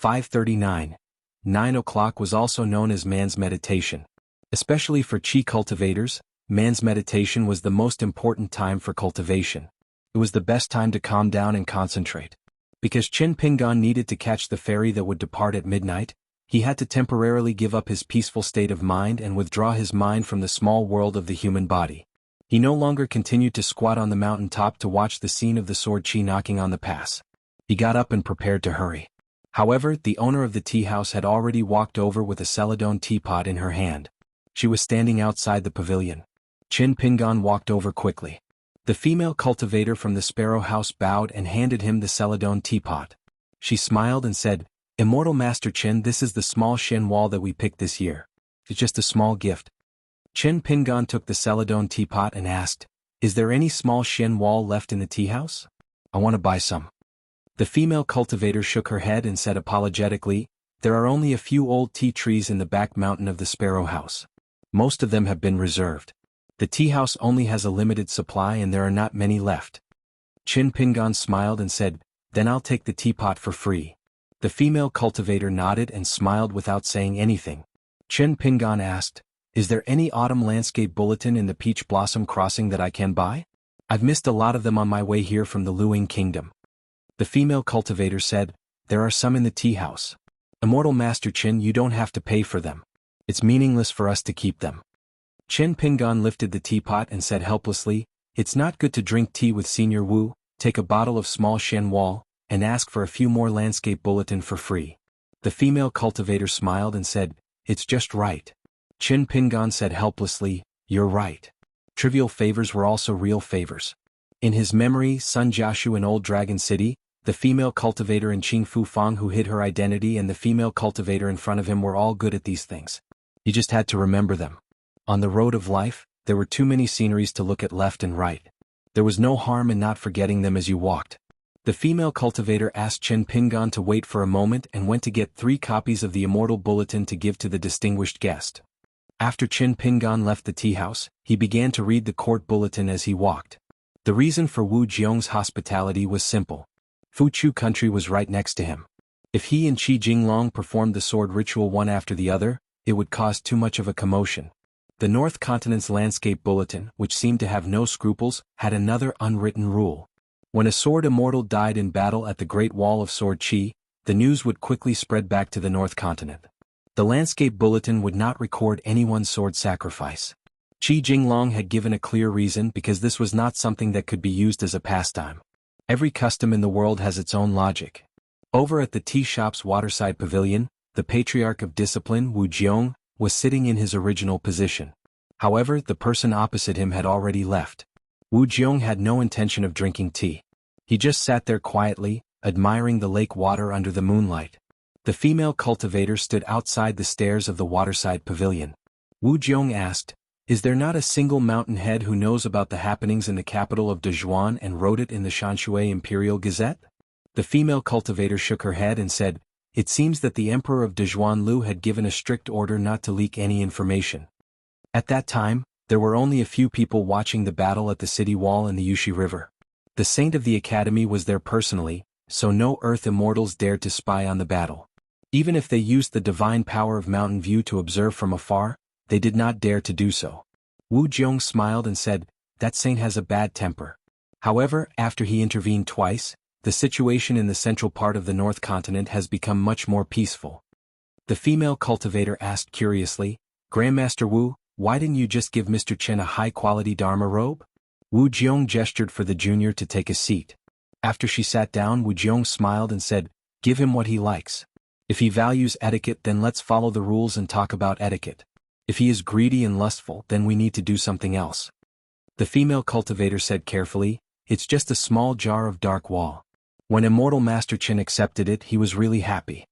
539. 9 o'clock was also known as man's meditation. Especially for Qi cultivators, man's meditation was the most important time for cultivation. It was the best time to calm down and concentrate. Because Qin Pingan needed to catch the ferry that would depart at midnight, he had to temporarily give up his peaceful state of mind and withdraw his mind from the small world of the human body. He no longer continued to squat on the mountain top to watch the scene of the sword Qi knocking on the pass. He got up and prepared to hurry. However, the owner of the tea house had already walked over with a celadone teapot in her hand. She was standing outside the pavilion. Qin Pingan walked over quickly. The female cultivator from the sparrow house bowed and handed him the celadone teapot. She smiled and said, "Immortal Master Qin, this is the small Shen wall that we picked this year. It's just a small gift." Qin Pingan took the celadone teapot and asked, "Is there any small Shen wall left in the tea house? I want to buy some." The female cultivator shook her head and said apologetically, "There are only a few old tea trees in the back mountain of the sparrow house. Most of them have been reserved. The tea house only has a limited supply and there are not many left." Qin Pingan smiled and said, "Then I'll take the teapot for free." The female cultivator nodded and smiled without saying anything. Qin Pingan asked, "Is there any autumn landscape bulletin in the Peach Blossom Crossing that I can buy? I've missed a lot of them on my way here from the Luing Kingdom." The female cultivator said, "There are some in the tea house. Immortal Master Qin, you don't have to pay for them. It's meaningless for us to keep them." Qin Pingan lifted the teapot and said helplessly, "It's not good to drink tea with Senior Wu. Take a bottle of small Shen wall, and ask for a few more landscape bulletin for free." The female cultivator smiled and said, "It's just right." Qin Pingan said helplessly, "You're right. Trivial favors were also real favors." In his memory, Sun Jiashu in Old Dragon City, the female cultivator and Qing Fu Fang who hid her identity and the female cultivator in front of him were all good at these things. He just had to remember them. On the road of life, there were too many sceneries to look at left and right. There was no harm in not forgetting them as you walked. The female cultivator asked Qin Pingan to wait for a moment and went to get 3 copies of the Immortal Bulletin to give to the distinguished guest. After Qin Pingan left the tea house, he began to read the court bulletin as he walked. The reason for Wu Jiong's hospitality was simple. Fuchu country was right next to him. If he and Qi Jinglong performed the sword ritual one after the other, it would cause too much of a commotion. The North Continent's landscape bulletin, which seemed to have no scruples, had another unwritten rule. When a sword immortal died in battle at the Great Wall of Sword Qi, the news would quickly spread back to the North Continent. The landscape bulletin would not record anyone's sword sacrifice. Qi Jinglong had given a clear reason because this was not something that could be used as a pastime. Every custom in the world has its own logic. Over at the tea shop's waterside pavilion, the patriarch of discipline, Wu Jiong, was sitting in his original position. However, the person opposite him had already left. Wu Jiong had no intention of drinking tea. He just sat there quietly, admiring the lake water under the moonlight. The female cultivator stood outside the stairs of the waterside pavilion. Wu Jiong asked, "Is there not a single mountain head who knows about the happenings in the capital of Dezhuan and wrote it in the Shanshui Imperial Gazette?" The female cultivator shook her head and said, "It seems that the Emperor of Dezhuan Lu had given a strict order not to leak any information." At that time, there were only a few people watching the battle at the city wall in the Yushi River. The saint of the academy was there personally, so no earth immortals dared to spy on the battle. Even if they used the divine power of Mountain View to observe from afar, they did not dare to do so. Wu Jiong smiled and said, "That saint has a bad temper." However, after he intervened twice, the situation in the central part of the North Continent has become much more peaceful. The female cultivator asked curiously, "Grandmaster Wu, why didn't you just give Mr. Chen a high-quality Dharma robe?" Wu Jiong gestured for the junior to take a seat. After she sat down, Wu Jiong smiled and said, "Give him what he likes. If he values etiquette, then let's follow the rules and talk about etiquette. If he is greedy and lustful, then we need to do something else." The female cultivator said carefully, "It's just a small jar of dark wall." When Immortal Master Qin accepted it, he was really happy.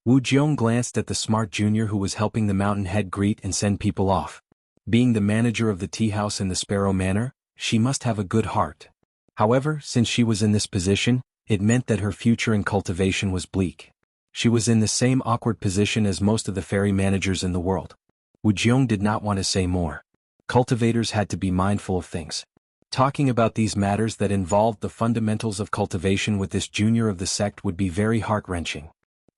Wu Jiong glanced at the smart junior who was helping the mountain head greet and send people off. Being the manager of the tea house in the Sparrow Manor, she must have a good heart. However, since she was in this position, it meant that her future in cultivation was bleak. She was in the same awkward position as most of the fairy managers in the world. Wu Jiong did not want to say more. Cultivators had to be mindful of things. Talking about these matters that involved the fundamentals of cultivation with this junior of the sect would be very heart-wrenching.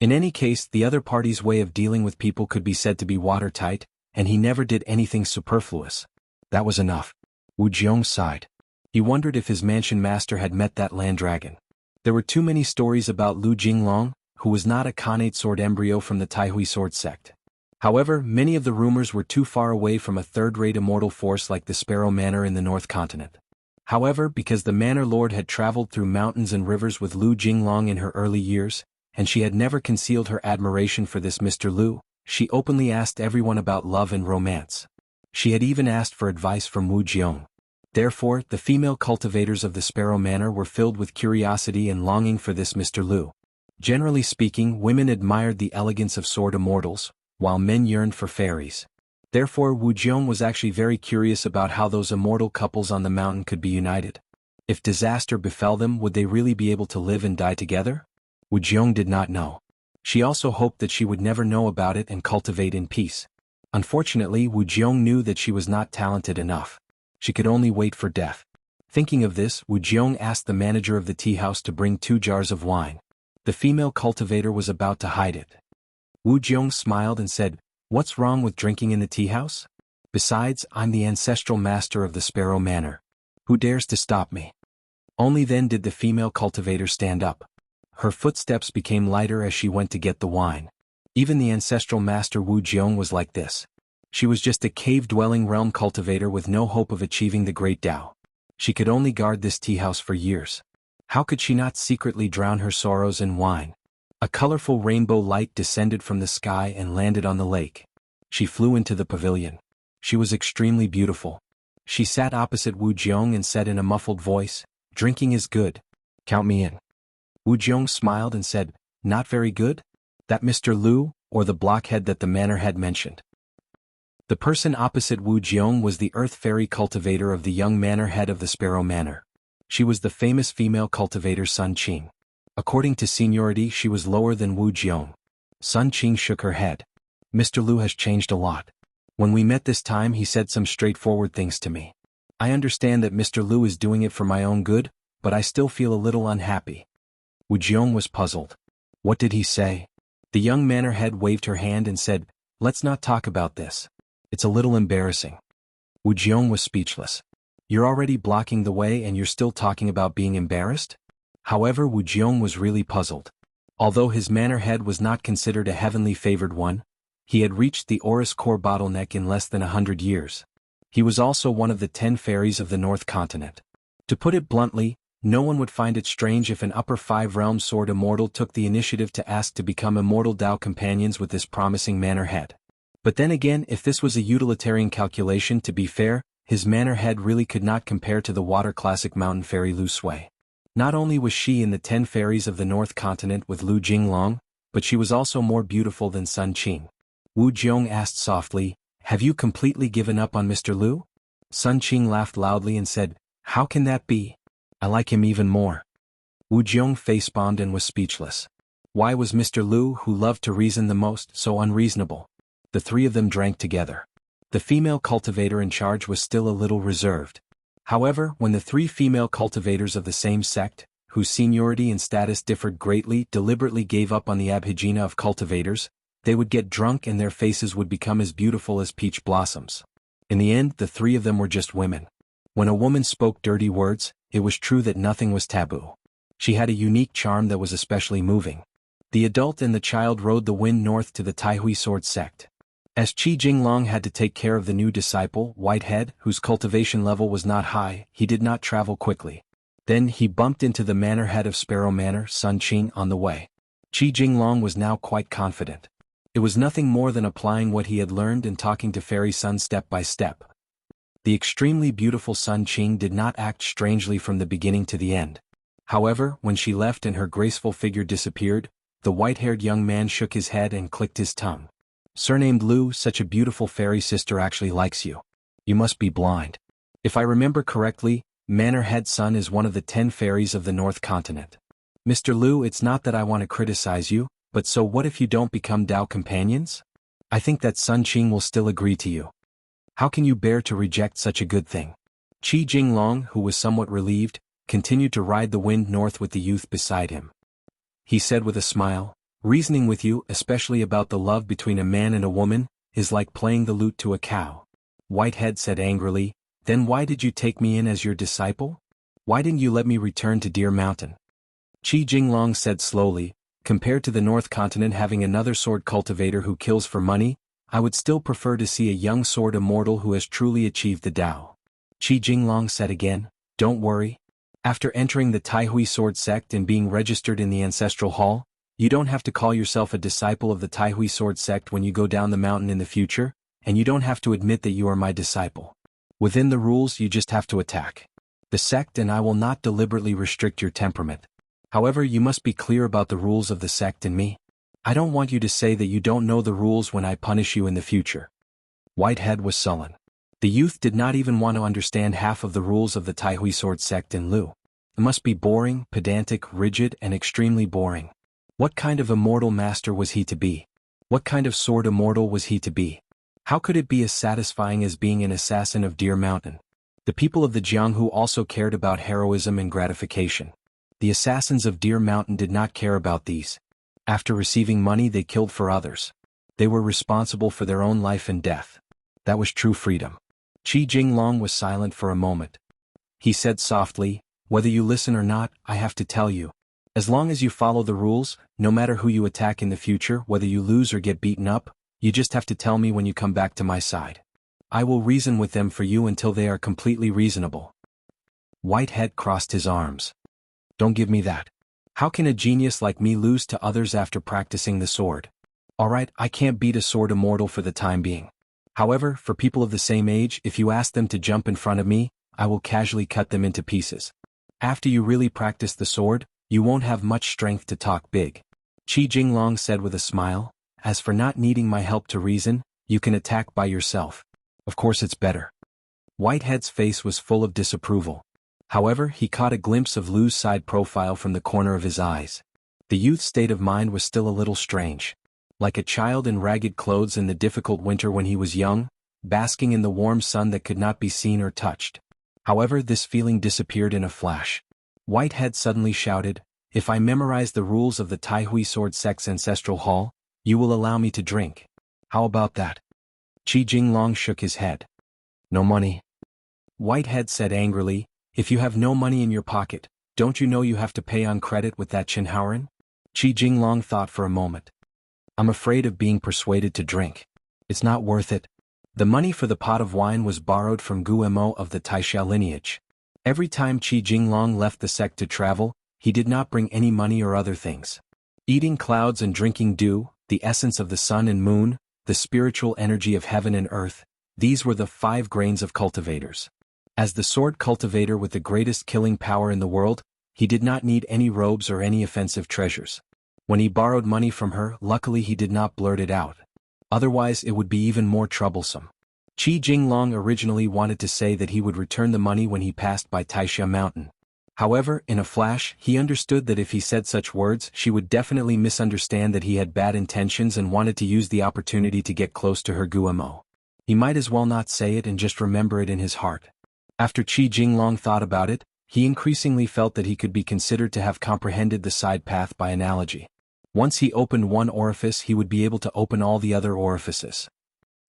In any case, the other party's way of dealing with people could be said to be watertight, and he never did anything superfluous. That was enough. Wu Jiong sighed. He wondered if his mansion master had met that land dragon. There were too many stories about Lu Jinglong, who was not a Khanate sword embryo from the Taihui sword sect. However, many of the rumors were too far away from a third-rate immortal force like the Sparrow Manor in the North Continent. However, because the Manor Lord had traveled through mountains and rivers with Lu Jinglong in her early years, and she had never concealed her admiration for this Mr. Lu, she openly asked everyone about love and romance. She had even asked for advice from Wu Jiong. Therefore, the female cultivators of the Sparrow Manor were filled with curiosity and longing for this Mr. Lu. Generally speaking, women admired the elegance of sword immortals, while men yearned for fairies. Therefore, Wu Jiong was actually very curious about how those immortal couples on the mountain could be united. If disaster befell them, would they really be able to live and die together? Wu Jiong did not know. She also hoped that she would never know about it and cultivate in peace. Unfortunately, Wu Jiong knew that she was not talented enough. She could only wait for death. Thinking of this, Wu Jiong asked the manager of the tea house to bring 2 jars of wine. The female cultivator was about to hide it. Wu Jiong smiled and said, "What's wrong with drinking in the tea house? Besides, I'm the ancestral master of the Sparrow Manor. Who dares to stop me?" Only then did the female cultivator stand up. Her footsteps became lighter as she went to get the wine. Even the ancestral master Wu Jiong was like this. She was just a cave-dwelling realm cultivator with no hope of achieving the great Tao. She could only guard this tea house for years. How could she not secretly drown her sorrows in wine? A colorful rainbow light descended from the sky and landed on the lake. She flew into the pavilion. She was extremely beautiful. She sat opposite Wu Jiong and said in a muffled voice, "Drinking is good. Count me in." Wu Jiong smiled and said, "Not very good? That Mr. Lu, or the blockhead that the manor had mentioned?" The person opposite Wu Jiong was the earth fairy cultivator of the young manor head of the Sparrow Manor. She was the famous female cultivator Sun Qing. According to seniority, she was lower than Wu Jiong. Sun Qing shook her head. "Mr. Lu has changed a lot. When we met this time, he said some straightforward things to me. I understand that Mr. Lu is doing it for my own good, but I still feel a little unhappy." Wu Jiong was puzzled. What did he say? The young manor head waved her hand and said, "Let's not talk about this. It's a little embarrassing." Wu Jiong was speechless. "You're already blocking the way and you're still talking about being embarrassed?" However, Wu Jiong was really puzzled. Although his manor head was not considered a heavenly favored one, he had reached the Oris core bottleneck in less than 100 years. He was also one of the 10 fairies of the North Continent. To put it bluntly, no one would find it strange if an upper 5-realm sword immortal took the initiative to ask to become immortal Tao companions with this promising manor head. But then again, if this was a utilitarian calculation, to be fair, his manor head really could not compare to the water classic mountain fairy Lu Sui. Not only was she in the 10 fairies of the North Continent with Lu Jinglong, but she was also more beautiful than Sun Qing. Wu Jiong asked softly, "Have you completely given up on Mr. Lu?" Sun Qing laughed loudly and said, "How can that be? I like him even more." Wu Jiong facepalmed and was speechless. Why was Mr. Lu, who loved to reason the most, so unreasonable? The 3 of them drank together. The female cultivator in charge was still a little reserved. However, when the 3 female cultivators of the same sect, whose seniority and status differed greatly, deliberately gave up on the abhijna of cultivators, they would get drunk and their faces would become as beautiful as peach blossoms. In the end, the 3 of them were just women. When a woman spoke dirty words, it was true that nothing was taboo. She had a unique charm that was especially moving. The adult and the child rode the wind north to the Taihui sword sect. As Qi Jinglong had to take care of the new disciple, Whitehead, whose cultivation level was not high, he did not travel quickly. Then he bumped into the manor head of Sparrow Manor, Sun Qing, on the way. Qi Jinglong was now quite confident. It was nothing more than applying what he had learned and talking to Fairy Sun step by step. The extremely beautiful Sun Qing did not act strangely from the beginning to the end. However, when she left and her graceful figure disappeared, the white-haired young man shook his head and clicked his tongue. "Surnamed Lu, such a beautiful fairy sister actually likes you. You must be blind. If I remember correctly, Manor Head Sun is one of the 10 fairies of the North Continent. Mr. Lu, it's not that I want to criticize you, but so what if you don't become Tao companions? I think that Sun Qing will still agree to you. How can you bear to reject such a good thing?" Qi Jinglong, who was somewhat relieved, continued to ride the wind north with the youth beside him. He said with a smile, Reasoning with you, especially about the love between a man and a woman, is like playing the lute to a cow. Whitehead said angrily, then why did you take me in as your disciple? Why didn't you let me return to Deer Mountain? Qi Jinglong said slowly, compared to the North Continent having another sword cultivator who kills for money, I would still prefer to see a young sword immortal who has truly achieved the Tao. Qi Jinglong said again, don't worry. After entering the Taihui sword sect and being registered in the ancestral hall, you don't have to call yourself a disciple of the Taihui sword sect when you go down the mountain in the future, and you don't have to admit that you are my disciple. Within the rules you just have to attack the sect, and I will not deliberately restrict your temperament. However, you must be clear about the rules of the sect and me. I don't want you to say that you don't know the rules when I punish you in the future. Whitehead was sullen. The youth did not even want to understand half of the rules of the Taihui sword sect in Lu. It must be boring, pedantic, rigid, and extremely boring. What kind of immortal master was he to be? What kind of sword immortal was he to be? How could it be as satisfying as being an assassin of Deer Mountain? The people of the Jianghu also cared about heroism and gratification. The assassins of Deer Mountain did not care about these. After receiving money they killed for others. They were responsible for their own life and death. That was true freedom. Qi Jinglong was silent for a moment. He said softly, whether you listen or not, I have to tell you. As long as you follow the rules, no matter who you attack in the future, whether you lose or get beaten up, you just have to tell me when you come back to my side. I will reason with them for you until they are completely reasonable. Whitehead crossed his arms. Don't give me that. How can a genius like me lose to others after practicing the sword? Alright, I can't beat a sword immortal for the time being. However, for people of the same age, if you ask them to jump in front of me, I will casually cut them into pieces. After you really practice the sword, you won't have much strength to talk big. Qi Jinglong said with a smile, as for not needing my help to reason, you can attack by yourself. Of course it's better. Whitehead's face was full of disapproval. However, he caught a glimpse of Lu's side profile from the corner of his eyes. The youth's state of mind was still a little strange. Like a child in ragged clothes in the difficult winter when he was young, basking in the warm sun that could not be seen or touched. However, this feeling disappeared in a flash. Whitehead suddenly shouted, if I memorize the rules of the Taihui sword sect's ancestral hall, you will allow me to drink. How about that? Qi Jinglong shook his head. No money. Whitehead said angrily, if you have no money in your pocket, don't you know you have to pay on credit with that Chinhaoren? Qi Jinglong thought for a moment. I'm afraid of being persuaded to drink. It's not worth it. The money for the pot of wine was borrowed from Guemo of the Taixia lineage. Every time Qi Jinglong left the sect to travel, he did not bring any money or other things. Eating clouds and drinking dew, the essence of the sun and moon, the spiritual energy of heaven and earth, these were the 5 grains of cultivators. As the sword cultivator with the greatest killing power in the world, he did not need any robes or any offensive treasures. When he borrowed money from her, luckily he did not blurt it out. Otherwise it would be even more troublesome. Qi Jinglong originally wanted to say that he would return the money when he passed by Taixia Mountain. However, in a flash, he understood that if he said such words, she would definitely misunderstand that he had bad intentions and wanted to use the opportunity to get close to her Guemo. He might as well not say it and just remember it in his heart. After Qi Jinglong thought about it, he increasingly felt that he could be considered to have comprehended the side path by analogy. Once he opened one orifice, he would be able to open all the other orifices.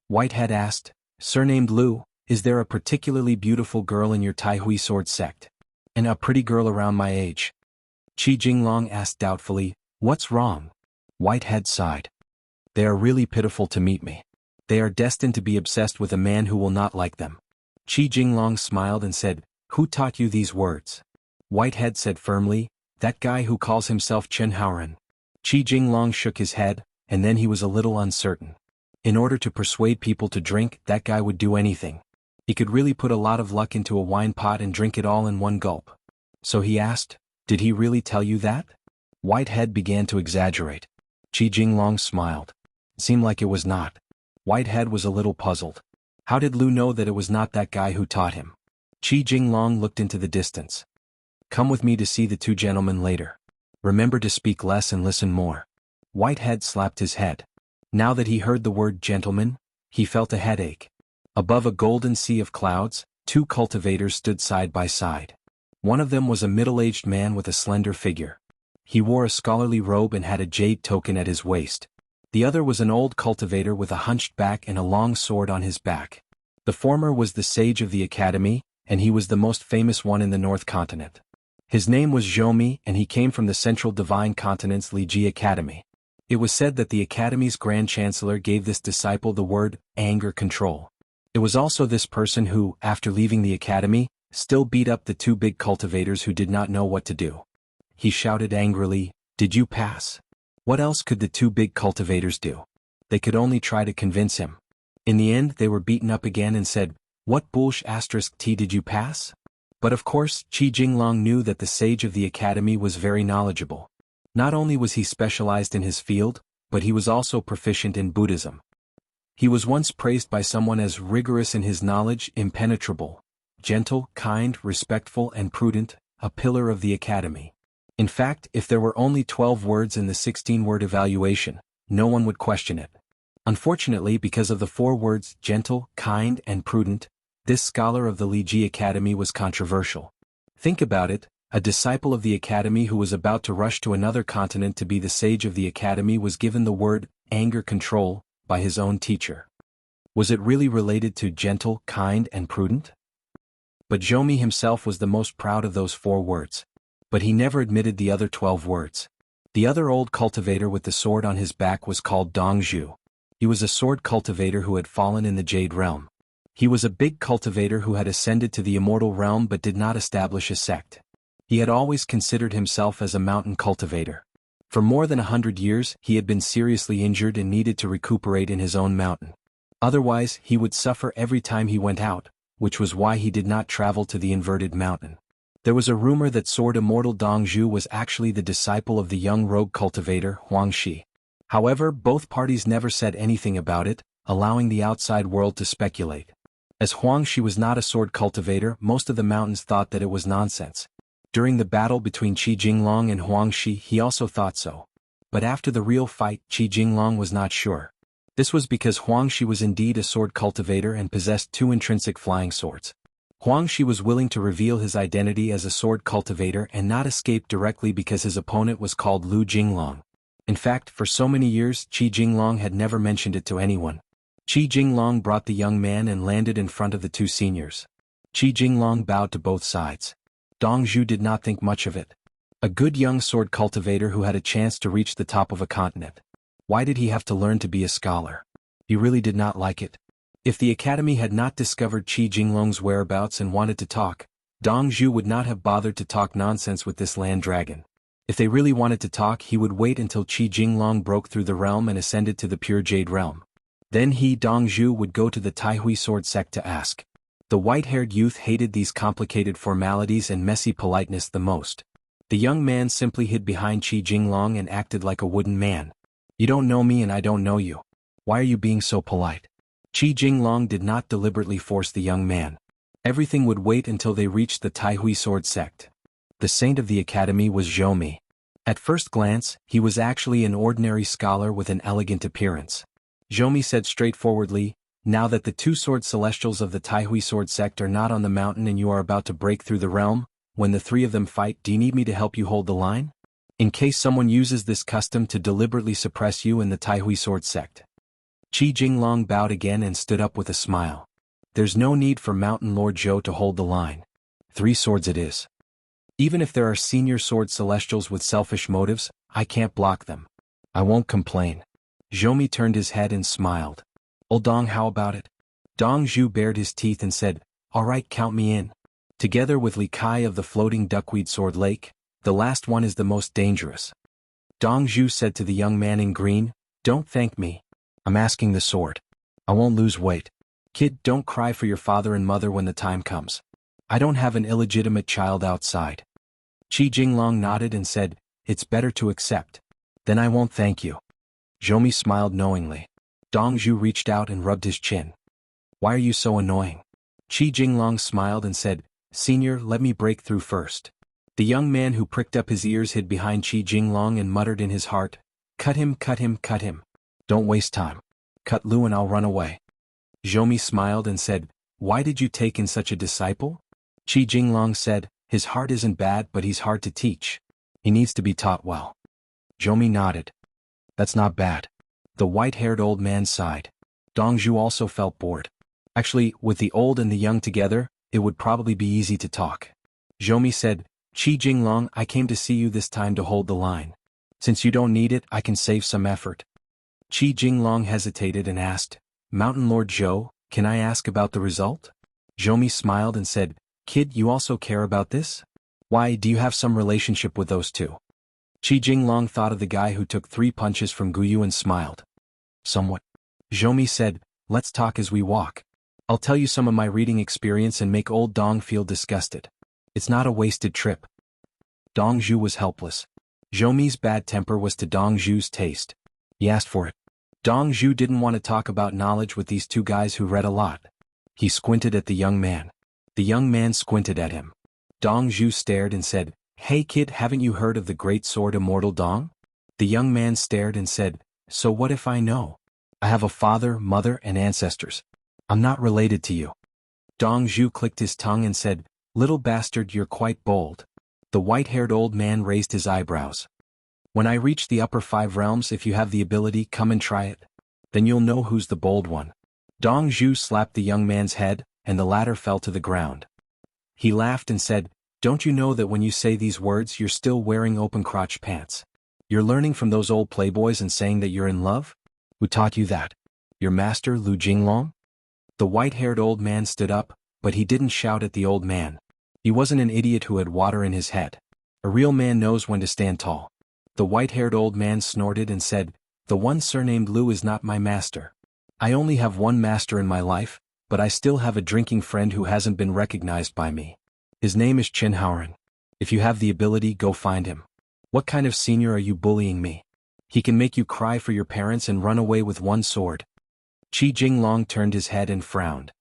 Whitehead asked, surnamed Lu, is there a particularly beautiful girl in your Taihui sword sect? And a pretty girl around my age? Qi Jinglong asked doubtfully, what's wrong? Whitehead sighed. They are really pitiful to meet me. They are destined to be obsessed with a man who will not like them. Qi Jinglong smiled and said, who taught you these words? Whitehead said firmly, that guy who calls himself Chinhaoren. Qi Jinglong shook his head, and then he was a little uncertain. In order to persuade people to drink, that guy would do anything. He could really put a lot of luck into a wine pot and drink it all in one gulp. So he asked, did he really tell you that? Whitehead began to exaggerate. Qi Jinglong smiled. It seemed like it was not. Whitehead was a little puzzled. How did Lu know that it was not that guy who taught him? Qi Jinglong looked into the distance. Come with me to see the 2 gentlemen later. Remember to speak less and listen more. Whitehead slapped his head. Now that he heard the word gentleman, he felt a headache. Above a golden sea of clouds, 2 cultivators stood side by side. One of them was a middle-aged man with a slender figure. He wore a scholarly robe and had a jade token at his waist. The other was an old cultivator with a hunched back and a long sword on his back. The former was the sage of the academy, and he was the most famous one in the North Continent. His name was Zhomi, and he came from the Central Divine Continent's Liji Academy. It was said that the Academy's Grand Chancellor gave this disciple the word, anger control. It was also this person who, after leaving the Academy, still beat up the two big cultivators who did not know what to do. He shouted angrily, "Did you pass?" What else could the two big cultivators do? They could only try to convince him. In the end they were beaten up again and said, "What **t did you pass?" But of course, Qi Jinglong knew that the sage of the academy was very knowledgeable. Not only was he specialized in his field, but he was also proficient in Buddhism. He was once praised by someone as rigorous in his knowledge, impenetrable, gentle, kind, respectful and prudent, a pillar of the academy. In fact, if there were only 12 words in the 16-word evaluation, no one would question it. Unfortunately, because of the 4 words, gentle, kind and prudent, this scholar of the Liji Academy was controversial. Think about it, a disciple of the academy who was about to rush to another continent to be the sage of the academy was given the word, anger control, by his own teacher. Was it really related to gentle, kind and prudent? But Zhomi himself was the most proud of those 4 words. But he never admitted the other 12 words. The other old cultivator with the sword on his back was called Dong Zhu. He was a sword cultivator who had fallen in the Jade Realm. He was a big cultivator who had ascended to the immortal realm but did not establish a sect. He had always considered himself as a mountain cultivator. For more than 100 years he had been seriously injured and needed to recuperate in his own mountain. Otherwise he would suffer every time he went out, which was why he did not travel to the inverted mountain. There was a rumor that sword immortal Dong Zhu was actually the disciple of the young rogue cultivator Huang Shi. However, both parties never said anything about it, allowing the outside world to speculate. As Huang Shi was not a sword cultivator, most of the mountains thought that it was nonsense. During the battle between Qi Jinglong and Huang Shi, he also thought so. But after the real fight, Qi Jinglong was not sure. This was because Huang Shi was indeed a sword cultivator and possessed 2 intrinsic flying swords. Huang Shi was willing to reveal his identity as a sword cultivator and not escape directly because his opponent was called Lu Jinglong. In fact, for so many years, Qi Jinglong had never mentioned it to anyone. Qi Jinglong brought the young man and landed in front of the 2 seniors. Qi Jinglong bowed to both sides. Dong Zhu did not think much of it. A good young sword cultivator who had a chance to reach the top of a continent. Why did he have to learn to be a scholar? He really did not like it. If the academy had not discovered Qi Jinglong's whereabouts and wanted to talk, Dong Zhu would not have bothered to talk nonsense with this land dragon. If they really wanted to talk, he would wait until Qi Jinglong broke through the realm and ascended to the pure Jade Realm. Then he, Dong Zhu, would go to the Taihui sword sect to ask. The white-haired youth hated these complicated formalities and messy politeness the most. The young man simply hid behind Qi Jinglong and acted like a wooden man. "You don't know me and I don't know you. Why are you being so polite?" Qi Jinglong did not deliberately force the young man. Everything would wait until they reached the Taihui sword sect. The saint of the academy was Zhomi. At first glance, he was actually an ordinary scholar with an elegant appearance. Zhomi said straightforwardly, "Now that the 2 sword celestials of the Taihui sword sect are not on the mountain and you are about to break through the realm, when the 3 of them fight, do you need me to help you hold the line? In case someone uses this custom to deliberately suppress you in the Taihui sword sect." Qi Jinglong bowed again and stood up with a smile. "There's no need for Mountain Lord Zhou to hold the line. 3 swords it is. Even if there are senior sword celestials with selfish motives, I can't block them. I won't complain." Zhomi turned his head and smiled. "Old Dong, how about it?" Dong Zhu bared his teeth and said, "All right, count me in." Together with Li Kai of the floating duckweed sword lake, the last one is the most dangerous. Dong Zhu said to the young man in green, "Don't thank me. I'm asking the sword. I won't lose weight. Kid, don't cry for your father and mother when the time comes. I don't have an illegitimate child outside." Qi Jinglong nodded and said, "It's better to accept. Then I won't thank you." Zhomi smiled knowingly. Dong Zhu reached out and rubbed his chin. "Why are you so annoying?" Qi Jinglong smiled and said, "Senior, let me break through first." The young man who pricked up his ears hid behind Qi Jinglong and muttered in his heart, "Cut him, cut him, cut him. Don't waste time. Cut Lu and I'll run away." Zhomi smiled and said, "Why did you take in such a disciple?" Qi Jinglong said, "His heart isn't bad but he's hard to teach. He needs to be taught well. Zhou nodded. That's not bad. The white-haired old man sighed. Dong Zhu also felt bored. Actually, with the old and the young together, it would probably be easy to talk. Zhou said, Qi Jinglong, I came to see you this time to hold the line. Since you don't need it, I can save some effort. Qi Jinglong hesitated and asked, Mountain Lord Zhou, can I ask about the result? Zhou smiled and said, Kid, you also care about this? Why, do you have some relationship with those two? Qi Jinglong thought of the guy who took 3 punches from Guyu and smiled. Somewhat. Zhou said, let's talk as we walk. I'll tell you some of my reading experience and make old Dong feel disgusted. It's not a wasted trip. Dong Zhu was helpless. Zhou's bad temper was to Dong Zhu's taste. He asked for it. Dong Zhu didn't want to talk about knowledge with these 2 guys who read a lot. He squinted at the young man. The young man squinted at him. Dong Zhu stared and said, Hey kid, haven't you heard of the great sword Immortal Dong? The young man stared and said, So what if I know? I have a father, mother, and ancestors. I'm not related to you. Dong Zhu clicked his tongue and said, Little bastard, you're quite bold. The white-haired old man raised his eyebrows. When I reach the upper 5 realms, if you have the ability, come and try it. Then you'll know who's the bold one. Dong Zhu slapped the young man's head, and the latter fell to the ground. He laughed and said, Don't you know that when you say these words you're still wearing open-crotch pants? You're learning from those old playboys and saying that you're in love? Who taught you that? Your master, Lu Jinglong? The white-haired old man stood up, but he didn't shout at the old man. He wasn't an idiot who had water in his head. A real man knows when to stand tall. The white-haired old man snorted and said, The one surnamed Lu is not my master. I only have one master in my life, but I still have a drinking friend who hasn't been recognized by me. His name is Qin Haoran. If you have the ability, go find him. What kind of senior are you bullying me? He can make you cry for your parents and run away with one sword. Qi Jinglong turned his head and frowned.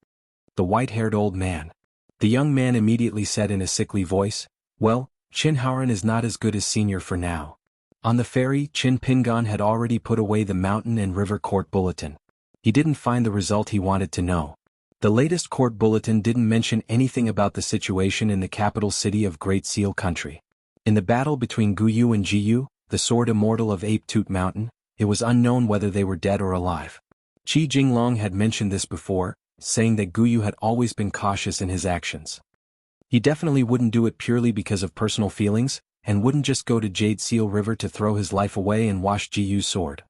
The white-haired old man. The young man immediately said in a sickly voice, Well, Qin Haoran is not as good as senior for now. On the ferry, Qin Pingan had already put away the mountain and river court bulletin. He didn't find the result he wanted to know. The latest court bulletin didn't mention anything about the situation in the capital city of Great Seal Country. In the battle between Guyu and Jiyu, the sword immortal of Ape Tooth Mountain, it was unknown whether they were dead or alive. Qi Jinglong had mentioned this before, saying that Guyu had always been cautious in his actions. He definitely wouldn't do it purely because of personal feelings, and wouldn't just go to Jade Seal River to throw his life away and wash Jiyu's sword.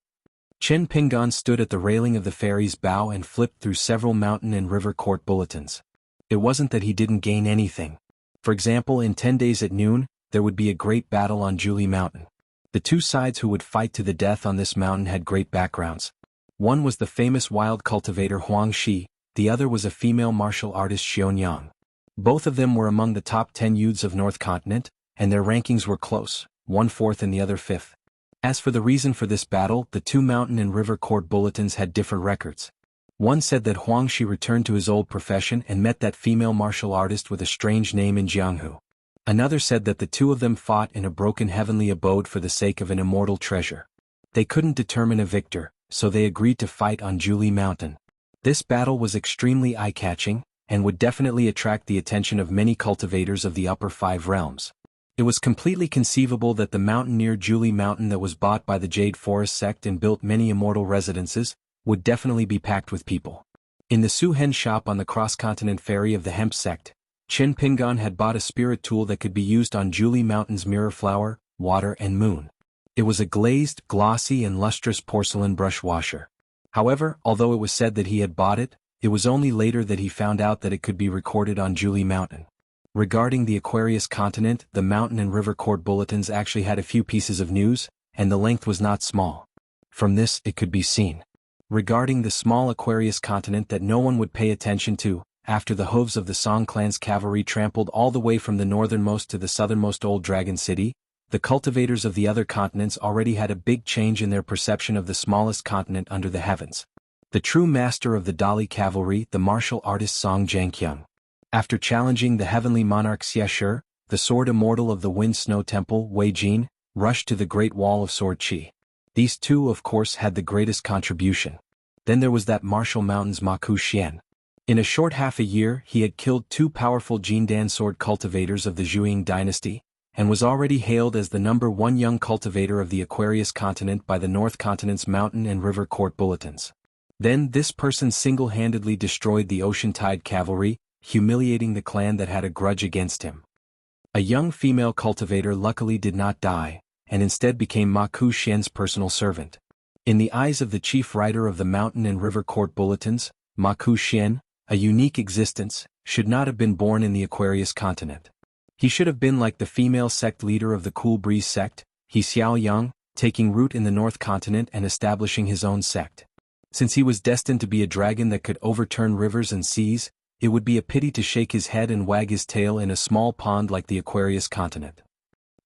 Qin Pingan stood at the railing of the ferry's bow and flipped through several mountain and river court bulletins. It wasn't that he didn't gain anything. For example, in 10 days at noon, there would be a great battle on Julie Mountain. The 2 sides who would fight to the death on this mountain had great backgrounds. One was the famous wild cultivator Huang Shi, the other was a female martial artist Xion Yang. Both of them were among the top 10 youths of North Continent, and their rankings were close, one 4th and the other 5th. As for the reason for this battle, the 2 mountain and river court bulletins had different records. One said that Huang Shi returned to his old profession and met that female martial artist with a strange name in Jianghu. Another said that the 2 of them fought in a broken heavenly abode for the sake of an immortal treasure. They couldn't determine a victor, so they agreed to fight on Julie Mountain. This battle was extremely eye-catching, and would definitely attract the attention of many cultivators of the upper 5 realms. It was completely conceivable that the mountain near Julie Mountain that was bought by the Jade Forest sect and built many immortal residences, would definitely be packed with people. In the Su Hen shop on the cross-continent ferry of the Hemp sect, Qin Pingan had bought a spirit tool that could be used on Julie Mountain's mirror flower, water and moon. It was a glazed, glossy and lustrous porcelain brush washer. However, although it was said that he had bought it, it was only later that he found out that it could be recorded on Julie Mountain. Regarding the Aquarius continent, the mountain and river court bulletins actually had a few pieces of news, and the length was not small. From this, it could be seen. Regarding the small Aquarius continent that no one would pay attention to, after the hooves of the Song clan's cavalry trampled all the way from the northernmost to the southernmost Old Dragon City, the cultivators of the other continents already had a big change in their perception of the smallest continent under the heavens. The true master of the Dali cavalry, the martial artist Song Jianqiang. After challenging the heavenly monarch Xie Shi, the sword immortal of the Wind Snow Temple, Wei Jin, rushed to the Great Wall of Sword Qi. These 2 of course had the greatest contribution. Then there was that Martial Mountain's Ma Ku Xian. In a short half a year he had killed 2 powerful Jindan sword cultivators of the Zhuang dynasty, and was already hailed as the #1 young cultivator of the Aquarius continent by the North Continent's mountain and river court bulletins. Then this person single-handedly destroyed the Ocean Tide Cavalry, humiliating the clan that had a grudge against him. A young female cultivator luckily did not die, and instead became Ma Ku Xian's personal servant. In the eyes of the chief writer of the mountain and river court bulletins, Ma Ku Xian, a unique existence, should not have been born in the Aquarius continent. He should have been like the female sect leader of the Cool Breeze sect, He Xiao Yang, taking root in the North Continent and establishing his own sect. Since he was destined to be a dragon that could overturn rivers and seas, it would be a pity to shake his head and wag his tail in a small pond like the Aquarius continent.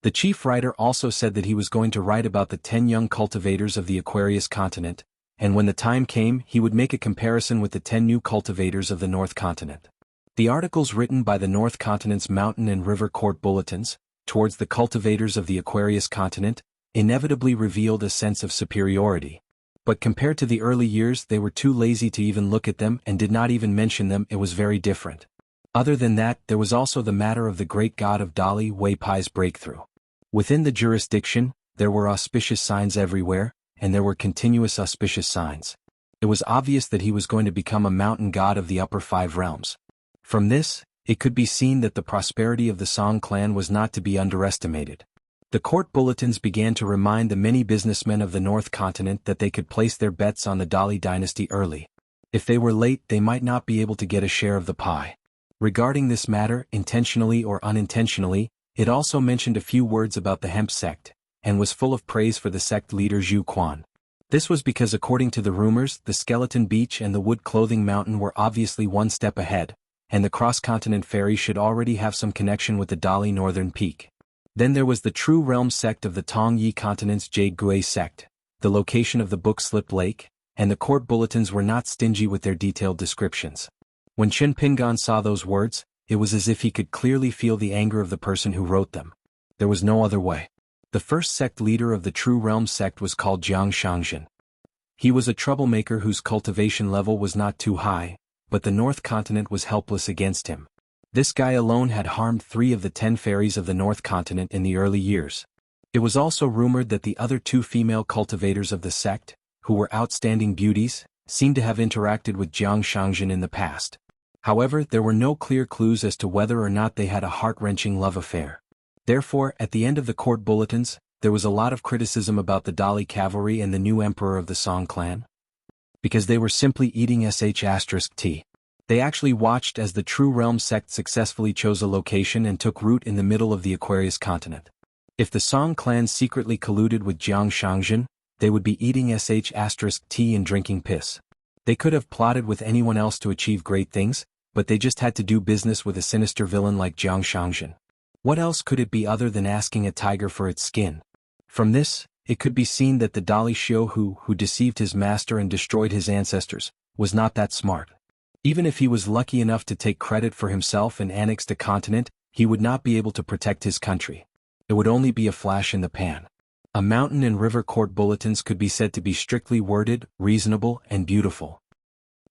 The chief writer also said that he was going to write about the 10 young cultivators of the Aquarius continent, and when the time came he would make a comparison with the 10 new cultivators of the North Continent. The articles written by the North Continent's mountain and river court bulletins, towards the cultivators of the Aquarius continent, inevitably revealed a sense of superiority. But compared to the early years they were too lazy to even look at them and did not even mention them. It was very different. Other than that, there was also the matter of the great god of Dali Wei Pai's breakthrough. Within the jurisdiction, there were auspicious signs everywhere, and there were continuous auspicious signs. It was obvious that he was going to become a mountain god of the upper 5 realms. From this, it could be seen that the prosperity of the Song clan was not to be underestimated. The court bulletins began to remind the many businessmen of the North Continent that they could place their bets on the Dali dynasty early. If they were late, they might not be able to get a share of the pie. Regarding this matter, intentionally or unintentionally, it also mentioned a few words about the hemp sect, and was full of praise for the sect leader Zhu Quan. This was because according to the rumors, the Skeleton Beach and the Wood Clothing Mountain were obviously one step ahead, and the cross-continent ferry should already have some connection with the Dali Northern Peak. Then there was the True Realm sect of the Tong Yi Continent's Jade Gui sect, the location of the Book Slip Lake, and the court bulletins were not stingy with their detailed descriptions. When Chen Pingan saw those words, it was as if he could clearly feel the anger of the person who wrote them. There was no other way. The first sect leader of the True Realm sect was called Jiang Shangzhen. He was a troublemaker whose cultivation level was not too high, but the North Continent was helpless against him. This guy alone had harmed 3 of the 10 fairies of the North Continent in the early years. It was also rumored that the other 2 female cultivators of the sect, who were outstanding beauties, seemed to have interacted with Jiang Shangzhen in the past. However, there were no clear clues as to whether or not they had a heart-wrenching love affair. Therefore, at the end of the court bulletins, there was a lot of criticism about the Dali cavalry and the new emperor of the Song clan. Because they were simply eating sh*t. They actually watched as the True Realm sect successfully chose a location and took root in the middle of the Aquarius continent. If the Song clan secretly colluded with Jiang Shangzhen, they would be eating sh*t and drinking piss. They could have plotted with anyone else to achieve great things, but they just had to do business with a sinister villain like Jiang Shangzhen. What else could it be other than asking a tiger for its skin? From this, it could be seen that the Dali Xiu who deceived his master and destroyed his ancestors, was not that smart. Even if he was lucky enough to take credit for himself and annex the continent, he would not be able to protect his country. It would only be a flash in the pan. A mountain and river court bulletins could be said to be strictly worded, reasonable, and beautiful.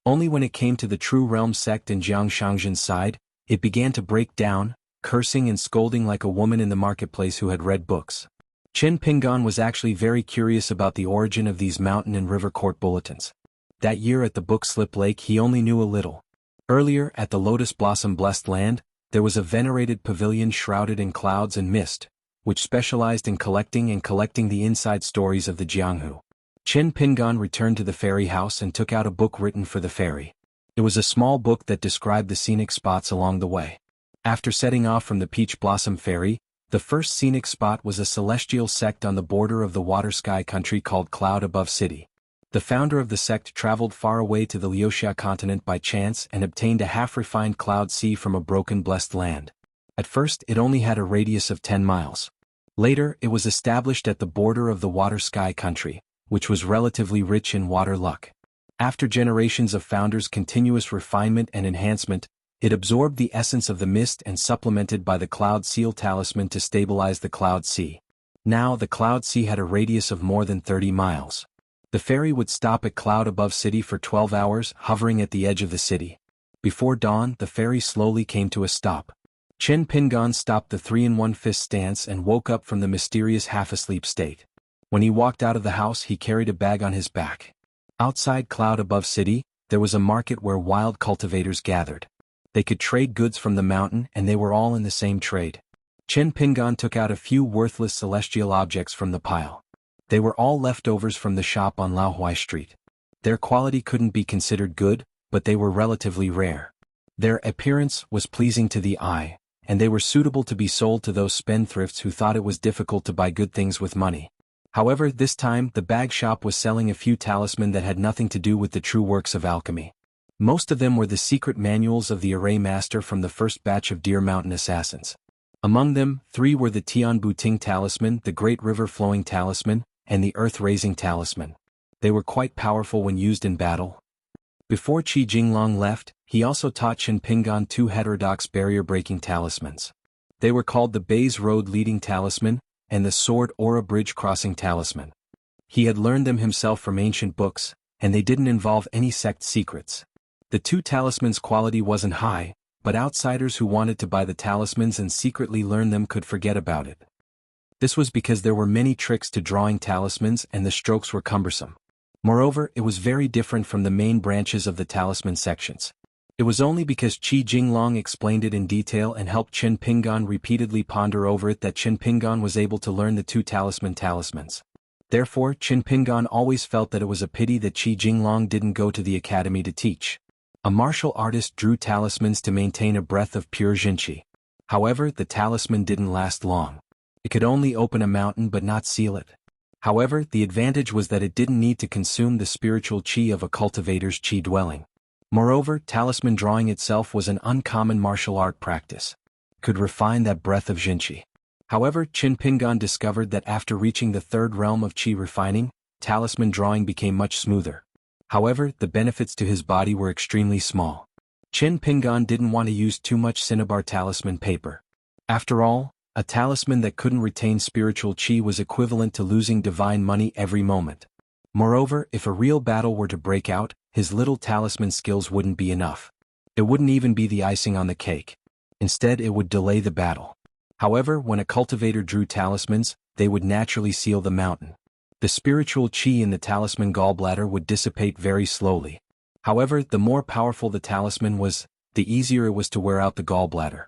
Only when it came to the True Realm sect and Jiang Shangzhen's side, it began to break down, cursing and scolding like a woman in the marketplace who had read books. Chen Pingan was actually very curious about the origin of these mountain and river court bulletins. That year at the Book Slip Lake he only knew a little. Earlier, at the Lotus Blossom Blessed Land, there was a venerated pavilion shrouded in clouds and mist, which specialized in collecting the inside stories of the Jianghu. Chen Pingan returned to the ferry house and took out a book written for the ferry. It was a small book that described the scenic spots along the way. After setting off from the Peach Blossom Ferry, the first scenic spot was a celestial sect on the border of the water sky country called Cloud Above City. The founder of the sect traveled far away to the Liuxia continent by chance and obtained a half-refined cloud sea from a broken blessed land. At first it only had a radius of 10 miles. Later it was established at the border of the water sky country, which was relatively rich in water luck. After generations of founders' continuous refinement and enhancement, it absorbed the essence of the mist and supplemented by the Cloud Seal talisman to stabilize the Cloud Sea. Now the Cloud Sea had a radius of more than 30 miles. The ferry would stop at Cloud Above City for 12 hours, hovering at the edge of the city. Before dawn, the ferry slowly came to a stop. Chen Pingan stopped the 3-in-1 fist stance and woke up from the mysterious half-asleep state. When he walked out of the house, he carried a bag on his back. Outside Cloud Above City, there was a market where wild cultivators gathered. They could trade goods from the mountain, and they were all in the same trade. Chen Pingan took out a few worthless celestial objects from the pile. They were all leftovers from the shop on Laohui Street. Their quality couldn't be considered good, but they were relatively rare. Their appearance was pleasing to the eye, and they were suitable to be sold to those spendthrifts who thought it was difficult to buy good things with money. However, this time the bag shop was selling a few talismans that had nothing to do with the true works of alchemy. Most of them were the secret manuals of the Array Master from the first batch of Deer Mountain assassins. Among them, 3 were the Tian Buting Talisman, the Great River Flowing Talisman, and the Earth Raising Talisman. They were quite powerful when used in battle. Before Qi Jinglong left, he also taught Chen Pingan 2 heterodox barrier-breaking talismans. They were called the Bays Road Leading Talisman and the Sword Aura Bridge Crossing Talisman. He had learned them himself from ancient books, and they didn't involve any sect secrets. The 2 talismans' quality wasn't high, but outsiders who wanted to buy the talismans and secretly learn them could forget about it. This was because there were many tricks to drawing talismans and the strokes were cumbersome. Moreover, it was very different from the main branches of the talisman sections. It was only because Qi Jinglong explained it in detail and helped Chen Pingan repeatedly ponder over it that Chen Pingan was able to learn the 2 talismans. Therefore, Chen Pingan always felt that it was a pity that Qi Jinglong didn't go to the academy to teach. A martial artist drew talismans to maintain a breath of pure Jinqi. However, the talisman didn't last long. It could only open a mountain but not seal it. However, the advantage was that it didn't need to consume the spiritual qi of a cultivator's qi dwelling. Moreover, talisman drawing itself was an uncommon martial art practice. It could refine that breath of Jinqi. However, Chen Pingan discovered that after reaching the 3rd realm of qi refining, talisman drawing became much smoother. However, the benefits to his body were extremely small. Chen Pingan didn't want to use too much cinnabar talisman paper. After all, a talisman that couldn't retain spiritual qi was equivalent to losing divine money every moment. Moreover, if a real battle were to break out, his little talisman skills wouldn't be enough. It wouldn't even be the icing on the cake. Instead, it would delay the battle. However, when a cultivator drew talismans, they would naturally seal the mountain. The spiritual qi in the talisman gallbladder would dissipate very slowly. However, the more powerful the talisman was, the easier it was to wear out the gallbladder.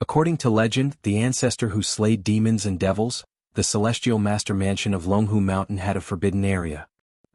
According to legend, the ancestor who slayed demons and devils, the celestial master mansion of Longhu Mountain had a forbidden area.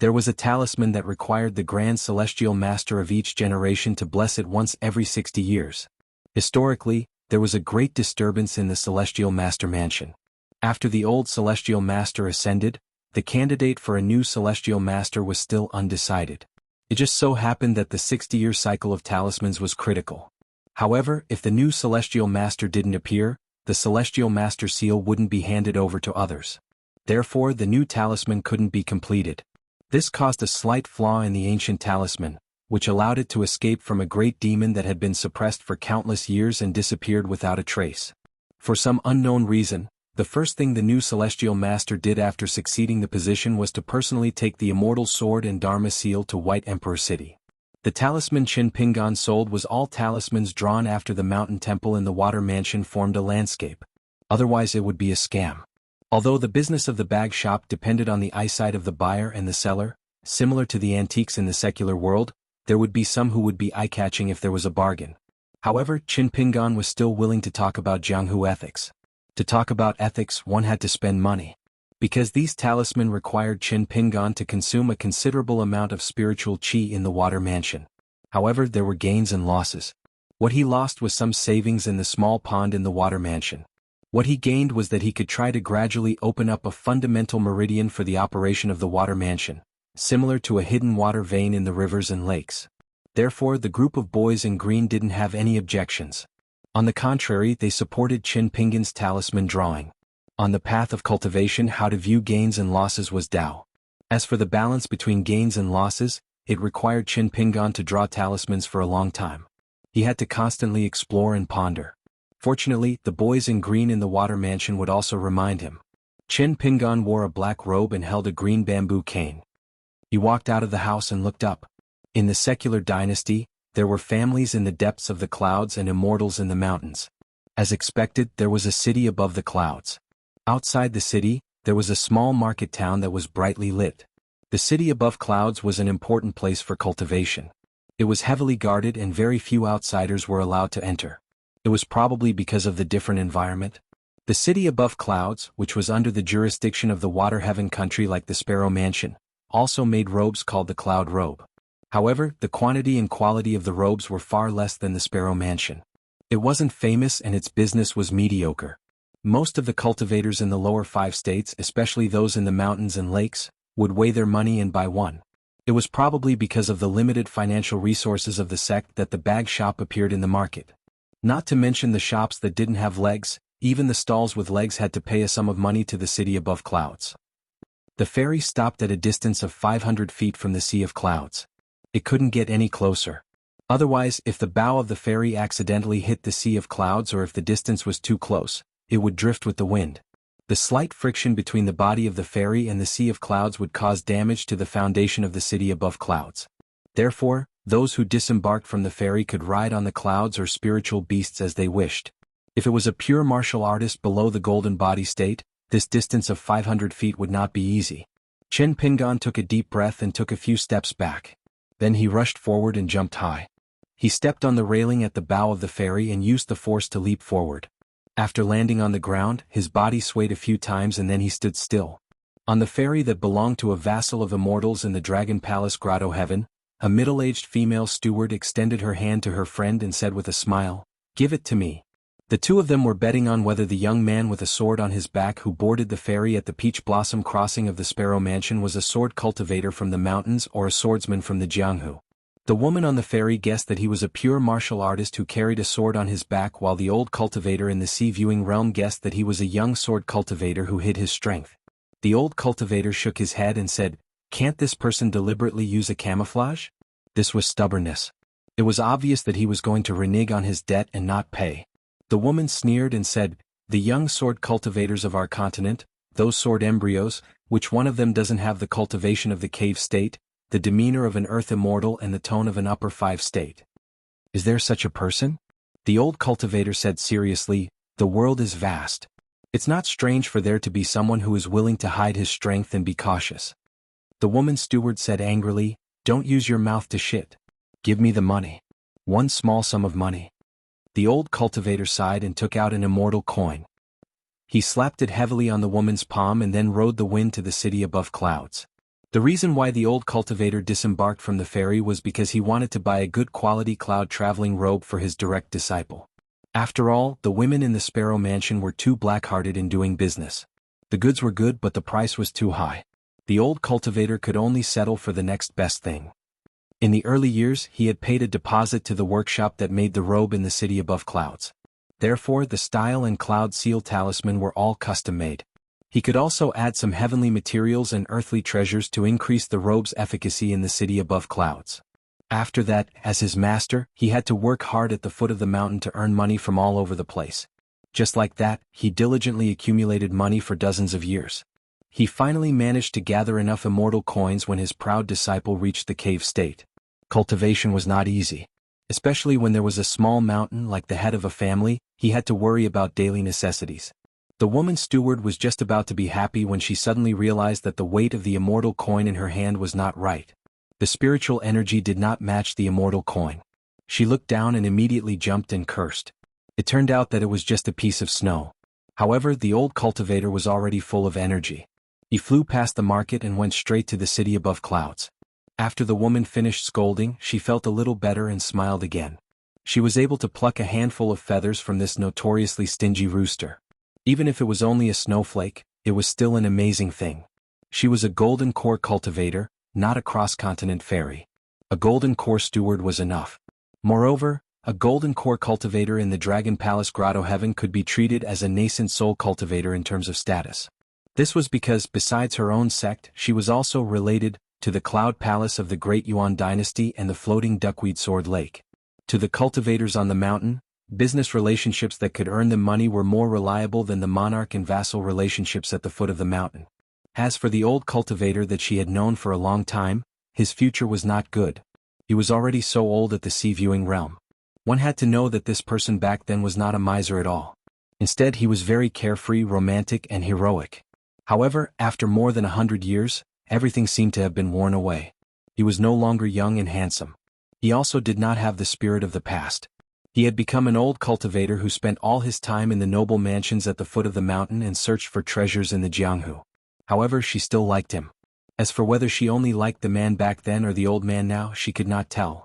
There was a talisman that required the grand celestial master of each generation to bless it once every 60 years. Historically, there was a great disturbance in the celestial master mansion. After the old celestial master ascended, the candidate for a new celestial master was still undecided. It just so happened that the 60-year cycle of talismans was critical. However, if the new celestial master didn't appear, the celestial master seal wouldn't be handed over to others. Therefore, the new talisman couldn't be completed. This caused a slight flaw in the ancient talisman, which allowed it to escape from a great demon that had been suppressed for countless years and disappeared without a trace. For some unknown reason, the first thing the new celestial master did after succeeding the position was to personally take the immortal sword and Dharma seal to White Emperor City. The talisman Chen Pingan sold was all talismans drawn after the mountain temple in the water mansion formed a landscape. Otherwise it would be a scam. Although the business of the bag shop depended on the eyesight of the buyer and the seller, similar to the antiques in the secular world, there would be some who would be eye-catching if there was a bargain. However, Chen Pingan was still willing to talk about Jianghu ethics. To talk about ethics, one had to spend money. Because these talismans required Chen Pingan to consume a considerable amount of spiritual qi in the water mansion. However, there were gains and losses. What he lost was some savings in the small pond in the water mansion. What he gained was that he could try to gradually open up a fundamental meridian for the operation of the water mansion, similar to a hidden water vein in the rivers and lakes. Therefore, the group of boys in green didn't have any objections. On the contrary, they supported Chen Pingan's talisman drawing. On the path of cultivation, how to view gains and losses was Tao. As for the balance between gains and losses, it required Chen Pingan to draw talismans for a long time. He had to constantly explore and ponder. Fortunately, the boys in green in the water mansion would also remind him. Chen Pingan wore a black robe and held a green bamboo cane. He walked out of the house and looked up. In the secular dynasty, there were families in the depths of the clouds and immortals in the mountains. As expected, there was a city above the clouds. Outside the city, there was a small market town that was brightly lit. The city above clouds was an important place for cultivation. It was heavily guarded and very few outsiders were allowed to enter. It was probably because of the different environment. The city above clouds, which was under the jurisdiction of the water heaven country like the Sparrow Mansion, also made robes called the Cloud Robe. However, the quantity and quality of the robes were far less than the Sparrow Mansion. It wasn't famous and its business was mediocre. Most of the cultivators in the lower 5 states, especially those in the mountains and lakes, would weigh their money and buy one. It was probably because of the limited financial resources of the sect that the bag shop appeared in the market. Not to mention the shops that didn't have legs, even the stalls with legs had to pay a sum of money to the city above clouds. The ferry stopped at a distance of 500 feet from the sea of clouds. It couldn't get any closer. Otherwise, if the bow of the ferry accidentally hit the sea of clouds or if the distance was too close, it would drift with the wind. The slight friction between the body of the ferry and the sea of clouds would cause damage to the foundation of the city above clouds. Therefore, those who disembarked from the ferry could ride on the clouds or spiritual beasts as they wished. If it was a pure martial artist below the golden body state, this distance of 500 feet would not be easy. Chen Pingan took a deep breath and took a few steps back. Then he rushed forward and jumped high. He stepped on the railing at the bow of the ferry and used the force to leap forward. After landing on the ground, his body swayed a few times and then he stood still. On the ferry that belonged to a vassal of immortals in the Dragon Palace Grotto Heaven, a middle-aged female steward extended her hand to her friend and said with a smile, "Give it to me." The two of them were betting on whether the young man with a sword on his back who boarded the ferry at the Peach Blossom crossing of the Sparrow Mansion was a sword cultivator from the mountains or a swordsman from the Jianghu. The woman on the ferry guessed that he was a pure martial artist who carried a sword on his back, while the old cultivator in the sea-viewing realm guessed that he was a young sword cultivator who hid his strength. The old cultivator shook his head and said, "Can't this person deliberately use a camouflage?" This was stubbornness. It was obvious that he was going to renege on his debt and not pay. The woman sneered and said, "The young sword cultivators of our continent, those sword embryos, which one of them doesn't have the cultivation of the cave state, the demeanor of an earth immortal and the tone of an upper 5 state. Is there such a person?" The old cultivator said seriously, "The world is vast. It's not strange for there to be someone who is willing to hide his strength and be cautious." The woman steward said angrily, "Don't use your mouth to shit. Give me the money. One small sum of money." The old cultivator sighed and took out an immortal coin. He slapped it heavily on the woman's palm and then rode the wind to the city above clouds. The reason why the old cultivator disembarked from the ferry was because he wanted to buy a good quality cloud traveling robe for his direct disciple. After all, the women in the Sparrow Mansion were too black-hearted in doing business. The goods were good but the price was too high. The old cultivator could only settle for the next best thing. In the early years, he had paid a deposit to the workshop that made the robe in the city above clouds. Therefore, the style and cloud seal talisman were all custom-made. He could also add some heavenly materials and earthly treasures to increase the robe's efficacy in the city above clouds. After that, as his master, he had to work hard at the foot of the mountain to earn money from all over the place. Just like that, he diligently accumulated money for dozens of years. He finally managed to gather enough immortal coins when his proud disciple reached the cave state. Cultivation was not easy. Especially when there was a small mountain like the head of a family, he had to worry about daily necessities. The woman steward was just about to be happy when she suddenly realized that the weight of the immortal coin in her hand was not right. The spiritual energy did not match the immortal coin. She looked down and immediately jumped and cursed. It turned out that it was just a piece of snow. However, the old cultivator was already full of energy. He flew past the market and went straight to the city above clouds. After the woman finished scolding, she felt a little better and smiled again. She was able to pluck a handful of feathers from this notoriously stingy rooster. Even if it was only a snowflake, it was still an amazing thing. She was a golden core cultivator, not a cross-continent fairy. A golden core steward was enough. Moreover, a golden core cultivator in the Dragon Palace Grotto Heaven could be treated as a nascent soul cultivator in terms of status. This was because, besides her own sect, she was also related to the Cloud Palace of the Great Yuan Dynasty and the floating Duckweed Sword Lake. To the cultivators on the mountain, business relationships that could earn them money were more reliable than the monarch and vassal relationships at the foot of the mountain. As for the old cultivator that she had known for a long time, his future was not good. He was already so old at the sea-viewing realm. One had to know that this person back then was not a miser at all. Instead, he was very carefree, romantic, and heroic. However, after more than 100 years, everything seemed to have been worn away. He was no longer young and handsome. He also did not have the spirit of the past. He had become an old cultivator who spent all his time in the noble mansions at the foot of the mountain and searched for treasures in the Jianghu. However, she still liked him. As for whether she only liked the man back then or the old man now, she could not tell.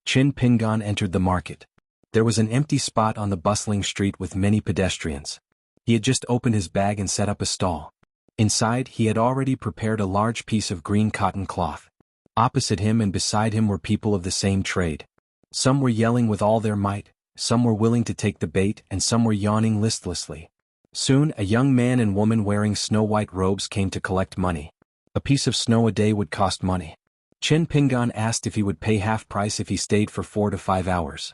Qin Pingan entered the market. There was an empty spot on the bustling street with many pedestrians. He had just opened his bag and set up a stall. Inside, he had already prepared a large piece of green cotton cloth. Opposite him and beside him were people of the same trade. Some were yelling with all their might, some were willing to take the bait, and some were yawning listlessly. Soon, a young man and woman wearing snow-white robes came to collect money. A piece of snow a day would cost money. Qin Pingan asked if he would pay half price if he stayed for 4 to 5 hours.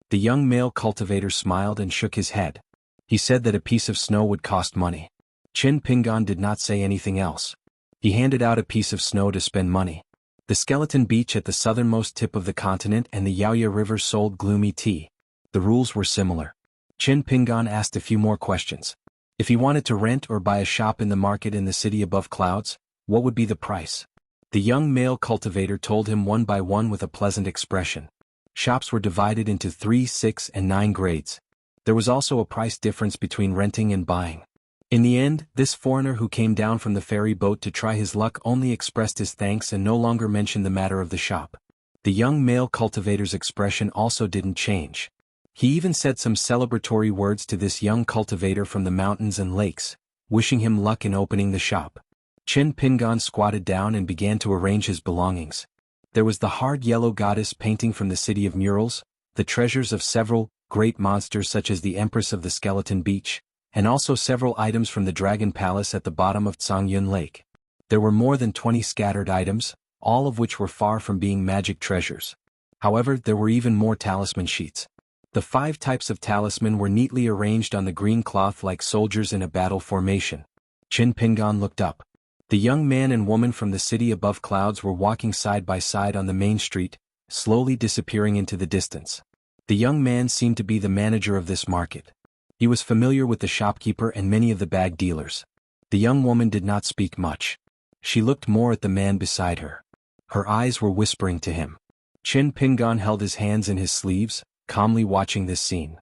The young male cultivator smiled and shook his head. He said that a piece of snow would cost money. Qin Pingan did not say anything else. He handed out a piece of snow to spend money. The skeleton beach at the southernmost tip of the continent and the Yaoya River sold gloomy tea. The rules were similar. Qin Pingan asked a few more questions. If he wanted to rent or buy a shop in the market in the city above clouds, what would be the price? The young male cultivator told him one by one with a pleasant expression. Shops were divided into 3, 6, and 9 grades. There was also a price difference between renting and buying. In the end, this foreigner who came down from the ferry boat to try his luck only expressed his thanks and no longer mentioned the matter of the shop. The young male cultivator's expression also didn't change. He even said some celebratory words to this young cultivator from the mountains and lakes, wishing him luck in opening the shop. Qin Pingan squatted down and began to arrange his belongings. There was the hard yellow goddess painting from the city of murals, the treasures of several great monsters such as the Empress of the Skeleton Beach, and also several items from the Dragon Palace at the bottom of Tsangyun Lake. There were more than 20 scattered items, all of which were far from being magic treasures. However, there were even more talisman sheets. The 5 types of talisman were neatly arranged on the green cloth like soldiers in a battle formation. Qin Pingan looked up. The young man and woman from the city above clouds were walking side by side on the main street, slowly disappearing into the distance. The young man seemed to be the manager of this market. He was familiar with the shopkeeper and many of the bag dealers. The young woman did not speak much. She looked more at the man beside her. Her eyes were whispering to him. Qin Pingan held his hands in his sleeves, calmly watching this scene.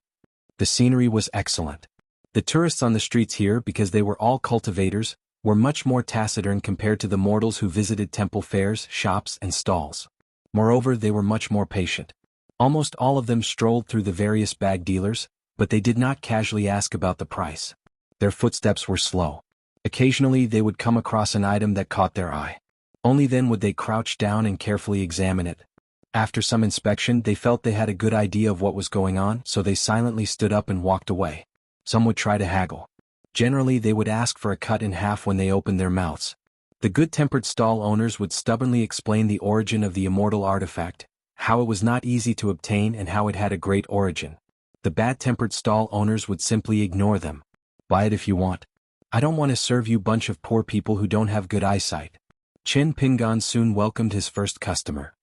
The scenery was excellent. The tourists on the streets here, because they were all cultivators, were much more taciturn compared to the mortals who visited temple fairs, shops, and stalls. Moreover, they were much more patient. Almost all of them strolled through the various bag dealers, but they did not casually ask about the price. Their footsteps were slow. Occasionally they would come across an item that caught their eye. Only then would they crouch down and carefully examine it. After some inspection, they felt they had a good idea of what was going on, so they silently stood up and walked away. Some would try to haggle. Generally, they would ask for a cut in half when they opened their mouths. The good-tempered stall owners would stubbornly explain the origin of the immortal artifact, how it was not easy to obtain and how it had a great origin. The bad-tempered stall owners would simply ignore them. Buy it if you want. I don't want to serve you bunch of poor people who don't have good eyesight. Qin Pingan soon welcomed his first customer.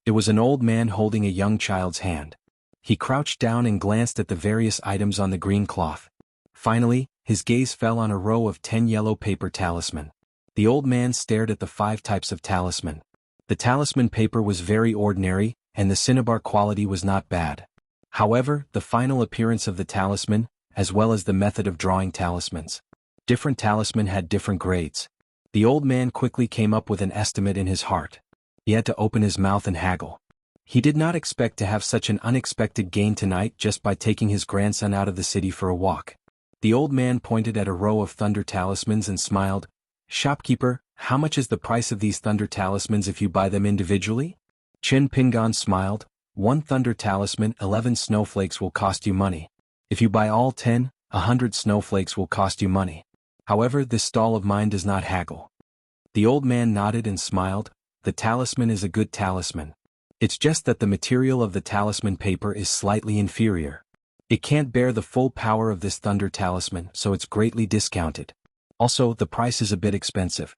It was an old man holding a young child's hand. He crouched down and glanced at the various items on the green cloth. Finally, his gaze fell on a row of 10 yellow paper talisman. The old man stared at the 5 types of talisman. The talisman paper was very ordinary, and the cinnabar quality was not bad. However, the final appearance of the talisman, as well as the method of drawing talismans. Different talisman had different grades. The old man quickly came up with an estimate in his heart. He had to open his mouth and haggle. He did not expect to have such an unexpected gain tonight just by taking his grandson out of the city for a walk. The old man pointed at a row of thunder talismans and smiled. "Shopkeeper, how much is the price of these thunder talismans if you buy them individually?" Qin Pingan smiled. "1 thunder talisman, 11 snowflakes will cost you money. If you buy all 10, 100 snowflakes will cost you money. However, this stall of mine does not haggle." The old man nodded and smiled. "The talisman is a good talisman. It's just that the material of the talisman paper is slightly inferior. It can't bear the full power of this thunder talisman, so it's greatly discounted. Also, the price is a bit expensive."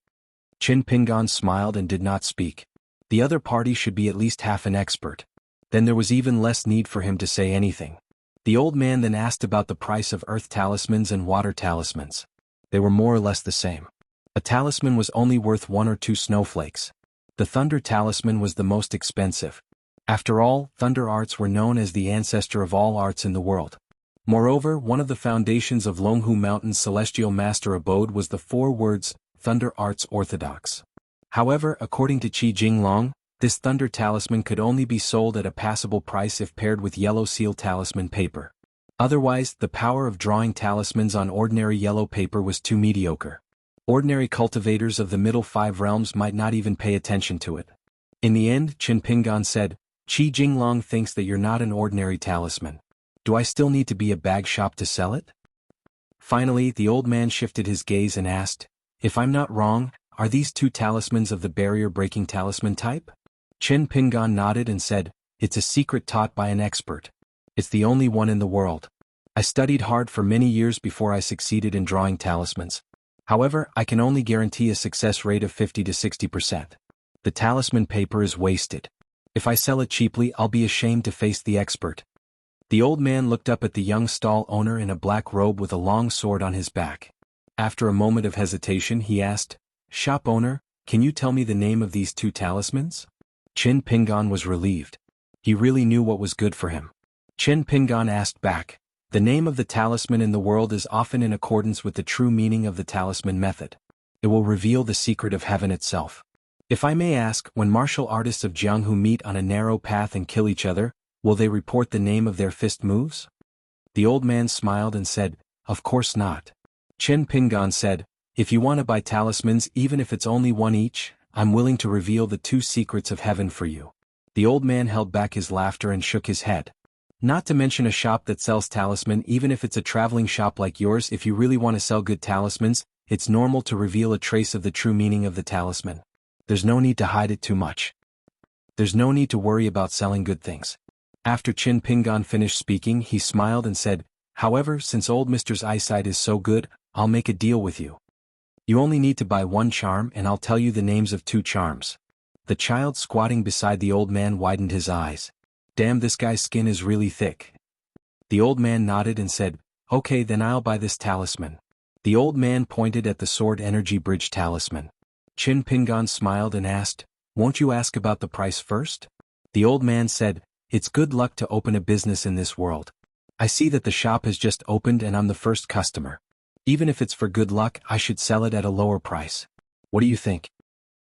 Qin Pingan smiled and did not speak. The other party should be at least half an expert. Then there was even less need for him to say anything. The old man then asked about the price of earth talismans and water talismans. They were more or less the same. A talisman was only worth 1 or 2 snowflakes. The thunder talisman was the most expensive. After all, thunder arts were known as the ancestor of all arts in the world. Moreover, one of the foundations of Longhu Mountain's celestial master abode was the 4 words, Thunder Arts Orthodox. However, according to Qi Jinglong, this thunder talisman could only be sold at a passable price if paired with yellow seal talisman paper. Otherwise, the power of drawing talismans on ordinary yellow paper was too mediocre. Ordinary cultivators of the middle 5 realms might not even pay attention to it. In the end, Qin Pingan said, Qi Jinglong thinks that you're not an ordinary talisman. Do I still need to be a bag shop to sell it? Finally, the old man shifted his gaze and asked, if I'm not wrong, are these 2 talismans of the barrier-breaking talisman type? Qin Pingan nodded and said, it's a secret taught by an expert. It's the only one in the world. I studied hard for many years before I succeeded in drawing talismans. However, I can only guarantee a success rate of 50 to 60%. The talisman paper is wasted. If I sell it cheaply, I'll be ashamed to face the expert. The old man looked up at the young stall owner in a black robe with a long sword on his back. After a moment of hesitation, he asked, shop owner, can you tell me the name of these 2 talismans? Qin Pingan was relieved. He really knew what was good for him. Qin Pingan asked back, the name of the talisman in the world is often in accordance with the true meaning of the talisman method. It will reveal the secret of heaven itself. If I may ask, when martial artists of Jianghu meet on a narrow path and kill each other, will they report the name of their fist moves? The old man smiled and said, of course not. Qin Pingan said, if you want to buy talismans even if it's only 1 each, I'm willing to reveal the 2 secrets of heaven for you. The old man held back his laughter and shook his head. Not to mention a shop that sells talisman even if it's a traveling shop like yours. If you really want to sell good talismans, it's normal to reveal a trace of the true meaning of the talisman. There's no need to hide it too much. There's no need to worry about selling good things. After Qin Pingan finished speaking, he smiled and said, however, since old Mr's eyesight is so good, I'll make a deal with you. You only need to buy 1 charm and I'll tell you the names of 2 charms. The child squatting beside the old man widened his eyes. Damn, this guy's skin is really thick. The old man nodded and said, okay, then I'll buy this talisman. The old man pointed at the sword energy bridge talisman. Qin Pingan smiled and asked, won't you ask about the price first? The old man said, it's good luck to open a business in this world. I see that the shop has just opened and I'm the first customer. Even if it's for good luck, I should sell it at a lower price. What do you think?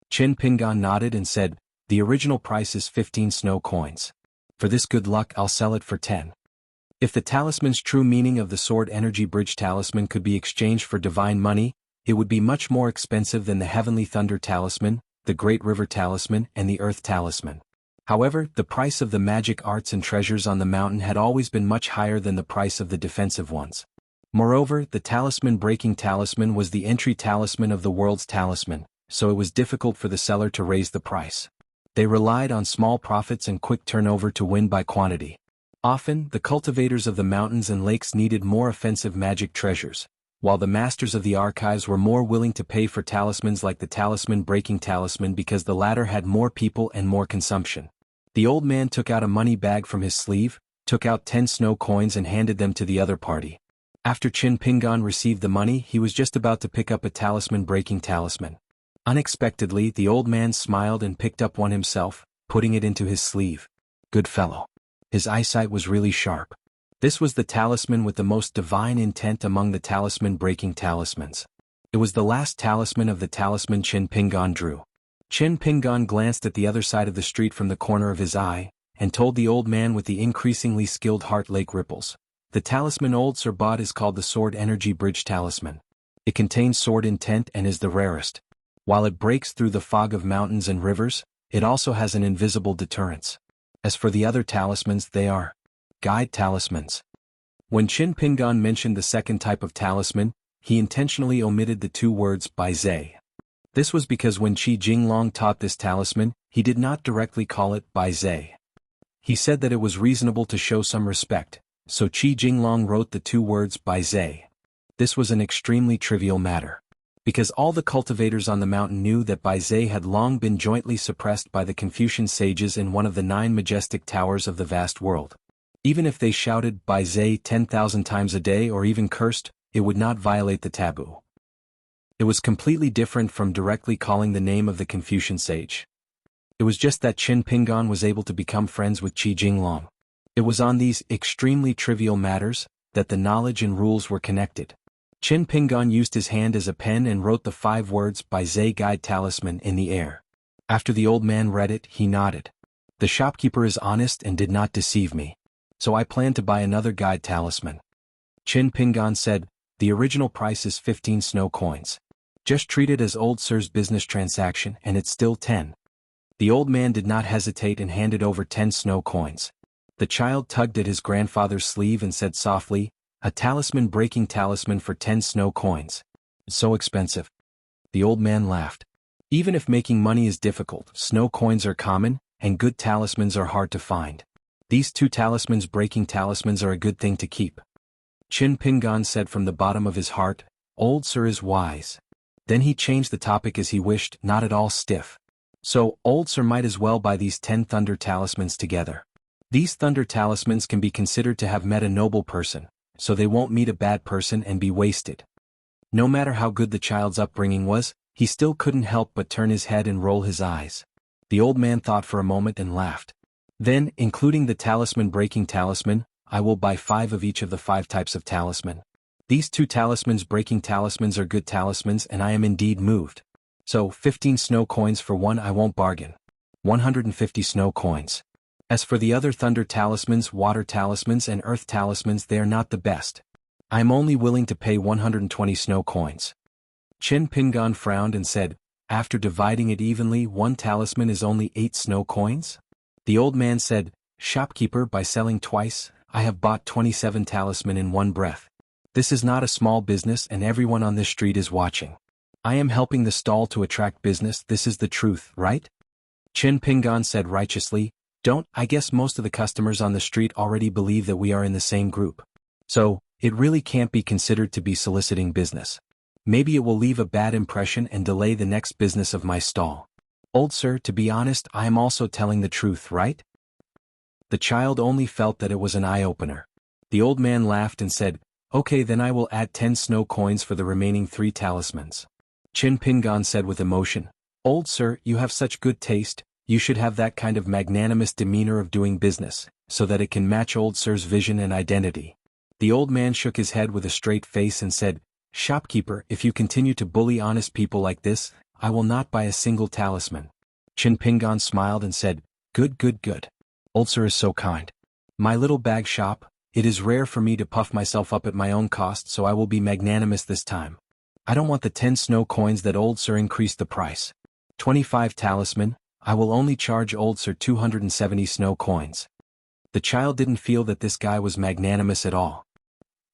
Qin Pingan nodded and said, the original price is 15 snow coins. For this good luck I'll sell it for 10. If the talisman's true meaning of the sword energy bridge talisman could be exchanged for divine money, it would be much more expensive than the heavenly thunder talisman, the great river talisman, and the earth talisman. However, the price of the magic arts and treasures on the mountain had always been much higher than the price of the defensive ones. Moreover, the talisman-breaking talisman was the entry talisman of the world's talisman, so it was difficult for the seller to raise the price. They relied on small profits and quick turnover to win by quantity. Often, the cultivators of the mountains and lakes needed more offensive magic treasures, while the masters of the archives were more willing to pay for talismans like the talisman-breaking talisman because the latter had more people and more consumption. The old man took out a money bag from his sleeve, took out 10 snow coins and handed them to the other party. After Qin Pingan received the money, he was just about to pick up a talisman-breaking talisman. Unexpectedly, the old man smiled and picked up one himself, putting it into his sleeve. Good fellow. His eyesight was really sharp. This was the talisman with the most divine intent among the talisman-breaking talismans. It was the last talisman of the talisman Qin Pingan drew. Qin Pingan glanced at the other side of the street from the corner of his eye, and told the old man with the increasingly skilled heart lake ripples. The talisman old Sir bought is called the Sword Energy Bridge Talisman. It contains sword intent and is the rarest. While it breaks through the fog of mountains and rivers, it also has an invisible deterrence. As for the other talismans, they are guide talismans. When Qin Pingan mentioned the second type of talisman, he intentionally omitted the 2 words Bai Zai. This was because when Qi Jinglong taught this talisman, he did not directly call it Bai Zai. He said that it was reasonable to show some respect, so Qi Jinglong wrote the 2 words Bai Zai. This was an extremely trivial matter. Because all the cultivators on the mountain knew that Bai Zhe had long been jointly suppressed by the Confucian sages in one of the 9 majestic towers of the vast world. Even if they shouted Bai Zhe 10,000 times a day or even cursed, it would not violate the taboo. It was completely different from directly calling the name of the Confucian sage. It was just that Qin Pingan was able to become friends with Qi Jinglong. It was on these extremely trivial matters that the knowledge and rules were connected. Qin Pingan used his hand as a pen and wrote the 5 words Bai Zhe Guide Talisman in the air. After the old man read it, he nodded. The shopkeeper is honest and did not deceive me. So I plan to buy another guide talisman. Qin Pingan said, the original price is 15 snow coins. Just treat it as old sir's business transaction and it's still 10. The old man did not hesitate and handed over 10 snow coins. The child tugged at his grandfather's sleeve and said softly, a talisman breaking talisman for 10 snow coins. So expensive. The old man laughed. Even if making money is difficult, snow coins are common, and good talismans are hard to find. These 2 talismans breaking talismans are a good thing to keep. Qin Pingan said from the bottom of his heart, old sir is wise. Then he changed the topic as he wished, not at all stiff. So, old sir might as well buy these 10 thunder talismans together. These thunder talismans can be considered to have met a noble person, so they won't meet a bad person and be wasted. No matter how good the child's upbringing was, he still couldn't help but turn his head and roll his eyes. The old man thought for a moment and laughed. Then, including the talisman breaking talisman, I will buy 5 of each of the 5 types of talisman. These 2 talismans breaking talismans are good talismans and I am indeed moved. So, 15 snow coins for one I won't bargain. 150 snow coins. As for the other thunder talismans, water talismans and earth talismans, they are not the best. I am only willing to pay 120 snow coins. Qin Pingan frowned and said, after dividing it evenly, 1 talisman is only 8 snow coins? The old man said, shopkeeper, by selling twice, I have bought 27 talisman in one breath. This is not a small business and everyone on this street is watching. I am helping the stall to attract business, this is the truth, right? Qin Pingan said righteously, don't, I guess most of the customers on the street already believe that we are in the same group. So, it really can't be considered to be soliciting business. Maybe it will leave a bad impression and delay the next business of my stall. Old sir, to be honest, I am also telling the truth, right? The child only felt that it was an eye-opener. The old man laughed and said, okay, then I will add 10 snow coins for the remaining 3 talismans. Qin Pingan said with emotion, old sir, you have such good taste, you should have that kind of magnanimous demeanor of doing business, so that it can match old sir's vision and identity. The old man shook his head with a straight face and said, shopkeeper, if you continue to bully honest people like this, I will not buy a single talisman. Qin Pingan smiled and said, good, good, good. Old sir is so kind. My little bag shop, it is rare for me to puff myself up at my own cost, so I will be magnanimous this time. I don't want the 10 snow coins that old sir increased the price. 25 talisman, I will only charge old sir 270 snow coins. The child didn't feel that this guy was magnanimous at all.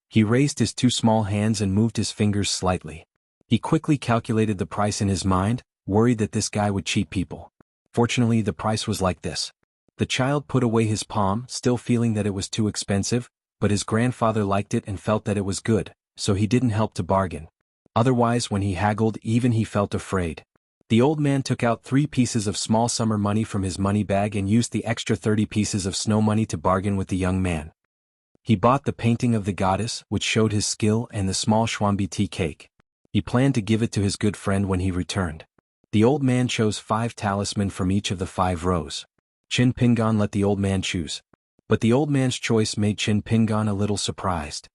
He raised his 2 small hands and moved his fingers slightly. He quickly calculated the price in his mind, worried that this guy would cheat people. Fortunately, the price was like this. The child put away his palm, still feeling that it was too expensive, but his grandfather liked it and felt that it was good, so he didn't help to bargain. Otherwise, when he haggled, even he felt afraid. The old man took out 3 pieces of small summer money from his money bag and used the extra 30 pieces of snow money to bargain with the young man. He bought the painting of the goddess, which showed his skill, and the small Xuanbi tea cake. He planned to give it to his good friend when he returned. The old man chose 5 talisman from each of the 5 rows. Qin Pingan let the old man choose. But the old man's choice made Qin Pingan a little surprised.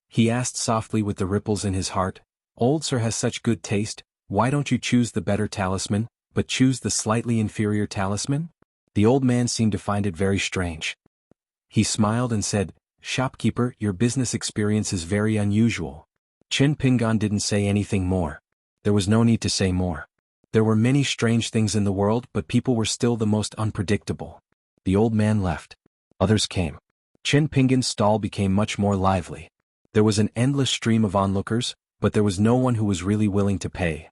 He asked softly with the ripples in his heart, old sir has such good taste, why don't you choose the better talisman, but choose the slightly inferior talisman? The old man seemed to find it very strange. He smiled and said, shopkeeper, your business experience is very unusual. Qin Pingan didn't say anything more. There was no need to say more. There were many strange things in the world, but people were still the most unpredictable. The old man left. Others came. Qin Pingan's stall became much more lively. There was an endless stream of onlookers, but there was no one who was really willing to pay.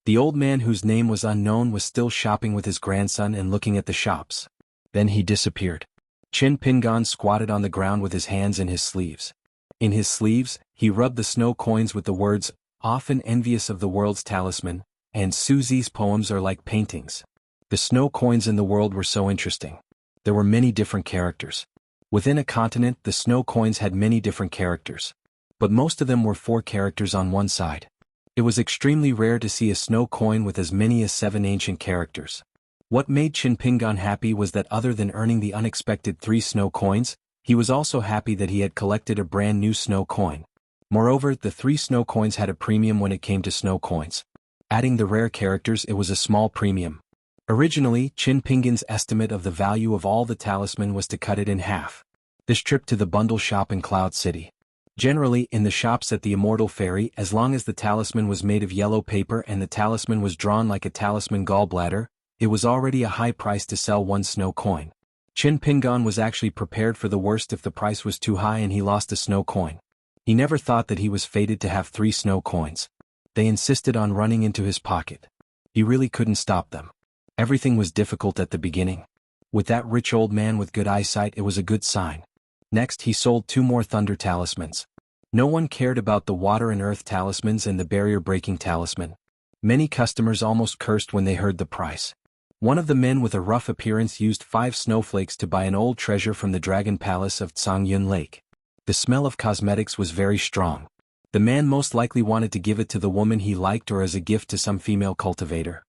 The old man, whose name was unknown, was still shopping with his grandson and looking at the shops. Then he disappeared. Qin Pingan squatted on the ground with his hands in his sleeves. In his sleeves, he rubbed the snow coins with the words, often envious of the world's talisman, and Susie's poems are like paintings. The snow coins in the world were so interesting. There were many different characters. Within a continent, the snow coins had many different characters. But most of them were 4 characters on one side. It was extremely rare to see a snow coin with as many as 7 ancient characters. What made Chinpingan happy was that other than earning the unexpected 3 snow coins, he was also happy that he had collected a brand new snow coin. Moreover, the 3 snow coins had a premium when it came to snow coins. Adding the rare characters, it was a small premium. Originally, Chinpingan's estimate of the value of all the talisman was to cut it in half. This trip to the bundle shop in Cloud City. Generally, in the shops at the Immortal Fairy, as long as the talisman was made of yellow paper and the talisman was drawn like a talisman gallbladder, it was already a high price to sell 1 snow coin. Chinpingan was actually prepared for the worst if the price was too high and he lost a snow coin. He never thought that he was fated to have 3 snow coins. They insisted on running into his pocket. He really couldn't stop them. Everything was difficult at the beginning. With that rich old man with good eyesight, it was a good sign. Next, he sold 2 more thunder talismans. No one cared about the water and earth talismans and the barrier-breaking talisman. Many customers almost cursed when they heard the price. One of the men with a rough appearance used 5 snowflakes to buy an old treasure from the Dragon Palace of Tsangyun Lake. The smell of cosmetics was very strong. The man most likely wanted to give it to the woman he liked or as a gift to some female cultivator.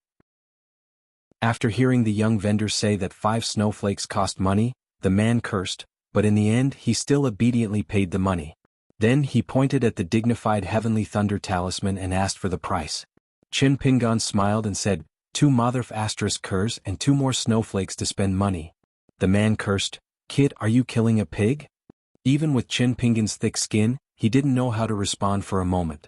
After hearing the young vendor say that 5 snowflakes cost money, the man cursed, but in the end he still obediently paid the money. Then he pointed at the dignified heavenly thunder talisman and asked for the price. Chinpingan smiled and said, 2 Motherf asterisk curs and 2 more snowflakes to spend money. The man cursed, "Kid, are you killing a pig?" Even with Chinpingan's thick skin, he didn't know how to respond for a moment.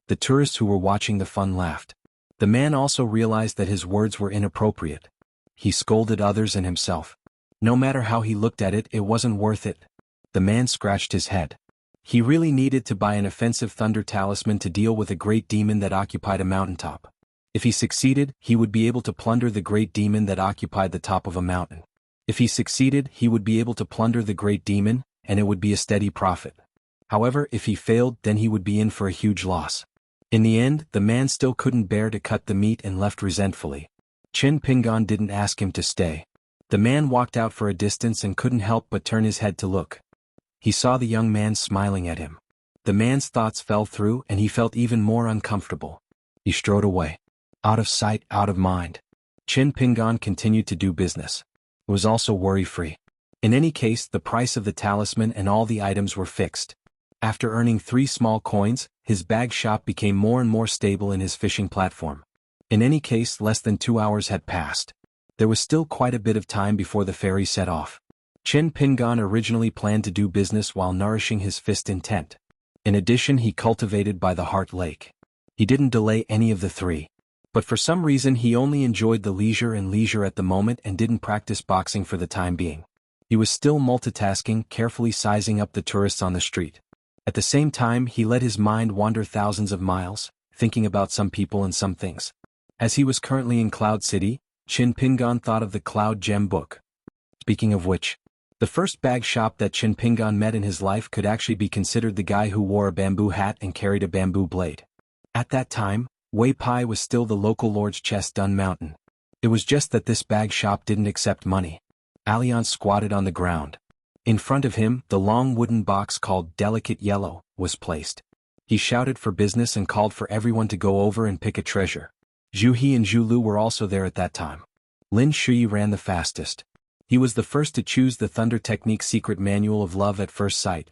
The tourists who were watching the fun laughed. The man also realized that his words were inappropriate. He scolded others and himself. No matter how he looked at it, it wasn't worth it. The man scratched his head. He really needed to buy an offensive thunder talisman to deal with a great demon that occupied a mountaintop. If he succeeded, he would be able to plunder the great demon that occupied the top of a mountain. If he succeeded, he would be able to plunder the great demon, and it would be a steady profit. However, if he failed, then he would be in for a huge loss. In the end, the man still couldn't bear to cut the meat and left resentfully. Chinpingan didn't ask him to stay. The man walked out for a distance and couldn't help but turn his head to look. He saw the young man smiling at him. The man's thoughts fell through and he felt even more uncomfortable. He strode away. Out of sight, out of mind. Chinpingan continued to do business. It was also worry-free. In any case, the price of the talisman and all the items were fixed. After earning 3 small coins, his bag shop became more and more stable in his fishing platform. In any case, less than 2 hours had passed. There was still quite a bit of time before the ferry set off. Chinpingan originally planned to do business while nourishing his fist intent. In addition, he cultivated by the Heart Lake. He didn't delay any of the 3. But for some reason he only enjoyed the leisure at the moment and didn't practice boxing for the time being. He was still multitasking, carefully sizing up the tourists on the street. At the same time, he let his mind wander thousands of miles, thinking about some people and some things. As he was currently in Cloud City, Chinpingan thought of the Cloud Gem book. Speaking of which, the first bag shop that Chinpingan met in his life could actually be considered the guy who wore a bamboo hat and carried a bamboo blade. At that time, Wei Pai was still the local lord's chest Dun Mountain. It was just that this bag shop didn't accept money. Alliance squatted on the ground. In front of him, the long wooden box called Delicate Yellow was placed. He shouted for business and called for everyone to go over and pick a treasure. Zhu He and Zhu Lu were also there at that time. Lin Shui ran the fastest. He was the first to choose the Thunder Technique Secret Manual of Love at First Sight.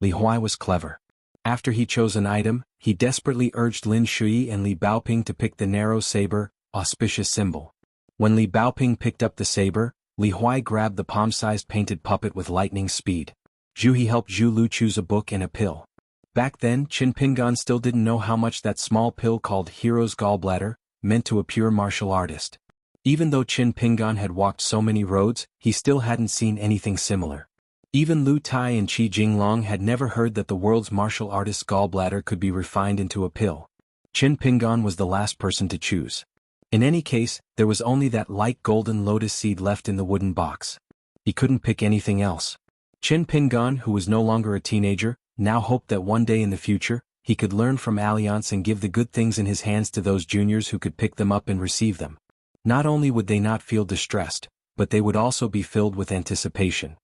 Li Huai was clever. After he chose an item, he desperately urged Lin Shui and Li Baoping to pick the narrow saber, auspicious symbol. When Li Baoping picked up the saber, Li Huai grabbed the palm-sized painted puppet with lightning speed. Zhu He helped Zhu Lu choose a book and a pill. Back then, Chinpingan still didn't know how much that small pill called Hero's Gallbladder meant to a pure martial artist. Even though Chinpingan had walked so many roads, he still hadn't seen anything similar. Even Lu Tai and Qi Jinglong had never heard that the world's martial artist's gallbladder could be refined into a pill. Chinpingan was the last person to choose. In any case, there was only that light golden lotus seed left in the wooden box. He couldn't pick anything else. Chinpingan, who was no longer a teenager, now hoped that one day in the future, He could learn from Alliance and give the good things in his hands to those juniors who could pick them up and receive them. Not only would they not feel distressed, but they would also be filled with anticipation.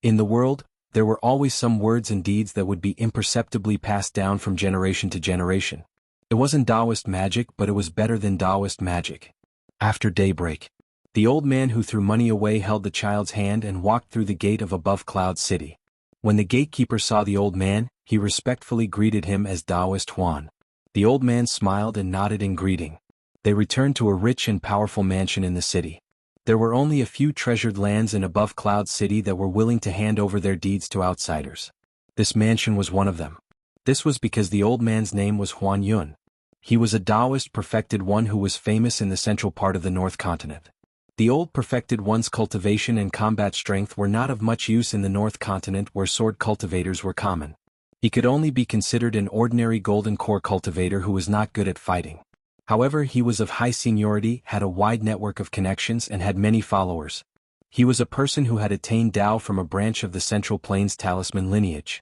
In the world, there were always some words and deeds that would be imperceptibly passed down from generation to generation. It wasn't Taoist magic, but it was better than Taoist magic. After daybreak, the old man who threw money away held the child's hand and walked through the gate of Above Cloud City. When the gatekeeper saw the old man, he respectfully greeted him as Taoist Juan. The old man smiled and nodded in greeting. They returned to a rich and powerful mansion in the city. There were only a few treasured lands in Above Cloud City that were willing to hand over their deeds to outsiders. This mansion was one of them. This was because the old man's name was Huan Yun. He was a Taoist perfected one who was famous in the central part of the North Continent. The old perfected one's cultivation and combat strength were not of much use in the North Continent where sword cultivators were common. He could only be considered an ordinary golden core cultivator who was not good at fighting. However, he was of high seniority, had a wide network of connections and had many followers. He was a person who had attained Tao from a branch of the Central Plains talisman lineage.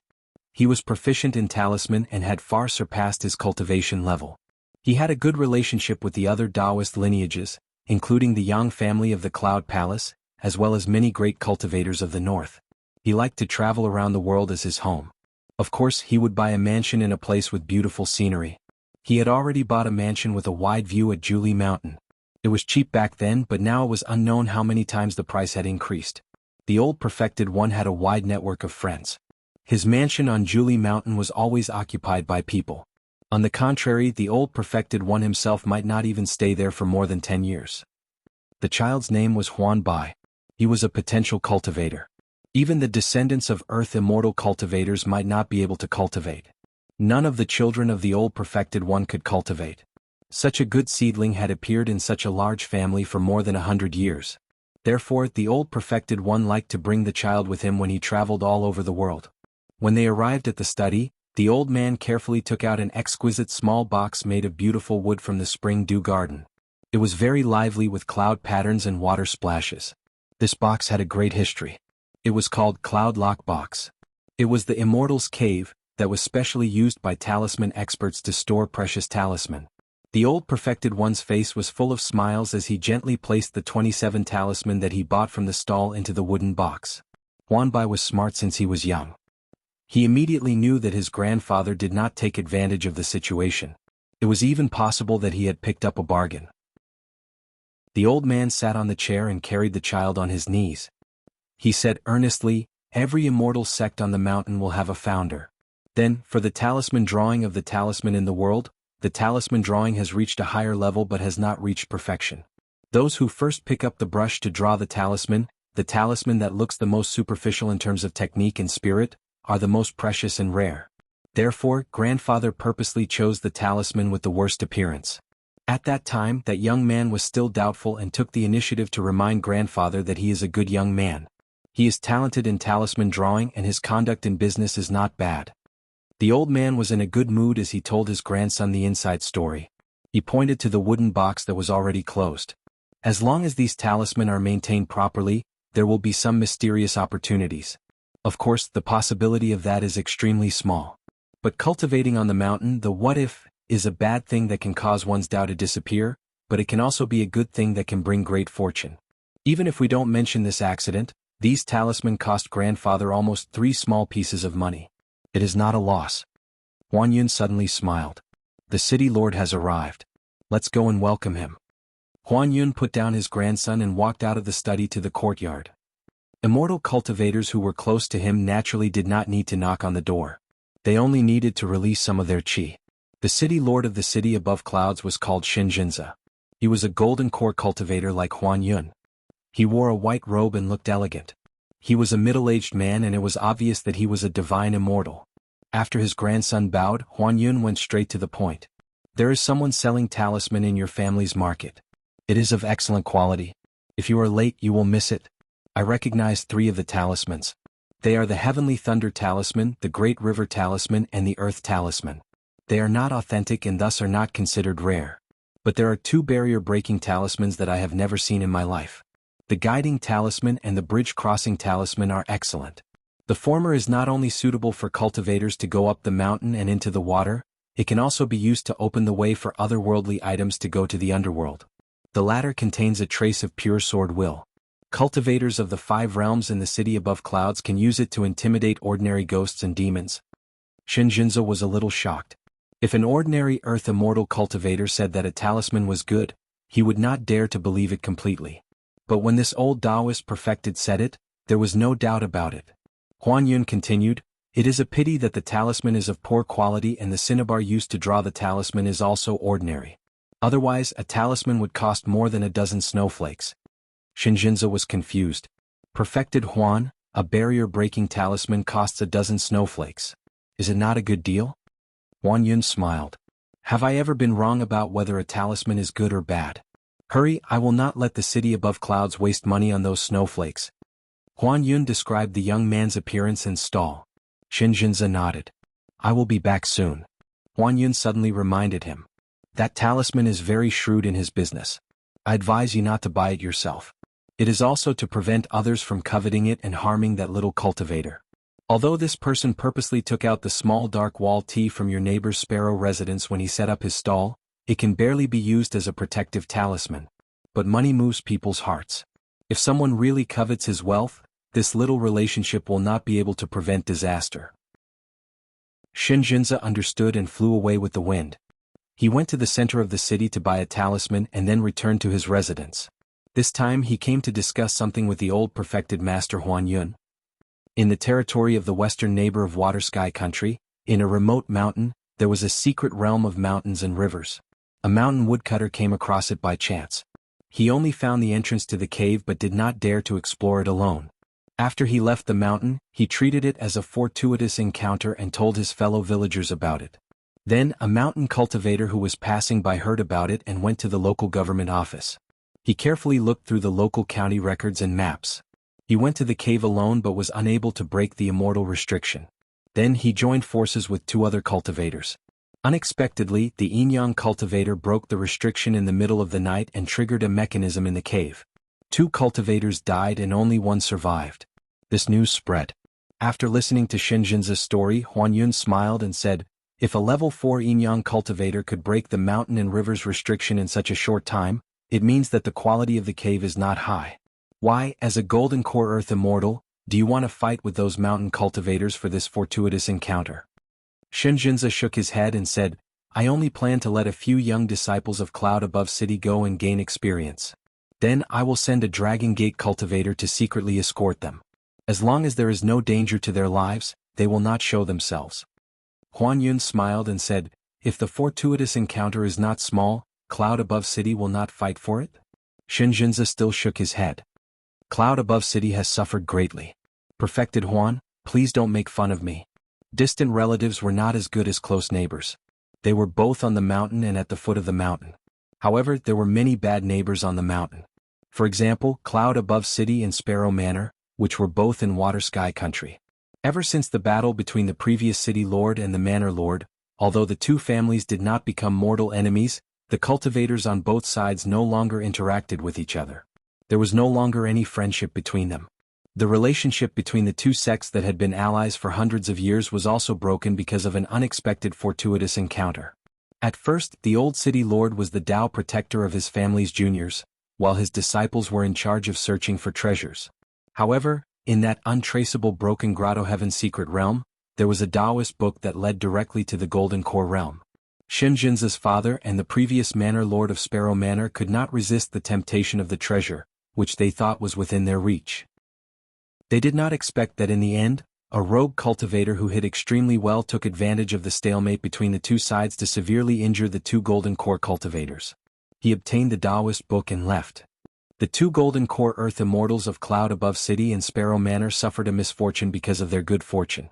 He was proficient in talisman and had far surpassed his cultivation level. He had a good relationship with the other Taoist lineages, including the Yang family of the Cloud Palace, as well as many great cultivators of the North. He liked to travel around the world as his home. Of course, he would buy a mansion in a place with beautiful scenery. He had already bought a mansion with a wide view at Julie Mountain. It was cheap back then, but now it was unknown how many times the price had increased. The old perfected one had a wide network of friends. His mansion on Julie Mountain was always occupied by people. On the contrary, the old perfected one himself might not even stay there for more than 10 years. The child's name was Huan Bai. He was a potential cultivator. Even the descendants of Earth immortal cultivators might not be able to cultivate. None of the children of the old perfected one could cultivate. Such a good seedling had appeared in such a large family for more than 100 years. Therefore, the old perfected one liked to bring the child with him when he traveled all over the world. When they arrived at the study, the old man carefully took out an exquisite small box made of beautiful wood from the spring dew garden. It was very lively with cloud patterns and water splashes. This box had a great history. It was called Cloud Lock Box. It was the Immortal's Cave, that was specially used by talisman experts to store precious talisman. The old perfected one's face was full of smiles as he gently placed the 27 talisman that he bought from the stall into the wooden box. Huan Bai was smart since he was young. He immediately knew that his grandfather did not take advantage of the situation. It was even possible that he had picked up a bargain. The old man sat on the chair and carried the child on his knees. He said earnestly, "Every immortal sect on the mountain will have a founder." Then, for the talisman drawing of the talisman in the world, the talisman drawing has reached a higher level but has not reached perfection. Those who first pick up the brush to draw the talisman that looks the most superficial in terms of technique and spirit, are the most precious and rare. Therefore, grandfather purposely chose the talisman with the worst appearance. At that time, that young man was still doubtful and took the initiative to remind grandfather that he is a good young man. He is talented in talisman drawing and his conduct in business is not bad. The old man was in a good mood as he told his grandson the inside story. He pointed to the wooden box that was already closed. As long as these talisman are maintained properly, there will be some mysterious opportunities. Of course, the possibility of that is extremely small. But cultivating on the mountain, the what if, is a bad thing that can cause one's Tao to disappear, but it can also be a good thing that can bring great fortune. Even if we don't mention this accident, these talisman cost grandfather almost 3 small pieces of money. It is not a loss. Huan Yun suddenly smiled. The city lord has arrived. Let's go and welcome him. Huan Yun put down his grandson and walked out of the study to the courtyard. Immortal cultivators who were close to him naturally did not need to knock on the door. They only needed to release some of their qi. The city lord of the city above clouds was called Shinjinza. He was a golden core cultivator like Huan Yun. He wore a white robe and looked elegant. He was a middle-aged man and it was obvious that he was a divine immortal. After his grandson bowed, Huan Yun went straight to the point. There is someone selling talisman in your family's market. It is of excellent quality. If you are late, you will miss it. I recognize 3 of the talismans. They are the Heavenly Thunder Talisman, the Great River Talisman and the Earth Talisman. They are not authentic and thus are not considered rare. But there are 2 barrier-breaking talismans that I have never seen in my life. The Guiding Talisman and the Bridge Crossing Talisman are excellent. The former is not only suitable for cultivators to go up the mountain and into the water, it can also be used to open the way for otherworldly items to go to the underworld. The latter contains a trace of pure sword will. Cultivators of the 5 realms in the city above clouds can use it to intimidate ordinary ghosts and demons. Shinjinzo was a little shocked. If an ordinary earth immortal cultivator said that a talisman was good, he would not dare to believe it completely. But when this old Taoist perfected said it, there was no doubt about it. Huan Yun continued, "It is a pity that the talisman is of poor quality and the cinnabar used to draw the talisman is also ordinary. Otherwise, a talisman would cost more than a dozen snowflakes." Shinjinzo was confused. Perfected Huan, a barrier-breaking talisman costs a dozen snowflakes. Is it not a good deal? Huan Yun smiled. "Have I ever been wrong about whether a talisman is good or bad? Hurry, I will not let the city above clouds waste money on those snowflakes." Huan Yun described the young man's appearance and stall. Shinjinzo nodded. "I will be back soon." Huan Yun suddenly reminded him. "That talisman is very shrewd in his business. I advise you not to buy it yourself. It is also to prevent others from coveting it and harming that little cultivator. Although this person purposely took out the small dark wall T from your neighbor's sparrow residence when he set up his stall, it can barely be used as a protective talisman. But money moves people's hearts. If someone really covets his wealth, this little relationship will not be able to prevent disaster." Shinjinzo understood and flew away with the wind. He went to the center of the city to buy a talisman and then returned to his residence. This time he came to discuss something with the old perfected master Huan Yun. In the territory of the western neighbor of Water Sky Country, in a remote mountain, there was a secret realm of mountains and rivers. A mountain woodcutter came across it by chance. He only found the entrance to the cave but did not dare to explore it alone. After he left the mountain, he treated it as a fortuitous encounter and told his fellow villagers about it. Then, a mountain cultivator who was passing by heard about it and went to the local government office. He carefully looked through the local county records and maps. He went to the cave alone but was unable to break the immortal restriction. Then he joined forces with 2 other cultivators. Unexpectedly, the Yin-Yang cultivator broke the restriction in the middle of the night and triggered a mechanism in the cave. 2 cultivators died and only 1 survived. This news spread. After listening to Shinjinzo's story, Huan Yun smiled and said, "If a level 4 Yin-Yang cultivator could break the mountain and rivers restriction in such a short time, it means that the quality of the cave is not high. Why, as a golden core earth immortal, do you want to fight with those mountain cultivators for this fortuitous encounter?" Shinjinzo shook his head and said, "I only plan to let a few young disciples of Cloud Above City go and gain experience. Then I will send a Dragon Gate cultivator to secretly escort them. As long as there is no danger to their lives, they will not show themselves." Huan Yun smiled and said, "If the fortuitous encounter is not small, Cloud Above City will not fight for it?" Shinjinzo still shook his head. "Cloud Above City has suffered greatly. Perfected Huan, please don't make fun of me. Distant relatives were not as good as close neighbors. They were both on the mountain and at the foot of the mountain. However, there were many bad neighbors on the mountain. For example, Cloud Above City and Sparrow Manor, which were both in Water Sky Country. Ever since the battle between the previous city lord and the manor lord, although the 2 families did not become mortal enemies, the cultivators on both sides no longer interacted with each other. There was no longer any friendship between them. The relationship between the 2 sects that had been allies for hundreds of years was also broken because of an unexpected fortuitous encounter. At first, the old city lord was the Tao protector of his family's juniors, while his disciples were in charge of searching for treasures. However, in that untraceable broken grotto heaven secret realm, there was a Taoist book that led directly to the Golden Core realm. Shinjinzo's father and the previous manor lord of Sparrow Manor could not resist the temptation of the treasure, which they thought was within their reach. They did not expect that in the end, a rogue cultivator who hid extremely well took advantage of the stalemate between the 2 sides to severely injure the 2 Golden Core cultivators. He obtained the Taoist book and left. The 2 Golden Core Earth Immortals of Cloud Above City and Sparrow Manor suffered a misfortune because of their good fortune.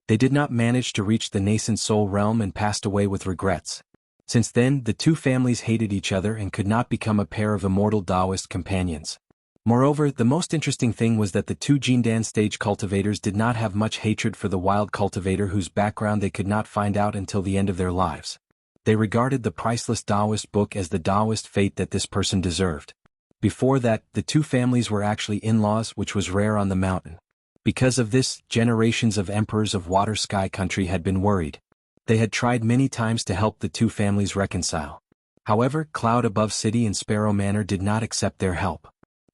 They did not manage to reach the nascent soul realm and passed away with regrets. Since then, the 2 families hated each other and could not become a pair of immortal Taoist companions. Moreover, the most interesting thing was that the 2 Jindan stage cultivators did not have much hatred for the wild cultivator whose background they could not find out until the end of their lives. They regarded the priceless Taoist book as the Taoist fate that this person deserved. Before that, the 2 families were actually in-laws, which was rare on the mountain. Because of this, generations of emperors of Water Sky Country had been worried. They had tried many times to help the two families reconcile. However, Cloud Above City and Sparrow Manor did not accept their help.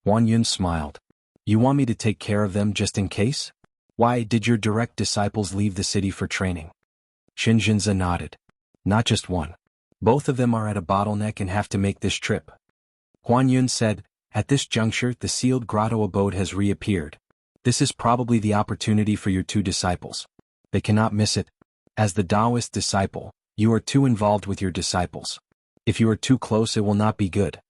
Huan Yun smiled. You want me to take care of them just in case? Why did your direct disciples leave the city for training? Shinjinza nodded. Not just one. Both of them are at a bottleneck and have to make this trip. Huan Yun said, at this juncture the sealed grotto abode has reappeared. This is probably the opportunity for your two disciples. They cannot miss it. As the Taoist disciple, you are too involved with your disciples. If you are too close it will not be good.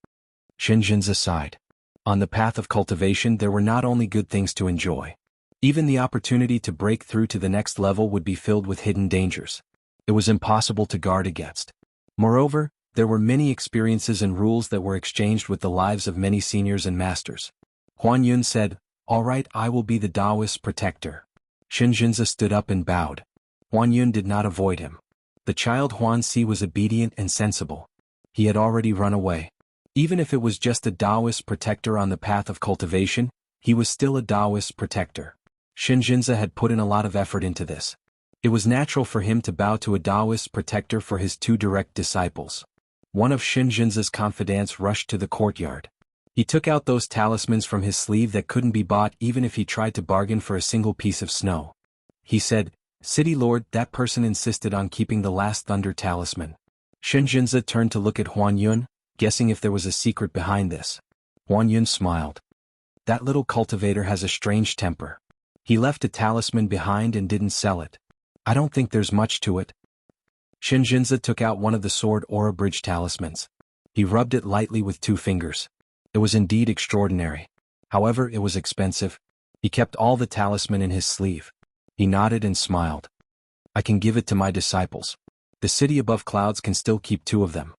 Shinjinza sighed. On the path of cultivation there were not only good things to enjoy. Even the opportunity to break through to the next level would be filled with hidden dangers. It was impossible to guard against. Moreover, there were many experiences and rules that were exchanged with the lives of many seniors and masters. Huan Yun said, all right, I will be the Taoist protector. Shinjinza stood up and bowed. Huan Yun did not avoid him. The child Huan Si was obedient and sensible. He had already run away. Even if it was just a Taoist protector on the path of cultivation, he was still a Taoist protector. Shinjinza had put in a lot of effort into this. It was natural for him to bow to a Taoist protector for his two direct disciples. One of Shinjinza's confidants rushed to the courtyard. He took out those talismans from his sleeve that couldn't be bought even if he tried to bargain for a single piece of snow. He said, City Lord, that person insisted on keeping the last thunder talisman. Shinjinza turned to look at Huan Yun, guessing if there was a secret behind this. Huan Yun smiled. That little cultivator has a strange temper. He left a talisman behind and didn't sell it. I don't think there's much to it. Shinjinza took out one of the sword aura bridge talismans. He rubbed it lightly with 2 fingers. It was indeed extraordinary. However, it was expensive. He kept all the talisman in his sleeve. He nodded and smiled. I can give it to my disciples. The city above clouds can still keep 2 of them.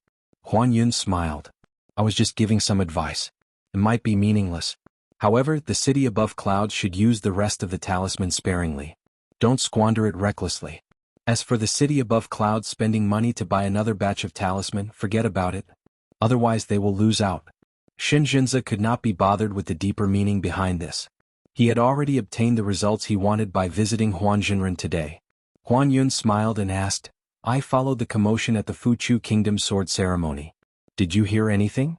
Huan Yun smiled. I was just giving some advice. It might be meaningless. However, the city above clouds should use the rest of the talisman sparingly. Don't squander it recklessly. As for the city above clouds spending money to buy another batch of talisman, forget about it. Otherwise they will lose out. Shinjinza could not be bothered with the deeper meaning behind this. He had already obtained the results he wanted by visiting Huanjinren today. Huan Yun smiled and asked, I followed the commotion at the Fuchu Kingdom sword ceremony. Did you hear anything?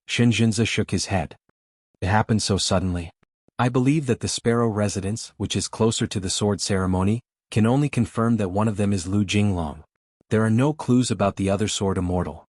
Shinjinza shook his head. It happened so suddenly. I believe that the Sparrow residence, which is closer to the sword ceremony, can only confirm that one of them is Lu Jinglong. There are no clues about the other sword immortal.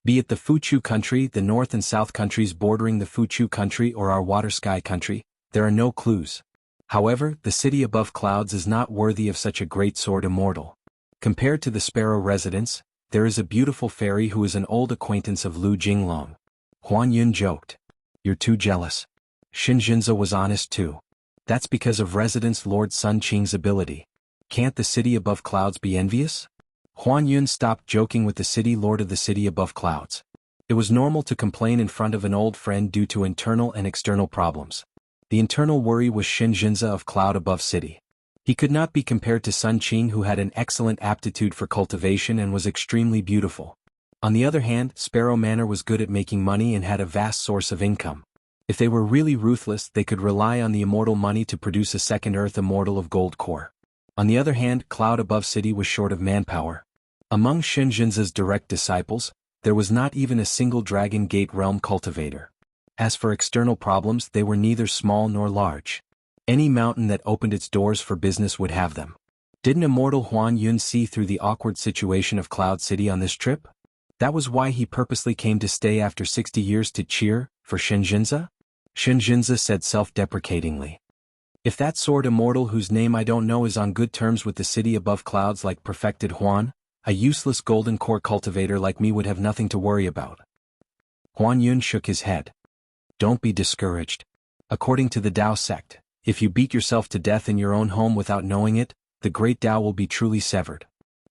Be it the Fuchu country, the north and south countries bordering the Fuchu country or our Water Sky country, there are no clues. However, the city above clouds is not worthy of such a great sword immortal. Compared to the Sparrow residence, there is a beautiful fairy who is an old acquaintance of Lu Jinglong. Huan Yun joked. You're too jealous. Shinjinza was honest too. That's because of Residence Lord Sun Qing's ability. Can't the city above clouds be envious? Huan Yun stopped joking with the city lord of the city above clouds. It was normal to complain in front of an old friend due to internal and external problems. The internal worry was Shinjinza of Cloud Above City. He could not be compared to Sun Qing, who had an excellent aptitude for cultivation and was extremely beautiful. On the other hand, Sparrow Manor was good at making money and had a vast source of income. If they were really ruthless, they could rely on the immortal money to produce a second Earth immortal of gold core. On the other hand, Cloud Above City was short of manpower. Among Shinjinza's direct disciples, there was not even a single Dragon Gate realm cultivator. As for external problems, they were neither small nor large. Any mountain that opened its doors for business would have them. Didn't immortal Huan Yun see through the awkward situation of Cloud City on this trip? That was why he purposely came to stay after 60 years to cheer for Shinjinza? Shinjinza said self-deprecatingly. If that sword immortal whose name I don't know is on good terms with the city above clouds like perfected Huan, a useless golden core cultivator like me would have nothing to worry about. Huan Yun shook his head. Don't be discouraged. According to the Tao sect, if you beat yourself to death in your own home without knowing it, the great Tao will be truly severed.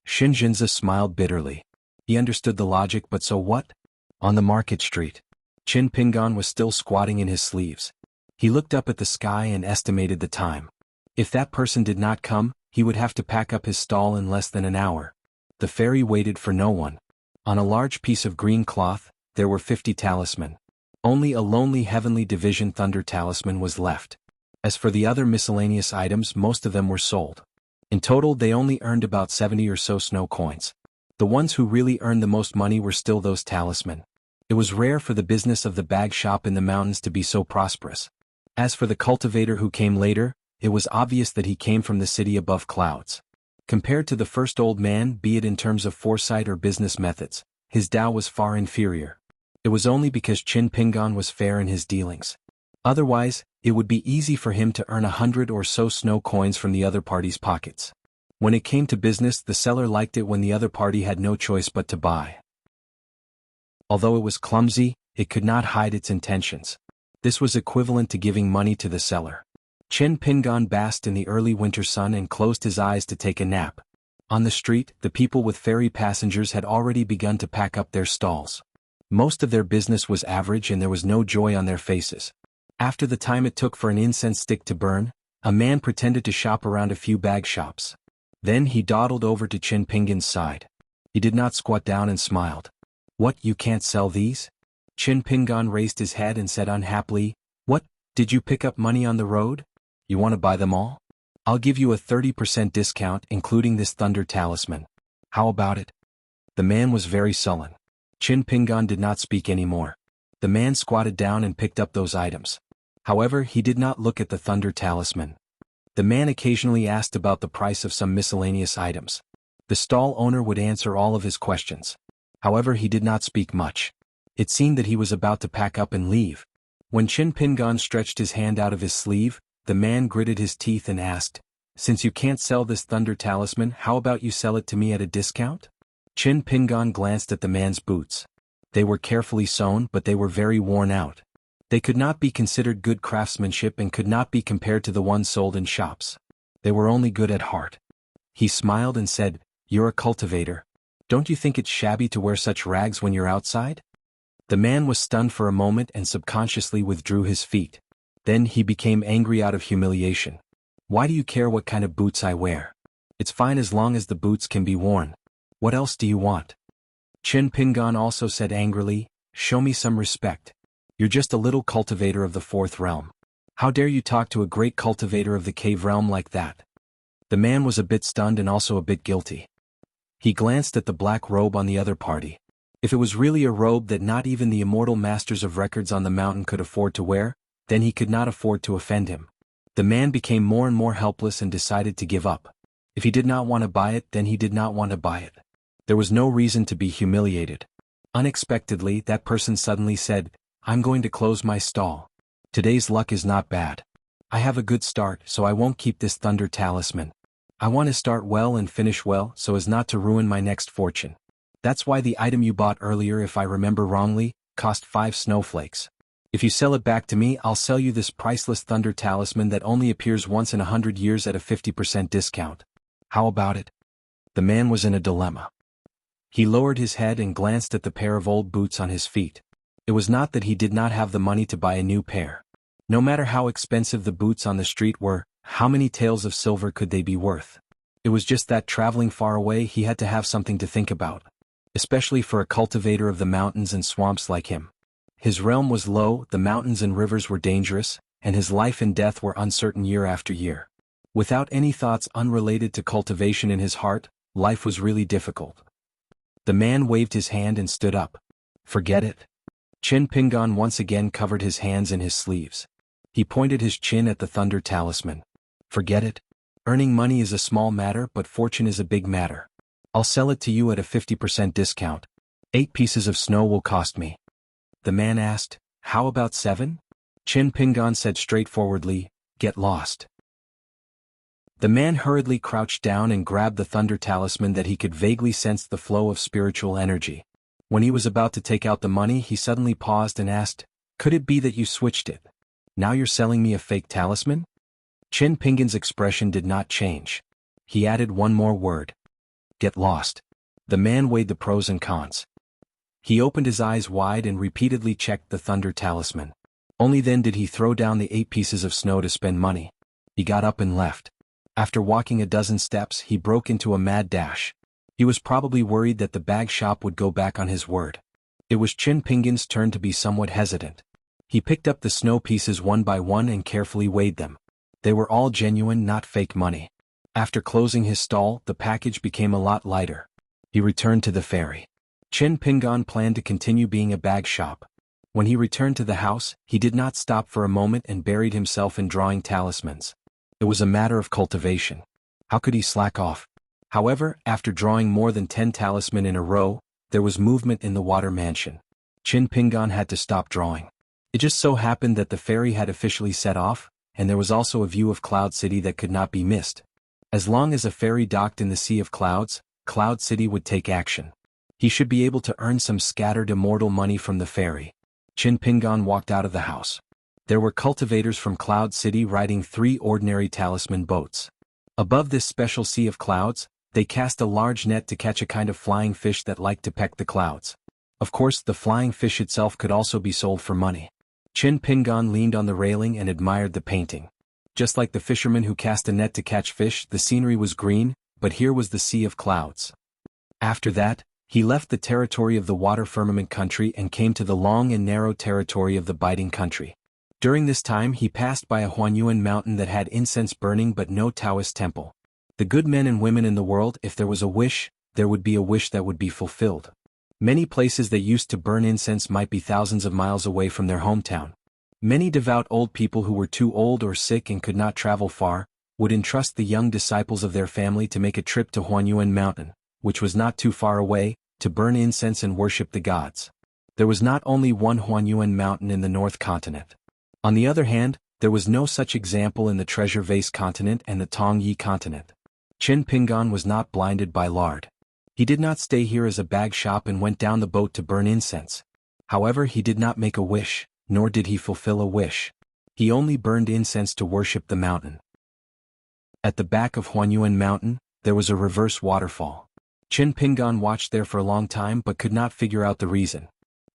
Shinjinza smiled bitterly. He understood the logic, but so what? On the market street, Qin Pingon was still squatting in his sleeves. He looked up at the sky and estimated the time. If that person did not come, he would have to pack up his stall in less than an hour. The fairy waited for no one. On a large piece of green cloth, there were 50 talisman. Only a lonely heavenly division thunder talisman was left. As for the other miscellaneous items, most of them were sold. In total, they only earned about 70 or so snow coins. The ones who really earned the most money were still those talisman. It was rare for the business of the bag shop in the mountains to be so prosperous. As for the cultivator who came later, it was obvious that he came from the city above clouds. Compared to the first old man, be it in terms of foresight or business methods, his Tao was far inferior. It was only because Qin Pingan was fair in his dealings. Otherwise, it would be easy for him to earn 100 or so snow coins from the other party's pockets. When it came to business, the seller liked it when the other party had no choice but to buy. Although it was clumsy, it could not hide its intentions. This was equivalent to giving money to the seller. Qin Pingan basked in the early winter sun and closed his eyes to take a nap. On the street, the people with ferry passengers had already begun to pack up their stalls. Most of their business was average and there was no joy on their faces. After the time it took for an incense stick to burn, a man pretended to shop around a few bag shops. Then he dawdled over to Qin Pingan's side. He did not squat down and smiled. "What, you can't sell these?" Qin Pingan raised his head and said unhappily, "What, did you pick up money on the road? You want to buy them all? I'll give you a 30% discount including this thunder talisman. How about it?" The man was very sullen. Qin Pingan did not speak anymore. The man squatted down and picked up those items. However, he did not look at the thunder talisman. The man occasionally asked about the price of some miscellaneous items. The stall owner would answer all of his questions. However, he did not speak much. It seemed that he was about to pack up and leave. When Qin Pingan stretched his hand out of his sleeve, the man gritted his teeth and asked, "Since you can't sell this thunder talisman, how about you sell it to me at a discount?" Qin Pingan glanced at the man's boots. They were carefully sewn, but they were very worn out. They could not be considered good craftsmanship and could not be compared to the ones sold in shops. They were only good at heart. He smiled and said, "You're a cultivator. Don't you think it's shabby to wear such rags when you're outside?" The man was stunned for a moment and subconsciously withdrew his feet. Then he became angry out of humiliation. "Why do you care what kind of boots I wear? It's fine as long as the boots can be worn. What else do you want?" Qin Pingan also said angrily, "Show me some respect. You're just a little cultivator of the fourth realm. How dare you talk to a great cultivator of the cave realm like that?" The man was a bit stunned and also a bit guilty. He glanced at the black robe on the other party. If it was really a robe that not even the immortal masters of records on the mountain could afford to wear, then he could not afford to offend him. The man became more and more helpless and decided to give up. If he did not want to buy it, then he did not want to buy it. There was no reason to be humiliated. Unexpectedly, that person suddenly said, "I'm going to close my stall. Today's luck is not bad. I have a good start, so I won't keep this thunder talisman. I want to start well and finish well so as not to ruin my next fortune. That's why the item you bought earlier, if I remember wrongly, cost 5 snowflakes. If you sell it back to me, I'll sell you this priceless thunder talisman that only appears once in 100 years at a 50% discount. How about it?" The man was in a dilemma. He lowered his head and glanced at the pair of old boots on his feet. It was not that he did not have the money to buy a new pair. No matter how expensive the boots on the street were, how many taels of silver could they be worth? It was just that traveling far away he had to have something to think about. Especially for a cultivator of the mountains and swamps like him. His realm was low, the mountains and rivers were dangerous, and his life and death were uncertain year after year. Without any thoughts unrelated to cultivation in his heart, life was really difficult. The man waved his hand and stood up. "Forget it." Qin Pingan once again covered his hands in his sleeves. He pointed his chin at the thunder talisman. "Forget it. Earning money is a small matter, but fortune is a big matter. I'll sell it to you at a 50% discount. 8 pieces of snow will cost me." The man asked, "How about 7? Qin Pingan said straightforwardly, "Get lost." The man hurriedly crouched down and grabbed the thunder talisman that he could vaguely sense the flow of spiritual energy. When he was about to take out the money, he suddenly paused and asked, "Could it be that you switched it? Now you're selling me a fake talisman?" Qin Pingan's expression did not change. He added one more word. "Get lost." The man weighed the pros and cons. He opened his eyes wide and repeatedly checked the thunder talisman. Only then did he throw down the 8 pieces of snow to spend money. He got up and left. After walking a dozen steps, he broke into a mad dash. He was probably worried that the bag shop would go back on his word. It was Qin Pingan's turn to be somewhat hesitant. He picked up the snow pieces one by one and carefully weighed them. They were all genuine, not fake money. After closing his stall, the package became a lot lighter. He returned to the ferry. Chen Pingan planned to continue being a bag shop. When he returned to the house, he did not stop for a moment and buried himself in drawing talismans. It was a matter of cultivation. How could he slack off? However, after drawing more than 10 talisman in a row, there was movement in the water mansion. Chen Pingan had to stop drawing. It just so happened that the ferry had officially set off, and there was also a view of Cloud City that could not be missed. As long as a ferry docked in the Sea of Clouds, Cloud City would take action. He should be able to earn some scattered immortal money from the ferry. Chen Pingan walked out of the house. There were cultivators from Cloud City riding 3 ordinary talisman boats. Above this special Sea of Clouds, they cast a large net to catch a kind of flying fish that liked to peck the clouds. Of course, the flying fish itself could also be sold for money. Chen Pingan leaned on the railing and admired the painting. Just like the fisherman who cast a net to catch fish, the scenery was green, but here was the Sea of Clouds. After that, he left the territory of the water firmament country and came to the long and narrow territory of the biting country. During this time he passed by a Huanyuan mountain that had incense burning but no Taoist temple. The good men and women in the world, if there was a wish, there would be a wish that would be fulfilled. Many places that used to burn incense might be thousands of miles away from their hometown. Many devout old people who were too old or sick and could not travel far, would entrust the young disciples of their family to make a trip to Huanyuan mountain, which was not too far away, to burn incense and worship the gods. There was not only one Huanyuan mountain in the North Continent. On the other hand, there was no such example in the Treasure Vase continent and the Tongyi continent. Chen Pingan was not blinded by lard. He did not stay here as a bag shop and went down the boat to burn incense. However, he did not make a wish, nor did he fulfill a wish. He only burned incense to worship the mountain. At the back of Huanyuan mountain, there was a reverse waterfall. Chen Pingan watched there for a long time but could not figure out the reason.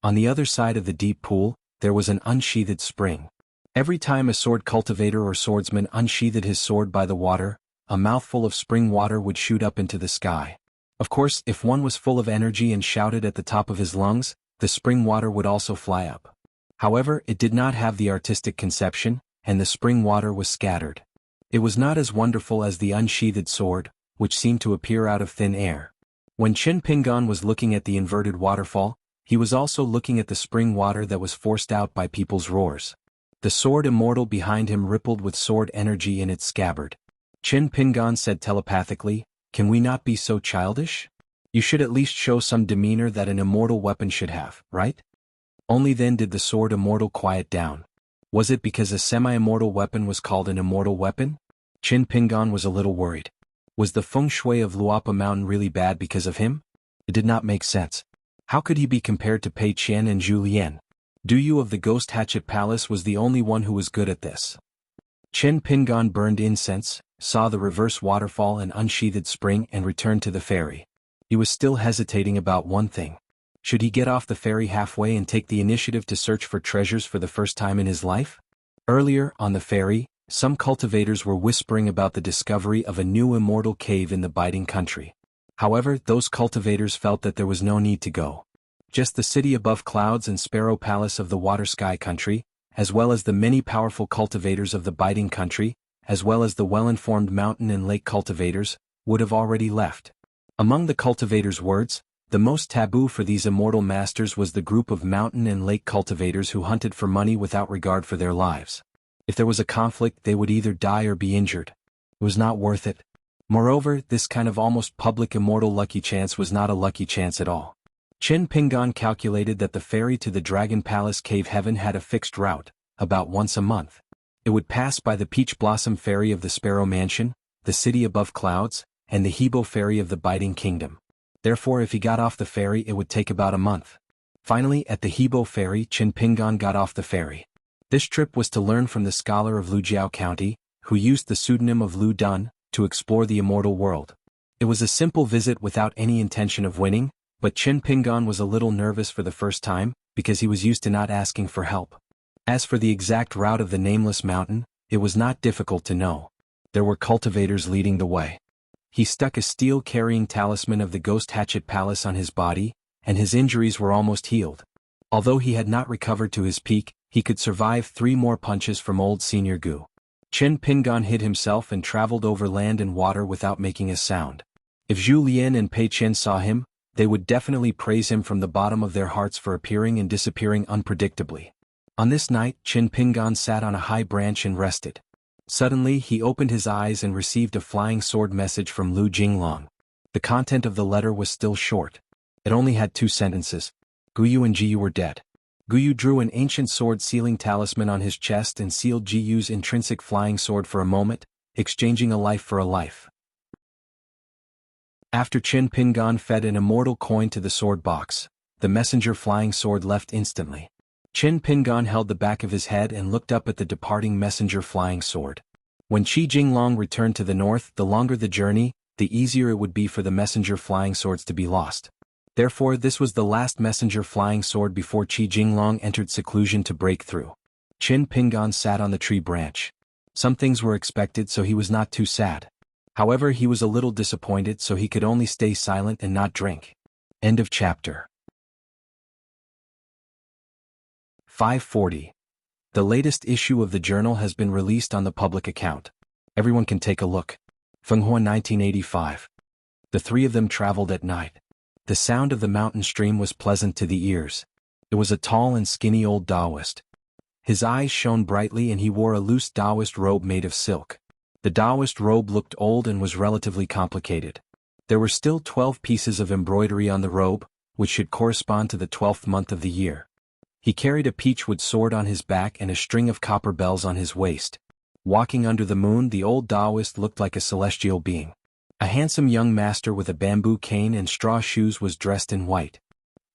On the other side of the deep pool, there was an unsheathed spring. Every time a sword cultivator or swordsman unsheathed his sword by the water, a mouthful of spring water would shoot up into the sky. Of course, if one was full of energy and shouted at the top of his lungs, the spring water would also fly up. However, it did not have the artistic conception, and the spring water was scattered. It was not as wonderful as the unsheathed sword, which seemed to appear out of thin air. When Chen Pingan was looking at the inverted waterfall, he was also looking at the spring water that was forced out by people's roars. The sword immortal behind him rippled with sword energy in its scabbard. Chen Pingan said telepathically, "Can we not be so childish? You should at least show some demeanor that an immortal weapon should have, right?" Only then did the sword immortal quiet down. Was it because a semi-immortal weapon was called an immortal weapon? Chen Pingan was a little worried. Was the feng shui of Luapa Mountain really bad because of him? It did not make sense. How could he be compared to Pei Qian and Zhu Lian? Du Yu of the Ghost Hatchet Palace was the only one who was good at this. Chen Pingan burned incense, saw the reverse waterfall and unsheathed spring and returned to the ferry. He was still hesitating about one thing. Should he get off the ferry halfway and take the initiative to search for treasures for the first time in his life? Earlier, on the ferry, some cultivators were whispering about the discovery of a new immortal cave in the biting country. However, those cultivators felt that there was no need to go. Just the city above clouds and Sparrow Palace of the Water Sky country, as well as the many powerful cultivators of the biting country, as well as the well-informed mountain and lake cultivators, would have already left. Among the cultivators' words, the most taboo for these immortal masters was the group of mountain and lake cultivators who hunted for money without regard for their lives. If there was a conflict, they would either die or be injured. It was not worth it. Moreover, this kind of almost public immortal lucky chance was not a lucky chance at all. Chen Pingan calculated that the ferry to the Dragon Palace Cave Heaven had a fixed route, about once a month. It would pass by the Peach Blossom Ferry of the Sparrow Mansion, the city above clouds, and the Hebo Ferry of the Biting Kingdom. Therefore, if he got off the ferry, it would take about a month. Finally, at the Hebo Ferry, Chen Pingan got off the ferry. This trip was to learn from the scholar of Lujiao County, who used the pseudonym of Lu Dun, to explore the immortal world. It was a simple visit without any intention of winning, but Chen Pingan was a little nervous for the first time, because he was used to not asking for help. As for the exact route of the nameless mountain, it was not difficult to know. There were cultivators leading the way. He stuck a steel-carrying talisman of the Ghost Hatchet Palace on his body, and his injuries were almost healed. Although he had not recovered to his peak, he could survive 3 more punches from old Senior Gu. Chen Pingan hid himself and traveled over land and water withoat making a sound. If Zhu Lian and Pei Chen saw him, they would definitely praise him from the bottom of their hearts for appearing and disappearing unpredictably. On this night, Chen Pingan sat on a high branch and rested. Suddenly he opened his eyes and received a flying sword message from Lu Jinglong. The content of the letter was still short. It only had 2 sentences. Guyu and Jiyu were dead. Guyu drew an ancient sword sealing talisman on his chest and sealed Jiyu's intrinsic flying sword for a moment, exchanging a life for a life. After Chen Pingan fed an immortal coin to the sword box, the messenger flying sword left instantly. Chen Pingan held the back of his head and looked up at the departing messenger flying sword. When Qi Jinglong returned to the north, the longer the journey, the easier it would be for the messenger flying swords to be lost. Therefore, this was the last messenger flying sword before Qi Jinglong entered seclusion to break through. Chen Pingan sat on the tree branch. Some things were expected, so he was not too sad. However, he was a little disappointed, so he could only stay silent and not drink. End of chapter. 540. The latest issue of the journal has been released on the public account. Everyone can take a look. Fenghua 1985. The 3 of them traveled at night. The sound of the mountain stream was pleasant to the ears. It was a tall and skinny old Taoist. His eyes shone brightly and he wore a loose Taoist robe made of silk. The Taoist robe looked old and was relatively complicated. There were still 12 pieces of embroidery on the robe, which should correspond to the 12th month of the year. He carried a peachwood sword on his back and a string of copper bells on his waist. Walking under the moon, the old Taoist looked like a celestial being. A handsome young master with a bamboo cane and straw shoes was dressed in white.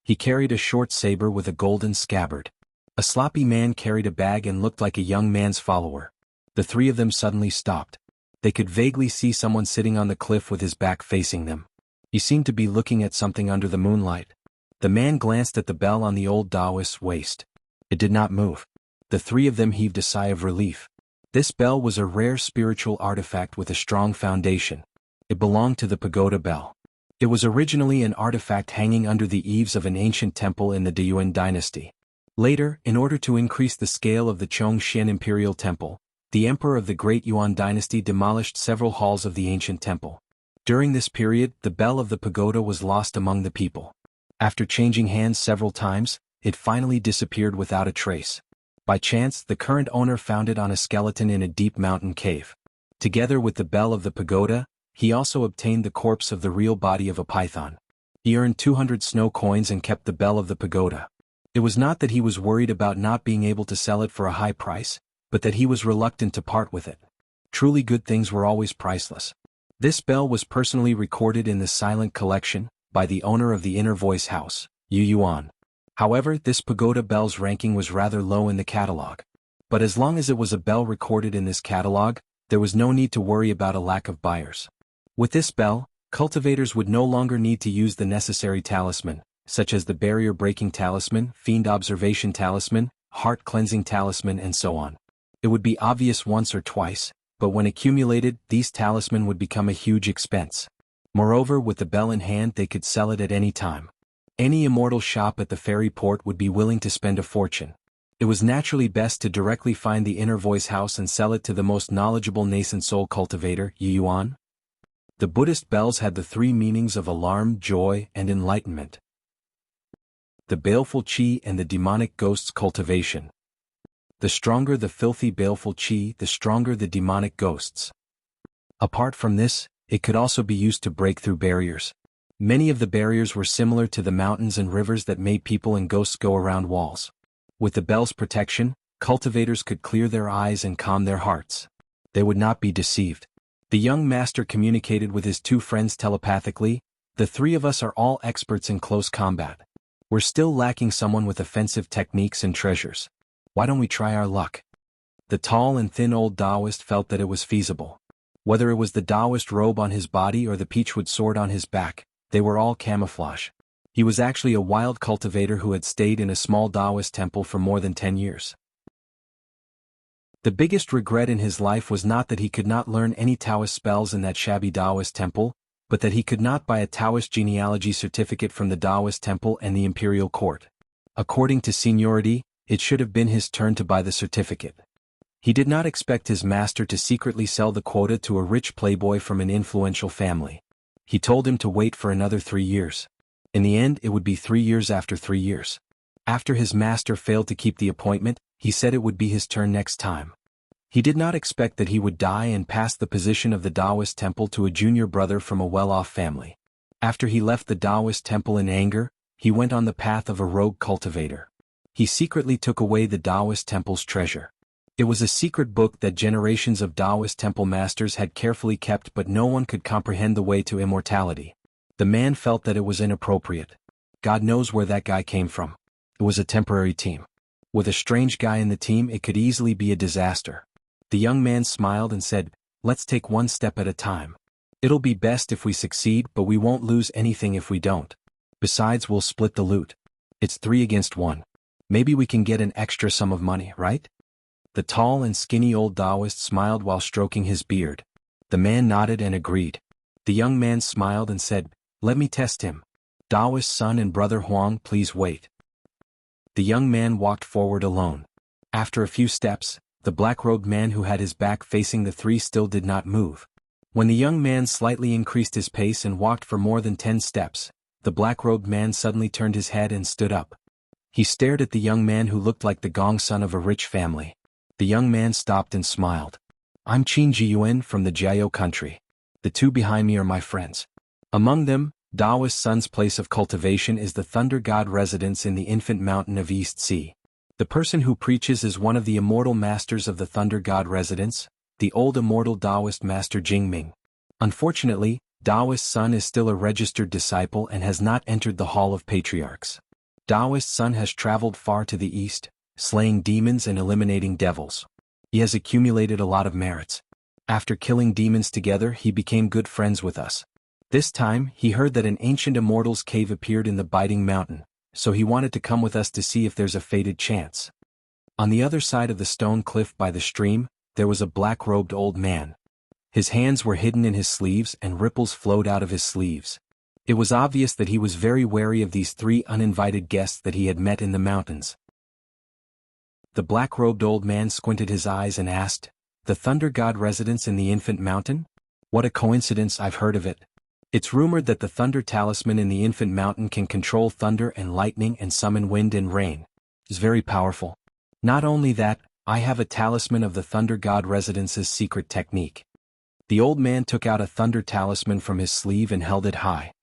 He carried a short saber with a golden scabbard. A sloppy man carried a bag and looked like a young man's follower. The 3 of them suddenly stopped. They could vaguely see someone sitting on the cliff with his back facing them. He seemed to be looking at something under the moonlight. The man glanced at the bell on the old Taoist's waist. It did not move. The 3 of them heaved a sigh of relief. This bell was a rare spiritual artifact with a strong foundation. It belonged to the pagoda bell. It was originally an artifact hanging under the eaves of an ancient temple in the Deyuan dynasty. Later, in order to increase the scale of the Chongxian Imperial Temple, the emperor of the Great Yuan dynasty demolished several halls of the ancient temple. During this period, the bell of the pagoda was lost among the people. After changing hands several times, it finally disappeared without a trace. By chance, the current owner found it on a skeleton in a deep mountain cave. Together with the bell of the pagoda, he also obtained the corpse of the real body of a python. He earned 200 snow coins and kept the bell of the pagoda. It was not that he was worried about not being able to sell it for a high price, but that he was reluctant to part with it. Truly good things were always priceless. This bell was personally recorded in the Silent Collection by the owner of the Inner Voice House, Yu Yuan. However, this pagoda bell's ranking was rather low in the catalog. But as long as it was a bell recorded in this catalog, there was no need to worry about a lack of buyers. With this bell, cultivators would no longer need to use the necessary talisman, such as the barrier-breaking talisman, fiend observation talisman, heart-cleansing talisman and so on. It would be obvious once or twice, but when accumulated, these talisman would become a huge expense. Moreover, with the bell in hand they could sell it at any time. Any immortal shop at the ferry port would be willing to spend a fortune. It was naturally best to directly find the Inner Voice House and sell it to the most knowledgeable nascent soul cultivator, Yu Yuan. The Buddhist bells had the 3 meanings of alarm, joy, and enlightenment. The baleful qi and the demonic ghosts cultivation. The stronger the filthy baleful qi, the stronger the demonic ghosts. Apart from this, it could also be used to break through barriers. Many of the barriers were similar to the mountains and rivers that made people and ghosts go around walls. With the bell's protection, cultivators could clear their eyes and calm their hearts. They would not be deceived. The young master communicated with his 2 friends telepathically. The 3 of us are all experts in close combat. We're still lacking someone with offensive techniques and treasures. Why don't we try our luck? The tall and thin old Taoist felt that it was feasible. Whether it was the Taoist robe on his body or the peachwood sword on his back, they were all camouflage. He was actually a wild cultivator who had stayed in a small Taoist temple for more than 10 years. The biggest regret in his life was not that he could not learn any Taoist spells in that shabby Taoist temple, but that he could not buy a Taoist genealogy certificate from the Taoist temple and the imperial court. According to seniority, it should have been his turn to buy the certificate. He did not expect his master to secretly sell the quota to a rich playboy from an influential family. He told him to wait for another 3 years. In the end, it would be 3 years after 3 years. After his master failed to keep the appointment, he said it would be his turn next time. He did not expect that he would die and pass the position of the Taoist temple to a junior brother from a well-off family. After he left the Taoist temple in anger, he went on the path of a rogue cultivator. He secretly took away the Taoist temple's treasure. It was a secret book that generations of Taoist temple masters had carefully kept, but no one could comprehend the way to immortality. The man felt that it was inappropriate. God knows where that guy came from. It was a temporary team. With a strange guy in the team, it could easily be a disaster. The young man smiled and said, "Let's take one step at a time. It'll be best if we succeed, but we won't lose anything if we don't. Besides, we'll split the loot. It's 3 against 1. Maybe we can get an extra sum of money, right?" The tall and skinny old Taoist smiled while stroking his beard. The man nodded and agreed. The young man smiled and said, "Let me test him. Taoist son and brother Huang, please wait." The young man walked forward alone. After a few steps, the black-robed man who had his back facing the 3 still did not move. When the young man slightly increased his pace and walked for more than 10 steps, the black-robed man suddenly turned his head and stood up. He stared at the young man who looked like the Gong son of a rich family. The young man stopped and smiled. "I'm Qin Jiyuan from the Jiao country. The 2 behind me are my friends. Among them, Taoist Sun's place of cultivation is the Thunder God residence in the Infant Mountain of East Sea. The person who preaches is one of the immortal masters of the Thunder God residence, the old immortal Taoist master Jingming. Unfortunately, Taoist Sun is still a registered disciple and has not entered the Hall of Patriarchs. Taoist Sun has traveled far to the east, slaying demons and eliminating devils. He has accumulated a lot of merits. After killing demons together, he became good friends with us. This time, he heard that an ancient immortal's cave appeared in the Biting Mountain, so he wanted to come with us to see if there's a fated chance." On the other side of the stone cliff by the stream, there was a black-robed old man. His hands were hidden in his sleeves and ripples flowed out of his sleeves. It was obvious that he was very wary of these 3 uninvited guests that he had met in the mountains. The black-robed old man squinted his eyes and asked, "The Thunder God residence in the Infant Mountain? What a coincidence, I've heard of it. It's rumored that the Thunder Talisman in the Infant Mountain can control thunder and lightning and summon wind and rain. It's very powerful. Not only that, I have a talisman of the Thunder God residence's secret technique." The old man took out a thunder talisman from his sleeve and held it high.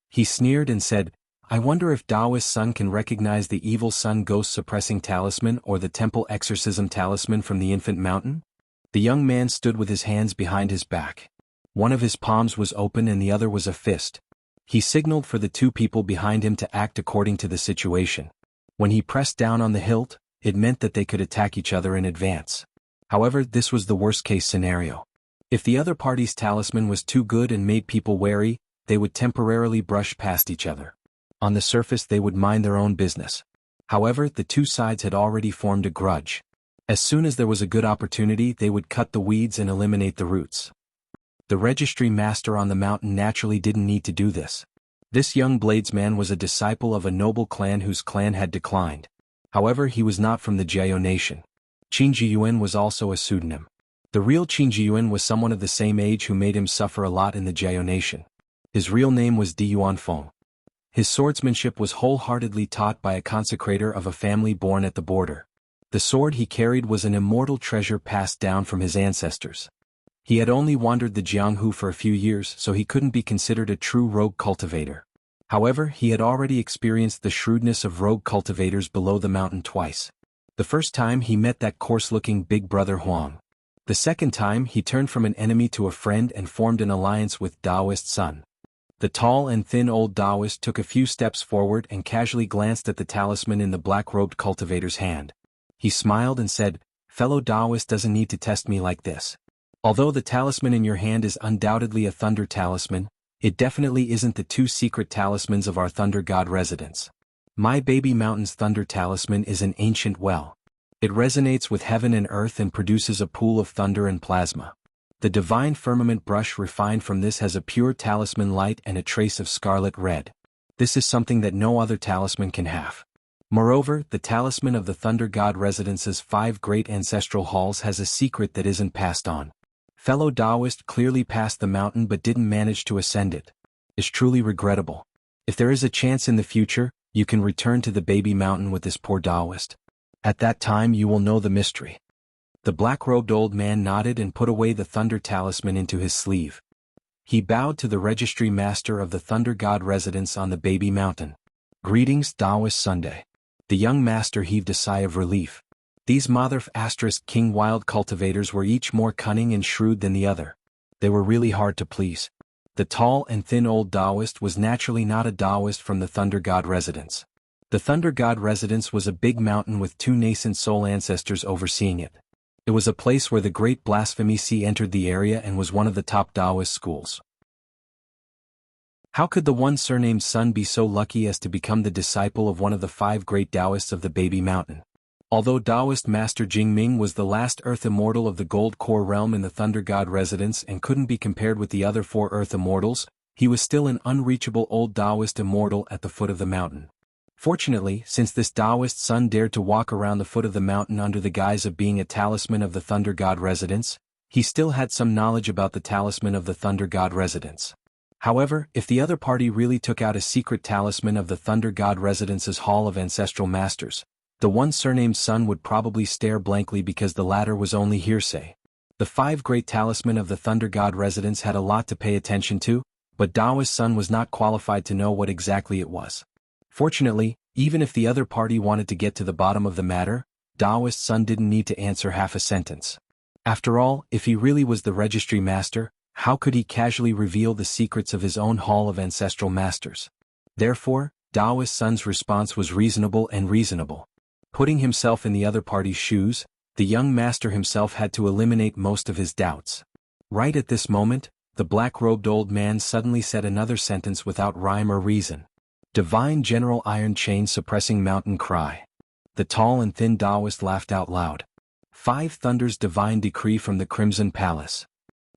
He sneered and said, "I wonder if Taoist Sun can recognize the evil sun ghost suppressing talisman or the temple exorcism talisman from the Infant Mountain?" The young man stood with his hands behind his back. One of his palms was open and the other was a fist. He signaled for the 2 people behind him to act according to the situation. When he pressed down on the hilt, it meant that they could attack each other in advance. However, this was the worst-case scenario. If the other party's talisman was too good and made people wary, they would temporarily brush past each other. On the surface, they would mind their own business. However, the 2 sides had already formed a grudge. As soon as there was a good opportunity, they would cut the weeds and eliminate the roots. The registry master on the mountain naturally didn't need to do this. This young bladesman was a disciple of a noble clan whose clan had declined. However, he was not from the Jiao nation. Qin Jiyuan was also a pseudonym. The real Qin Jiyuan was someone of the same age who made him suffer a lot in the Jiao nation. His real name was Di Yuanfeng. His swordsmanship was wholeheartedly taught by a consecrator of a family born at the border. The sword he carried was an immortal treasure passed down from his ancestors. He had only wandered the Jianghu for a few years, so he couldn't be considered a true rogue cultivator. However, he had already experienced the shrewdness of rogue cultivators below the mountain twice. The first time he met that coarse-looking big brother Huang. The second time he turned from an enemy to a friend and formed an alliance with Taoist Sun. The tall and thin old Taoist took a few steps forward and casually glanced at the talisman in the black-robed cultivator's hand. He smiled and said, "Fellow Taoist doesn't need to test me like this. Although the talisman in your hand is undoubtedly a thunder talisman, it definitely isn't the 2 secret talismans of our Thunder God residence. My baby mountain's thunder talisman is an ancient well. It resonates with heaven and earth and produces a pool of thunder and plasma. The divine firmament brush refined from this has a pure talisman light and a trace of scarlet red. This is something that no other talisman can have. Moreover, the talisman of the Thunder God Residence's 5 great ancestral halls has a secret that isn't passed on. Fellow Taoist clearly passed the mountain but didn't manage to ascend it. It's truly regrettable. If there is a chance in the future, you can return to the baby mountain with this poor Taoist. At that time you will know the mystery. The black-robed old man nodded and put away the Thunder Talisman into his sleeve. He bowed to the registry master of the Thunder God Residence on the baby mountain. Greetings, Taoist Sunday. The young master heaved a sigh of relief. These King wild cultivators were each more cunning and shrewd than the other. They were really hard to please. The tall and thin old Taoist was naturally not a Taoist from the Thunder God Residence. The Thunder God Residence was a big mountain with 2 nascent soul ancestors overseeing it. It was a place where the great blasphemy sea entered the area and was one of the top Taoist schools. How could the one surnamed Sun be so lucky as to become the disciple of one of the 5 great Taoists of the baby mountain? Although Taoist Master Jingming was the last Earth Immortal of the Gold Core realm in the Thunder God Residence and couldn't be compared with the other 4 Earth Immortals, he was still an unreachable old Taoist immortal at the foot of the mountain. Fortunately, since this Taoist Sun dared to walk around the foot of the mountain under the guise of being a talisman of the Thunder God Residence, he still had some knowledge about the talisman of the Thunder God Residence. However, if the other party really took out a secret talisman of the Thunder God Residence's Hall of Ancestral Masters, the one surnamed Sun would probably stare blankly because the latter was only hearsay. The 5 great talisman of the Thunder God Residence had a lot to pay attention to, but Taoist Sun was not qualified to know what exactly it was. Fortunately, even if the other party wanted to get to the bottom of the matter, Taoist Sun didn't need to answer half a sentence. After all, if he really was the registry master, how could he casually reveal the secrets of his own Hall of Ancestral Masters? Therefore, Taoist Sun's response was reasonable. Putting himself in the other party's shoes, the young master himself had to eliminate most of his doubts. Right at this moment, the black-robed old man suddenly said another sentence without rhyme or reason. Divine General Iron Chain suppressing mountain cry. The tall and thin Taoist laughed out loud. 5 Thunders divine decree from the Crimson Palace.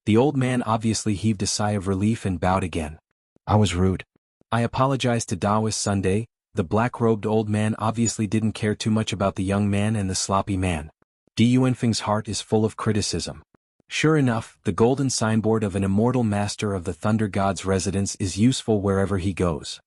The old man obviously heaved a sigh of relief and bowed again. I was rude. I apologize to Taoist Sunday. The black-robed old man obviously didn't care too much about the young man and the sloppy man. Yuanfeng's heart is full of criticism. Sure enough, the golden signboard of an immortal master of the Thunder God's Residence is useful wherever he goes.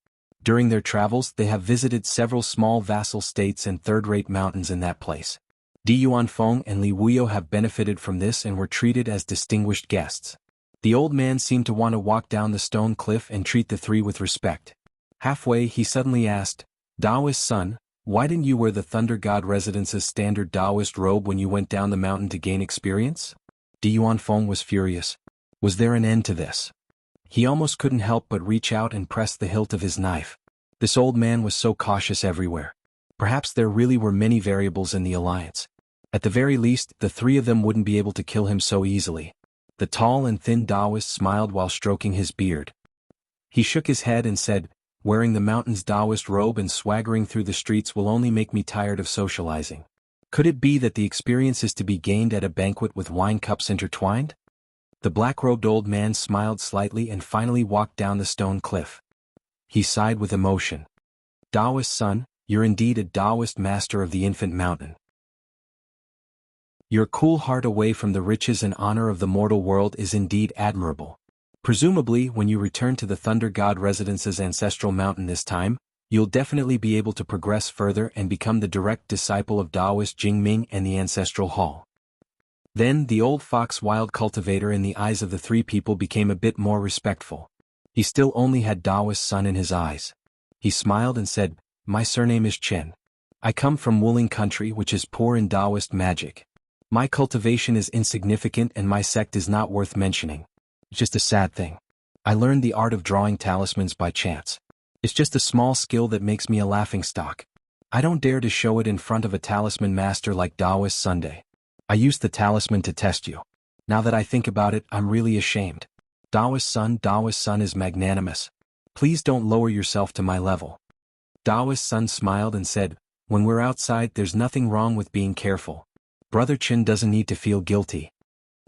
During their travels they have visited several small vassal states and third-rate mountains in that place. Yuanfeng and Li Wuyo have benefited from this and were treated as distinguished guests. The old man seemed to want to walk down the stone cliff and treat the 3 with respect. Halfway he suddenly asked, Taoist Sun, why didn't you wear the Thunder God Residence's standard Taoist robe when you went down the mountain to gain experience? Yuanfeng was furious. Was there an end to this? He almost couldn't help but reach out and press the hilt of his knife. This old man was so cautious everywhere. Perhaps there really were many variables in the alliance. At the very least, the 3 of them wouldn't be able to kill him so easily. The tall and thin Taoist smiled while stroking his beard. He shook his head and said, wearing the mountain's Taoist robe and swaggering through the streets will only make me tired of socializing. Could it be that the experience is to be gained at a banquet with wine cups intertwined? The black-robed old man smiled slightly and finally walked down the stone cliff. He sighed with emotion. Taoist Sun, you're indeed a Taoist master of the infant mountain. Your cool heart away from the riches and honor of the mortal world is indeed admirable. Presumably, when you return to the Thunder God Residence's ancestral mountain this time, you'll definitely be able to progress further and become the direct disciple of Taoist Jingming and the Ancestral Hall. Then the old fox wild cultivator in the eyes of the 3 people became a bit more respectful. He still only had Taoist Sun in his eyes. He smiled and said, my surname is Chen. I come from Wuling country which is poor in Taoist magic. My cultivation is insignificant and my sect is not worth mentioning. It's just a sad thing. I learned the art of drawing talismans by chance. It's just a small skill that makes me a laughingstock. I don't dare to show it in front of a talisman master like Taoist Sunday. I used the talisman to test you. Now that I think about it, I'm really ashamed. Taoist Sun is magnanimous. Please don't lower yourself to my level. Taoist Sun smiled and said, when we're outside there's nothing wrong with being careful. Brother Chen doesn't need to feel guilty.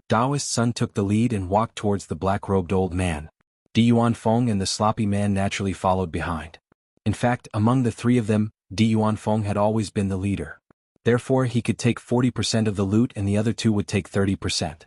Taoist Sun took the lead and walked towards the black-robed old man. Yuanfeng and the sloppy man naturally followed behind. In fact, among the three of them, Di Yuanfeng had always been the leader. Therefore he could take 40% of the loot and the other two would take 30%.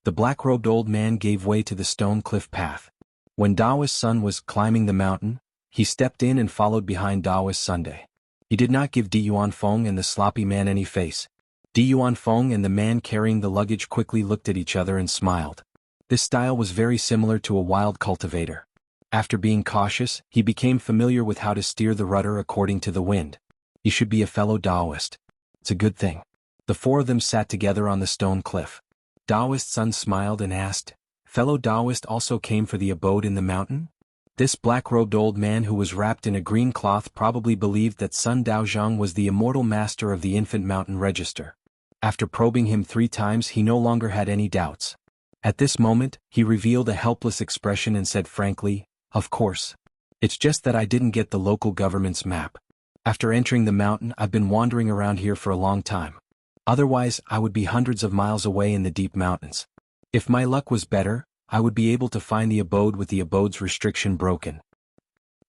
The black-robed old man gave way to the stone cliff path. When Daoist Sun was climbing the mountain, he stepped in and followed behind Daoist Sunday. He did not give Di Yuanfeng and the sloppy man any face. Di Yuanfeng and the man carrying the luggage quickly looked at each other and smiled. This style was very similar to a wild cultivator. After being cautious, he became familiar with how to steer the rudder according to the wind. He should be a fellow Daoist. It's a good thing. The four of them sat together on the stone cliff. Daoist Sun smiled and asked, "Fellow Daoist also came for the abode in the mountain?" This black-robed old man who was wrapped in a green cloth probably believed that Sun Daozhang was the immortal master of the infant mountain register. After probing him 3 times he no longer had any doubts. At this moment, he revealed a helpless expression and said frankly, "Of course. It's just that I didn't get the local government's map. After entering the mountain I've been wandering around here for a long time. Otherwise I would be hundreds of miles away in the deep mountains. If my luck was better, I would be able to find the abode with the abode's restriction broken."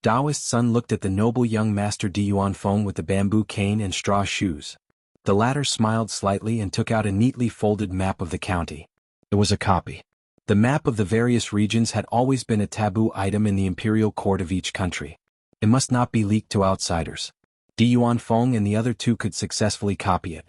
Daoist Sun looked at the noble young master Di Yuanfeng with the bamboo cane and straw shoes. The latter smiled slightly and took out a neatly folded map of the county. It was a copy. The map of the various regions had always been a taboo item in the imperial court of each country. It must not be leaked to outsiders. Di Yuanfeng and the other two could successfully copy it.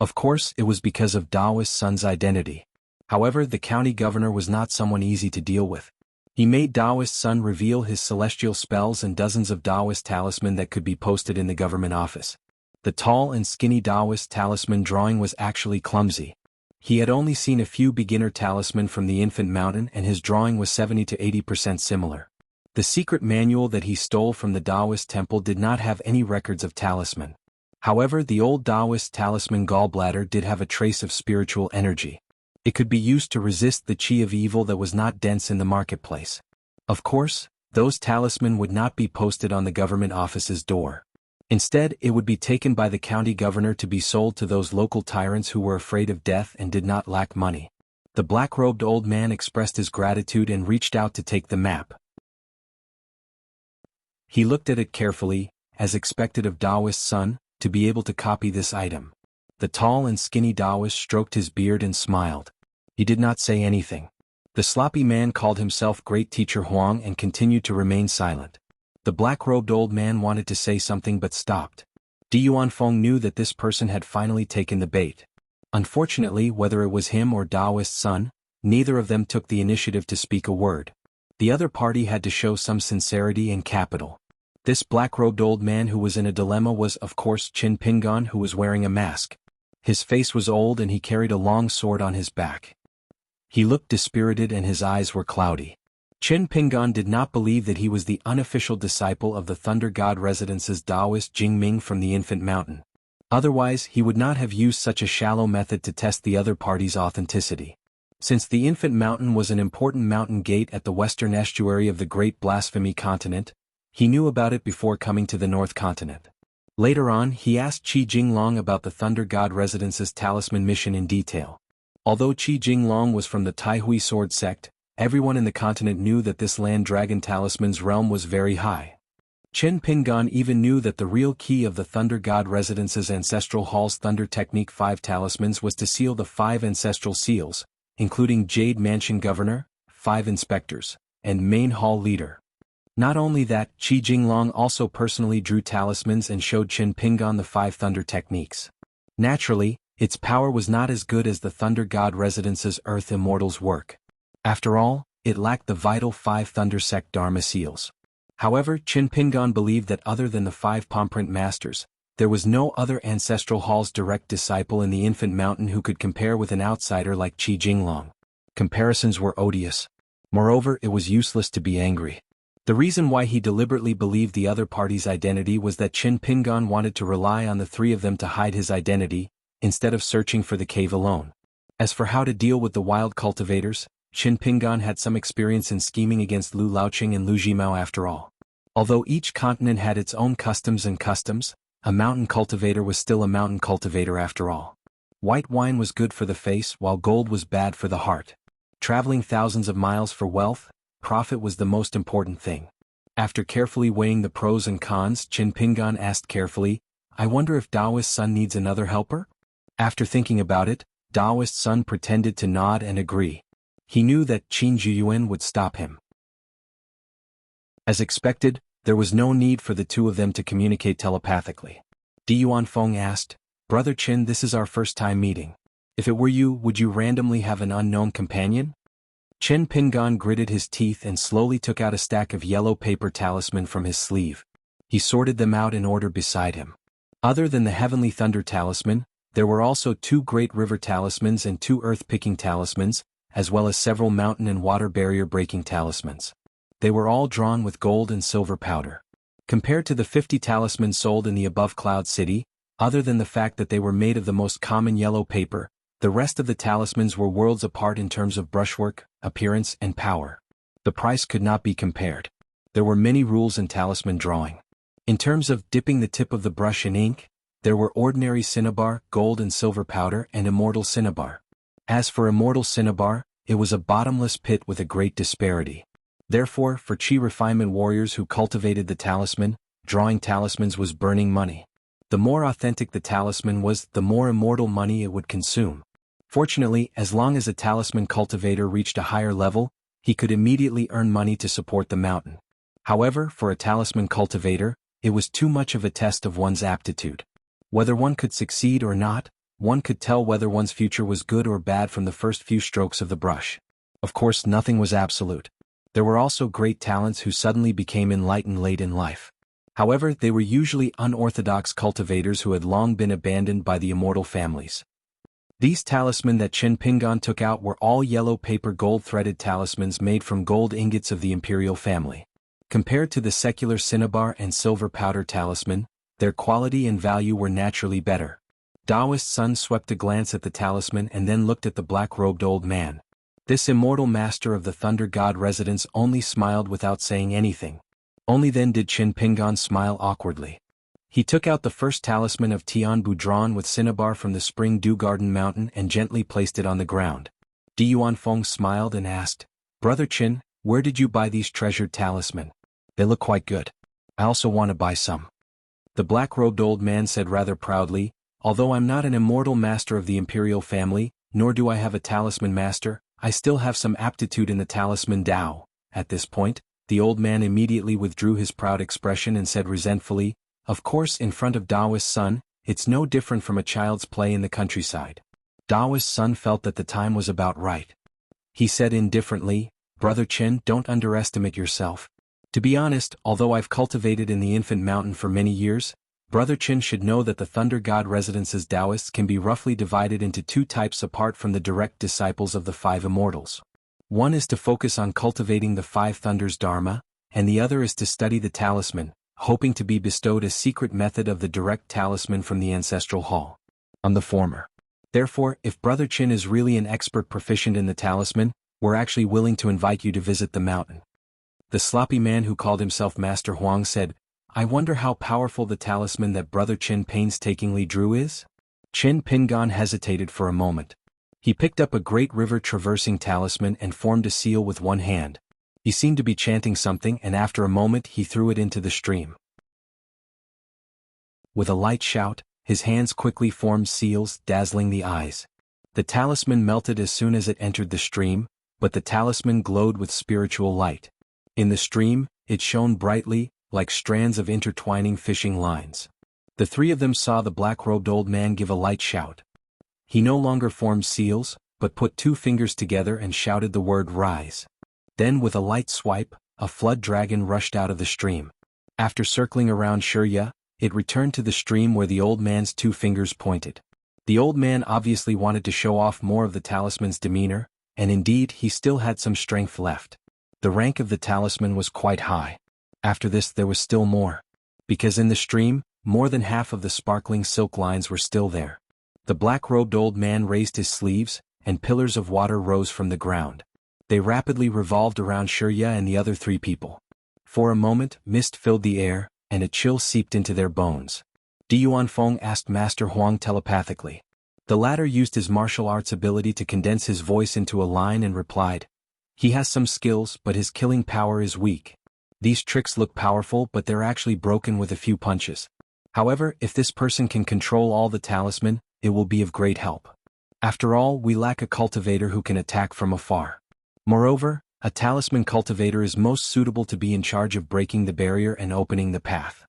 Of course, it was because of Daoist Sun's identity. However, the county governor was not someone easy to deal with. He made Daoist Sun reveal his celestial spells and dozens of Daoist talisman that could be posted in the government office. The tall and skinny Daoist talisman drawing was actually clumsy. He had only seen a few beginner talisman from the infant mountain and his drawing was 70 to 80% similar. The secret manual that he stole from the Daoist temple did not have any records of talisman. However, the old Daoist talisman gallbladder did have a trace of spiritual energy. It could be used to resist the chi of evil that was not dense in the marketplace. Of course, those talisman would not be posted on the government office's door. Instead, it would be taken by the county governor to be sold to those local tyrants who were afraid of death and did not lack money. The black-robed old man expressed his gratitude and reached out to take the map. He looked at it carefully, as expected of Daoist Sun, to be able to copy this item. The tall and skinny Daoist stroked his beard and smiled. He did not say anything. The sloppy man called himself Great Teacher Huang and continued to remain silent. The black-robed old man wanted to say something but stopped. Di Yuanfeng knew that this person had finally taken the bait. Unfortunately, whether it was him or Daoist Sun, neither of them took the initiative to speak a word. The other party had to show some sincerity and capital. This black-robed old man who was in a dilemma was of course Qin Pingon, who was wearing a mask. His face was old and he carried a long sword on his back. He looked dispirited and his eyes were cloudy. Qin Pingon did not believe that he was the unofficial disciple of the Thunder God Residence's Daoist Jingming from the Infant Mountain. Otherwise, he would not have used such a shallow method to test the other party's authenticity. Since the Infant Mountain was an important mountain gate at the western estuary of the Great Blasphemy Continent, he knew about it before coming to the North Continent. Later on, he asked Qi Jinglong about the Thunder God Residence's talisman mission in detail. Although Qi Jinglong was from the Taihui sword sect, everyone in the continent knew that this land dragon talisman's realm was very high. Qin Pingon even knew that the real key of the Thunder God Residence's Ancestral Hall's Thunder Technique 5 talismans was to seal the 5 ancestral seals, including Jade Mansion Governor, 5 inspectors, and Main Hall Leader. Not only that, Qi Jinglong also personally drew talismans and showed Qin Pingon the 5 Thunder Techniques. Naturally, its power was not as good as the Thunder God Residence's Earth Immortals work. After all, it lacked the vital 5 Thunder Sect Dharma seals. However, Qin Pingon believed that other than the 5 Pomprint Masters, there was no other Ancestral Hall's direct disciple in the Infant Mountain who could compare with an outsider like Qi Jinglong. Comparisons were odious. Moreover, it was useless to be angry. The reason why he deliberately believed the other party's identity was that Qin Pingon wanted to rely on the 3 of them to hide his identity, instead of searching for the cave alone. As for how to deal with the wild cultivators, Qin Pingon had some experience in scheming against Lu Laoqing and Lu Jimao after all. Although each continent had its own customs, a mountain cultivator was still a mountain cultivator after all. White wine was good for the face while gold was bad for the heart. Traveling thousands of miles for wealth, profit was the most important thing. After carefully weighing the pros and cons, Qin Pingan asked carefully, I wonder if Daoist Sun needs another helper? After thinking about it, Daoist Sun pretended to nod and agree. He knew that Qin Zhiyuan would stop him. As expected, there was no need for the two of them to communicate telepathically. Di Yuanfeng asked, Brother Qin, this is our first time meeting. If it were you, would you randomly have an unknown companion? Qin Pingan gritted his teeth and slowly took out a stack of yellow paper talisman from his sleeve. He sorted them out in order beside him. Other than the Heavenly Thunder talisman, there were also 2 Great River talismans and 2 Earth-picking talismans, as well as several mountain and water barrier-breaking talismans. They were all drawn with gold and silver powder. Compared to the 50 talismans sold in the above Cloud City, other than the fact that they were made of the most common yellow paper, the rest of the talismans were worlds apart in terms of brushwork, appearance, and power. The price could not be compared. There were many rules in talisman drawing. In terms of dipping the tip of the brush in ink, there were ordinary cinnabar, gold and silver powder, and immortal cinnabar. As for immortal cinnabar, it was a bottomless pit with a great disparity. Therefore, for chi refinement warriors who cultivated the talisman, drawing talismans was burning money. The more authentic the talisman was, the more immortal money it would consume. Fortunately, as long as a talisman cultivator reached a higher level, he could immediately earn money to support the mountain. However, for a talisman cultivator, it was too much of a test of one's aptitude. Whether one could succeed or not, one could tell whether one's future was good or bad from the first few strokes of the brush. Of course, nothing was absolute. There were also great talents who suddenly became enlightened late in life. However, they were usually unorthodox cultivators who had long been abandoned by the immortal families. These talisman that Qin Pingan took out were all yellow paper gold-threaded talismans made from gold ingots of the imperial family. Compared to the secular cinnabar and silver powder talisman, their quality and value were naturally better. Daoist Sun swept a glance at the talisman and then looked at the black-robed old man. This immortal master of the Thunder God residence only smiled without saying anything. Only then did Qin Pingan smile awkwardly. He took out the first talisman of Tianbu drawn with cinnabar from the Spring Dew Garden Mountain and gently placed it on the ground. Di Yuanfeng smiled and asked, Brother Qin, where did you buy these treasured talisman? They look quite good. I also want to buy some. The black-robed old man said rather proudly, although I'm not an immortal master of the imperial family, nor do I have a talisman master, I still have some aptitude in the talisman Dao. At this point, the old man immediately withdrew his proud expression and said resentfully, Of course, in front of Daoist Sun, it's no different from a child's play in the countryside. Daoist Sun felt that the time was about right. He said indifferently, Brother Qin, don't underestimate yourself. To be honest, although I've cultivated in the infant mountain for many years, Brother Qin should know that the Thunder God residence's Taoists can be roughly divided into 2 types apart from the direct disciples of the 5 immortals. One is to focus on cultivating the 5 Thunders Dharma, and the other is to study the talisman, hoping to be bestowed a secret method of the direct talisman from the ancestral hall. On the former. Therefore, if Brother Qin is really an expert proficient in the talisman, we're actually willing to invite you to visit the mountain. The sloppy man who called himself Master Huang said, I wonder how powerful the talisman that Brother Qin painstakingly drew is? Qin Pingan hesitated for a moment. He picked up a great river traversing talisman and formed a seal with one hand. He seemed to be chanting something and after a moment he threw it into the stream. With a light shout, his hands quickly formed seals, dazzling the eyes. The talisman melted as soon as it entered the stream, but the talisman glowed with spiritual light. In the stream, it shone brightly, like strands of intertwining fishing lines. The 3 of them saw the black-robed old man give a light shout. He no longer formed seals, but put 2 fingers together and shouted the word rise. Then with a light swipe, a flood dragon rushed out of the stream. After circling around Shurya, it returned to the stream where the old man's 2 fingers pointed. The old man obviously wanted to show off more of the talisman's demeanor, and indeed he still had some strength left. The rank of the talisman was quite high. After this there was still more. Because in the stream, more than half of the sparkling silk lines were still there. The black-robed old man raised his sleeves, and pillars of water rose from the ground. They rapidly revolved around Shurya and the other 3 people. For a moment, mist filled the air, and a chill seeped into their bones. Di Yuanfeng asked Master Huang telepathically. The latter used his martial arts ability to condense his voice into a line and replied, He has some skills but his killing power is weak. These tricks look powerful, but they're actually broken with a few punches. However, if this person can control all the talisman, it will be of great help. After all, we lack a cultivator who can attack from afar. Moreover, a talisman cultivator is most suitable to be in charge of breaking the barrier and opening the path.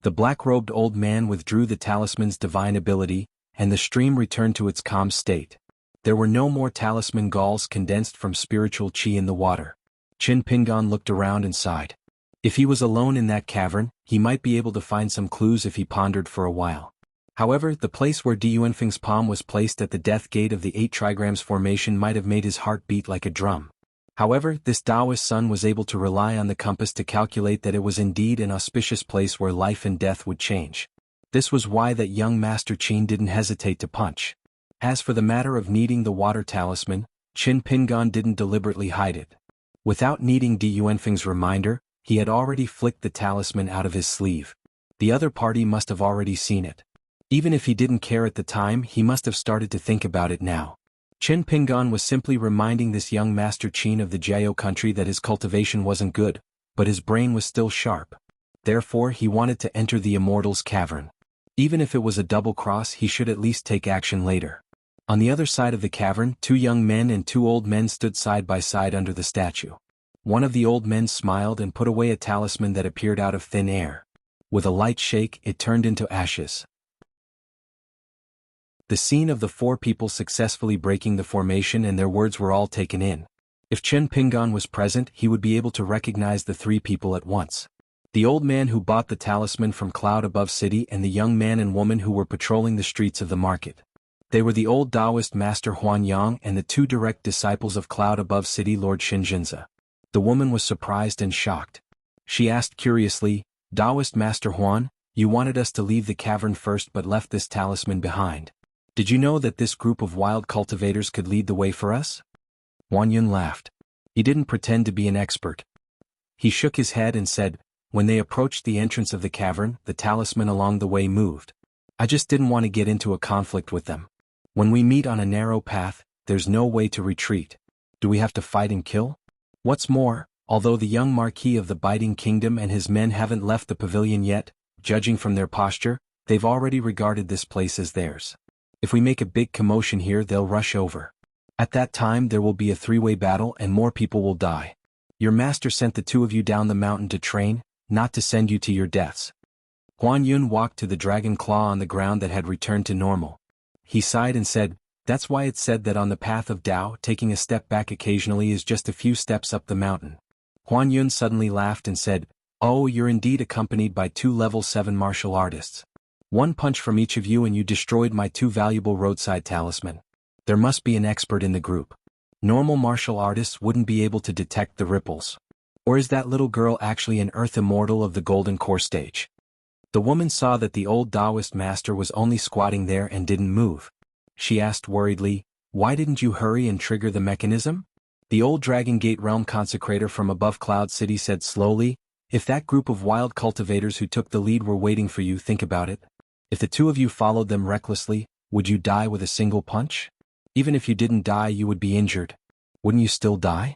The black-robed old man withdrew the talisman's divine ability, and the stream returned to its calm state. There were no more talisman galls condensed from spiritual chi in the water. Qin Pingan looked around and sighed. If he was alone in that cavern, he might be able to find some clues if he pondered for a while. However, the place where Di Yuanfeng's palm was placed at the death gate of the 8 trigrams formation might have made his heart beat like a drum. However, this Taoist son was able to rely on the compass to calculate that it was indeed an auspicious place where life and death would change. This was why that young Master Qin didn't hesitate to punch. As for the matter of needing the water talisman, Qin Pingan didn't deliberately hide it. Without needing Di Yuanfeng's reminder, he had already flicked the talisman out of his sleeve. The other party must have already seen it. Even if he didn't care at the time, he must have started to think about it now. Qin Pingan was simply reminding this young Master Qin of the Jiao country that his cultivation wasn't good, but his brain was still sharp. Therefore, he wanted to enter the Immortal's cavern. Even if it was a double cross, he should at least take action later. On the other side of the cavern, 2 young men and 2 old men stood side by side under the statue. One of the old men smiled and put away a talisman that appeared out of thin air. With a light shake, it turned into ashes. The scene of the 4 people successfully breaking the formation and their words were all taken in. If Qin Pingan was present, he would be able to recognize the 3 people at once. The old man who bought the talisman from Cloud Above City and the young man and woman who were patrolling the streets of the market. They were the old Taoist Master Huan Yang and the 2 direct disciples of Cloud Above City Lord Shinjinza. The woman was surprised and shocked. She asked curiously, "Taoist Master Huan, you wanted us to leave the cavern first but left this talisman behind. Did you know that this group of wild cultivators could lead the way for us?" Huan Yun laughed. He didn't pretend to be an expert. He shook his head and said, "When they approached the entrance of the cavern, the talisman along the way moved. I just didn't want to get into a conflict with them. When we meet on a narrow path, there's no way to retreat. Do we have to fight and kill? What's more, although the young Marquis of the Biting Kingdom and his men haven't left the pavilion yet, judging from their posture, they've already regarded this place as theirs. If we make a big commotion here, they'll rush over. At that time there will be a 3-way battle and more people will die. Your master sent the 2 of you down the mountain to train, not to send you to your deaths." Huan Yun walked to the dragon claw on the ground that had returned to normal. He sighed and said, "That's why it's said that on the path of Tao, taking a step back occasionally is just a few steps up the mountain." Huan Yun suddenly laughed and said, "Oh, you're indeed accompanied by 2 level 7 martial artists. 1 punch from each of you and you destroyed my 2 valuable roadside talisman. There must be an expert in the group. Normal martial artists wouldn't be able to detect the ripples. Or is that little girl actually an Earth Immortal of the Golden Core stage?" The woman saw that the old Taoist master was only squatting there and didn't move. She asked worriedly, "Why didn't you hurry and trigger the mechanism?" The old Dragon Gate Realm Consecrator from above Cloud City said slowly, "If that group of wild cultivators who took the lead were waiting for you, think about it. If the 2 of you followed them recklessly, would you die with a single punch? Even if you didn't die, you would be injured. Wouldn't you still die?"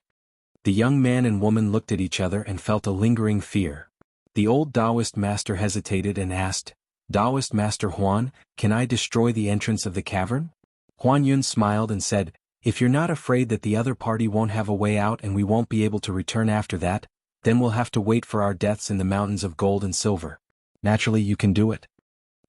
The young man and woman looked at each other and felt a lingering fear. The old Taoist master hesitated and asked, "Taoist Master Huan, can I destroy the entrance of the cavern?" Huan Yun smiled and said, "If you're not afraid that the other party won't have a way out and we won't be able to return after that, then we'll have to wait for our deaths in the mountains of gold and silver. Naturally you can do it."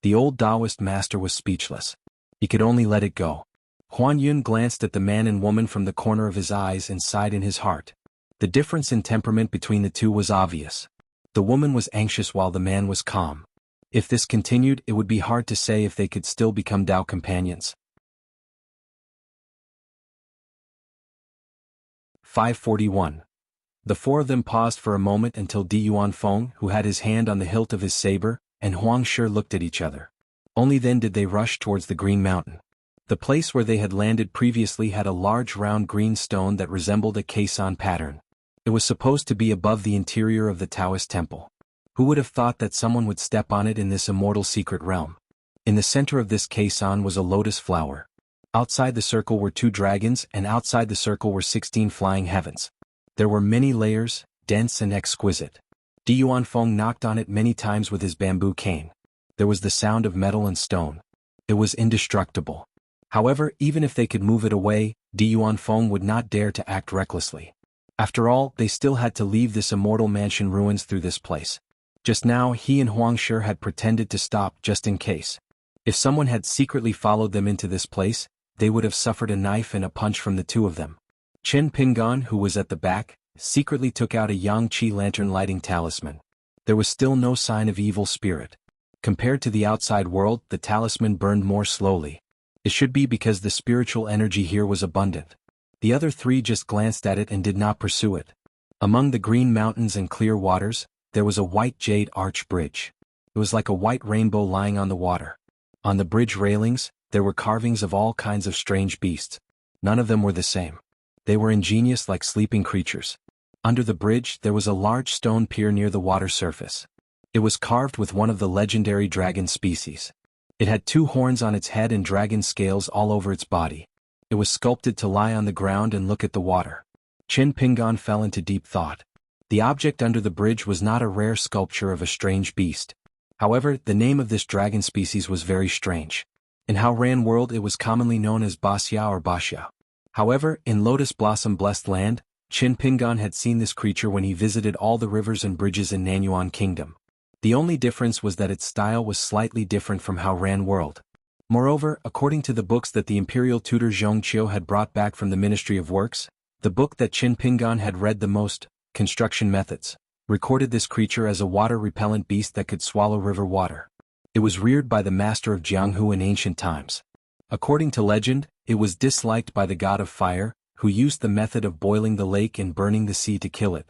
The old Taoist master was speechless. He could only let it go. Huan Yun glanced at the man and woman from the corner of his eyes and sighed in his heart. The difference in temperament between the 2 was obvious. The woman was anxious while the man was calm. If this continued, it would be hard to say if they could still become Tao companions. 541. The 4 of them paused for a moment until Di Yuanfeng, who had his hand on the hilt of his saber, and Huang Shi looked at each other. Only then did they rush towards the Green Mountain. The place where they had landed previously had a large round green stone that resembled a caisson pattern. It was supposed to be above the interior of the Taoist temple. Who would have thought that someone would step on it in this immortal secret realm? In the center of this caisson was a lotus flower. Outside the circle were 2 dragons and outside the circle were 16 flying heavens. There were many layers, dense and exquisite. Di Yuanfeng knocked on it many times with his bamboo cane. There was the sound of metal and stone. It was indestructible. However, even if they could move it away, Di Yuanfeng would not dare to act recklessly. After all, they still had to leave this immortal mansion ruins through this place. Just now he and Huang Shi had pretended to stop just in case. If someone had secretly followed them into this place, they would have suffered a knife and a punch from the two of them. Chen Pingan, who was at the back, secretly took out a Yangqi lantern lighting talisman. There was still no sign of evil spirit. Compared to the outside world, the talisman burned more slowly. It should be because the spiritual energy here was abundant. The other three just glanced at it and did not pursue it. Among the green mountains and clear waters, there was a white jade arch bridge. It was like a white rainbow lying on the water. On the bridge railings, there were carvings of all kinds of strange beasts. None of them were the same. They were ingenious like sleeping creatures. Under the bridge there was a large stone pier near the water surface. It was carved with one of the legendary dragon species. It had 2 horns on its head and dragon scales all over its body. It was sculpted to lie on the ground and look at the water. Chen Pingan fell into deep thought. The object under the bridge was not a rare sculpture of a strange beast. However, the name of this dragon species was very strange. In Haoran world it was commonly known as Basya or Basha. However, in Lotus Blossom Blessed Land, Chen Pingan had seen this creature when he visited all the rivers and bridges in Nanyuan Kingdom. The only difference was that its style was slightly different from Haoran world. Moreover, according to the books that the imperial tutor Zhongqiu had brought back from the Ministry of Works, the book that Chen Pingan had read the most, Construction Methods, recorded this creature as a water-repellent beast that could swallow river water. It was reared by the master of Jianghu in ancient times. According to legend, it was disliked by the god of fire, who used the method of boiling the lake and burning the sea to kill it.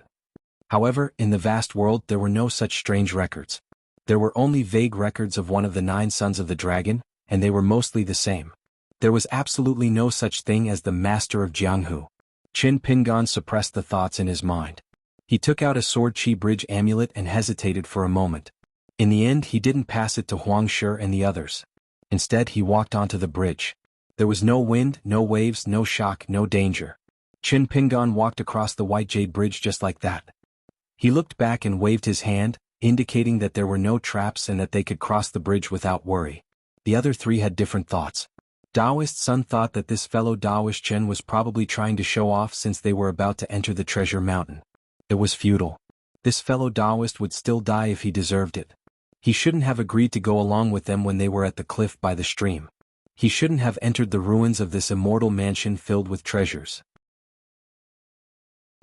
However, in the vast world there were no such strange records. There were only vague records of one of the 9 sons of the dragon, and they were mostly the same. There was absolutely no such thing as the master of Jianghu. Chen Pingan suppressed the thoughts in his mind. He took out a sword chi bridge amulet and hesitated for a moment. In the end he didn't pass it to Huang Shi and the others. Instead he walked onto the bridge. There was no wind, no waves, no shock, no danger. Chen Pingan walked across the white jade bridge just like that. He looked back and waved his hand, indicating that there were no traps and that they could cross the bridge without worry. The other 3 had different thoughts. Daoist Sun thought that this fellow Daoist Chen was probably trying to show off since they were about to enter the treasure mountain. It was futile. This fellow Daoist would still die if he deserved it. He shouldn't have agreed to go along with them when they were at the cliff by the stream. He shouldn't have entered the ruins of this immortal mansion filled with treasures.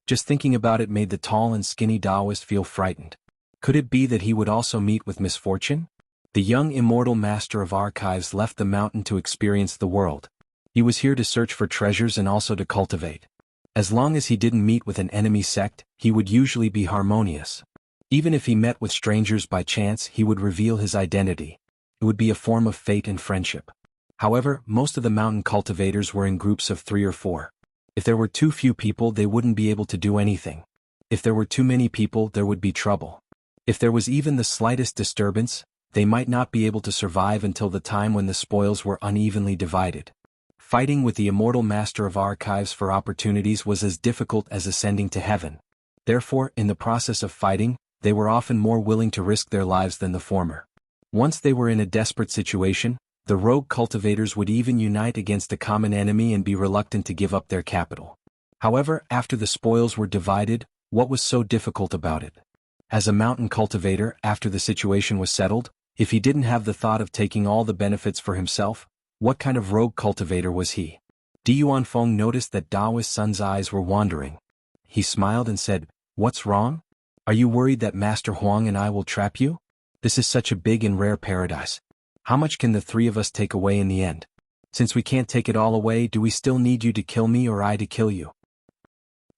Just thinking about it made the tall and skinny Daoist feel frightened. Could it be that he would also meet with misfortune? The young immortal master of archives left the mountain to experience the world. He was here to search for treasures and also to cultivate. As long as he didn't meet with an enemy sect, he would usually be harmonious. Even if he met with strangers by chance, he would reveal his identity. It would be a form of fate and friendship. However, most of the mountain cultivators were in groups of 3 or 4. If there were too few people, they wouldn't be able to do anything. If there were too many people, there would be trouble. If there was even the slightest disturbance, they might not be able to survive until the time when the spoils were unevenly divided. Fighting with the immortal master of archives for opportunities was as difficult as ascending to heaven. Therefore, in the process of fighting, they were often more willing to risk their lives than the former. Once they were in a desperate situation, the rogue cultivators would even unite against a common enemy and be reluctant to give up their capital. However, after the spoils were divided, what was so difficult about it? As a mountain cultivator, after the situation was settled, if he didn't have the thought of taking all the benefits for himself, what kind of rogue cultivator was he? Di Yuanfeng noticed that Daoist Sun's eyes were wandering. He smiled and said, "What's wrong? Are you worried that Master Huang and I will trap you? This is such a big and rare paradise. How much can the 3 of us take away in the end? Since we can't take it all away, do we still need you to kill me or I to kill you?"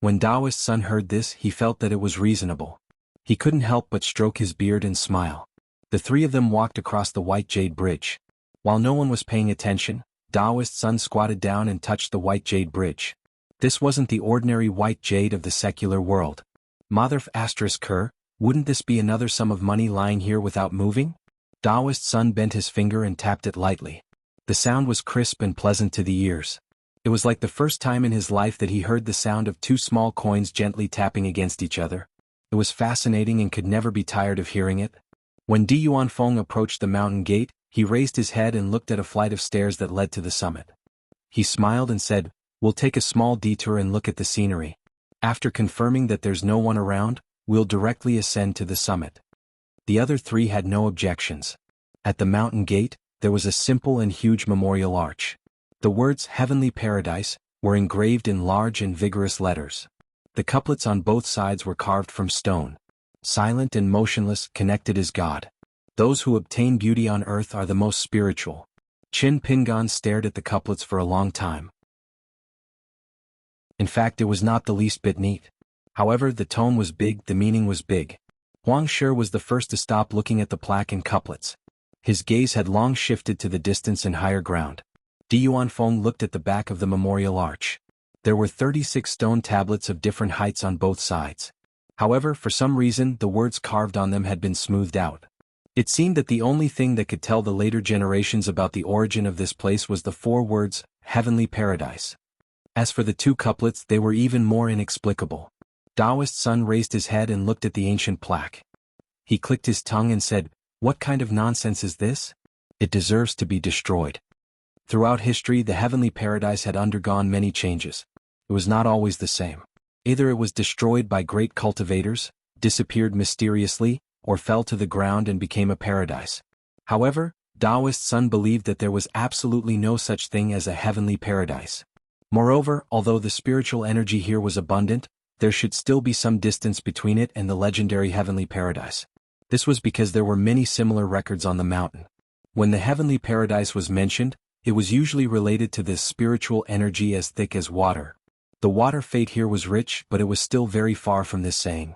When Daoist Sun heard this, he felt that it was reasonable. He couldn't help but stroke his beard and smile. The 3 of them walked across the white jade bridge. While no one was paying attention, Daoist Sun squatted down and touched the white jade bridge. This wasn't the ordinary white jade of the secular world. Motherf asterisk Kerr, wouldn't this be another sum of money lying here without moving? Daoist Sun bent his finger and tapped it lightly. The sound was crisp and pleasant to the ears. It was like the first time in his life that he heard the sound of 2 small coins gently tapping against each other. It was fascinating and could never be tired of hearing it. When Di Yuanfeng approached the mountain gate, he raised his head and looked at a flight of stairs that led to the summit. He smiled and said, "We'll take a small detour and look at the scenery. After confirming that there's no one around, we'll directly ascend to the summit." The other three had no objections. At the mountain gate, there was a simple and huge memorial arch. The words "Heavenly Paradise" were engraved in large and vigorous letters. The couplets on both sides were carved from stone. Silent and motionless, connected is God. Those who obtain beauty on earth are the most spiritual. Qin Pingan stared at the couplets for a long time. In fact, it was not the least bit neat. However, the tone was big, the meaning was big. Huang Shi was the first to stop looking at the plaque and couplets. His gaze had long shifted to the distance and higher ground. Di Yuanfeng looked at the back of the memorial arch. There were 36 stone tablets of different heights on both sides. However, for some reason, the words carved on them had been smoothed out. It seemed that the only thing that could tell the later generations about the origin of this place was the 4 words, "Heavenly Paradise." As for the 2 couplets, they were even more inexplicable. Taoist Sun raised his head and looked at the ancient plaque. He clicked his tongue and said, "What kind of nonsense is this? It deserves to be destroyed." Throughout history, the Heavenly Paradise had undergone many changes. It was not always the same. Either it was destroyed by great cultivators, disappeared mysteriously, or fell to the ground and became a paradise. However, Taoist Sun believed that there was absolutely no such thing as a heavenly paradise. Moreover, although the spiritual energy here was abundant, there should still be some distance between it and the legendary heavenly paradise. This was because there were many similar records on the mountain. When the heavenly paradise was mentioned, it was usually related to this spiritual energy as thick as water. The water fate here was rich, but it was still very far from this saying.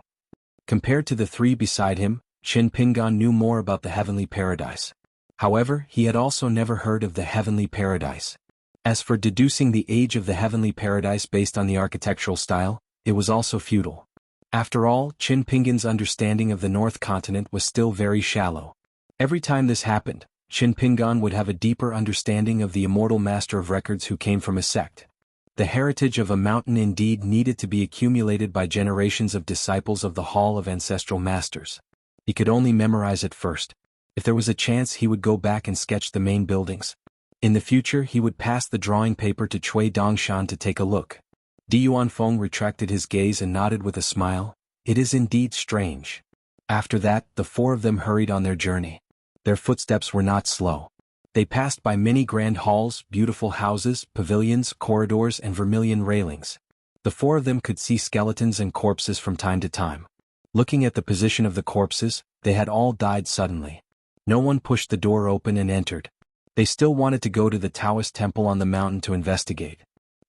Compared to the 3 beside him, Qin Pingan knew more about the heavenly paradise. However, he had also never heard of the heavenly paradise. As for deducing the age of the heavenly paradise based on the architectural style, it was also futile. After all, Qin Pingan's understanding of the North Continent was still very shallow. Every time this happened, Qin Pingan would have a deeper understanding of the immortal master of records who came from a sect. The heritage of a mountain indeed needed to be accumulated by generations of disciples of the Hall of Ancestral Masters. He could only memorize it first. If there was a chance, he would go back and sketch the main buildings. In the future, he would pass the drawing paper to Cui Dongshan to take a look. Di Yuanfeng retracted his gaze and nodded with a smile. "It is indeed strange." After that, the 4 of them hurried on their journey. Their footsteps were not slow. They passed by many grand halls, beautiful houses, pavilions, corridors, and vermilion railings. The 4 of them could see skeletons and corpses from time to time. Looking at the position of the corpses, they had all died suddenly. No one pushed the door open and entered. They still wanted to go to the Taoist temple on the mountain to investigate.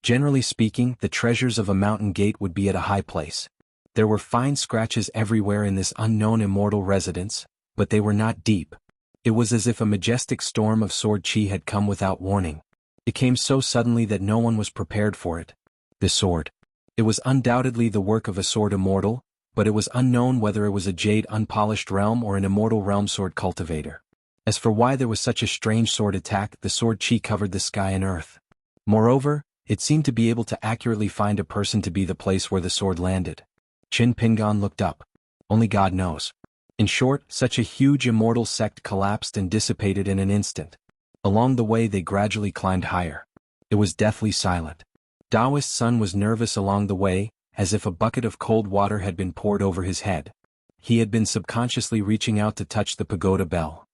Generally speaking, the treasures of a mountain gate would be at a high place. There were fine scratches everywhere in this unknown immortal residence, but they were not deep. It was as if a majestic storm of sword qi had come without warning. It came so suddenly that no one was prepared for it. The sword. It was undoubtedly the work of a sword immortal, but it was unknown whether it was a jade unpolished realm or an immortal realm sword cultivator. As for why there was such a strange sword attack, the sword qi covered the sky and earth. Moreover, it seemed to be able to accurately find a person to be the place where the sword landed. Qin Pingan looked up. Only God knows. In short, such a huge immortal sect collapsed and dissipated in an instant. Along the way they gradually climbed higher. It was deathly silent. Taoist Sun was nervous along the way, as if a bucket of cold water had been poured over his head. He had been subconsciously reaching out to touch the pagoda bell.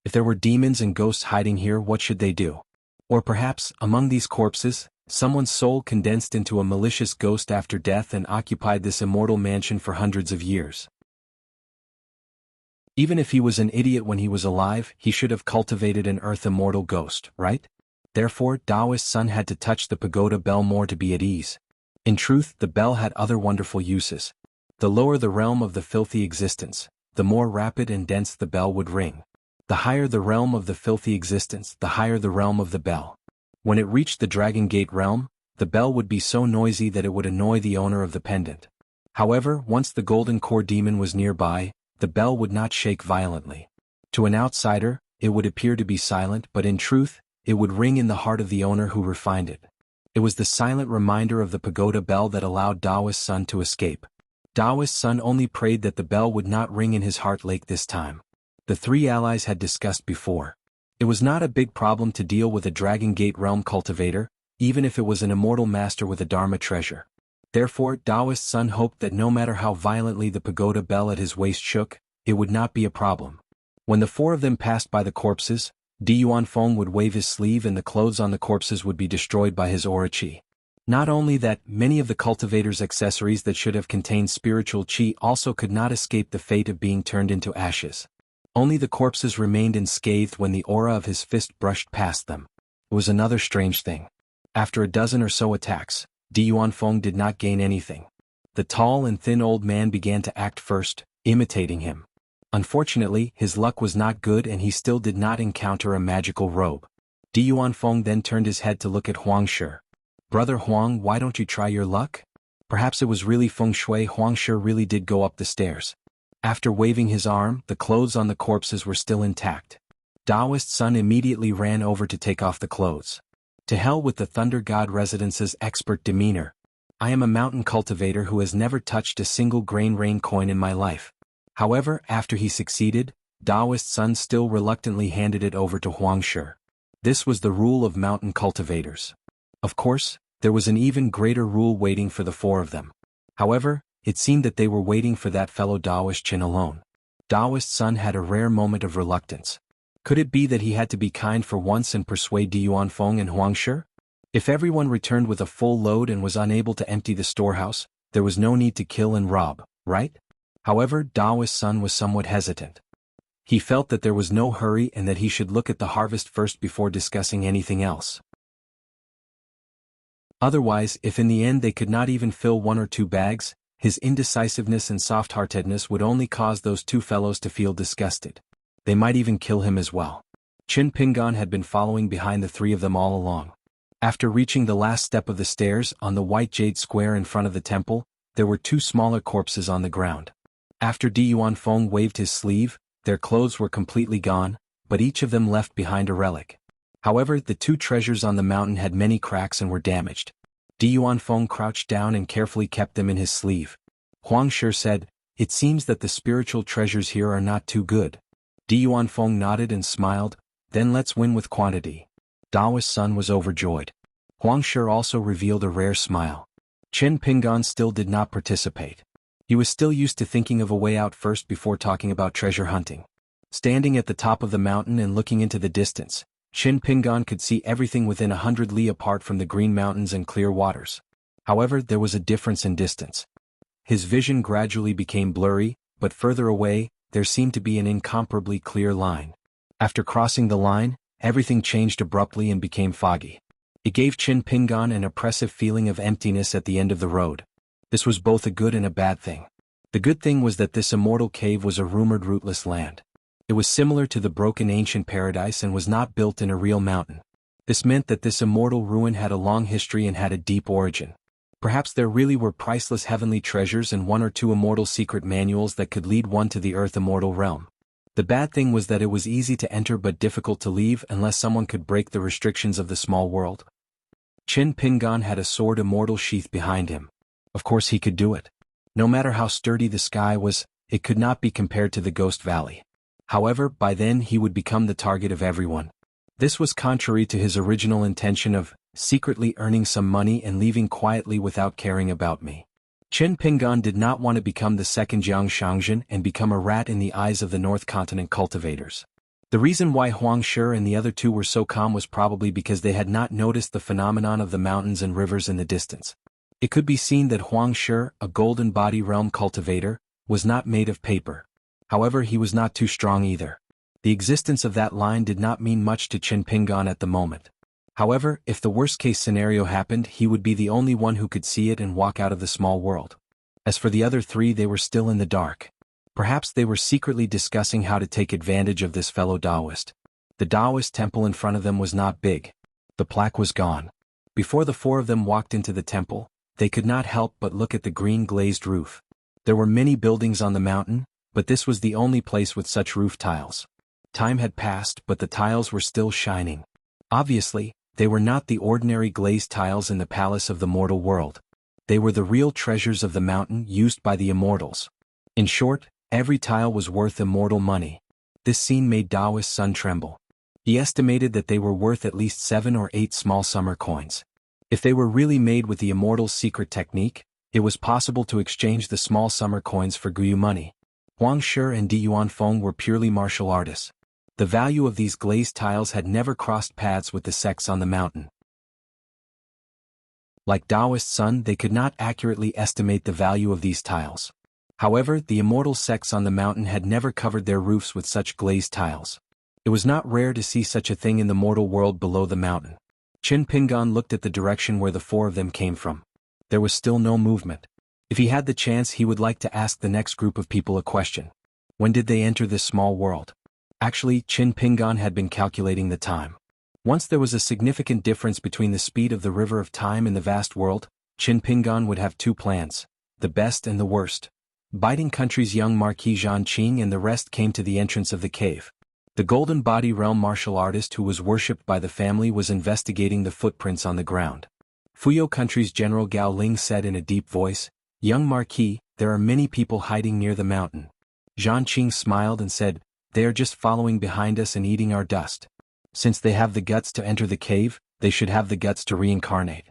If there were demons and ghosts hiding here, what should they do? Or perhaps, among these corpses, someone's soul condensed into a malicious ghost after death and occupied this immortal mansion for hundreds of years. Even if he was an idiot when he was alive, he should have cultivated an earth immortal ghost, right? Therefore, Taoist Sun had to touch the pagoda bell more to be at ease. In truth, the bell had other wonderful uses. The lower the realm of the filthy existence, the more rapid and dense the bell would ring. The higher the realm of the filthy existence, the higher the realm of the bell. When it reached the Dragon Gate realm, the bell would be so noisy that it would annoy the owner of the pendant. However, once the golden core demon was nearby, the bell would not shake violently. To an outsider, it would appear to be silent, but in truth, it would ring in the heart of the owner who refined it. It was the silent reminder of the pagoda bell that allowed Taoist Sun to escape. Taoist Sun only prayed that the bell would not ring in his heart lake this time. The three allies had discussed before. It was not a big problem to deal with a Dragon Gate realm cultivator, even if it was an immortal master with a Dharma treasure. Therefore, Taoist Sun hoped that no matter how violently the pagoda bell at his waist shook, it would not be a problem. When the four of them passed by the corpses, Di Yuanfeng would wave his sleeve and the clothes on the corpses would be destroyed by his aura qi. Not only that, many of the cultivator's accessories that should have contained spiritual qi also could not escape the fate of being turned into ashes. Only the corpses remained unscathed when the aura of his fist brushed past them. It was another strange thing. After a dozen or so attacks, Di Yuanfeng did not gain anything. The tall and thin old man began to act first, imitating him. Unfortunately, his luck was not good and he still did not encounter a magical robe. Di Yuanfeng then turned his head to look at Huang Shi. "Brother Huang, why don't you try your luck?" Perhaps it was really feng shui. Huang Shi really did go up the stairs. After waving his arm, the clothes on the corpses were still intact. Taoist Sun immediately ran over to take off the clothes. To hell with the Thunder God Residence's expert demeanor. I am a mountain cultivator who has never touched a single grain rain coin in my life. However, after he succeeded, Taoist Sun still reluctantly handed it over to Huang Shi. This was the rule of mountain cultivators. Of course, there was an even greater rule waiting for the four of them. However, it seemed that they were waiting for that fellow Taoist Qin alone. Taoist Sun had a rare moment of reluctance. Could it be that he had to be kind for once and persuade Di Yuanfeng and Huang Shi? If everyone returned with a full load and was unable to empty the storehouse, there was no need to kill and rob, right? However, Taoist Sun was somewhat hesitant. He felt that there was no hurry and that he should look at the harvest first before discussing anything else. Otherwise, if in the end they could not even fill 1 or 2 bags, his indecisiveness and soft-heartedness would only cause those two fellows to feel disgusted. They might even kill him as well. Qin Pingan had been following behind the three of them all along. After reaching the last step of the stairs on the white jade square in front of the temple, there were 2 smaller corpses on the ground. After Di Yuanfeng waved his sleeve, their clothes were completely gone, but each of them left behind a relic. However, the 2 treasures on the mountain had many cracks and were damaged. Di Yuanfeng crouched down and carefully kept them in his sleeve. Huang Shi said, "It seems that the spiritual treasures here are not too good." Di Yuanfeng nodded and smiled, "Then let's win with quantity." Taoist Sun was overjoyed. Huang Shi also revealed a rare smile. Qin Pingan still did not participate. He was still used to thinking of a way out first before talking about treasure hunting. Standing at the top of the mountain and looking into the distance, Qin Pingan could see everything within 100 li apart from the green mountains and clear waters. However, there was a difference in distance. His vision gradually became blurry, but further away, there seemed to be an incomparably clear line. After crossing the line, everything changed abruptly and became foggy. It gave Qin Pingan an oppressive feeling of emptiness at the end of the road. This was both a good and a bad thing. The good thing was that this immortal cave was a rumored rootless land. It was similar to the broken ancient paradise and was not built in a real mountain. This meant that this immortal ruin had a long history and had a deep origin. Perhaps there really were priceless heavenly treasures and 1 or 2 immortal secret manuals that could lead one to the earth immortal realm. The bad thing was that it was easy to enter but difficult to leave unless someone could break the restrictions of the small world. Qin Pingan had a sword immortal sheath behind him. Of course he could do it. No matter how sturdy the sky was, it could not be compared to the Ghost Valley. However, by then he would become the target of everyone. This was contrary to his original intention of secretly earning some money and leaving quietly without caring about me. Qin Pingan did not want to become the second Jiang Shangzhen and become a rat in the eyes of the North Continent cultivators. The reason why Huang Shi and the other 2 were so calm was probably because they had not noticed the phenomenon of the mountains and rivers in the distance. It could be seen that Huang Shi, a golden body realm cultivator, was not made of paper. However, he was not too strong either. The existence of that line did not mean much to Qin Pingan at the moment. However, if the worst-case scenario happened, he would be the only one who could see it and walk out of the small world. As for the other 3, they were still in the dark. Perhaps they were secretly discussing how to take advantage of this fellow Taoist. The Taoist temple in front of them was not big. The plaque was gone. Before the 4 of them walked into the temple, they could not help but look at the green glazed roof. There were many buildings on the mountain, but this was the only place with such roof tiles. Time had passed, but the tiles were still shining. Obviously, they were not the ordinary glazed tiles in the palace of the mortal world. They were the real treasures of the mountain used by the immortals. In short, every tile was worth immortal money. This scene made Taoist's son tremble. He estimated that they were worth at least 7 or 8 small summer coins. If they were really made with the immortals' secret technique, it was possible to exchange the small summer coins for Guyu money. Huang Shi and Di Yuanfeng were purely martial artists. The value of these glazed tiles had never crossed paths with the sects on the mountain. Like Taoist's son, they could not accurately estimate the value of these tiles. However, the immortal sects on the mountain had never covered their roofs with such glazed tiles. It was not rare to see such a thing in the mortal world below the mountain. Qin Pingan looked at the direction where the 4 of them came from. There was still no movement. If he had the chance, he would like to ask the next group of people a question. When did they enter this small world? Actually, Qin Pingan had been calculating the time. Once there was a significant difference between the speed of the river of time in the vast world, Qin Pingan would have 2 plans, the best and the worst. Biting Country's young Marquis Zhan Qing and the rest came to the entrance of the cave. The Golden Body Realm martial artist who was worshipped by the family was investigating the footprints on the ground. Fuyo Country's General Gao Ling said in a deep voice, "Young Marquis, there are many people hiding near the mountain." Zhan Qing smiled and said, "They are just following behind us and eating our dust. Since they have the guts to enter the cave, they should have the guts to reincarnate."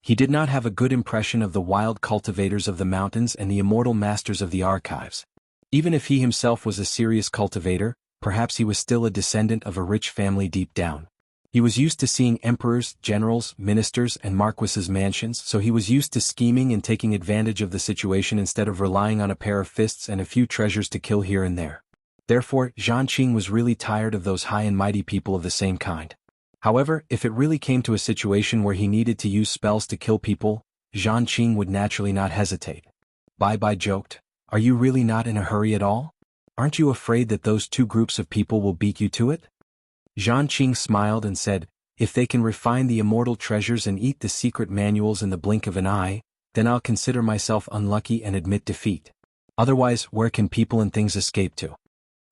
He did not have a good impression of the wild cultivators of the mountains and the immortal masters of the archives. Even if he himself was a serious cultivator, perhaps he was still a descendant of a rich family deep down. He was used to seeing emperors, generals, ministers, and marquises' mansions, so he was used to scheming and taking advantage of the situation instead of relying on a pair of fists and a few treasures to kill here and there. Therefore, Zhan Qing was really tired of those high and mighty people of the same kind. However, if it really came to a situation where he needed to use spells to kill people, Zhan Qing would naturally not hesitate. Bai Bai joked, "Are you really not in a hurry at all? Aren't you afraid that those 2 groups of people will beat you to it?" Zhan Qing smiled and said, "If they can refine the immortal treasures and eat the secret manuals in the blink of an eye, then I'll consider myself unlucky and admit defeat. Otherwise, where can people and things escape to?"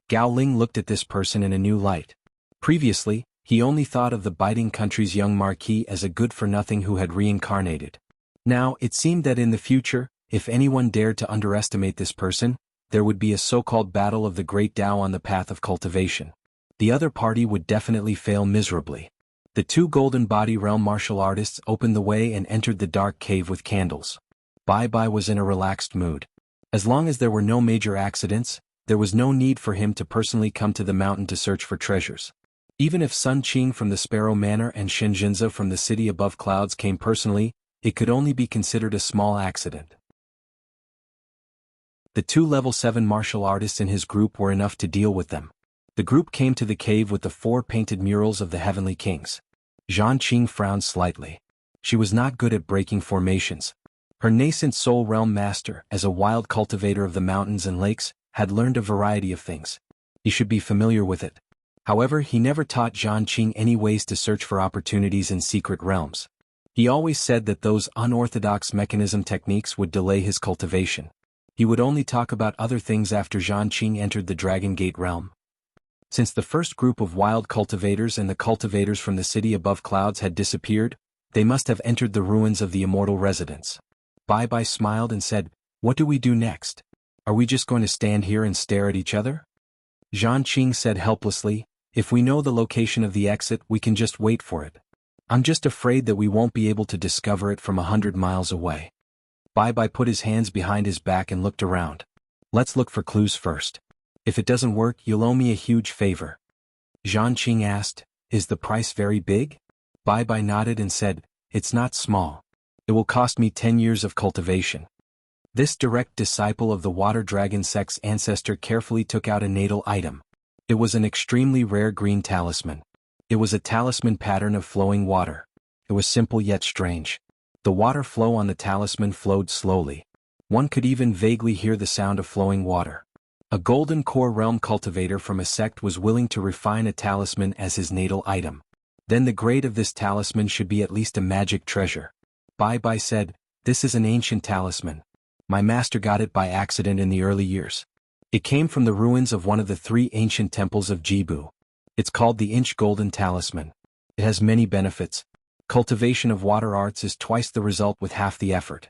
Gao Ling looked at this person in a new light. Previously, he only thought of the Biting Country's young Marquis as a good-for-nothing who had reincarnated. Now, it seemed that in the future, if anyone dared to underestimate this person, there would be a so-called battle of the great Tao on the path of cultivation. The other party would definitely fail miserably. The 2 Golden Body Realm martial artists opened the way and entered the dark cave with candles. Bai Bai was in a relaxed mood. As long as there were no major accidents, there was no need for him to personally come to the mountain to search for treasures. Even if Sun Qing from the Sparrow Manor and Shen Jinza from the city above clouds came personally, it could only be considered a small accident. The 2 level 7 martial artists in his group were enough to deal with them. The group came to the cave with the 4 painted murals of the Heavenly Kings. Zhan Qing frowned slightly. She was not good at breaking formations. Her nascent soul realm master, as a wild cultivator of the mountains and lakes, had learned a variety of things. He should be familiar with it. However, he never taught Zhan Qing any ways to search for opportunities in secret realms. He always said that those unorthodox mechanism techniques would delay his cultivation. He would only talk about other things after Zhan Qing entered the Dragon Gate realm. Since the first group of wild cultivators and the cultivators from the city above clouds had disappeared, they must have entered the ruins of the immortal residence. Bai Bai smiled and said, "What do we do next? Are we just going to stand here and stare at each other?" Zhan Qing said helplessly, "If we know the location of the exit, we can just wait for it. I'm just afraid that we won't be able to discover it from 100 miles away." Bai Bai put his hands behind his back and looked around. "Let's look for clues first. If it doesn't work, you'll owe me a huge favor." Zhan Qing asked, "Is the price very big?" Bai Bai nodded and said, "It's not small. It will cost me 10 years of cultivation." This direct disciple of the Water Dragon sect's ancestor carefully took out a natal item. It was an extremely rare green talisman. It was a talisman pattern of flowing water. It was simple yet strange. The water flow on the talisman flowed slowly. One could even vaguely hear the sound of flowing water. A golden core realm cultivator from a sect was willing to refine a talisman as his natal item. Then the grade of this talisman should be at least a magic treasure. Bai Bai said, "This is an ancient talisman. My master got it by accident in the early years. It came from the ruins of one of the 3 ancient temples of Jibu. It's called the Inch Golden Talisman. It has many benefits. Cultivation of water arts is twice the result with half the effort.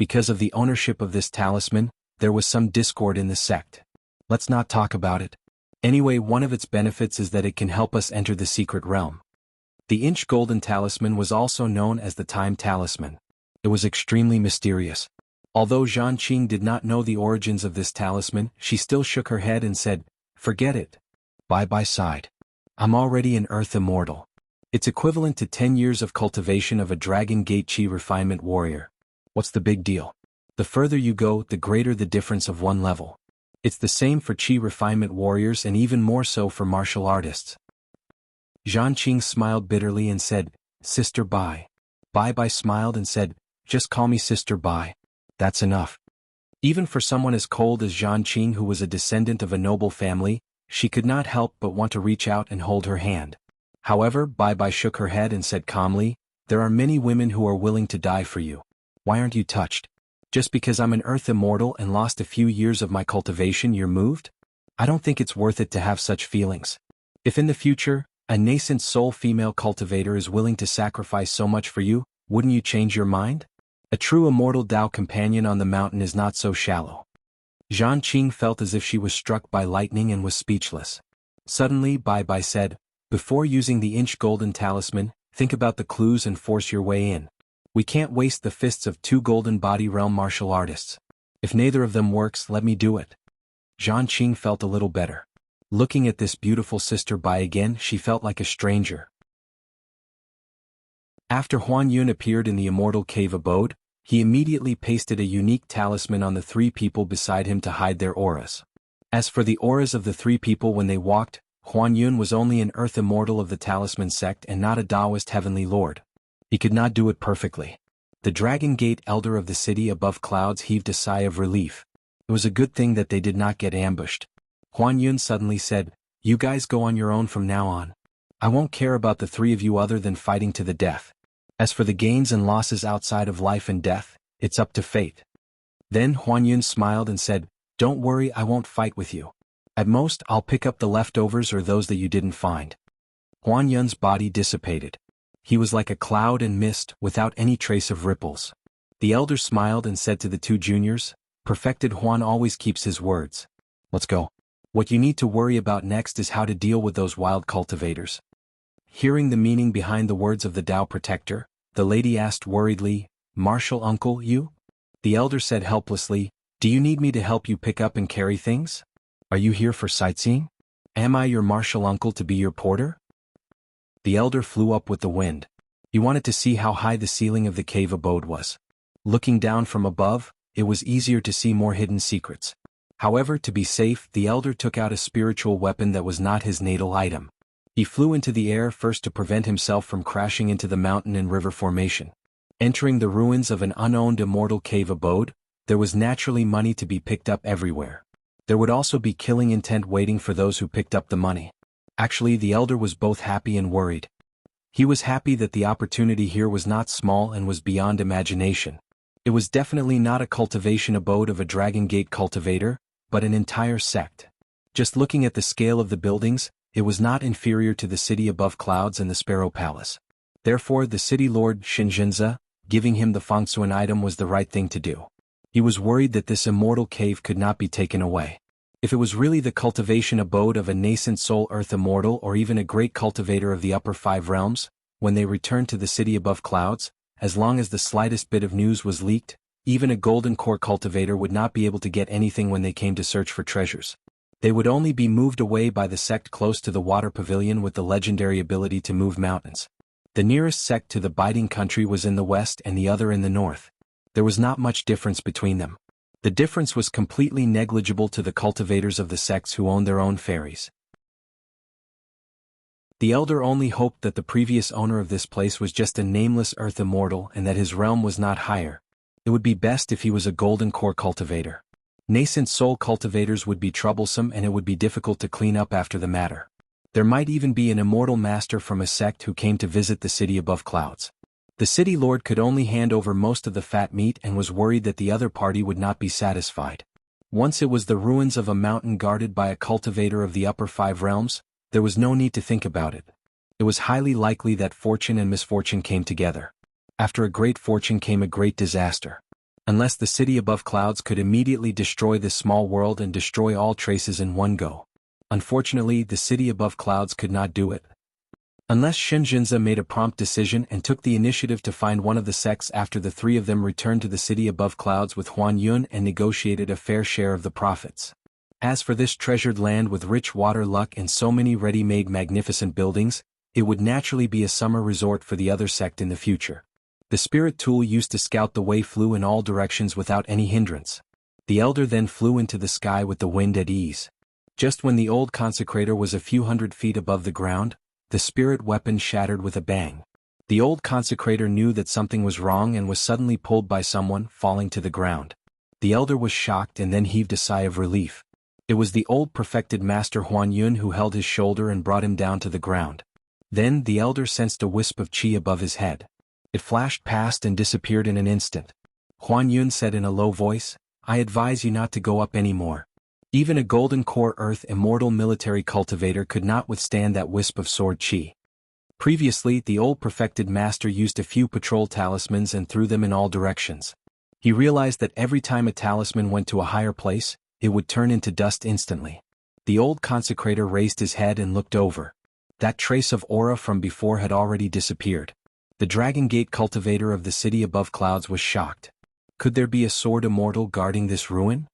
Because of the ownership of this talisman, there was some discord in the sect. Let's not talk about it. Anyway, one of its benefits is that it can help us enter the secret realm. The inch golden talisman was also known as the time talisman. It was extremely mysterious. Although Zhan Qing did not know the origins of this talisman, she still shook her head and said, "Forget it. Bye-bye side. I'm already an Earth Immortal. It's equivalent to 10 years of cultivation of a Dragon Gate Chi Refinement Warrior. What's the big deal? The further you go, the greater the difference of one level. It's the same for Chi Refinement Warriors and even more so for martial artists." Zhan Qing smiled bitterly and said, "Sister Bai." Bai smiled and said, "Just call me Sister Bai. That's enough." Even for someone as cold as Zhan Qing, who was a descendant of a noble family, she could not help but want to reach out and hold her hand. However, Bai shook her head and said calmly, "There are many women who are willing to die for you. Why aren't you touched? Just because I'm an Earth Immortal and lost a few years of my cultivation you're moved? I don't think it's worth it to have such feelings. If in the future, a nascent soul female cultivator is willing to sacrifice so much for you, wouldn't you change your mind? A true immortal Tao companion on the mountain is not so shallow." Zhan Qing felt as if she was struck by lightning and was speechless. Suddenly, Bai said, "Before using the inch golden talisman, think about the clues and force your way in. We can't waste the fists of two golden body realm martial artists. If neither of them works, let me do it." Zhan Qing felt a little better. Looking at this beautiful Sister Bai again, she felt like a stranger. After Huan Yun appeared in the immortal cave abode, he immediately pasted a unique talisman on the three people beside him to hide their auras. As for the auras of the three people when they walked, Huan Yun was only an Earth Immortal of the Talisman sect and not a Taoist Heavenly Lord. He could not do it perfectly. The Dragon Gate Elder of the city above clouds heaved a sigh of relief. It was a good thing that they did not get ambushed. Huan Yun suddenly said, "You guys go on your own from now on. I won't care about the three of you other than fighting to the death. As for the gains and losses outside of life and death, it's up to fate." Then Huan Yun smiled and said, "Don't worry, I won't fight with you. At most, I'll pick up the leftovers or those that you didn't find." Huan Yun's body dissipated. He was like a cloud and mist, without any trace of ripples. The elder smiled and said to the two juniors, "Perfected Huan always keeps his words. Let's go. What you need to worry about next is how to deal with those wild cultivators." Hearing the meaning behind the words of the Tao Protector, the lady asked worriedly, "Martial uncle, you?" The elder said helplessly, "Do you need me to help you pick up and carry things? Are you here for sightseeing? Am I your martial uncle to be your porter?" The elder flew up with the wind. He wanted to see how high the ceiling of the cave abode was. Looking down from above, it was easier to see more hidden secrets. However, to be safe, the elder took out a spiritual weapon that was not his natal item. He flew into the air first to prevent himself from crashing into the mountain and river formation. Entering the ruins of an unowned immortal cave abode, there was naturally money to be picked up everywhere. There would also be killing intent waiting for those who picked up the money. Actually, the elder was both happy and worried. He was happy that the opportunity here was not small and was beyond imagination. It was definitely not a cultivation abode of a Dragon Gate cultivator, but an entire sect. Just looking at the scale of the buildings, it was not inferior to the city above clouds and the Sparrow Palace. Therefore, the city lord Shinzhenza, giving him the Fengsuan item was the right thing to do. He was worried that this immortal cave could not be taken away. If it was really the cultivation abode of a nascent soul Earth Immortal or even a great cultivator of the upper five realms, when they returned to the city above clouds, as long as the slightest bit of news was leaked, even a golden core cultivator would not be able to get anything when they came to search for treasures. They would only be moved away by the sect close to the water pavilion with the legendary ability to move mountains. The nearest sect to the biting country was in the west and the other in the north. There was not much difference between them. The difference was completely negligible to the cultivators of the sects who owned their own ferries. The elder only hoped that the previous owner of this place was just a nameless Earth Immortal and that his realm was not higher. It would be best if he was a golden core cultivator. Nascent soul cultivators would be troublesome and it would be difficult to clean up after the matter. There might even be an immortal master from a sect who came to visit the city above clouds. The city lord could only hand over most of the fat meat and was worried that the other party would not be satisfied. Once it was the ruins of a mountain guarded by a cultivator of the upper five realms, there was no need to think about it. It was highly likely that fortune and misfortune came together. After a great fortune came a great disaster. unless the city above clouds could immediately destroy this small world and destroy all traces in one go. Unfortunately, the city above clouds could not do it. Unless Shinjinza made a prompt decision and took the initiative to find one of the sects after the three of them returned to the city above clouds with Huan Yun and negotiated a fair share of the profits. As for this treasured land with rich water luck and so many ready-made magnificent buildings, it would naturally be a summer resort for the other sect in the future. The spirit tool used to scout the way flew in all directions without any hindrance. The elder then flew into the sky with the wind at ease. Just when the old consecrator was a few hundred feet above the ground, the spirit weapon shattered with a bang. The old consecrator knew that something was wrong and was suddenly pulled by someone, falling to the ground. The elder was shocked and then heaved a sigh of relief. It was the old perfected master Huan Yun who held his shoulder and brought him down to the ground. Then the elder sensed a wisp of chi above his head. It flashed past and disappeared in an instant. Huan Yun said in a low voice, "I advise you not to go up anymore." Even a golden core earth immortal military cultivator could not withstand that wisp of sword chi. Previously, the old perfected master used a few patrol talismans and threw them in all directions. He realized that every time a talisman went to a higher place, it would turn into dust instantly. The old consecrator raised his head and looked over. That trace of aura from before had already disappeared. The Dragon Gate cultivator of the city above clouds was shocked. Could there be a sword immortal guarding this ruin?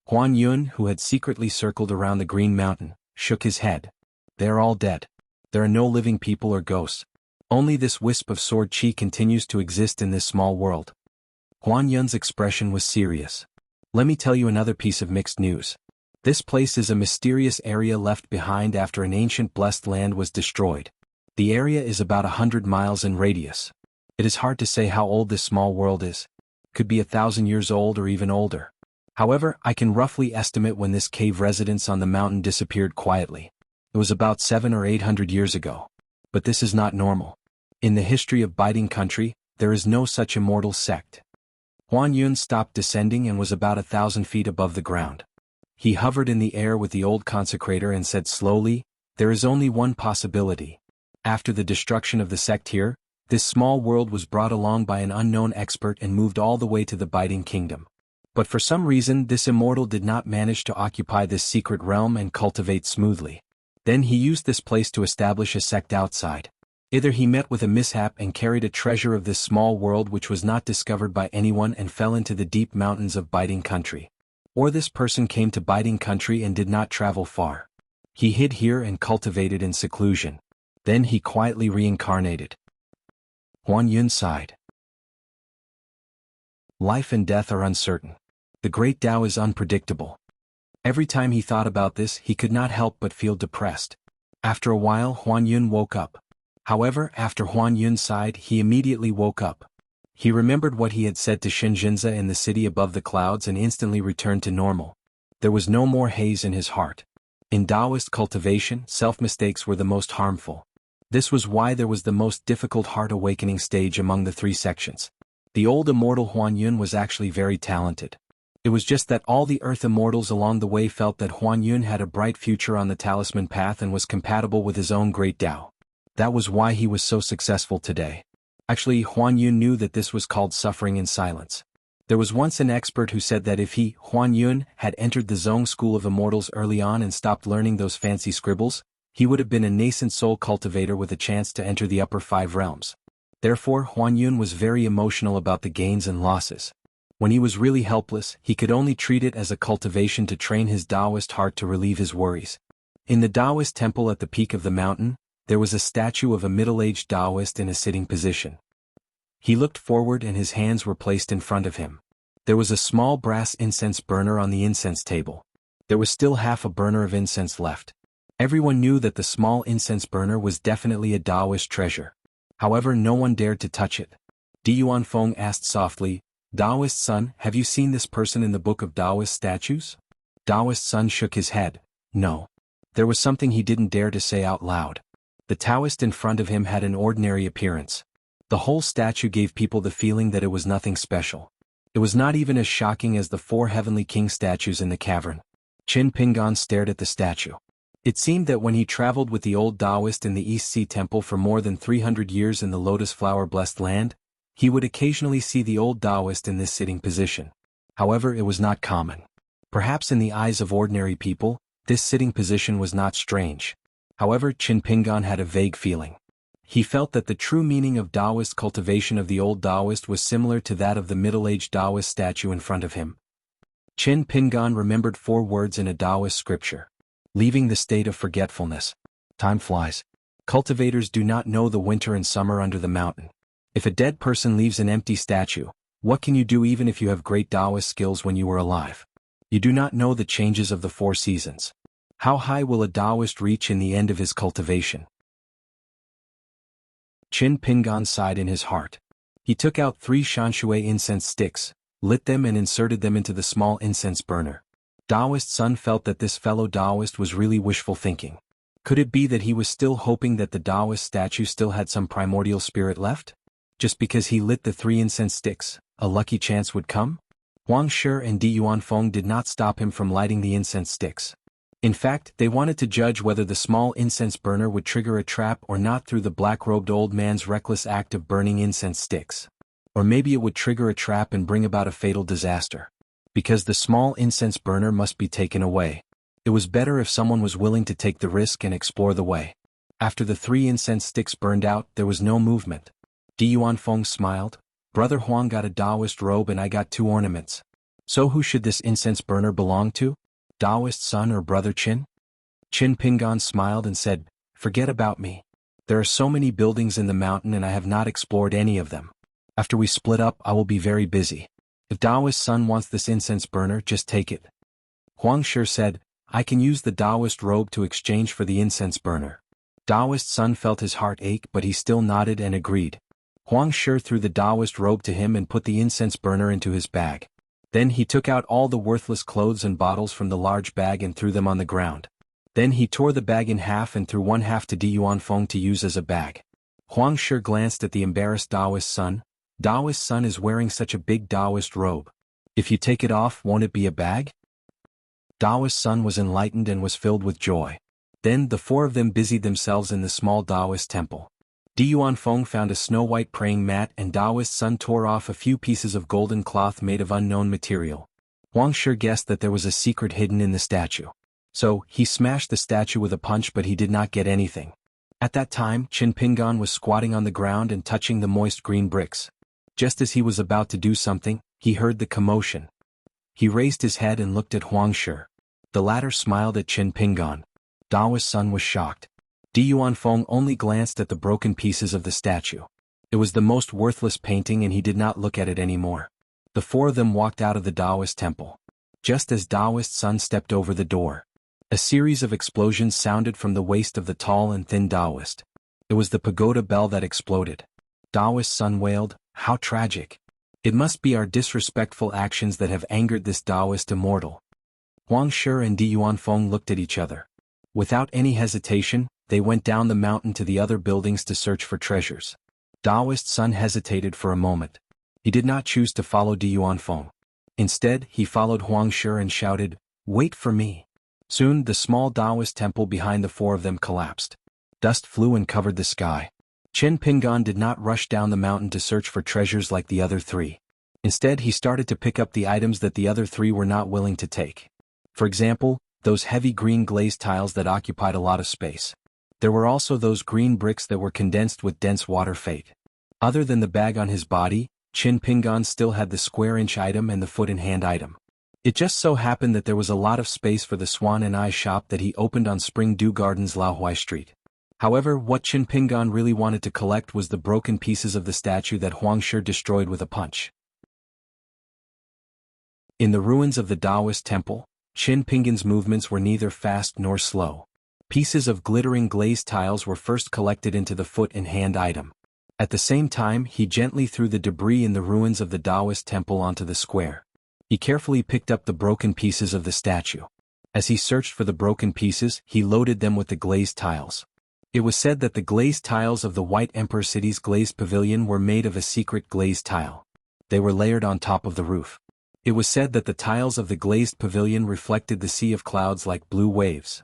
Huan Yun, who had secretly circled around the Green Mountain, shook his head. They are all dead. There are no living people or ghosts. Only this wisp of sword chi continues to exist in this small world. Huan Yun's expression was serious. Let me tell you another piece of mixed news. This place is a mysterious area left behind after an ancient blessed land was destroyed. The area is about 100 miles in radius. It is hard to say how old this small world is. Could be 1,000 years old or even older. However, I can roughly estimate when this cave residence on the mountain disappeared quietly. It was about 700 or 800 years ago. But this is not normal. In the history of Biding Country, there is no such immortal sect. Huan Yun stopped descending and was about 1,000 feet above the ground. He hovered in the air with the old consecrator and said slowly, "There is only one possibility. After the destruction of the sect here, this small world was brought along by an unknown expert and moved all the way to the Biding Kingdom. But for some reason this immortal did not manage to occupy this secret realm and cultivate smoothly. Then he used this place to establish a sect outside. Either he met with a mishap and carried a treasure of this small world which was not discovered by anyone and fell into the deep mountains of Biding Country. Or this person came to Biding Country and did not travel far. He hid here and cultivated in seclusion. Then he quietly reincarnated." Huan Yun sighed. Life and death are uncertain. The great Tao is unpredictable. Every time he thought about this, he could not help but feel depressed. After a while, Huan Yun woke up. However, after Huan Yun sighed, he immediately woke up. He remembered what he had said to Shinjinza in the city above the clouds and instantly returned to normal. There was no more haze in his heart. In Taoist cultivation, self-mistakes were the most harmful. This was why there was the most difficult heart awakening stage among the three sections. The old immortal Huan Yun was actually very talented. It was just that all the earth immortals along the way felt that Huan Yun had a bright future on the talisman path and was compatible with his own great Tao. That was why he was so successful today. Actually, Huan Yun knew that this was called suffering in silence. There was once an expert who said that if he, Huan Yun, had entered the Zong school of immortals early on and stopped learning those fancy scribbles, he would have been a nascent soul cultivator with a chance to enter the upper 5 realms. Therefore, Huan Yun was very emotional about the gains and losses. When he was really helpless, he could only treat it as a cultivation to train his Taoist heart to relieve his worries. In the Taoist temple at the peak of the mountain, there was a statue of a middle-aged Taoist in a sitting position. He looked forward and his hands were placed in front of him. There was a small brass incense burner on the incense table. There was still half a burner of incense left. Everyone knew that the small incense burner was definitely a Taoist treasure. However, no one dared to touch it. Di Yuanfeng asked softly, "Taoist son, have you seen this person in the book of Taoist statues?" Taoist son shook his head. No. There was something he didn't dare to say out loud. The Taoist in front of him had an ordinary appearance. The whole statue gave people the feeling that it was nothing special. It was not even as shocking as the 4 heavenly king statues in the cavern. Qin Pingan stared at the statue. It seemed that when he traveled with the old Taoist in the East Sea Temple for more than 300 years in the Lotus Flower Blessed Land, He would occasionally see the old Taoist in this sitting position. However, it was not common. Perhaps in the eyes of ordinary people, this sitting position was not strange. However, Qin Pingan had a vague feeling. He felt that the true meaning of Taoist cultivation of the old Taoist was similar to that of the middle-aged Taoist statue in front of him. Qin Pingan remembered 4 words in a Taoist scripture. Leaving the state of forgetfulness. Time flies. Cultivators do not know the winter and summer under the mountain. If a dead person leaves an empty statue, what can you do even if you have great Taoist skills when you were alive? You do not know the changes of the 4 seasons. How high will a Taoist reach in the end of his cultivation? Qin Pingan sighed in his heart. He took out 3 shanshui incense sticks, lit them and inserted them into the small incense burner. Taoist Sun felt that this fellow Taoist was really wishful thinking. Could it be that he was still hoping that the Taoist statue still had some primordial spirit left? Just because he lit the 3 incense sticks, a lucky chance would come? Huang Shi and Di Yuanfeng did not stop him from lighting the incense sticks. In fact, they wanted to judge whether the small incense burner would trigger a trap or not through the black-robed old man's reckless act of burning incense sticks. Or maybe it would trigger a trap and bring about a fatal disaster. Because the small incense burner must be taken away. It was better if someone was willing to take the risk and explore the way. After the 3 incense sticks burned out, there was no movement. Di Yuanfeng smiled. Brother Huang got a Taoist robe and I got 2 ornaments. So who should this incense burner belong to? Taoist Sun or Brother Qin? Qin Pingan smiled and said, "Forget about me. There are so many buildings in the mountain and I have not explored any of them. After we split up, I will be very busy. If Taoist Sun wants this incense burner, just take it." Huang Shi said, "I can use the Taoist robe to exchange for the incense burner." Taoist Sun felt his heart ache but he still nodded and agreed. Huang Shi threw the Taoist robe to him and put the incense burner into his bag. Then he took out all the worthless clothes and bottles from the large bag and threw them on the ground. Then he tore the bag in half and threw 1 half to Di Yuanfeng to use as a bag. Huang Shi glanced at the embarrassed Taoist Sun. Taoist Sun is wearing such a big Taoist robe. If you take it off, won't it be a bag? Taoist Sun was enlightened and was filled with joy. Then the 4 of them busied themselves in the small Taoist temple. Di Yuanfeng found a snow-white praying mat and Taoist Sun tore off a few pieces of golden cloth made of unknown material. Huang Shi guessed that there was a secret hidden in the statue. So, he smashed the statue with a punch but he did not get anything. At that time, Qin Pingan was squatting on the ground and touching the moist green bricks. Just as he was about to do something, he heard the commotion. He raised his head and looked at Huang Shi. The latter smiled at Qin Pingan. Taoist Sun was shocked. Di Yuanfeng only glanced at the broken pieces of the statue. It was the most worthless painting and he did not look at it anymore. The 4 of them walked out of the Taoist temple. Just as Taoist Sun stepped over the door, a series of explosions sounded from the waist of the tall and thin Taoist. It was the pagoda bell that exploded. Taoist Sun wailed, "How tragic. It must be our disrespectful actions that have angered this Taoist immortal." Huang Shi and Di Yuanfeng looked at each other. Without any hesitation, they went down the mountain to the other buildings to search for treasures. Taoist Sun hesitated for a moment. He did not choose to follow Di Yuanfeng. Instead, he followed Huang Shi and shouted, "Wait for me." Soon, the small Taoist temple behind the 4 of them collapsed. Dust flew and covered the sky. Qin Pingan did not rush down the mountain to search for treasures like the other 3. Instead, he started to pick up the items that the other 3 were not willing to take. For example, those heavy green glazed tiles that occupied a lot of space. There were also those green bricks that were condensed with dense water fate. Other than the bag on his body, Qin Pingan still had the square-inch item and the foot-in-hand item. It just so happened that there was a lot of space for the Swan and Eye shop that he opened on Spring Dew Gardens Laohui Street. However, what Qin Pingan really wanted to collect was the broken pieces of the statue that Huang Shi destroyed with a punch. In the ruins of the Taoist temple, Qin Pingan's movements were neither fast nor slow. Pieces of glittering glazed tiles were first collected into the foot-and-hand item. At the same time, he gently threw the debris in the ruins of the Taoist temple onto the square. He carefully picked up the broken pieces of the statue. As he searched for the broken pieces, he loaded them with the glazed tiles. It was said that the glazed tiles of the White Emperor City's glazed pavilion were made of a secret glazed tile. They were layered on top of the roof. It was said that the tiles of the glazed pavilion reflected the sea of clouds like blue waves.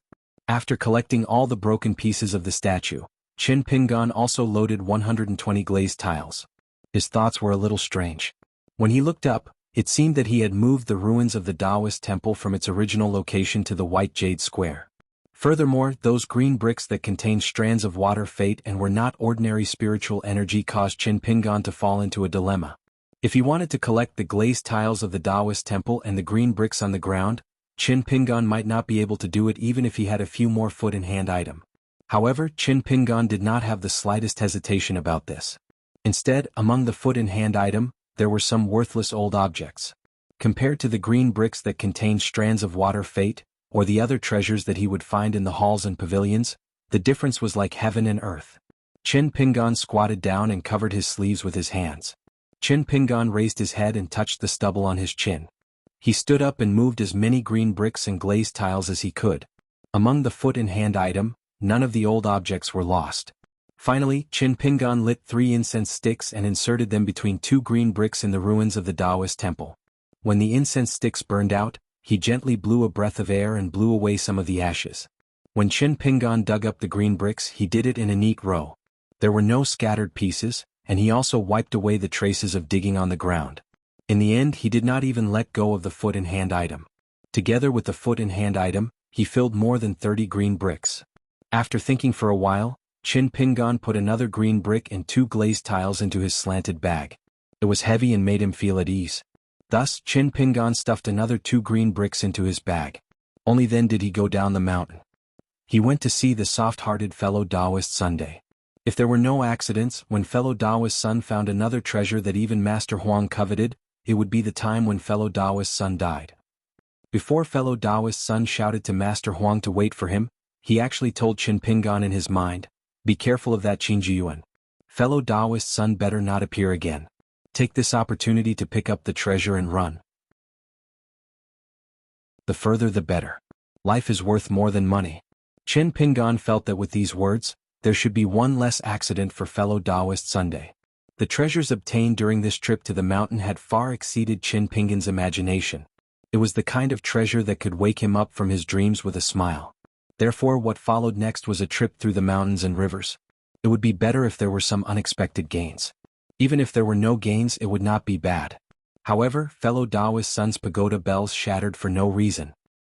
After collecting all the broken pieces of the statue, Qin Pingan also loaded 120 glazed tiles. His thoughts were a little strange. When he looked up, it seemed that he had moved the ruins of the Taoist temple from its original location to the white jade square. Furthermore, those green bricks that contained strands of water fate and were not ordinary spiritual energy caused Qin Pingan to fall into a dilemma. If he wanted to collect the glazed tiles of the Taoist temple and the green bricks on the ground, Qin Pingan might not be able to do it even if he had a few more foot-in-hand items. However, Qin Pingan did not have the slightest hesitation about this. Instead, among the foot-in-hand items, there were some worthless old objects. Compared to the green bricks that contained strands of water fate, or the other treasures that he would find in the halls and pavilions, the difference was like heaven and earth. Qin Pingan squatted down and covered his sleeves with his hands. Qin Pingan raised his head and touched the stubble on his chin. He stood up and moved as many green bricks and glazed tiles as he could. Among the foot-in-hand items, none of the old objects were lost. Finally, Qin Pingan lit 3 incense sticks and inserted them between 2 green bricks in the ruins of the Taoist temple. When the incense sticks burned out, he gently blew a breath of air and blew away some of the ashes. When Qin Pingan dug up the green bricks, he did it in a neat row. There were no scattered pieces, and he also wiped away the traces of digging on the ground. In the end, he did not even let go of the foot-in-hand item. Together with the foot-in-hand item, he filled more than 30 green bricks. After thinking for a while, Qin Pingan put another green brick and 2 glazed tiles into his slanted bag. It was heavy and made him feel at ease. Thus, Qin Pingan stuffed another 2 green bricks into his bag. Only then did he go down the mountain. He went to see the soft-hearted fellow Taoist Sunday. If there were no accidents, when fellow Taoist Sun found another treasure that even Master Huang coveted, it would be the time when fellow Taoist Sun died. Before fellow Taoist Sun shouted to Master Huang to wait for him, he actually told Qin Pingan in his mind, "Be careful of that Qin Jiyuan. Fellow Taoist Sun better not appear again. Take this opportunity to pick up the treasure and run. The further the better. Life is worth more than money." Qin Pingan felt that with these words, there should be one less accident for fellow Taoist Sunday. The treasures obtained during this trip to the mountain had far exceeded Qin Pingan's imagination. It was the kind of treasure that could wake him up from his dreams with a smile. Therefore, what followed next was a trip through the mountains and rivers. It would be better if there were some unexpected gains. Even if there were no gains, it would not be bad. However, fellow Taoist Sun's pagoda bells shattered for no reason.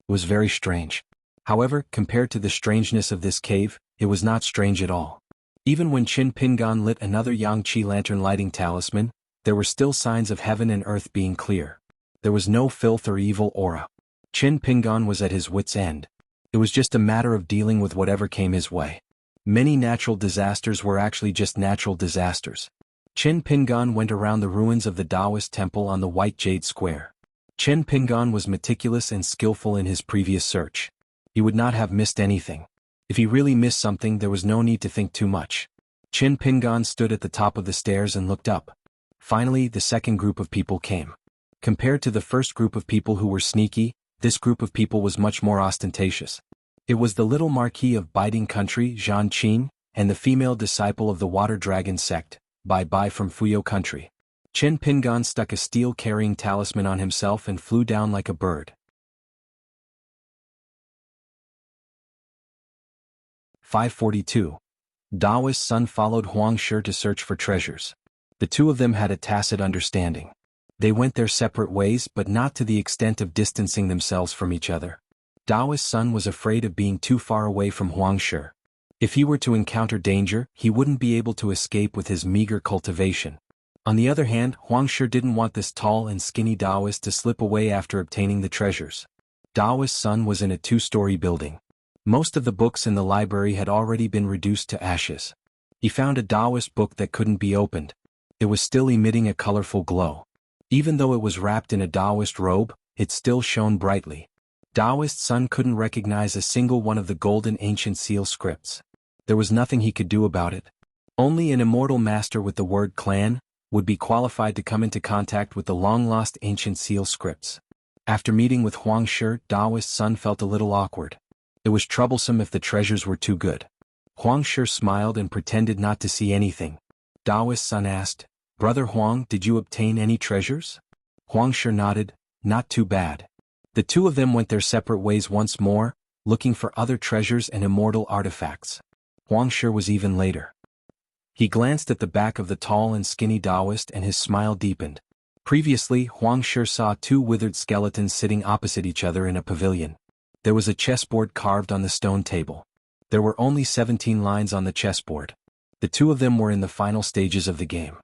It was very strange. However, compared to the strangeness of this cave, it was not strange at all. Even when Qin Pingan lit another Yangqi lantern lighting talisman, there were still signs of heaven and earth being clear. There was no filth or evil aura. Qin Pingan was at his wits' end. It was just a matter of dealing with whatever came his way. Many natural disasters were actually just natural disasters. Qin Pingan went around the ruins of the Taoist temple on the White Jade Square. Qin Pingan was meticulous and skillful in his previous search. He would not have missed anything. If he really missed something, there was no need to think too much. Qin Pingan stood at the top of the stairs and looked up. Finally, the second group of people came. Compared to the first group of people who were sneaky, this group of people was much more ostentatious. It was the little Marquis of Biting Country, Zhan Qin, and the female disciple of the Water Dragon sect, Bai Bai from Fuyo Country. Qin Pingan stuck a steel-carrying talisman on himself and flew down like a bird. 542. Taoist Sun followed Huang Shi to search for treasures. The two of them had a tacit understanding. They went their separate ways, but not to the extent of distancing themselves from each other. Taoist Sun was afraid of being too far away from Huang Shi. If he were to encounter danger, he wouldn't be able to escape with his meager cultivation. On the other hand, Huang Shi didn't want this tall and skinny Taoist to slip away after obtaining the treasures. Taoist Sun was in a 2-story building. Most of the books in the library had already been reduced to ashes. He found a Taoist book that couldn't be opened. It was still emitting a colorful glow. Even though it was wrapped in a Taoist robe, it still shone brightly. Taoist Sun couldn't recognize a single one of the golden ancient seal scripts. There was nothing he could do about it. Only an immortal master with the word clan would be qualified to come into contact with the long-lost ancient seal scripts. After meeting with Huang Shi, Taoist Sun felt a little awkward. It was troublesome if the treasures were too good. Huang Shi smiled and pretended not to see anything. Taoist Sun asked, "Brother Huang, did you obtain any treasures?" Huang Shi nodded, "Not too bad." The two of them went their separate ways once more, looking for other treasures and immortal artifacts. Huang Shi was even later. He glanced at the back of the tall and skinny Taoist and his smile deepened. Previously, Huang Shi saw two withered skeletons sitting opposite each other in a pavilion. There was a chessboard carved on the stone table. There were only 17 lines on the chessboard. The two of them were in the final stages of the game.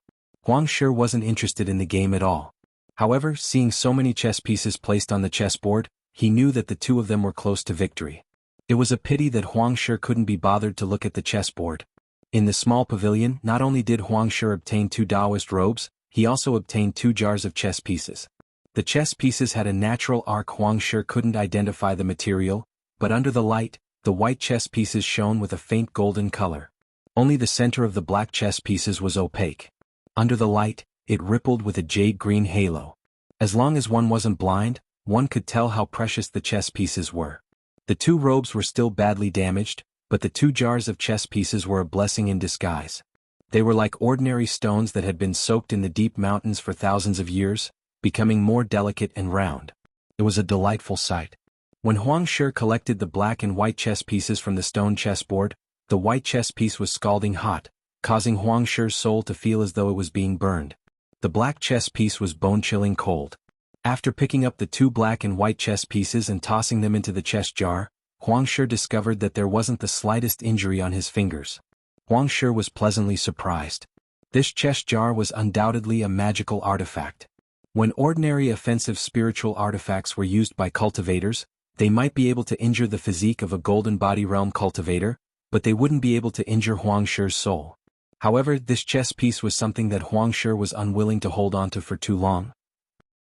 Huang Shi wasn't interested in the game at all. However, seeing so many chess pieces placed on the chessboard, he knew that the two of them were close to victory. It was a pity that Huang Shi couldn't be bothered to look at the chessboard. In the small pavilion, not only did Huang Shi obtain 2 Taoist robes, he also obtained 2 jars of chess pieces. The chess pieces had a natural arc. Huang Shi couldn't identify the material, but under the light, the white chess pieces shone with a faint golden color. Only the center of the black chess pieces was opaque. Under the light, it rippled with a jade-green halo. As long as one wasn't blind, one could tell how precious the chess pieces were. The 2 robes were still badly damaged, but the 2 jars of chess pieces were a blessing in disguise. They were like ordinary stones that had been soaked in the deep mountains for thousands of years, becoming more delicate and round. It was a delightful sight. When Huang Shi collected the black and white chess pieces from the stone chessboard, the white chess piece was scalding hot, causing Huang Shi's soul to feel as though it was being burned. The black chess piece was bone-chilling cold. After picking up the 2 black and white chess pieces and tossing them into the chess jar, Huang Shi discovered that there wasn't the slightest injury on his fingers. Huang Shi was pleasantly surprised. This chess jar was undoubtedly a magical artifact. When ordinary offensive spiritual artifacts were used by cultivators, they might be able to injure the physique of a golden body realm cultivator, but they wouldn't be able to injure Huang Shi's soul. However, this chess piece was something that Huang Shi was unwilling to hold onto for too long.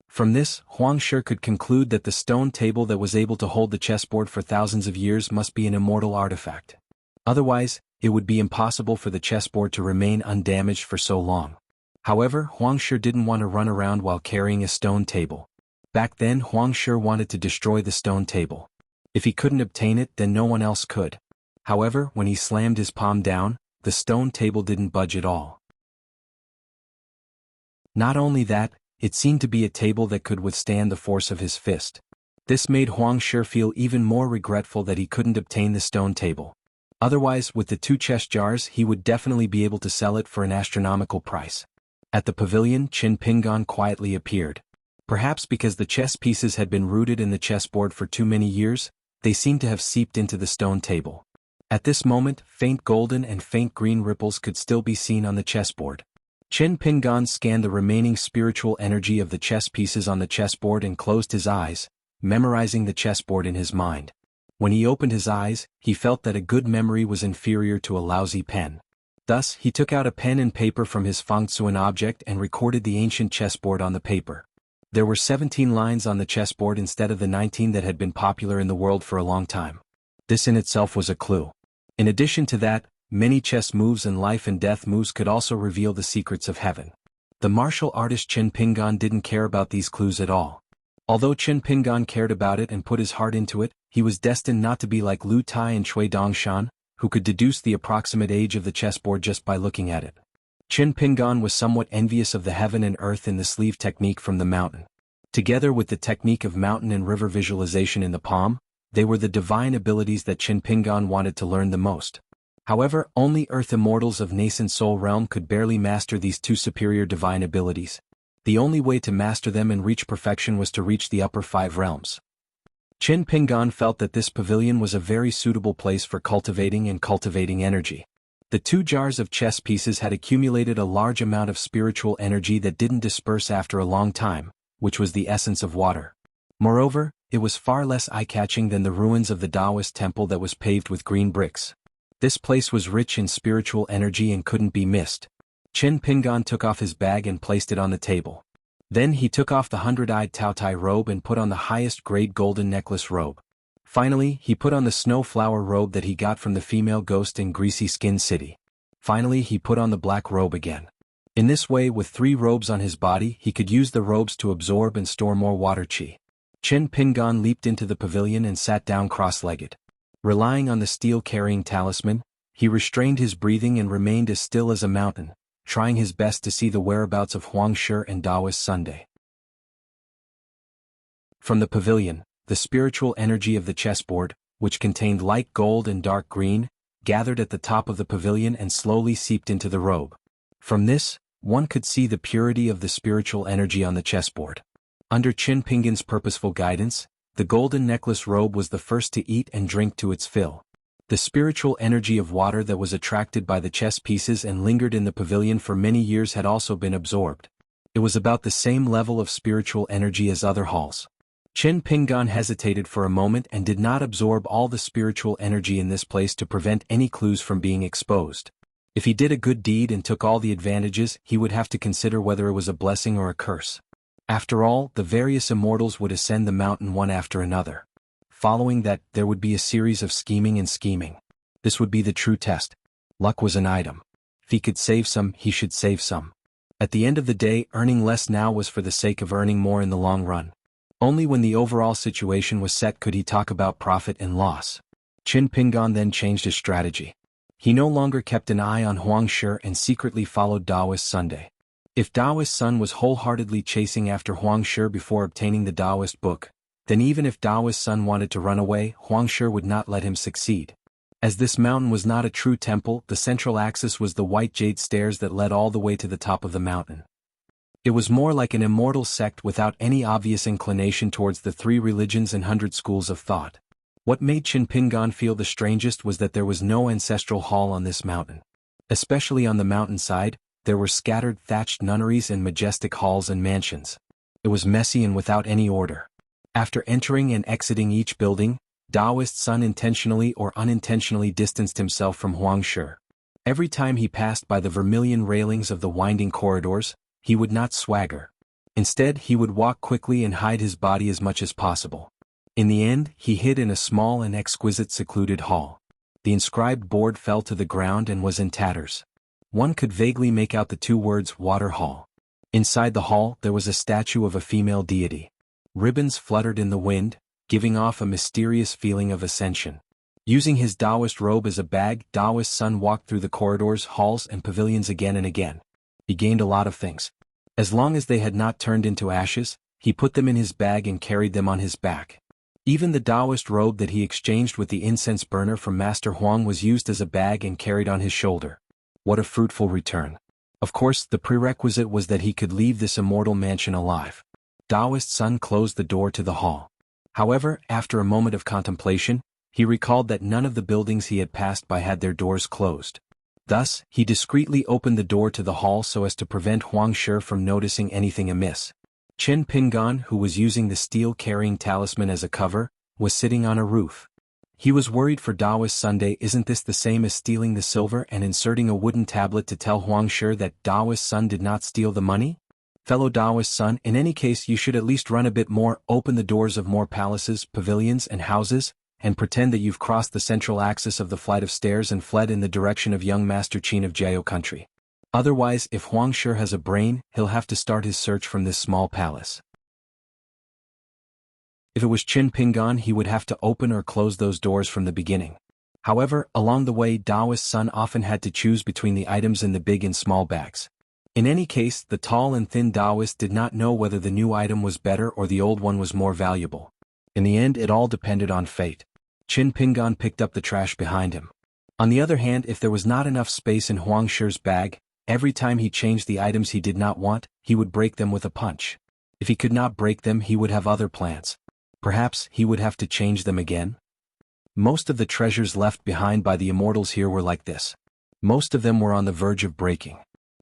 From this, Huang Shi could conclude that the stone table that was able to hold the chessboard for thousands of years must be an immortal artifact. Otherwise, it would be impossible for the chessboard to remain undamaged for so long. However, Huang Shi didn't want to run around while carrying a stone table. Back then, Huang Shi wanted to destroy the stone table. If he couldn't obtain it, then no one else could. However, when he slammed his palm down, the stone table didn't budge at all. Not only that, it seemed to be a table that could withstand the force of his fist. This made Huang Shi feel even more regretful that he couldn't obtain the stone table. Otherwise, with the 2 chess jars, he would definitely be able to sell it for an astronomical price. At the pavilion, Qin Pingan quietly appeared. Perhaps because the chess pieces had been rooted in the chessboard for too many years, they seemed to have seeped into the stone table. At this moment, faint golden and faint green ripples could still be seen on the chessboard. Qin Pingan scanned the remaining spiritual energy of the chess pieces on the chessboard and closed his eyes, memorizing the chessboard in his mind. When he opened his eyes, he felt that a good memory was inferior to a lousy pen. Thus, he took out a pen and paper from his fengsuan object and recorded the ancient chessboard on the paper. There were 17 lines on the chessboard instead of the 19 that had been popular in the world for a long time. This in itself was a clue. In addition to that, many chess moves and life and death moves could also reveal the secrets of heaven. The martial artist Qin Pingan didn't care about these clues at all. Although Qin Pingan cared about it and put his heart into it, he was destined not to be like Lu Tai and Cui Dongshan, who could deduce the approximate age of the chessboard just by looking at it. Qin Pingan was somewhat envious of the heaven and earth in the sleeve technique from the mountain. Together with the technique of mountain and river visualization in the palm, they were the divine abilities that Qin Pingan wanted to learn the most. However, only earth immortals of nascent soul realm could barely master these 2 superior divine abilities. The only way to master them and reach perfection was to reach the upper 5 realms. Qin Pingan felt that this pavilion was a very suitable place for cultivating energy. The 2 jars of chess pieces had accumulated a large amount of spiritual energy that didn't disperse after a long time, which was the essence of water. Moreover, it was far less eye-catching than the ruins of the Taoist temple that was paved with green bricks. This place was rich in spiritual energy and couldn't be missed. Qin Pingan took off his bag and placed it on the table. Then he took off the 100-eyed Taotai robe and put on the highest-grade golden necklace robe. Finally, he put on the snow flower robe that he got from the female ghost in Greasy Skin City. Finally, he put on the black robe again. In this way, with 3 robes on his body, he could use the robes to absorb and store more water qi. Qin Pingan leaped into the pavilion and sat down cross-legged. Relying on the steel-carrying talisman, he restrained his breathing and remained as still as a mountain, trying his best to see the whereabouts of Huang Shi and Taoist Sunday. From the pavilion, the spiritual energy of the chessboard, which contained light gold and dark green, gathered at the top of the pavilion and slowly seeped into the robe. From this, one could see the purity of the spiritual energy on the chessboard. Under Qin Pingan's purposeful guidance, the golden necklace robe was the first to eat and drink to its fill. The spiritual energy of water that was attracted by the chess pieces and lingered in the pavilion for many years had also been absorbed. It was about the same level of spiritual energy as other halls. Qin Pingan hesitated for a moment and did not absorb all the spiritual energy in this place to prevent any clues from being exposed. If he did a good deed and took all the advantages, he would have to consider whether it was a blessing or a curse. After all, the various immortals would ascend the mountain one after another. Following that, there would be a series of scheming and scheming. This would be the true test. Luck was an item. If he could save some, he should save some. At the end of the day, earning less now was for the sake of earning more in the long run. Only when the overall situation was set could he talk about profit and loss. Qin Pingan then changed his strategy. He no longer kept an eye on Huang Shi and secretly followed Taoist Sunday. If Taoist Sun was wholeheartedly chasing after Huang Shi before obtaining the Taoist book, then even if Taoist Sun wanted to run away, Huang Shi would not let him succeed. As this mountain was not a true temple, the central axis was the white jade stairs that led all the way to the top of the mountain. It was more like an immortal sect without any obvious inclination towards the 3 religions and 100 schools of thought. What made Qin Pingan feel the strangest was that there was no ancestral hall on this mountain. Especially on the mountainside, there were scattered thatched nunneries and majestic halls and mansions. It was messy and without any order. After entering and exiting each building, Taoist Sun intentionally or unintentionally distanced himself from Huang Shi. Every time he passed by the vermilion railings of the winding corridors, he would not swagger. Instead, he would walk quickly and hide his body as much as possible. In the end, he hid in a small and exquisite secluded hall. The inscribed board fell to the ground and was in tatters. One could vaguely make out the 2 words Water Hall. Inside the hall, there was a statue of a female deity. Ribbons fluttered in the wind, giving off a mysterious feeling of ascension. Using his Taoist robe as a bag, Taoist Sun walked through the corridors, halls, and pavilions again and again. He gained a lot of things. As long as they had not turned into ashes, he put them in his bag and carried them on his back. Even the Taoist robe that he exchanged with the incense burner from Master Huang was used as a bag and carried on his shoulder. What a fruitful return. Of course, the prerequisite was that he could leave this immortal mansion alive. Taoist Sun closed the door to the hall. However, after a moment of contemplation, he recalled that none of the buildings he had passed by had their doors closed. Thus, he discreetly opened the door to the hall so as to prevent Huang Shi from noticing anything amiss. Qin Pingan, who was using the steel-carrying talisman as a cover, was sitting on a roof. He was worried for Taoist Sunday. Isn't this the same as stealing the silver and inserting a wooden tablet to tell Huang Shi that Taoist Sun did not steal the money? Fellow Taoist Sun, in any case you should at least run a bit more, open the doors of more palaces, pavilions, and houses, and pretend that you've crossed the central axis of the flight of stairs and fled in the direction of young Master Qin of Jiao country. Otherwise, if Huang Shi has a brain, he'll have to start his search from this small palace. If it was Qin Pingan, he would have to open or close those doors from the beginning. However, along the way, Taoist Sun often had to choose between the items in the big and small bags. In any case, the tall and thin Taoist did not know whether the new item was better or the old one was more valuable. In the end, it all depended on fate. Qin Pingan picked up the trash behind him. On the other hand, if there was not enough space in Huang Shi's bag, every time he changed the items he did not want, he would break them with a punch. If he could not break them, he would have other plans. Perhaps he would have to change them again? Most of the treasures left behind by the immortals here were like this. Most of them were on the verge of breaking.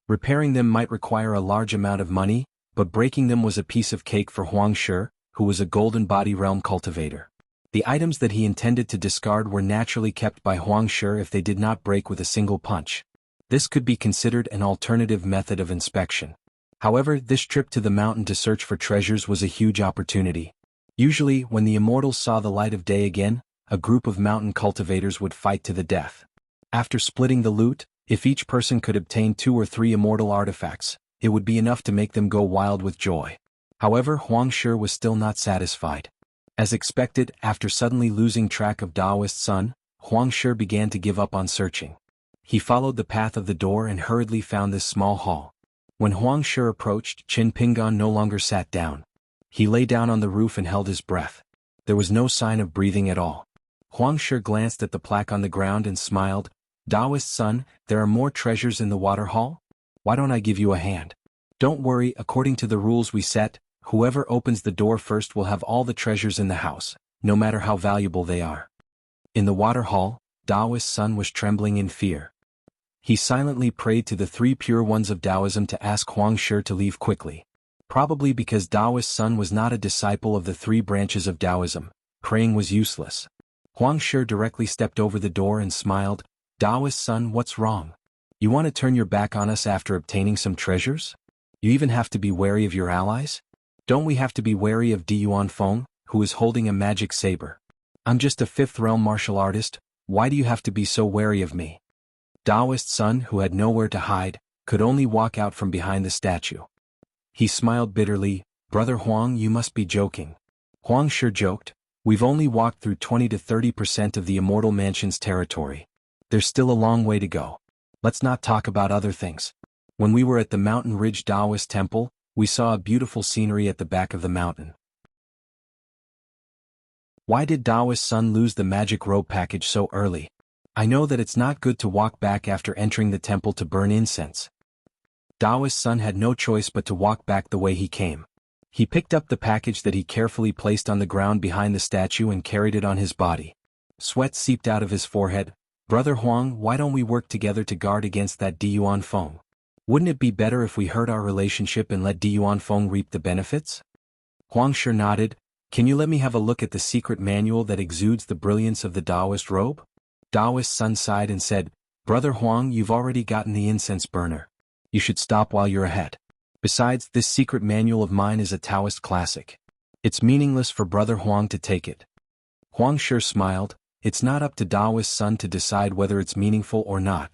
Repairing them might require a large amount of money, but breaking them was a piece of cake for Huang Shi, who was a golden body realm cultivator. The items that he intended to discard were naturally kept by Huang Shi if they did not break with a single punch. This could be considered an alternative method of inspection. However, this trip to the mountain to search for treasures was a huge opportunity. Usually, when the immortals saw the light of day again, a group of mountain cultivators would fight to the death. After splitting the loot, if each person could obtain 2 or 3 immortal artifacts, it would be enough to make them go wild with joy. However, Huang Shi was still not satisfied. As expected, after suddenly losing track of Taoist Sun, Huang Shi began to give up on searching. He followed the path of the door and hurriedly found this small hall. When Huang Shi approached, Qin Pingan no longer sat down. He lay down on the roof and held his breath. There was no sign of breathing at all. Huang Shi glanced at the plaque on the ground and smiled. Taoist son, there are more treasures in the water hall? Why don't I give you a hand? Don't worry, according to the rules we set, whoever opens the door first will have all the treasures in the house, no matter how valuable they are. In the water hall, Taoist son was trembling in fear. He silently prayed to the three pure ones of Taoism to ask Huang Shi to leave quickly. Probably because Taoist son was not a disciple of the three branches of Taoism, praying was useless. Huang Shi directly stepped over the door and smiled. Taoist son, what's wrong? You want to turn your back on us after obtaining some treasures? You even have to be wary of your allies? Don't we have to be wary of Di Yuanfeng, who is holding a magic saber? I'm just a fifth realm martial artist, why do you have to be so wary of me? Taoist son, who had nowhere to hide, could only walk out from behind the statue. He smiled bitterly. Brother Huang, you must be joking. Huang Shi joked. We've only walked through 20 to 30% of the Immortal Mansion's territory. There's still a long way to go. Let's not talk about other things. When we were at the Mountain Ridge Taoist Temple, we saw a beautiful scenery at the back of the mountain. Why did Taoist son lose the magic robe package so early? I know that it's not good to walk back after entering the temple to burn incense. Taoist son had no choice but to walk back the way he came. He picked up the package that he carefully placed on the ground behind the statue and carried it on his body. Sweat seeped out of his forehead. Brother Huang, why don't we work together to guard against that Di Yuanfeng? Wouldn't it be better if we hurt our relationship and let Di Yuanfeng reap the benefits? Huang Shi nodded. Can you let me have a look at the secret manual that exudes the brilliance of the Taoist robe? Taoist son sighed and said, Brother Huang, you've already gotten the incense burner. You should stop while you're ahead. Besides, this secret manual of mine is a Taoist classic. It's meaningless for Brother Huang to take it. Huang Shi smiled. It's not up to Taoist son to decide whether it's meaningful or not.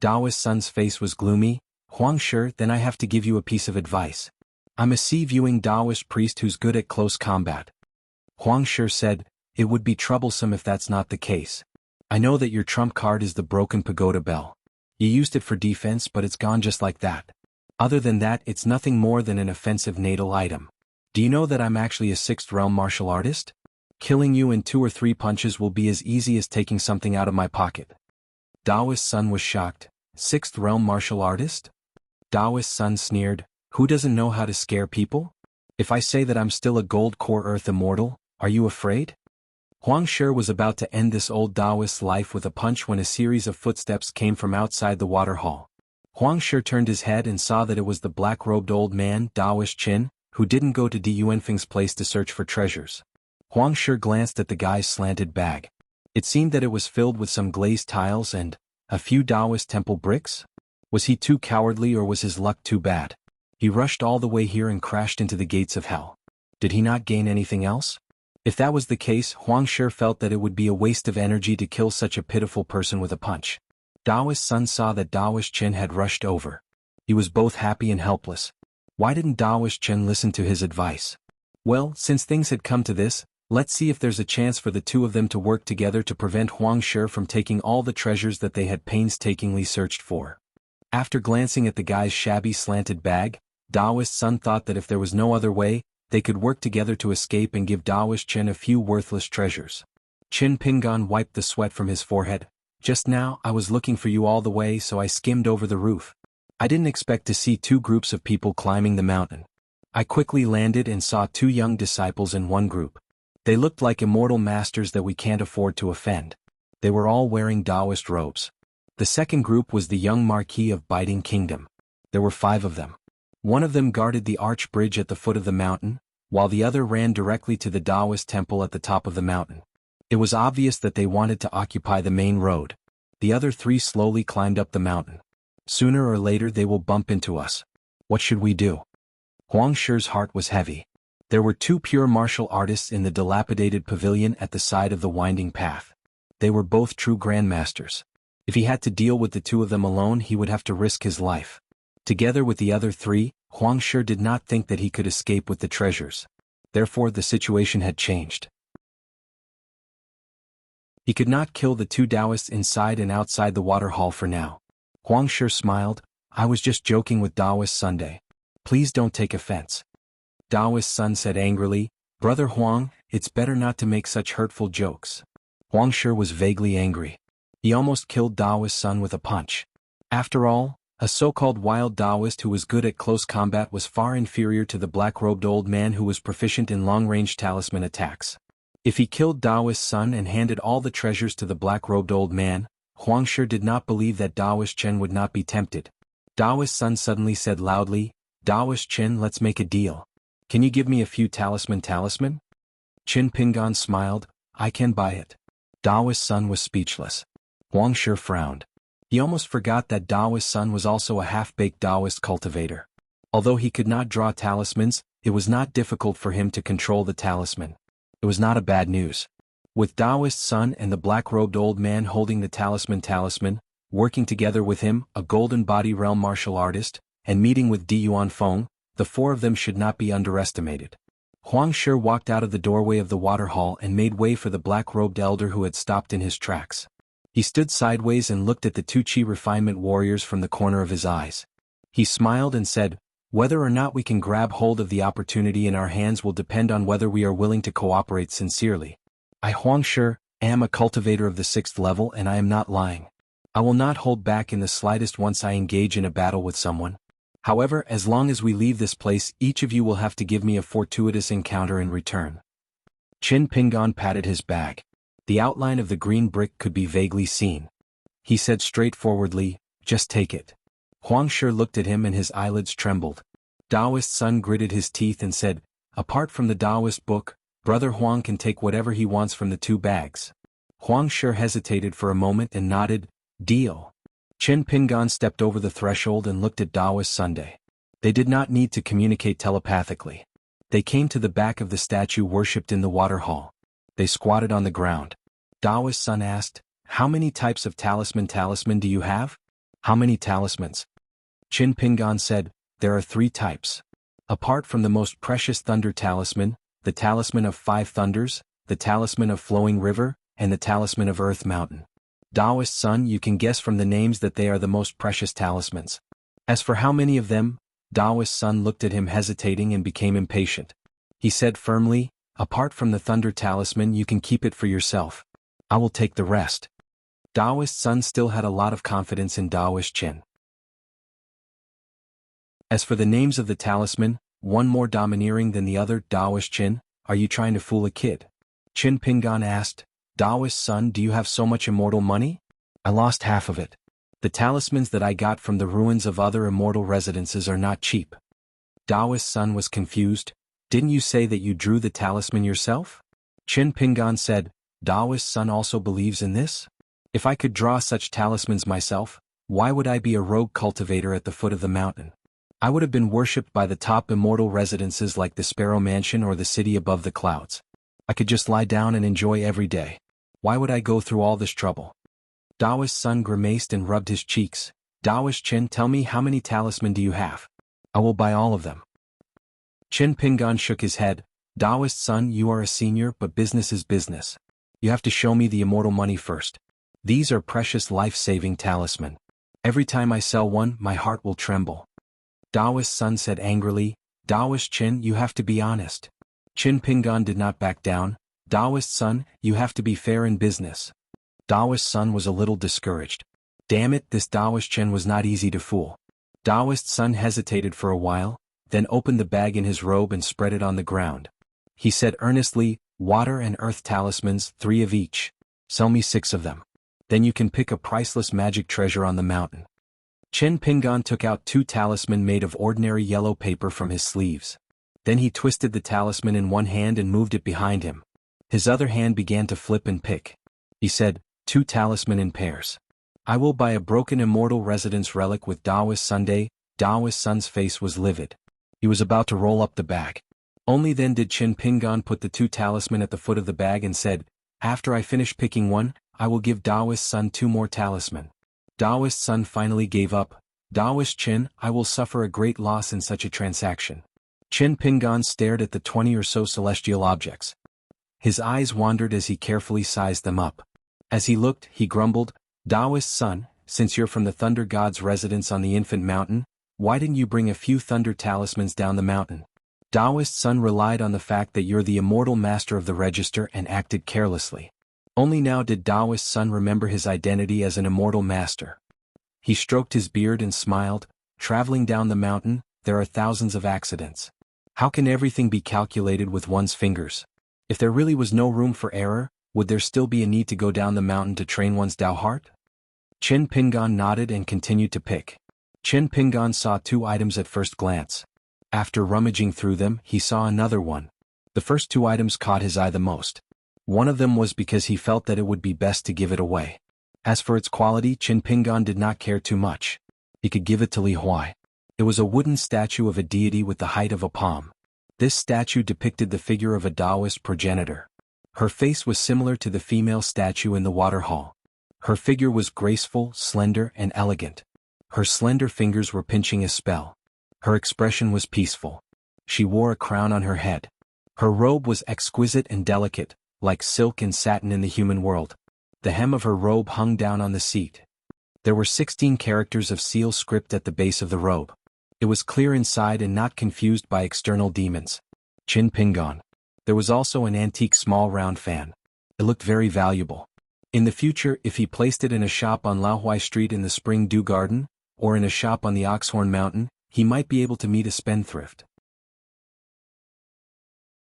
Taoist son's face was gloomy. Huang Shi, then I have to give you a piece of advice. I'm a sea-viewing Taoist priest who's good at close combat. Huang Shi said, it would be troublesome if that's not the case. I know that your trump card is the broken pagoda bell. You used it for defense, but it's gone just like that. Other than that, it's nothing more than an offensive natal item. Do you know that I'm actually a sixth realm martial artist? Killing you in 2 or 3 punches will be as easy as taking something out of my pocket. Taoist son was shocked. Sixth realm martial artist? Taoist son sneered. Who doesn't know how to scare people? If I say that I'm still a gold core earth immortal, are you afraid? Huang Shi was about to end this old Taoist's life with a punch when a series of footsteps came from outside the water hall. Huang Shi turned his head and saw that it was the black-robed old man, Taoist Qin, who didn't go to Di Yuanfeng's place to search for treasures. Huang Shi glanced at the guy's slanted bag. It seemed that it was filled with some glazed tiles and a few Taoist temple bricks. Was he too cowardly or was his luck too bad? He rushed all the way here and crashed into the gates of hell. Did he not gain anything else? If that was the case, Huang Shi felt that it would be a waste of energy to kill such a pitiful person with a punch. Taoist son saw that Taoist Qin had rushed over. He was both happy and helpless. Why didn't Taoist Qin listen to his advice? Well, since things had come to this, let's see if there's a chance for the two of them to work together to prevent Huang Shi from taking all the treasures that they had painstakingly searched for. After glancing at the guy's shabby slanted bag, Taoist son thought that if there was no other way, they could work together to escape and give Taoist Qin a few worthless treasures. Qin Pingan wiped the sweat from his forehead. Just now, I was looking for you all the way, so I skimmed over the roof. I didn't expect to see 2 groups of people climbing the mountain. I quickly landed and saw 2 young disciples in one group. They looked like immortal masters that we can't afford to offend. They were all wearing Taoist robes. The second group was the young Marquis of Biting Kingdom. There were 5 of them. One of them guarded the arch bridge at the foot of the mountain, while the other ran directly to the Taoist temple at the top of the mountain. It was obvious that they wanted to occupy the main road. The other 3 slowly climbed up the mountain. Sooner or later they will bump into us. What should we do? Huang Shi's heart was heavy. There were 2 pure martial artists in the dilapidated pavilion at the side of the winding path. They were both true grandmasters. If he had to deal with the 2 of them alone, he would have to risk his life. Together with the other 3, Huang Shi did not think that he could escape with the treasures. Therefore the situation had changed. He could not kill the 2 Taoists inside and outside the water hall for now. Huang Shi smiled. I was just joking with Taoist Sunday. Please don't take offense. Taoist Sun said angrily, Brother Huang, it's better not to make such hurtful jokes. Huang Shi was vaguely angry. He almost killed Daoist Sun with a punch. After all, a so-called wild Daoist who was good at close combat was far inferior to the black-robed old man who was proficient in long-range talisman attacks. If he killed Daoist Sun and handed all the treasures to the black-robed old man, Huangshi did not believe that Daoist Chen would not be tempted. Daoist Sun suddenly said loudly, "Daoist Chen, let's make a deal. Can you give me a few talisman?" Qin Pingan smiled, "I can buy it." Daoist Sun was speechless. Huangshi frowned. He almost forgot that Daoist Sun was also a half-baked Daoist cultivator. Although he could not draw talismans, it was not difficult for him to control the talisman. It was not a bad news. With Daoist Sun and the black-robed old man holding the talisman, working together with him, a golden body realm martial artist, and meeting with Di Yuanfeng, the four of them should not be underestimated. Huangshi walked out of the doorway of the water hall and made way for the black-robed elder who had stopped in his tracks. He stood sideways and looked at the two Qi refinement warriors from the corner of his eyes. He smiled and said, "Whether or not we can grab hold of the opportunity in our hands will depend on whether we are willing to cooperate sincerely. I, Huangshi, am a cultivator of the 6th level and I am not lying. I will not hold back in the slightest once I engage in a battle with someone. However, as long as we leave this place, each of you will have to give me a fortuitous encounter in return." Qin Pingan patted his bag. The outline of the green brick could be vaguely seen. He said straightforwardly, "Just take it." Huangshi looked at him and his eyelids trembled. Daoist Sun gritted his teeth and said, "Apart from the Daoist book, Brother Huang can take whatever he wants from the 2 bags." Huangshi hesitated for a moment and nodded, "Deal." Qin Pingan stepped over the threshold and looked at Daoist Sunday. They did not need to communicate telepathically. They came to the back of the statue worshipped in the water hall. They squatted on the ground. Daoist Sun asked, "How many types of talisman do you have?" "How many talismans?" Qin Pingan said, "There are 3 types. Apart from the most precious thunder talisman, the talisman of 5 thunders, the talisman of flowing river, and the talisman of earth mountain. Daoist Sun, you can guess from the names that they are the most precious talismans. As for how many of them," Daoist Sun looked at him hesitating and became impatient. He said firmly, "Apart from the thunder talisman, you can keep it for yourself. I will take the rest." Daoist Sun still had a lot of confidence in Daoist Chen. As for the names of the talisman, one more domineering than the other, Daoist Chen, "Are you trying to fool a kid?" Qin Pingan asked, "Daoist Sun, do you have so much immortal money?" "I lost half of it. The talismans that I got from the ruins of other immortal residences are not cheap." Daoist Sun was confused. "Didn't you say that you drew the talisman yourself?" Qin Pingan said, "Daoist Sun also believes in this? If I could draw such talismans myself, why would I be a rogue cultivator at the foot of the mountain? I would have been worshipped by the top immortal residences like the Sparrow Mansion or the city above the clouds. I could just lie down and enjoy every day. Why would I go through all this trouble?" Daoist Sun grimaced and rubbed his cheeks. "Daoist Chen, tell me, how many talisman do you have? I will buy all of them." Qin Pingan shook his head. "Daoist Sun, you are a senior, but business is business. You have to show me the immortal money first. These are precious life-saving talisman. Every time I sell one, my heart will tremble." Daoist Sun said angrily, "Daoist Chen, you have to be honest." Qin Pingan did not back down. "Daoist Sun, you have to be fair in business." Daoist Sun was a little discouraged. Damn it, this Daoist Chen was not easy to fool. Daoist Sun hesitated for a while, then opened the bag in his robe and spread it on the ground. He said earnestly, "Water and earth talismans, 3 of each. Sell me 6 of them. Then you can pick a priceless magic treasure on the mountain." Qin Pingan took out 2 talisman made of ordinary yellow paper from his sleeves. Then he twisted the talisman in one hand and moved it behind him. His other hand began to flip and pick. He said, 2 talisman in pairs. I will buy a broken immortal residence relic with Daoist Sunday." Daoist Sun's face was livid. He was about to roll up the bag. Only then did Qin Pingan put the 2 talisman at the foot of the bag and said, "After I finish picking one, I will give Daoist Sun 2 more talisman." Daoist Sun finally gave up. "Daoist Chen, I will suffer a great loss in such a transaction." Qin Pingan stared at the 20 or so celestial objects. His eyes wandered as he carefully sized them up. As he looked, he grumbled, "Daoist Sun, since you're from the Thunder God's residence on the Infant Mountain, why didn't you bring a few thunder talismans down the mountain? Daoist Sun relied on the fact that you're the immortal master of the register and acted carelessly. Only now did Taoist Sun remember his identity as an immortal master. He stroked his beard and smiled. Traveling down the mountain, there are thousands of accidents. How can everything be calculated with one's fingers? If there really was no room for error, would there still be a need to go down the mountain to train one's Tao heart? Chen Pingan nodded and continued to pick. Chen Pingan saw 2 items at first glance. After rummaging through them, he saw another one. The first 2 items caught his eye the most. One of them was because he felt that it would be best to give it away. As for its quality, Chen Pingan did not care too much. He could give it to Li Huai. It was a wooden statue of a deity with the height of a palm. This statue depicted the figure of a Taoist progenitor. Her face was similar to the female statue in the water hall. Her figure was graceful, slender, and elegant. Her slender fingers were pinching a spell. Her expression was peaceful. She wore a crown on her head. Her robe was exquisite and delicate, like silk and satin in the human world. The hem of her robe hung down on the seat. There were 16 characters of seal script at the base of the robe. It was clear inside and not confused by external demons. Chen Pingan. There was also an antique small round fan. It looked very valuable. In the future, if he placed it in a shop on Laohuai Street in the Spring Dew Garden, or in a shop on the Oxhorn Mountain, he might be able to meet a spendthrift.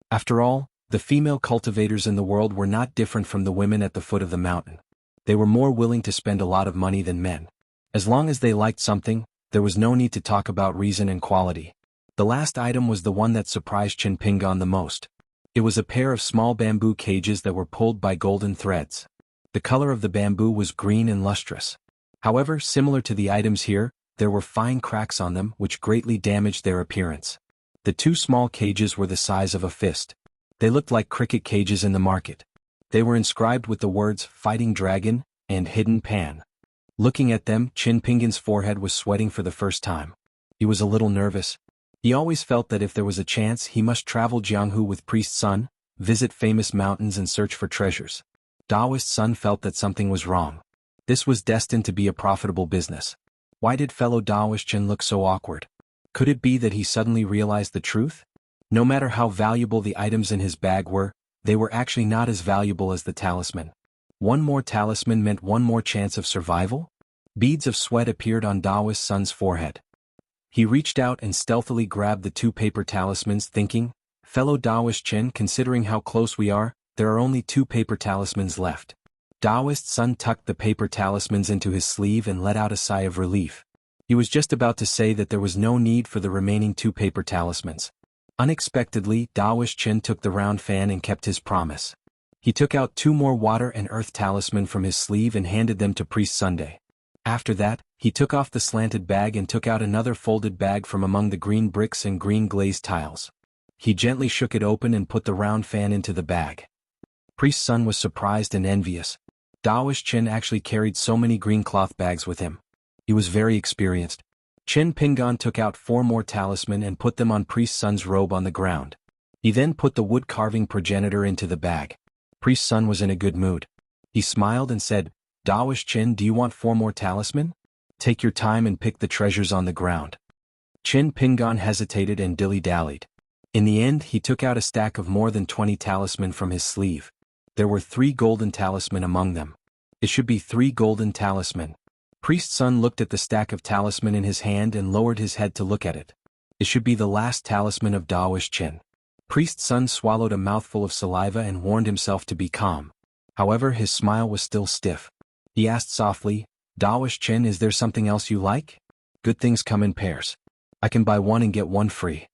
After all, the female cultivators in the world were not different from the women at the foot of the mountain. They were more willing to spend a lot of money than men. As long as they liked something, there was no need to talk about reason and quality. The last item was the one that surprised Chen Pingan the most. It was a pair of small bamboo cages that were pulled by golden threads. The color of the bamboo was green and lustrous. However, similar to the items here, there were fine cracks on them which greatly damaged their appearance. The 2 small cages were the size of a fist. They looked like cricket cages in the market. They were inscribed with the words "Fighting Dragon" and "Hidden Pan." Looking at them, Chen Pingan's forehead was sweating for the first time. He was a little nervous. He always felt that if there was a chance, he must travel Jianghu with Priest Sun, visit famous mountains and search for treasures. Taoist Sun felt that something was wrong. This was destined to be a profitable business. Why did fellow Taoist Chen look so awkward? Could it be that he suddenly realized the truth? No matter how valuable the items in his bag were, they were actually not as valuable as the talisman. One more talisman meant one more chance of survival? Beads of sweat appeared on Taoist Sun's forehead. He reached out and stealthily grabbed the 2 paper talismans, thinking, "Fellow Taoist Chen, considering how close we are, there are only 2 paper talismans left." Taoist Sun tucked the paper talismans into his sleeve and let out a sigh of relief. He was just about to say that there was no need for the remaining 2 paper talismans. Unexpectedly, Taoist Chen took the round fan and kept his promise. He took out 2 more water and earth talisman from his sleeve and handed them to Priest Sunday. After that, he took off the slanted bag and took out another folded bag from among the green bricks and green glazed tiles. He gently shook it open and put the round fan into the bag. Priest Sun was surprised and envious. Taoist Chen actually carried so many green cloth bags with him. He was very experienced. Chen Pingan took out 4 more talisman and put them on Priest Sun's robe on the ground. He then put the wood carving progenitor into the bag. Priest Sun was in a good mood. He smiled and said, "Taoist Chen, do you want 4 more talisman? Take your time and pick the treasures on the ground." Chen Pingan hesitated and dilly-dallied. In the end, he took out a stack of more than 20 talisman from his sleeve. There were 3 golden talisman among them. It should be 3 golden talisman. Priest Sun looked at the stack of talisman in his hand and lowered his head to look at it. It should be the last talisman of Taoist Chen. Priest Sun swallowed a mouthful of saliva and warned himself to be calm. However, his smile was still stiff. He asked softly, "Taoist Chen, is there something else you like? Good things come in pairs. I can buy 1 and get 1 free.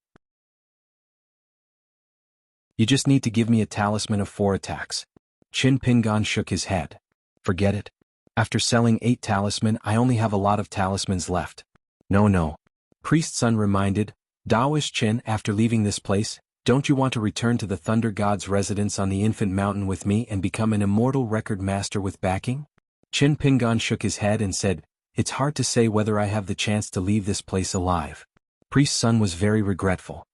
You just need to give me a talisman of 4 attacks." Chen Pingan shook his head. "Forget it. After selling 8 talisman, I only have a lot of talismans left." No. Priest Sun reminded, "Taoist Chen, after leaving this place, don't you want to return to the Thunder God's residence on the Infant Mountain with me and become an immortal record master with backing?" Chen Pingan shook his head and said, "It's hard to say whether I have the chance to leave this place alive." Priest Sun was very regretful.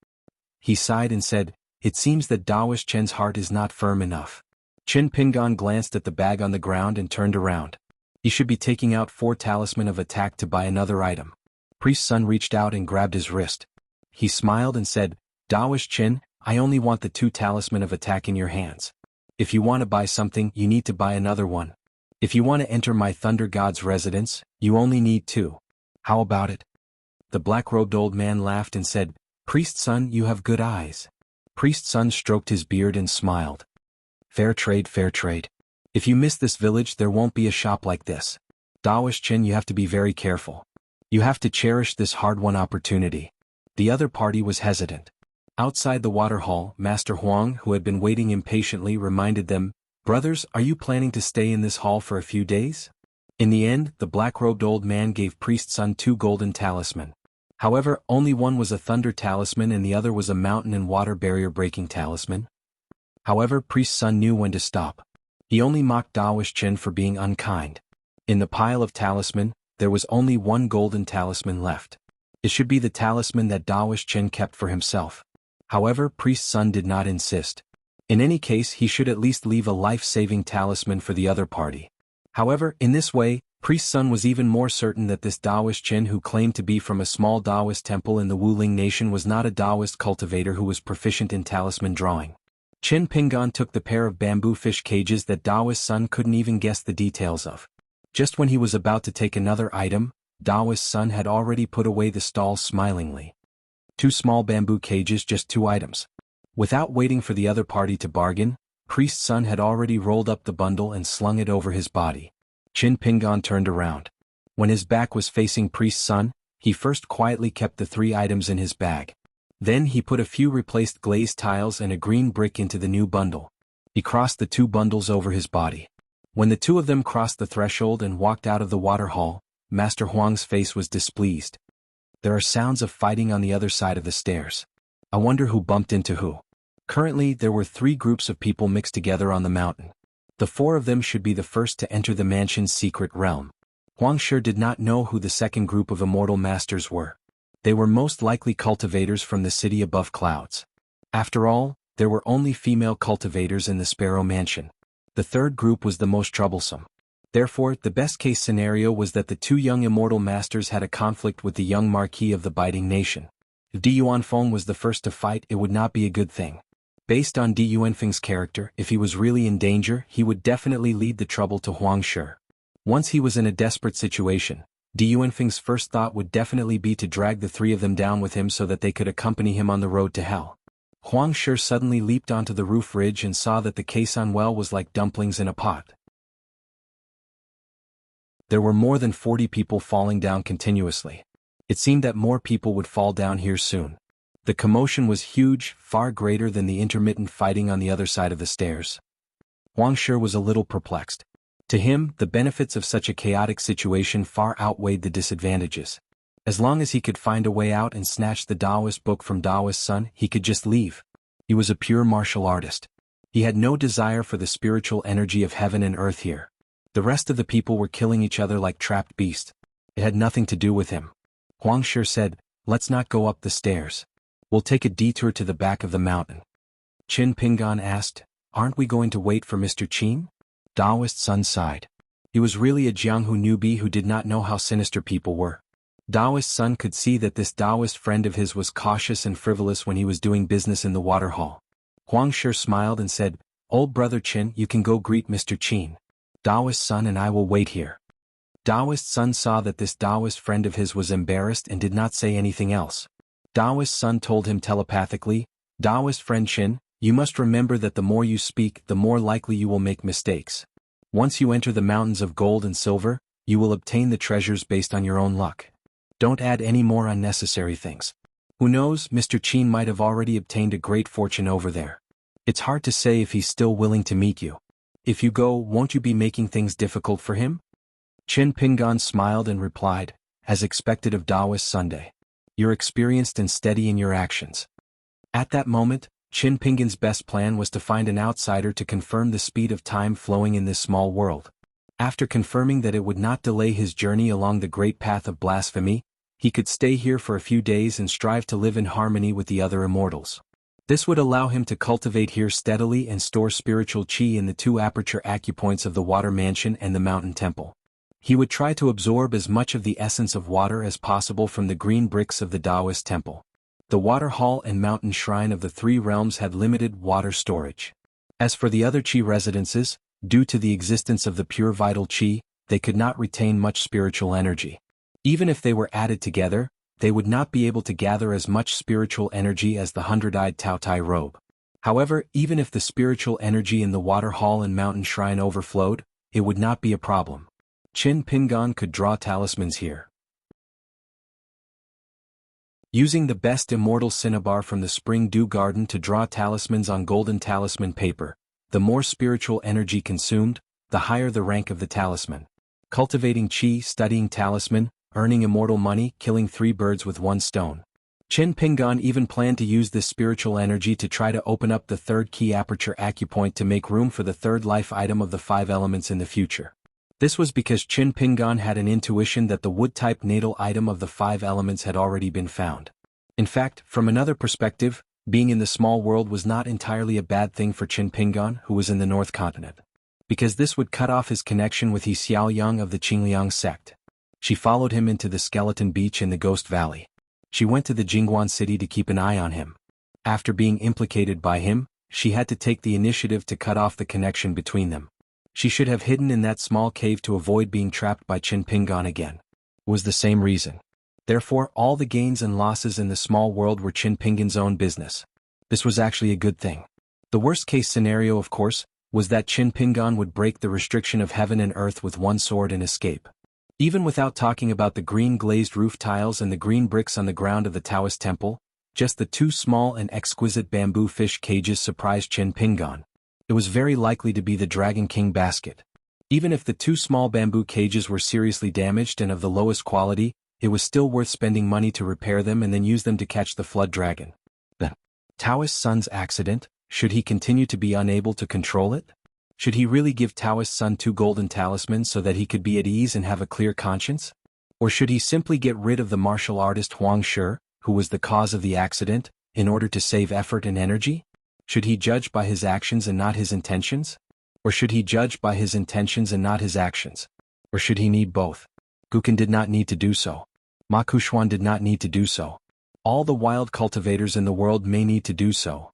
He sighed and said, "It seems that Taoist Chen's heart is not firm enough." Chen Pingan glanced at the bag on the ground and turned around. He should be taking out 4 talisman of attack to buy another item. Priest Sun reached out and grabbed his wrist. He smiled and said, "Taoist Chen, I only want the 2 talisman of attack in your hands. If you want to buy something, you need to buy another one. If you want to enter my thunder god's residence, you only need two. How about it? The black-robed old man laughed and said, Priest son, you have good eyes. Priest son stroked his beard and smiled. Fair trade, fair trade. If you miss this village, there won't be a shop like this. Dawish Chin, you have to be very careful. You have to cherish this hard-won opportunity. The other party was hesitant. Outside the water hall, Master Huang, who had been waiting impatiently, reminded them, Brothers, are you planning to stay in this hall for a few days? In the end, the black-robed old man gave Priest son 2 golden talisman. However, only one was a thunder talisman and the other was a mountain and water barrier breaking talisman. However, Priest son knew when to stop. He only mocked Dawish Chin for being unkind. In the pile of talisman, there was only 1 golden talisman left. It should be the talisman that Dawish Chin kept for himself. However, Priest son did not insist. In any case, he should at least leave a life-saving talisman for the other party. However, in this way, Priest son was even more certain that this Daoist Chin who claimed to be from a small Daoist temple in the Wuling nation was not a Daoist cultivator who was proficient in talisman drawing. Chin Pingon took the pair of bamboo fish cages that Daoist son couldn't even guess the details of. Just when he was about to take another item, Daoist son had already put away the stalls smilingly. 2 small bamboo cages, just 2 items. Without waiting for the other party to bargain, Priest son had already rolled up the bundle and slung it over his body. Chin Pingon turned around. When his back was facing Priest son, he first quietly kept the 3 items in his bag. Then he put a few replaced glazed tiles and a green brick into the new bundle. He crossed the 2 bundles over his body. When the 2 of them crossed the threshold and walked out of the water hall, Master Huang's face was displeased. There are sounds of fighting on the other side of the stairs. I wonder who bumped into who. Currently, there were 3 groups of people mixed together on the mountain. The 4 of them should be the first to enter the mansion's secret realm. Huang Shi did not know who the second group of immortal masters were. They were most likely cultivators from the city above clouds. After all, there were only female cultivators in the Sparrow Mansion. The third group was the most troublesome. Therefore, the best-case scenario was that the 2 young immortal masters had a conflict with the young Marquis of the Biting Nation. If Di Yuanfeng was the first to fight, it would not be a good thing. Based on Di Yuanfeng's character, if he was really in danger, he would definitely lead the trouble to Huang Shi. Once he was in a desperate situation, Di Yuanfeng's first thought would definitely be to drag the 3 of them down with him so that they could accompany him on the road to hell. Huang Shi suddenly leaped onto the roof ridge and saw that the Kaisan well was like dumplings in a pot. There were more than 40 people falling down continuously. It seemed that more people would fall down here soon. The commotion was huge, far greater than the intermittent fighting on the other side of the stairs. Huang Shi was a little perplexed. To him, the benefits of such a chaotic situation far outweighed the disadvantages. As long as he could find a way out and snatch the Taoist book from Taoist Sun, he could just leave. He was a pure martial artist. He had no desire for the spiritual energy of heaven and earth here. The rest of the people were killing each other like trapped beasts. It had nothing to do with him. Huang Shi said, "Let's not go up the stairs. We'll take a detour to the back of the mountain." Chin Pingon asked, "Aren't we going to wait for Mr. Qin?" Taoist Sun sighed. He was really a Jianghu newbie who did not know how sinister people were. Taoist Sun could see that this Taoist friend of his was cautious and frivolous when he was doing business in the water hall. Huang Shi smiled and said, "Old brother Qin, you can go greet Mr. Qin. Taoist Sun and I will wait here." Taoist Sun saw that this Taoist friend of his was embarrassed and did not say anything else. Taoist Sun told him telepathically, "Taoist friend Qin, you must remember that the more you speak, the more likely you will make mistakes. Once you enter the mountains of gold and silver, you will obtain the treasures based on your own luck. Don't add any more unnecessary things. Who knows, Mr. Qin might have already obtained a great fortune over there. It's hard to say if he's still willing to meet you. If you go, won't you be making things difficult for him?" Chin Pingon smiled and replied, "As expected of Taoist Sunday. You're experienced and steady in your actions." At that moment, Chin Pingon's best plan was to find an outsider to confirm the speed of time flowing in this small world. After confirming that it would not delay his journey along the great path of blasphemy, he could stay here for a few days and strive to live in harmony with the other immortals. This would allow him to cultivate here steadily and store spiritual qi in the 2 aperture acupoints of the water mansion and the mountain temple. He would try to absorb as much of the essence of water as possible from the green bricks of the Taoist temple. The water hall and mountain shrine of the 3 realms had limited water storage. As for the other Qi residences, due to the existence of the pure vital Qi, they could not retain much spiritual energy. Even if they were added together, they would not be able to gather as much spiritual energy as the 100-eyed Tao Tai robe. However, even if the spiritual energy in the water hall and mountain shrine overflowed, it would not be a problem. Qin Pingan could draw talismans here. Using the best immortal cinnabar from the Spring Dew Garden to draw talismans on golden talisman paper, the more spiritual energy consumed, the higher the rank of the talisman. Cultivating Qi, studying talisman, earning immortal money, killing 3 birds with 1 stone. Qin Pingan even planned to use this spiritual energy to try to open up the 3rd key aperture acupoint to make room for the 3rd life item of the 5 elements in the future. This was because Qin Pingan had an intuition that the wood-type natal item of the 5 elements had already been found. In fact, from another perspective, being in the small world was not entirely a bad thing for Qin Pingan, who was in the North Continent. Because this would cut off his connection with He Xiaoyang of the Qingliang sect. She followed him into the Skeleton Beach in the Ghost Valley. She went to the Jingguan city to keep an eye on him. After being implicated by him, she had to take the initiative to cut off the connection between them. She should have hidden in that small cave to avoid being trapped by Qin Pingan again. It was the same reason. Therefore, all the gains and losses in the small world were Qin Pingan's own business. This was actually a good thing. The worst-case scenario, of course, was that Qin Pingan would break the restriction of heaven and earth with 1 sword and escape. Even without talking about the green glazed roof tiles and the green bricks on the ground of the Taoist temple, just the 2 small and exquisite bamboo fish cages surprised Qin Pingan. It was very likely to be the Dragon King basket. Even if the 2 small bamboo cages were seriously damaged and of the lowest quality, it was still worth spending money to repair them and then use them to catch the flood dragon. The Taoist son's accident, should he continue to be unable to control it? Should he really give Taoist son 2 golden talismans so that he could be at ease and have a clear conscience? Or should he simply get rid of the martial artist Huang Shi, who was the cause of the accident, in order to save effort and energy? Should he judge by his actions and not his intentions? Or should he judge by his intentions and not his actions? Or should he need both? Guqin did not need to do so. Ma Kushuan did not need to do so. All the wild cultivators in the world may need to do so.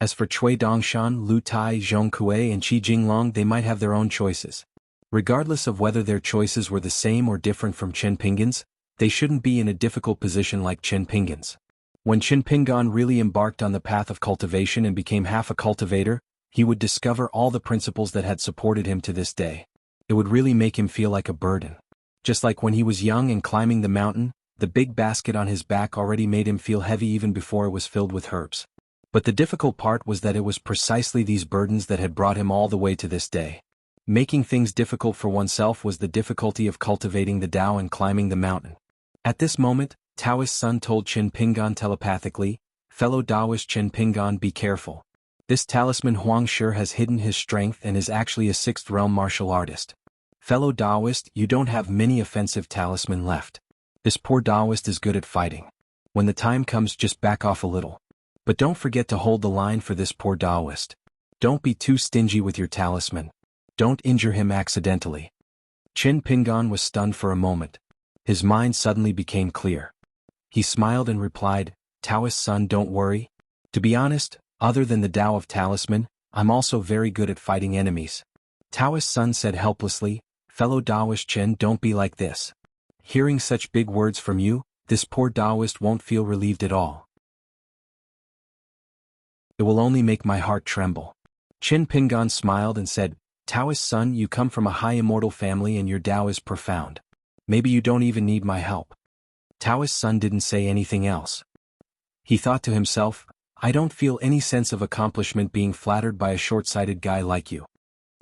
As for Cui Dongshan, Lu Tai, Zhong Kuei and Qi Jinglong, they might have their own choices. Regardless of whether their choices were the same or different from Qin Pingan's, they shouldn't be in a difficult position like Qin Pingan's. When Qin Pingan really embarked on the path of cultivation and became half a cultivator, he would discover all the principles that had supported him to this day. It would really make him feel like a burden. Just like when he was young and climbing the mountain, the big basket on his back already made him feel heavy even before it was filled with herbs. But the difficult part was that it was precisely these burdens that had brought him all the way to this day. Making things difficult for oneself was the difficulty of cultivating the Tao and climbing the mountain. At this moment, Taoist Sun told Qin Pingan telepathically, "Fellow Taoist Qin Pingan, be careful. This talisman Huang Shi has hidden his strength and is actually a 6th realm martial artist. Fellow Taoist, you don't have many offensive talisman left. This poor Taoist is good at fighting. When the time comes, just back off a little. But don't forget to hold the line for this poor Taoist. Don't be too stingy with your talisman. Don't injure him accidentally." Qin Pingan was stunned for a moment. His mind suddenly became clear. He smiled and replied, "Taoist son, don't worry. To be honest, other than the Tao of talisman, I'm also very good at fighting enemies." Taoist son said helplessly, "Fellow Taoist Qin, don't be like this. Hearing such big words from you, this poor Taoist won't feel relieved at all. It will only make my heart tremble." Qin Pingan smiled and said, "Taoist son, you come from a high immortal family and your Tao is profound. Maybe you don't even need my help." Taoist son didn't say anything else. He thought to himself, "I don't feel any sense of accomplishment being flattered by a short-sighted guy like you."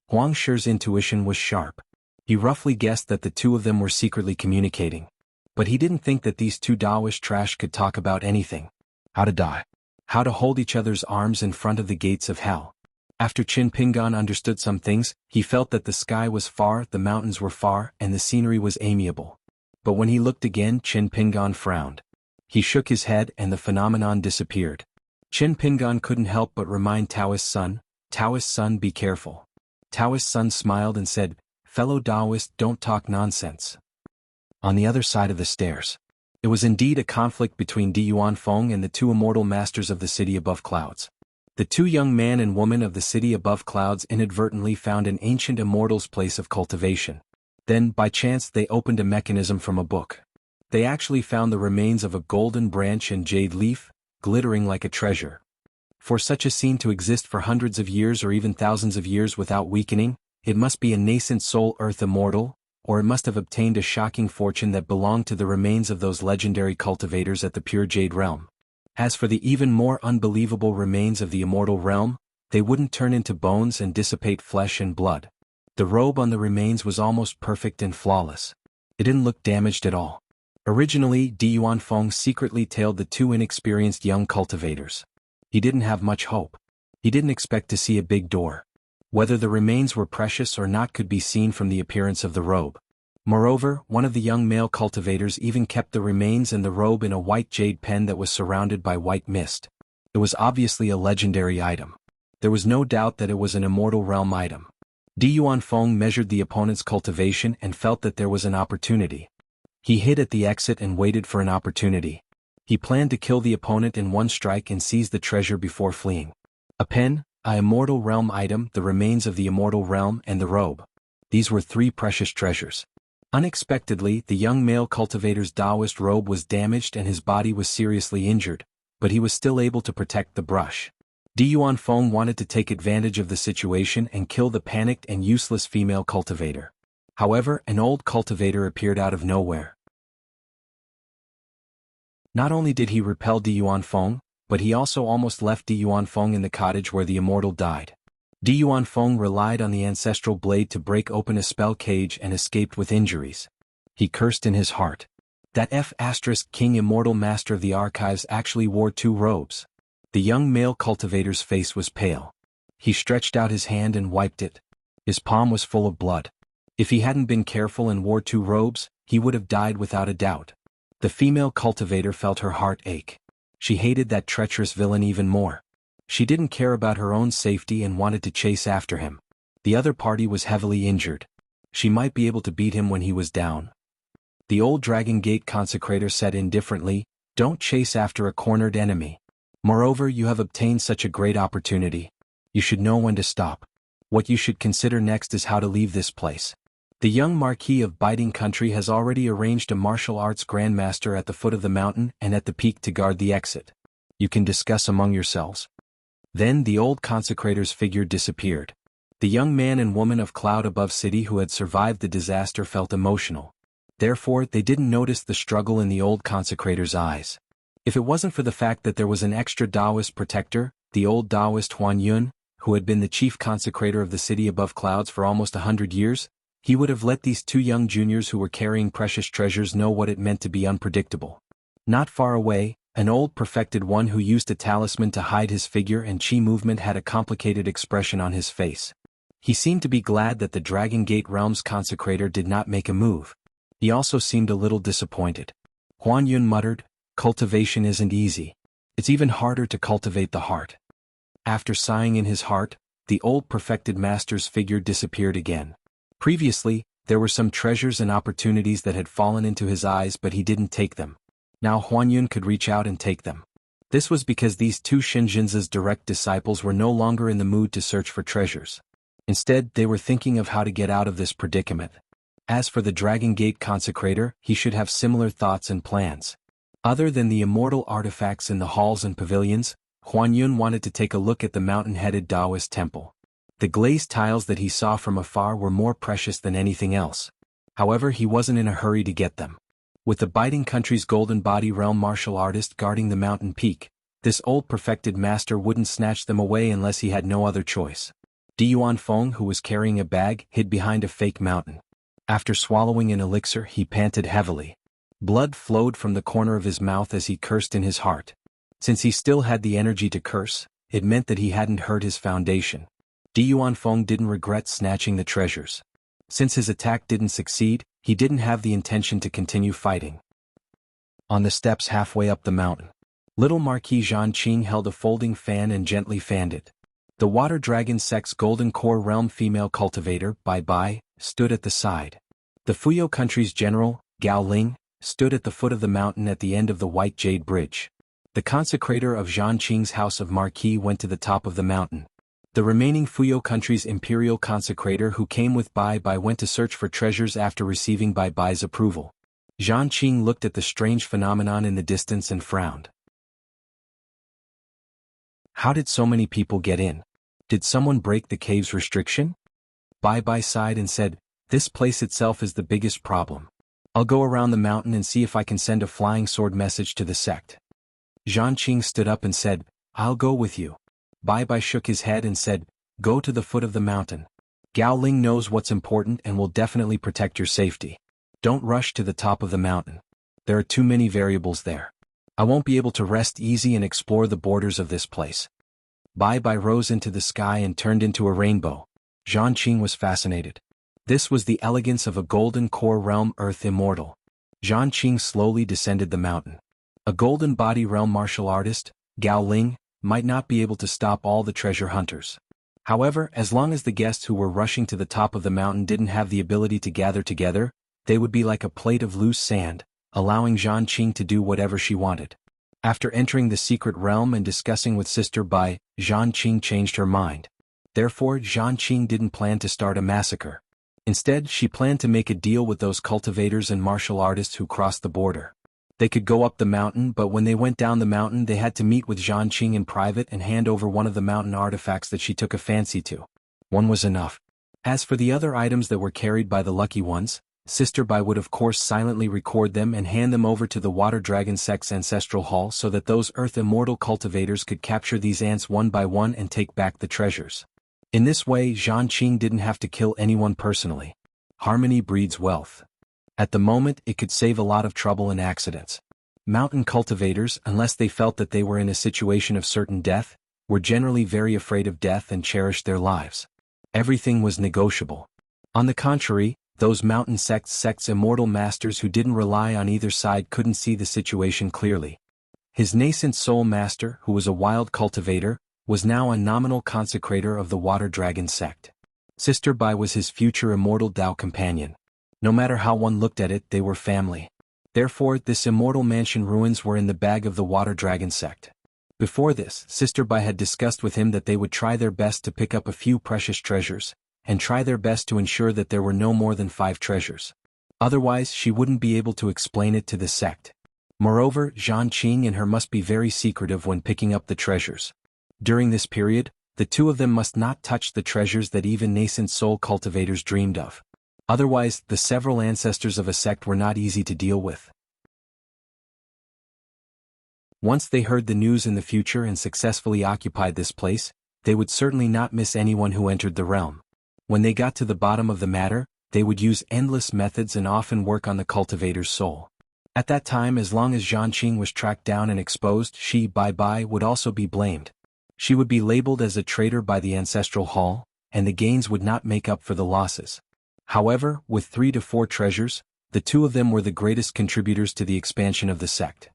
Huang Shi's intuition was sharp. He roughly guessed that the 2 of them were secretly communicating. But he didn't think that these 2 Taoist trash could talk about anything. How to die. How to hold each other's arms in front of the gates of hell. After Qin Pingan understood some things, he felt that the sky was far, the mountains were far, and the scenery was amiable. But when he looked again, Qin Pingan frowned. He shook his head and the phenomenon disappeared. Qin Pingan couldn't help but remind Taoist son, "Taoist son, be careful." Taoist son smiled and said, "Fellow Taoist, don't talk nonsense." On the other side of the stairs. It was indeed a conflict between Di Yuanfeng and the 2 immortal masters of the city above clouds. The two young man and woman of the city above clouds inadvertently found an ancient immortal's place of cultivation. Then, by chance, they opened a mechanism from a book. They actually found the remains of a golden branch and jade leaf, glittering like a treasure. For such a scene to exist for hundreds of years or even thousands of years without weakening, it must be a nascent soul earth immortal, or it must have obtained a shocking fortune that belonged to the remains of those legendary cultivators at the pure jade realm. As for the even more unbelievable remains of the immortal realm, they wouldn't turn into bones and dissipate flesh and blood. The robe on the remains was almost perfect and flawless. It didn't look damaged at all. Originally, Di Yuanfeng secretly tailed the two inexperienced young cultivators. He didn't have much hope. He didn't expect to see a big door. Whether the remains were precious or not could be seen from the appearance of the robe. Moreover, one of the young male cultivators even kept the remains and the robe in a white jade pen that was surrounded by white mist. It was obviously a legendary item. There was no doubt that it was an immortal realm item. Di Yuanfeng measured the opponent's cultivation and felt that there was an opportunity. He hid at the exit and waited for an opportunity. He planned to kill the opponent in one strike and seize the treasure before fleeing. A pen, an immortal realm item, the remains of the immortal realm, and the robe. These were three precious treasures. Unexpectedly, the young male cultivator's Taoist robe was damaged and his body was seriously injured, but he was still able to protect the brush. Di Yuanfeng wanted to take advantage of the situation and kill the panicked and useless female cultivator. However, an old cultivator appeared out of nowhere. Not only did he repel Di Yuanfeng, but he also almost left Di Yuanfeng in the cottage where the immortal died. Di Yuanfeng relied on the ancestral blade to break open a spell cage and escaped with injuries. He cursed in his heart. That King immortal master of the archives actually wore two robes. The young male cultivator's face was pale. He stretched out his hand and wiped it. His palm was full of blood. If he hadn't been careful and wore two robes, he would have died without a doubt. The female cultivator felt her heart ache. She hated that treacherous villain even more. She didn't care about her own safety and wanted to chase after him. The other party was heavily injured. She might be able to beat him when he was down. The old Dragon Gate consecrator said indifferently, "Don't chase after a cornered enemy. Moreover, you have obtained such a great opportunity. You should know when to stop. What you should consider next is how to leave this place. The young Marquis of Biting Country has already arranged a martial arts grandmaster at the foot of the mountain and at the peak to guard the exit. You can discuss among yourselves." Then the old consecrator's figure disappeared. The young man and woman of Cloud Above City who had survived the disaster felt emotional. Therefore, they didn't notice the struggle in the old consecrator's eyes. If it wasn't for the fact that there was an extra Taoist protector, the old Taoist Huan Yun, who had been the chief consecrator of the city above clouds for almost 100 years, he would have let these two young juniors who were carrying precious treasures know what it meant to be unpredictable. Not far away, an old perfected one who used a talisman to hide his figure and chi movement had a complicated expression on his face. He seemed to be glad that the Dragon Gate Realm's consecrator did not make a move. He also seemed a little disappointed. Huan Yun muttered, "Cultivation isn't easy. It's even harder to cultivate the heart." After sighing in his heart, the old perfected master's figure disappeared again. Previously, there were some treasures and opportunities that had fallen into his eyes but he didn't take them. Now Huan Yun could reach out and take them. This was because these two Shinjinza's direct disciples were no longer in the mood to search for treasures. Instead, they were thinking of how to get out of this predicament. As for the Dragon Gate consecrator, he should have similar thoughts and plans. Other than the immortal artifacts in the halls and pavilions, Huan Yun wanted to take a look at the mountain-headed Taoist temple. The glazed tiles that he saw from afar were more precious than anything else. However, he wasn't in a hurry to get them. With the Biting Country's golden body realm martial artist guarding the mountain peak, this old perfected master wouldn't snatch them away unless he had no other choice. Di Yuanfeng, who was carrying a bag, hid behind a fake mountain. After swallowing an elixir, he panted heavily. Blood flowed from the corner of his mouth as he cursed in his heart. Since he still had the energy to curse, it meant that he hadn't hurt his foundation. Di Yuanfeng didn't regret snatching the treasures. Since his attack didn't succeed, he didn't have the intention to continue fighting. On the steps halfway up the mountain, little Marquis Zhanqing held a folding fan and gently fanned it. The water dragon sex golden core realm female cultivator, Bai Bai, stood at the side. The Fuyo country's general, Gao Ling, stood at the foot of the mountain at the end of the white jade bridge. The consecrator of Zhanqing's House of Marquis went to the top of the mountain. The remaining Fuyo country's imperial consecrator who came with Bai Bai went to search for treasures after receiving Bai Bai's approval. Zhanqing looked at the strange phenomenon in the distance and frowned. How did so many people get in? Did someone break the cave's restriction? Bai Bai sighed and said, "This place itself is the biggest problem. I'll go around the mountain and see if I can send a flying sword message to the sect." Zhanqing stood up and said, "I'll go with you." Bai Bai shook his head and said, "Go to the foot of the mountain. Gao Ling knows what's important and will definitely protect your safety. Don't rush to the top of the mountain. There are too many variables there. I won't be able to rest easy and explore the borders of this place." Bai Bai rose into the sky and turned into a rainbow. Zhanqing was fascinated. This was the elegance of a golden core realm earth immortal. Zhanqing slowly descended the mountain. A golden body realm martial artist, Gao Ling, might not be able to stop all the treasure hunters. However, as long as the guests who were rushing to the top of the mountain didn't have the ability to gather together, they would be like a plate of loose sand, allowing Zhanqing to do whatever she wanted. After entering the secret realm and discussing with Sister Bai, Zhanqing changed her mind. Therefore, Zhanqing didn't plan to start a massacre. Instead, she planned to make a deal with those cultivators and martial artists who crossed the border. They could go up the mountain, but when they went down the mountain they had to meet with Zhanqing in private and hand over one of the mountain artifacts that she took a fancy to. One was enough. As for the other items that were carried by the lucky ones, Sister Bai would of course silently record them and hand them over to the Water Dragon sect's ancestral hall so that those earth immortal cultivators could capture these ants one by one and take back the treasures. In this way, Zhanqing didn't have to kill anyone personally. Harmony breeds wealth. At the moment, it could save a lot of trouble and accidents. Mountain cultivators, unless they felt that they were in a situation of certain death, were generally very afraid of death and cherished their lives. Everything was negotiable. On the contrary, those mountain sect's immortal masters who didn't rely on either side couldn't see the situation clearly. His nascent soul master, who was a wild cultivator, was now a nominal consecrator of the Water Dragon sect. Sister Bai was his future immortal Tao companion. No matter how one looked at it, they were family. Therefore, this immortal mansion ruins were in the bag of the Water Dragon sect. Before this, Sister Bai had discussed with him that they would try their best to pick up a few precious treasures, and try their best to ensure that there were no more than 5 treasures. Otherwise, she wouldn't be able to explain it to the sect. Moreover, Zhanqing and her must be very secretive when picking up the treasures. During this period, the two of them must not touch the treasures that even nascent soul cultivators dreamed of. Otherwise, the several ancestors of a sect were not easy to deal with. Once they heard the news in the future and successfully occupied this place, they would certainly not miss anyone who entered the realm. When they got to the bottom of the matter, they would use endless methods and often work on the cultivator's soul. At that time, as long as Zhanqing was tracked down and exposed, she, Bai Bai, would also be blamed. She would be labeled as a traitor by the ancestral hall, and the gains would not make up for the losses. However, with 3 to 4 treasures, the two of them were the greatest contributors to the expansion of the sect.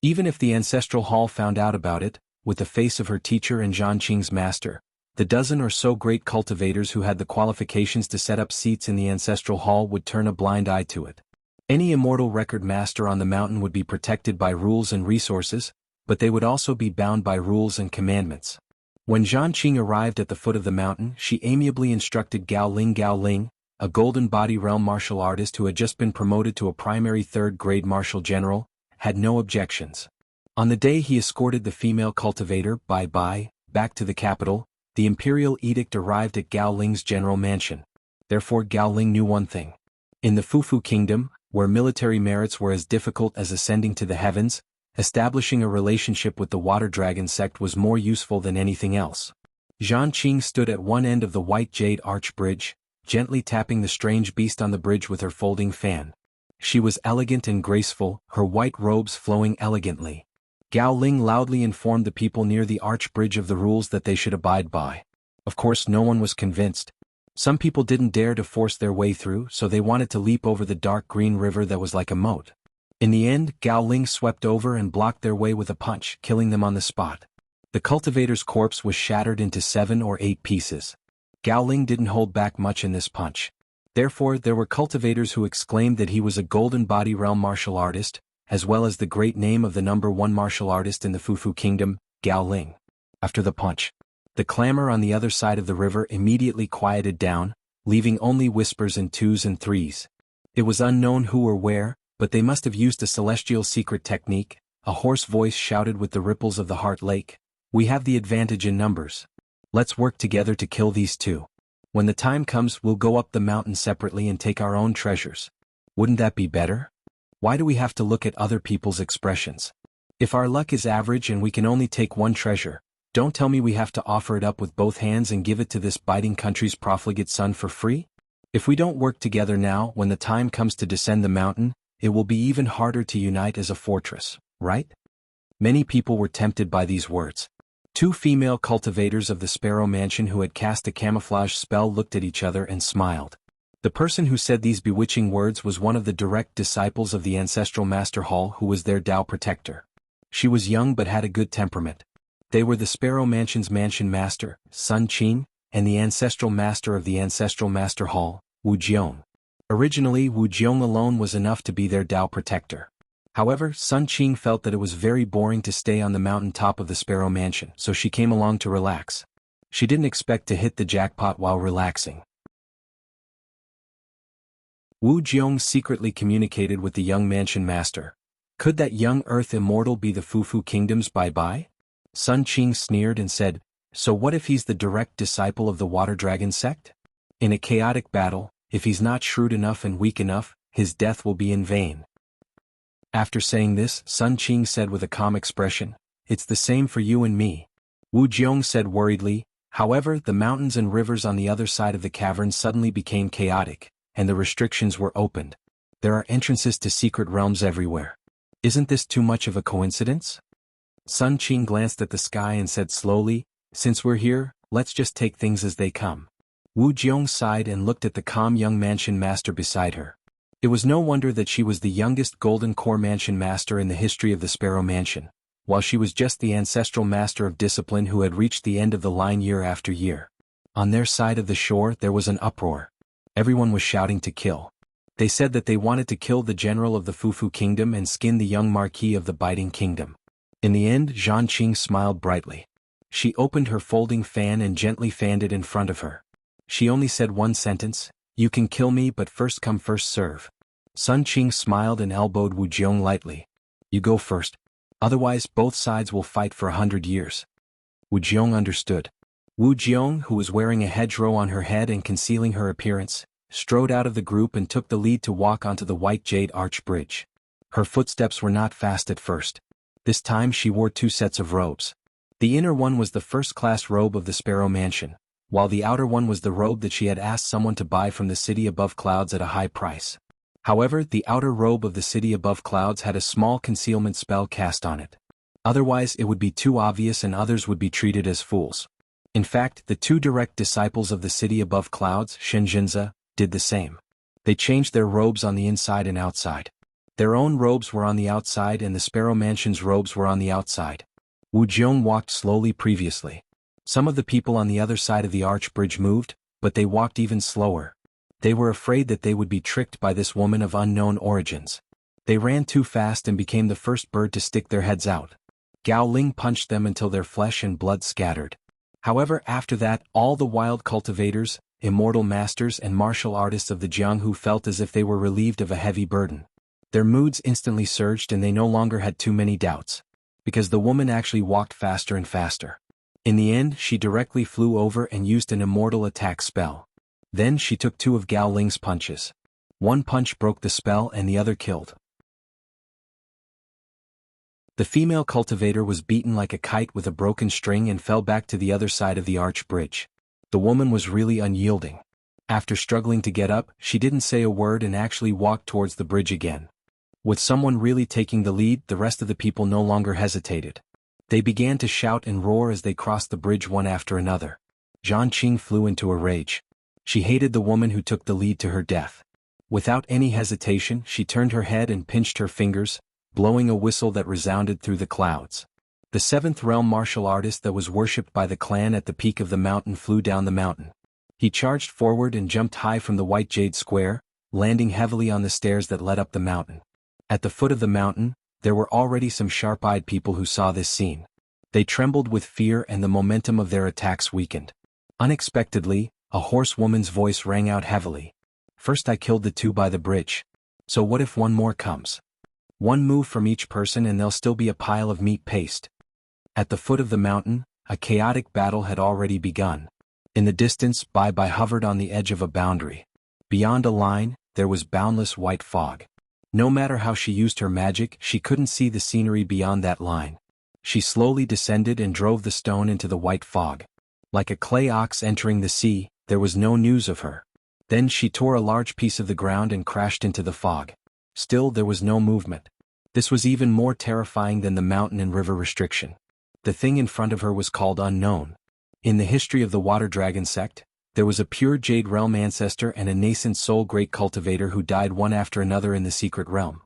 Even if the ancestral hall found out about it, with the face of her teacher and Zhanqing's master, the dozen or so great cultivators who had the qualifications to set up seats in the ancestral hall would turn a blind eye to it. Any immortal record master on the mountain would be protected by rules and resources, but they would also be bound by rules and commandments. When Zhanqing arrived at the foot of the mountain, she amiably instructed Gao Ling, a golden body realm martial artist who had just been promoted to a primary 3rd-grade martial general, had no objections. On the day he escorted the female cultivator, Bai Bai, back to the capital, the imperial edict arrived at Gao Ling's general mansion. Therefore Gao Ling knew one thing. In the Fufu kingdom, where military merits were as difficult as ascending to the heavens, establishing a relationship with the Water Dragon sect was more useful than anything else. Zhanqing stood at one end of the white jade arch bridge, gently tapping the strange beast on the bridge with her folding fan. She was elegant and graceful, her white robes flowing elegantly. Gao Ling loudly informed the people near the arch bridge of the rules that they should abide by. Of course, no one was convinced. Some people didn't dare to force their way through, so they wanted to leap over the dark green river that was like a moat. In the end, Gao Ling swept over and blocked their way with a punch, killing them on the spot. The cultivator's corpse was shattered into 7 or 8 pieces. Gao Ling didn't hold back much in this punch. Therefore, there were cultivators who exclaimed that he was a golden body realm martial artist, as well as the great name of the #1 martial artist in the Fufu Kingdom, Gao Ling. After the punch, the clamor on the other side of the river immediately quieted down, leaving only whispers in 2s and 3s. It was unknown who or where, but they must have used a celestial secret technique. A hoarse voice shouted with the ripples of the Heart Lake, "We have the advantage in numbers. Let's work together to kill these two. When the time comes, we'll go up the mountain separately and take our own treasures. Wouldn't that be better? Why do we have to look at other people's expressions? If our luck is average and we can only take one treasure, don't tell me we have to offer it up with both hands and give it to this biting country's profligate son for free? If we don't work together now, when the time comes to descend the mountain, it will be even harder to unite as a fortress, right?" Many people were tempted by these words. Two female cultivators of the Sparrow Mansion who had cast a camouflage spell looked at each other and smiled. The person who said these bewitching words was one of the direct disciples of the ancestral Master Hall, who was their Tao protector. She was young but had a good temperament. They were the Sparrow Mansion's mansion master, Sun Qing, and the ancestral master of the ancestral Master Hall, Wu Jiong. Originally, Wu Jiong alone was enough to be their Tao protector. However, Sun Qing felt that it was very boring to stay on the mountain top of the Sparrow Mansion, so she came along to relax. She didn't expect to hit the jackpot while relaxing. Wu Jiong secretly communicated with the young mansion master. Could that young earth immortal be the Fufu Kingdom's bye-bye? Sun Qing sneered and said, "So what if he's the direct disciple of the Water Dragon sect? In a chaotic battle, if he's not shrewd enough and weak enough, his death will be in vain." After saying this, Sun Qing said with a calm expression, "It's the same for you and me." Wu Jiong said worriedly, "However, the mountains and rivers on the other side of the cavern suddenly became chaotic, and the restrictions were opened. There are entrances to secret realms everywhere. Isn't this too much of a coincidence?" Sun Qing glanced at the sky and said slowly, "Since we're here, let's just take things as they come." Wu Jiong sighed and looked at the calm young mansion master beside her. It was no wonder that she was the youngest Golden Core Mansion master in the history of the Sparrow Mansion, while she was just the ancestral master of discipline who had reached the end of the line year after year. On their side of the shore there was an uproar. Everyone was shouting to kill. They said that they wanted to kill the general of the Fufu Kingdom and skin the young marquis of the Biting Kingdom. In the end, Zhan Qing smiled brightly. She opened her folding fan and gently fanned it in front of her. She only said one sentence, "You can kill me, but first come first serve." Sun Qing smiled and elbowed Wu Jiong lightly. "You go first. Otherwise both sides will fight for 100 years. Wu Jiong understood. Wu Jiong, who was wearing a hedgerow on her head and concealing her appearance, strode out of the group and took the lead to walk onto the white jade arch bridge. Her footsteps were not fast at first. This time she wore two sets of robes. The inner one was the first-class robe of the Sparrow Mansion, while the outer one was the robe that she had asked someone to buy from the city above clouds at a high price. However, the outer robe of the city above clouds had a small concealment spell cast on it. Otherwise it would be too obvious and others would be treated as fools. In fact, the two direct disciples of the city above clouds, Shenzhenzi, did the same. They changed their robes on the inside and outside. Their own robes were on the outside and the Sparrow Mansion's robes were on the outside. Wu Jiong walked slowly previously. Some of the people on the other side of the arch bridge moved, but they walked even slower. They were afraid that they would be tricked by this woman of unknown origins. They ran too fast and became the first bird to stick their heads out. Gao Ling punched them until their flesh and blood scattered. However, after that, all the wild cultivators, immortal masters and martial artists of the Jianghu felt as if they were relieved of a heavy burden. Their moods instantly surged and they no longer had too many doubts. Because the woman actually walked faster and faster. In the end, she directly flew over and used an immortal attack spell. Then she took two of Gao Ling's punches. One punch broke the spell and the other killed. The female cultivator was beaten like a kite with a broken string and fell back to the other side of the arch bridge. The woman was really unyielding. After struggling to get up, she didn't say a word and actually walked towards the bridge again. With someone really taking the lead, the rest of the people no longer hesitated. They began to shout and roar as they crossed the bridge one after another. Zhan Qing flew into a rage. She hated the woman who took the lead to her death. Without any hesitation, she turned her head and pinched her fingers, blowing a whistle that resounded through the clouds. The seventh realm martial artist that was worshipped by the clan at the peak of the mountain flew down the mountain. He charged forward and jumped high from the white jade square, landing heavily on the stairs that led up the mountain. At the foot of the mountain, there were already some sharp-eyed people who saw this scene. They trembled with fear and the momentum of their attacks weakened. Unexpectedly, a hoarse woman's voice rang out heavily. First I killed the two by the bridge. So what if one more comes? One move from each person and there'll still be a pile of meat paste. At the foot of the mountain, a chaotic battle had already begun. In the distance, Bai hovered on the edge of a boundary. Beyond a line, there was boundless white fog. No matter how she used her magic, she couldn't see the scenery beyond that line. She slowly descended and drove the stone into the white fog. Like a clay ox entering the sea, there was no news of her. Then she tore a large piece of the ground and crashed into the fog. Still there was no movement. This was even more terrifying than the mountain and river restriction. The thing in front of her was called Unknown. In the history of the Water Dragon sect, there was a pure Jade Realm ancestor and a nascent soul great cultivator who died one after another in the secret realm.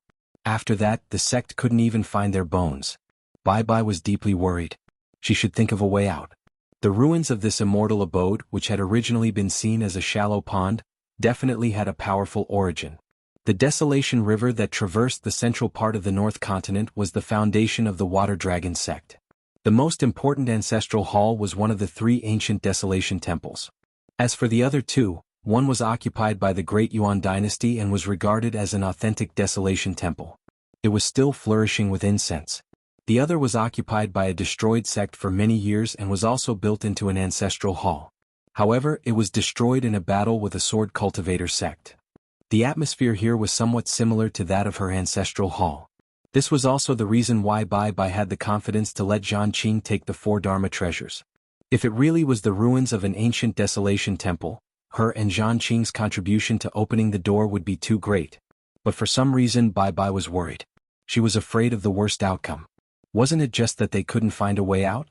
After that, the sect couldn't even find their bones. Bai was deeply worried. She should think of a way out. The ruins of this immortal abode, which had originally been seen as a shallow pond, definitely had a powerful origin. The Desolation River that traversed the central part of the North Continent was the foundation of the Water Dragon sect. The most important ancestral hall was one of the three ancient Desolation temples. As for the other two, one was occupied by the Great Yuan dynasty and was regarded as an authentic Desolation temple. It was still flourishing with incense. The other was occupied by a destroyed sect for many years and was also built into an ancestral hall. However, it was destroyed in a battle with a sword cultivator sect. The atmosphere here was somewhat similar to that of her ancestral hall. This was also the reason why Bai had the confidence to let Zhan Qing take the 4 Dharma treasures. If it really was the ruins of an ancient Desolation temple, her and Zhan Qing's contribution to opening the door would be too great. But for some reason Bai was worried. She was afraid of the worst outcome. Wasn't it just that they couldn't find a way out?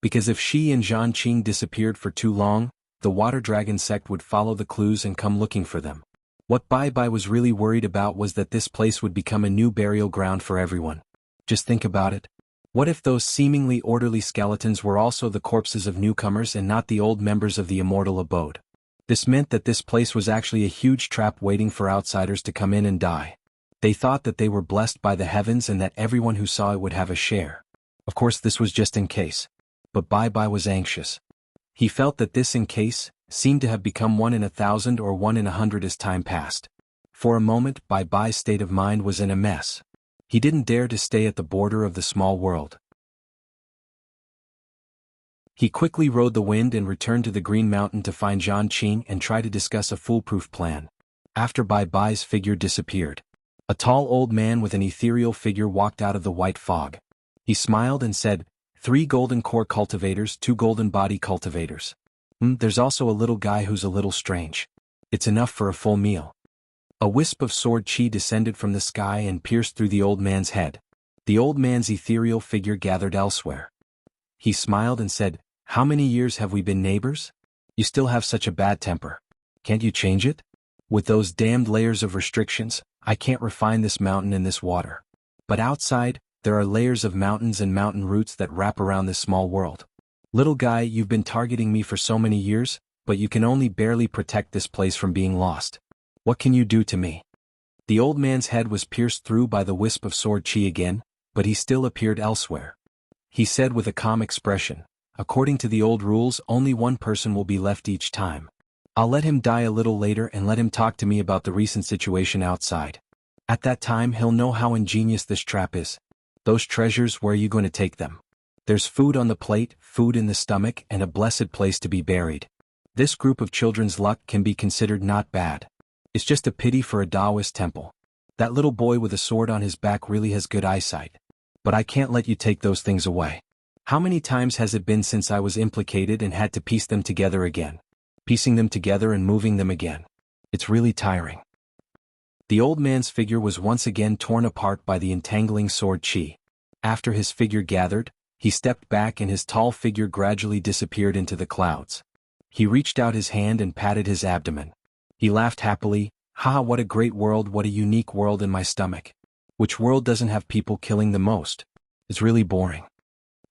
Because if she and Zhan Qing disappeared for too long, the Water Dragon sect would follow the clues and come looking for them. What Bai was really worried about was that this place would become a new burial ground for everyone. Just think about it. What if those seemingly orderly skeletons were also the corpses of newcomers and not the old members of the immortal abode? This meant that this place was actually a huge trap waiting for outsiders to come in and die. They thought that they were blessed by the heavens and that everyone who saw it would have a share. Of course this was just in case. But Bai was anxious. He felt that this in case seemed to have become 1 in 1,000 or 1 in 100 as time passed. For a moment Bai's state of mind was in a mess. He didn't dare to stay at the border of the small world. He quickly rode the wind and returned to the Green Mountain to find Zhan Qing and try to discuss a foolproof plan. After Bai's figure disappeared, a tall old man with an ethereal figure walked out of the white fog. He smiled and said, 3 golden core cultivators, 2 golden body cultivators. There's also a little guy who's a little strange. It's enough for a full meal. A wisp of sword chi descended from the sky and pierced through the old man's head. The old man's ethereal figure gathered elsewhere. He smiled and said, how many years have we been neighbors? You still have such a bad temper. Can't you change it? With those damned layers of restrictions, I can't refine this mountain in this water. But outside, there are layers of mountains and mountain roots that wrap around this small world. Little guy, you've been targeting me for so many years, but you can only barely protect this place from being lost. What can you do to me? The old man's head was pierced through by the wisp of sword chi again, but he still appeared elsewhere. He said with a calm expression, according to the old rules, only one person will be left each time. I'll let him die a little later and let him talk to me about the recent situation outside. At that time he'll know how ingenious this trap is. Those treasures, where are you going to take them? There's food on the plate, food in the stomach, and a blessed place to be buried. This group of children's luck can be considered not bad. It's just a pity for a Taoist temple. That little boy with a sword on his back really has good eyesight. But I can't let you take those things away. How many times has it been since I was implicated and had to piece them together again? Piecing them together and moving them again. It's really tiring. The old man's figure was once again torn apart by the entangling sword chi. After his figure gathered, he stepped back and his tall figure gradually disappeared into the clouds. He reached out his hand and patted his abdomen. He laughed happily, "Ha, what a great world, what a unique world in my stomach. Which world doesn't have people killing the most? It's really boring."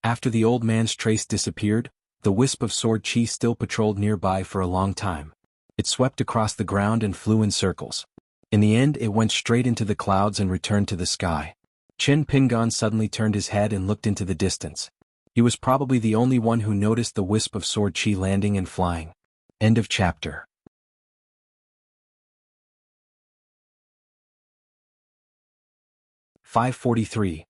After the old man's trace disappeared, the wisp of sword chi still patrolled nearby for a long time. It swept across the ground and flew in circles. In the end it went straight into the clouds and returned to the sky. Qin Pingan suddenly turned his head and looked into the distance. He was probably the only one who noticed the wisp of sword chi landing and flying. End of chapter. 543.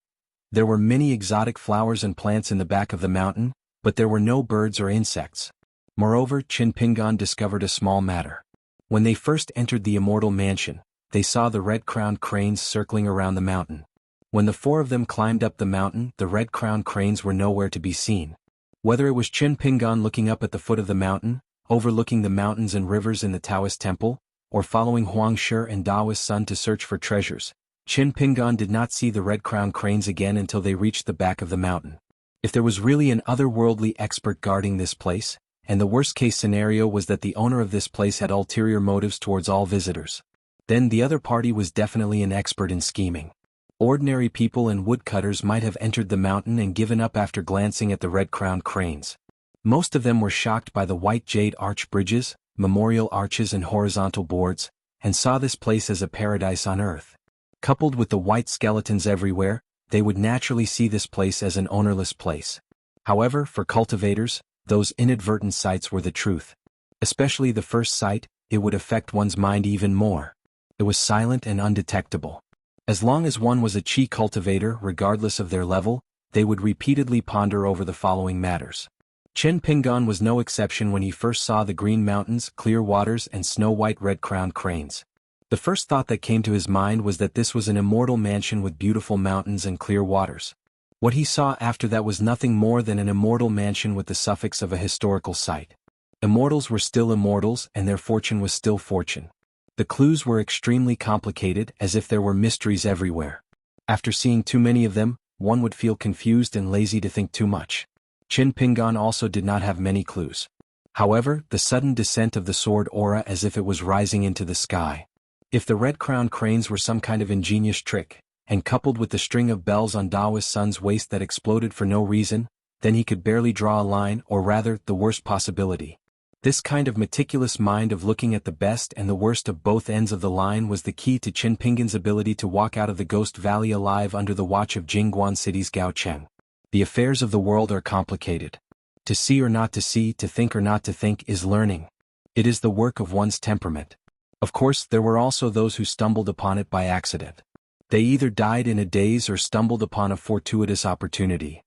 There were many exotic flowers and plants in the back of the mountain, but there were no birds or insects. Moreover, Qin Pingan discovered a small matter. When they first entered the immortal mansion, they saw the red-crowned cranes circling around the mountain. When the four of them climbed up the mountain, the red-crowned cranes were nowhere to be seen. Whether it was Qin Pingan looking up at the foot of the mountain, overlooking the mountains and rivers in the Taoist temple, or following Huang Shi and Daoist Sun to search for treasures, Qin Pingan did not see the red-crowned cranes again until they reached the back of the mountain. If there was really an otherworldly expert guarding this place, and the worst-case scenario was that the owner of this place had ulterior motives towards all visitors, then the other party was definitely an expert in scheming. Ordinary people and woodcutters might have entered the mountain and given up after glancing at the red-crowned cranes. Most of them were shocked by the white jade arch bridges, memorial arches and horizontal boards, and saw this place as a paradise on earth. Coupled with the white skeletons everywhere, they would naturally see this place as an ownerless place. However, for cultivators, those inadvertent sights were the truth. Especially the first sight, it would affect one's mind even more. It was silent and undetectable. As long as one was a chi cultivator, regardless of their level, they would repeatedly ponder over the following matters. Qin Pingan was no exception when he first saw the green mountains, clear waters and snow-white red-crowned cranes. The first thought that came to his mind was that this was an immortal mansion with beautiful mountains and clear waters. What he saw after that was nothing more than an immortal mansion with the suffix of a historical site. Immortals were still immortals and their fortune was still fortune. The clues were extremely complicated, as if there were mysteries everywhere. After seeing too many of them, one would feel confused and lazy to think too much. Qin Pingan also did not have many clues. However, the sudden descent of the sword aura as if it was rising into the sky. If the red-crowned cranes were some kind of ingenious trick, and coupled with the string of bells on Daoist Sun's waist that exploded for no reason, then he could barely draw a line, or rather, the worst possibility. This kind of meticulous mind of looking at the best and the worst of both ends of the line was the key to Qin Pingan's ability to walk out of the Ghost Valley alive under the watch of Jingguan City's Gao Cheng. The affairs of the world are complicated. To see or not to see, to think or not to think is learning. It is the work of one's temperament. Of course, there were also those who stumbled upon it by accident. They either died in a daze or stumbled upon a fortuitous opportunity.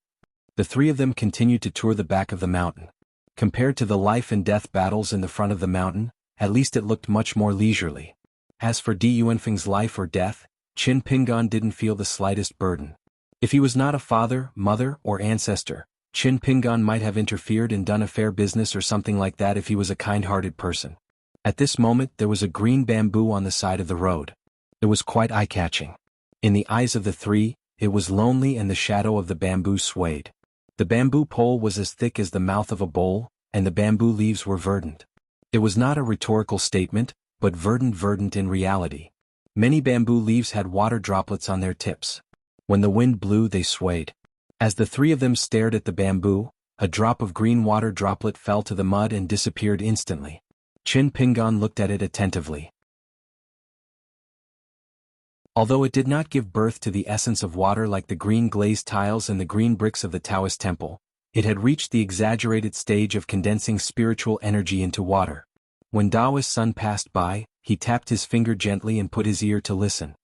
The three of them continued to tour the back of the mountain. Compared to the life and death battles in the front of the mountain, at least it looked much more leisurely. As for Di Yuanfeng's life or death, Qin Pingan didn't feel the slightest burden. If he was not a father, mother, or ancestor, Qin Pingan might have interfered and done a fair business or something like that if he was a kind-hearted person. At this moment there was a green bamboo on the side of the road. It was quite eye-catching. In the eyes of the three, it was lonely and the shadow of the bamboo swayed. The bamboo pole was as thick as the mouth of a bowl, and the bamboo leaves were verdant. It was not a rhetorical statement, but verdant in reality. Many bamboo leaves had water droplets on their tips. When the wind blew they swayed. As the three of them stared at the bamboo, a drop of green water droplet fell to the mud and disappeared instantly. Qin Pingan looked at it attentively. Although it did not give birth to the essence of water like the green glazed tiles and the green bricks of the Taoist temple, it had reached the exaggerated stage of condensing spiritual energy into water. When Daoist Sun passed by, he tapped his finger gently and put his ear to listen.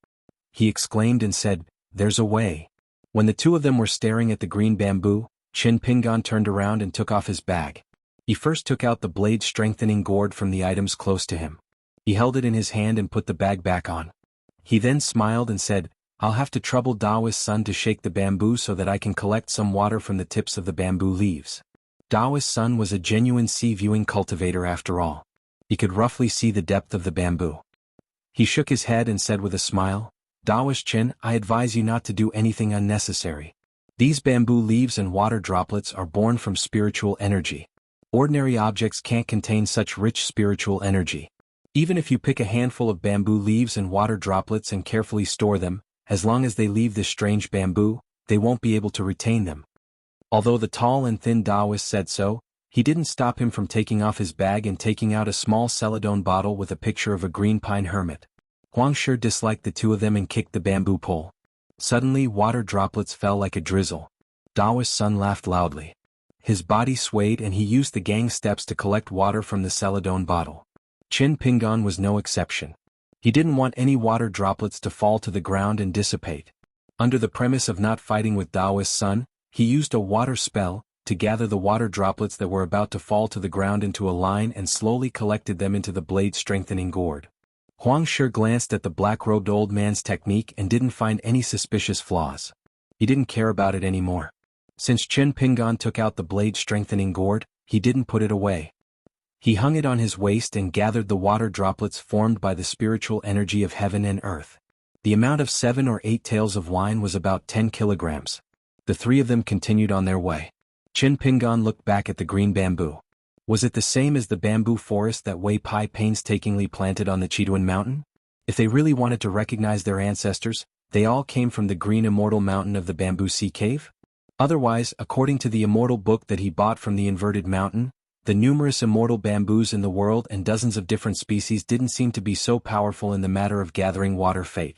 He exclaimed and said, "There's a way." When the two of them were staring at the green bamboo, Qin Pingan turned around and took off his bag. He first took out the blade-strengthening gourd from the items close to him. He held it in his hand and put the bag back on. He then smiled and said, "I'll have to trouble Daoist Sun to shake the bamboo so that I can collect some water from the tips of the bamboo leaves." Daoist Sun was a genuine sea-viewing cultivator after all. He could roughly see the depth of the bamboo. He shook his head and said with a smile, "Daoist Qin, I advise you not to do anything unnecessary. These bamboo leaves and water droplets are born from spiritual energy. Ordinary objects can't contain such rich spiritual energy. Even if you pick a handful of bamboo leaves and water droplets and carefully store them, as long as they leave this strange bamboo, they won't be able to retain them." Although the tall and thin Taoist said so, he didn't stop him from taking off his bag and taking out a small celadone bottle with a picture of a green pine hermit. Huang Shi disliked the two of them and kicked the bamboo pole. Suddenly water droplets fell like a drizzle. Daoist Sun laughed loudly. His body swayed and he used the gang steps to collect water from the celadone bottle. Qin Pingan was no exception. He didn't want any water droplets to fall to the ground and dissipate. Under the premise of not fighting with Daoist Sun, he used a water spell to gather the water droplets that were about to fall to the ground into a line and slowly collected them into the blade-strengthening gourd. Huang Shi glanced at the black-robed old man's technique and didn't find any suspicious flaws. He didn't care about it anymore. Since Qin Pingan took out the blade-strengthening gourd, he didn't put it away. He hung it on his waist and gathered the water droplets formed by the spiritual energy of heaven and earth. The amount of 7 or 8 taels of wine was about 10 kilograms. The three of them continued on their way. Qin Pingan looked back at the green bamboo. Was it the same as the bamboo forest that Wei Pai painstakingly planted on the Chituan mountain? If they really wanted to recognize their ancestors, they all came from the green immortal mountain of the bamboo sea cave? Otherwise, according to the immortal book that he bought from the inverted mountain, the numerous immortal bamboos in the world and dozens of different species didn't seem to be so powerful in the matter of gathering water fate.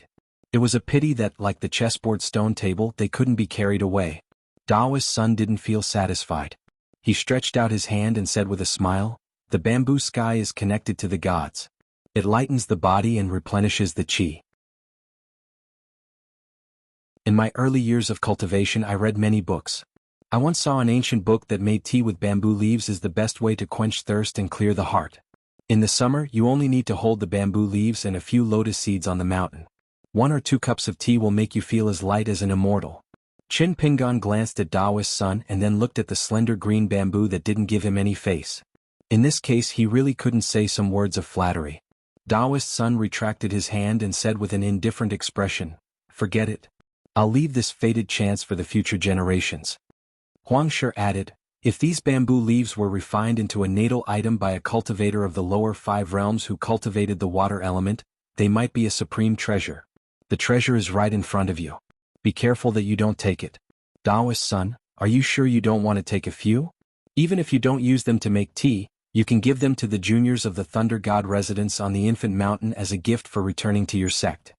It was a pity that, like the chessboard stone table, they couldn't be carried away. Daoist Sun didn't feel satisfied. He stretched out his hand and said with a smile, "The bamboo sky is connected to the gods. It lightens the body and replenishes the qi." In my early years of cultivation I read many books. I once saw an ancient book that made tea with bamboo leaves is the best way to quench thirst and clear the heart. In the summer you only need to hold the bamboo leaves and a few lotus seeds on the mountain. 1 or 2 cups of tea will make you feel as light as an immortal. Qin Pingan glanced at Daoist Sun and then looked at the slender green bamboo that didn't give him any face. In this case he really couldn't say some words of flattery. Daoist Sun retracted his hand and said with an indifferent expression, "Forget it. I'll leave this fated chance for the future generations." Huang Shi added, "If these bamboo leaves were refined into a natal item by a cultivator of the lower 5 realms who cultivated the water element, they might be a supreme treasure. The treasure is right in front of you. Be careful that you don't take it. Daoist Sun, are you sure you don't want to take a few? Even if you don't use them to make tea, you can give them to the juniors of the Thunder God residence on the Infant Mountain as a gift for returning to your sect."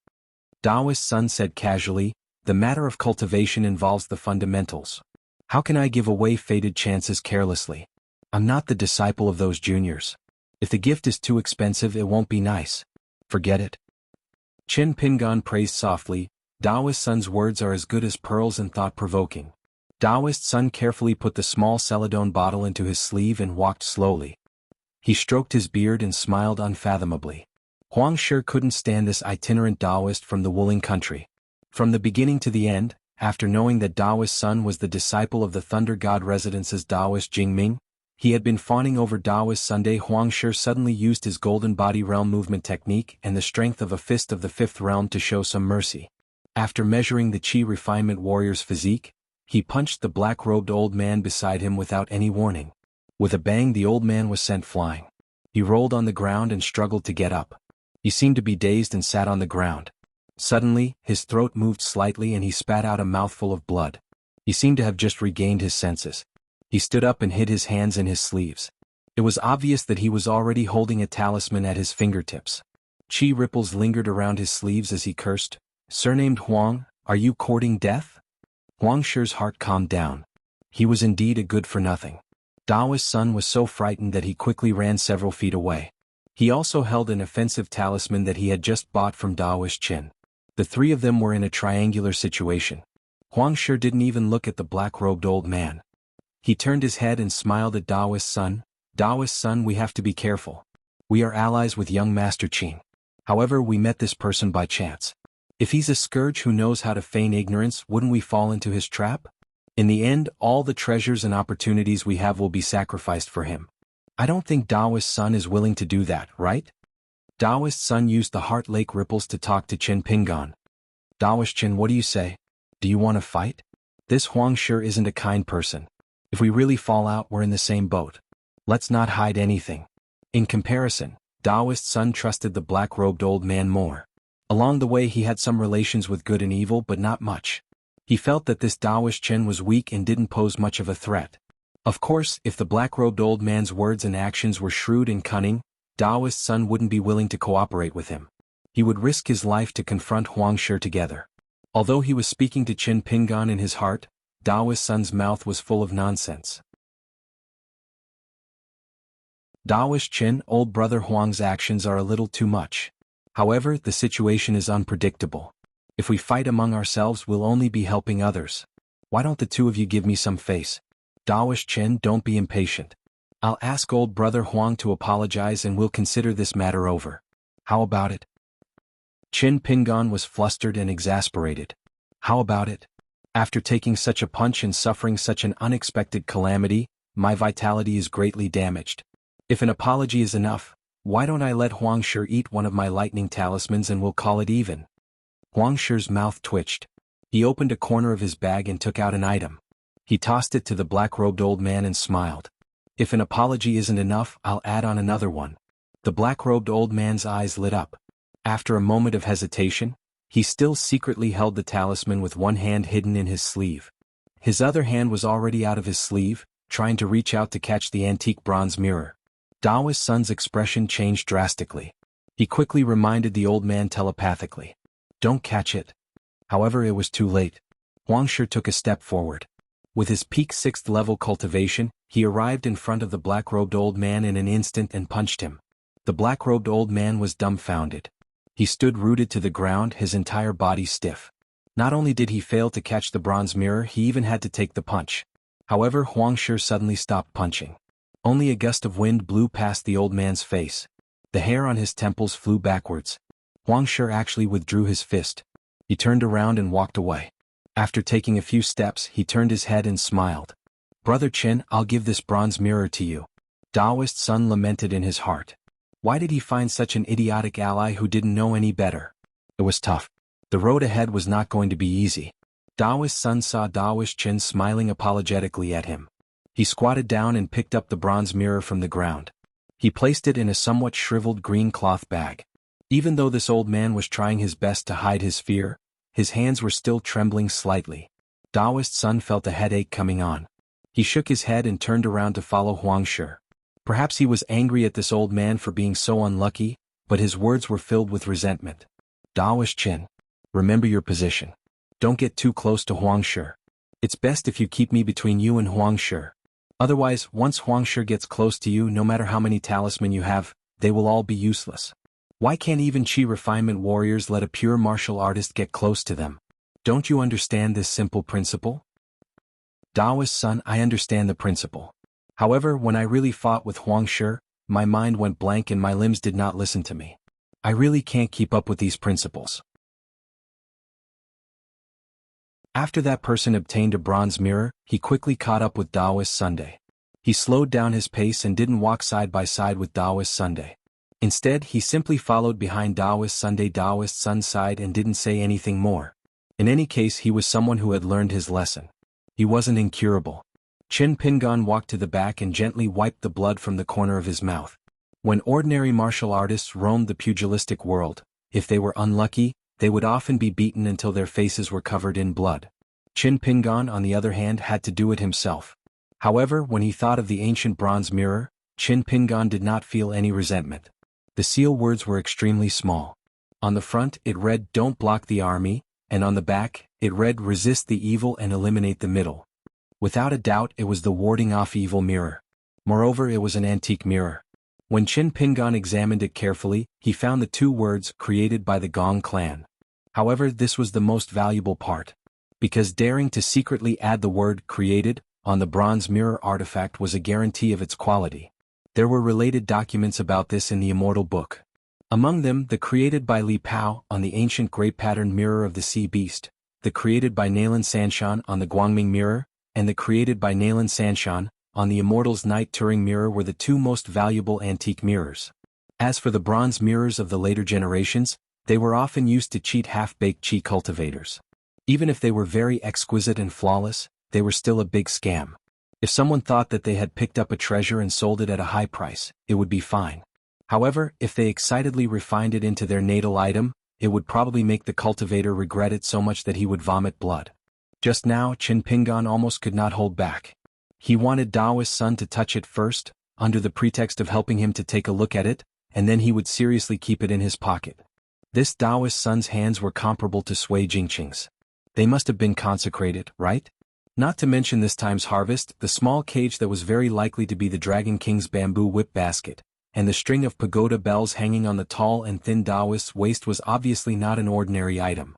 Daoist Sun said casually, "The matter of cultivation involves the fundamentals. How can I give away fated chances carelessly? I'm not the disciple of those juniors. If the gift is too expensive it won't be nice. Forget it." Qin Pingan praised softly, "Daoist Sun's words are as good as pearls and thought-provoking." Daoist Sun carefully put the small celadone bottle into his sleeve and walked slowly. He stroked his beard and smiled unfathomably. Huang Shi couldn't stand this itinerant Daoist from the Wuling country. From the beginning to the end, after knowing that Daoist Sun was the disciple of the Thunder God Residence's Daoist Jingming, he had been fawning over Daoist Sunday. Huang Shi suddenly used his golden body realm movement technique and the strength of a fist of the 5th realm to show some mercy. After measuring the Qi refinement warrior's physique, he punched the black-robed old man beside him without any warning. With a bang the old man was sent flying. He rolled on the ground and struggled to get up. He seemed to be dazed and sat on the ground. Suddenly, his throat moved slightly and he spat out a mouthful of blood. He seemed to have just regained his senses. He stood up and hid his hands in his sleeves. It was obvious that he was already holding a talisman at his fingertips. Qi ripples lingered around his sleeves as he cursed, "Surnamed Huang, are you courting death?" Huang Shi's heart calmed down. He was indeed a good-for-nothing. Daoist Sun was so frightened that he quickly ran several feet away. He also held an offensive talisman that he had just bought from Daoist Qin. The three of them were in a triangular situation. Huang Shi didn't even look at the black-robed old man. He turned his head and smiled at Daoist Sun. "Daoist Sun, we have to be careful. We are allies with young Master Qin. However, we met this person by chance. If he's a scourge who knows how to feign ignorance, wouldn't we fall into his trap? In the end, all the treasures and opportunities we have will be sacrificed for him. I don't think Daoist Sun is willing to do that, right?" Daoist Sun used the Heart Lake ripples to talk to Qin Pingan. "Daoist Qin, what do you say? Do you want to fight? This Huang Shi isn't a kind person. If we really fall out, we're in the same boat. Let's not hide anything." In comparison, Daoist Sun trusted the black-robed old man more. Along the way he had some relations with good and evil but not much. He felt that this Daoist Qin was weak and didn't pose much of a threat. Of course, if the black-robed old man's words and actions were shrewd and cunning, Daoist Sun wouldn't be willing to cooperate with him. He would risk his life to confront Huang Shi together. Although he was speaking to Qin Pingan in his heart, Daoist Sun's mouth was full of nonsense. Daoist Qin, old brother Huang's actions are a little too much. However, the situation is unpredictable. If we fight among ourselves, we'll only be helping others. Why don't the two of you give me some face? Daoist Qin, don't be impatient. I'll ask old brother Huang to apologize and we'll consider this matter over. How about it? Qin Pingan was flustered and exasperated. How about it? After taking such a punch and suffering such an unexpected calamity, my vitality is greatly damaged. If an apology is enough, why don't I let Huang Shi eat one of my lightning talismans and we'll call it even? Huang Shi's mouth twitched. He opened a corner of his bag and took out an item. He tossed it to the black-robed old man and smiled. If an apology isn't enough, I'll add on another one. The black-robed old man's eyes lit up. After a moment of hesitation, he still secretly held the talisman with one hand hidden in his sleeve. His other hand was already out of his sleeve, trying to reach out to catch the antique bronze mirror. Daoist Sun's expression changed drastically. He quickly reminded the old man telepathically. Don't catch it. However, it was too late. Huang Shi took a step forward. With his peak 6th level cultivation, he arrived in front of the black-robed old man in an instant and punched him. The black-robed old man was dumbfounded. He stood rooted to the ground, his entire body stiff. Not only did he fail to catch the bronze mirror, he even had to take the punch. However, Huang Shi suddenly stopped punching. Only a gust of wind blew past the old man's face. The hair on his temples flew backwards. Huang Shi actually withdrew his fist. He turned around and walked away. After taking a few steps, he turned his head and smiled. Brother Qin, I'll give this bronze mirror to you. Daoist Sun lamented in his heart. Why did he find such an idiotic ally who didn't know any better? It was tough. The road ahead was not going to be easy. Daoist Sun saw Daoist Qin smiling apologetically at him. He squatted down and picked up the bronze mirror from the ground. He placed it in a somewhat shriveled green cloth bag. Even though this old man was trying his best to hide his fear, his hands were still trembling slightly. Daoist Sun felt a headache coming on. He shook his head and turned around to follow Huang Shi. Perhaps he was angry at this old man for being so unlucky, but his words were filled with resentment. Daoist Qin, remember your position. Don't get too close to Huang Shi. It's best if you keep me between you and Huang Shi. Otherwise, once Huang Shi gets close to you, no matter how many talisman you have, they will all be useless. Why can't even Qi refinement warriors let a pure martial artist get close to them? Don't you understand this simple principle? Daoist Sun, I understand the principle. However, when I really fought with Huang Shi, my mind went blank and my limbs did not listen to me. I really can't keep up with these principles. After that person obtained a bronze mirror, he quickly caught up with Daoist Sunday. He slowed down his pace and didn't walk side by side with Daoist Sunday. Instead, he simply followed behind Daoist Sun's side and didn't say anything more. In any case, he was someone who had learned his lesson. He wasn't incurable. Qin Pingan walked to the back and gently wiped the blood from the corner of his mouth. When ordinary martial artists roamed the pugilistic world, if they were unlucky, they would often be beaten until their faces were covered in blood. Qin Pingan, on the other hand, had to do it himself. However, when he thought of the ancient bronze mirror, Qin Pingan did not feel any resentment. The seal words were extremely small. On the front, it read, "Don't block the army," and on the back, it read, "Resist the evil and eliminate the middle." Without a doubt, it was the warding off evil mirror. Moreover, it was an antique mirror. When Qin Pingan examined it carefully, he found the two words, "created by the Gong clan." However, this was the most valuable part. Because daring to secretly add the word, "created," on the bronze mirror artifact was a guarantee of its quality. There were related documents about this in the Immortal Book. Among them, the created by Li Pao on the ancient great pattern mirror of the sea beast, the created by Nalan Sanshan on the Guangming mirror, and the created by Nalan Sanshan on the Immortal's Night Turing mirror were the two most valuable antique mirrors. As for the bronze mirrors of the later generations, they were often used to cheat half-baked Qi cultivators. Even if they were very exquisite and flawless, they were still a big scam. If someone thought that they had picked up a treasure and sold it at a high price, it would be fine. However, if they excitedly refined it into their natal item, it would probably make the cultivator regret it so much that he would vomit blood. Just now, Qin Pingan almost could not hold back. He wanted Daoist Sun to touch it first, under the pretext of helping him to take a look at it, and then he would seriously keep it in his pocket. This Daoist Sun's hands were comparable to Sui Jingqing's. They must have been consecrated, right? Not to mention this time's harvest, the small cage that was very likely to be the Dragon King's bamboo whip basket, and the string of pagoda bells hanging on the tall and thin Taoist's waist was obviously not an ordinary item.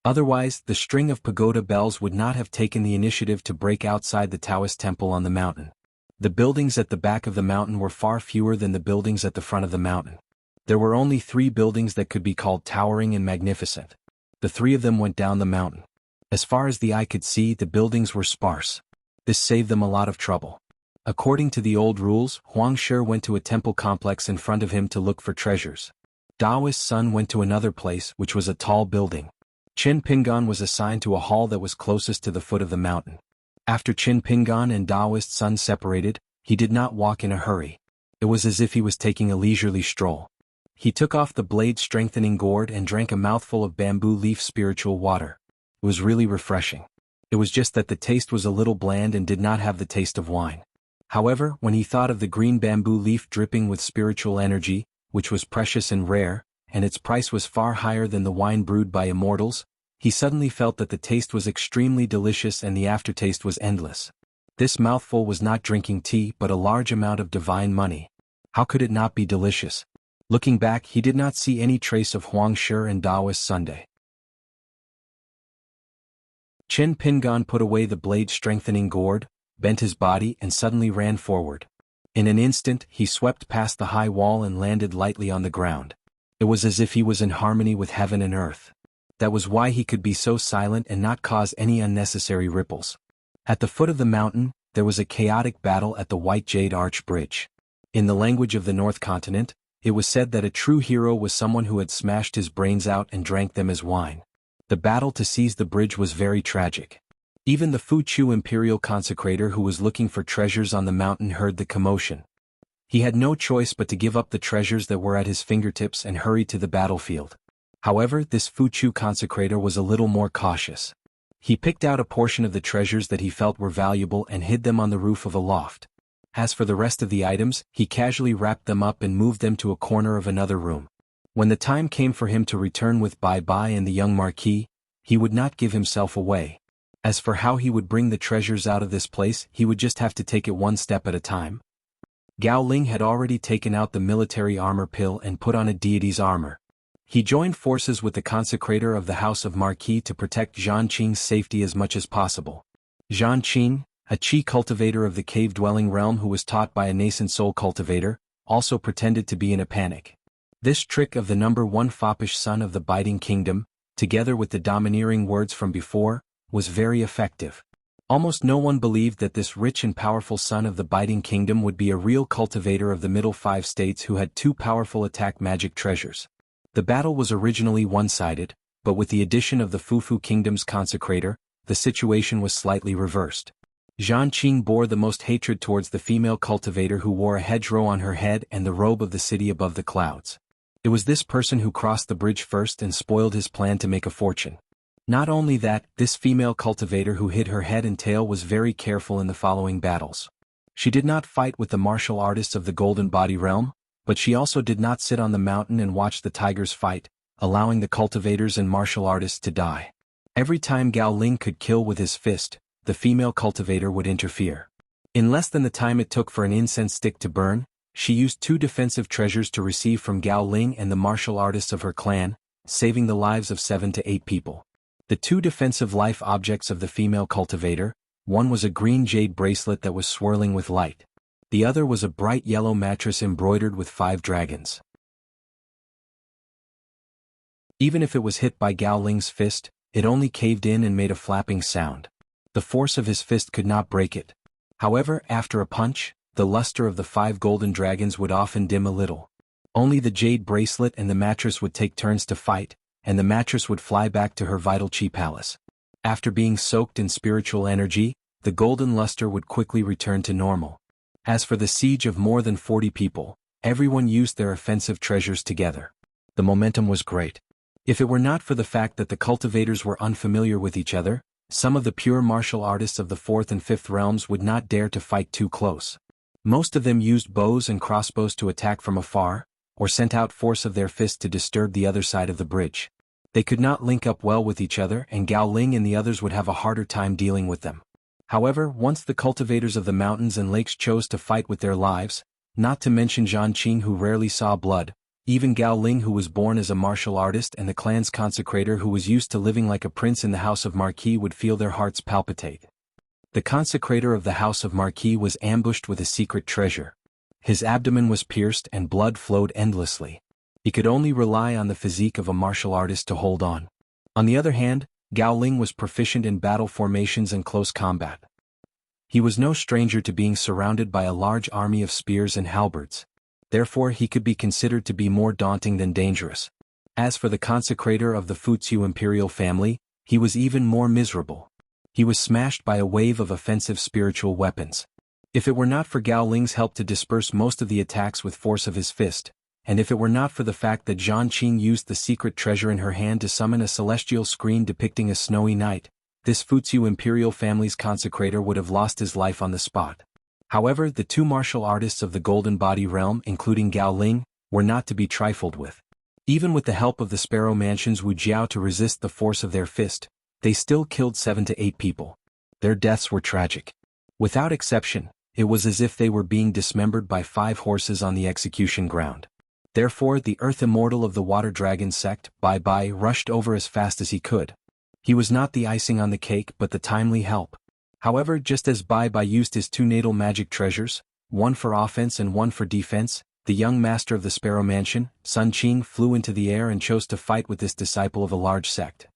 Otherwise, the string of pagoda bells would not have taken the initiative to break outside the Taoist temple on the mountain. The buildings at the back of the mountain were far fewer than the buildings at the front of the mountain. There were only 3 buildings that could be called towering and magnificent. The 3 of them went down the mountain. As far as the eye could see, the buildings were sparse. This saved them a lot of trouble. According to the old rules, Huang Shi went to a temple complex in front of him to look for treasures. Daoist's son went to another place, which was a tall building. Qin Pingan was assigned to a hall that was closest to the foot of the mountain. After Qin Pingan and Daoist's son separated, he did not walk in a hurry. It was as if he was taking a leisurely stroll. He took off the blade-strengthening gourd and drank a mouthful of bamboo leaf spiritual water. It was really refreshing. It was just that the taste was a little bland and did not have the taste of wine. However, when he thought of the green bamboo leaf dripping with spiritual energy, which was precious and rare, and its price was far higher than the wine brewed by immortals, he suddenly felt that the taste was extremely delicious and the aftertaste was endless. This mouthful was not drinking tea but a large amount of divine money. How could it not be delicious? Looking back, he did not see any trace of Huang Shi and Daoist Sunday. Qin Pingan put away the blade-strengthening gourd, bent his body and suddenly ran forward. In an instant, he swept past the high wall and landed lightly on the ground. It was as if he was in harmony with heaven and earth. That was why he could be so silent and not cause any unnecessary ripples. At the foot of the mountain, there was a chaotic battle at the White Jade Arch Bridge. In the language of the North Continent, it was said that a true hero was someone who had smashed his brains out and drank them as wine. The battle to seize the bridge was very tragic. Even the Fuchu imperial consecrator who was looking for treasures on the mountain heard the commotion. He had no choice but to give up the treasures that were at his fingertips and hurry to the battlefield. However, this Fuchu consecrator was a little more cautious. He picked out a portion of the treasures that he felt were valuable and hid them on the roof of a loft. As for the rest of the items, he casually wrapped them up and moved them to a corner of another room. When the time came for him to return with Bai Bai and the young Marquis, he would not give himself away. As for how he would bring the treasures out of this place, he would just have to take it one step at a time. Gao Ling had already taken out the military armor pill and put on a deity's armor. He joined forces with the consecrator of the House of Marquis to protect Zhan Qing's safety as much as possible. Zhan Qing, a Qi cultivator of the cave-dwelling realm who was taught by a nascent soul cultivator, also pretended to be in a panic. This trick of the number 1 foppish son of the Biting Kingdom, together with the domineering words from before, was very effective. Almost no one believed that this rich and powerful son of the Biting Kingdom would be a real cultivator of the middle 5 states who had 2 powerful attack magic treasures. The battle was originally one-sided, but with the addition of the Fufu Kingdom's consecrator, the situation was slightly reversed. Zhan Qing bore the most hatred towards the female cultivator who wore a hedgerow on her head and the robe of the city above the clouds. It was this person who crossed the bridge first and spoiled his plan to make a fortune. Not only that, this female cultivator who hid her head and tail was very careful in the following battles. She did not fight with the martial artists of the Golden Body Realm, but she also did not sit on the mountain and watch the tigers fight, allowing the cultivators and martial artists to die. Every time Gao Ling could kill with his fist, the female cultivator would interfere. In less than the time it took for an incense stick to burn, she used 2 defensive treasures to receive from Gao Ling and the martial artists of her clan, saving the lives of 7 to 8 people. The 2 defensive life objects of the female cultivator, one was a green jade bracelet that was swirling with light. The other was a bright yellow mattress embroidered with 5 dragons. Even if it was hit by Gao Ling's fist, it only caved in and made a flapping sound. The force of his fist could not break it. However, after a punch, the luster of the 5 golden dragons would often dim a little. Only the jade bracelet and the mattress would take turns to fight, and the mattress would fly back to her vital chi palace. After being soaked in spiritual energy, the golden luster would quickly return to normal. As for the siege of more than 40 people, everyone used their offensive treasures together. The momentum was great. If it were not for the fact that the cultivators were unfamiliar with each other, some of the pure martial artists of the 4th and 5th realms would not dare to fight too close. Most of them used bows and crossbows to attack from afar, or sent out force of their fists to disturb the other side of the bridge. They could not link up well with each other, and Gao Ling and the others would have a harder time dealing with them. However, once the cultivators of the mountains and lakes chose to fight with their lives, not to mention Zhan Qing who rarely saw blood, even Gao Ling who was born as a martial artist and the clan's consecrator who was used to living like a prince in the house of Marquis would feel their hearts palpitate. The consecrator of the house of Marquis was ambushed with a secret treasure. His abdomen was pierced and blood flowed endlessly. He could only rely on the physique of a martial artist to hold on. On the other hand, Gao Ling was proficient in battle formations and close combat. He was no stranger to being surrounded by a large army of spears and halberds. Therefore he could be considered to be more daunting than dangerous. As for the consecrator of the Fuziu imperial family, he was even more miserable. He was smashed by a wave of offensive spiritual weapons. If it were not for Gao Ling's help to disperse most of the attacks with force of his fist, and if it were not for the fact that Zhan Qing used the secret treasure in her hand to summon a celestial screen depicting a snowy night, this Fuziu imperial family's consecrator would have lost his life on the spot. However, the two martial artists of the Golden Body realm, including Gao Ling, were not to be trifled with. Even with the help of the Sparrow Mansion's Wu Jiao to resist the force of their fist, they still killed 7 to 8 people. Their deaths were tragic. Without exception, it was as if they were being dismembered by 5 horses on the execution ground. Therefore, the Earth Immortal of the Water Dragon sect, Bai Bai, rushed over as fast as he could. He was not the icing on the cake but the timely help. However, just as Bai Bai used his 2 natal magic treasures, one for offense and one for defense, the young master of the Sparrow Mansion, Sun Qing, flew into the air and chose to fight with this disciple of a large sect.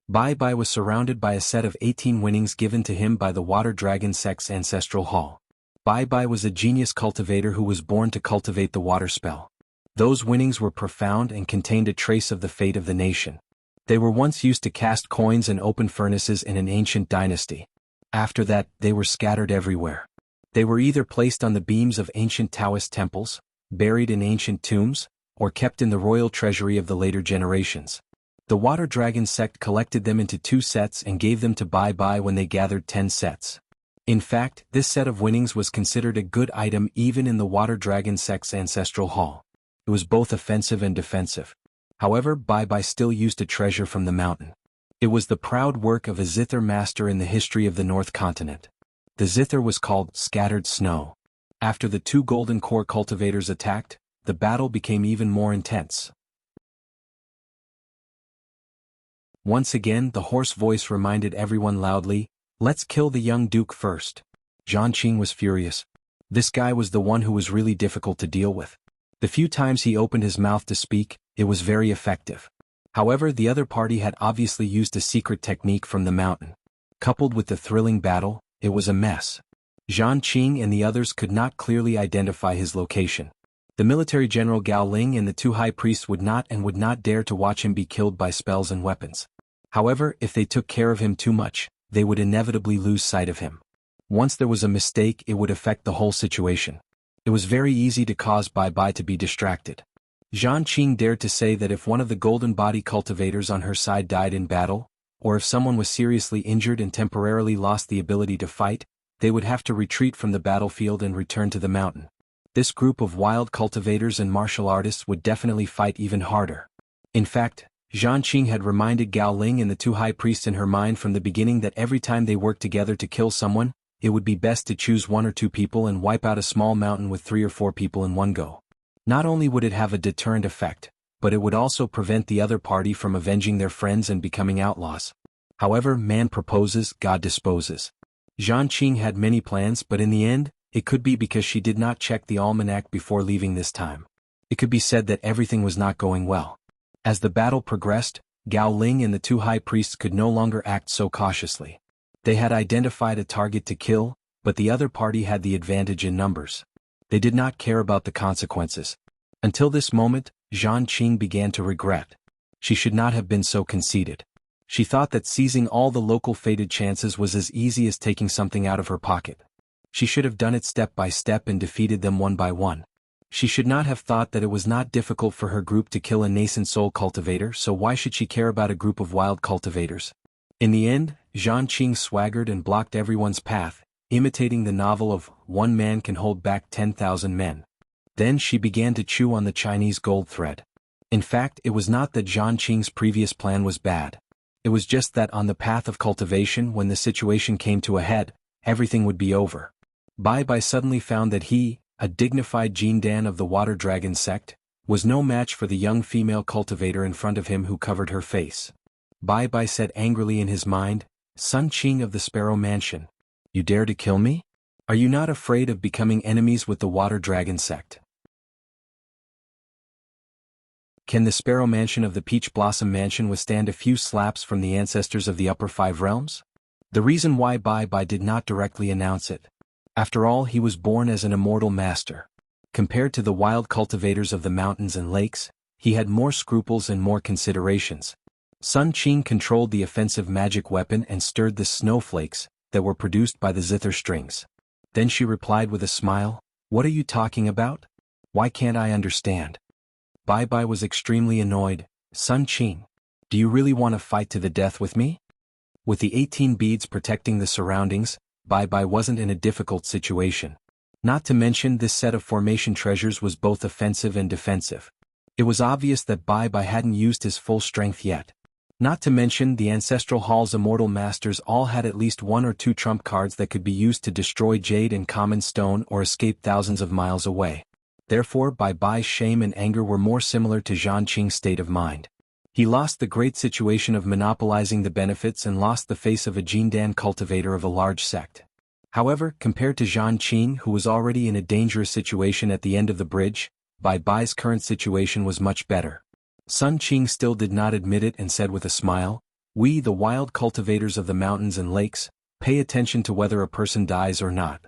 Bai Bai was surrounded by a set of 18 winnings given to him by the Water Dragon sect's ancestral hall. Bai Bai was a genius cultivator who was born to cultivate the water spell. Those winnings were profound and contained a trace of the fate of the nation. They were once used to cast coins and open furnaces in an ancient dynasty. After that, they were scattered everywhere. They were either placed on the beams of ancient Taoist temples, buried in ancient tombs, or kept in the royal treasury of the later generations. The Water Dragon sect collected them into 2 sets and gave them to Bai Bai when they gathered 10 sets. In fact, this set of winnings was considered a good item even in the Water Dragon sect's ancestral hall. It was both offensive and defensive. However, Bai Bai still used a treasure from the mountain. It was the proud work of a zither master in the history of the North Continent. The zither was called Scattered Snow. After the 2 Golden Core cultivators attacked, the battle became even more intense. Once again, the hoarse voice reminded everyone loudly, "Let's kill the young duke first." Zhan Qing was furious. This guy was the one who was really difficult to deal with. The few times he opened his mouth to speak, it was very effective. However, the other party had obviously used a secret technique from the mountain. Coupled with the thrilling battle, it was a mess. Zhan Qing and the others could not clearly identify his location. The military general Gao Ling and the 2 high priests would not dare to watch him be killed by spells and weapons. However, if they took care of him too much, they would inevitably lose sight of him. Once there was a mistake, it would affect the whole situation. It was very easy to cause Bai Bai to be distracted. Zhan Qing dared to say that if one of the Golden Body cultivators on her side died in battle, or if someone was seriously injured and temporarily lost the ability to fight, they would have to retreat from the battlefield and return to the mountain. This group of wild cultivators and martial artists would definitely fight even harder. In fact, Zhan Qing had reminded Gao Ling and the 2 high priests in her mind from the beginning that every time they worked together to kill someone, it would be best to choose 1 or 2 people and wipe out a small mountain with 3 or 4 people in one go. Not only would it have a deterrent effect, but it would also prevent the other party from avenging their friends and becoming outlaws. However, man proposes, God disposes. Zhan Qing had many plans, but in the end, it could be because she did not check the almanac before leaving this time. It could be said that everything was not going well. As the battle progressed, Gao Ling and the 2 high priests could no longer act so cautiously. They had identified a target to kill, but the other party had the advantage in numbers. They did not care about the consequences. Until this moment, Zhan Qing began to regret. She should not have been so conceited. She thought that seizing all the local fated chances was as easy as taking something out of her pocket. She should have done it step by step and defeated them one by one. She should not have thought that it was not difficult for her group to kill a nascent soul cultivator, so why should she care about a group of wild cultivators? In the end, Zhan Qing swaggered and blocked everyone's path, imitating the novel of "One Man Can Hold Back 10,000 Men." Then she began to chew on the Chinese gold thread. In fact, it was not that Zhang Qing's previous plan was bad. It was just that on the path of cultivation, when the situation came to a head, everything would be over. Bai Bai suddenly found that he, a dignified Jindan of the Water Dragon sect, was no match for the young female cultivator in front of him who covered her face. Bai Bai said angrily in his mind, "Sun Qing of the Sparrow Mansion, you dare to kill me? Are you not afraid of becoming enemies with the Water Dragon sect? Can the Sparrow Mansion of the Peach Blossom Mansion withstand a few slaps from the ancestors of the Upper Five Realms?" The reason why Bai Bai did not directly announce it. After all, he was born as an immortal master. Compared to the wild cultivators of the mountains and lakes, he had more scruples and more considerations. Sun Qing controlled the offensive magic weapon and stirred the snowflakes that were produced by the zither strings. Then she replied with a smile, "What are you talking about? Why can't I understand?" Bai Bai was extremely annoyed. "Sun Qing, do you really want to fight to the death with me?" With the 18 beads protecting the surroundings, Bai Bai wasn't in a difficult situation. Not to mention, this set of formation treasures was both offensive and defensive. It was obvious that Bai Bai hadn't used his full strength yet. Not to mention, the Ancestral Hall's immortal masters all had at least 1 or 2 trump cards that could be used to destroy jade and common stone or escape thousands of miles away. Therefore, Bai Bai's shame and anger were more similar to Zhang Qing's state of mind. He lost the great situation of monopolizing the benefits and lost the face of a Jindan cultivator of a large sect. However, compared to Zhang Qing, who was already in a dangerous situation at the end of the bridge, Bai Bai's current situation was much better. Sun Qing still did not admit it and said with a smile, "We, the wild cultivators of the mountains and lakes, pay attention to whether a person dies or not."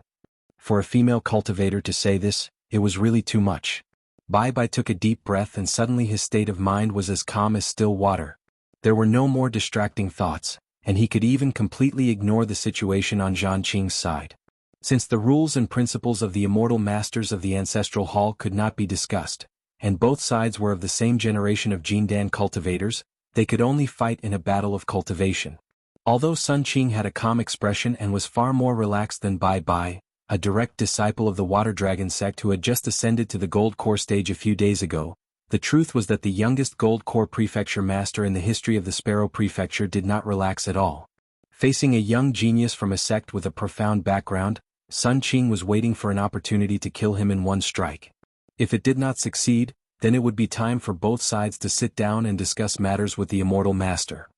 For a female cultivator to say this, it was really too much. Bai Bai took a deep breath and suddenly his state of mind was as calm as still water. There were no more distracting thoughts, and he could even completely ignore the situation on Zhang Qing's side. Since the rules and principles of the immortal masters of the Ancestral Hall could not be discussed, and both sides were of the same generation of Jindan cultivators, they could only fight in a battle of cultivation. Although Sun Qing had a calm expression and was far more relaxed than Bai Bai, a direct disciple of the Water Dragon sect who had just ascended to the Gold Core stage a few days ago, the truth was that the youngest Gold Core Prefecture master in the history of the Sparrow Prefecture did not relax at all. Facing a young genius from a sect with a profound background, Sun Qing was waiting for an opportunity to kill him in one strike. If it did not succeed, then it would be time for both sides to sit down and discuss matters with the immortal master.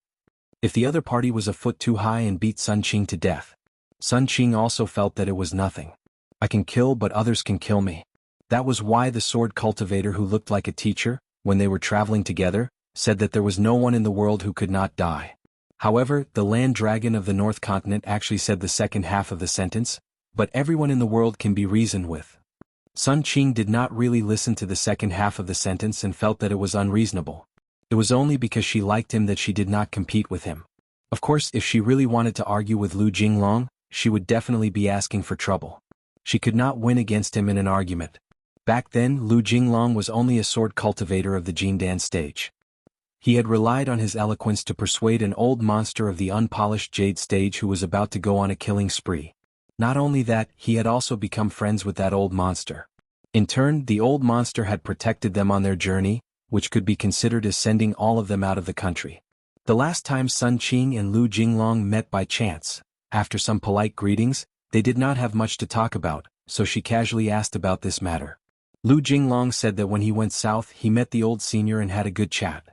If the other party was a foot too high and beat Sun Qing to death, Sun Qing also felt that it was nothing. "I can kill, but others can kill me." That was why the sword cultivator who looked like a teacher, when they were traveling together, said that there was no one in the world who could not die. However, the land dragon of the North Continent actually said the second half of the sentence, "But everyone in the world can be reasoned with." Sun Qing did not really listen to the second half of the sentence and felt that it was unreasonable. It was only because she liked him that she did not compete with him. Of course, if she really wanted to argue with Lu Jinglong, she would definitely be asking for trouble. She could not win against him in an argument. Back then, Lu Jinglong was only a sword cultivator of the Jindan stage. He had relied on his eloquence to persuade an old monster of the unpolished jade stage who was about to go on a killing spree. Not only that, he had also become friends with that old monster. In turn, the old monster had protected them on their journey, which could be considered as sending all of them out of the country. The last time Sun Qing and Lu Jinglong met by chance, after some polite greetings, they did not have much to talk about, so she casually asked about this matter. Lu Jinglong said that when he went south he met the old senior and had a good chat.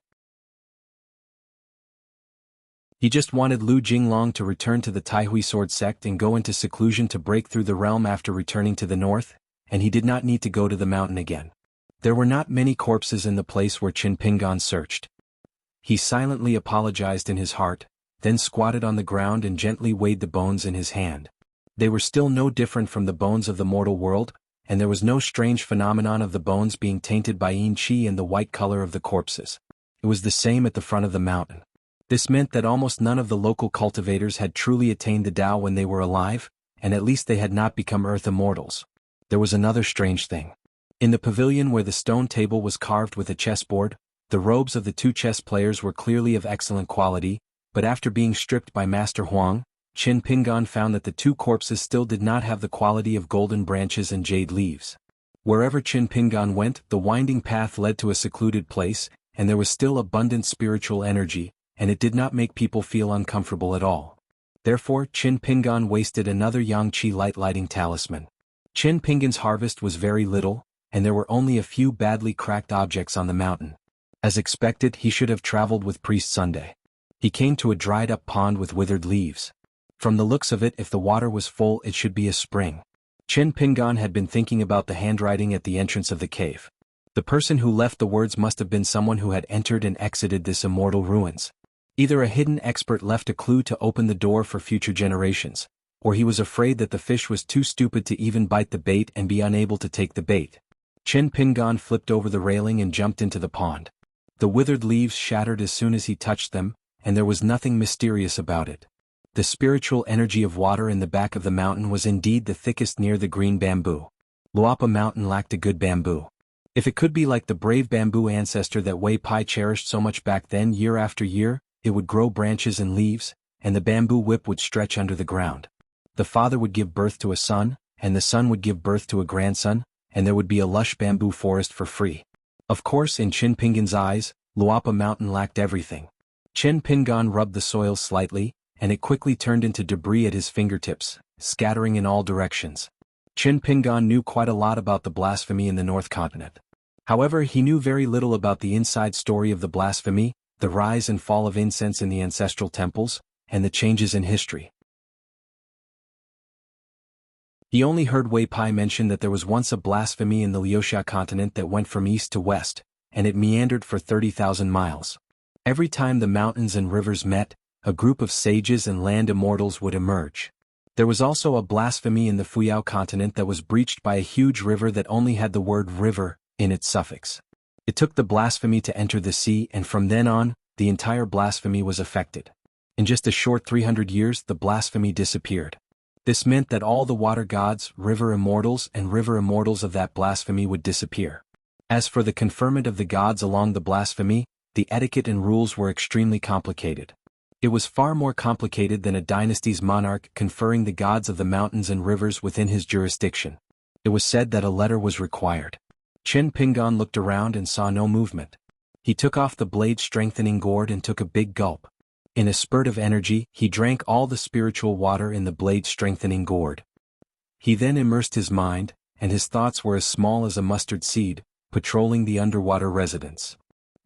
He just wanted Lu Jinglong to return to the Taihui sword sect and go into seclusion to break through the realm after returning to the north, and he did not need to go to the mountain again. There were not many corpses in the place where Qin Pingan searched. He silently apologized in his heart, then squatted on the ground and gently weighed the bones in his hand. They were still no different from the bones of the mortal world, and there was no strange phenomenon of the bones being tainted by yin qi and the white color of the corpses. It was the same at the front of the mountain. This meant that almost none of the local cultivators had truly attained the Tao when they were alive, and at least they had not become earth immortals. There was another strange thing. In the pavilion where the stone table was carved with a chessboard, the robes of the 2 chess players were clearly of excellent quality, but after being stripped by Master Huang, Qin Pingan found that the 2 corpses still did not have the quality of golden branches and jade leaves. Wherever Qin Pingan went, the winding path led to a secluded place, and there was still abundant spiritual energy, and it did not make people feel uncomfortable at all. Therefore, Qin Pingan wasted another Yangqi lighting talisman. Qin Pingan's harvest was very little, and there were only a few badly cracked objects on the mountain. As expected, he should have traveled with Priest Sunday. He came to a dried-up pond with withered leaves. From the looks of it, if the water was full, it should be a spring. Qin Pingan had been thinking about the handwriting at the entrance of the cave. The person who left the words must have been someone who had entered and exited this immortal ruins. Either a hidden expert left a clue to open the door for future generations, or he was afraid that the fish was too stupid to even bite the bait and be unable to take the bait. Qin Pingan flipped over the railing and jumped into the pond. The withered leaves shattered as soon as he touched them, and there was nothing mysterious about it. The spiritual energy of water in the back of the mountain was indeed the thickest near the green bamboo. Luapa Mountain lacked a good bamboo. If it could be like the brave bamboo ancestor that Wei Pai cherished so much back then, year after year, it would grow branches and leaves, and the bamboo whip would stretch under the ground. The father would give birth to a son, and the son would give birth to a grandson, and there would be a lush bamboo forest for free. Of course, in Qin Pingan's eyes, Luapa Mountain lacked everything. Qin Pingan rubbed the soil slightly, and it quickly turned into debris at his fingertips, scattering in all directions. Qin Pingan knew quite a lot about the blasphemy in the North Continent. However, he knew very little about the inside story of the blasphemy, the rise and fall of incense in the ancestral temples, and the changes in history. He only heard Wei Pai mention that there was once a blasphemy in the Liuxia continent that went from east to west, and it meandered for 30,000 miles. Every time the mountains and rivers met, a group of sages and land immortals would emerge. There was also a blasphemy in the Fuyao continent that was breached by a huge river that only had the word river in its suffix. It took the blasphemy to enter the sea, and from then on, the entire blasphemy was affected. In just a short 300 years, the blasphemy disappeared. This meant that all the water gods, river immortals, and river immortals of that blasphemy would disappear. As for the conferment of the gods along the blasphemy, the etiquette and rules were extremely complicated. It was far more complicated than a dynasty's monarch conferring the gods of the mountains and rivers within his jurisdiction. It was said that a letter was required. Qin Pingan looked around and saw no movement. He took off the blade-strengthening gourd and took a big gulp. In a spurt of energy, he drank all the spiritual water in the blade-strengthening gourd. He then immersed his mind, and his thoughts were as small as a mustard seed, patrolling the underwater residence.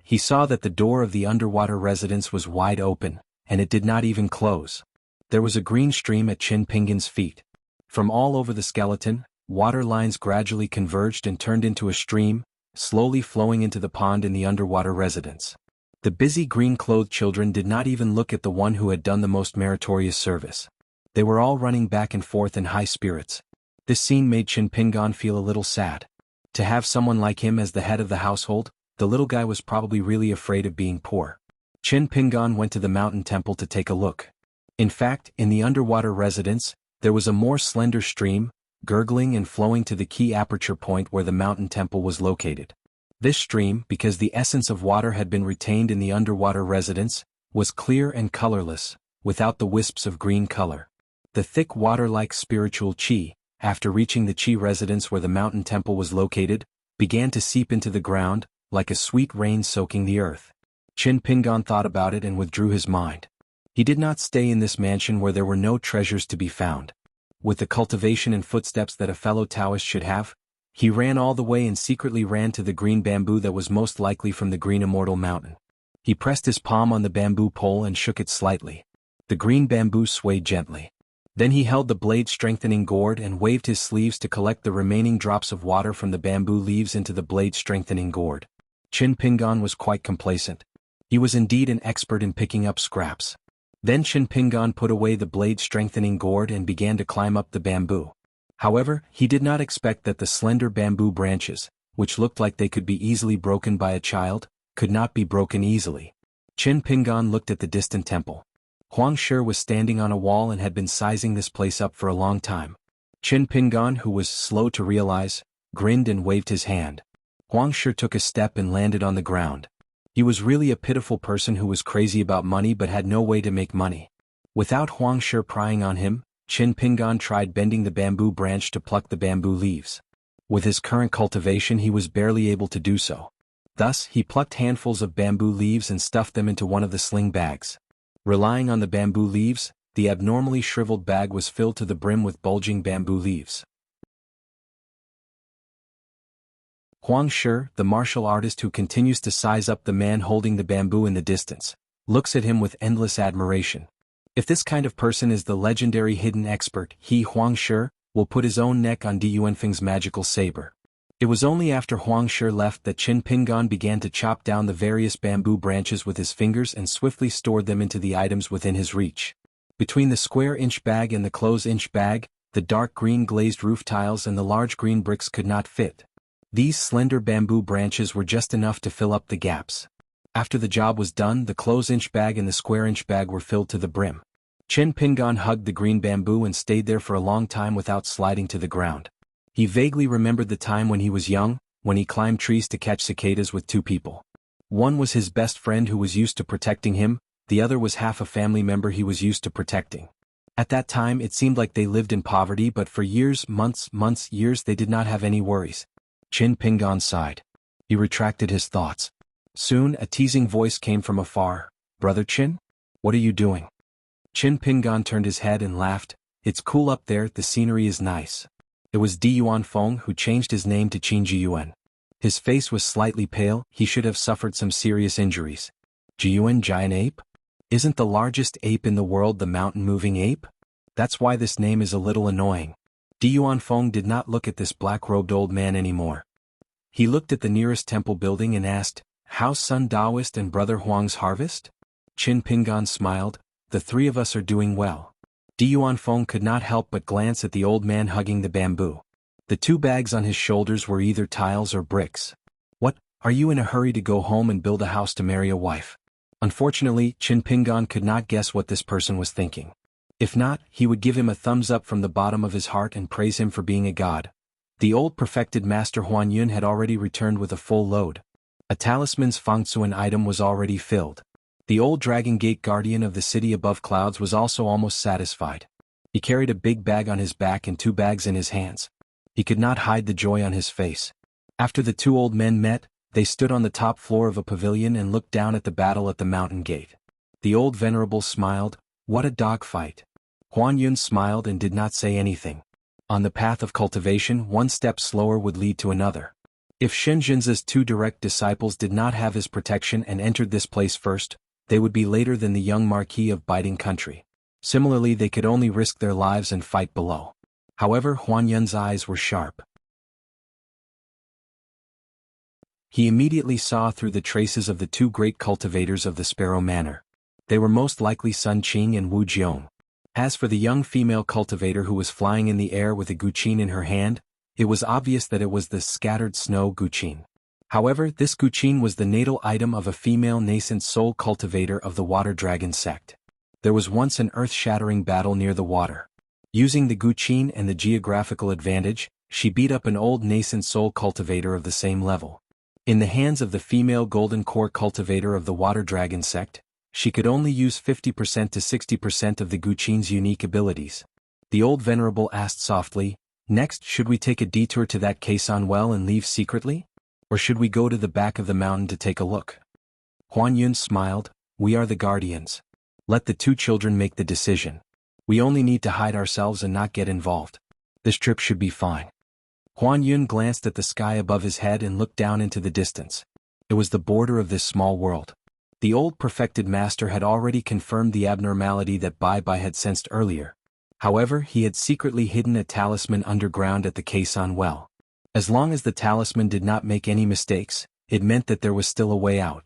He saw that the door of the underwater residence was wide open, and it did not even close. There was a green stream at Qin Pingan's feet. From all over the skeleton, water lines gradually converged and turned into a stream, slowly flowing into the pond in the underwater residence. The busy green-clothed children did not even look at the one who had done the most meritorious service. They were all running back and forth in high spirits. This scene made Qin Pingan feel a little sad. To have someone like him as the head of the household, the little guy was probably really afraid of being poor. Qin Pingan went to the mountain temple to take a look. In fact, in the underwater residence, there was a more slender stream, gurgling and flowing to the key aperture point where the mountain temple was located. This stream, because the essence of water had been retained in the underwater residence, was clear and colorless, without the wisps of green color. The thick water-like spiritual qi, after reaching the qi residence where the mountain temple was located, began to seep into the ground, like a sweet rain soaking the earth. Qin Pingan thought about it and withdrew his mind. He did not stay in this mansion where there were no treasures to be found. With the cultivation and footsteps that a fellow Taoist should have, he ran all the way and secretly ran to the green bamboo that was most likely from the green immortal mountain. He pressed his palm on the bamboo pole and shook it slightly. The green bamboo swayed gently. Then he held the blade-strengthening gourd and waved his sleeves to collect the remaining drops of water from the bamboo leaves into the blade-strengthening gourd. Qin Pingan was quite complacent. He was indeed an expert in picking up scraps. Then Qin Pingan put away the blade-strengthening gourd and began to climb up the bamboo. However, he did not expect that the slender bamboo branches, which looked like they could be easily broken by a child, could not be broken easily. Qin Pingan looked at the distant temple. Huang Shi was standing on a wall and had been sizing this place up for a long time. Qin Pingan, who was slow to realize, grinned and waved his hand. Huang Shi took a step and landed on the ground. He was really a pitiful person who was crazy about money but had no way to make money. Without Huang Shi prying on him, Qin Pingan tried bending the bamboo branch to pluck the bamboo leaves. With his current cultivation he was barely able to do so. Thus, he plucked handfuls of bamboo leaves and stuffed them into one of the sling bags. Relying on the bamboo leaves, the abnormally shriveled bag was filled to the brim with bulging bamboo leaves. Huang Shi, the martial artist who continues to size up the man holding the bamboo in the distance, looks at him with endless admiration. If this kind of person is the legendary hidden expert, he, Huang Shi, will put his own neck on Du Yuanfeng's magical saber. It was only after Huang Shi left that Qin Pingan began to chop down the various bamboo branches with his fingers and swiftly stored them into the items within his reach. Between the square-inch bag and the close-inch bag, the dark green glazed roof tiles and the large green bricks could not fit. These slender bamboo branches were just enough to fill up the gaps. After the job was done, the close-inch bag and the square-inch bag were filled to the brim. Qin Pingan hugged the green bamboo and stayed there for a long time without sliding to the ground. He vaguely remembered the time when he was young, when he climbed trees to catch cicadas with two people. One was his best friend who was used to protecting him, the other was half a family member he was used to protecting. At that time it seemed like they lived in poverty, but for years, months, years they did not have any worries. Qin Pingan sighed. He retracted his thoughts. Soon a teasing voice came from afar. "Brother Qin? What are you doing?" Qin Pingan turned his head and laughed. "It's cool up there, the scenery is nice." It was Du Yuanfeng who changed his name to Qin Jiyuan. His face was slightly pale, he should have suffered some serious injuries. Jiyuan, giant ape? Isn't the largest ape in the world the mountain-moving ape? That's why this name is a little annoying. Du Yuanfeng did not look at this black-robed old man anymore. He looked at the nearest temple building and asked, "How's Sun Daoist and Brother Huang's harvest?" Qin Pingan smiled. "The three of us are doing well." Du Yuanfeng could not help but glance at the old man hugging the bamboo. The two bags on his shoulders were either tiles or bricks. "What, are you in a hurry to go home and build a house to marry a wife?" Unfortunately, Qin Pingan could not guess what this person was thinking. If not, he would give him a thumbs up from the bottom of his heart and praise him for being a god. The old perfected master Huan Yun had already returned with a full load. A talisman's fengsuan item was already filled. The old Dragon Gate guardian of the city above clouds was also almost satisfied. He carried a big bag on his back and two bags in his hands. He could not hide the joy on his face. After the two old men met, they stood on the top floor of a pavilion and looked down at the battle at the mountain gate. The old venerable smiled. "What a dogfight." Huan Yun smiled and did not say anything. On the path of cultivation, one step slower would lead to another. If Shenjin's two direct disciples did not have his protection and entered this place first, they would be later than the young Marquis of Biting Country. Similarly, they could only risk their lives and fight below. However, Huan Yun's eyes were sharp. He immediately saw through the traces of the two great cultivators of the Sparrow Manor. They were most likely Sun Qing and Wu Jiong. As for the young female cultivator who was flying in the air with a guqin in her hand, it was obvious that it was the scattered snow guqin. However, this guqin was the natal item of a female nascent soul cultivator of the water dragon sect. There was once an earth-shattering battle near the water. Using the guqin and the geographical advantage, she beat up an old nascent soul cultivator of the same level. In the hands of the female golden core cultivator of the water dragon sect, she could only use 50% to 60% of the guqin's unique abilities. The old venerable asked softly, "Next, should we take a detour to that Kaisan well and leave secretly? Or should we go to the back of the mountain to take a look?" Huan Yun smiled. "We are the guardians. Let the two children make the decision. We only need to hide ourselves and not get involved. This trip should be fine." Huan Yun glanced at the sky above his head and looked down into the distance. It was the border of this small world. The old perfected master had already confirmed the abnormality that Bai Bai had sensed earlier. However, he had secretly hidden a talisman underground at the Kaisan well. As long as the talisman did not make any mistakes, it meant that there was still a way out.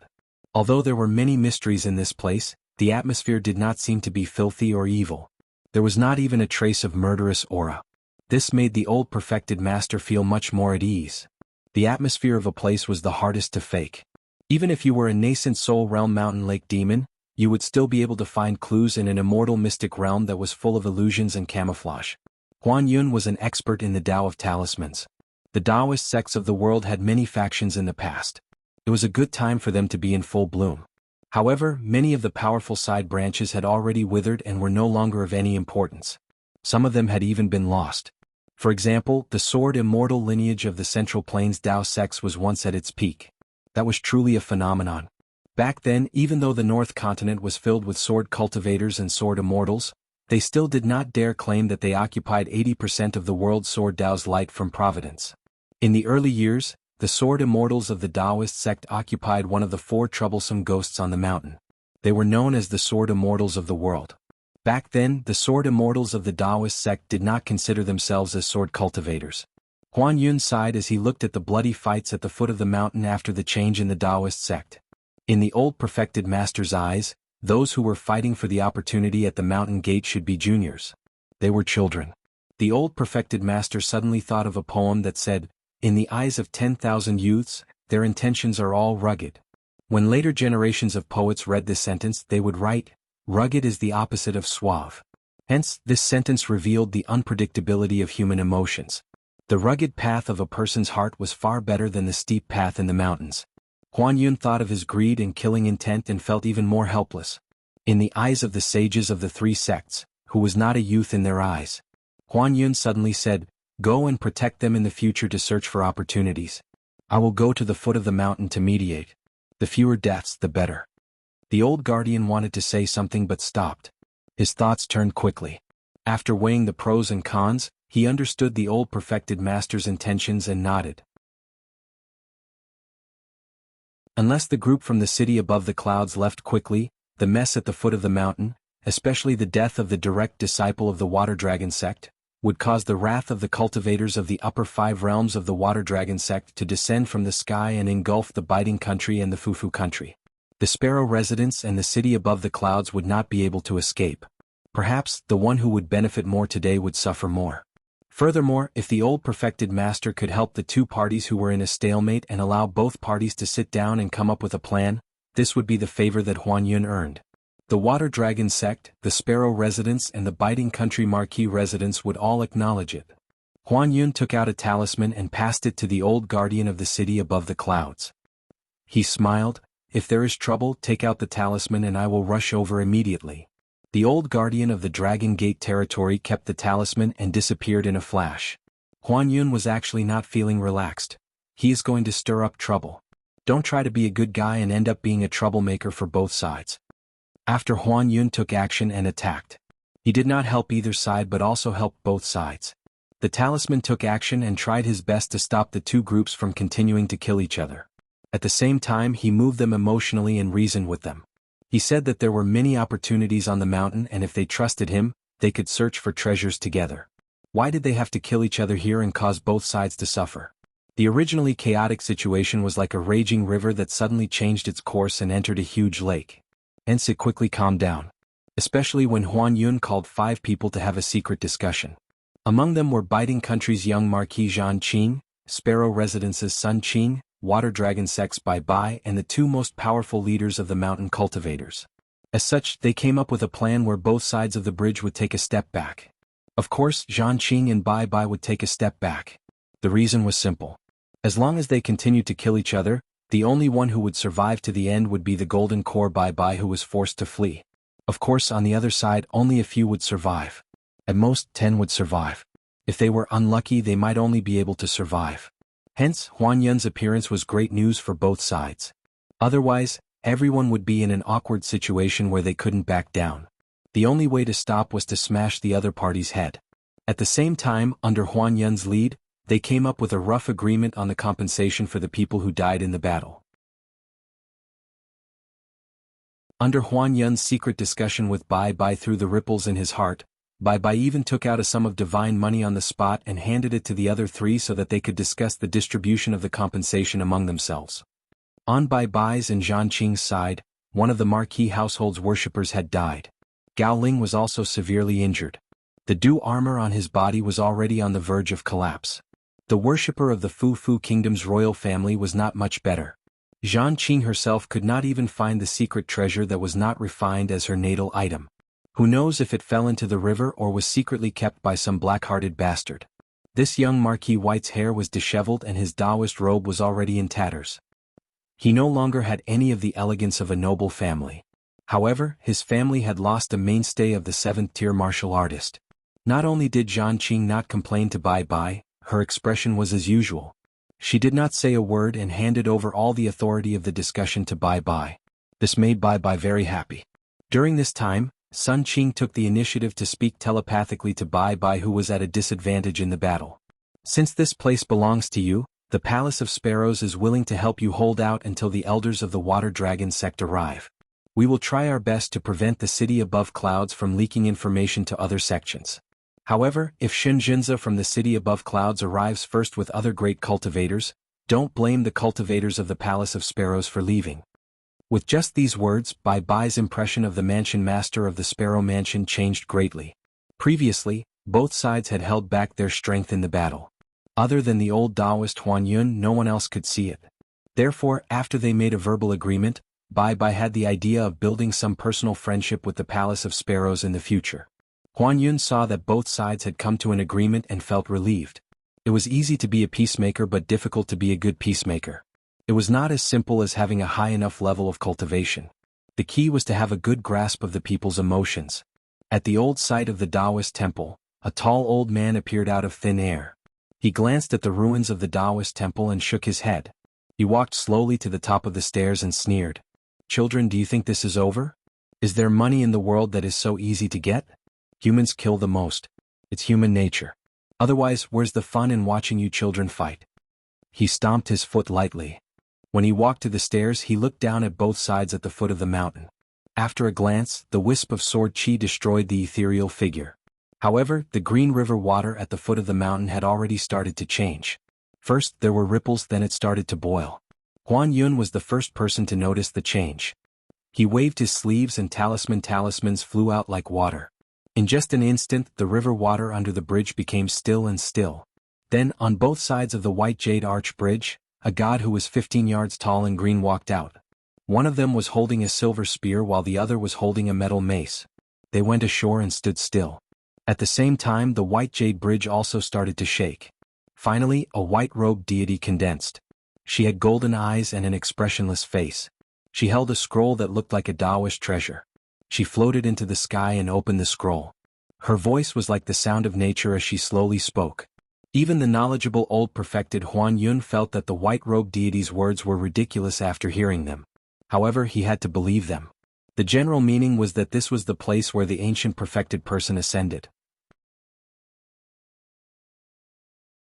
Although there were many mysteries in this place, the atmosphere did not seem to be filthy or evil. There was not even a trace of murderous aura. This made the old perfected master feel much more at ease. The atmosphere of a place was the hardest to fake. Even if you were a nascent soul realm mountain lake demon, you would still be able to find clues in an immortal mystic realm that was full of illusions and camouflage. Huan Yun was an expert in the Tao of talismans. The Taoist sects of the world had many factions in the past. It was a good time for them to be in full bloom. However, many of the powerful side branches had already withered and were no longer of any importance. Some of them had even been lost. For example, the sword immortal lineage of the Central Plains Tao sects was once at its peak. That was truly a phenomenon. Back then, even though the North Continent was filled with sword cultivators and sword immortals, they still did not dare claim that they occupied 80% of the world's sword Dao's light from Providence. In the early years, the sword immortals of the Taoist sect occupied one of the 4 troublesome ghosts on the mountain. They were known as the sword immortals of the world. Back then, the sword immortals of the Taoist sect did not consider themselves as sword cultivators. Huan Yun sighed as he looked at the bloody fights at the foot of the mountain after the change in the Taoist sect. In the old perfected master's eyes, those who were fighting for the opportunity at the mountain gate should be juniors. They were children. The old perfected master suddenly thought of a poem that said, "In the eyes of 10,000 youths, their intentions are all rugged." When later generations of poets read this sentence, they would write, "Rugged is the opposite of suave." Hence, this sentence revealed the unpredictability of human emotions. The rugged path of a person's heart was far better than the steep path in the mountains. Huan Yun thought of his greed and killing intent and felt even more helpless. In the eyes of the sages of the 3 sects, who was not a youth in their eyes, Huan Yun suddenly said, "Go and protect them in the future to search for opportunities. I will go to the foot of the mountain to mediate. The fewer deaths, the better." The old guardian wanted to say something but stopped. His thoughts turned quickly. After weighing the pros and cons, he understood the old perfected master's intentions and nodded. Unless the group from the city above the clouds left quickly, the mess at the foot of the mountain, especially the death of the direct disciple of the Water Dragon sect, would cause the wrath of the cultivators of the upper 5 realms of the Water Dragon sect to descend from the sky and engulf the Biting country and the Fufu country. The Sparrow residents and the city above the clouds would not be able to escape. Perhaps, the one who would benefit more today would suffer more. Furthermore, if the old perfected master could help the 2 parties who were in a stalemate and allow both parties to sit down and come up with a plan, this would be the favor that Huan Yun earned. The Water Dragon sect, the Sparrow residents and the Biting country Marquis residents would all acknowledge it. Huan Yun took out a talisman and passed it to the old guardian of the city above the clouds. He smiled, "If there is trouble, take out the talisman and I will rush over immediately." The old guardian of the Dragon Gate territory kept the talisman and disappeared in a flash. Huan Yun was actually not feeling relaxed. He is going to stir up trouble. Don't try to be a good guy and end up being a troublemaker for both sides. After Huan Yun took action and attacked, he did not help either side but also helped both sides. The talisman took action and tried his best to stop the 2 groups from continuing to kill each other. At the same time, he moved them emotionally and reasoned with them. He said that there were many opportunities on the mountain and if they trusted him, they could search for treasures together. Why did they have to kill each other here and cause both sides to suffer? The originally chaotic situation was like a raging river that suddenly changed its course and entered a huge lake. Hence it quickly calmed down. Especially when Huan Yun called 5 people to have a secret discussion. Among them were Biting Country's young Marquis Zhan Qing, Sparrow Residence's Sun Qing, Water Dragon Sect's Bai Bai and the 2 most powerful leaders of the mountain cultivators. As such, they came up with a plan where both sides of the bridge would take a step back. Of course, Zhan Qing and Bai Bai would take a step back. The reason was simple. As long as they continued to kill each other, the only one who would survive to the end would be the Golden Core Bai Bai who was forced to flee. Of course, on the other side, only a few would survive. At most, 10 would survive. If they were unlucky, they might only be able to survive. Hence, Huan Yun's appearance was great news for both sides. Otherwise, everyone would be in an awkward situation where they couldn't back down. The only way to stop was to smash the other party's head. At the same time, under Huan Yun's lead, they came up with a rough agreement on the compensation for the people who died in the battle. Under Huan Yun's secret discussion with Bai Bai through the ripples in his heart, Bai Bai even took out a sum of divine money on the spot and handed it to the other 3 so that they could discuss the distribution of the compensation among themselves. On Bai Bai's and Zhan Qing's side, one of the Marquis household's worshippers had died. Gao Ling was also severely injured. The dew armor on his body was already on the verge of collapse. The worshipper of the Fufu Kingdom's royal family was not much better. Zhan Qing herself could not even find the secret treasure that was not refined as her natal item. Who knows if it fell into the river or was secretly kept by some black-hearted bastard. This young Marquis White's hair was disheveled and his Taoist robe was already in tatters. He no longer had any of the elegance of a noble family. However, his family had lost a mainstay of the 7th-tier martial artist. Not only did Zhan Qing not complain to Bai Bai, her expression was as usual. She did not say a word and handed over all the authority of the discussion to Bai Bai. This made Bai Bai very happy. During this time, Sun Qing took the initiative to speak telepathically to Bai Bai, who was at a disadvantage in the battle. Since this place belongs to you, the Palace of Sparrows is willing to help you hold out until the elders of the Water Dragon sect arrive. We will try our best to prevent the city above clouds from leaking information to other sections. However, if Shinjinza from the city above clouds arrives first with other great cultivators, don't blame the cultivators of the Palace of Sparrows for leaving. With just these words, Bai Bai's impression of the mansion master of the Sparrow Mansion changed greatly. Previously, both sides had held back their strength in the battle. Other than the old Taoist Huan Yun, no one else could see it. Therefore, after they made a verbal agreement, Bai Bai had the idea of building some personal friendship with the Palace of Sparrows in the future. Huan Yun saw that both sides had come to an agreement and felt relieved. It was easy to be a peacemaker but difficult to be a good peacemaker. It was not as simple as having a high enough level of cultivation. The key was to have a good grasp of the people's emotions. At the old site of the Taoist temple, a tall old man appeared out of thin air. He glanced at the ruins of the Taoist temple and shook his head. He walked slowly to the top of the stairs and sneered. "Children, do you think this is over? Is there money in the world that is so easy to get? Humans kill the most. It's human nature. Otherwise, where's the fun in watching you children fight?" He stomped his foot lightly. When he walked to the stairs, he looked down at both sides at the foot of the mountain. After a glance, the wisp of sword chi destroyed the ethereal figure. However, the green river water at the foot of the mountain had already started to change. First there were ripples, then it started to boil. Huan Yun was the first person to notice the change. He waved his sleeves and talismans flew out like water. In just an instant, the river water under the bridge became still and still. Then, on both sides of the white jade arch bridge, a god who was 15 yards tall and green walked out. One of them was holding a silver spear while the other was holding a metal mace. They went ashore and stood still. At the same time, the white jade bridge also started to shake. Finally, a white-robed deity condensed. She had golden eyes and an expressionless face. She held a scroll that looked like a Taoist treasure. She floated into the sky and opened the scroll. Her voice was like the sound of nature as she slowly spoke. Even the knowledgeable old perfected Huan Yun felt that the white-robed deity's words were ridiculous after hearing them. However, he had to believe them. The general meaning was that this was the place where the ancient perfected person ascended.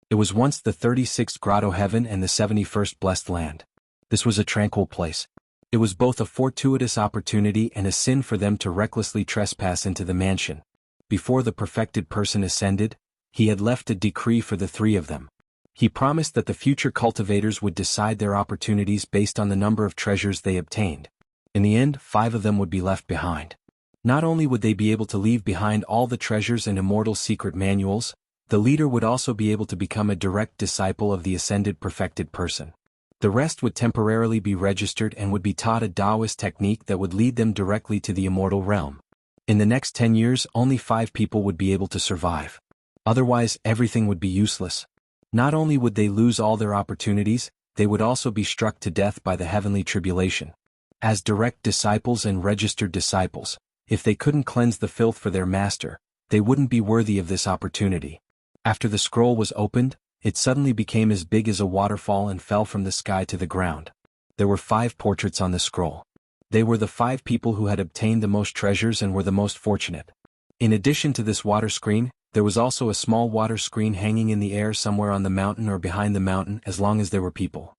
It was once the 36th grotto heaven and the 71st blessed land. This was a tranquil place. It was both a fortuitous opportunity and a sin for them to recklessly trespass into the mansion. Before the perfected person ascended, he had left a decree for the three of them. He promised that the future cultivators would decide their opportunities based on the number of treasures they obtained. In the end, 5 of them would be left behind. Not only would they be able to leave behind all the treasures and immortal secret manuals, the leader would also be able to become a direct disciple of the ascended perfected person. The rest would temporarily be registered and would be taught a Taoist technique that would lead them directly to the immortal realm. In the next 10 years, only 5 people would be able to survive. Otherwise, everything would be useless. Not only would they lose all their opportunities, they would also be struck to death by the heavenly tribulation. As direct disciples and registered disciples, if they couldn't cleanse the filth for their master, they wouldn't be worthy of this opportunity. After the scroll was opened, it suddenly became as big as a waterfall and fell from the sky to the ground. There were 5 portraits on the scroll. They were the 5 people who had obtained the most treasures and were the most fortunate. In addition to this water screen, there was also a small water screen hanging in the air somewhere on the mountain or behind the mountain as long as there were people.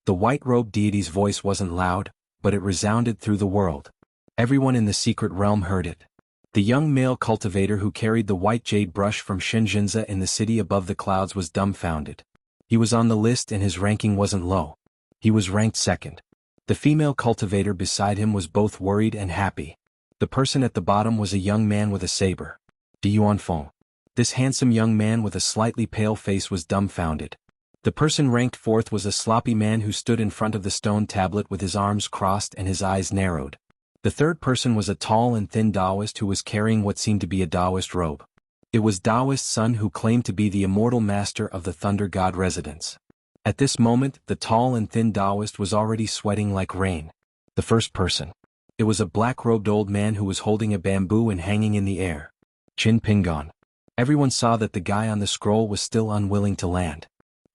The white-robed deity's voice wasn't loud, but it resounded through the world. Everyone in the secret realm heard it. The young male cultivator who carried the white jade brush from Shinjinza in the city above the clouds was dumbfounded. He was on the list and his ranking wasn't low. He was ranked 2nd. The female cultivator beside him was both worried and happy. The person at the bottom was a young man with a saber. D'Yuanfeng. This handsome young man with a slightly pale face was dumbfounded. The person ranked 4th was a sloppy man who stood in front of the stone tablet with his arms crossed and his eyes narrowed. The 3rd person was a tall and thin Taoist who was carrying what seemed to be a Taoist robe. It was Taoist Sun who claimed to be the immortal master of the Thunder God residence. At this moment, the tall and thin Taoist was already sweating like rain. The first person. It was a black-robed old man who was holding a bamboo and hanging in the air. Qin Pingon. Everyone saw that the guy on the scroll was still unwilling to land.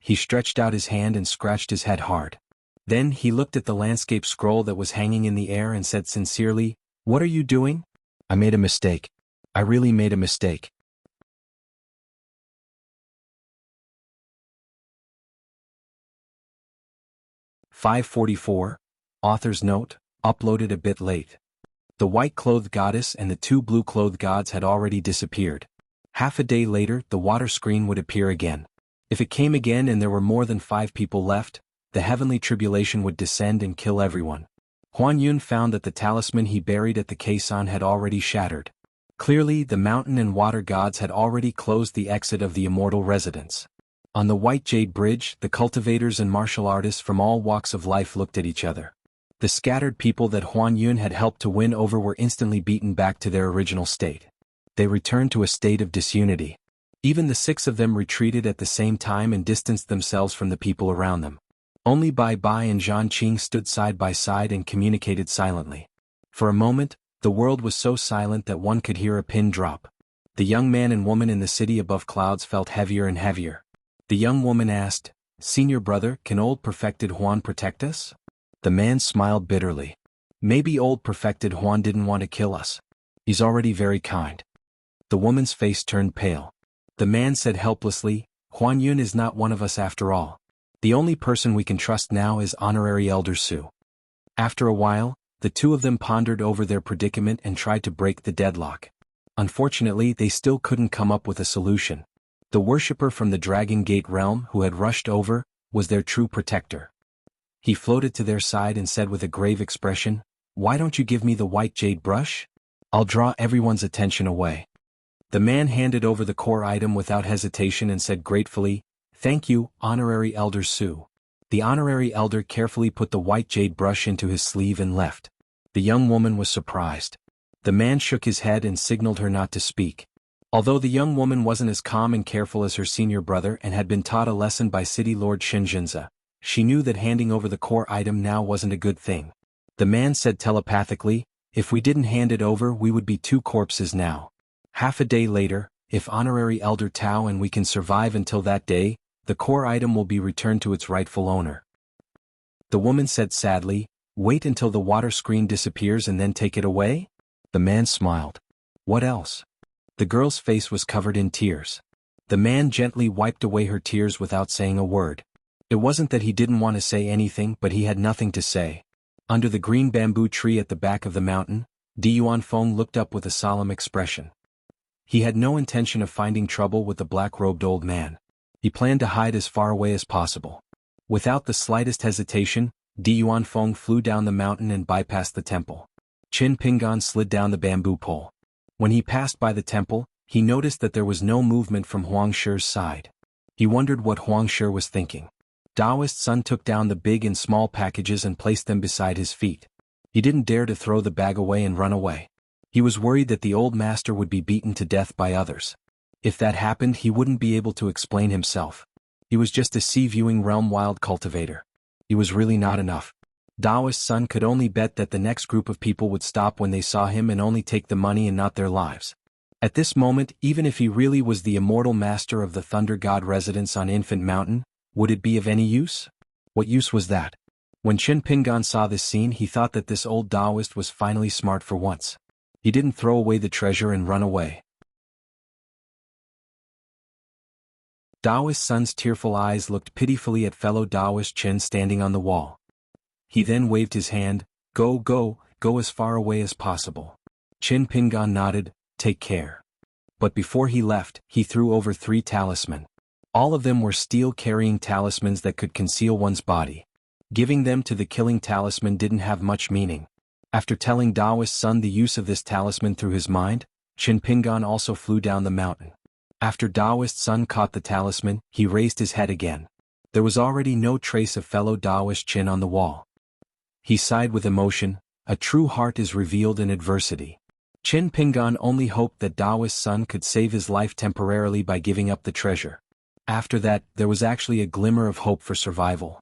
He stretched out his hand and scratched his head hard. Then he looked at the landscape scroll that was hanging in the air and said sincerely, "What are you doing?" "I made a mistake. I really made a mistake." (544) Author's note, uploaded a bit late. The white-clothed goddess and the two blue-clothed gods had already disappeared. Half a day later, the water screen would appear again. If it came again and there were more than 5 people left, the heavenly tribulation would descend and kill everyone. Huan Yun found that the talisman he buried at the caisson had already shattered. Clearly, the mountain and water gods had already closed the exit of the immortal residence. On the White Jade Bridge, the cultivators and martial artists from all walks of life looked at each other. The scattered people that Huan Yun had helped to win over were instantly beaten back to their original state. They returned to a state of disunity. Even the 6 of them retreated at the same time and distanced themselves from the people around them. Only Bai Bai and Zhan Qing stood side by side and communicated silently. For a moment, the world was so silent that one could hear a pin drop. The young man and woman in the city above clouds felt heavier and heavier. The young woman asked, "Senior brother, can old perfected Huan protect us?" The man smiled bitterly. "Maybe old perfected Huan didn't want to kill us. He's already very kind." The woman's face turned pale. The man said helplessly, "Huan Yun is not one of us after all. The only person we can trust now is Honorary Elder Su." After a while, the two of them pondered over their predicament and tried to break the deadlock. Unfortunately, they still couldn't come up with a solution. The worshipper from the Dragon Gate realm who had rushed over was their true protector. He floated to their side and said with a grave expression, "Why don't you give me the white jade brush? I'll draw everyone's attention away." The man handed over the core item without hesitation and said gratefully, "Thank you, Honorary Elder Su." The Honorary Elder carefully put the white jade brush into his sleeve and left. The young woman was surprised. The man shook his head and signaled her not to speak. Although the young woman wasn't as calm and careful as her senior brother and had been taught a lesson by City Lord Shinjinza, she knew that handing over the core item now wasn't a good thing. The man said telepathically, "If we didn't hand it over, we would be 2 corpses now. Half a day later, if Honorary Elder Tao and we can survive until that day, the core item will be returned to its rightful owner." The woman said sadly, "Wait until the water screen disappears and then take it away?" The man smiled. "What else?" The girl's face was covered in tears. The man gently wiped away her tears without saying a word. It wasn't that he didn't want to say anything, but he had nothing to say. Under the green bamboo tree at the back of the mountain, Di Yuanfeng looked up with a solemn expression. He had no intention of finding trouble with the black-robed old man. He planned to hide as far away as possible. Without the slightest hesitation, Di Yuanfeng flew down the mountain and bypassed the temple. Qin Pingan slid down the bamboo pole. When he passed by the temple, he noticed that there was no movement from Huang Shi's side. He wondered what Huang Shi was thinking. Daoist Sun took down the big and small packages and placed them beside his feet. He didn't dare to throw the bag away and run away. He was worried that the old master would be beaten to death by others. If that happened, he wouldn't be able to explain himself. He was just a sea-viewing realm wild cultivator. He was really not enough. Daoist Sun could only bet that the next group of people would stop when they saw him and only take the money and not their lives. At this moment, even if he really was the immortal master of the Thunder God residence on Infant Mountain, would it be of any use? What use was that? When Qin Pingan saw this scene, he thought that this old Daoist was finally smart for once. He didn't throw away the treasure and run away. Daoist Sun's tearful eyes looked pitifully at fellow Daoist Qin standing on the wall. He then waved his hand, "Go, go, go as far away as possible." Qin Pingan nodded, "Take care." But before he left, he threw over 3 talismans. All of them were steel-carrying talismans that could conceal one's body. Giving them to the killing talisman didn't have much meaning. After telling Daoist Sun the use of this talisman through his mind, Qin Pingan also flew down the mountain. After Daoist Sun caught the talisman, he raised his head again. There was already no trace of fellow Daoist Qin on the wall. He sighed with emotion. A true heart is revealed in adversity. Qin Pingan only hoped that Daoist Sun could save his life temporarily by giving up the treasure. After that, there was actually a glimmer of hope for survival.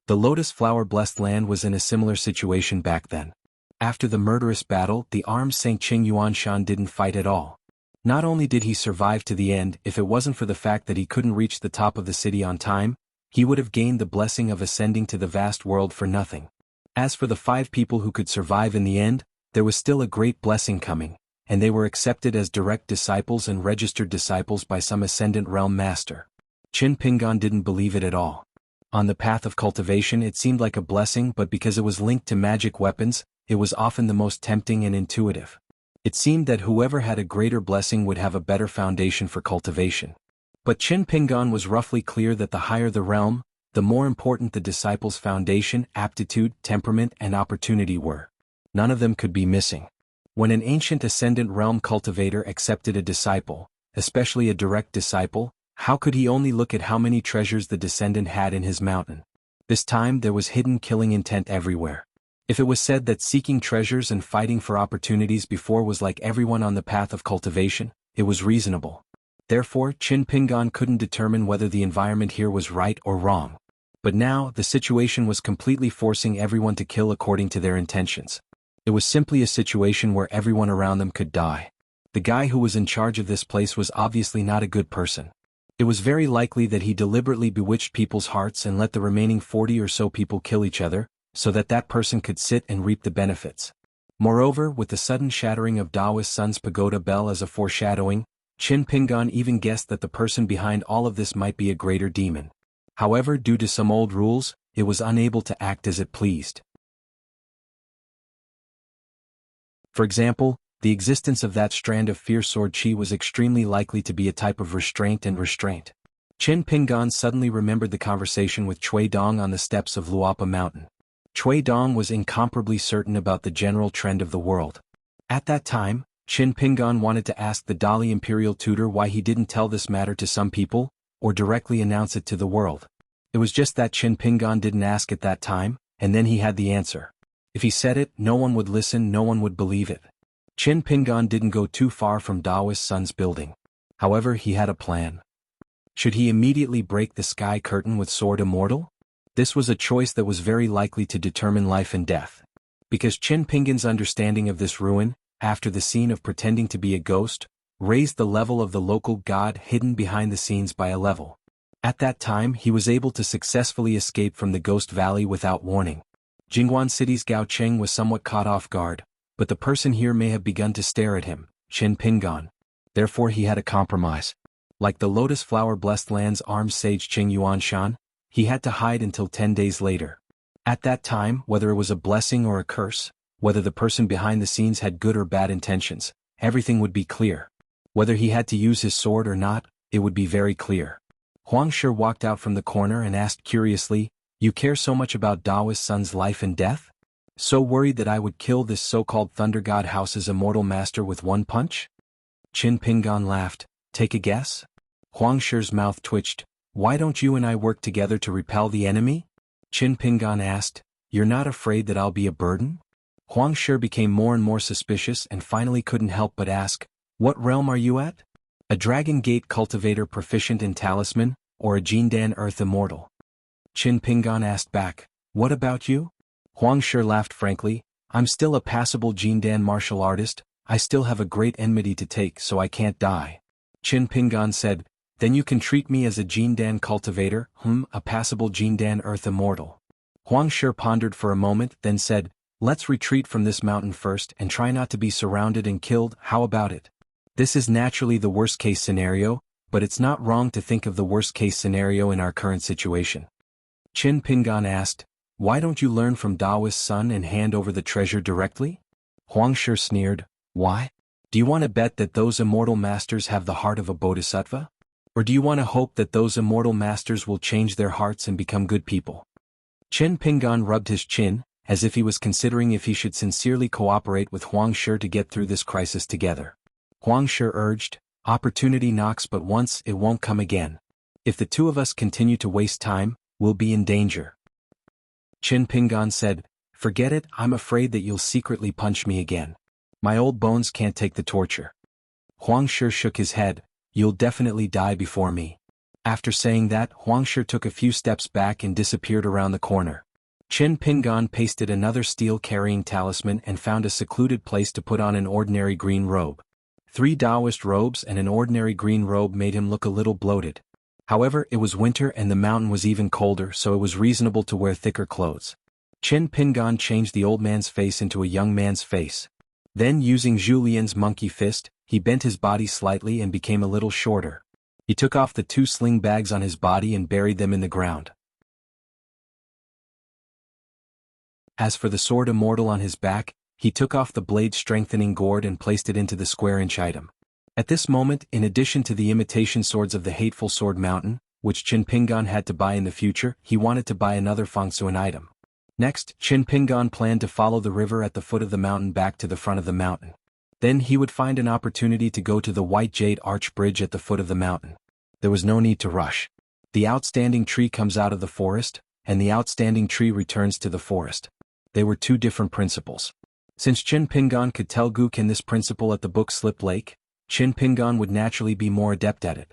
The Lotus Flower-blessed land was in a similar situation back then. After the murderous battle, the armed Saint Qing Yuanshan didn't fight at all. Not only did he survive to the end, if it wasn't for the fact that he couldn't reach the top of the city on time, He would have gained the blessing of ascending to the vast world for nothing. As for the 5 people who could survive in the end, there was still a great blessing coming, and they were accepted as direct disciples and registered disciples by some ascendant realm master. Qin Pingan didn't believe it at all. On the path of cultivation it seemed like a blessing, but because it was linked to magic weapons, it was often the most tempting and intuitive. It seemed that whoever had a greater blessing would have a better foundation for cultivation. But Qin Pingan was roughly clear that the higher the realm, the more important the disciple's foundation, aptitude, temperament, and opportunity were. None of them could be missing. When an ancient ascendant realm cultivator accepted a disciple, especially a direct disciple, how could he only look at how many treasures the descendant had in his mountain? This time there was hidden killing intent everywhere. If it was said that seeking treasures and fighting for opportunities before was like everyone on the path of cultivation, it was reasonable. Therefore, Qin Pingan couldn't determine whether the environment here was right or wrong. But now, the situation was completely forcing everyone to kill according to their intentions. It was simply a situation where everyone around them could die. The guy who was in charge of this place was obviously not a good person. It was very likely that he deliberately bewitched people's hearts and let the remaining 40 or so people kill each other, so that that person could sit and reap the benefits. Moreover, with the sudden shattering of Daoist Sun's pagoda bell as a foreshadowing, Qin Pingan even guessed that the person behind all of this might be a greater demon. However, due to some old rules, it was unable to act as it pleased. For example, the existence of that strand of fierce sword chi was extremely likely to be a type of restraint. Qin Pingan suddenly remembered the conversation with Cui Dong on the steps of Luapa Mountain. Cui Dong was incomparably certain about the general trend of the world. At that time, Qin Pingan wanted to ask the Dali imperial tutor why he didn't tell this matter to some people, or directly announce it to the world. It was just that Qin Pingan didn't ask at that time, and then he had the answer. If he said it, no one would listen, no one would believe it. Qin Pingan didn't go too far from Daoist Sun's building. However, he had a plan. Should he immediately break the sky curtain with Sword Immortal? This was a choice that was very likely to determine life and death. Because Qin Pingan's understanding of this ruin, after the scene of pretending to be a ghost, raised the level of the local god hidden behind the scenes by a level. At that time he was able to successfully escape from the Ghost Valley without warning. Jingguan City's Gao Cheng was somewhat caught off guard, but the person here may have begun to stare at him, Qin Pingan. Therefore he had a compromise. Like the Lotus Flower Blessed Land's armed sage Qing Yuanshan, he had to hide until 10 days later. At that time, whether it was a blessing or a curse, whether the person behind the scenes had good or bad intentions, everything would be clear. Whether he had to use his sword or not, it would be very clear. Huang Shi walked out from the corner and asked curiously, "You care so much about Daoist Sun's life and death? So worried that I would kill this so-called Thunder God House's immortal master with one punch?" Qin Pingan laughed. "Take a guess?" Huang Shi's mouth twitched. "Why don't you and I work together to repel the enemy?" Qin Pingan asked. "You're not afraid that I'll be a burden?" Huang Shi became more and more suspicious and finally couldn't help but ask, "What realm are you at? A Dragon Gate cultivator proficient in talisman, or a Jindan Earth Immortal?" Qin Pingan asked back, "What about you?" Huang Shi laughed frankly. "I'm still a passable Jindan martial artist, I still have a great enmity to take so I can't die." Qin Pingan said, "Then you can treat me as a Jindan cultivator, a passable Jindan Earth Immortal." Huang Shi pondered for a moment, then said, "Let's retreat from this mountain first and try not to be surrounded and killed, how about it? This is naturally the worst-case scenario, but it's not wrong to think of the worst-case scenario in our current situation." Qin Pingan asked, "Why don't you learn from Daoist Sun and hand over the treasure directly?" Huang Shi sneered, "Why? Do you want to bet that those immortal masters have the heart of a bodhisattva? Or do you want to hope that those immortal masters will change their hearts and become good people?" Qin Pingan rubbed his chin, as if he was considering if he should sincerely cooperate with Huang Shi to get through this crisis together. Huang Shi urged, "Opportunity knocks but once, it won't come again. If the two of us continue to waste time, we'll be in danger." Qin Pingan said, "Forget it, I'm afraid that you'll secretly punch me again. My old bones can't take the torture." Huang Shi shook his head, "You'll definitely die before me." After saying that, Huang Shi took a few steps back and disappeared around the corner. Qin Pingan pasted another steel-carrying talisman and found a secluded place to put on an ordinary green robe. 3 Taoist robes and an ordinary green robe made him look a little bloated. However, it was winter and the mountain was even colder, so it was reasonable to wear thicker clothes. Chen Pingan changed the old man's face into a young man's face. Then, using Julien's monkey fist, he bent his body slightly and became a little shorter. He took off the 2 sling bags on his body and buried them in the ground. As for the sword immortal on his back, he took off the blade-strengthening gourd and placed it into the square-inch item. At this moment, in addition to the imitation swords of the hateful Sword Mountain, which Qin Pingan had to buy in the future, he wanted to buy another Fengsuan item. Next, Qin Pingan planned to follow the river at the foot of the mountain back to the front of the mountain. Then he would find an opportunity to go to the White Jade Arch Bridge at the foot of the mountain. There was no need to rush. The outstanding tree comes out of the forest, and the outstanding tree returns to the forest. They were 2 different principles. Since Qin Pingan could tell Gukin this principle at the Book Slip Lake, Qin Pingan would naturally be more adept at it.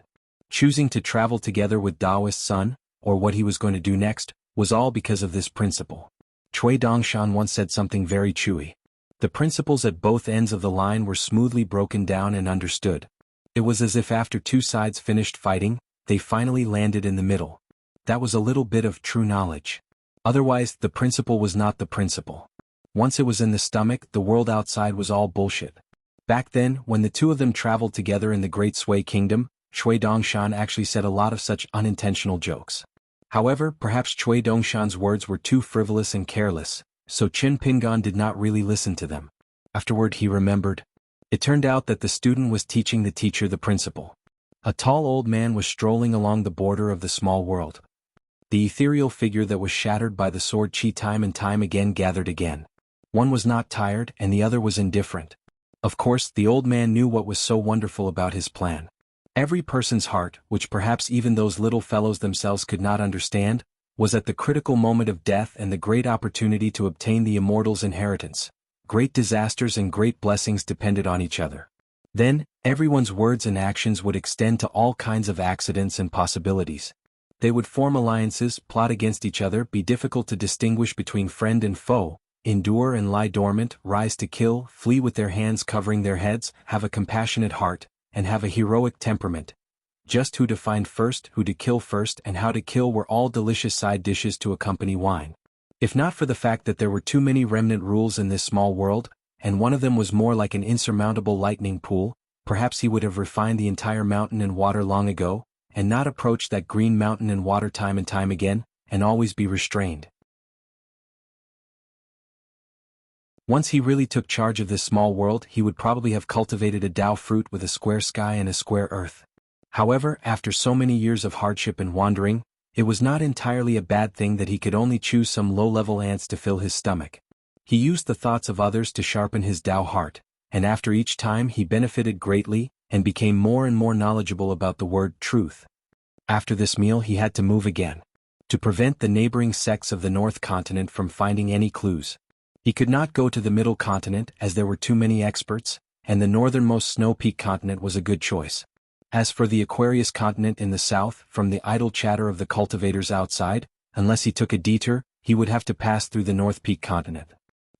Choosing to travel together with Daoist Sun, or what he was going to do next, was all because of this principle. Cui Dongshan once said something very chewy. The principles at both ends of the line were smoothly broken down and understood. It was as if after 2 sides finished fighting, they finally landed in the middle. That was a little bit of true knowledge. Otherwise, the principle was not the principle. Once it was in the stomach, the world outside was all bullshit. Back then, when the 2 of them traveled together in the Great Sui Kingdom, Cui Dongshan actually said a lot of such unintentional jokes. However, perhaps Cui Dongshan's words were too frivolous and careless, so Qin Pingan did not really listen to them. Afterward he remembered. It turned out that the student was teaching the teacher the principle. A tall old man was strolling along the border of the small world. The ethereal figure that was shattered by the sword qi time and time again gathered again. One was not tired and the other was indifferent. Of course, the old man knew what was so wonderful about his plan. Every person's heart, which perhaps even those little fellows themselves could not understand, was at the critical moment of death and the great opportunity to obtain the immortal's inheritance. Great disasters and great blessings depended on each other. Then, everyone's words and actions would extend to all kinds of accidents and possibilities. They would form alliances, plot against each other, be difficult to distinguish between friend and foe, endure and lie dormant, rise to kill, flee with their hands covering their heads, have a compassionate heart, and have a heroic temperament. Just who to find first, who to kill first, and how to kill were all delicious side dishes to accompany wine. If not for the fact that there were too many remnant rules in this small world, and one of them was more like an insurmountable lightning pool, perhaps he would have refined the entire mountain and water long ago, and not approach that green mountain and water time and time again, and always be restrained. Once he really took charge of this small world, he would probably have cultivated a Tao fruit with a square sky and a square earth. However, after so many years of hardship and wandering, it was not entirely a bad thing that he could only choose some low-level ants to fill his stomach. He used the thoughts of others to sharpen his Tao heart, and after each time he benefited greatly, and became more and more knowledgeable about the word truth. After this meal he had to move again. To prevent the neighboring sects of the North Continent from finding any clues. He could not go to the Middle Continent as there were too many experts, and the northernmost Snow Peak Continent was a good choice. As for the Aquarius Continent in the south, from the idle chatter of the cultivators outside, unless he took a detour, he would have to pass through the North Peak Continent.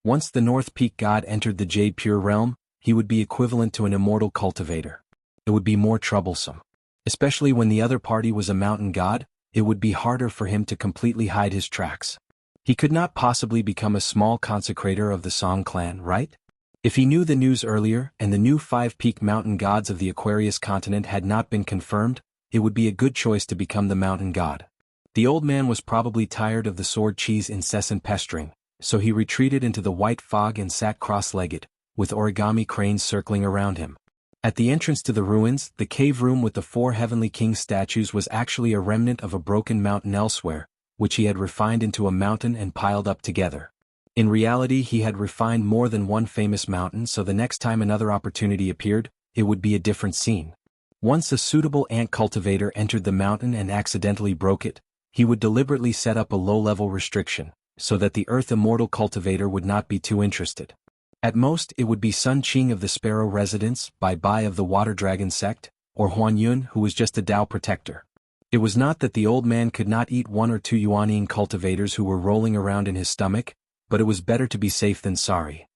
Once the North Peak god entered the Jade Pure realm, he would be equivalent to an immortal cultivator. It would be more troublesome. Especially when the other party was a mountain god, it would be harder for him to completely hide his tracks. He could not possibly become a small consecrator of the Song clan, right? If he knew the news earlier and the new 5-peak mountain gods of the Aquarius continent had not been confirmed, it would be a good choice to become the mountain god. The old man was probably tired of the sword chi's incessant pestering, so he retreated into the white fog and sat cross-legged, with origami cranes circling around him. At the entrance to the ruins, the cave room with the 4 heavenly king statues was actually a remnant of a broken mountain elsewhere, which he had refined into a mountain and piled up together. In reality, he had refined more than one famous mountain, so the next time another opportunity appeared, it would be a different scene. Once a suitable ant cultivator entered the mountain and accidentally broke it, he would deliberately set up a low-level restriction, so that the Earth Immortal cultivator would not be too interested. At most, it would be Sun Qing of the Sparrow Residence, Bai Bai of the Water Dragon sect, or Huan Yun, who was just a Tao protector. It was not that the old man could not eat 1 or 2 Yuanine cultivators who were rolling around in his stomach, but it was better to be safe than sorry.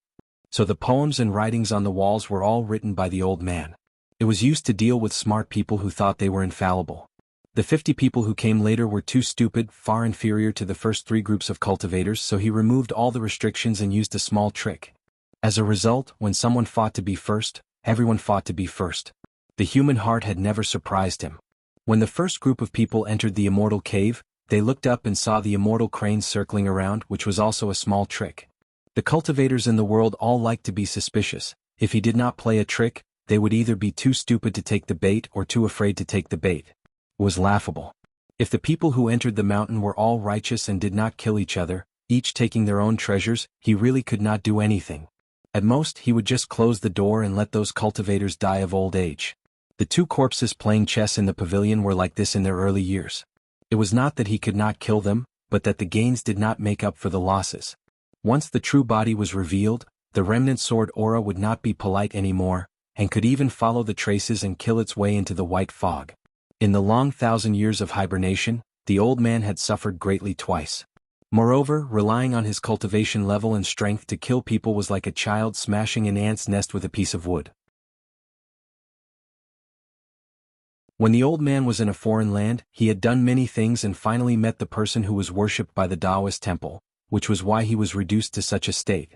So the poems and writings on the walls were all written by the old man. It was used to deal with smart people who thought they were infallible. The 50 people who came later were too stupid, far inferior to the first 3 groups of cultivators, so he removed all the restrictions and used a small trick. As a result, when someone fought to be first, everyone fought to be first. The human heart had never surprised him. When the first group of people entered the immortal cave, they looked up and saw the immortal cranes circling around, which was also a small trick. The cultivators in the world all liked to be suspicious. If he did not play a trick, they would either be too stupid to take the bait or too afraid to take the bait. It was laughable. If the people who entered the mountain were all righteous and did not kill each other, each taking their own treasures, he really could not do anything. At most, he would just close the door and let those cultivators die of old age. The 2 corpses playing chess in the pavilion were like this in their early years. It was not that he could not kill them, but that the gains did not make up for the losses. Once the true body was revealed, the remnant sword aura would not be polite anymore, and could even follow the traces and kill its way into the white fog. In the long 1,000 years of hibernation, the old man had suffered greatly twice. Moreover, relying on his cultivation level and strength to kill people was like a child smashing an ant's nest with a piece of wood. When the old man was in a foreign land, he had done many things and finally met the person who was worshipped by the Taoist temple, which was why he was reduced to such a state.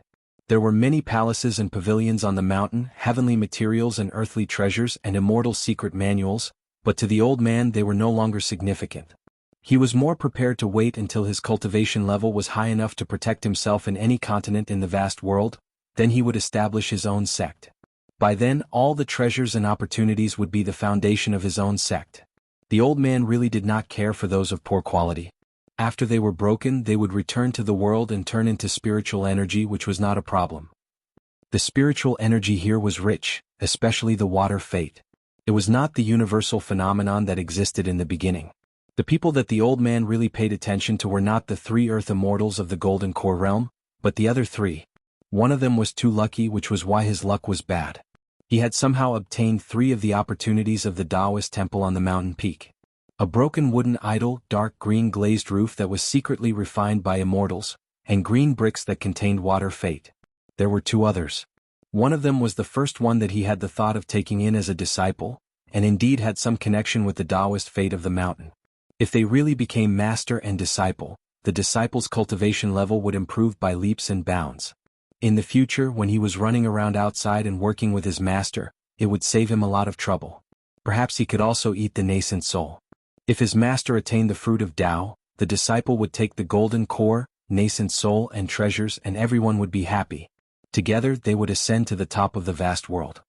There were many palaces and pavilions on the mountain, heavenly materials and earthly treasures and immortal secret manuals, but to the old man they were no longer significant. He was more prepared to wait until his cultivation level was high enough to protect himself in any continent in the vast world, then he would establish his own sect. By then, all the treasures and opportunities would be the foundation of his own sect. The old man really did not care for those of poor quality. After they were broken, they would return to the world and turn into spiritual energy, which was not a problem. The spiritual energy here was rich, especially the water fate. It was not the universal phenomenon that existed in the beginning. The people that the old man really paid attention to were not the 3 earth immortals of the Golden Core realm, but the other 3. One of them was too lucky, which was why his luck was bad. He had somehow obtained 3 of the opportunities of the Taoist temple on the mountain peak. A broken wooden idol, dark green glazed roof that was secretly refined by immortals, and green bricks that contained water fate. There were 2 others. One of them was the first one that he had the thought of taking in as a disciple, and indeed had some connection with the Taoist fate of the mountain. If they really became master and disciple, the disciple's cultivation level would improve by leaps and bounds. In the future, when he was running around outside and working with his master, it would save him a lot of trouble. Perhaps he could also eat the nascent soul. If his master attained the fruit of Tao, the disciple would take the golden core, nascent soul and treasures, and everyone would be happy. Together they would ascend to the top of the vast world.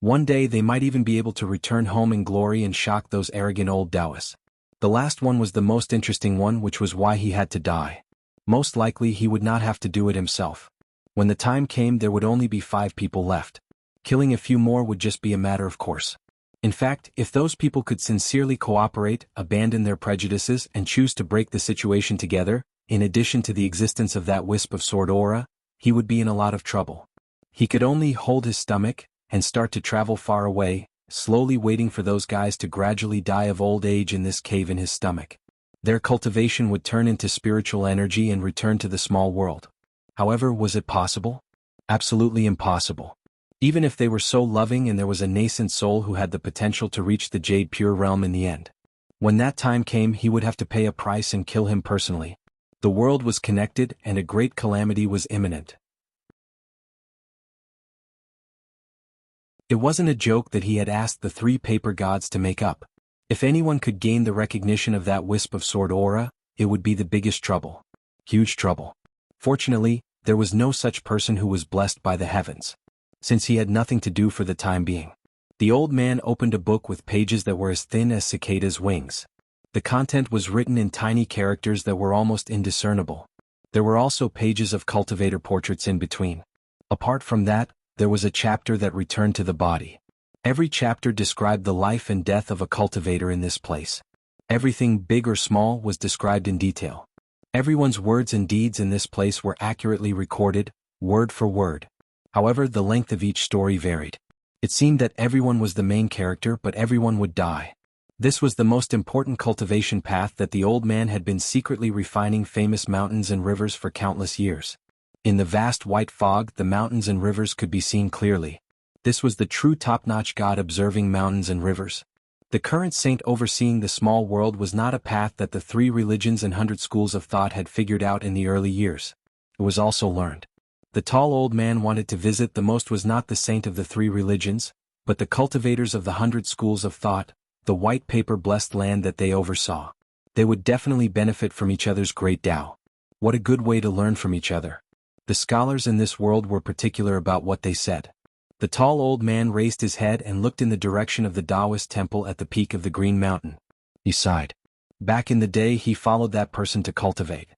One day they might even be able to return home in glory and shock those arrogant old Taoists. The last one was the most interesting one, which was why he had to die. Most likely he would not have to do it himself. When the time came, there would only be 5 people left. Killing a few more would just be a matter of course. In fact, if those people could sincerely cooperate, abandon their prejudices, and choose to break the situation together, in addition to the existence of that wisp of sword aura, he would be in a lot of trouble. He could only hold his stomach and start to travel far away, slowly waiting for those guys to gradually die of old age in this cave in his stomach. Their cultivation would turn into spiritual energy and return to the small world. However, was it possible? Absolutely impossible. Even if they were so loving and there was a nascent soul who had the potential to reach the Jade Pure realm in the end. When that time came, he would have to pay a price and kill him personally. The world was connected and a great calamity was imminent. It wasn't a joke that he had asked the 3 paper gods to make up. If anyone could gain the recognition of that wisp of sword aura, it would be the biggest trouble. Huge trouble. Fortunately, there was no such person who was blessed by the heavens. Since he had nothing to do for the time being. The old man opened a book with pages that were as thin as cicadas' wings. The content was written in tiny characters that were almost indiscernible. There were also pages of cultivator portraits in between. Apart from that, there was a chapter that returned to the body. Every chapter described the life and death of a cultivator in this place. Everything big or small was described in detail. Everyone's words and deeds in this place were accurately recorded, word for word. However, the length of each story varied. It seemed that everyone was the main character, but everyone would die. This was the most important cultivation path that the old man had been secretly refining famous mountains and rivers for countless years. In the vast white fog, the mountains and rivers could be seen clearly. This was the true top-notch god observing mountains and rivers. The current saint overseeing the small world was not a path that the 3 religions and 100 schools of thought had figured out in the early years. It was also learned. The tall old man wanted to visit the most was not the saint of the 3 religions, but the cultivators of the 100 schools of thought, the white paper blessed land that they oversaw. They would definitely benefit from each other's great Tao. What a good way to learn from each other. The scholars in this world were particular about what they said. The tall old man raised his head and looked in the direction of the Taoist temple at the peak of the Green Mountain. He sighed. Back in the day he followed that person to cultivate.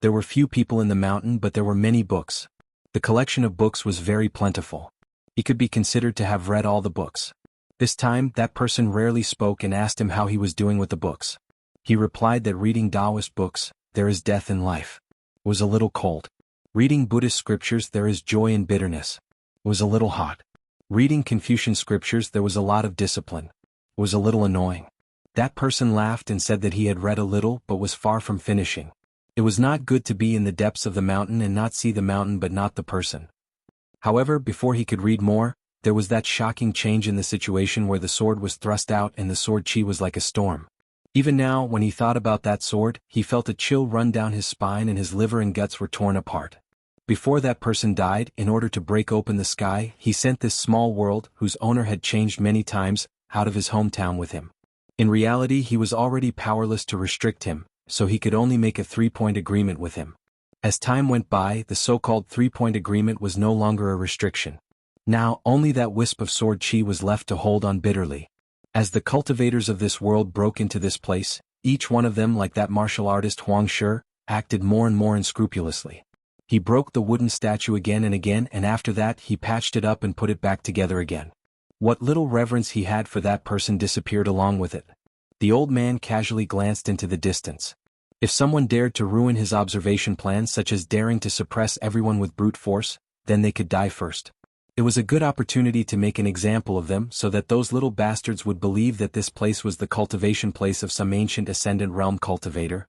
There were few people in the mountain but there were many books. The collection of books was very plentiful. He could be considered to have read all the books. This time that person rarely spoke and asked him how he was doing with the books. He replied that reading Taoist books, there is death in life. It was a little cold. Reading Buddhist scriptures, there is joy and bitterness. It was a little hot. Reading Confucian scriptures, there was a lot of discipline. It was a little annoying. That person laughed and said that he had read a little but was far from finishing. It was not good to be in the depths of the mountain and not see the mountain but not the person. However, before he could read more, there was that shocking change in the situation where the sword was thrust out and the sword chi was like a storm. Even now, when he thought about that sword, he felt a chill run down his spine and his liver and guts were torn apart. Before that person died, in order to break open the sky, he sent this small world, whose owner had changed many times, out of his hometown with him. In reality he was already powerless to restrict him, so he could only make a 3-point agreement with him. As time went by, the so-called 3-point agreement was no longer a restriction. Now only that wisp of sword chi was left to hold on bitterly. As the cultivators of this world broke into this place, each one of them, like that martial artist Huang Shi, acted more and more unscrupulously. He broke the wooden statue again and after that he patched it up and put it back together again. What little reverence he had for that person disappeared along with it. The old man casually glanced into the distance. If someone dared to ruin his observation plan, such as daring to suppress everyone with brute force, then they could die first. It was a good opportunity to make an example of them so that those little bastards would believe that this place was the cultivation place of some ancient ascendant realm cultivator.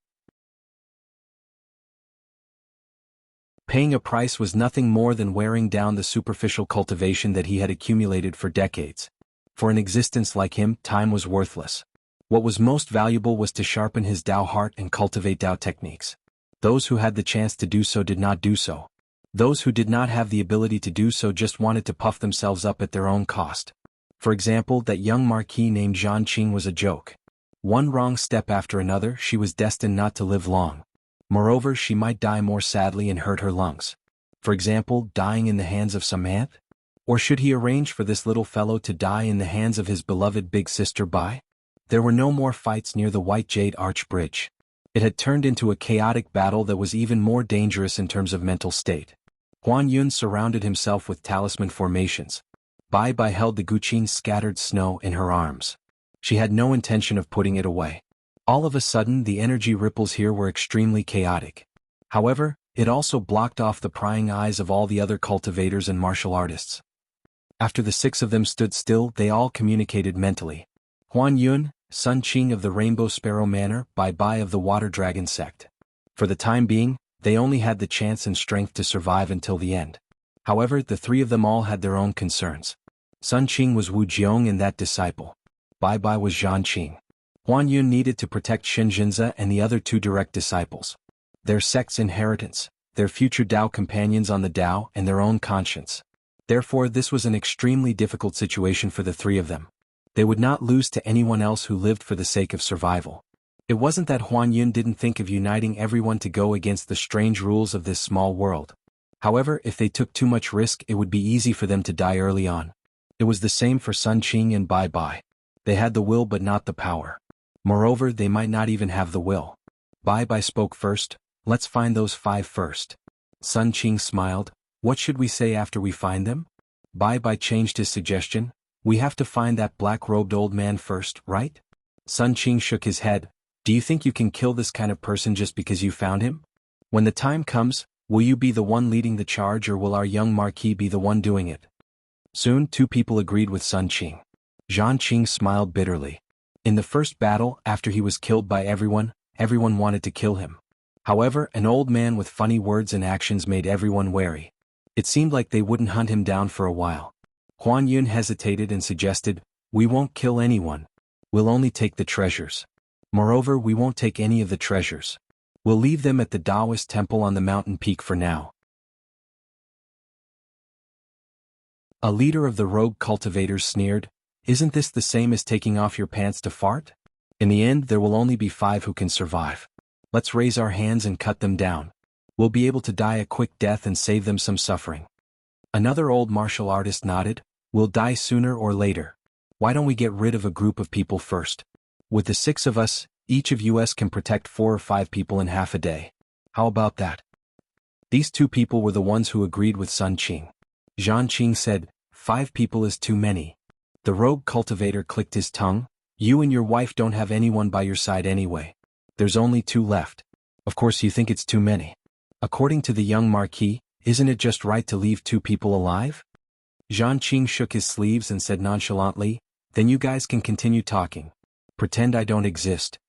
Paying a price was nothing more than wearing down the superficial cultivation that he had accumulated for decades. For an existence like him, time was worthless. What was most valuable was to sharpen his Tao heart and cultivate Tao techniques. Those who had the chance to do so did not do so. Those who did not have the ability to do so just wanted to puff themselves up at their own cost. For example, that young marquis named Zhan Qing was a joke. One wrong step after another, she was destined not to live long. Moreover, she might die more sadly and hurt her lungs. For example, dying in the hands of some ant? Or should he arrange for this little fellow to die in the hands of his beloved big sister Bai? There were no more fights near the White Jade Arch Bridge. It had turned into a chaotic battle that was even more dangerous in terms of mental state. Huan Yun surrounded himself with talisman formations. Bai Bai held the Guqin scattered snow in her arms. She had no intention of putting it away. All of a sudden the energy ripples here were extremely chaotic. However, it also blocked off the prying eyes of all the other cultivators and martial artists. After the 6 of them stood still, they all communicated mentally. Huan Yun, Sun Qing of the Rainbow Sparrow Manor, Bai Bai of the Water Dragon sect. For the time being, they only had the chance and strength to survive until the end. However, the 3 of them all had their own concerns. Sun Qing was Wu Jiong and that disciple. Bai Bai was Zhan Qing. Huan Yun needed to protect Shinjinza and the other 2 direct disciples. Their sect's inheritance, their future Tao companions on the Tao, and their own conscience. Therefore, this was an extremely difficult situation for the 3 of them. They would not lose to anyone else who lived for the sake of survival. It wasn't that Huan Yun didn't think of uniting everyone to go against the strange rules of this small world. However, if they took too much risk, it would be easy for them to die early on. It was the same for Sun Qing and Bai Bai. They had the will but not the power. Moreover, they might not even have the will. Bai Bai spoke first. Let's find those 5 first. Sun Qing smiled. What should we say after we find them? Bai Bai changed his suggestion. We have to find that black-robed old man first, right? Sun Qing shook his head. Do you think you can kill this kind of person just because you found him? When the time comes, will you be the one leading the charge or will our young marquis be the one doing it? Soon 2 people agreed with Sun Qing. Zhan Qing smiled bitterly. In the first battle, after he was killed by everyone wanted to kill him. However, an old man with funny words and actions made everyone wary. It seemed like they wouldn't hunt him down for a while. Huan Yun hesitated and suggested, we won't kill anyone. We'll only take the treasures. Moreover, we won't take any of the treasures. We'll leave them at the Taoist temple on the mountain peak for now. A leader of the rogue cultivators sneered, "Isn't this the same as taking off your pants to fart? In the end, there will only be 5 who can survive. Let's raise our hands and cut them down. We'll be able to die a quick death and save them some suffering." Another old martial artist nodded, "We'll die sooner or later. Why don't we get rid of a group of people first? With the 6 of us, each of us can protect 4 or 5 people in half a day. How about that?" These 2 people were the ones who agreed with Sun Qing. Zhan Qing said, "5 people is too many." The rogue cultivator clicked his tongue, "You and your wife don't have anyone by your side anyway. There's only 2 left. Of course you think it's too many. According to the young marquis, isn't it just right to leave 2 people alive?" Zhan Qing shook his sleeves and said nonchalantly, "Then you guys can continue talking. Pretend I don't exist."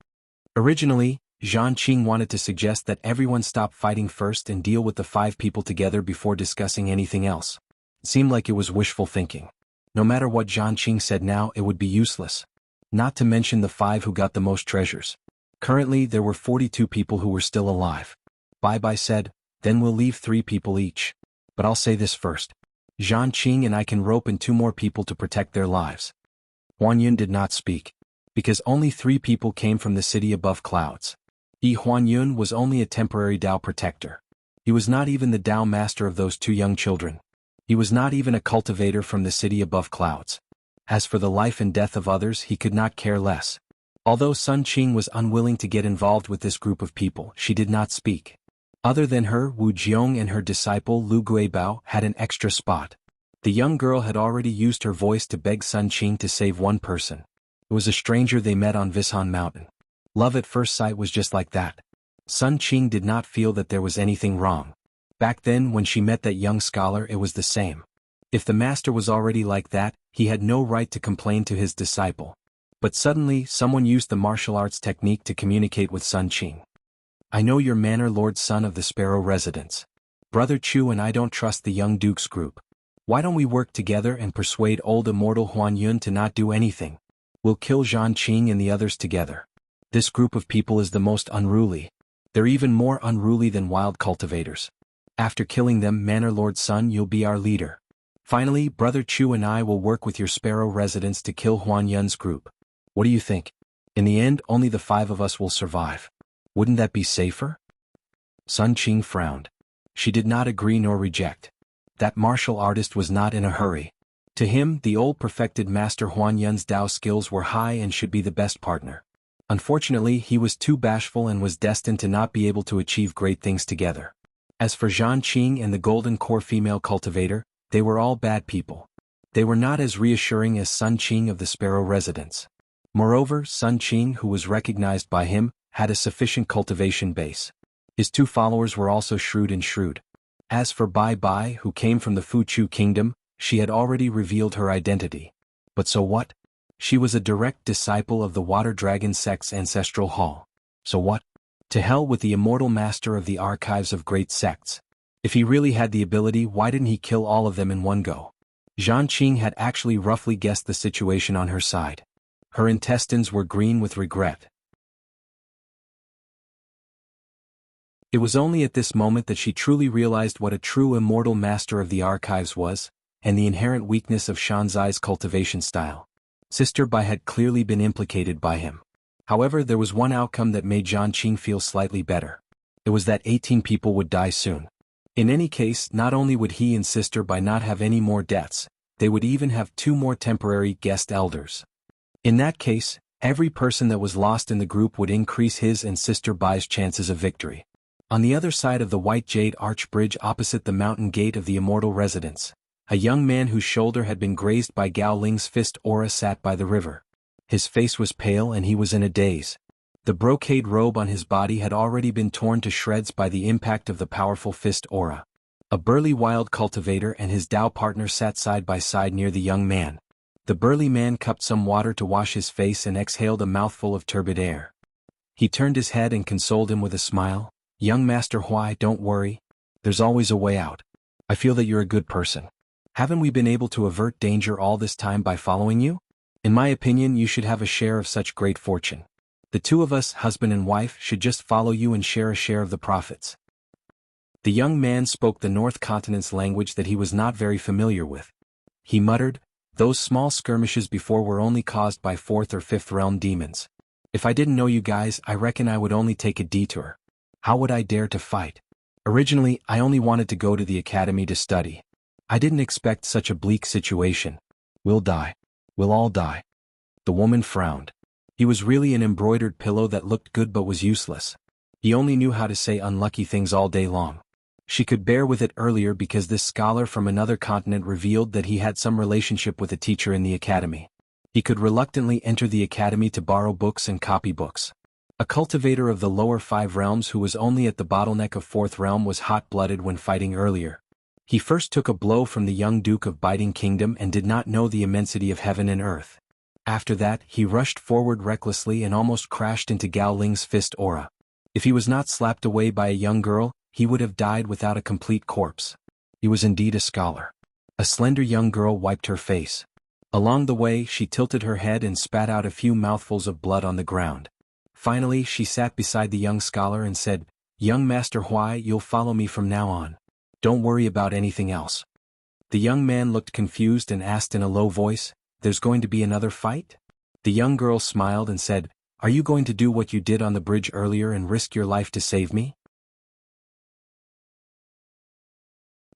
Originally, Zhan Qing wanted to suggest that everyone stop fighting first and deal with the 5 people together before discussing anything else. It seemed like it was wishful thinking. No matter what Zhan Qing said now, it would be useless. Not to mention the 5 who got the most treasures. Currently, there were 42 people who were still alive. Bai said, "Then we'll leave 3 people each. But I'll say this first. Zhan Qing and I can rope in 2 more people to protect their lives." Huan Yun did not speak. Because only 3 people came from the city above clouds. Huan Yun was only a temporary Dao protector. He was not even the Dao master of those 2 young children. He was not even a cultivator from the city above clouds. As for the life and death of others, he could not care less. Although Sun Qing was unwilling to get involved with this group of people, she did not speak. Other than her, Wu Jiong and her disciple Lu Guibao had an extra spot. The young girl had already used her voice to beg Sun Qing to save one person. It was a stranger they met on Vishan Mountain. Love at first sight was just like that. Sun Qing did not feel that there was anything wrong. Back then when she met that young scholar it was the same. If the master was already like that, he had no right to complain to his disciple. But suddenly someone used the martial arts technique to communicate with Sun Qing. "I know your manor lord son of the Sparrow residence. Brother Chu and I don't trust the young duke's group. Why don't we work together and persuade old immortal Huan Yun to not do anything? We'll kill Zhan Qing and the others together. This group of people is the most unruly. They're even more unruly than wild cultivators. After killing them, Manor Lord Sun, you'll be our leader. Finally, Brother Chu and I will work with your Sparrow residents to kill Huan Yun's group. What do you think? In the end, only the 5 of us will survive. Wouldn't that be safer?" Sun Qing frowned. She did not agree nor reject. That martial artist was not in a hurry. To him, the old perfected Master Huan Yun's Dao skills were high and should be the best partner. Unfortunately, he was too bashful and was destined to not be able to achieve great things together. As for Zhan Qing and the Golden Core female cultivator, they were all bad people. They were not as reassuring as Sun Qing of the Sparrow residence. Moreover, Sun Qing, who was recognized by him, had a sufficient cultivation base. His 2 followers were also shrewd. As for Bai, who came from the Fuchu kingdom, she had already revealed her identity. But so what? She was a direct disciple of the Water Dragon sect's ancestral hall. So what? To hell with the immortal master of the archives of great sects. If he really had the ability, why didn't he kill all of them in one go? Zhan Qing had actually roughly guessed the situation on her side. Her intestines were green with regret. It was only at this moment that she truly realized what a true immortal master of the archives was, and the inherent weakness of Shanzai's cultivation style. Sister Bai had clearly been implicated by him. However, there was one outcome that made Zhan Qing feel slightly better. It was that 18 people would die soon. In any case, not only would he and Sister Bai not have any more deaths, they would even have 2 more temporary guest elders. In that case, every person that was lost in the group would increase his and Sister Bai's chances of victory. On the other side of the White Jade Arch Bridge opposite the mountain gate of the Immortal Residence, a young man whose shoulder had been grazed by Gao Ling's fist aura sat by the river. His face was pale and he was in a daze. The brocade robe on his body had already been torn to shreds by the impact of the powerful fist aura. A burly wild cultivator and his Dao partner sat side by side near the young man. The burly man cupped some water to wash his face and exhaled a mouthful of turbid air. He turned his head and consoled him with a smile. "Young Master Huai, don't worry. There's always a way out. I feel that you're a good person. Haven't we been able to avert danger all this time by following you?" In my opinion, you should have a share of such great fortune. The two of us, husband and wife, should just follow you and share a share of the profits." The young man spoke the North Continent's language that he was not very familiar with. He muttered, "Those small skirmishes before were only caused by fourth or fifth realm demons. If I didn't know you guys, I reckon I would only take a detour. How would I dare to fight? Originally, I only wanted to go to the academy to study. I didn't expect such a bleak situation. We'll die. We'll all die." The woman frowned. He was really an embroidered pillow that looked good but was useless. He only knew how to say unlucky things all day long. She could bear with it earlier because this scholar from another continent revealed that he had some relationship with a teacher in the academy. He could reluctantly enter the academy to borrow books and copy books. A cultivator of the lower 5 realms who was only at the bottleneck of 4th realm was hot-blooded when fighting earlier. He first took a blow from the young Duke of Biting Kingdom and did not know the immensity of heaven and earth. After that, he rushed forward recklessly and almost crashed into Gao Ling's fist aura. If he was not slapped away by a young girl, he would have died without a complete corpse. He was indeed a scholar. A slender young girl wiped her face. Along the way, she tilted her head and spat out a few mouthfuls of blood on the ground. Finally, she sat beside the young scholar and said, "Young Master Huai, you'll follow me from now on. Don't worry about anything else." The young man looked confused and asked in a low voice, "There's going to be another fight?" The young girl smiled and said, "Are you going to do what you did on the bridge earlier and risk your life to save me?"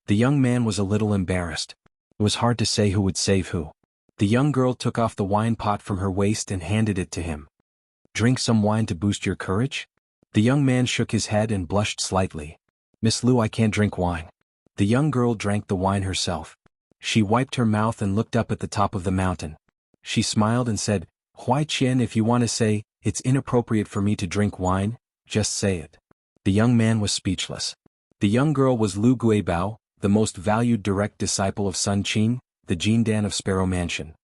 The young man was a little embarrassed. It was hard to say who would save who. The young girl took off the wine pot from her waist and handed it to him. "Drink some wine to boost your courage?" The young man shook his head and blushed slightly. "Miss Lu, I can't drink wine." The young girl drank the wine herself. She wiped her mouth and looked up at the top of the mountain. She smiled and said, "Huai Qian, if you want to say, it's inappropriate for me to drink wine, just say it." The young man was speechless. The young girl was Lu Guibao, the most valued direct disciple of Sun Qing, the Jindan of Sparrow Mansion.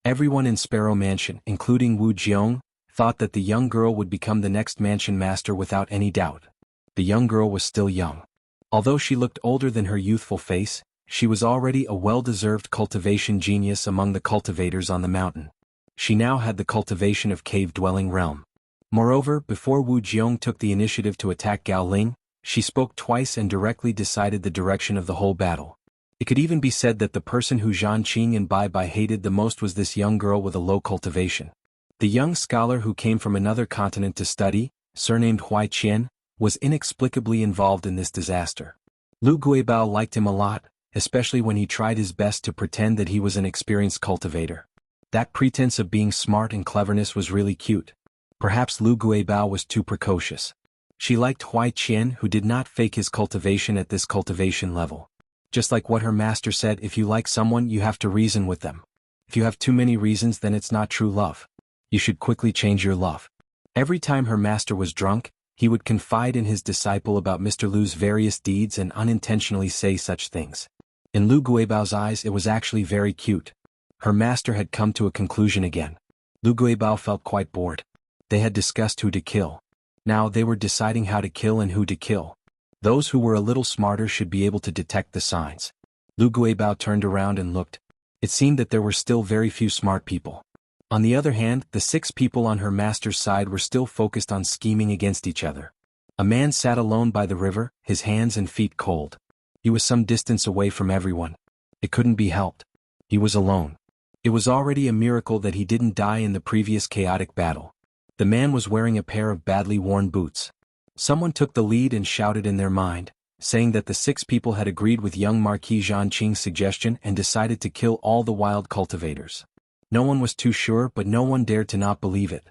Everyone in Sparrow Mansion, including Wu Jiong, thought that the young girl would become the next mansion master without any doubt. The young girl was still young. Although she looked older than her youthful face, she was already a well-deserved cultivation genius among the cultivators on the mountain. She now had the cultivation of cave-dwelling realm. Moreover, before Wu Jiong took the initiative to attack Gao Ling, she spoke twice and directly decided the direction of the whole battle. It could even be said that the person who Zhan Qing and Bai Bai hated the most was this young girl with a low cultivation. The young scholar who came from another continent to study, surnamed Huai Qian, was inexplicably involved in this disaster. Lu Guibao liked him a lot, especially when he tried his best to pretend that he was an experienced cultivator. That pretense of being smart and cleverness was really cute. Perhaps Lu Guibao was too precocious. She liked Huai Qian, who did not fake his cultivation at this cultivation level. Just like what her master said, if you like someone, you have to reason with them. If you have too many reasons, then it's not true love. You should quickly change your love. Every time her master was drunk, he would confide in his disciple about Mr. Lu's various deeds and unintentionally say such things. In Lu Guibao's eyes, it was actually very cute. Her master had come to a conclusion again. Lu Guibao felt quite bored. They had discussed who to kill. Now they were deciding how to kill and who to kill. Those who were a little smarter should be able to detect the signs. Lu Guibao turned around and looked. It seemed that there were still very few smart people. On the other hand, the 6 people on her master's side were still focused on scheming against each other. A man sat alone by the river, his hands and feet cold. He was some distance away from everyone. It couldn't be helped. He was alone. It was already a miracle that he didn't die in the previous chaotic battle. The man was wearing a pair of badly worn boots. Someone took the lead and shouted in their mind, saying that the 6 people had agreed with young Marquis Zhan Qing's suggestion and decided to kill all the wild cultivators. No one was too sure, but no one dared to not believe it.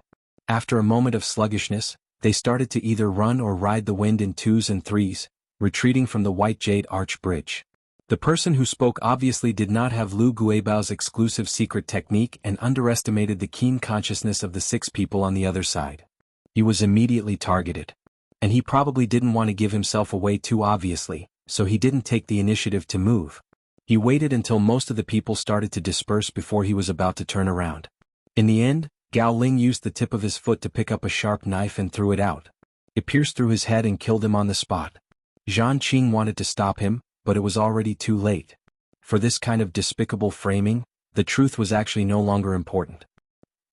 After a moment of sluggishness, they started to either run or ride the wind in 2s and 3s, retreating from the White Jade Arch Bridge. The person who spoke obviously did not have Lu Guibao's exclusive secret technique and underestimated the keen consciousness of the 6 people on the other side. He was immediately targeted. And he probably didn't want to give himself away too obviously, so he didn't take the initiative to move. He waited until most of the people started to disperse before he was about to turn around. In the end, Gao Ling used the tip of his foot to pick up a sharp knife and threw it out. It pierced through his head and killed him on the spot. Zhan Qing wanted to stop him, but it was already too late. For this kind of despicable framing, the truth was actually no longer important.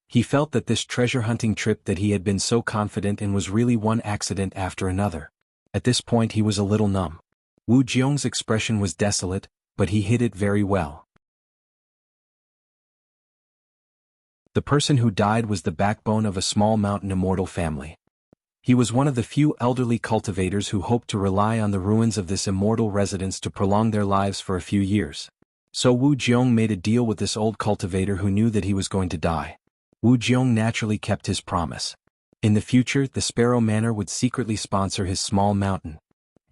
He felt that this treasure-hunting trip that he had been so confident in was really one accident after another. At this point he was a little numb. Wu Jiong's expression was desolate, but he hid it very well. The person who died was the backbone of a small mountain immortal family. He was one of the few elderly cultivators who hoped to rely on the ruins of this immortal residence to prolong their lives for a few years. So Wu Jiong made a deal with this old cultivator who knew that he was going to die. Wu Jiong naturally kept his promise. In the future, the Sparrow Manor would secretly sponsor his small mountain.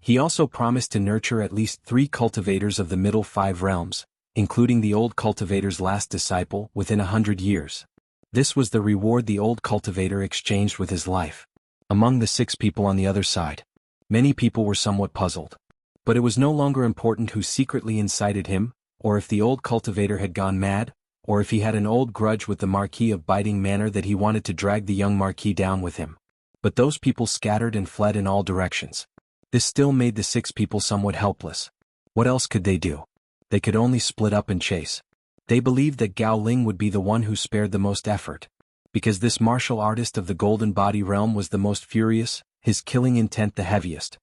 He also promised to nurture at least 3 cultivators of the middle 5 realms, including the old cultivator's last disciple, within 100 years. This was the reward the old cultivator exchanged with his life. Among the 6 people on the other side, many people were somewhat puzzled. But it was no longer important who secretly incited him, or if the old cultivator had gone mad, or if he had an old grudge with the Marquis of Biting Manor that he wanted to drag the young Marquis down with him. But those people scattered and fled in all directions. This still made the 6 people somewhat helpless. What else could they do? They could only split up and chase. They believed that Gao Ling would be the one who spared the most effort. Because this martial artist of the Golden Body realm was the most furious, his killing intent the heaviest.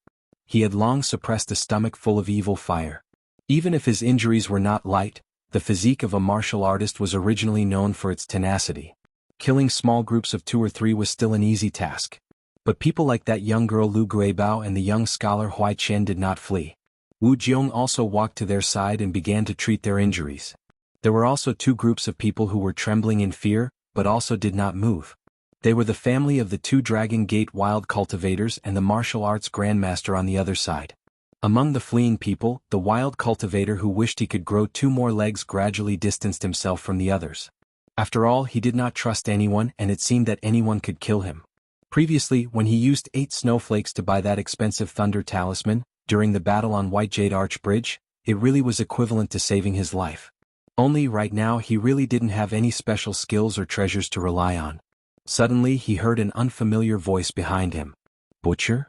He had long suppressed a stomach full of evil fire. Even if his injuries were not light, the physique of a martial artist was originally known for its tenacity. Killing small groups of 2 or 3 was still an easy task. But people like that young girl Lu Guibao and the young scholar Huai Qian did not flee. Wu Jiong also walked to their side and began to treat their injuries. There were also 2 groups of people who were trembling in fear, but also did not move. They were the family of the 2 Dragon Gate wild cultivators and the martial arts grandmaster on the other side. Among the fleeing people, the wild cultivator who wished he could grow 2 more legs gradually distanced himself from the others. After all, he did not trust anyone, and it seemed that anyone could kill him. Previously, when he used 8 snowflakes to buy that expensive thunder talisman, during the battle on White Jade Arch Bridge, it really was equivalent to saving his life. Only right now he really didn't have any special skills or treasures to rely on. Suddenly he heard an unfamiliar voice behind him. Butcher?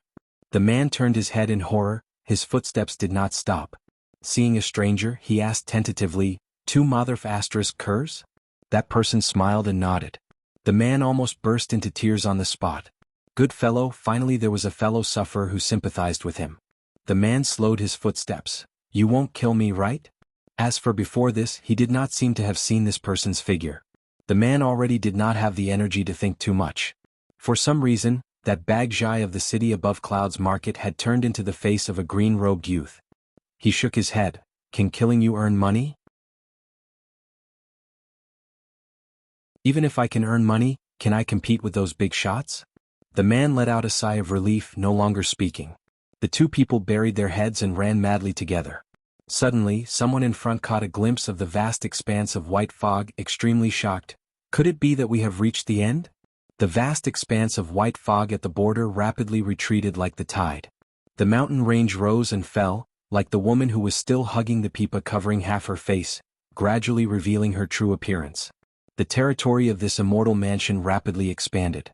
The man turned his head in horror. His footsteps did not stop. Seeing a stranger, he asked tentatively, 2 Motherf * curs? That person smiled and nodded. The man almost burst into tears on the spot. Good fellow, finally there was a fellow sufferer who sympathized with him. The man slowed his footsteps. You won't kill me, right? As for before this, he did not seem to have seen this person's figure. The man already did not have the energy to think too much. For some reason, that Bagjai of the city above clouds market had turned into the face of a green-robed youth. He shook his head. Can killing you earn money? Even if I can earn money, can I compete with those big shots? The man let out a sigh of relief, no longer speaking. The 2 people buried their heads and ran madly together. Suddenly, someone in front caught a glimpse of the vast expanse of white fog, extremely shocked. Could it be that we have reached the end? The vast expanse of white fog at the border rapidly retreated like the tide. The mountain range rose and fell, like the woman who was still hugging the pipa covering half her face, gradually revealing her true appearance. The territory of this immortal mansion rapidly expanded.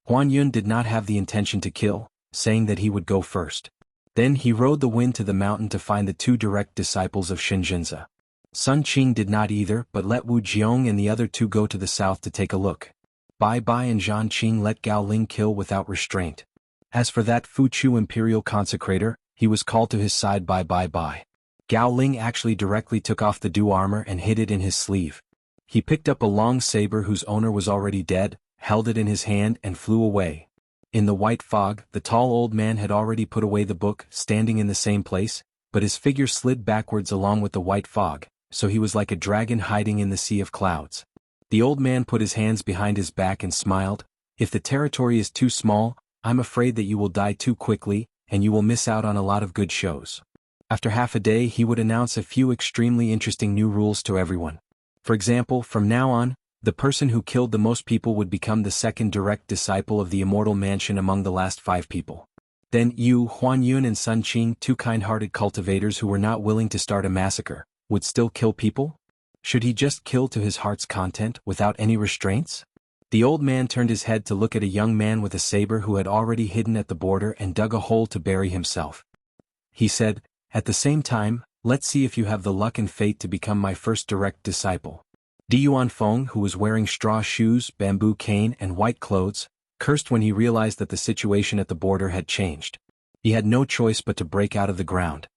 Huan Yun did not have the intention to kill, saying that he would go first. Then he rode the wind to the mountain to find the 2 direct disciples of Shinjinza. Sun Qing did not either, but let Wu Jiong and the other 2 go to the south to take a look. Bai Bai and Zhan Qing let Gao Ling kill without restraint. As for that Fu Chu imperial consecrator, he was called to his side by Bai Bai. Gao Ling actually directly took off the dew armor and hid it in his sleeve. He picked up a long saber whose owner was already dead, held it in his hand and flew away. In the white fog, the tall old man had already put away the book, standing in the same place, but his figure slid backwards along with the white fog, so he was like a dragon hiding in the sea of clouds. The old man put his hands behind his back and smiled. If the territory is too small, I'm afraid that you will die too quickly, and you will miss out on a lot of good shows. After half a day he would announce a few extremely interesting new rules to everyone. For example, from now on, the person who killed the most people would become the 2nd direct disciple of the immortal mansion among the last 5 people. Then Yu, Huan Yun and Sun Qing, 2 kind-hearted cultivators who were not willing to start a massacre, would still kill people? Should he just kill to his heart's content, without any restraints? The old man turned his head to look at a young man with a saber who had already hidden at the border and dug a hole to bury himself. He said, at the same time, let's see if you have the luck and fate to become my first direct disciple. Feng, who was wearing straw shoes, bamboo cane and white clothes, cursed when he realized that the situation at the border had changed. He had no choice but to break out of the ground.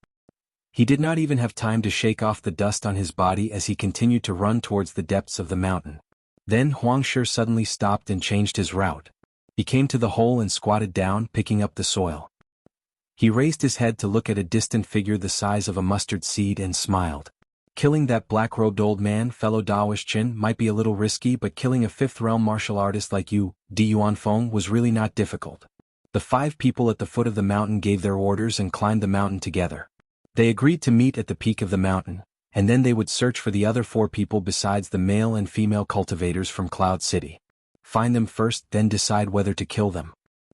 He did not even have time to shake off the dust on his body as he continued to run towards the depths of the mountain. Then Huang Shi suddenly stopped and changed his route. He came to the hole and squatted down, picking up the soil. He raised his head to look at a distant figure the size of a mustard seed and smiled. Killing that black-robed old man, fellow Daoist Qin, might be a little risky, but killing a fifth-realm martial artist like you, Feng, was really not difficult. The 5 people at the foot of the mountain gave their orders and climbed the mountain together. They agreed to meet at the peak of the mountain, and then they would search for the other 4 people besides the male and female cultivators from Cloud City. Find them first, then decide whether to kill them.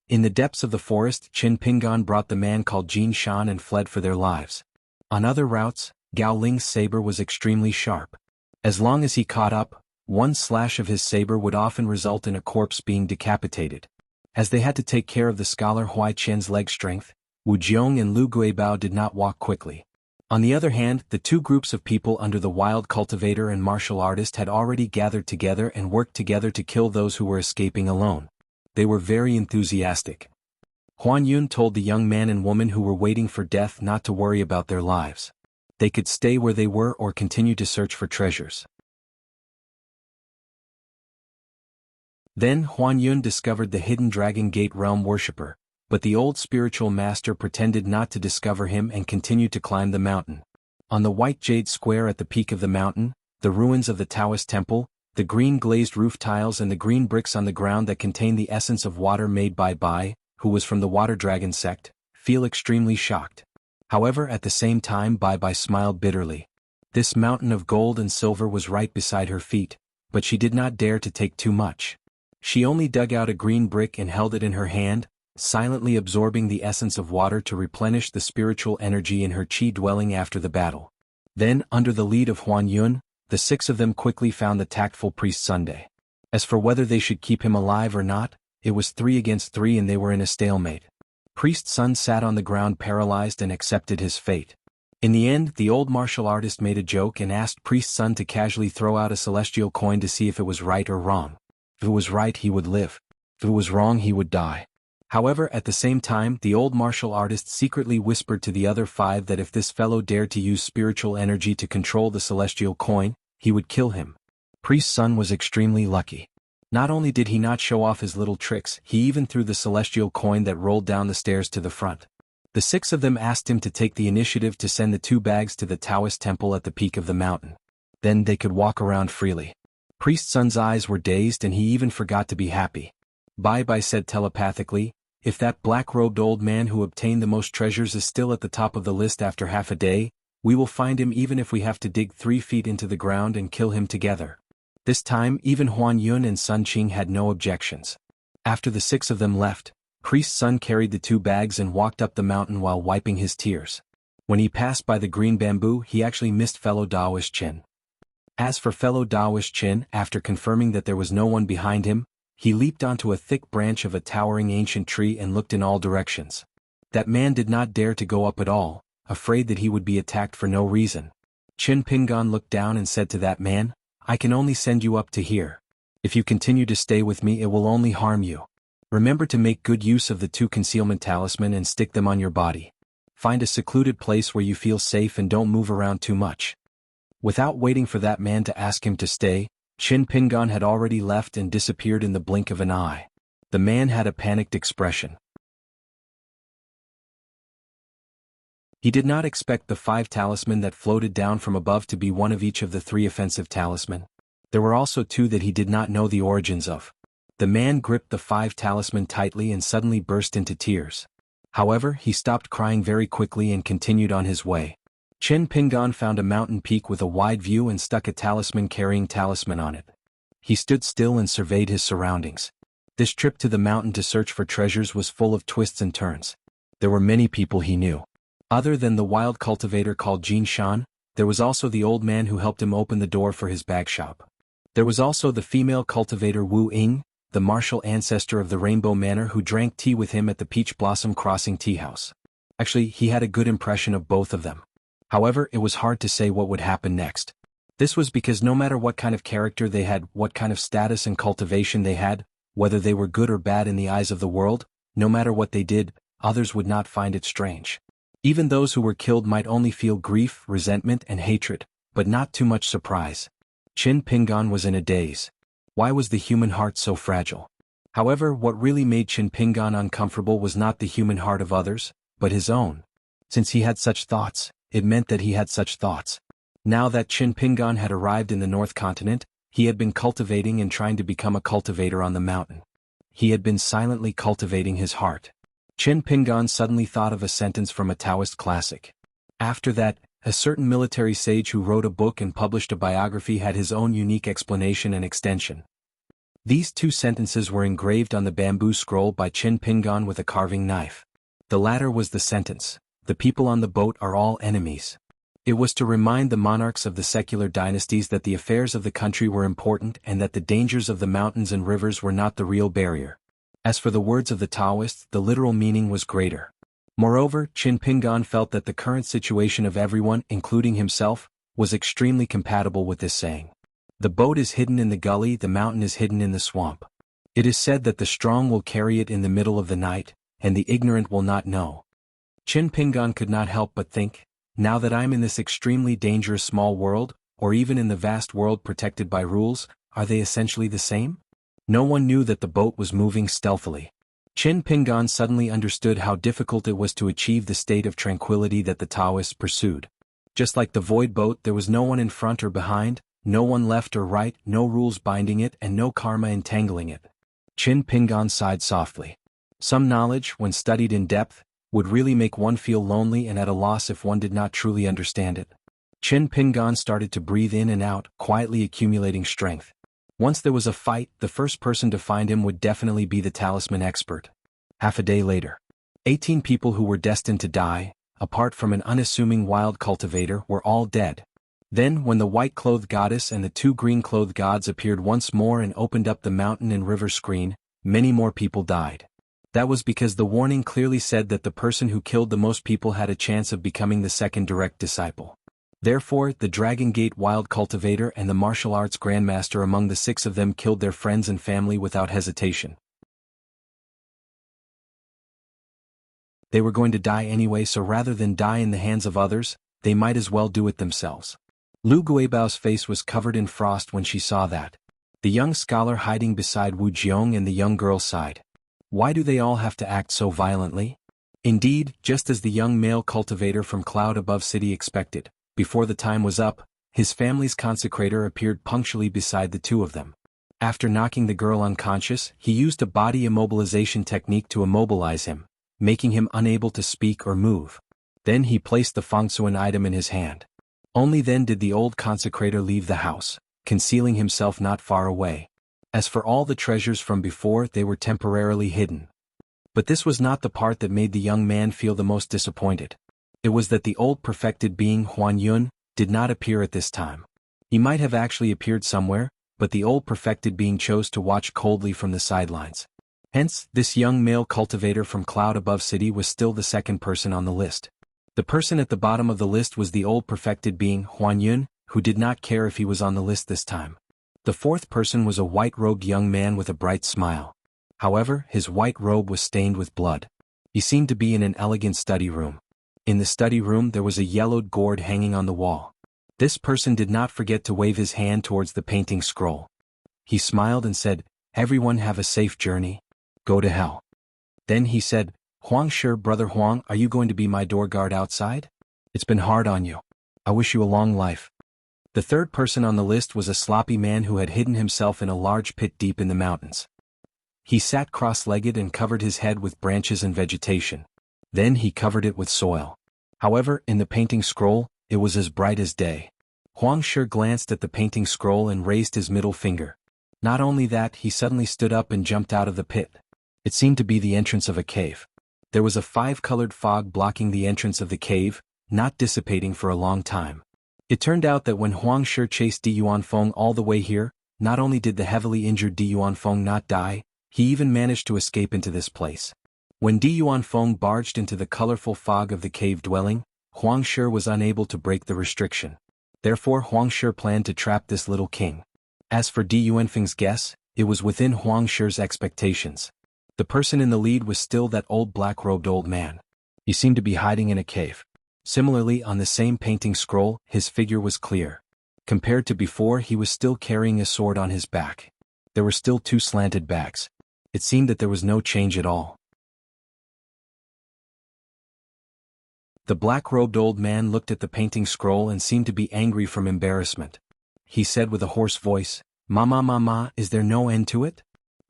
In the depths of the forest, Qin Pingan brought the man called Jin Shan and fled for their lives. On other routes, Gao Ling's saber was extremely sharp. As long as he caught up, one slash of his saber would often result in a corpse being decapitated. As they had to take care of the scholar Huai Qian's leg strength, Wu Jiong and Lu Guibao did not walk quickly. On the other hand, the 2 groups of people under the wild cultivator and martial artist had already gathered together and worked together to kill those who were escaping alone. They were very enthusiastic. Huan Yun told the young man and woman who were waiting for death not to worry about their lives. They could stay where they were or continue to search for treasures. Then Huan Yun discovered the hidden Dragon Gate realm worshipper, but the old spiritual master pretended not to discover him and continued to climb the mountain. On the white jade square at the peak of the mountain, the ruins of the Taoist temple, the green glazed roof tiles and the green bricks on the ground that contain the essence of water made by Bai, who was from the Water Dragon sect, feel extremely shocked. However, at the same time Bai smiled bitterly. This mountain of gold and silver was right beside her feet, but she did not dare to take too much. She only dug out a green brick and held it in her hand, silently absorbing the essence of water to replenish the spiritual energy in her chi dwelling after the battle. Then, under the lead of Huan Yun, the 6 of them quickly found the tactful priest Sunday. As for whether they should keep him alive or not, it was 3 against 3 and they were in a stalemate. Priest Sun sat on the ground paralyzed and accepted his fate. In the end, the old martial artist made a joke and asked Priest Sun to casually throw out a celestial coin to see if it was right or wrong. If it was right, he would live. If it was wrong, he would die. However, at the same time, the old martial artist secretly whispered to the other 5 that if this fellow dared to use spiritual energy to control the celestial coin, he would kill him. Priest Sun was extremely lucky. Not only did he not show off his little tricks, he even threw the celestial coin that rolled down the stairs to the front. The 6 of them asked him to take the initiative to send the 2 bags to the Taoist temple at the peak of the mountain. Then they could walk around freely. Priest Sun's eyes were dazed and he even forgot to be happy. Bai said telepathically, "If that black-robed old man who obtained the most treasures is still at the top of the list after half a day, we will find him even if we have to dig 3 feet into the ground and kill him together." This time, even Huan Yun and Sun Qing had no objections. After the 6 of them left, Priest Sun carried the 2 bags and walked up the mountain while wiping his tears. When he passed by the green bamboo, he actually missed fellow Daoist Qin. As for fellow Daoist Qin, after confirming that there was no one behind him, he leaped onto a thick branch of a towering ancient tree and looked in all directions. That man did not dare to go up at all, afraid that he would be attacked for no reason. Qin Pingan looked down and said to that man, "I can only send you up to here. If you continue to stay with me, it will only harm you. Remember to make good use of the 2 concealment talisman and stick them on your body. Find a secluded place where you feel safe and don't move around too much." Without waiting for that man to ask him to stay, Qin Pingan had already left and disappeared in the blink of an eye. The man had a panicked expression. He did not expect the 5 talisman that floated down from above to be one of each of the 3 offensive talisman. There were also 2 that he did not know the origins of. The man gripped the 5 talisman tightly and suddenly burst into tears. However, he stopped crying very quickly and continued on his way. Qin Pingan found a mountain peak with a wide view and stuck a talisman carrying talisman on it. He stood still and surveyed his surroundings. This trip to the mountain to search for treasures was full of twists and turns. There were many people he knew. Other than the wild cultivator called Jin Shan, there was also the old man who helped him open the door for his bag shop. There was also the female cultivator Wu Ying, the martial ancestor of the Rainbow Manor who drank tea with him at the Peach Blossom Crossing tea house. Actually, he had a good impression of both of them. However, it was hard to say what would happen next. This was because no matter what kind of character they had, what kind of status and cultivation they had, whether they were good or bad in the eyes of the world, no matter what they did, others would not find it strange. Even those who were killed might only feel grief, resentment, and hatred, but not too much surprise. Qin Pingan was in a daze. Why was the human heart so fragile? However, what really made Qin Pingan uncomfortable was not the human heart of others, but his own. Since he had such thoughts, it meant that he had such thoughts. Now that Qin Pingan had arrived in the North Continent, he had been cultivating and trying to become a cultivator on the mountain. He had been silently cultivating his heart. Qin Pingan suddenly thought of a sentence from a Taoist classic. After that, a certain military sage who wrote a book and published a biography had his own unique explanation and extension. These two sentences were engraved on the bamboo scroll by Qin Pingan with a carving knife. The latter was the sentence, "The people on the boat are all enemies." It was to remind the monarchs of the secular dynasties that the affairs of the country were important and that the dangers of the mountains and rivers were not the real barrier. As for the words of the Taoists, the literal meaning was greater. Moreover, Qin Pingan felt that the current situation of everyone, including himself, was extremely compatible with this saying. The boat is hidden in the gully, the mountain is hidden in the swamp. It is said that the strong will carry it in the middle of the night, and the ignorant will not know. Qin Pingan could not help but think, now that I'm in this extremely dangerous small world, or even in the vast world protected by rules, are they essentially the same? No one knew that the boat was moving stealthily. Qin Pingan suddenly understood how difficult it was to achieve the state of tranquility that the Taoists pursued. Just like the void boat, there was no one in front or behind, no one left or right, no rules binding it and no karma entangling it. Qin Pingan sighed softly. Some knowledge, when studied in depth, would really make one feel lonely and at a loss if one did not truly understand it. Qin Pingan started to breathe in and out, quietly accumulating strength. Once there was a fight, the first person to find him would definitely be the talisman expert. Half a day later, 18 people who were destined to die, apart from an unassuming wild cultivator, were all dead. Then, when the white-clothed goddess and the two green-clothed gods appeared once more and opened up the mountain and river screen, many more people died. That was because the warning clearly said that the person who killed the most people had a chance of becoming the second direct disciple. Therefore, the Dragon Gate wild cultivator and the martial arts grandmaster among the 6 of them killed their friends and family without hesitation. They were going to die anyway, so rather than die in the hands of others, they might as well do it themselves. Lu Guibao's face was covered in frost when she saw that. The young scholar hiding beside Wu Jiong and the young girl sighed. Why do they all have to act so violently? Indeed, just as the young male cultivator from Cloud Above City expected, before the time was up, his family's consecrator appeared punctually beside the two of them. After knocking the girl unconscious, he used a body immobilization technique to immobilize him, making him unable to speak or move. Then he placed the Fengsuan item in his hand. Only then did the old consecrator leave the house, concealing himself not far away. As for all the treasures from before, they were temporarily hidden. But this was not the part that made the young man feel the most disappointed. It was that the old perfected being Huan Yun did not appear at this time. He might have actually appeared somewhere, but the old perfected being chose to watch coldly from the sidelines. Hence, this young male cultivator from Cloud Above City was still the second person on the list. The person at the bottom of the list was the old perfected being Huan Yun, who did not care if he was on the list this time. The fourth person was a white-robed young man with a bright smile. However, his white robe was stained with blood. He seemed to be in an elegant study room. In the study room there was a yellowed gourd hanging on the wall. This person did not forget to wave his hand towards the painting scroll. He smiled and said, "Everyone have a safe journey. Go to hell." Then he said, "Huang Shi, brother Huang, are you going to be my door guard outside? It's been hard on you. I wish you a long life." The third person on the list was a sloppy man who had hidden himself in a large pit deep in the mountains. He sat cross-legged and covered his head with branches and vegetation. Then he covered it with soil. However, in the painting scroll, it was as bright as day. Huang Shi glanced at the painting scroll and raised his middle finger. Not only that, he suddenly stood up and jumped out of the pit. It seemed to be the entrance of a cave. There was a 5-colored fog blocking the entrance of the cave, not dissipating for a long time. It turned out that when Huang Shi chased Di Yuanfeng all the way here, not only did the heavily injured Di Yuanfeng not die, he even managed to escape into this place. When Di Yuanfeng barged into the colorful fog of the cave dwelling, Huang Shi was unable to break the restriction. Therefore Huang Shi planned to trap this little king. As for Du Yuanfeng's guess, it was within Huang Shi's expectations. The person in the lead was still that old black-robed old man. He seemed to be hiding in a cave. Similarly, on the same painting scroll, his figure was clear. Compared to before, he was still carrying a sword on his back. There were still 2 slanted bags. It seemed that there was no change at all. The black-robed old man looked at the painting scroll and seemed to be angry from embarrassment. He said with a hoarse voice, "Mama, mama, is there no end to it?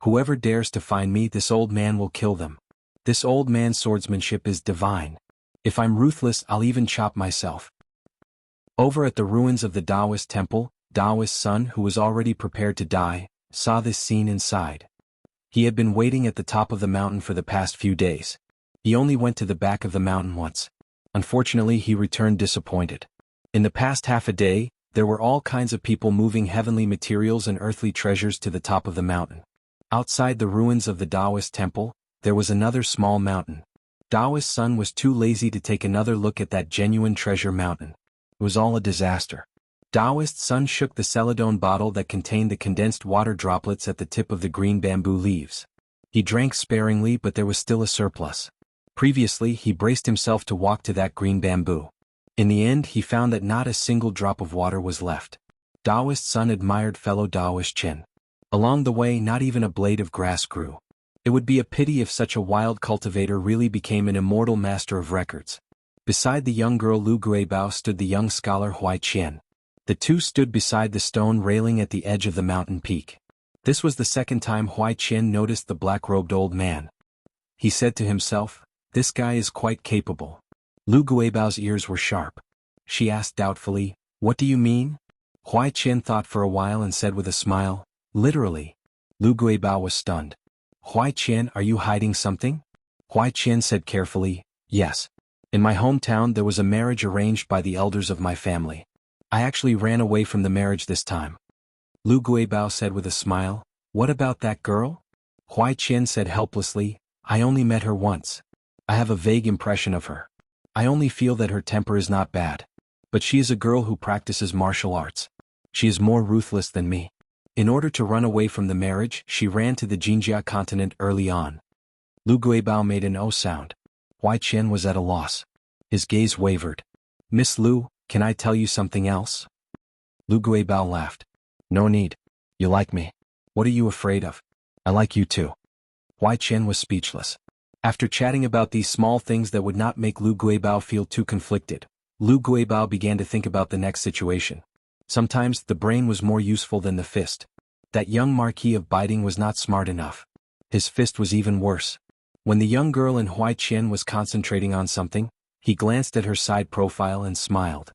Whoever dares to find me, this old man will kill them. This old man's swordsmanship is divine. If I'm ruthless, I'll even chop myself." Over at the ruins of the Taoist temple, Taoist's son, who was already prepared to die, saw this scene inside. He had been waiting at the top of the mountain for the past few days. He only went to the back of the mountain once. Unfortunately, he returned disappointed. In the past half a day, there were all kinds of people moving heavenly materials and earthly treasures to the top of the mountain. Outside the ruins of the Taoist temple, there was another small mountain. Taoist's son was too lazy to take another look at that genuine treasure mountain. It was all a disaster. Taoist's son shook the celadone bottle that contained the condensed water droplets at the tip of the green bamboo leaves. He drank sparingly, but there was still a surplus. Previously, he braced himself to walk to that green bamboo. In the end, he found that not a single drop of water was left. Taoist's son admired fellow Taoist Chen. Along the way, not even a blade of grass grew. It would be a pity if such a wild cultivator really became an immortal master of records. Beside the young girl Lu Guibao stood the young scholar Huai Qian. The 2 stood beside the stone railing at the edge of the mountain peak. This was the second time Huai Qian noticed the black-robed old man. He said to himself, "This guy is quite capable." Lu Guibao's ears were sharp. She asked doubtfully, "What do you mean?" Huai Qian thought for a while and said with a smile, "Literally." Lu Guibao was stunned. "Huai Qian, are you hiding something?" Huai Qian said carefully, "Yes. In my hometown there was a marriage arranged by the elders of my family. I actually ran away from the marriage this time." Lu Guibao said with a smile, "What about that girl?" Huai Qian said helplessly, "I only met her once. I have a vague impression of her. I only feel that her temper is not bad. But she is a girl who practices martial arts. She is more ruthless than me. In order to run away from the marriage, she ran to the Jinjia continent early on." Lu Guibao made an O sound. Huai Qian was at a loss. His gaze wavered. "Miss Lu, can I tell you something else?" Lu Guibao laughed. "No need. You like me. What are you afraid of? I like you too." Huai Qian was speechless. After chatting about these small things that would not make Lu Guibao feel too conflicted, Lu Guibao began to think about the next situation. Sometimes the brain was more useful than the fist. That young Marquis of Biting was not smart enough. His fist was even worse. When the young girl in Huai Qian was concentrating on something, he glanced at her side profile and smiled.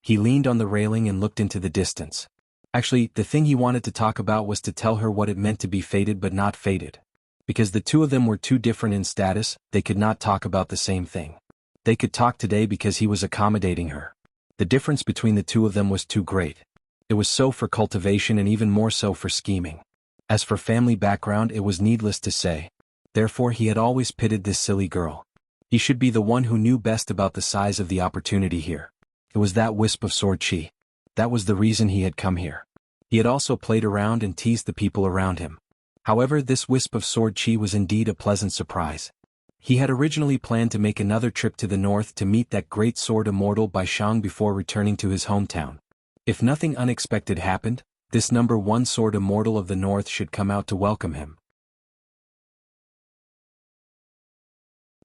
He leaned on the railing and looked into the distance. Actually, the thing he wanted to talk about was to tell her what it meant to be fated but not fated. Because the 2 of them were too different in status, they could not talk about the same thing. They could talk today because he was accommodating her. The difference between the 2 of them was too great. It was so for cultivation and even more so for scheming. As for family background, it was needless to say. Therefore he had always pitted this silly girl. He should be the one who knew best about the size of the opportunity here. It was that wisp of sword chi. That was the reason he had come here. He had also played around and teased the people around him. However, this wisp of sword chi was indeed a pleasant surprise. He had originally planned to make another trip to the north to meet that great sword immortal Bai Shang before returning to his hometown. If nothing unexpected happened, this number 1 sword immortal of the north should come out to welcome him.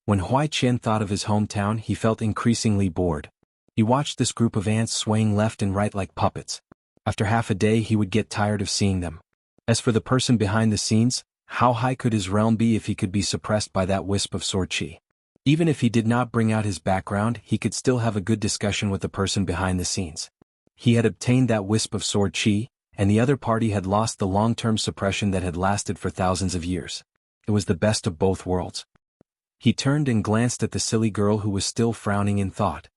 When Huai Qian thought of his hometown, he felt increasingly bored. He watched this group of ants swaying left and right like puppets. After half a day he would get tired of seeing them. As for the person behind the scenes, how high could his realm be if he could be suppressed by that wisp of sword chi? Even if he did not bring out his background, he could still have a good discussion with the person behind the scenes. He had obtained that wisp of sword chi, and the other party had lost the long-term suppression that had lasted for thousands of years. It was the best of both worlds. He turned and glanced at the silly girl who was still frowning in thought.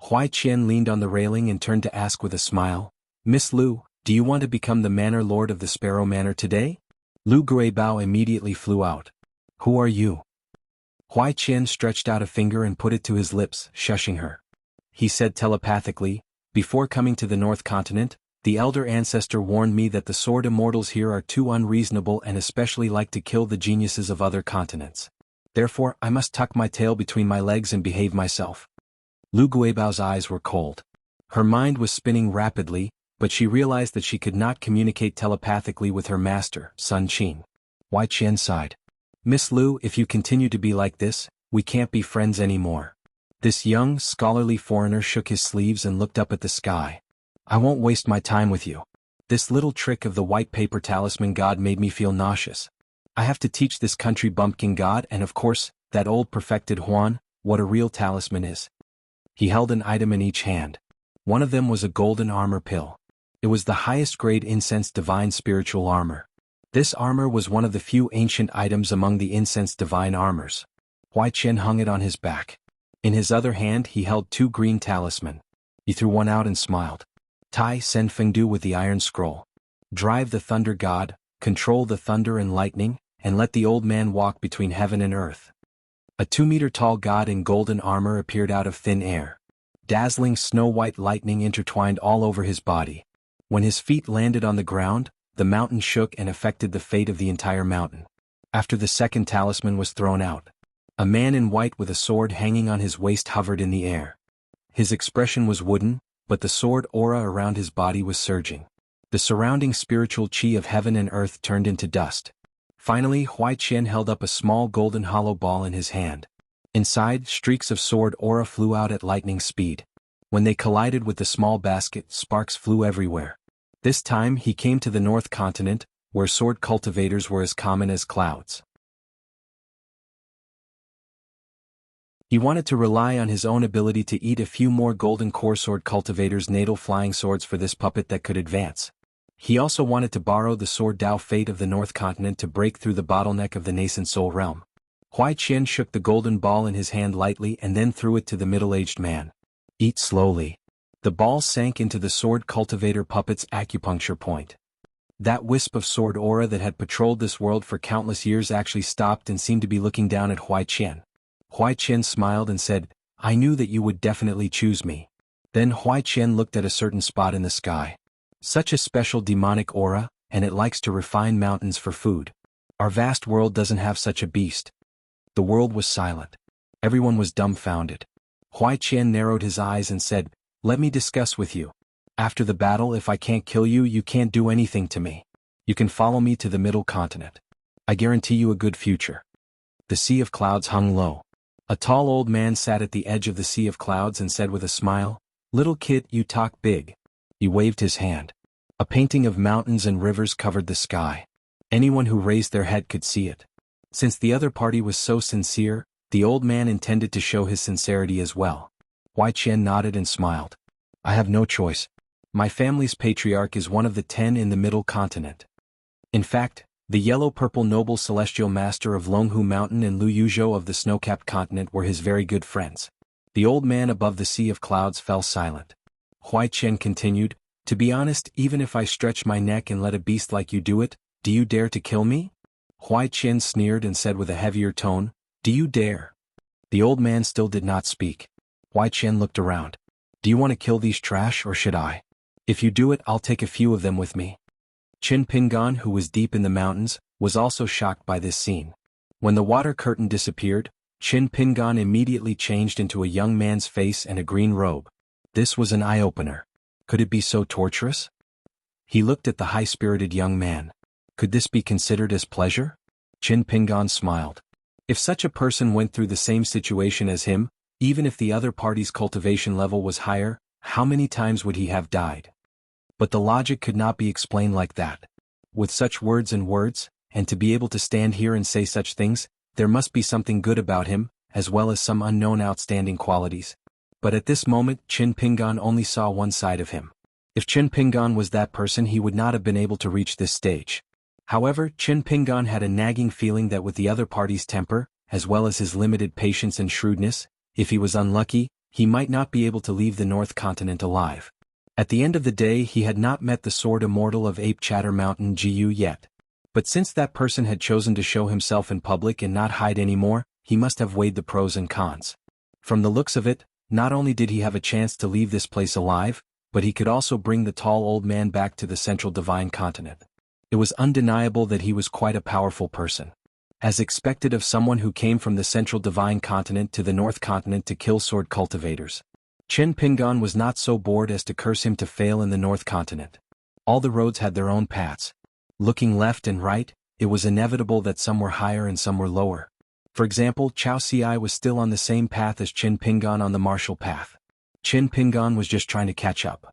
Huai Qian leaned on the railing and turned to ask with a smile, "Miss Lu, do you want to become the manor lord of the Sparrow Manor today?" Lu Guibao immediately flew out. "Who are you?" Huai Qian stretched out a finger and put it to his lips, shushing her. He said telepathically, Before coming to the North Continent, the elder ancestor warned me that the sword immortals here are too unreasonable and especially like to kill the geniuses of other continents. Therefore, I must tuck my tail between my legs and behave myself. Lu Guibao's eyes were cold. Her mind was spinning rapidly, but she realized that she could not communicate telepathically with her master, Sun Qin. Huai Qian sighed. Miss Lu, if you continue to be like this, we can't be friends anymore. This young, scholarly foreigner shook his sleeves and looked up at the sky. I won't waste my time with you. This little trick of the white paper talisman god made me feel nauseous. I have to teach this country bumpkin god and of course, that old perfected Huan, what a real talisman is. He held an item in each hand. One of them was a golden armor pill. It was the highest grade incense divine spiritual armor. This armor was one of the few ancient items among the incense divine armors. Huai Qian hung it on his back. In his other hand he held 2 green talisman. He threw one out and smiled. Tai Sen Fengdu with the iron scroll. Drive the thunder god, control the thunder and lightning, and let the old man walk between heaven and earth. A 2-meter-tall god in golden armor appeared out of thin air. Dazzling snow-white lightning intertwined all over his body. When his feet landed on the ground, the mountain shook and affected the fate of the entire mountain. After the second talisman was thrown out, a man in white with a sword hanging on his waist hovered in the air. His expression was wooden, but the sword aura around his body was surging. The surrounding spiritual chi of heaven and earth turned into dust. Finally, Huai Qian held up a small golden hollow ball in his hand. Inside, streaks of sword aura flew out at lightning speed. When they collided with the small basket, sparks flew everywhere. This time he came to the North Continent, where sword cultivators were as common as clouds. He wanted to rely on his own ability to eat a few more golden core sword cultivators' natal flying swords for this puppet that could advance. He also wanted to borrow the sword Dao Fate of the North Continent to break through the bottleneck of the nascent soul realm. Huai Qian shook the golden ball in his hand lightly and then threw it to the middle-aged man. Eat slowly. The ball sank into the sword cultivator puppet's acupuncture point. That wisp of sword aura that had patrolled this world for countless years actually stopped and seemed to be looking down at Huai Qian. Huai Qian smiled and said, I knew that you would definitely choose me. Then Huai Qian looked at a certain spot in the sky. Such a special demonic aura, and it likes to refine mountains for food. Our vast world doesn't have such a beast. The world was silent. Everyone was dumbfounded. Huai Qian narrowed his eyes and said, Let me discuss with you. After the battle, if I can't kill you, you can't do anything to me. You can follow me to the Middle Continent. I guarantee you a good future. The sea of clouds hung low. A tall old man sat at the edge of the sea of clouds and said with a smile, Little kid, you talk big. He waved his hand. A painting of mountains and rivers covered the sky. Anyone who raised their head could see it. Since the other party was so sincere, the old man intended to show his sincerity as well. Huai Qian nodded and smiled. I have no choice. My family's patriarch is one of the 10 in the Middle Continent. In fact, the yellow-purple noble celestial master of Longhu Mountain and Lu Yuzhou of the snow-capped continent were his very good friends. The old man above the sea of clouds fell silent. Huai Qian continued, To be honest, even if I stretch my neck and let a beast like you do it, do you dare to kill me? Huai Qian sneered and said with a heavier tone, Do you dare? The old man still did not speak. Huai Qian looked around. Do you want to kill these trash or should I? If you do it, I'll take a few of them with me. Qin Pingan, who was deep in the mountains, was also shocked by this scene. When the water curtain disappeared, Qin Pingan immediately changed into a young man's face and a green robe. This was an eye-opener. Could it be so torturous? He looked at the high-spirited young man. Could this be considered as pleasure? Qin Pingan smiled. If such a person went through the same situation as him, even if the other party's cultivation level was higher, how many times would he have died? But the logic could not be explained like that. With such words, and to be able to stand here and say such things, there must be something good about him, as well as some unknown outstanding qualities. But at this moment, Qin Pingan only saw one side of him. If Qin Pingan was that person, he would not have been able to reach this stage. However, Qin Pingan had a nagging feeling that with the other party's temper, as well as his limited patience and shrewdness, if he was unlucky, he might not be able to leave the North Continent alive. At the end of the day, he had not met the sword immortal of Ape Chatter Mountain Jiyu yet. But since that person had chosen to show himself in public and not hide anymore, he must have weighed the pros and cons. From the looks of it, not only did he have a chance to leave this place alive, but he could also bring the tall old man back to the central divine continent. It was undeniable that he was quite a powerful person. As expected of someone who came from the central divine continent to the north continent to kill sword cultivators, Chen Pingon was not so bored as to curse him to fail in the north continent. All the roads had their own paths. Looking left and right, it was inevitable that some were higher and some were lower. For example, Chao Ci was still on the same path as Chen Pingon on the martial path. Chen Pingon was just trying to catch up.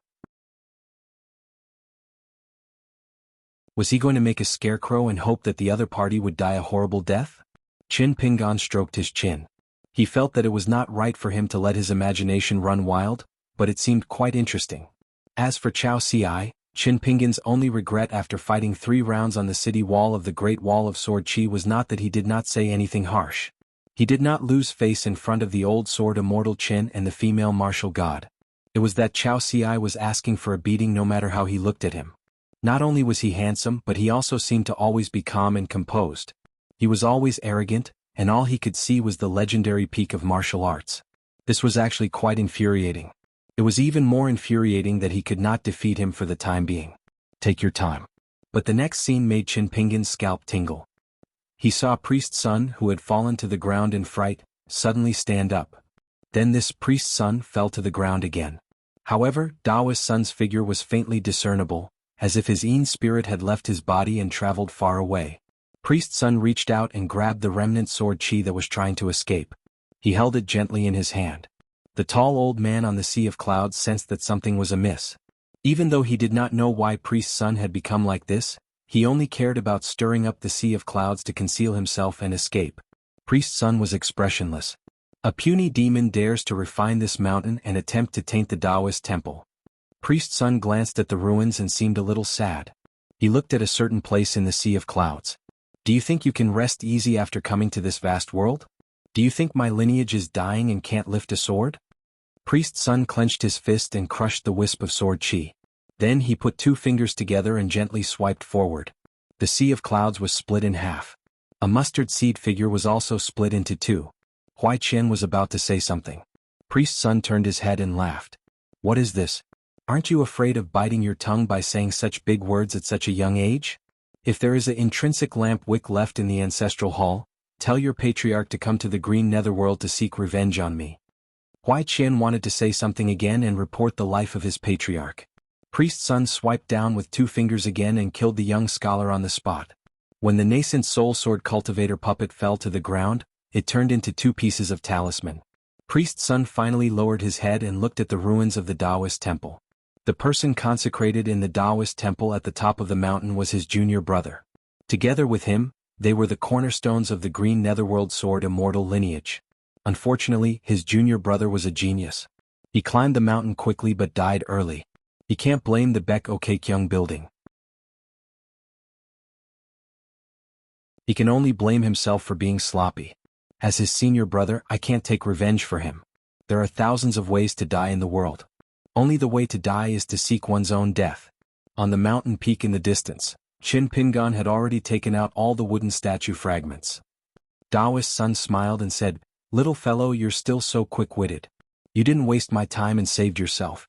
Was he going to make a scarecrow and hope that the other party would die a horrible death? Chen Pingon stroked his chin. He felt that it was not right for him to let his imagination run wild, but it seemed quite interesting. As for Chao Ci, Chen Pingon's only regret after fighting 3 rounds on the city wall of the Great Wall of Sword Qi was not that he did not say anything harsh. He did not lose face in front of the old sword immortal Chen and the female martial god. It was that Chao Ci was asking for a beating no matter how he looked at him. Not only was he handsome, but he also seemed to always be calm and composed. He was always arrogant, and all he could see was the legendary peak of martial arts. This was actually quite infuriating. It was even more infuriating that he could not defeat him for the time being. Take your time. But the next scene made Chen Pingon's scalp tingle. He saw priest's son, who had fallen to the ground in fright, suddenly stand up. Then this priest's son fell to the ground again. However, Dao's son's figure was faintly discernible, as if his Yin spirit had left his body and traveled far away. Priest's son reached out and grabbed the remnant sword Qi that was trying to escape. He held it gently in his hand. The tall old man on the sea of clouds sensed that something was amiss. Even though he did not know why priest's son had become like this, he only cared about stirring up the sea of clouds to conceal himself and escape. Priest's son was expressionless. A puny demon dares to refine this mountain and attempt to taint the Taoist temple. Priest's son glanced at the ruins and seemed a little sad. He looked at a certain place in the sea of clouds. Do you think you can rest easy after coming to this vast world? Do you think my lineage is dying and can't lift a sword? Priest's son clenched his fist and crushed the wisp of sword Qi. Then he put 2 fingers together and gently swiped forward. The sea of clouds was split in half. A mustard seed figure was also split into 2. Huai Qian was about to say something. Priest's son turned his head and laughed. What is this? Aren't you afraid of biting your tongue by saying such big words at such a young age? If there is an intrinsic lamp wick left in the ancestral hall, tell your patriarch to come to the green netherworld to seek revenge on me. Huai Qian wanted to say something again and report the life of his patriarch. Priest's son swiped down with 2 fingers again and killed the young scholar on the spot. When the nascent soul sword cultivator puppet fell to the ground, it turned into 2 pieces of talisman. Priest's son finally lowered his head and looked at the ruins of the Taoist temple. The person consecrated in the Taoist temple at the top of the mountain was his junior brother. Together with him, they were the cornerstones of the green netherworld sword immortal lineage. Unfortunately, his junior brother was a genius. He climbed the mountain quickly but died early. He can't blame the Baek Okekyung building. He can only blame himself for being sloppy. As his senior brother, I can't take revenge for him. There are thousands of ways to die in the world. Only the way to die is to seek one's own death. On the mountain peak in the distance, Chen Pingon had already taken out all the wooden statue fragments. Taoist's son smiled and said, Little fellow, you're still so quick-witted. You didn't waste my time and saved yourself.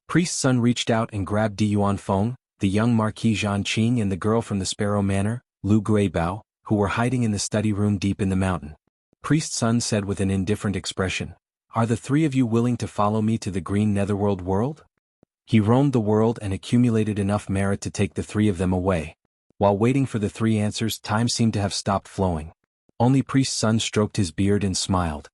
Priest's son reached out and grabbed Di Yuanfeng, the young Marquis Zhan Qing and the girl from the Sparrow Manor, Lu Guibao, who were hiding in the study room deep in the mountain. Priest's son said with an indifferent expression, Are the 3 of you willing to follow me to the green netherworld world? He roamed the world and accumulated enough merit to take the 3 of them away. While waiting for the 3 answers, time seemed to have stopped flowing. Only Priest's son stroked his beard and smiled.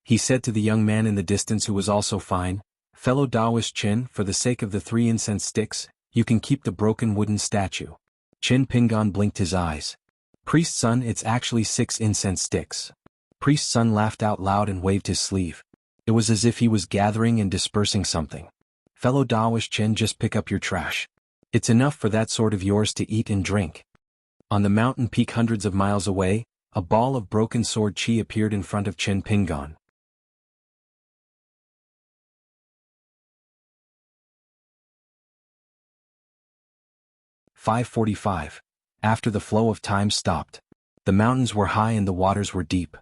He said to the young man in the distance who was also fine, Fellow Taoist Chen, for the sake of the 3 incense sticks, you can keep the broken wooden statue. Chen Pingon blinked his eyes. Priest's son, it's actually 6 incense sticks. Priest's son laughed out loud and waved his sleeve. It was as if he was gathering and dispersing something. Fellow Taoist Chen, just pick up your trash. It's enough for that sword of yours to eat and drink. On the mountain peak hundreds of miles away, a ball of broken sword Qi appeared in front of Chen Pingon. "5:45. After the flow of time stopped. The mountains were high and the waters were deep.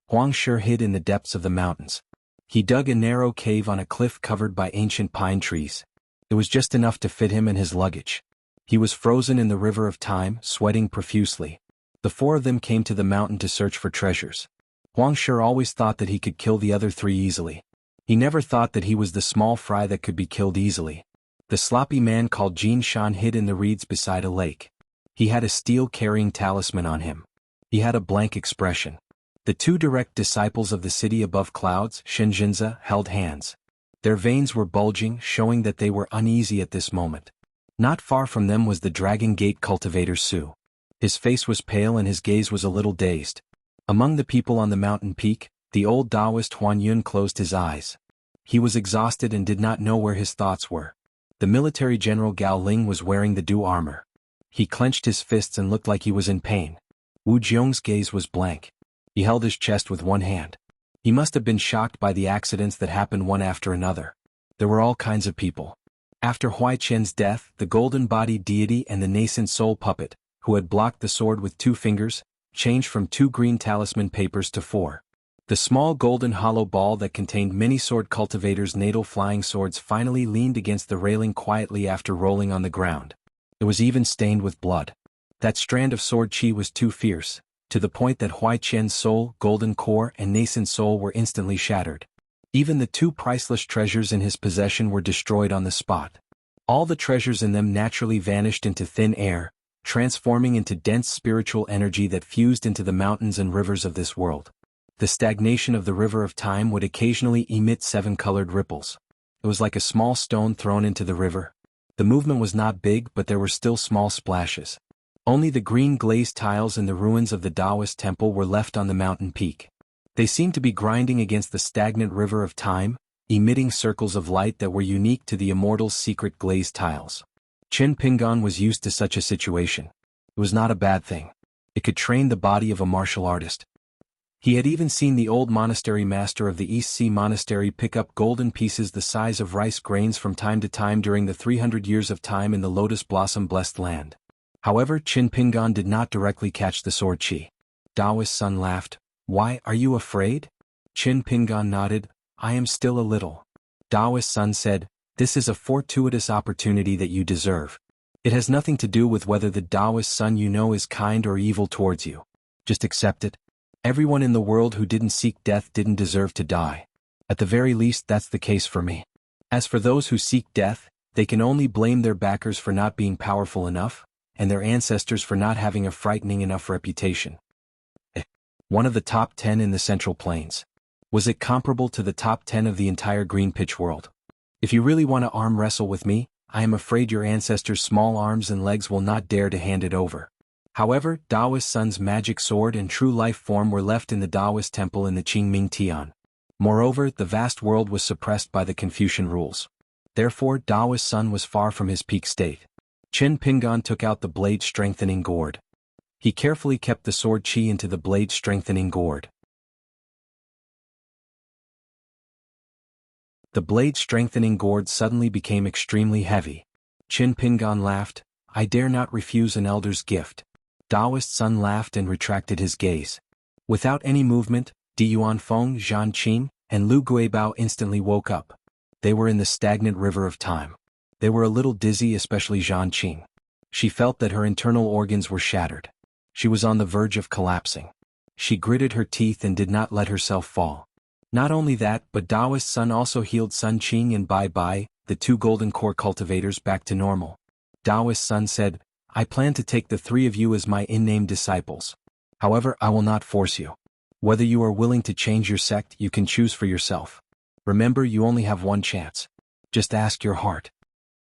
Huang Shi hid in the depths of the mountains. He dug a narrow cave on a cliff covered by ancient pine trees. It was just enough to fit him and his luggage. He was frozen in the river of time, sweating profusely. The four of them came to the mountain to search for treasures. Huang Shi always thought that he could kill the other three easily. He never thought that he was the small fry that could be killed easily. The sloppy man called Jin Shan hid in the reeds beside a lake. He had a steel-carrying talisman on him. He had a blank expression. The two direct disciples of the city above clouds, Shenjinza, held hands. Their veins were bulging, showing that they were uneasy at this moment. Not far from them was the Dragon Gate cultivator Su. His face was pale and his gaze was a little dazed. Among the people on the mountain peak, the old Taoist Huan Yun closed his eyes. He was exhausted and did not know where his thoughts were. The military general Gao Ling was wearing the Du armor. He clenched his fists and looked like he was in pain. Wu Jiong's gaze was blank. He held his chest with one hand. He must have been shocked by the accidents that happened one after another. There were all kinds of people. After Huai Chen's death, the golden-bodied deity and the nascent soul puppet, who had blocked the sword with 2 fingers, changed from 2 green talisman papers to 4. The small golden hollow ball that contained many sword cultivators' natal flying swords finally leaned against the railing quietly after rolling on the ground. It was even stained with blood. That strand of sword chi was too fierce, to the point that Huai Chen's soul, golden core, and nascent soul were instantly shattered. Even the 2 priceless treasures in his possession were destroyed on the spot. All the treasures in them naturally vanished into thin air, transforming into dense spiritual energy that fused into the mountains and rivers of this world. The stagnation of the river of time would occasionally emit 7-colored ripples. It was like a small stone thrown into the river. The movement was not big, but there were still small splashes. Only the green glazed tiles in the ruins of the Taoist temple were left on the mountain peak. They seemed to be grinding against the stagnant river of time, emitting circles of light that were unique to the immortal's secret glazed tiles. Qin Pingan was used to such a situation. It was not a bad thing. It could train the body of a martial artist. He had even seen the old monastery master of the East Sea Monastery pick up golden pieces the size of rice grains from time to time during the 300 years of time in the lotus blossom-blessed land. However, Qin Pingan did not directly catch the sword chi. Taoist's son laughed. "Why, are you afraid?" Qin Pingan nodded. "I am still a little." Taoist's son said, "This is a fortuitous opportunity that you deserve. It has nothing to do with whether the Taoist son you know is kind or evil towards you. Just accept it. Everyone in the world who didn't seek death didn't deserve to die. At the very least, that's the case for me. As for those who seek death, they can only blame their backers for not being powerful enough, and their ancestors for not having a frightening enough reputation." One of the top 10 in the Central Plains. Was it comparable to the top 10 of the entire green pitch world? If you really want to arm wrestle with me, I am afraid your ancestors' small arms and legs will not dare to hand it over. However, Taoist Sun's magic sword and true life form were left in the Taoist temple in the Qingming Tian. Moreover, the vast world was suppressed by the Confucian rules. Therefore, Taoist Sun was far from his peak state. Qin Pingan took out the blade-strengthening gourd. He carefully kept the sword chi into the blade-strengthening gourd. The blade-strengthening gourd suddenly became extremely heavy. Qin Pingan laughed. "I dare not refuse an elder's gift." Taoist Sun laughed and retracted his gaze. Without any movement, Di Yuanfeng, Zhan Qing, and Lu Guibao instantly woke up. They were in the stagnant river of time. They were a little dizzy, especially Zhan Qing. She felt that her internal organs were shattered. She was on the verge of collapsing. She gritted her teeth and did not let herself fall. Not only that, but Taoist Sun also healed Sun Qing and Bai Bai, the 2 golden core cultivators, back to normal. Taoist Sun said, "I plan to take the 3 of you as my in-name disciples. However, I will not force you. Whether you are willing to change your sect, you can choose for yourself. Remember, you only have one chance. Just ask your heart."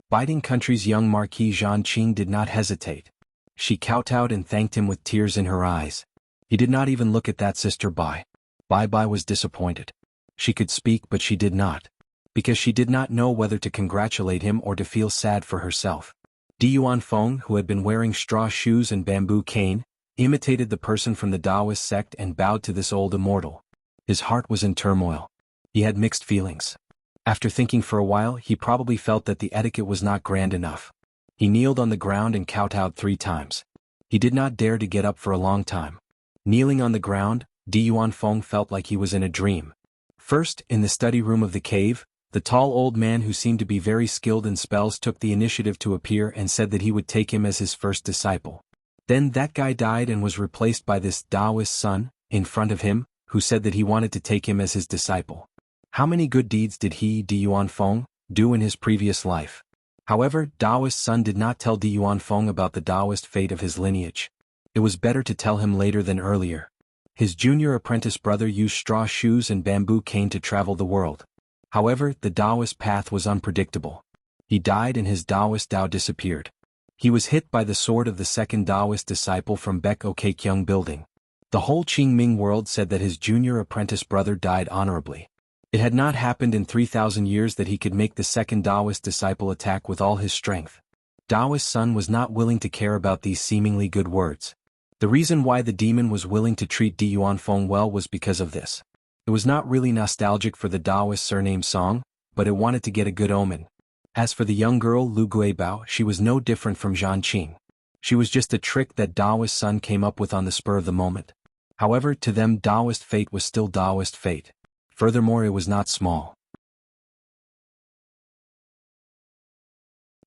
Biting Country's young Marquis Zhan Qing did not hesitate. She kowtowed and thanked him with tears in her eyes. He did not even look at that sister Bai. Bai Bai was disappointed. She could speak, but she did not. Because she did not know whether to congratulate him or to feel sad for herself. Di Yuanfeng, who had been wearing straw shoes and bamboo cane, imitated the person from the Taoist sect and bowed to this old immortal. His heart was in turmoil. He had mixed feelings. After thinking for a while, he probably felt that the etiquette was not grand enough. He kneeled on the ground and kowtowed 3 times. He did not dare to get up for a long time. Kneeling on the ground, Di Yuanfeng felt like he was in a dream. First, in the study room of the cave, The tall old man who seemed to be very skilled in spells took the initiative to appear and said that he would take him as his first disciple. Then that guy died and was replaced by this Taoist son, in front of him, who said that he wanted to take him as his disciple. How many good deeds did he, Di Yuanfeng, do in his previous life? However, Taoist's son did not tell Di Yuanfeng about the Taoist fate of his lineage. It was better to tell him later than earlier. His junior apprentice brother used straw shoes and bamboo cane to travel the world. However, the Taoist path was unpredictable. He died and his Taoist Tao disappeared. He was hit by the sword of the second Taoist disciple from Baek Okekyung building. The whole Qingming world said that his junior apprentice brother died honorably. It had not happened in 3,000 years that he could make the second Taoist disciple attack with all his strength. Taoist's son was not willing to care about these seemingly good words. The reason why the demon was willing to treat Di Yuanfeng well was because of this. It was not really nostalgic for the Taoist surname Song, but it wanted to get a good omen. As for the young girl Lu Guibao, she was no different from Zhan Qing. She was just a trick that Taoist's son came up with on the spur of the moment. However, to them Taoist fate was still Taoist fate. Furthermore, it was not small.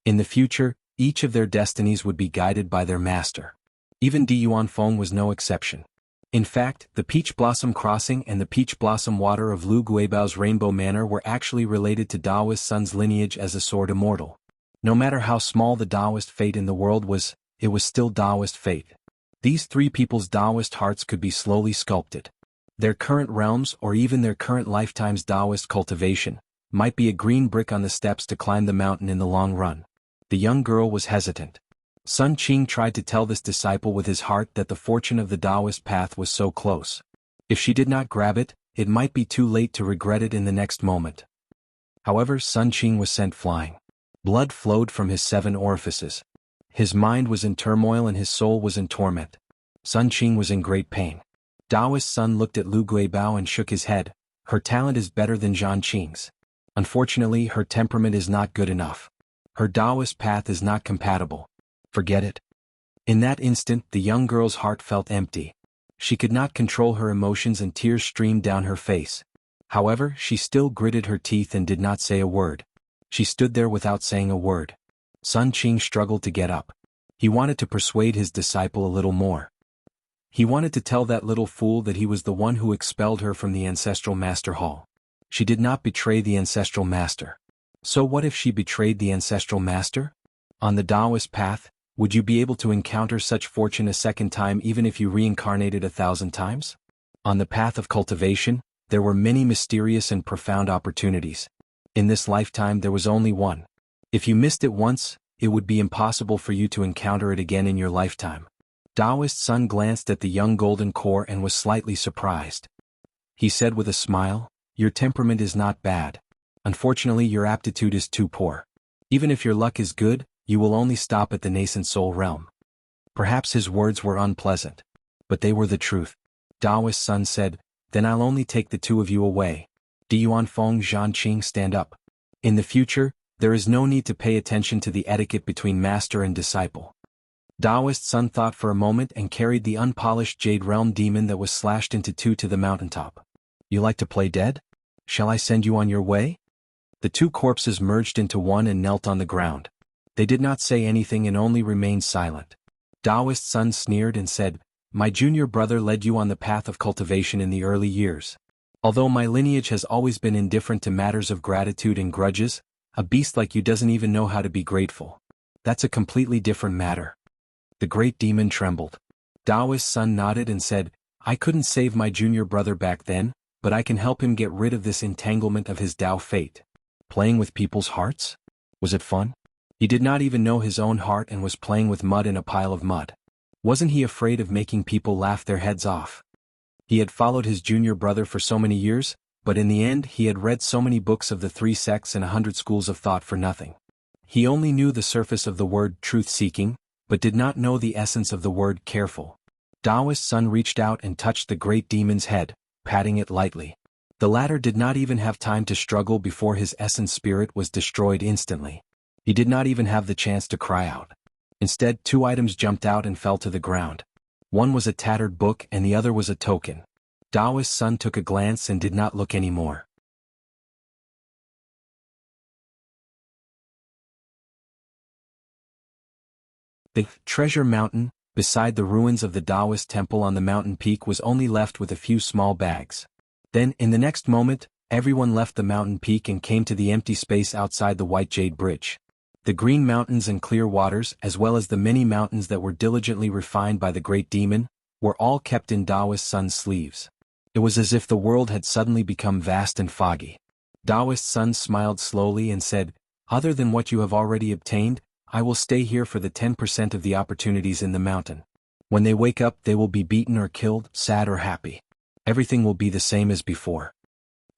In the future, each of their destinies would be guided by their master. Even Di Yuanfeng was no exception. In fact, the Peach Blossom Crossing and the Peach Blossom Water of Lu Guibao's Rainbow Manor were actually related to Taoist's son's lineage as a sword immortal. No matter how small the Taoist fate in the world was, it was still Taoist fate. These three people's Taoist hearts could be slowly sculpted. Their current realms or even their current lifetime's Taoist cultivation might be a green brick on the steps to climb the mountain in the long run. The young girl was hesitant. Sun Qing tried to tell this disciple with his heart that the fortune of the Taoist path was so close. If she did not grab it, it might be too late to regret it in the next moment. However, Sun Qing was sent flying. Blood flowed from his 7 orifices. His mind was in turmoil and his soul was in torment. Sun Qing was in great pain. Taoist's son looked at Lu Guibao and shook his head. Her talent is better than Zhan Qing's. Unfortunately, her temperament is not good enough. Her Taoist path is not compatible. Forget it. In that instant, the young girl's heart felt empty. She could not control her emotions and tears streamed down her face. However, she still gritted her teeth and did not say a word. She stood there without saying a word. Sun Qing struggled to get up. He wanted to persuade his disciple a little more. He wanted to tell that little fool that he was the one who expelled her from the ancestral master hall. She did not betray the ancestral master. So what if she betrayed the ancestral master? On the Taoist path, would you be able to encounter such fortune a second time even if you reincarnated 1,000 times? On the path of cultivation, there were many mysterious and profound opportunities. In this lifetime there was only one. If you missed it once, it would be impossible for you to encounter it again in your lifetime. Taoist's son glanced at the young golden core and was slightly surprised. He said with a smile, "Your temperament is not bad. Unfortunately, your aptitude is too poor. Even if your luck is good, you will only stop at the nascent soul realm." Perhaps his words were unpleasant, but they were the truth. Taoist's son said, "Then I'll only take the 2 of you away. Di Yuanfeng, Zhan Qing, stand up. In the future, there is no need to pay attention to the etiquette between master and disciple." Taoist's son thought for a moment and carried the unpolished Jade Realm demon that was slashed into 2 to the mountaintop. "You like to play dead? Shall I send you on your way?" The 2 corpses merged into one and knelt on the ground. They did not say anything and only remained silent. Taoist's son sneered and said, "My junior brother led you on the path of cultivation in the early years. Although my lineage has always been indifferent to matters of gratitude and grudges, a beast like you doesn't even know how to be grateful. That's a completely different matter." The great demon trembled. Taoist's son nodded and said, "I couldn't save my junior brother back then, but I can help him get rid of this entanglement of his Tao fate." Playing with people's hearts? Was it fun? He did not even know his own heart and was playing with mud in a pile of mud. Wasn't he afraid of making people laugh their heads off? He had followed his junior brother for so many years, but in the end he had read so many books of the 3 sects and 100 schools of thought for nothing. He only knew the surface of the word truth-seeking, but did not know the essence of the word careful. Taoist's son reached out and touched the great demon's head, patting it lightly. The latter did not even have time to struggle before his essence spirit was destroyed instantly. He did not even have the chance to cry out. Instead, 2 items jumped out and fell to the ground. One was a tattered book and the other was a token. Taoist's son took a glance and did not look anymore. The treasure mountain, beside the ruins of the Taoist temple on the mountain peak, was only left with a few small bags. Then, in the next moment, everyone left the mountain peak and came to the empty space outside the White Jade Bridge. The green mountains and clear waters, as well as the many mountains that were diligently refined by the great demon, were all kept in Taoist Sun's sleeves. It was as if the world had suddenly become vast and foggy. Taoist Sun smiled slowly and said, "Other than what you have already obtained, I will stay here for the 10% of the opportunities in the mountain. When they wake up, they will be beaten or killed, sad or happy. Everything will be the same as before."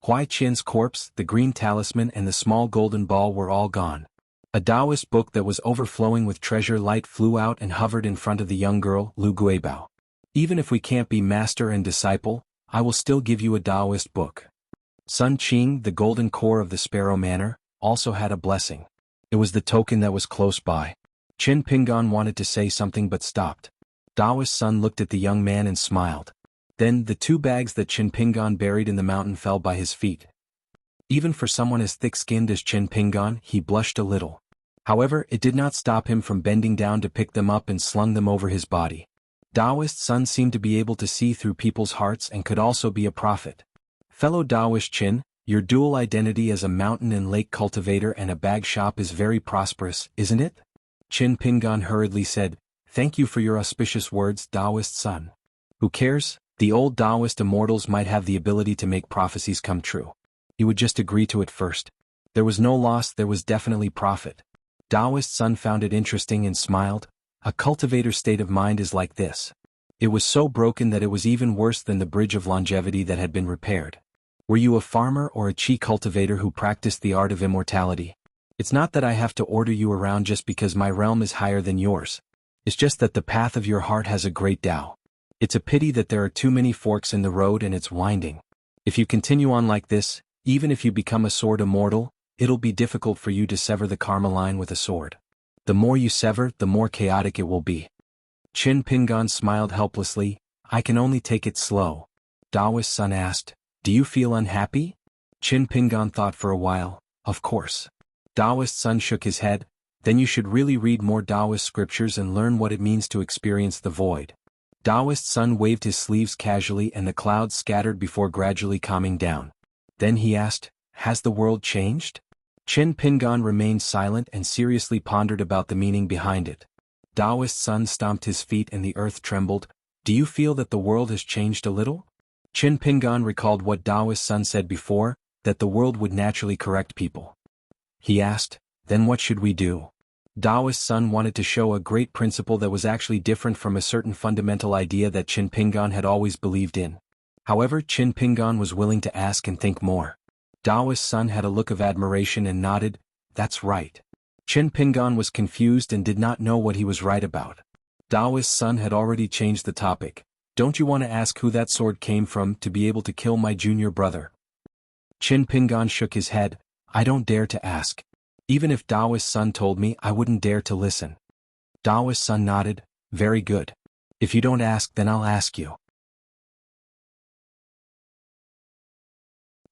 Huai Qian's corpse, the green talisman and the small golden ball were all gone. A Taoist book that was overflowing with treasure light flew out and hovered in front of the young girl, Lu Guibao. "Even if we can't be master and disciple, I will still give you a Taoist book." Sun Qing, the golden core of the Sparrow Manor, also had a blessing. It was the token that was close by. Qin Pingan wanted to say something but stopped. Taoist Sun looked at the young man and smiled. Then the 2 bags that Qin Pingan buried in the mountain fell by his feet. Even for someone as thick-skinned as Qin Pingan, he blushed a little. However, it did not stop him from bending down to pick them up and slung them over his body. Taoist Sun seemed to be able to see through people's hearts and could also be a prophet. "Fellow Taoist Qin, your dual identity as a mountain and lake cultivator and a bag shop is very prosperous, isn't it?" Qin Pingan hurriedly said, "Thank you for your auspicious words, Taoist Sun. Who cares? The old Taoist immortals might have the ability to make prophecies come true. He would just agree to it first. There was no loss, there was definitely profit." Taoist Sun found it interesting and smiled. A cultivator's state of mind is like this. It was so broken that it was even worse than the bridge of longevity that had been repaired. Were you a farmer or a chi cultivator who practiced the art of immortality? It's not that I have to order you around just because my realm is higher than yours. It's just that the path of your heart has a great Tao. It's a pity that there are too many forks in the road and it's winding. If you continue on like this, even if you become a sword immortal, it'll be difficult for you to sever the karma line with a sword. The more you sever, the more chaotic it will be. Qin Pingan smiled helplessly. "I can only take it slow." Taoist Sun asked, "Do you feel unhappy?" Qin Pingan thought for a while. "Of course." Taoist Sun shook his head. "Then you should really read more Taoist scriptures and learn what it means to experience the void." Taoist Sun waved his sleeves casually and the clouds scattered before gradually calming down. Then he asked, "Has the world changed?" Qin Pingan remained silent and seriously pondered about the meaning behind it. Taoist Sun stomped his feet and the earth trembled. "Do you feel that the world has changed a little?" Qin Pingan recalled what Taoist Sun said before, that the world would naturally correct people. He asked, "Then what should we do?" Taoist Sun wanted to show a great principle that was actually different from a certain fundamental idea that Qin Pingan had always believed in. However, Qin Pingan was willing to ask and think more. Taoist Sun had a look of admiration and nodded, "That's right." Qin Pingan was confused and did not know what he was right about. Taoist Sun had already changed the topic. "Don't you want to ask who that sword came from to be able to kill my junior brother?" Qin Pingan shook his head. "I don't dare to ask. Even if Taoist Sun told me, I wouldn't dare to listen." Taoist Sun nodded, "Very good. If you don't ask, then I'll ask you.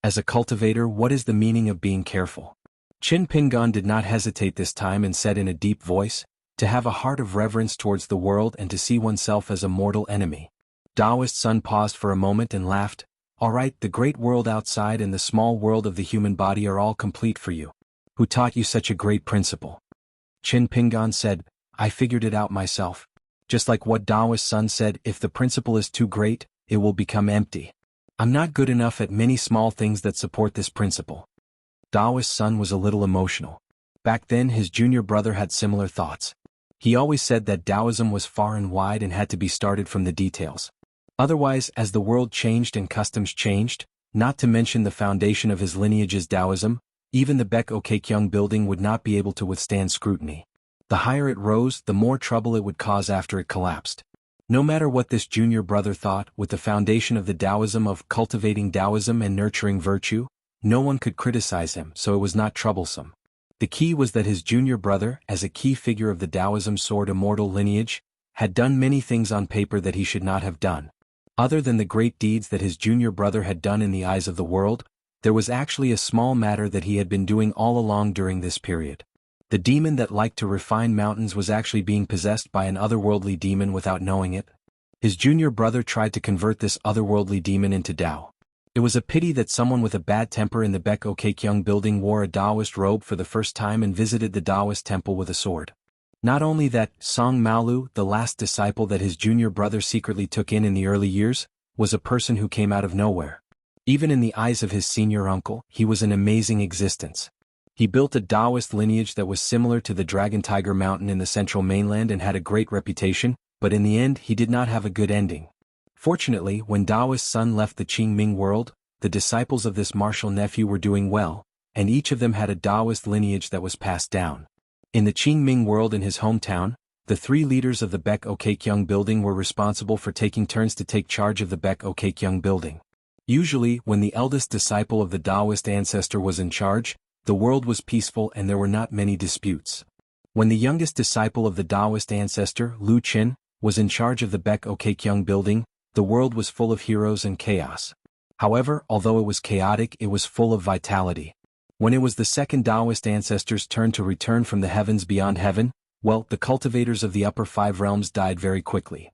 As a cultivator, what is the meaning of being careful?" Qin Pingan did not hesitate this time and said in a deep voice, "To have a heart of reverence towards the world and to see oneself as a mortal enemy." Taoist Sun paused for a moment and laughed. "All right, the great world outside and the small world of the human body are all complete for you. Who taught you such a great principle?" Qin Pingan said, "I figured it out myself. Just like what Taoist Sun said, if the principle is too great, it will become empty. I'm not good enough at many small things that support this principle." Taoist Sun was a little emotional. Back then his junior brother had similar thoughts. He always said that Taoism was far and wide and had to be started from the details. Otherwise, as the world changed and customs changed, not to mention the foundation of his lineage's Taoism, even the Baek Okekyung building would not be able to withstand scrutiny. The higher it rose, the more trouble it would cause after it collapsed. No matter what this junior brother thought, with the foundation of the Taoism of cultivating Taoism and nurturing virtue, no one could criticize him, so it was not troublesome. The key was that his junior brother, as a key figure of the Taoism sword immortal lineage, had done many things on paper that he should not have done. Other than the great deeds that his junior brother had done in the eyes of the world, there was actually a small matter that he had been doing all along during this period. The demon that liked to refine mountains was actually being possessed by an otherworldly demon without knowing it. His junior brother tried to convert this otherworldly demon into Tao. It was a pity that someone with a bad temper in the Baek Okekyung building wore a Taoist robe for the first time and visited the Taoist temple with a sword. Not only that, Song Maolu, the last disciple that his junior brother secretly took in the early years, was a person who came out of nowhere. Even in the eyes of his senior uncle, he was an amazing existence. He built a Taoist lineage that was similar to the Dragon Tiger Mountain in the central mainland and had a great reputation, but in the end he did not have a good ending. Fortunately, when Taoist Sun left the Qingming world, the disciples of this martial nephew were doing well, and each of them had a Taoist lineage that was passed down. In the Qingming world in his hometown, the three leaders of the Baek Okekyung building were responsible for taking turns to take charge of the Baek Okekyung building. Usually, when the eldest disciple of the Taoist ancestor was in charge, the world was peaceful and there were not many disputes. When the youngest disciple of the Taoist ancestor, Lu Qin, was in charge of the Baek Okekyung building, the world was full of heroes and chaos. However, although it was chaotic, it was full of vitality. When it was the second Taoist ancestor's turn to return from the heavens beyond heaven, well, the cultivators of the upper five realms died very quickly.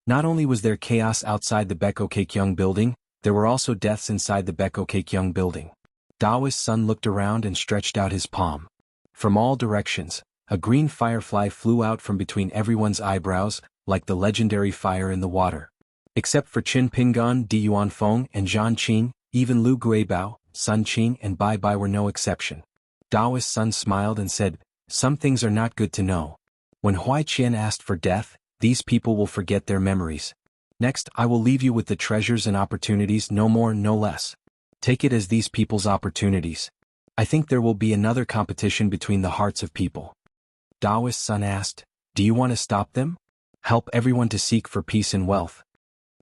Not only was there chaos outside the Baek Okekyung building, there were also deaths inside the Baek Okekyung building. Taoist Sun looked around and stretched out his palm. From all directions, a green firefly flew out from between everyone's eyebrows, like the legendary fire in the water. Except for Qin Pingan, Di Yuanfeng, and Zhan Qing, even Lu Guibao, Sun Qing, and Bai Bai were no exception. Taoist Sun smiled and said, "Some things are not good to know. When Huai Qian asked for death, these people will forget their memories. Next, I will leave you with the treasures and opportunities, no more, no less. Take it as these people's opportunities. I think there will be another competition between the hearts of people." Taoist Sun asked, "Do you want to stop them? Help everyone to seek for peace and wealth?"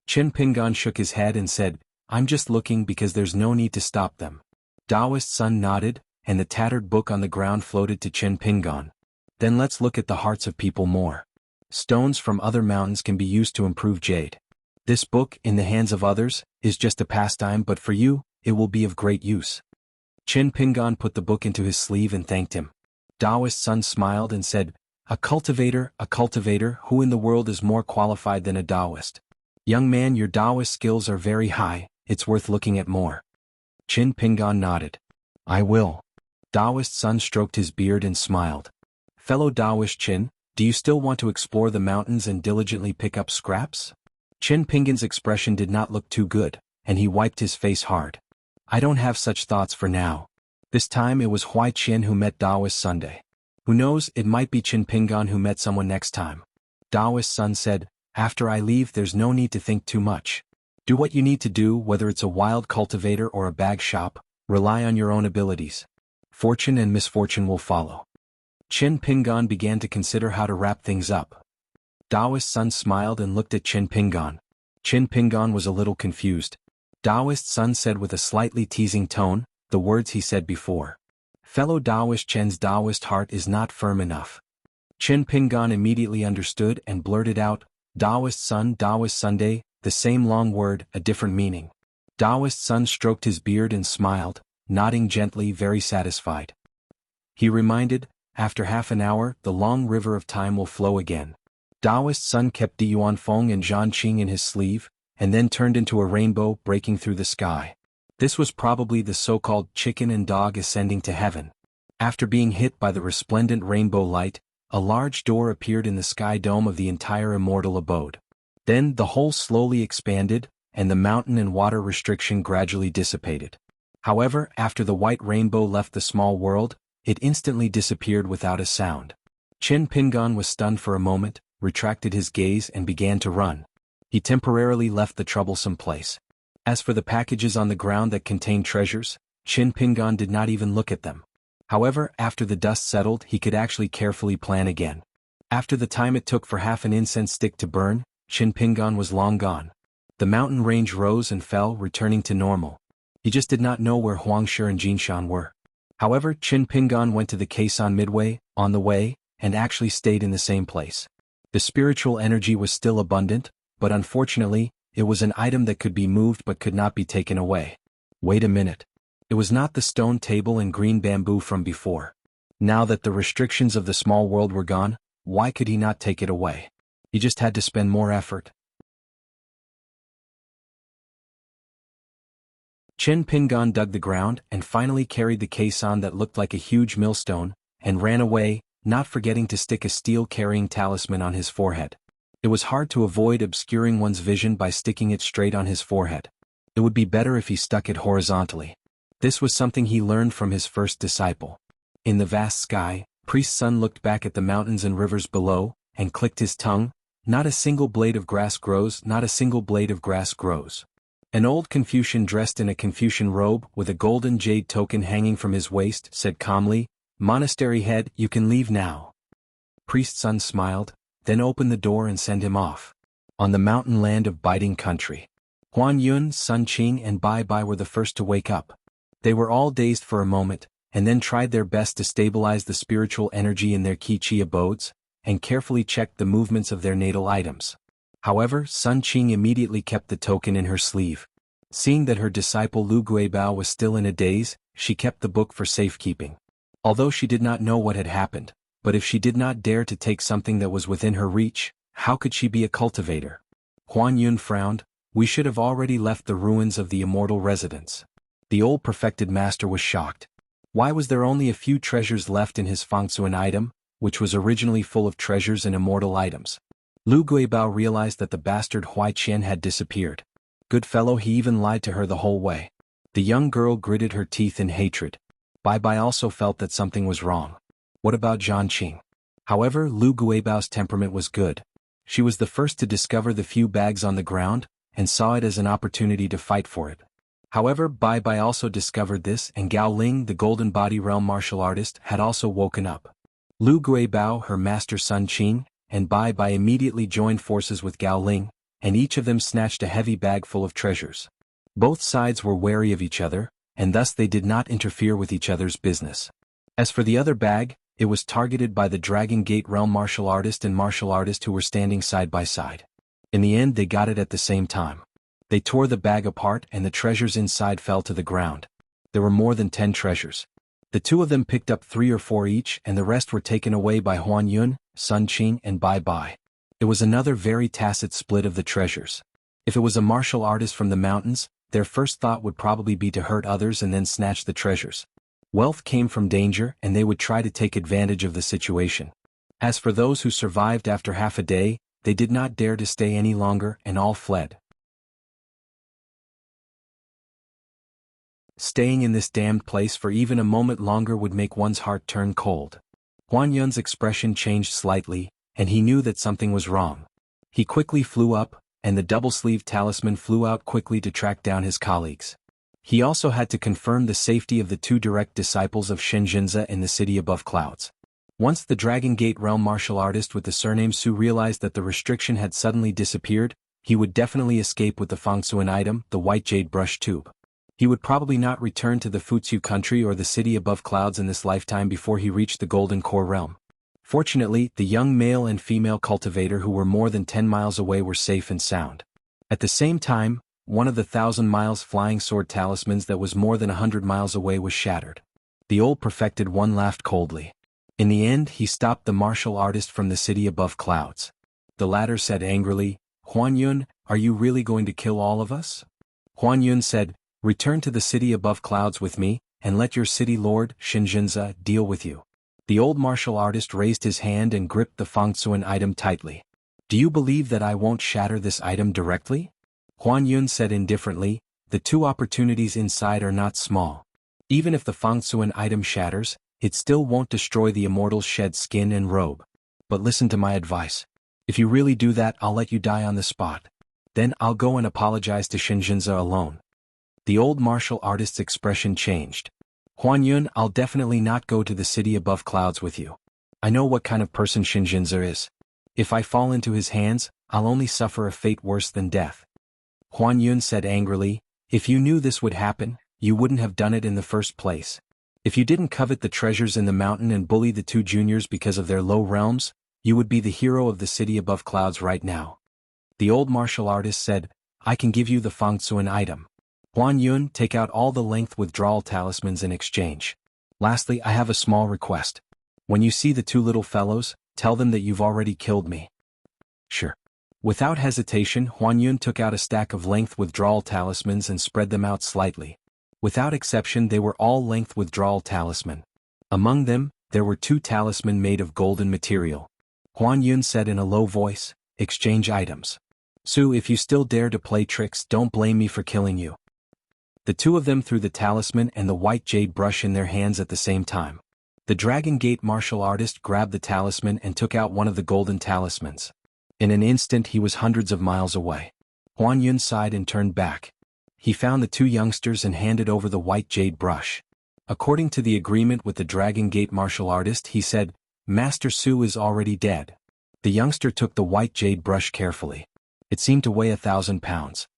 Qin Pingan shook his head and said, "I'm just looking because there's no need to stop them." Taoist Sun nodded, and the tattered book on the ground floated to Qin Pingan. "Then let's look at the hearts of people more. Stones from other mountains can be used to improve jade. This book, in the hands of others, is just a pastime, but for you, it will be of great use." Qin Pingan put the book into his sleeve and thanked him. Taoist Sun smiled and said, a cultivator, who in the world is more qualified than a Taoist? Young man, your Taoist skills are very high, it's worth looking at more." Qin Pingan nodded. "I will." Taoist Sun stroked his beard and smiled. "Fellow Taoist Qin, do you still want to explore the mountains and diligently pick up scraps?" Qin Pingan's expression did not look too good, and he wiped his face hard. "I don't have such thoughts for now." This time it was Huai Qian who met Taoist Sunday. Who knows, it might be Qin Pingan who met someone next time. Taoist Sun said, "After I leave, there's no need to think too much. Do what you need to do, whether it's a wild cultivator or a bag shop, rely on your own abilities. Fortune and misfortune will follow." Qin Pingan began to consider how to wrap things up. Taoist Sun smiled and looked at Qin Pingan. Qin Pingan was a little confused. Taoist Sun said with a slightly teasing tone, the words he said before. "Fellow Taoist Chen's Taoist heart is not firm enough." Qin Pingan immediately understood and blurted out, "Taoist Sun, Taoist Sunday, the same long word, a different meaning." Taoist Sun stroked his beard and smiled, nodding gently, very satisfied. He reminded, "After half an hour, the long river of time will flow again." Taoist Sun kept Di Yuanfeng and Zhan Qing in his sleeve, and then turned into a rainbow breaking through the sky. This was probably the so-called chicken and dog ascending to heaven. After being hit by the resplendent rainbow light, a large door appeared in the sky dome of the entire immortal abode. Then the whole slowly expanded, and the mountain and water restriction gradually dissipated. However, after the white rainbow left the small world, it instantly disappeared without a sound. Qin Pingan was stunned for a moment, retracted his gaze and began to run. He temporarily left the troublesome place. As for the packages on the ground that contained treasures, Qin Pingan did not even look at them. However, after the dust settled, he could actually carefully plan again. After the time it took for half an incense stick to burn, Qin Pingan was long gone. The mountain range rose and fell, returning to normal. He just did not know where Huangshe and Jinshan were. However, Qin Pingan went to the Kaisan Midway, on the way, and actually stayed in the same place. The spiritual energy was still abundant, but unfortunately, it was an item that could be moved but could not be taken away. Wait a minute. It was not the stone table and green bamboo from before. Now that the restrictions of the small world were gone, why could he not take it away? He just had to spend more effort. Chen Pingon dug the ground and finally carried the caisson that looked like a huge millstone, and ran away, not forgetting to stick a steel-carrying talisman on his forehead. It was hard to avoid obscuring one's vision by sticking it straight on his forehead. It would be better if he stuck it horizontally. This was something he learned from his first disciple. In the vast sky, Priest Sun looked back at the mountains and rivers below, and clicked his tongue. Not a single blade of grass grows, not a single blade of grass grows. An old Confucian dressed in a Confucian robe, with a golden jade token hanging from his waist, said calmly, "Monastery head, you can leave now." Priest Sun smiled, then opened the door and sent him off. On the mountain land of biting country, Huan Yun, Sun Qing and Bai Bai were the first to wake up. They were all dazed for a moment, and then tried their best to stabilize the spiritual energy in their Qi abodes, and carefully checked the movements of their natal items. However, Sun Qing immediately kept the token in her sleeve. Seeing that her disciple Lu Guibao was still in a daze, she kept the book for safekeeping. Although she did not know what had happened, but if she did not dare to take something that was within her reach, how could she be a cultivator? Huan Yun frowned. "We should have already left the ruins of the immortal residence." The old perfected master was shocked. Why was there only a few treasures left in his Fangsuan item, which was originally full of treasures and immortal items? Lu Guibao realized that the bastard Huai Qian had disappeared. Good fellow, he even lied to her the whole way. The young girl gritted her teeth in hatred. Bai Bai also felt that something was wrong. What about Zhan Qing? However, Lu Guibao's temperament was good. She was the first to discover the few bags on the ground, and saw it as an opportunity to fight for it. However, Bai Bai also discovered this, and Gao Ling, the Golden Body Realm martial artist, had also woken up. Lu Guibao, her master Sun Qing, and Bai Bai immediately joined forces with Gao Ling, and each of them snatched a heavy bag full of treasures. Both sides were wary of each other, and thus they did not interfere with each other's business. As for the other bag, it was targeted by the Dragon Gate Realm martial artist and martial artist who were standing side by side. In the end, they got it at the same time. They tore the bag apart and the treasures inside fell to the ground. There were more than 10 treasures. The two of them picked up 3 or 4 each, and the rest were taken away by Huan Yun, Sun Qing and Bai Bai. It was another very tacit split of the treasures. If it was a martial artist from the mountains, their first thought would probably be to hurt others and then snatch the treasures. Wealth came from danger, and they would try to take advantage of the situation. As for those who survived after half a day, they did not dare to stay any longer, and all fled. Staying in this damned place for even a moment longer would make one's heart turn cold. Huan Yun's expression changed slightly, and he knew that something was wrong. He quickly flew up, and the double-sleeved talisman flew out quickly to track down his colleagues. He also had to confirm the safety of the 2 direct disciples of Shenzhenza in the city above clouds. Once the Dragon Gate Realm martial artist with the surname Su realized that the restriction had suddenly disappeared, he would definitely escape with the Fangsuan item, the white jade brush tube. He would probably not return to the Futsu country or the city above clouds in this lifetime before he reached the Golden Core realm. Fortunately, the young male and female cultivator who were more than 10 miles away were safe and sound. At the same time, one of the 1,000 miles flying sword talismans that was more than 100 miles away was shattered. The old perfected one laughed coldly. In the end, he stopped the martial artist from the city above clouds. The latter said angrily, "Huan Yun, are you really going to kill all of us?" Huan Yun said, "Return to the city above clouds with me, and let your city lord, Shenzhenza, deal with you." The old martial artist raised his hand and gripped the Fangsuan item tightly. "Do you believe that I won't shatter this item directly?" Huan Yun said indifferently, "The 2 opportunities inside are not small. Even if the Fangsuan item shatters, it still won't destroy the immortal's shed skin and robe. But listen to my advice. If you really do that, I'll let you die on the spot. Then I'll go and apologize to Shenzhenza alone." The old martial artist's expression changed. "Huan Yun, I'll definitely not go to the city above clouds with you. I know what kind of person Shenzhenza is. If I fall into his hands, I'll only suffer a fate worse than death." Huan Yun said angrily, "If you knew this would happen, you wouldn't have done it in the first place. If you didn't covet the treasures in the mountain and bully the 2 juniors because of their low realms, you would be the hero of the city above clouds right now." The old martial artist said, "I can give you the Fangsuan item. Huan Yun, take out all the length withdrawal talismans in exchange. Lastly, I have a small request. When you see the two little fellows, tell them that you've already killed me. Sure. Without hesitation, Huan Yun took out a stack of length withdrawal talismans and spread them out slightly. Without exception, they were all length withdrawal talisman. Among them, there were 2 talisman made of golden material. Huan Yun said in a low voice, exchange items. Su, if you still dare to play tricks, don't blame me for killing you. The 2 of them threw the talisman and the white jade brush in their hands at the same time. The Dragon Gate martial artist grabbed the talisman and took out one of the golden talismans. In an instant he was hundreds of miles away. Huan Yun sighed and turned back. He found the 2 youngsters and handed over the white jade brush. According to the agreement with the Dragon Gate martial artist, he said, Master Su is already dead. The youngster took the white jade brush carefully. It seemed to weigh 1,000 pounds.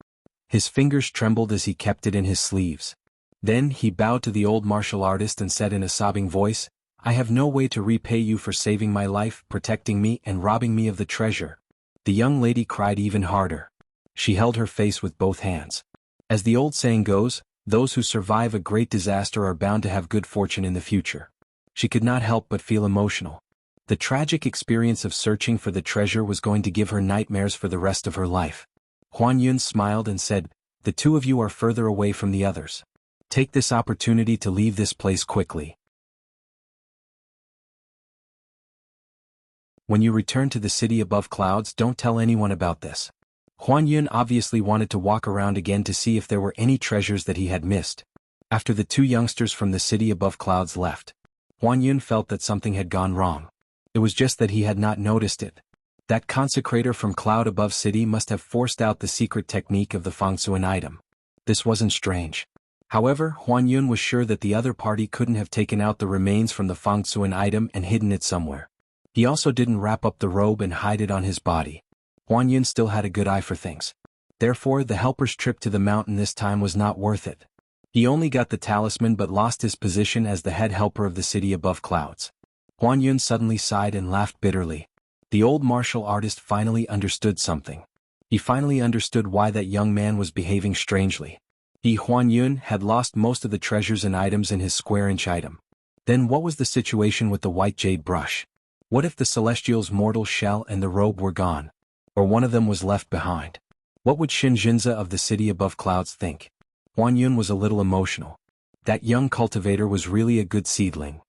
His fingers trembled as he kept it in his sleeves. Then he bowed to the old martial artist and said in a sobbing voice, I have no way to repay you for saving my life, protecting me, and robbing me of the treasure. The young lady cried even harder. She held her face with both hands. As the old saying goes, those who survive a great disaster are bound to have good fortune in the future. She could not help but feel emotional. The tragic experience of searching for the treasure was going to give her nightmares for the rest of her life. Huan Yun smiled and said, the 2 of you are further away from the others. Take this opportunity to leave this place quickly. When you return to the city above clouds, don't tell anyone about this. Huan Yun obviously wanted to walk around again to see if there were any treasures that he had missed. After the 2 youngsters from the city above clouds left, Huan Yun felt that something had gone wrong. It was just that he had not noticed it. That consecrator from Cloud Above City must have forced out the secret technique of the Fangsuan item. This wasn't strange. However, Huan Yun was sure that the other party couldn't have taken out the remains from the Fangsuan item and hidden it somewhere. He also didn't wrap up the robe and hide it on his body. Huan Yun still had a good eye for things. Therefore, the helper's trip to the mountain this time was not worth it. He only got the talisman but lost his position as the head helper of the city above clouds. Huan Yun suddenly sighed and laughed bitterly. The old martial artist finally understood something. He finally understood why that young man was behaving strangely. He, Huan Yun, had lost most of the treasures and items in his square-inch item. Then what was the situation with the white jade brush? What if the Celestial's mortal shell and the robe were gone? Or one of them was left behind? What would Shinjinza of the city above clouds think? Huan Yun was a little emotional. That young cultivator was really a good seedling.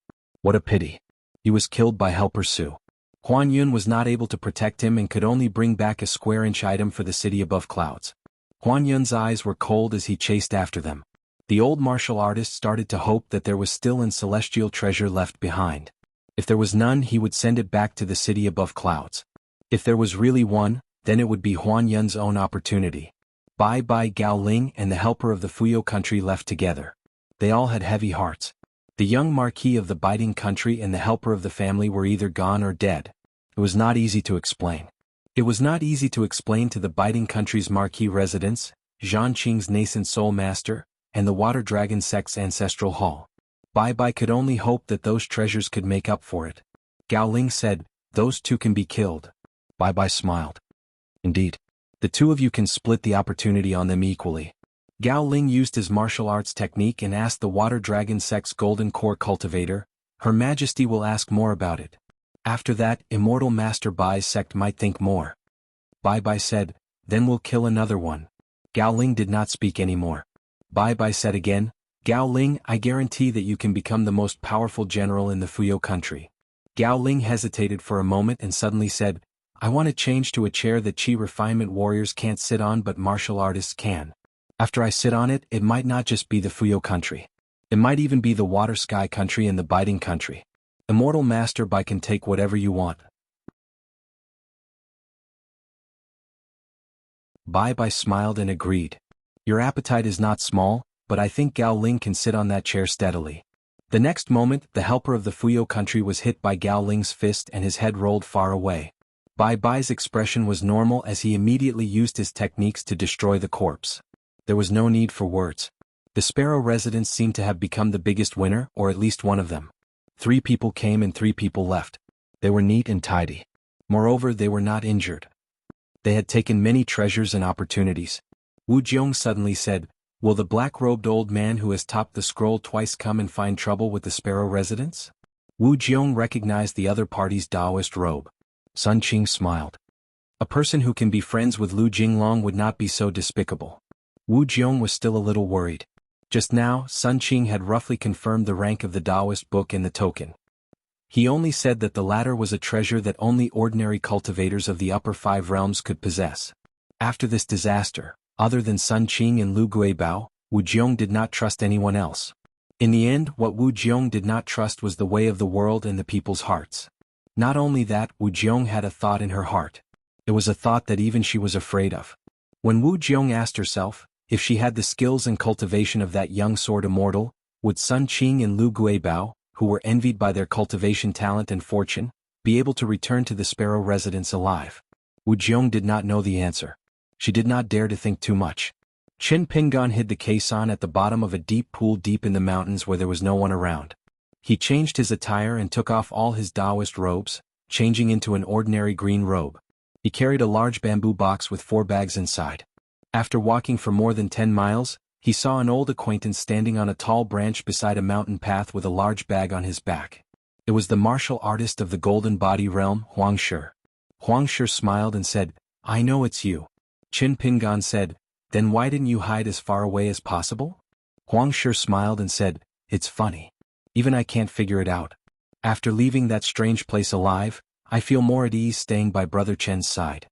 What a pity. He was killed by Helper Su. Huan Yun was not able to protect him and could only bring back a square-inch item for the city above clouds. Huan Yun's eyes were cold as he chased after them. The old martial artist started to hope that there was still an celestial treasure left behind. If there was none, he would send it back to the city above clouds. If there was really one, then it would be Huan Yun's own opportunity. Bai Bai, Gao Ling and the helper of the Fuyo country left together. They all had heavy hearts. The young marquis of the biting country and the helper of the family were either gone or dead. It was not easy to explain. It was not easy to explain to the biting country's marquis residents, Zhan Qing's nascent soul master, and the water dragon sect's ancestral hall. Bai Bai could only hope that those treasures could make up for it. Gao Ling said, those 2 can be killed. Bai Bai smiled. Indeed. The 2 of you can split the opportunity on them equally. Gao Ling used his martial arts technique and asked the Water Dragon Sect's Golden Core cultivator, Her Majesty will ask more about it. After that, Immortal Master Bai's sect might think more. Bai Bai said, then we'll kill another one. Gao Ling did not speak anymore. Bai Bai said again, Gao Ling, I guarantee that you can become the most powerful general in the Fuyo country. Gao Ling hesitated for a moment and suddenly said, I want to change to a chair that Qi refinement warriors can't sit on but martial artists can. After I sit on it, it might not just be the Fuyo country. It might even be the Water Sky country and the Biting country. Immortal Master Bai can take whatever you want. Bai Bai smiled and agreed. Your appetite is not small, but I think Gao Ling can sit on that chair steadily. The next moment, the helper of the Fuyo country was hit by Gao Ling's fist and his head rolled far away. Bai Bai's expression was normal as he immediately used his techniques to destroy the corpse. There was no need for words. The Sparrow residents seemed to have become the biggest winner, or at least one of them. 3 people came and 3 people left. They were neat and tidy. Moreover, they were not injured. They had taken many treasures and opportunities. Wu Jiong suddenly said, Will the black-robed old man who has topped the scroll twice come and find trouble with the Sparrow residents? Wu Jiong recognized the other party's Taoist robe. Sun Qing smiled. A person who can be friends with Lu Jinglong would not be so despicable. Wu Jiong was still a little worried. Just now, Sun Qing had roughly confirmed the rank of the Taoist book in the token. He only said that the latter was a treasure that only ordinary cultivators of the upper 5 realms could possess. After this disaster, other than Sun Qing and Lu Guibao, Wu Jiong did not trust anyone else. In the end, what Wu Jiong did not trust was the way of the world and the people's hearts. Not only that, Wu Jiong had a thought in her heart. It was a thought that even she was afraid of. When Wu Jiong asked herself, if she had the skills and cultivation of that young sword immortal, would Sun Qing and Lu Guibao, who were envied by their cultivation talent and fortune, be able to return to the Sparrow residence alive? Wu Jiong did not know the answer. She did not dare to think too much. Qin Pingan hid the caisson at the bottom of a deep pool deep in the mountains where there was no one around. He changed his attire and took off all his Taoist robes, changing into an ordinary green robe. He carried a large bamboo box with 4 bags inside. After walking for more than 10 miles, he saw an old acquaintance standing on a tall branch beside a mountain path with a large bag on his back. It was the martial artist of the Golden Body realm, Huang Shi. Huang Shi smiled and said, "I know it's you." Qin Pingan said, "Then why didn't you hide as far away as possible?" Huang Shi smiled and said, "It's funny. Even I can't figure it out. After leaving that strange place alive, I feel more at ease staying by Brother Chen's side."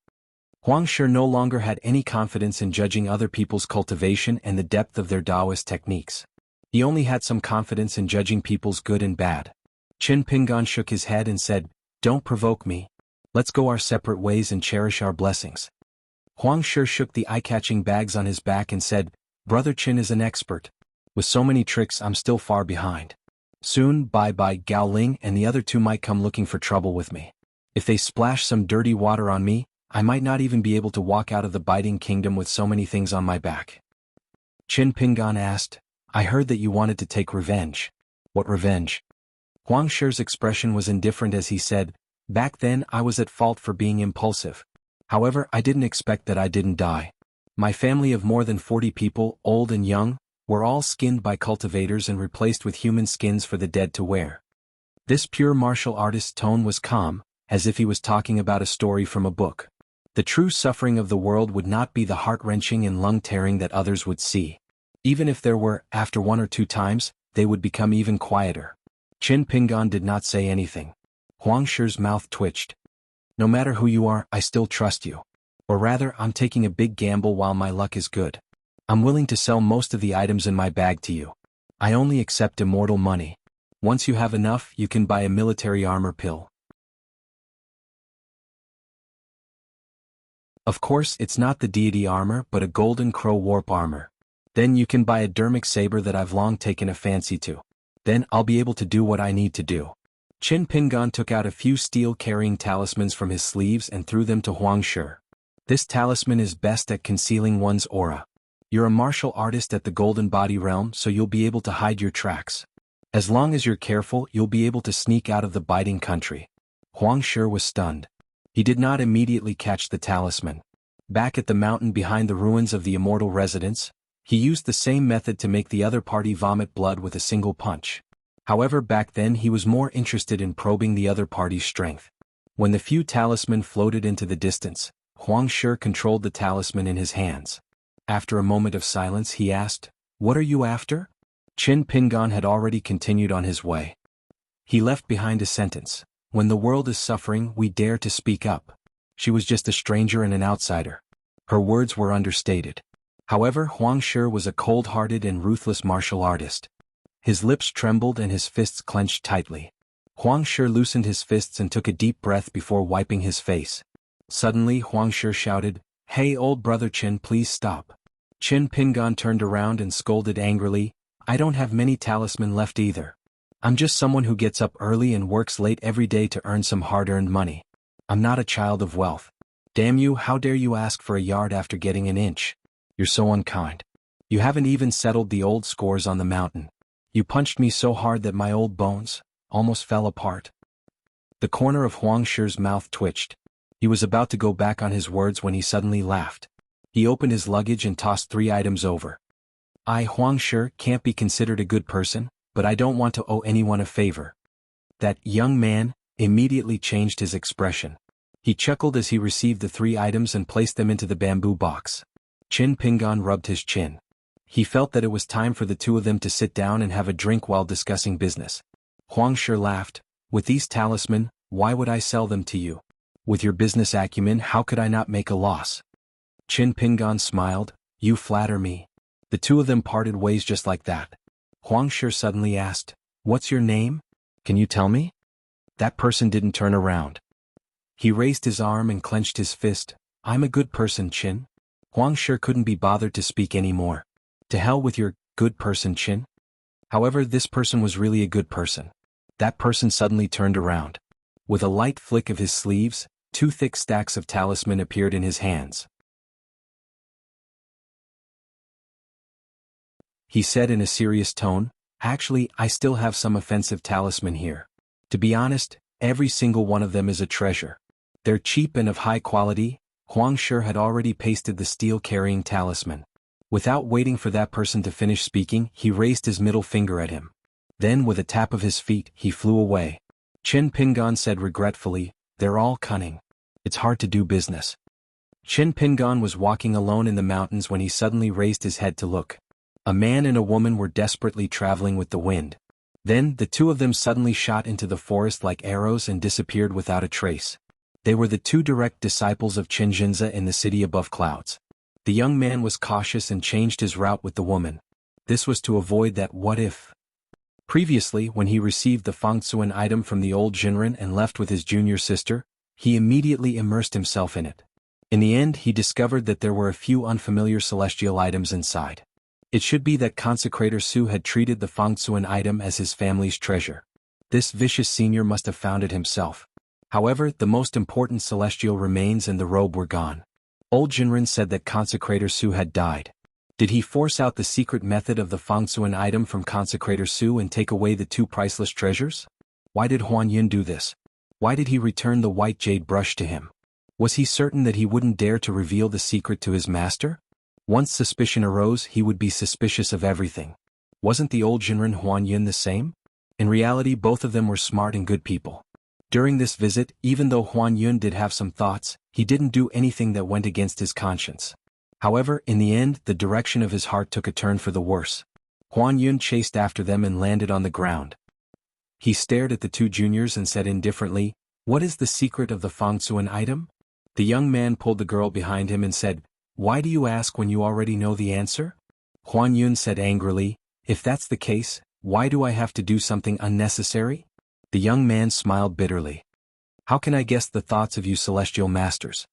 Huang Shi no longer had any confidence in judging other people's cultivation and the depth of their Taoist techniques. He only had some confidence in judging people's good and bad. Qin Pingan shook his head and said, "Don't provoke me. Let's go our separate ways and cherish our blessings." Huang Shi shook the eye-catching bags on his back and said, "Brother Qin is an expert. With so many tricks I'm still far behind. Soon, bye-bye Gao Ling and the other 2 might come looking for trouble with me. If they splash some dirty water on me, I might not even be able to walk out of the biting kingdom with so many things on my back." Qin Pingan asked, "I heard that you wanted to take revenge. What revenge?" Huang Shi's expression was indifferent as he said, "Back then I was at fault for being impulsive. However, I didn't expect that I didn't die. My family of more than 40 people, old and young, were all skinned by cultivators and replaced with human skins for the dead to wear." This pure martial artist's tone was calm, as if he was talking about a story from a book. The true suffering of the world would not be the heart-wrenching and lung-tearing that others would see. Even if there were, after 1 or 2 times, they would become even quieter. Qin Pingan did not say anything. Huang Shi's mouth twitched. "No matter who you are, I still trust you. Or rather, I'm taking a big gamble while my luck is good. I'm willing to sell most of the items in my bag to you. I only accept immortal money. Once you have enough, you can buy a military armor pill. Of course, it's not the deity armor but a golden crow warp armor. Then you can buy a dermic saber that I've long taken a fancy to. Then I'll be able to do what I need to do." Qin Pingan took out a few steel-carrying talismans from his sleeves and threw them to Huang Shi. "This talisman is best at concealing one's aura. You're a martial artist at the Golden Body realm, so you'll be able to hide your tracks. As long as you're careful, you'll be able to sneak out of the biting country." Huang Shi was stunned. He did not immediately catch the talisman. Back at the mountain behind the ruins of the immortal residence, he used the same method to make the other party vomit blood with a single punch. However, back then he was more interested in probing the other party's strength. When the few talisman floated into the distance, Huang Shi controlled the talisman in his hands. After a moment of silence he asked, "What are you after?" Qin Pingan had already continued on his way. He left behind a sentence, "When the world is suffering, we dare to speak up." She was just a stranger and an outsider. Her words were understated. However, Huang Shi was a cold-hearted and ruthless martial artist. His lips trembled and his fists clenched tightly. Huang Shi loosened his fists and took a deep breath before wiping his face. Suddenly Huang Shi shouted, "Hey old brother Qin, please stop." Qin Pingan turned around and scolded angrily, "I don't have many talisman left either. I'm just someone who gets up early and works late every day to earn some hard-earned money. I'm not a child of wealth. Damn you, how dare you ask for a yard after getting an inch? You're so unkind. You haven't even settled the old scores on the mountain. You punched me so hard that my old bones almost fell apart." The corner of Huang Shi's mouth twitched. He was about to go back on his words when he suddenly laughed. He opened his luggage and tossed 3 items over. I, Huang Shi, can't be considered a good person, but I don't want to owe anyone a favor. That young man immediately changed his expression. He chuckled as he received the 3 items and placed them into the bamboo box. Qin Pingan rubbed his chin. He felt that it was time for the 2 of them to sit down and have a drink while discussing business. Huang Shi laughed. With these talisman, why would I sell them to you? With your business acumen, how could I not make a loss? Qin Pingan smiled. You flatter me. The 2 of them parted ways just like that. Huang Shi suddenly asked, What's your name? Can you tell me? That person didn't turn around. He raised his arm and clenched his fist. I'm a good person, Qin. Huang Shi couldn't be bothered to speak anymore. To hell with your good person, Qin. However, this person was really a good person. That person suddenly turned around. With a light flick of his sleeves, 2 thick stacks of talisman appeared in his hands. He said in a serious tone, Actually, I still have some offensive talisman here. To be honest, every single one of them is a treasure. They're cheap and of high quality. Huang Shi had already pasted the steel-carrying talisman. Without waiting for that person to finish speaking, he raised his middle finger at him. Then, with a tap of his feet, he flew away. Qin Pingan said regretfully, They're all cunning. It's hard to do business. Qin Pingan was walking alone in the mountains when he suddenly raised his head to look. A man and a woman were desperately traveling with the wind. Then, the 2 of them suddenly shot into the forest like arrows and disappeared without a trace. They were the 2 direct disciples of Qin Jinza in the city above clouds. The young man was cautious and changed his route with the woman. This was to avoid that what if. Previously, when he received the Fangtzuan item from the old Jinren and left with his junior sister, he immediately immersed himself in it. In the end, he discovered that there were a few unfamiliar celestial items inside. It should be that Consecrator Su had treated the Fangtzuan item as his family's treasure. This vicious senior must have found it himself. However, the most important celestial remains and the robe were gone. Old Jinren said that Consecrator Su had died. Did he force out the secret method of the Fangtzuan item from Consecrator Su and take away the 2 priceless treasures? Why did Huan Yun do this? Why did he return the white jade brush to him? Was he certain that he wouldn't dare to reveal the secret to his master? Once suspicion arose, he would be suspicious of everything. Wasn't the old Jinren Huan Yun the same? In reality, both of them were smart and good people. During this visit, even though Huan Yun did have some thoughts, he didn't do anything that went against his conscience. However, in the end, the direction of his heart took a turn for the worse. Huan Yun chased after them and landed on the ground. He stared at the 2 juniors and said indifferently, What is the secret of the Fangtzuan item? The young man pulled the girl behind him and said, Why do you ask when you already know the answer? Huan Yun said angrily, If that's the case, why do I have to do something unnecessary? The young man smiled bitterly. How can I guess the thoughts of you celestial masters?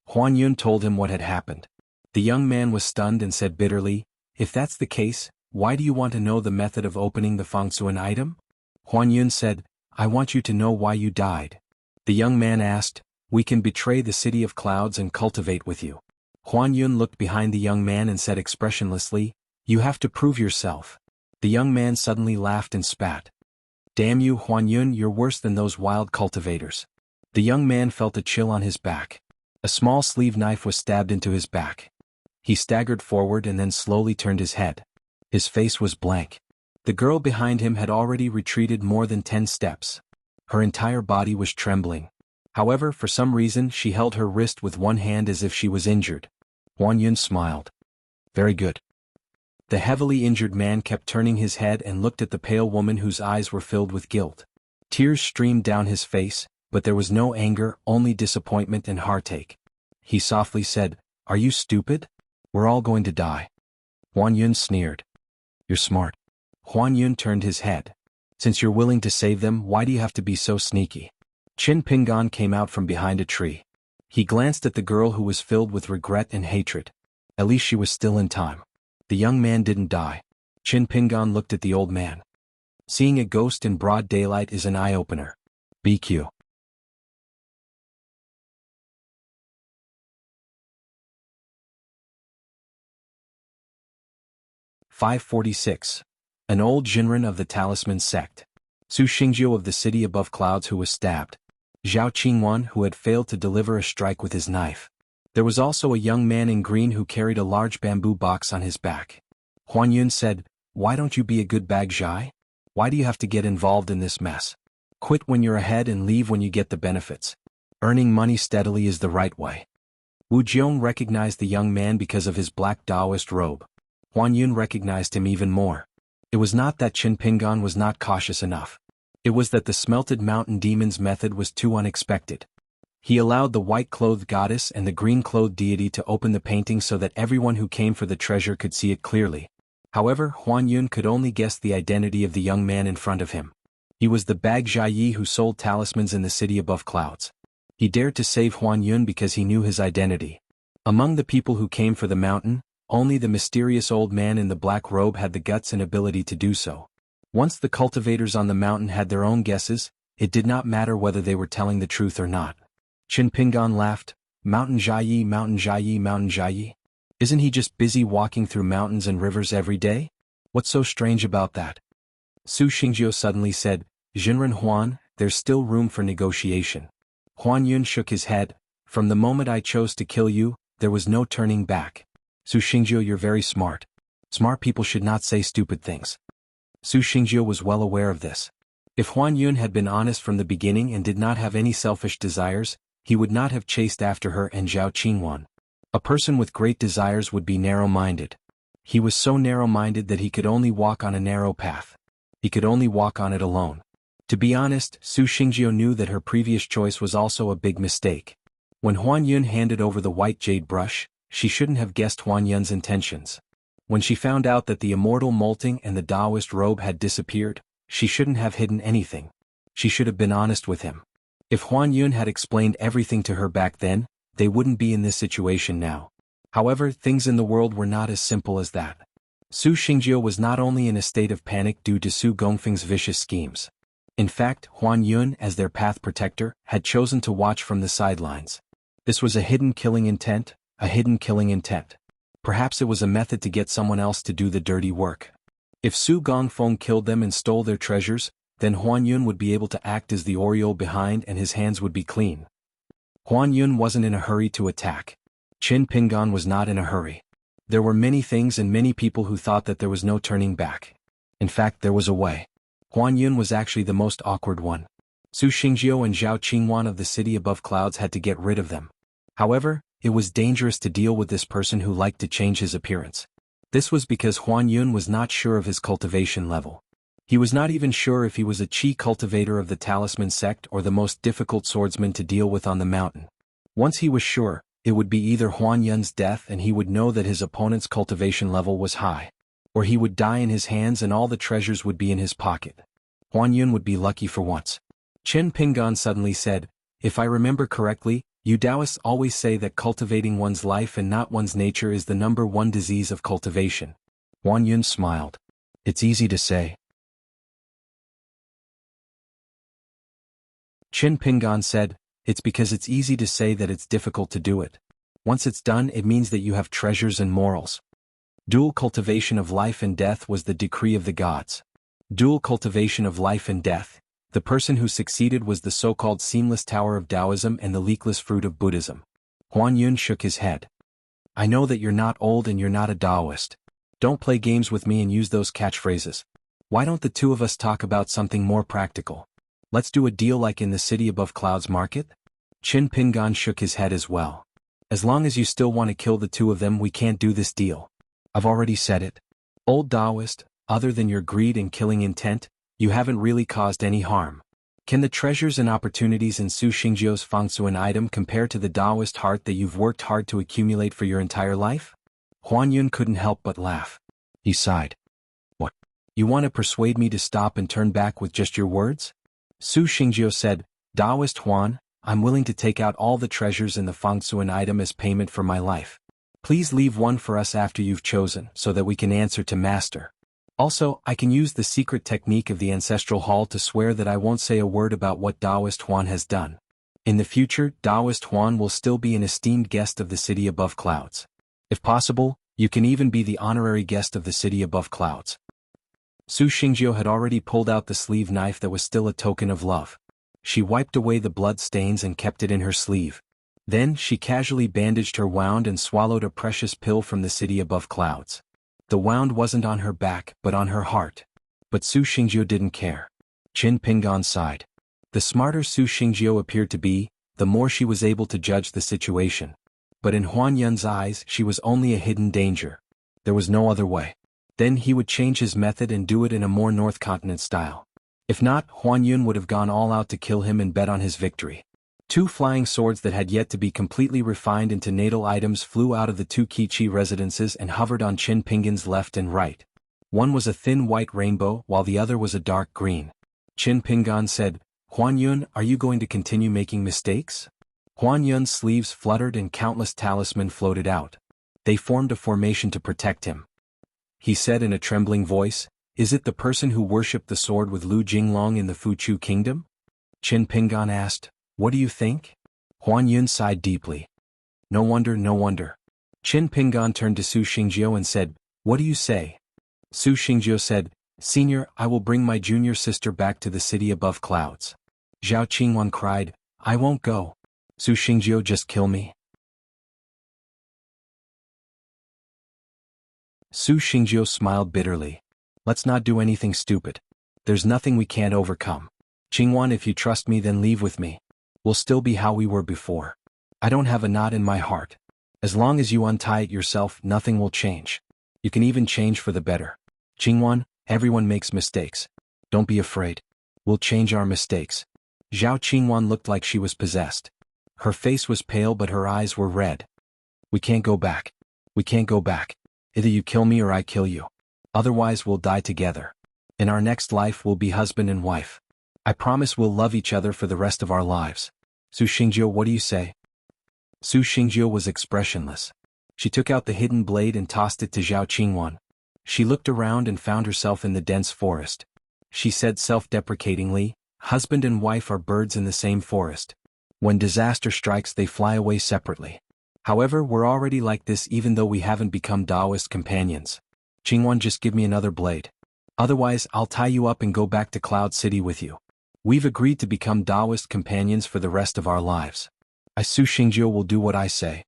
Huan Yun told him what had happened. The young man was stunned and said bitterly, If that's the case, why do you want to know the method of opening the Fangtzuan item? Huan Yun said, I want you to know why you died. The young man asked, We can betray the city of clouds and cultivate with you. Huan Yun looked behind the young man and said expressionlessly, You have to prove yourself. The young man suddenly laughed and spat. Damn you, Huan Yun, you're worse than those wild cultivators. The young man felt a chill on his back. A small sleeve knife was stabbed into his back. He staggered forward and then slowly turned his head. His face was blank. The girl behind him had already retreated more than 10 steps. Her entire body was trembling. However, for some reason, she held her wrist with one hand as if she was injured. Huan Yun smiled. Very good. The heavily injured man kept turning his head and looked at the pale woman whose eyes were filled with guilt. Tears streamed down his face, but there was no anger, only disappointment and heartache. He softly said, Are you stupid? We're all going to die. Huan Yun sneered. You're smart. Huan Yun turned his head. Since you're willing to save them, why do you have to be so sneaky? Qin Pingan came out from behind a tree. He glanced at the girl who was filled with regret and hatred. At least she was still in time. The young man didn't die. Qin Pingan looked at the old man. Seeing a ghost in broad daylight is an eye-opener. BQ. (546). An old Jinren of the Talisman sect. Su Xingjiu of the city above clouds who was stabbed. Zhao Qingwan who had failed to deliver a strike with his knife. There was also a young man in green who carried a large bamboo box on his back. Huan Yun said, "Why don't you be a good Bagjai? Why do you have to get involved in this mess? Quit when you're ahead and leave when you get the benefits. Earning money steadily is the right way." Wu Jiong recognized the young man because of his black Taoist robe. Huan Yun recognized him even more. It was not that Qin Pingan was not cautious enough. It was that the smelted mountain demon's method was too unexpected. He allowed the white-clothed goddess and the green-clothed deity to open the painting so that everyone who came for the treasure could see it clearly. However, Huan Yun could only guess the identity of the young man in front of him. He was the Bagjai who sold talismans in the city above clouds. He dared to save Huan Yun because he knew his identity. Among the people who came for the mountain, only the mysterious old man in the black robe had the guts and ability to do so. Once the cultivators on the mountain had their own guesses, it did not matter whether they were telling the truth or not. Qin Pingan laughed, "Mountain Jai, Mountain Jai, Mountain Jai. Isn't he just busy walking through mountains and rivers every day? What's so strange about that?" Su Xingjiu suddenly said, "Jinren Huan, there's still room for negotiation." Huan Yun shook his head, "From the moment I chose to kill you, there was no turning back." Su Xingjiu, you're very smart. Smart people should not say stupid things. Su Xingjiu was well aware of this. If Huan Yun had been honest from the beginning and did not have any selfish desires, he would not have chased after her and Zhao Qingwan. A person with great desires would be narrow-minded. He was so narrow-minded that he could only walk on a narrow path. He could only walk on it alone. To be honest, Su Xingjiu knew that her previous choice was also a big mistake. When Huan Yun handed over the white jade brush, she shouldn't have guessed Huan Yun's intentions. When she found out that the immortal molting and the Taoist robe had disappeared, she shouldn't have hidden anything. She should have been honest with him. If Huan Yun had explained everything to her back then, they wouldn't be in this situation now. However, things in the world were not as simple as that. Su Xingjiu was not only in a state of panic due to Su Gongfeng's vicious schemes. In fact, Huan Yun, as their path protector, had chosen to watch from the sidelines. This was a hidden killing intent, a hidden killing intent. Perhaps it was a method to get someone else to do the dirty work. If Su Gongfeng killed them and stole their treasures, then Huan Yun would be able to act as the aureole behind and his hands would be clean. Huan Yun wasn't in a hurry to attack. Qin Pingan was not in a hurry. There were many things and many people who thought that there was no turning back. In fact, there was a way. Huan Yun was actually the most awkward one. Su Xingjiu and Zhao Qingwan of the city above clouds had to get rid of them. However, it was dangerous to deal with this person who liked to change his appearance. This was because Huan Yun was not sure of his cultivation level. He was not even sure if he was a Qi cultivator of the Talisman sect or the most difficult swordsman to deal with on the mountain. Once he was sure, it would be either Huan Yun's death and he would know that his opponent's cultivation level was high, or he would die in his hands and all the treasures would be in his pocket. Huan Yun would be lucky for once. Qin Pingan suddenly said, "If I remember correctly, you Taoists always say that cultivating one's life and not one's nature is the #1 disease of cultivation." Huan Yun smiled. "It's easy to say." Qin Pingan said, "It's because it's easy to say that it's difficult to do it. Once it's done, it means that you have treasures and morals." Dual cultivation of life and death was the decree of the gods. Dual cultivation of life and death. The person who succeeded was the so-called seamless tower of Taoism and the leakless fruit of Buddhism. Huan Yun shook his head. "I know that you're not old and you're not a Taoist. Don't play games with me and use those catchphrases. Why don't the two of us talk about something more practical? Let's do a deal like in the city above clouds market?" Qin Pingan shook his head as well. "As long as you still want to kill the two of them, we can't do this deal. I've already said it. Old Taoist, other than your greed and killing intent, you haven't really caused any harm. Can the treasures and opportunities in Su Xingjiu's Fangsuan item compare to the Taoist heart that you've worked hard to accumulate for your entire life?" Huan Yun couldn't help but laugh. He sighed. "What? You want to persuade me to stop and turn back with just your words?" Su Xingjiu said, "Taoist Huan, I'm willing to take out all the treasures in the Fangsuan item as payment for my life. Please leave one for us after you've chosen so that we can answer to Master. Also, I can use the secret technique of the Ancestral Hall to swear that I won't say a word about what Taoist Huan has done. In the future, Taoist Huan will still be an esteemed guest of the city above clouds. If possible, you can even be the honorary guest of the city above clouds." Su Xingjiu had already pulled out the sleeve knife that was still a token of love. She wiped away the blood stains and kept it in her sleeve. Then she casually bandaged her wound and swallowed a precious pill from the city above clouds. The wound wasn't on her back but on her heart. But Su Xingjiu didn't care. Qin Pingan sighed. The smarter Su Xingjiu appeared to be, the more she was able to judge the situation. But in Huan Yun's eyes she was only a hidden danger. There was no other way. Then he would change his method and do it in a more North Continent style. If not, Huan Yun would have gone all out to kill him and bet on his victory. Two flying swords that had yet to be completely refined into natal items flew out of the two Kichi residences and hovered on Qin Pingan's left and right. One was a thin white rainbow while the other was a dark green. Qin Pingan said, "Huan Yun, are you going to continue making mistakes?" Huan Yun's sleeves fluttered and countless talisman floated out. They formed a formation to protect him. He said in a trembling voice, "Is it the person who worshipped the sword with Lu Jinglong in the Fuchu kingdom?" Qin Pingan asked, "What do you think?" Huan Yun sighed deeply. No wonder, no wonder. Qin Pingan turned to Su Xingjiu and said, "What do you say?" Su Xingjiu said, "Senior, I will bring my junior sister back to the city above clouds." Zhao Qingwan cried, "I won't go. Su Xingjiu, just kill me." Su Xingjiu smiled bitterly. "Let's not do anything stupid. There's nothing we can't overcome. Qingwan, if you trust me, then leave with me. We'll still be how we were before. I don't have a knot in my heart. As long as you untie it yourself, nothing will change. You can even change for the better. Qingwan, everyone makes mistakes. Don't be afraid. We'll change our mistakes." Zhao Qingwan looked like she was possessed. Her face was pale but her eyes were red. "We can't go back. We can't go back. Either you kill me or I kill you. Otherwise we'll die together. In our next life we'll be husband and wife. I promise we'll love each other for the rest of our lives. Su Xingjiu, what do you say?" Su Xingjiu was expressionless. She took out the hidden blade and tossed it to Zhao Qingwan. She looked around and found herself in the dense forest. She said self-deprecatingly, "Husband and wife are birds in the same forest. When disaster strikes they fly away separately. However, we're already like this even though we haven't become Taoist companions. Qingwan, just give me another blade. Otherwise, I'll tie you up and go back to Cloud City with you. We've agreed to become Taoist companions for the rest of our lives. Su Xingjiu will do what I say."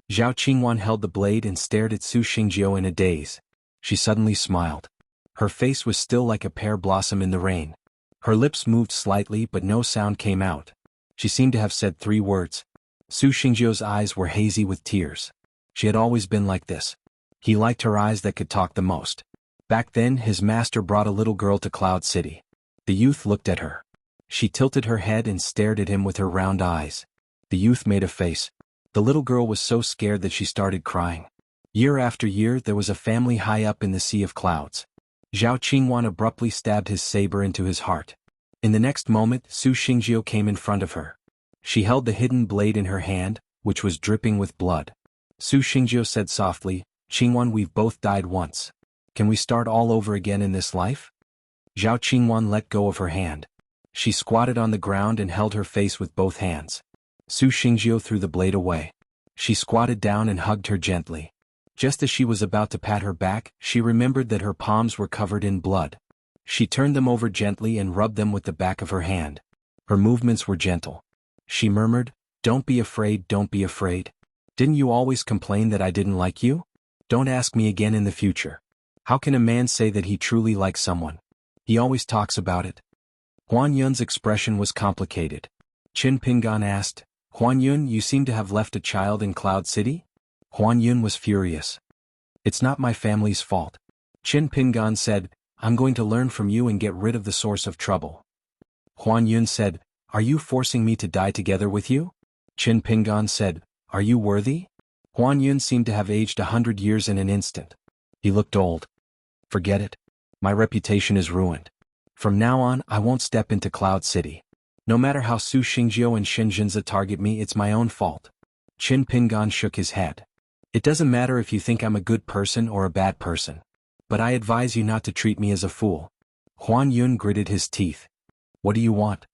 Zhao Qingwan held the blade and stared at Su Xingjiu in a daze. She suddenly smiled. Her face was still like a pear blossom in the rain. Her lips moved slightly but no sound came out. She seemed to have said 3 words. Su Xingjiu's eyes were hazy with tears. She had always been like this. He liked her eyes that could talk the most. Back then his master brought a little girl to Cloud City. The youth looked at her. She tilted her head and stared at him with her round eyes. The youth made a face. The little girl was so scared that she started crying. Year after year there was a family high up in the sea of clouds. Zhao Qingwan abruptly stabbed his saber into his heart. In the next moment Su Xingjiu came in front of her. She held the hidden blade in her hand, which was dripping with blood. Su Xingjiu said softly, "Qingwan, we've both died once. Can we start all over again in this life?" Zhao Qingwan let go of her hand. She squatted on the ground and held her face with both hands. Su Xingjiu threw the blade away. She squatted down and hugged her gently. Just as she was about to pat her back, she remembered that her palms were covered in blood. She turned them over gently and rubbed them with the back of her hand. Her movements were gentle. She murmured, "Don't be afraid, don't be afraid. Didn't you always complain that I didn't like you? Don't ask me again in the future. How can a man say that he truly likes someone? He always talks about it." Huan Yun's expression was complicated. Qin Pingan asked, "Huan Yun, you seem to have left a child in Cloud City?" Huan Yun was furious. "It's not my family's fault." Qin Pingan said, "I'm going to learn from you and get rid of the source of trouble." Huan Yun said, "Are you forcing me to die together with you?" Qin Pingan said, "Are you worthy?" Huan Yun seemed to have aged 100 years in an instant. He looked old. "Forget it. My reputation is ruined. From now on, I won't step into Cloud City. No matter how Su Xingjiu and Shinjinza target me, it's my own fault." Qin Pingan shook his head. "It doesn't matter if you think I'm a good person or a bad person. But I advise you not to treat me as a fool." Huan Yun gritted his teeth. "What do you want?"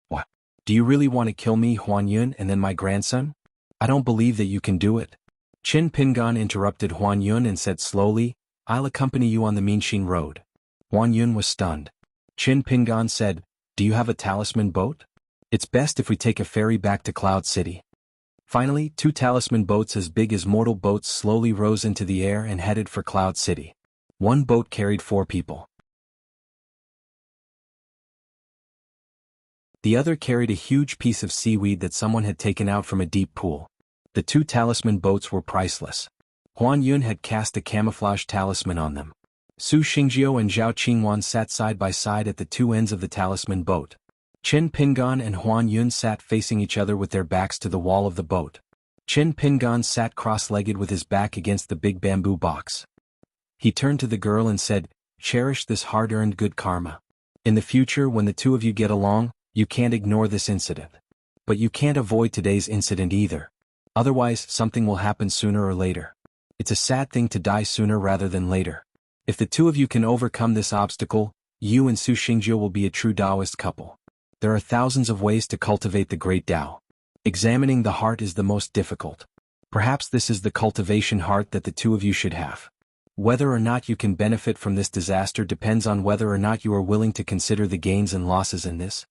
"What? Do you really want to kill me, Huan Yun, and then my grandson? I don't believe that you can do it." Qin Pingan interrupted Huan Yun and said slowly, "I'll accompany you on the Minxin road." Huan Yun was stunned. Qin Pingan said, "Do you have a talisman boat? It's best if we take a ferry back to Cloud City." Finally, 2 talisman boats as big as mortal boats slowly rose into the air and headed for Cloud City. One boat carried 4 people. The other carried a huge piece of seaweed that someone had taken out from a deep pool. The 2 talisman boats were priceless. Huan Yun had cast a camouflage talisman on them. Su Xingjiu and Zhao Qingwan sat side by side at the 2 ends of the talisman boat. Qin Pingan and Huan Yun sat facing each other with their backs to the wall of the boat. Qin Pingan sat cross-legged with his back against the big bamboo box. He turned to the girl and said, "Cherish this hard-earned good karma. In the future, when the 2 of you get along, you can't ignore this incident. But you can't avoid today's incident either. Otherwise, something will happen sooner or later. It's a sad thing to die sooner rather than later. If the 2 of you can overcome this obstacle, you and Su Xingjiu will be a true Taoist couple. There are thousands of ways to cultivate the great Tao. Examining the heart is the most difficult. Perhaps this is the cultivation heart that the 2 of you should have. Whether or not you can benefit from this disaster depends on whether or not you are willing to consider the gains and losses in this."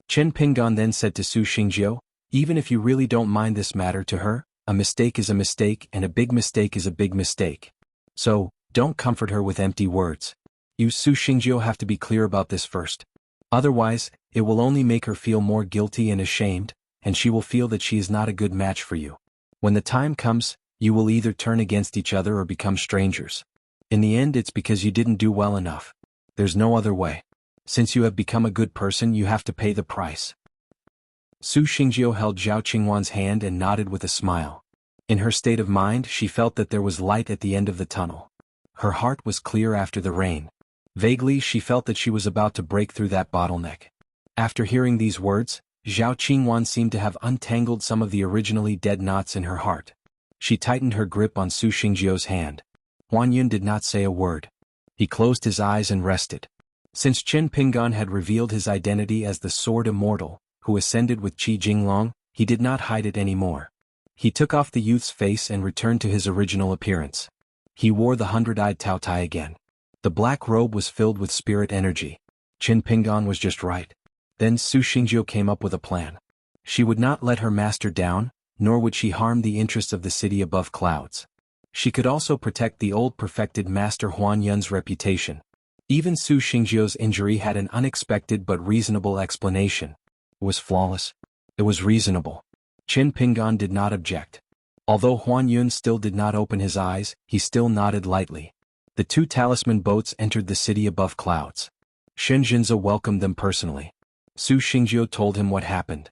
Qin Pingan then said to Su Xingjiu, "Even if you really don't mind this matter to her, a mistake is a mistake and a big mistake is a big mistake. So, don't comfort her with empty words. You Su Xingjiu have to be clear about this first. Otherwise, it will only make her feel more guilty and ashamed, and she will feel that she is not a good match for you. When the time comes, you will either turn against each other or become strangers. In the end, it's because you didn't do well enough. There's no other way. Since you have become a good person, you have to pay the price." Su Xingjiu held Zhao Qingwan's hand and nodded with a smile. In her state of mind, she felt that there was light at the end of the tunnel. Her heart was clear after the rain. Vaguely, she felt that she was about to break through that bottleneck. After hearing these words, Zhao Qingwan seemed to have untangled some of the originally dead knots in her heart. She tightened her grip on Su Xingjiu's hand. Huan Yun did not say a word. He closed his eyes and rested. Since Qin Pingan had revealed his identity as the Sword Immortal, who ascended with Qi Jinglong, he did not hide it anymore. He took off the youth's face and returned to his original appearance. He wore the 100-eyed Tao Tai again. The black robe was filled with spirit energy. Qin Pingan was just right. Then Su Xingjiu came up with a plan. She would not let her master down, nor would she harm the interests of the city above clouds. She could also protect the old perfected master Huan Yun's reputation. Even Su Xingjiu's injury had an unexpected but reasonable explanation. It was flawless. It was reasonable. Qin Pingan did not object. Although Huan Yun still did not open his eyes, he still nodded lightly. The 2 talisman boats entered the city above clouds. Shen Jinze welcomed them personally. Su Xingjiu told him what happened.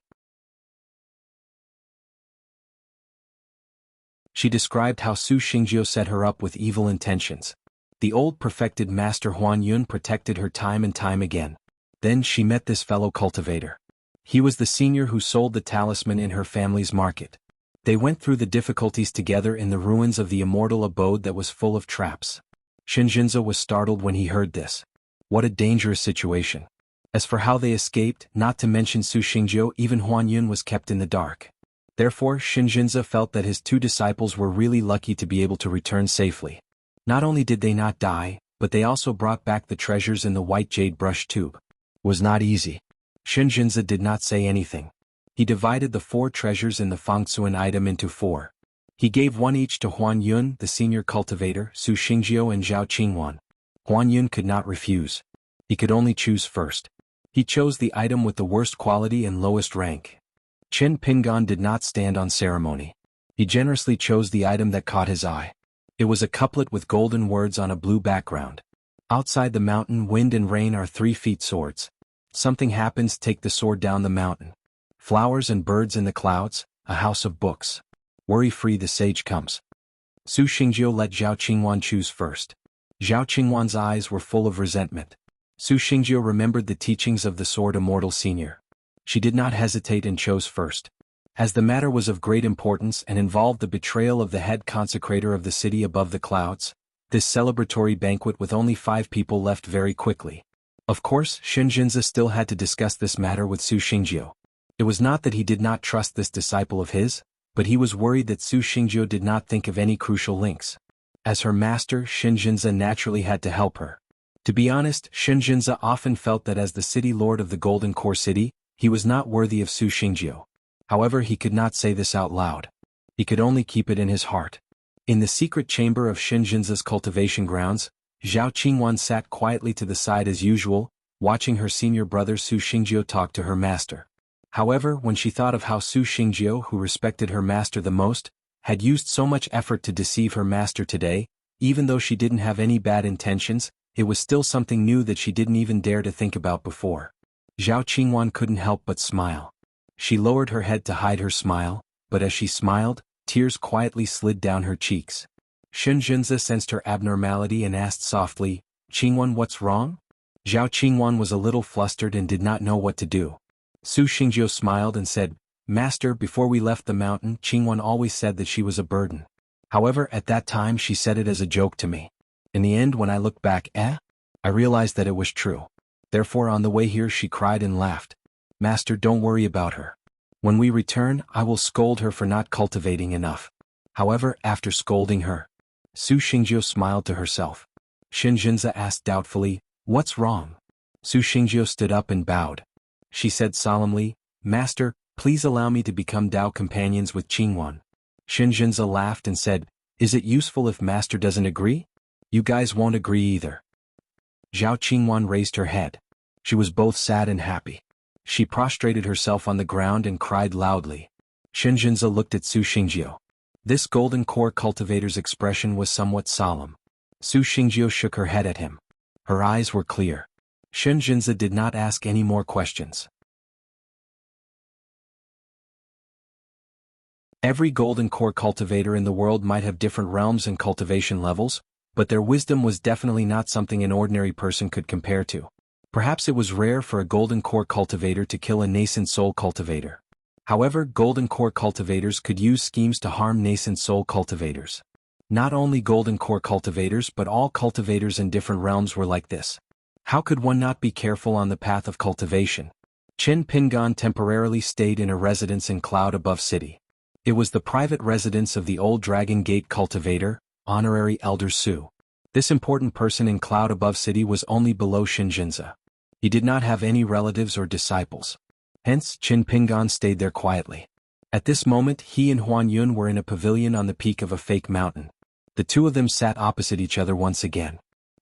She described how Su Xingjiu set her up with evil intentions. The old perfected master Huan Yun protected her time and time again. Then she met this fellow cultivator. He was the senior who sold the talisman in her family's market. They went through the difficulties together in the ruins of the immortal abode that was full of traps. Shinjinza was startled when he heard this. What a dangerous situation. As for how they escaped, not to mention Su Xingjiu, even Huan Yun was kept in the dark. Therefore, Shinjinza felt that his 2 disciples were really lucky to be able to return safely. Not only did they not die, but they also brought back the treasures in the white jade brush tube. It was not easy. Shinjinza did not say anything. He divided the 4 treasures in the Fangsuan item into 4. He gave 1 each to Huan Yun, the senior cultivator, Su Xingjiu and Zhao Qingwan. Huan Yun could not refuse. He could only choose first. He chose the item with the worst quality and lowest rank. Qin Pingan did not stand on ceremony. He generously chose the item that caught his eye. It was a couplet with golden words on a blue background. Outside the mountain, wind and rain are 3-feet swords. Something happens, take the sword down the mountain. Flowers and birds in the clouds, a house of books. Worry-free the sage comes. Su Xingjiu let Zhao Qingwan choose first. Zhao Qingwan's eyes were full of resentment. Su Xingjiu remembered the teachings of the Sword Immortal Senior. She did not hesitate and chose first. As the matter was of great importance and involved the betrayal of the head consecrator of the city above the clouds, this celebratory banquet with only 5 people left very quickly. Of course, Shinjinza still had to discuss this matter with Su Xingjiu. It was not that he did not trust this disciple of his, but he was worried that Su Xingjiu did not think of any crucial links. As her master, Shinjinza naturally had to help her. To be honest, Shinjinza often felt that as the city lord of the Golden Core City, he was not worthy of Su Xingjiu. However, he could not say this out loud. He could only keep it in his heart. In the secret chamber of Shinjinza's cultivation grounds, Zhao Qingwan sat quietly to the side as usual, watching her senior brother Su Xingjiu talk to her master. However, when she thought of how Su Xingjiu, who respected her master the most, had used so much effort to deceive her master today, even though she didn't have any bad intentions, it was still something new that she didn't even dare to think about before. Zhao Qingwan couldn't help but smile. She lowered her head to hide her smile, but as she smiled, tears quietly slid down her cheeks. Shun Junzi sensed her abnormality and asked softly, "Qingwan, what's wrong?" Zhao Qingwan was a little flustered and did not know what to do. Su Xingjiu smiled and said, "Master, before we left the mountain, Qingwan always said that she was a burden. However, at that time she said it as a joke to me. In the end, when I looked back, I realized that it was true. Therefore on the way here she cried and laughed. Master, don't worry about her. When we return, I will scold her for not cultivating enough." However, after scolding her, Su Xingjiu smiled to herself. Shun Junzi asked doubtfully, "What's wrong?" Su Xingjiu stood up and bowed. She said solemnly, "Master, please allow me to become Dao companions with Qingwan." Shun Junzi laughed and said, "Is it useful if Master doesn't agree? You guys won't agree either." Zhao Qingwan raised her head. She was both sad and happy. She prostrated herself on the ground and cried loudly. Shun Junzi looked at Su Xingjiu. This golden core cultivator's expression was somewhat solemn. Su Xingjiu shook her head at him. Her eyes were clear. Shun Junzi did not ask any more questions. Every golden core cultivator in the world might have different realms and cultivation levels, but their wisdom was definitely not something an ordinary person could compare to. Perhaps it was rare for a golden core cultivator to kill a nascent soul cultivator. However, golden core cultivators could use schemes to harm nascent soul cultivators. Not only golden core cultivators but all cultivators in different realms were like this. How could one not be careful on the path of cultivation? Qin Pingan temporarily stayed in a residence in Cloud Above City. It was the private residence of the old Dragon Gate cultivator, Honorary Elder Su. This important person in Cloud Above City was only below Shun Junzi. He did not have any relatives or disciples. Hence, Qin Pingan stayed there quietly. At this moment, he and Huan Yun were in a pavilion on the peak of a fake mountain. The two of them sat opposite each other once again.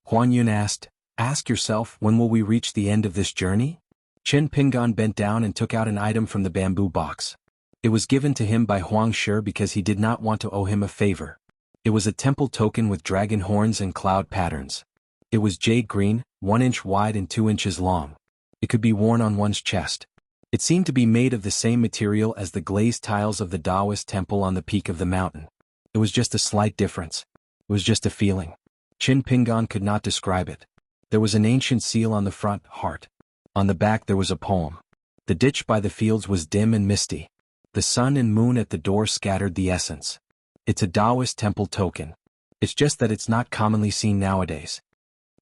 Huan Yun asked, "Ask yourself, when will we reach the end of this journey?" Qin Pingan bent down and took out an item from the bamboo box. It was given to him by Huang Shi because he did not want to owe him a favor. It was a temple token with dragon horns and cloud patterns. It was jade green, 1 inch wide and 2 inches long. It could be worn on one's chest. It seemed to be made of the same material as the glazed tiles of the Taoist temple on the peak of the mountain. It was just a slight difference. It was just a feeling. Qin Pingan could not describe it. There was an ancient seal on the front, heart. On the back there was a poem. The ditch by the fields was dim and misty. The sun and moon at the door scattered the essence. It's a Taoist temple token. It's just that it's not commonly seen nowadays.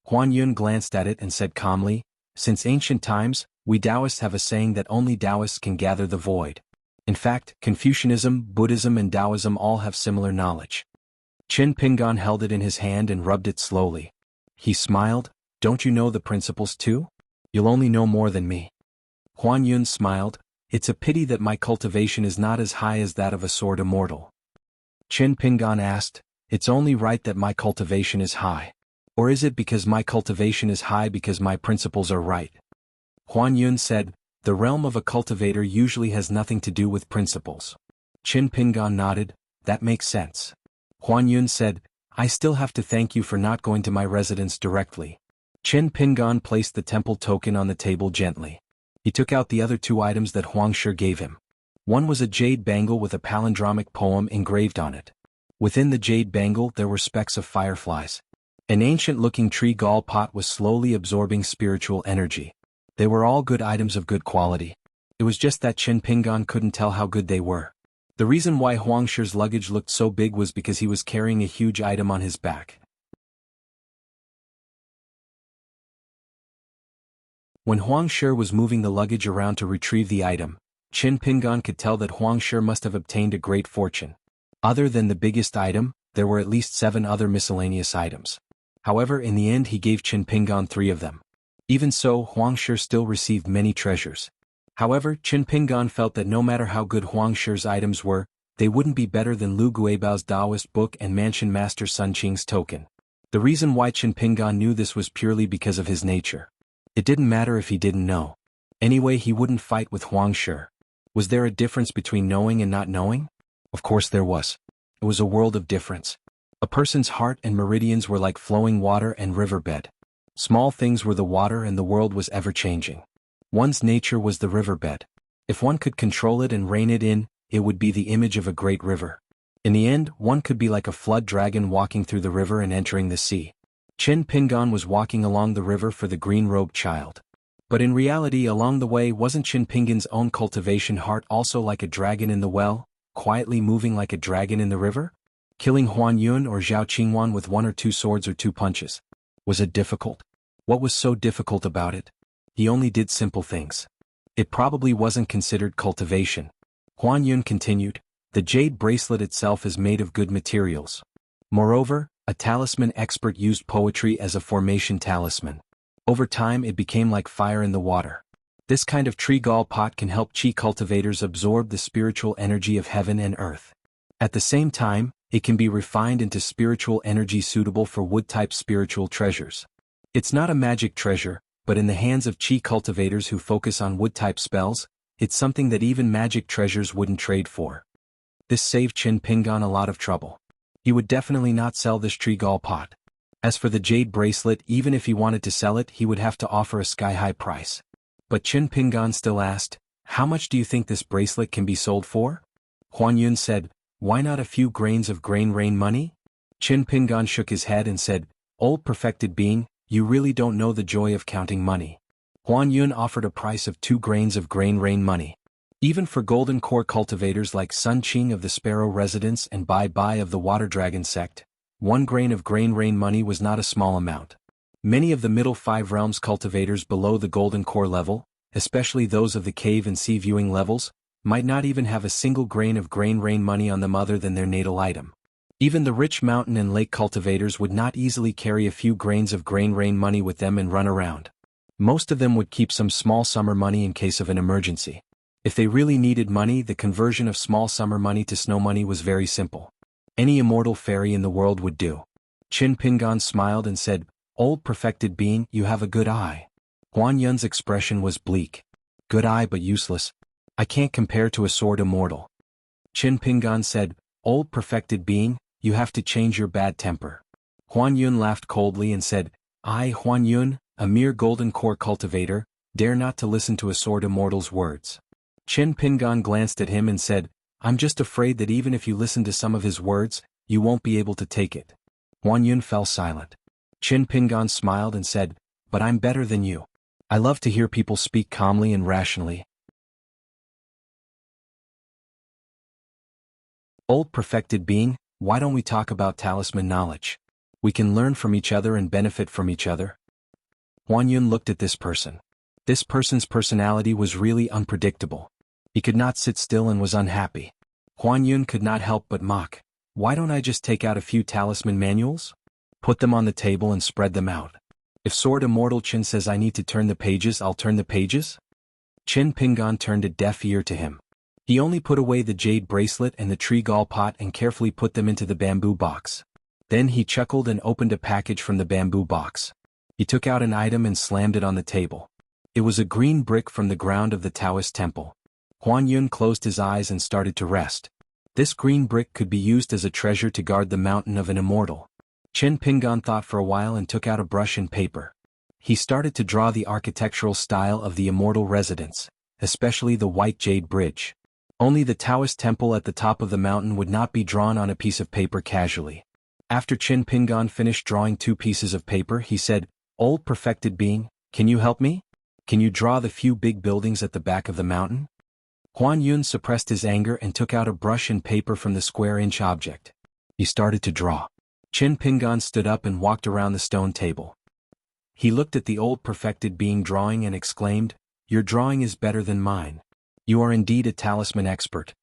Huan Yun glanced at it and said calmly, "Since ancient times, we Taoists have a saying that only Taoists can gather the void. In fact, Confucianism, Buddhism and Taoism all have similar knowledge." Qin Pingan held it in his hand and rubbed it slowly. He smiled, "Don't you know the principles too? You'll only know more than me." Huan Yun smiled, "It's a pity that my cultivation is not as high as that of a sword immortal." Qin Pingan asked, "It's only right that my cultivation is high. Or is it because my cultivation is high because my principles are right?" Huan Yun said, "The realm of a cultivator usually has nothing to do with principles." Qin Pingan nodded, "That makes sense." Huan Yun said, "I still have to thank you for not going to my residence directly." Qin Pingan placed the temple token on the table gently. He took out the other 2 items that Huang Shi gave him. One was a jade bangle with a palindromic poem engraved on it. Within the jade bangle there were specks of fireflies. An ancient-looking tree gall pot was slowly absorbing spiritual energy. They were all good items of good quality. It was just that Qin Pingan couldn't tell how good they were. The reason why Huang Shi's luggage looked so big was because he was carrying a huge item on his back. When Huang Shi was moving the luggage around to retrieve the item, Qin Pingan could tell that Huang Shi must have obtained a great fortune. Other than the biggest item, there were at least 7 other miscellaneous items. However, in the end he gave Qin Pingan 3 of them. Even so, Huang Shi still received many treasures. However, Qin Pingan felt that no matter how good Huang Shi's items were, they wouldn't be better than Lu Guibao's Taoist book and Mansion Master Sun Qing's token. The reason why Qin Pingan knew this was purely because of his nature. It didn't matter if he didn't know. Anyway, he wouldn't fight with Huang Shi. Was there a difference between knowing and not knowing? Of course there was. It was a world of difference. A person's heart and meridians were like flowing water and riverbed. Small things were the water and the world was ever-changing. One's nature was the riverbed. If one could control it and rein it in, it would be the image of a great river. In the end, one could be like a flood dragon walking through the river and entering the sea. Qin Pingan was walking along the river for the green-robed child. But in reality, along the way, wasn't Qin Pingan's own cultivation heart also like a dragon in the well, quietly moving like a dragon in the river? Killing Huan Yun or Zhao Qingwan with 1 or 2 swords or 2 punches. Was it difficult? What was so difficult about it? He only did simple things. It probably wasn't considered cultivation. Huan Yun continued, the jade bracelet itself is made of good materials. Moreover, a talisman expert used poetry as a formation talisman. Over time it became like fire in the water. This kind of tree gall pot can help qi cultivators absorb the spiritual energy of heaven and earth. At the same time, it can be refined into spiritual energy suitable for wood-type spiritual treasures. It's not a magic treasure, but in the hands of qi cultivators who focus on wood-type spells, it's something that even magic treasures wouldn't trade for. This saved Qin Pingan a lot of trouble. He would definitely not sell this tree gall pot. As for the jade bracelet, even if he wanted to sell it, he would have to offer a sky-high price. But Qin Pingan still asked, how much do you think this bracelet can be sold for? Huan Yun said, why not a few grains of grain rain money? Qin Pingan shook his head and said, old perfected being, you really don't know the joy of counting money. Huan Yun offered a price of 2 grains of grain rain money. Even for golden core cultivators like Sun Qing of the Sparrow Residence and Bai Bai of the Water Dragon sect, 1 grain of grain rain money was not a small amount. Many of the middle 5 realms cultivators below the golden core level, especially those of the cave and sea viewing levels, might not even have a single grain of grain rain money on them other than their natal item. Even the rich mountain and lake cultivators would not easily carry a few grains of grain rain money with them and run around. Most of them would keep some small summer money in case of an emergency. If they really needed money, the conversion of small summer money to snow money was very simple. Any immortal fairy in the world would do. Qin Pingan smiled and said, old perfected being, you have a good eye. Huan Yun's expression was bleak. Good eye but useless. I can't compare to a sword immortal. Qin Pingan said, old perfected being, you have to change your bad temper. Huan Yun laughed coldly and said, I, Huan Yun, a mere golden core cultivator, dare not to listen to a sword immortal's words. Qin Pingan glanced at him and said, I'm just afraid that even if you listen to some of his words, you won't be able to take it. Huan Yun fell silent. Qin Pingan smiled and said, but I'm better than you. I love to hear people speak calmly and rationally. Old perfected being, why don't we talk about talisman knowledge? We can learn from each other and benefit from each other. Huan Yun looked at this person. This person's personality was really unpredictable. He could not sit still and was unhappy. Huan Yun could not help but mock. Why don't I just take out a few talisman manuals? Put them on the table and spread them out. If Sword Immortal Qin says I need to turn the pages, I'll turn the pages? Qin Pingan turned a deaf ear to him. He only put away the jade bracelet and the tree gall pot and carefully put them into the bamboo box. Then he chuckled and opened a package from the bamboo box. He took out an item and slammed it on the table. It was a green brick from the ground of the Taoist temple. Huan Yun closed his eyes and started to rest. This green brick could be used as a treasure to guard the mountain of an immortal. Qin Pingan thought for a while and took out a brush and paper. He started to draw the architectural style of the immortal residence, especially the white jade bridge. Only the Taoist temple at the top of the mountain would not be drawn on a piece of paper casually. After Qin Pingan finished drawing 2 pieces of paper, he said, Old perfected being, can you help me? Can you draw the few big buildings at the back of the mountain? Huan Yun suppressed his anger and took out a brush and paper from the square-inch object. He started to draw. Qin Pingan stood up and walked around the stone table. He looked at the old perfected being drawing and exclaimed, Your drawing is better than mine. You are indeed a talisman expert.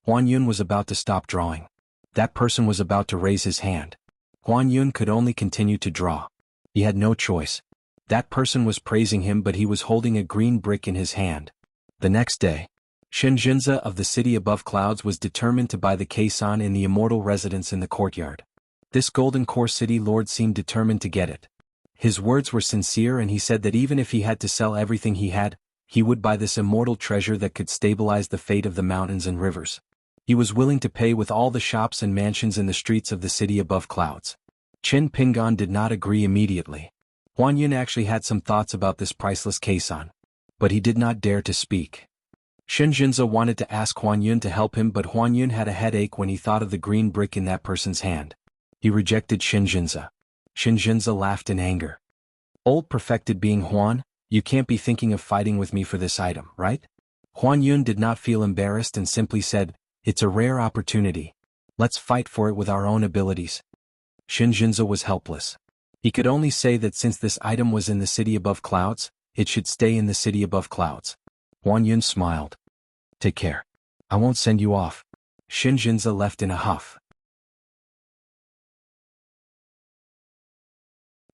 Huan Yun was about to stop drawing. That person was about to raise his hand. Huan Yun could only continue to draw. He had no choice. That person was praising him, but he was holding a green brick in his hand. The next day, Shenjinza of the city above clouds was determined to buy the Keisan in the immortal residence in the courtyard. This golden core city lord seemed determined to get it. His words were sincere, and he said that even if he had to sell everything he had, he would buy this immortal treasure that could stabilize the fate of the mountains and rivers. He was willing to pay with all the shops and mansions in the streets of the city above clouds. Chen Pingan did not agree immediately. Huan Yun actually had some thoughts about this priceless caisson, but he did not dare to speak. Shen Jinza wanted to ask Huan Yun to help him, but Huan Yun had a headache when he thought of the green brick in that person's hand. He rejected Shen Jinza. Shen Jinza laughed in anger. Old perfected being Huan, you can't be thinking of fighting with me for this item, right? Huan Yun did not feel embarrassed and simply said, it's a rare opportunity. Let's fight for it with our own abilities. Shen Jinza was helpless. He could only say that since this item was in the city above clouds, it should stay in the city above clouds. Huan Yun smiled. Take care. I won't send you off. Shen Jinza left in a huff.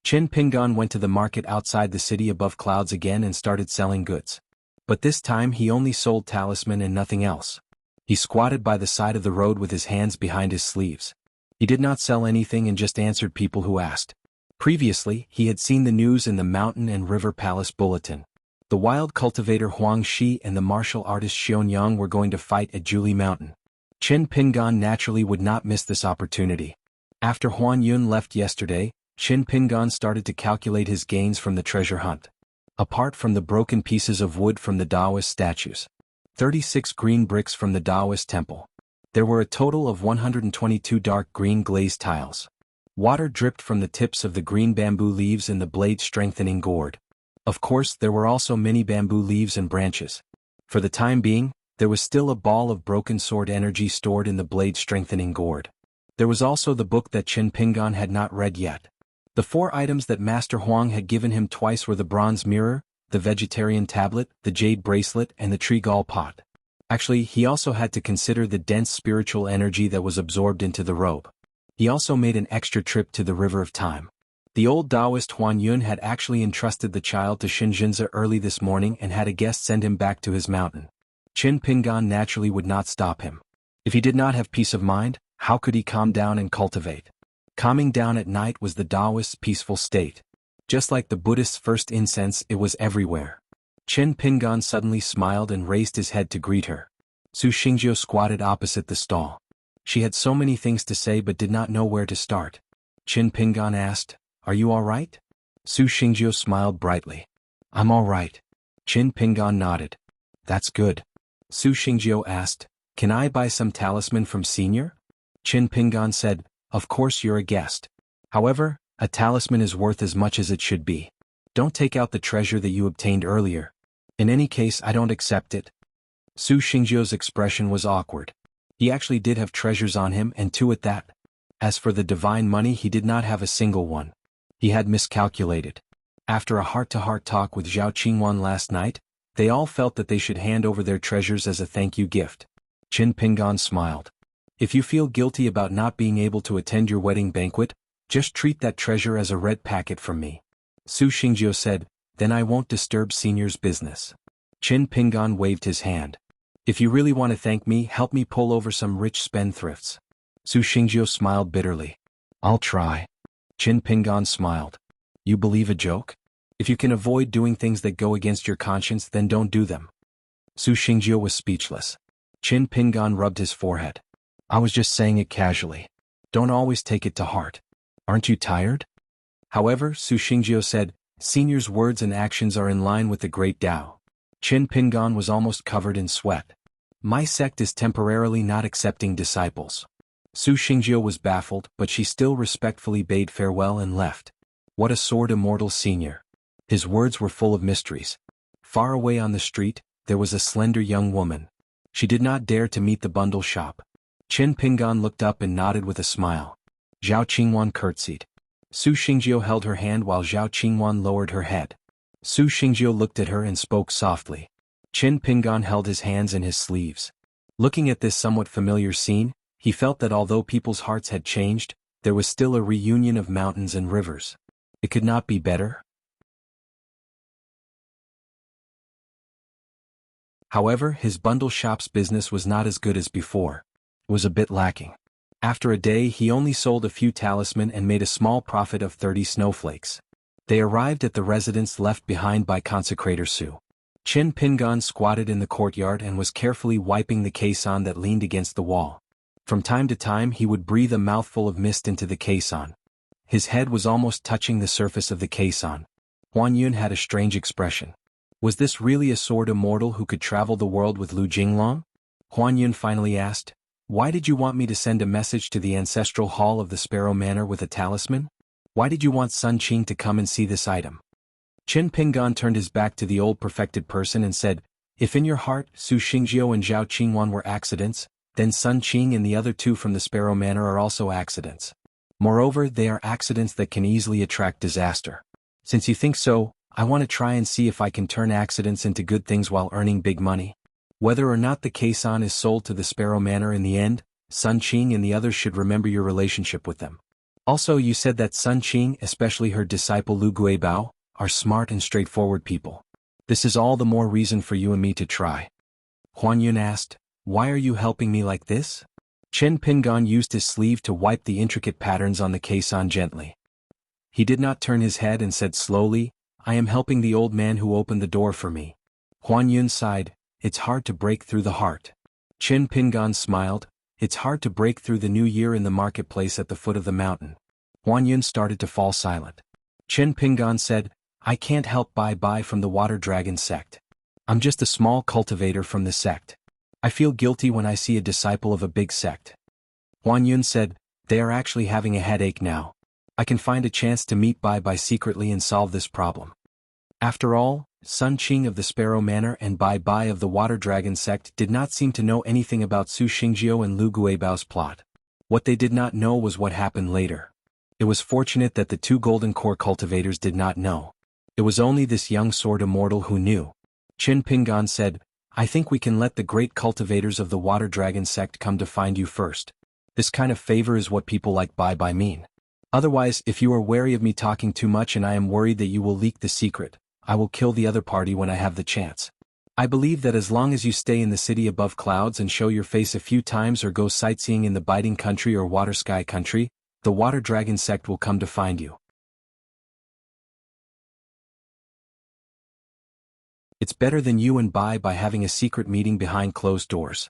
Chen Pingan went to the market outside the city above clouds again and started selling goods. But this time he only sold talisman and nothing else. He squatted by the side of the road with his hands behind his sleeves. He did not sell anything and just answered people who asked. Previously, he had seen the news in the Mountain and River Palace Bulletin. The wild cultivator Huang Shi and the martial artist Xion Yang were going to fight at Julie Mountain. Chen Pingan naturally would not miss this opportunity. After Huan Yun left yesterday, Chen Pingan started to calculate his gains from the treasure hunt. Apart from the broken pieces of wood from the Taoist statues, 36 green bricks from the Taoist temple, there were a total of 122 dark green glazed tiles. Water dripped from the tips of the green bamboo leaves in the blade-strengthening gourd. Of course, there were also many bamboo leaves and branches. For the time being, there was still a ball of broken sword energy stored in the blade-strengthening gourd. There was also the book that Chen Pingan had not read yet. The 4 items that Master Huang had given him twice were the bronze mirror, the vegetarian tablet, the jade bracelet, and the tree gall pot. Actually, he also had to consider the dense spiritual energy that was absorbed into the robe. He also made an extra trip to the River of Time. The old Taoist Huan Yun had actually entrusted the child to Shen Jinza early this morning and had a guest send him back to his mountain. Chen Pingan naturally would not stop him. If he did not have peace of mind, how could he calm down and cultivate? Calming down at night was the Taoist's peaceful state. Just like the Buddhist's first incense, it was everywhere. Chen Pingan suddenly smiled and raised his head to greet her. Su Xingjiu squatted opposite the stall. She had so many things to say but did not know where to start. Chen Pingan asked, "Are you all right?" Su Xingjiu smiled brightly. "I'm all right." Chen Pingan nodded. "That's good." Su Xingjiu asked, "Can I buy some talisman from Senior?" Chen Pingan said, "Of course, you're a guest. However, a talisman is worth as much as it should be. Don't take out the treasure that you obtained earlier. In any case, I don't accept it." Su Xingjiu's expression was awkward. He actually did have treasures on him, and 2 at that. As for the divine money, he did not have a single one. He had miscalculated. After a heart-to-heart talk with Zhao Qingwan last night, they all felt that they should hand over their treasures as a thank you gift. Chen Pingan smiled. "If you feel guilty about not being able to attend your wedding banquet, just treat that treasure as a red packet from me." Su Xingjiu said, "Then I won't disturb Senior's business." Chen Pingan waved his hand. "If you really want to thank me, help me pull over some rich spendthrifts." Su Xingjiu smiled bitterly. "I'll try." Chen Pingan smiled. "You believe a joke? If you can avoid doing things that go against your conscience, then don't do them." Su Xingjiu was speechless. Chen Pingan rubbed his forehead. "I was just saying it casually. Don't always take it to heart. Aren't you tired?" However, Su Xingjiu said, "Senior's words and actions are in line with the great Tao." Chen Pingan was almost covered in sweat. "My sect is temporarily not accepting disciples." Su Xingjiu was baffled, but she still respectfully bade farewell and left. What a sword immortal senior. His words were full of mysteries. Far away on the street, there was a slender young woman. She did not dare to meet the bundle shop. Chen Pingan looked up and nodded with a smile. Zhao Qingwan curtsied. Su Xingjiu held her hand while Zhao Qingwan lowered her head. Su Xingjiu looked at her and spoke softly. Chen Pingan held his hands in his sleeves. Looking at this somewhat familiar scene, he felt that although people's hearts had changed, there was still a reunion of mountains and rivers. It could not be better. However, his bundle shop's business was not as good as before. It was a bit lacking. After a day he only sold a few talisman and made a small profit of 30 snowflakes. They arrived at the residence left behind by consecrator Su. Chin Pingon squatted in the courtyard and was carefully wiping the caisson that leaned against the wall. From time to time he would breathe a mouthful of mist into the caisson. His head was almost touching the surface of the caisson. Huan Yun had a strange expression. Was this really a sword immortal who could travel the world with Lu Jinglong? Huan Yun finally asked, "Why did you want me to send a message to the ancestral hall of the Sparrow Manor with a talisman? Why did you want Sun Qing to come and see this item?" Qin Pingon turned his back to the old perfected person and said, "If in your heart Su Xingjiu and Zhao Qingwan were accidents, then Sun Qing and the other two from the Sparrow Manor are also accidents. Moreover, they are accidents that can easily attract disaster. Since you think so, I want to try and see if I can turn accidents into good things while earning big money. Whether or not the caisson is sold to the Sparrow Manor in the end, Sun Qing and the others should remember your relationship with them. Also, you said that Sun Qing, especially her disciple Lu Guibao, are smart and straightforward people. This is all the more reason for you and me to try." Huan Yun asked, "Why are you helping me like this?" Chen Pingon used his sleeve to wipe the intricate patterns on the caisson gently. He did not turn his head and said slowly, "I am helping the old man who opened the door for me." Huan Yun sighed, "It's hard to break through the heart." Chen Pingon smiled, "It's hard to break through the new year in the marketplace at the foot of the mountain." Huan Yun started to fall silent. Chen Pingon said, "I can't help buy from the Water Dragon sect. I'm just a small cultivator from the sect. I feel guilty when I see a disciple of a big sect." Huan Yun said, "They are actually having a headache now. I can find a chance to meet Bai secretly and solve this problem." After all, Sun Qing of the Sparrow Manor and Bai of the Water Dragon sect did not seem to know anything about Su Xingjiu and Lu Guibao's plot. What they did not know was what happened later. It was fortunate that the two Golden Core cultivators did not know. It was only this young sword immortal who knew. Qin Pingon said, "I think we can let the great cultivators of the Water Dragon sect come to find you first. This kind of favor is what people like Bai mean. Otherwise, if you are wary of me talking too much and I am worried that you will leak the secret, I will kill the other party when I have the chance. I believe that as long as you stay in the city above clouds and show your face a few times or go sightseeing in the Biting Country or Water Sky Country, the Water Dragon sect will come to find you. It's better than you and Bai having a secret meeting behind closed doors."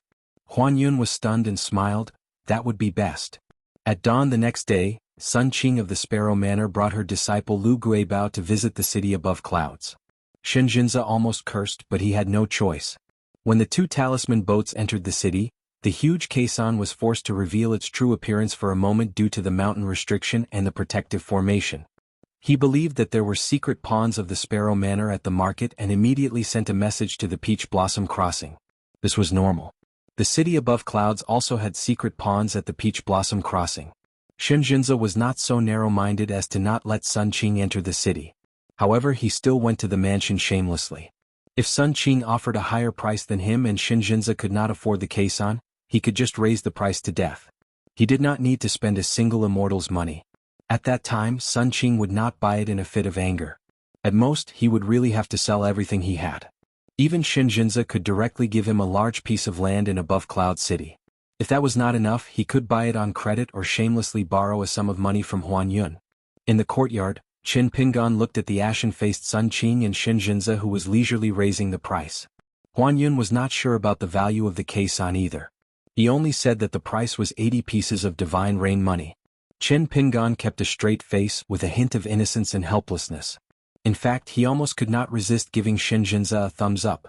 Huan Yun was stunned and smiled, "That would be best." At dawn the next day, Sun Qing of the Sparrow Manor brought her disciple Lu Guibao to visit the city above clouds. Shinjinza almost cursed, but he had no choice. When the two talisman boats entered the city, the huge caisson was forced to reveal its true appearance for a moment due to the mountain restriction and the protective formation. He believed that there were secret pawns of the Sparrow Manor at the market and immediately sent a message to the Peach Blossom Crossing. This was normal. The city above clouds also had secret pawns at the Peach Blossom Crossing. Shinjinza was not so narrow-minded as to not let Sun Qing enter the city. However, he still went to the mansion shamelessly. If Sun Qing offered a higher price than him and Shinjinza could not afford the caisson, he could just raise the price to death. He did not need to spend a single immortal's money. At that time, Sun Qing would not buy it in a fit of anger. At most, he would really have to sell everything he had. Even Shinjinza could directly give him a large piece of land in Above Cloud City. If that was not enough, he could buy it on credit or shamelessly borrow a sum of money from Huan Yun. In the courtyard, Qin Pingon looked at the ashen-faced Sun Qing and Shinjinza who was leisurely raising the price. Huan Yun was not sure about the value of the caisson either. He only said that the price was 80 pieces of divine rain money. Qin Pingon kept a straight face with a hint of innocence and helplessness. In fact, he almost could not resist giving Shinjinza a thumbs up.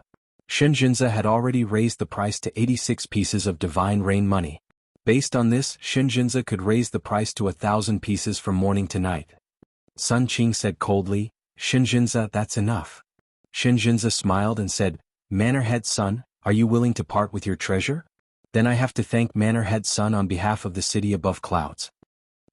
Shinjinza had already raised the price to 86 pieces of divine rain money. Based on this, Shinjinza could raise the price to 1,000 pieces from morning to night. Sun Qing said coldly, "Shinjinza, that's enough." Shinjinza smiled and said, "Manor Head Sun, are you willing to part with your treasure? Then I have to thank Manor Head Sun on behalf of the city above clouds."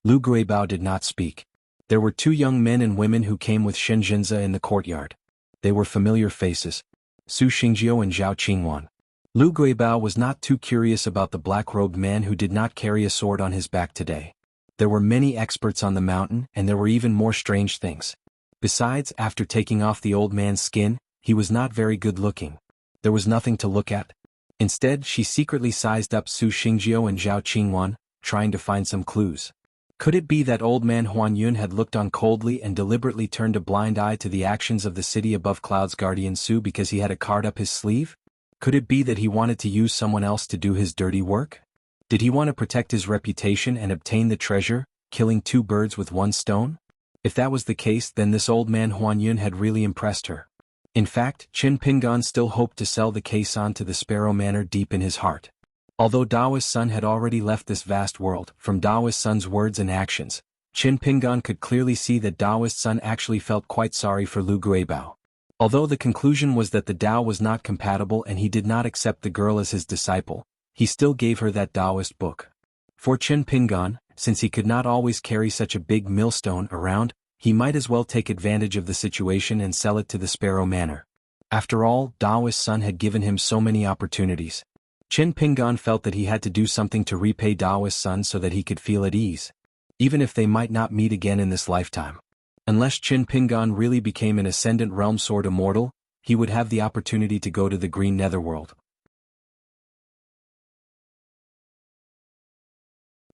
Lu Guibao did not speak. There were two young men and women who came with Shinjinza in the courtyard. They were familiar faces. Su Xingjiu and Zhao Qingwan. Lu Guibao was not too curious about the black-robed man who did not carry a sword on his back today. There were many experts on the mountain and there were even more strange things. Besides, after taking off the old man's skin, he was not very good-looking. There was nothing to look at. Instead, she secretly sized up Su Xingjiu and Zhao Qingwan, trying to find some clues. Could it be that old man Huan Yun had looked on coldly and deliberately turned a blind eye to the actions of the city above clouds guardian Su because he had a card up his sleeve? Could it be that he wanted to use someone else to do his dirty work? Did he want to protect his reputation and obtain the treasure, killing two birds with one stone? If that was the case, then this old man Huan Yun had really impressed her. In fact, Qin Pingan still hoped to sell the Kaisan to the Sparrow Manor deep in his heart. Although Dawa's son had already left this vast world, from Dawa's son's words and actions, Qin Pingan could clearly see that Dawa's son actually felt quite sorry for Lu Guibao. Although the conclusion was that the Dao was not compatible and he did not accept the girl as his disciple, he still gave her that Taoist book. For Qin Pingan, since he could not always carry such a big millstone around, he might as well take advantage of the situation and sell it to the Sparrow Manor. After all, Dawa's son had given him so many opportunities. Qin Pingan felt that he had to do something to repay Dawa's son so that he could feel at ease, even if they might not meet again in this lifetime. Unless Qin Pingan really became an Ascendant Realm Sword Immortal, he would have the opportunity to go to the Green Netherworld.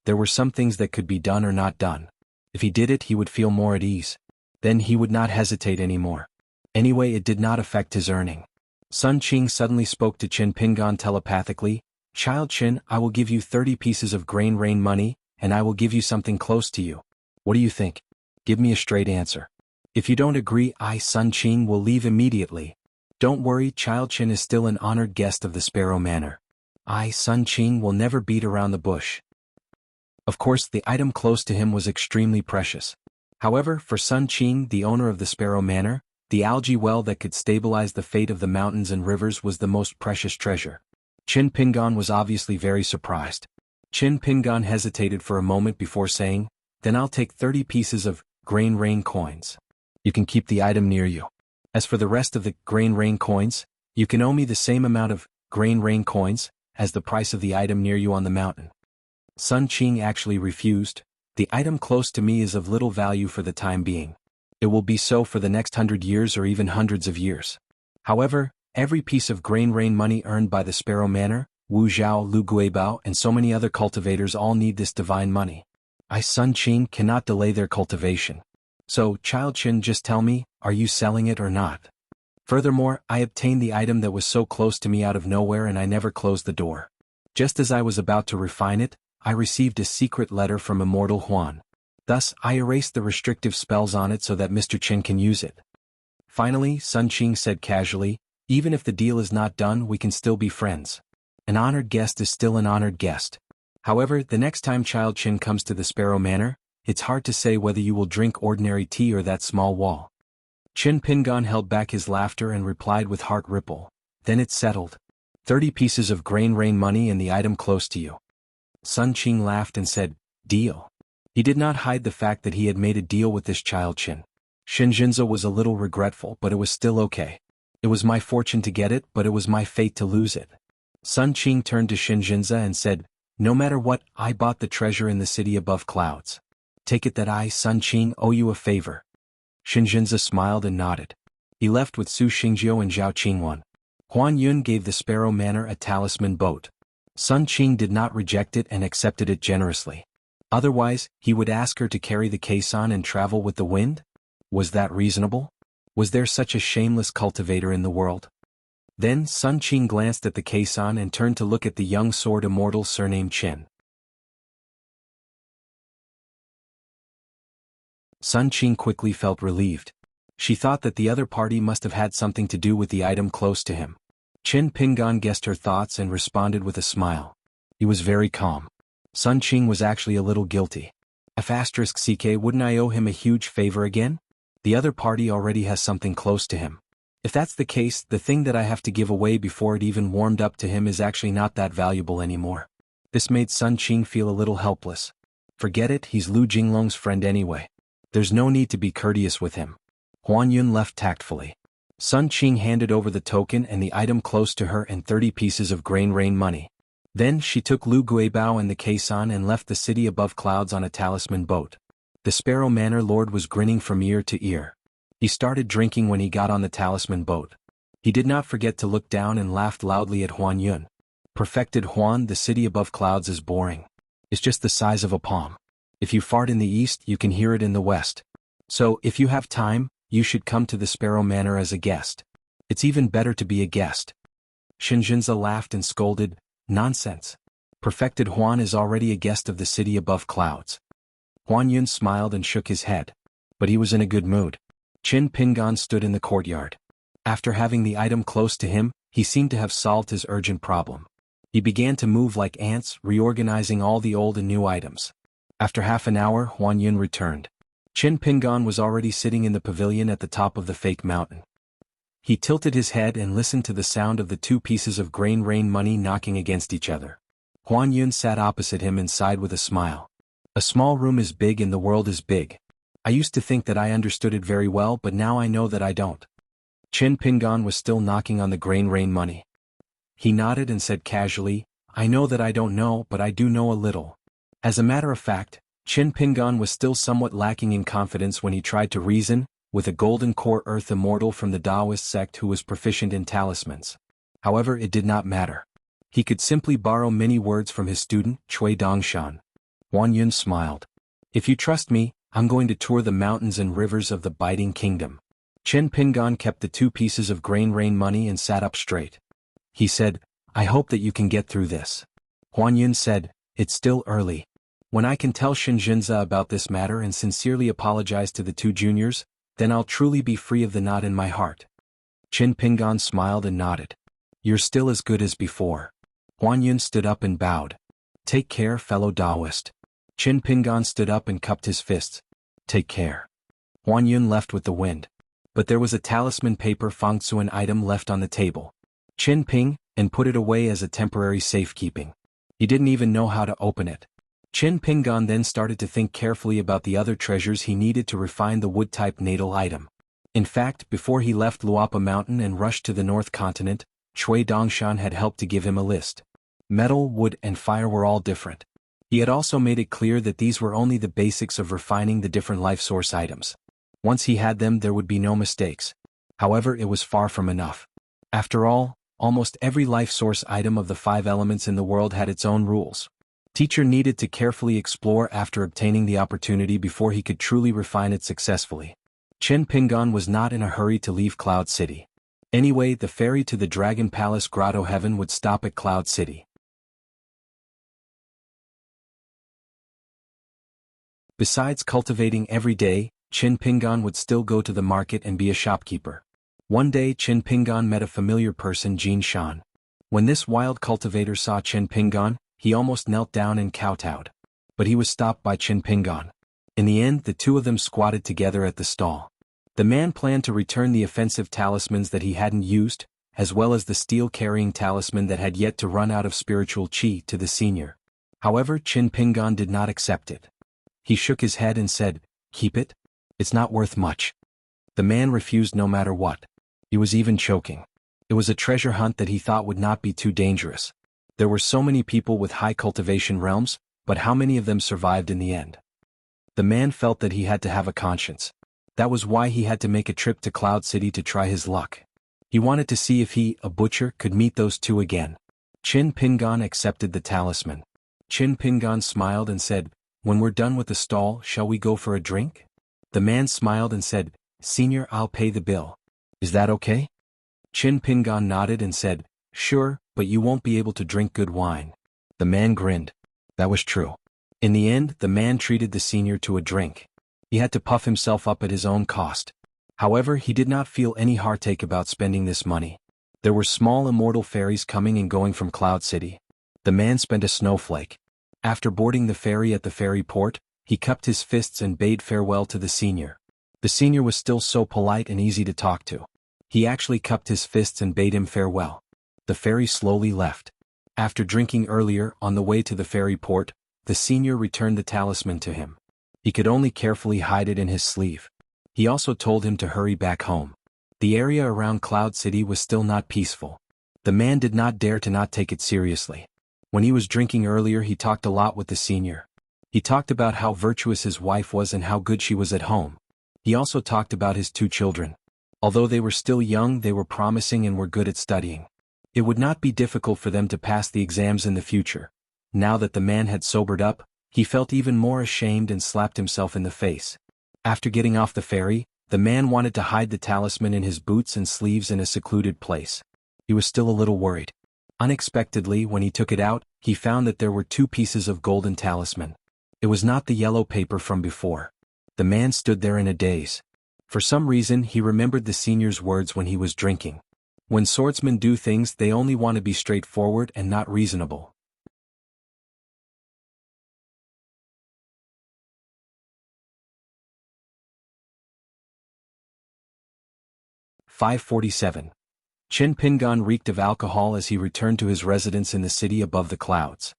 There were some things that could be done or not done. If he did it, he would feel more at ease. Then he would not hesitate anymore. Anyway, it did not affect his earning. Sun Qing suddenly spoke to Qin Pingan telepathically. "Child Qin, I will give you 30 pieces of grain rain money, and I will give you something close to you. What do you think? Give me a straight answer. If you don't agree, I, Sun Qing, will leave immediately. Don't worry, Child Qin is still an honored guest of the Sparrow Manor. I, Sun Qing, will never beat around the bush." Of course, the item close to him was extremely precious. However, for Sun Qing, the owner of the Sparrow Manor, the algae well that could stabilize the fate of the mountains and rivers was the most precious treasure. Qin Pingan was obviously very surprised. Qin Pingan hesitated for a moment before saying, "Then I'll take 30 pieces of grain rain coins. You can keep the item near you. As for the rest of the grain rain coins, you can owe me the same amount of grain rain coins as the price of the item near you on the mountain." Sun Qing actually refused. "The item close to me is of little value for the time being. It will be so for the next 100 years or even hundreds of years. However, every piece of grain rain money earned by the Sparrow Manor, Wu Zhao, Lu Guibao, and so many other cultivators all need this divine money. I, Sun Qing, cannot delay their cultivation. So, Child Qin, just tell me, are you selling it or not? Furthermore, I obtained the item that was so close to me out of nowhere and I never closed the door. Just as I was about to refine it, I received a secret letter from Immortal Huan. Thus, I erased the restrictive spells on it so that Mr. Qin can use it." Finally, Sun Qing said casually, "Even if the deal is not done, we can still be friends. An honored guest is still an honored guest. However, the next time Child Qin comes to the Sparrow Manor, it's hard to say whether you will drink ordinary tea or that small wall." Qin Pingan held back his laughter and replied with heart ripple, "Then it's settled. 30 pieces of grain rain money and the item close to you." Sun Qing laughed and said, "Deal." He did not hide the fact that he had made a deal with this Child Qin. Shinjinza was a little regretful, but it was still okay. "It was my fortune to get it, but it was my fate to lose it." Sun Qing turned to Shinjinza and said, "No matter what, I bought the treasure in the city above clouds. Take it that I, Sun Qing, owe you a favor." Shinjinza smiled and nodded. He left with Su Xingjiu and Zhao Qingwan. Huan Yun gave the Sparrow Manor a talisman boat. Sun Qing did not reject it and accepted it generously. Otherwise, he would ask her to carry the Kaisan and travel with the wind? Was that reasonable? Was there such a shameless cultivator in the world? Then Sun Qing glanced at the Kaisan and turned to look at the young sword immortal surnamed Qin. Sun Qing quickly felt relieved. She thought that the other party must have had something to do with the item close to him. Qin Pingan guessed her thoughts and responded with a smile. He was very calm. Sun Qing was actually a little guilty. *CK, wouldn't I owe him a huge favor again? The other party already has something close to him. If that's the case, the thing that I have to give away before it even warmed up to him is actually not that valuable anymore. This made Sun Qing feel a little helpless. Forget it, he's Lu Jinglong's friend anyway. There's no need to be courteous with him. Huan Yun left tactfully. Sun Qing handed over the token and the item close to her and 30 pieces of grain rain money. Then she took Lu Guibao and the Kaisan and left the city above clouds on a talisman boat. The Sparrow Manor Lord was grinning from ear to ear. He started drinking when he got on the talisman boat. He did not forget to look down and laughed loudly at Huan Yun. Perfected Huan, the city above clouds is boring. It's just the size of a palm. If you fart in the east, you can hear it in the west. So, if you have time, you should come to the Sparrow Manor as a guest. It's even better to be a guest. Shinjinza laughed and scolded, "Nonsense. Perfected Huan is already a guest of the city above clouds." Huan Yun smiled and shook his head. But he was in a good mood. Qin Pingan stood in the courtyard. After having the item close to him, he seemed to have solved his urgent problem. He began to move like ants, reorganizing all the old and new items. After half an hour, Huan Yun returned. Qin Pingan was already sitting in the pavilion at the top of the fake mountain. He tilted his head and listened to the sound of the two pieces of grain rain money knocking against each other. Huan Yun sat opposite him and sighed with a smile. A small room is big and the world is big. I used to think that I understood it very well, but now I know that I don't. Qin Pingan was still knocking on the grain rain money. He nodded and said casually, "I know that I don't know, but I do know a little." As a matter of fact, Qin Pingan was still somewhat lacking in confidence when he tried to reason with a golden core earth immortal from the Taoist sect who was proficient in talismans. However, it did not matter. He could simply borrow many words from his student, Cui Dongshan. Huan Yun smiled. "If you trust me, I'm going to tour the mountains and rivers of the Biting Kingdom." Qin Pingan kept the two pieces of grain rain money and sat up straight. He said, "I hope that you can get through this." Huan Yun said, "It's still early. When I can tell Shinjinza about this matter and sincerely apologize to the two juniors, then I'll truly be free of the knot in my heart." Qin Pingan smiled and nodded. "You're still as good as before." Huan Yun stood up and bowed. "Take care, fellow Taoist." Qin Pingan stood up and cupped his fists. "Take care." Huan Yun left with the wind. But there was a talisman paper fengsuan item left on the table. Qin Ping, and put it away as a temporary safekeeping. He didn't even know how to open it. Qin Pingan then started to think carefully about the other treasures he needed to refine the wood-type natal item. In fact, before he left Luapa Mountain and rushed to the North Continent, Cui Dongshan had helped to give him a list. Metal, wood, and fire were all different. He had also made it clear that these were only the basics of refining the different life source items. Once he had them, there would be no mistakes. However, it was far from enough. After all, almost every life source item of the 5 elements in the world had its own rules. Teacher needed to carefully explore after obtaining the opportunity before he could truly refine it successfully. Qin Pingan was not in a hurry to leave Cloud City. Anyway, the ferry to the Dragon Palace Grotto Heaven would stop at Cloud City. Besides cultivating every day, Qin Pingan would still go to the market and be a shopkeeper. One day Qin Pingan met a familiar person, Jin Shan. When this wild cultivator saw Qin Pingan, he almost knelt down and kowtowed. But he was stopped by Qin Pingan. In the end, the two of them squatted together at the stall. The man planned to return the offensive talismans that he hadn't used, as well as the steel-carrying talisman that had yet to run out of spiritual chi, to the senior. However, Qin Pingan did not accept it. He shook his head and said, "Keep it? It's not worth much." The man refused no matter what. He was even choking. It was a treasure hunt that he thought would not be too dangerous. There were so many people with high cultivation realms, but how many of them survived in the end? The man felt that he had to have a conscience. That was why he had to make a trip to Cloud City to try his luck. He wanted to see if he, a butcher, could meet those two again. Qin Pingan accepted the talisman. Qin Pingan smiled and said, "When we're done with the stall, shall we go for a drink?" The man smiled and said, "Senior, I'll pay the bill. Is that okay?" Qin Pingan nodded and said, "Sure, but you won't be able to drink good wine." The man grinned. That was true. In the end, the man treated the senior to a drink. He had to puff himself up at his own cost. However, he did not feel any heartache about spending this money. There were small immortal ferries coming and going from Cloud City. The man spent a snowflake. After boarding the ferry at the ferry port, he cupped his fists and bade farewell to the senior. The senior was still so polite and easy to talk to. He actually cupped his fists and bade him farewell. The ferry slowly left. After drinking earlier, on the way to the ferry port, the senior returned the talisman to him. He could only carefully hide it in his sleeve. He also told him to hurry back home. The area around Cloud City was still not peaceful. The man did not dare to not take it seriously. When he was drinking earlier, he talked a lot with the senior. He talked about how virtuous his wife was and how good she was at home. He also talked about his 2 children. Although they were still young, they were promising and were good at studying. It would not be difficult for them to pass the exams in the future. Now that the man had sobered up, he felt even more ashamed and slapped himself in the face. After getting off the ferry, the man wanted to hide the talisman in his boots and sleeves in a secluded place. He was still a little worried. Unexpectedly, when he took it out, he found that there were 2 pieces of golden talisman. It was not the yellow paper from before. The man stood there in a daze. For some reason, he remembered the senior's words when he was drinking. When swordsmen do things, they only want to be straightforward and not reasonable. "547. Chen Pingan reeked of alcohol as he returned to his residence in the city above the clouds.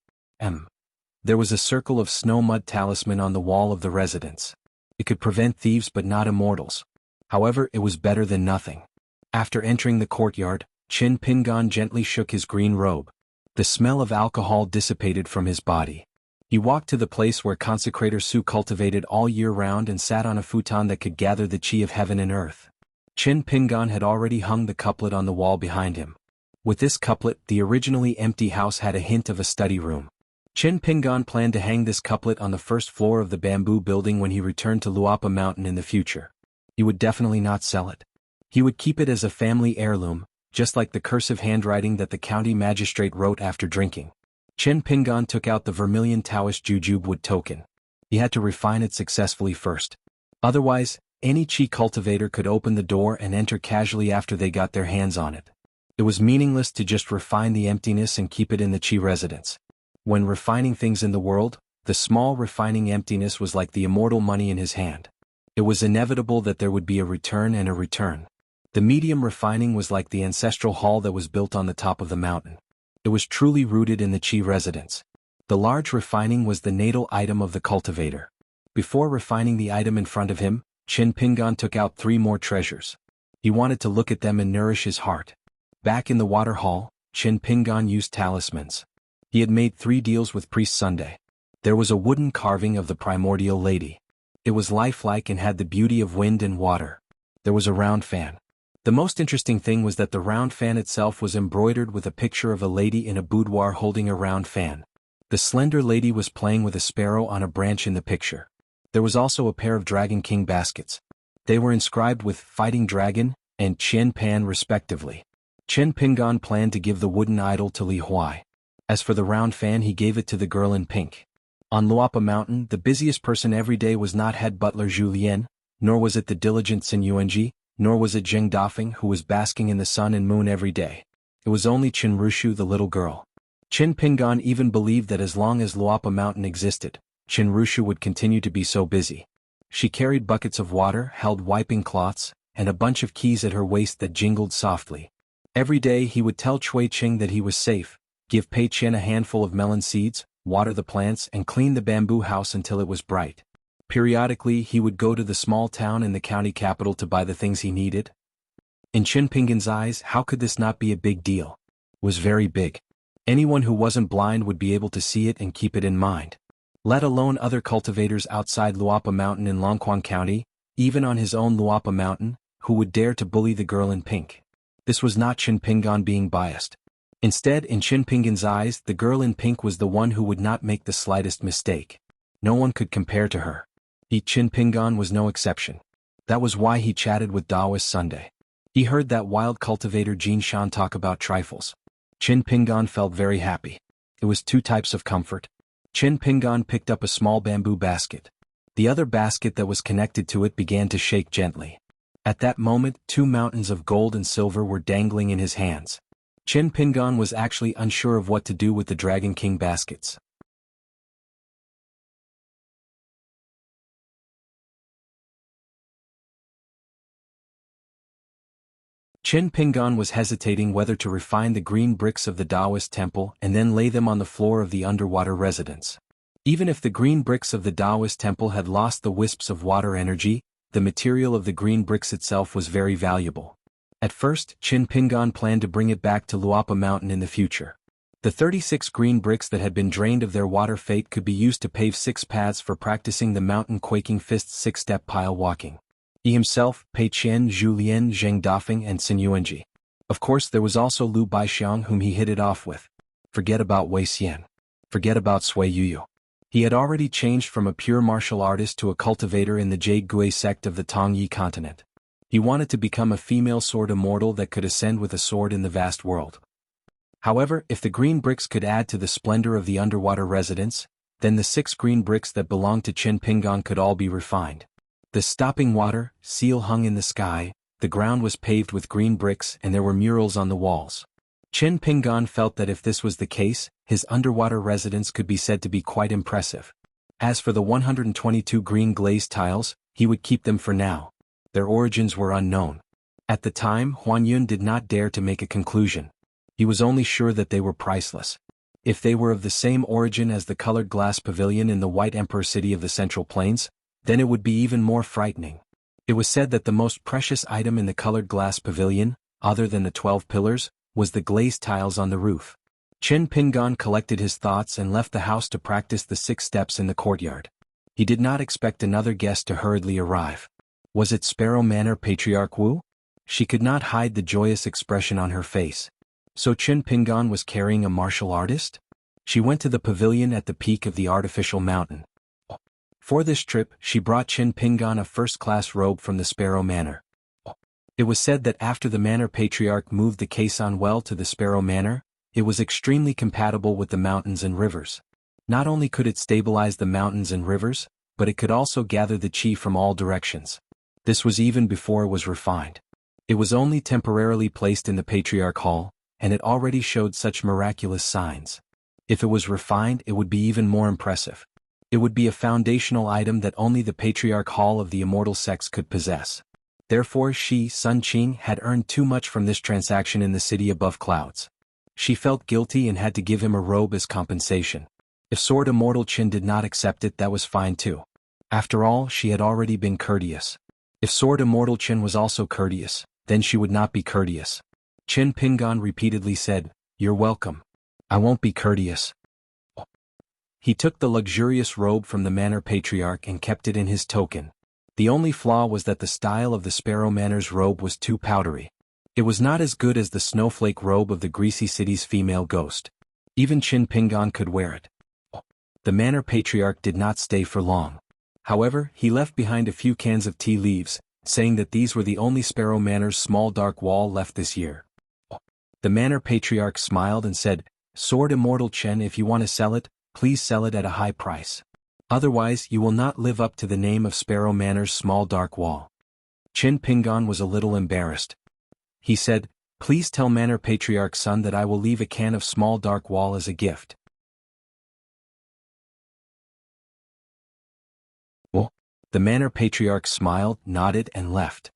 There was a circle of snow-mud talisman on the wall of the residence. It could prevent thieves but not immortals. However, it was better than nothing. After entering the courtyard, Chen Pingan gently shook his green robe. The smell of alcohol dissipated from his body. He walked to the place where Consecrator Su cultivated all year round and sat on a futon that could gather the chi of heaven and earth. Chen Pingan had already hung the couplet on the wall behind him. With this couplet, the originally empty house had a hint of a study room. Chen Pingan planned to hang this couplet on the first floor of the bamboo building when he returned to Luapa Mountain in the future. He would definitely not sell it. He would keep it as a family heirloom, just like the cursive handwriting that the county magistrate wrote after drinking. Chen Pingan took out the vermilion Taoist jujube wood token. He had to refine it successfully first. Otherwise, any chi cultivator could open the door and enter casually after they got their hands on it. It was meaningless to just refine the emptiness and keep it in the chi residence. When refining things in the world, the small refining emptiness was like the immortal money in his hand. It was inevitable that there would be a return and a return. The medium refining was like the ancestral hall that was built on the top of the mountain. It was truly rooted in the chi residence. The large refining was the natal item of the cultivator. Before refining the item in front of him, Chen Pingan took out 3 more treasures. He wanted to look at them and nourish his heart. Back in the water hall, Chen Pingan used talismans. He had made 3 deals with Priest Sunday. There was a wooden carving of the primordial lady. It was lifelike and had the beauty of wind and water. There was a round fan. The most interesting thing was that the round fan itself was embroidered with a picture of a lady in a boudoir holding a round fan. The slender lady was playing with a sparrow on a branch in the picture. There was also a pair of Dragon King baskets. They were inscribed with Fighting Dragon and Chen Pan respectively. Chen Pingan planned to give the wooden idol to Li Huai. As for the round fan, he gave it to the girl in pink. On Luapa Mountain, the busiest person every day was not head butler Zhu Lian, nor was it the diligent Xin Yuanji, nor was it Zheng Dafeng who was basking in the sun and moon every day. It was only Chen Rushu, the little girl. Chen Pingan even believed that as long as Luapa Mountain existed, Chen Rushu would continue to be so busy. She carried buckets of water, held wiping cloths, and a bunch of keys at her waist that jingled softly. Every day he would tell Cui Ching that he was safe, give Pei Chen a handful of melon seeds, water the plants and clean the bamboo house until it was bright. Periodically he would go to the small town in the county capital to buy the things he needed. In Chen Pingan's eyes, how could this not be a big deal? It was very big. Anyone who wasn't blind would be able to see it and keep it in mind. Let alone other cultivators outside Luapa Mountain in Longquang County, even on his own Luapa Mountain, who would dare to bully the girl in pink. This was not Chen Pingan being biased. Instead, in Chen Pingan's eyes, the girl in pink was the one who would not make the slightest mistake. No one could compare to her. Chen Pingan was no exception. That was why he chatted with Taoist Sunday. He heard that wild cultivator Jin Shan talk about trifles. Chen Pingan felt very happy. It was 2 types of comfort. Chen Pingan picked up a small bamboo basket. The other basket that was connected to it began to shake gently. At that moment, 2 mountains of gold and silver were dangling in his hands. Chen Pingan was actually unsure of what to do with the Dragon King baskets. Chen Pingan was hesitating whether to refine the green bricks of the Taoist temple and then lay them on the floor of the underwater residence. Even if the green bricks of the Taoist temple had lost the wisps of water energy, the material of the green bricks itself was very valuable. At first, Chen Pingan planned to bring it back to Luapa Mountain in the future. The 36 green bricks that had been drained of their water fate could be used to pave 6 paths for practicing the mountain quaking fist's 6-step pile walking. He himself, Pei Qian, Zhu Lian, Zheng Dafeng and Xin Yuanji. Of course there was also Lu Baixiang whom he hit it off with. Forget about Wei Xian. Forget about Sui Yuyu. He had already changed from a pure martial artist to a cultivator in the Jade Gui sect of the Tongyi continent. He wanted to become a female sword immortal that could ascend with a sword in the vast world. However, if the green bricks could add to the splendor of the underwater residence, then the 6 green bricks that belonged to Qin Pingan could all be refined. The stopping water seal hung in the sky, the ground was paved with green bricks and there were murals on the walls. Qin Pingan felt that if this was the case, his underwater residence could be said to be quite impressive. As for the 122 green glazed tiles, he would keep them for now. Their origins were unknown. At the time, Huan Yun did not dare to make a conclusion. He was only sure that they were priceless. If they were of the same origin as the colored glass pavilion in the White Emperor city of the Central Plains, then it would be even more frightening. It was said that the most precious item in the colored glass pavilion, other than the 12 pillars, was the glazed tiles on the roof. Qin Pingan collected his thoughts and left the house to practice the 6 steps in the courtyard. He did not expect another guest to hurriedly arrive. Was it Sparrow Manor Patriarch Wu? She could not hide the joyous expression on her face. So Qin Pingan was carrying a martial artist? She went to the pavilion at the peak of the artificial mountain. For this trip, she brought Qin Pingan a first-class robe from the Sparrow Manor. It was said that after the Manor Patriarch moved the Kaisan well to the Sparrow Manor, it was extremely compatible with the mountains and rivers. Not only could it stabilize the mountains and rivers, but it could also gather the qi from all directions. This was even before it was refined. It was only temporarily placed in the Patriarch Hall, and it already showed such miraculous signs. If it was refined, it would be even more impressive. It would be a foundational item that only the Patriarch Hall of the Immortal Sex could possess. Therefore Sun Qing had earned too much from this transaction in the city above clouds. She felt guilty and had to give him a robe as compensation. If Sword Immortal Qin did not accept it, that was fine too. After all, she had already been courteous. If Sword Immortal Qin was also courteous, then she would not be courteous. Qin Pingan repeatedly said, "You're welcome. I won't be courteous." He took the luxurious robe from the Manor Patriarch and kept it in his token. The only flaw was that the style of the Sparrow Manor's robe was too powdery. It was not as good as the snowflake robe of the Greasy City's female ghost. Even Qin Pingan could wear it. The Manor Patriarch did not stay for long. However, he left behind a few cans of tea leaves, saying that these were the only Sparrow Manor's small dark wall left this year. The Manor Patriarch smiled and said, "Sword Immortal Chen, if you want to sell it, please sell it at a high price. Otherwise, you will not live up to the name of Sparrow Manor's small dark wall." Qin Pingan was a little embarrassed. He said, "Please tell Manor Patriarch's son that I will leave a can of small dark wall as a gift." The Manor Patriarch smiled, nodded and left.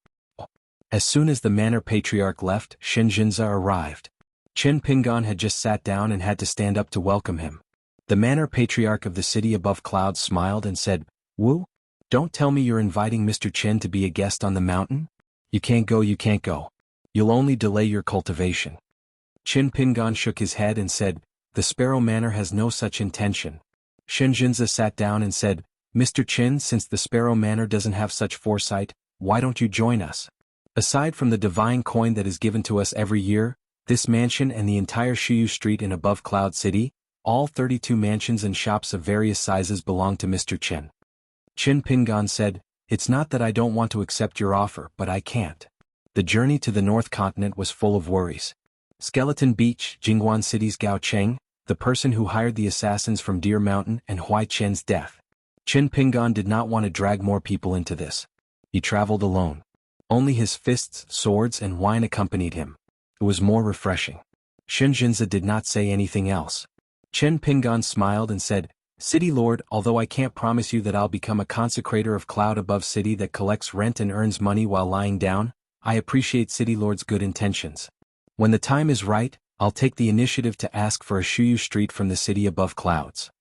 As soon as the Manor Patriarch left, Shinjinza arrived. Qin Pingan had just sat down and had to stand up to welcome him. The Manor Patriarch of the city above clouds smiled and said, "Wu, don't tell me you're inviting Mr. Qin to be a guest on the mountain? You can't go. You'll only delay your cultivation." Qin Pingan shook his head and said, "The Sparrow Manor has no such intention." Shinjinza sat down and said, "Mr. Qin, since the Sparrow Manor doesn't have such foresight, why don't you join us? Aside from the divine coin that is given to us every year, this mansion and the entire Shuyu Street in Above Cloud City, all 32 mansions and shops of various sizes belong to Mr. Qin." Qin Pingan said, "It's not that I don't want to accept your offer, but I can't." The journey to the North Continent was full of worries. Skeleton Beach, Jingguan City's Gao Cheng, the person who hired the assassins from Deer Mountain, and Huai Chen's death. Qin Pingan did not want to drag more people into this. He traveled alone. Only his fists, swords and wine accompanied him. It was more refreshing. Shinjinza did not say anything else. Qin Pingan smiled and said, "City Lord, although I can't promise you that I'll become a consecrator of Cloud Above City that collects rent and earns money while lying down, I appreciate City Lord's good intentions. When the time is right, I'll take the initiative to ask for a Shuyu Street from the city above clouds."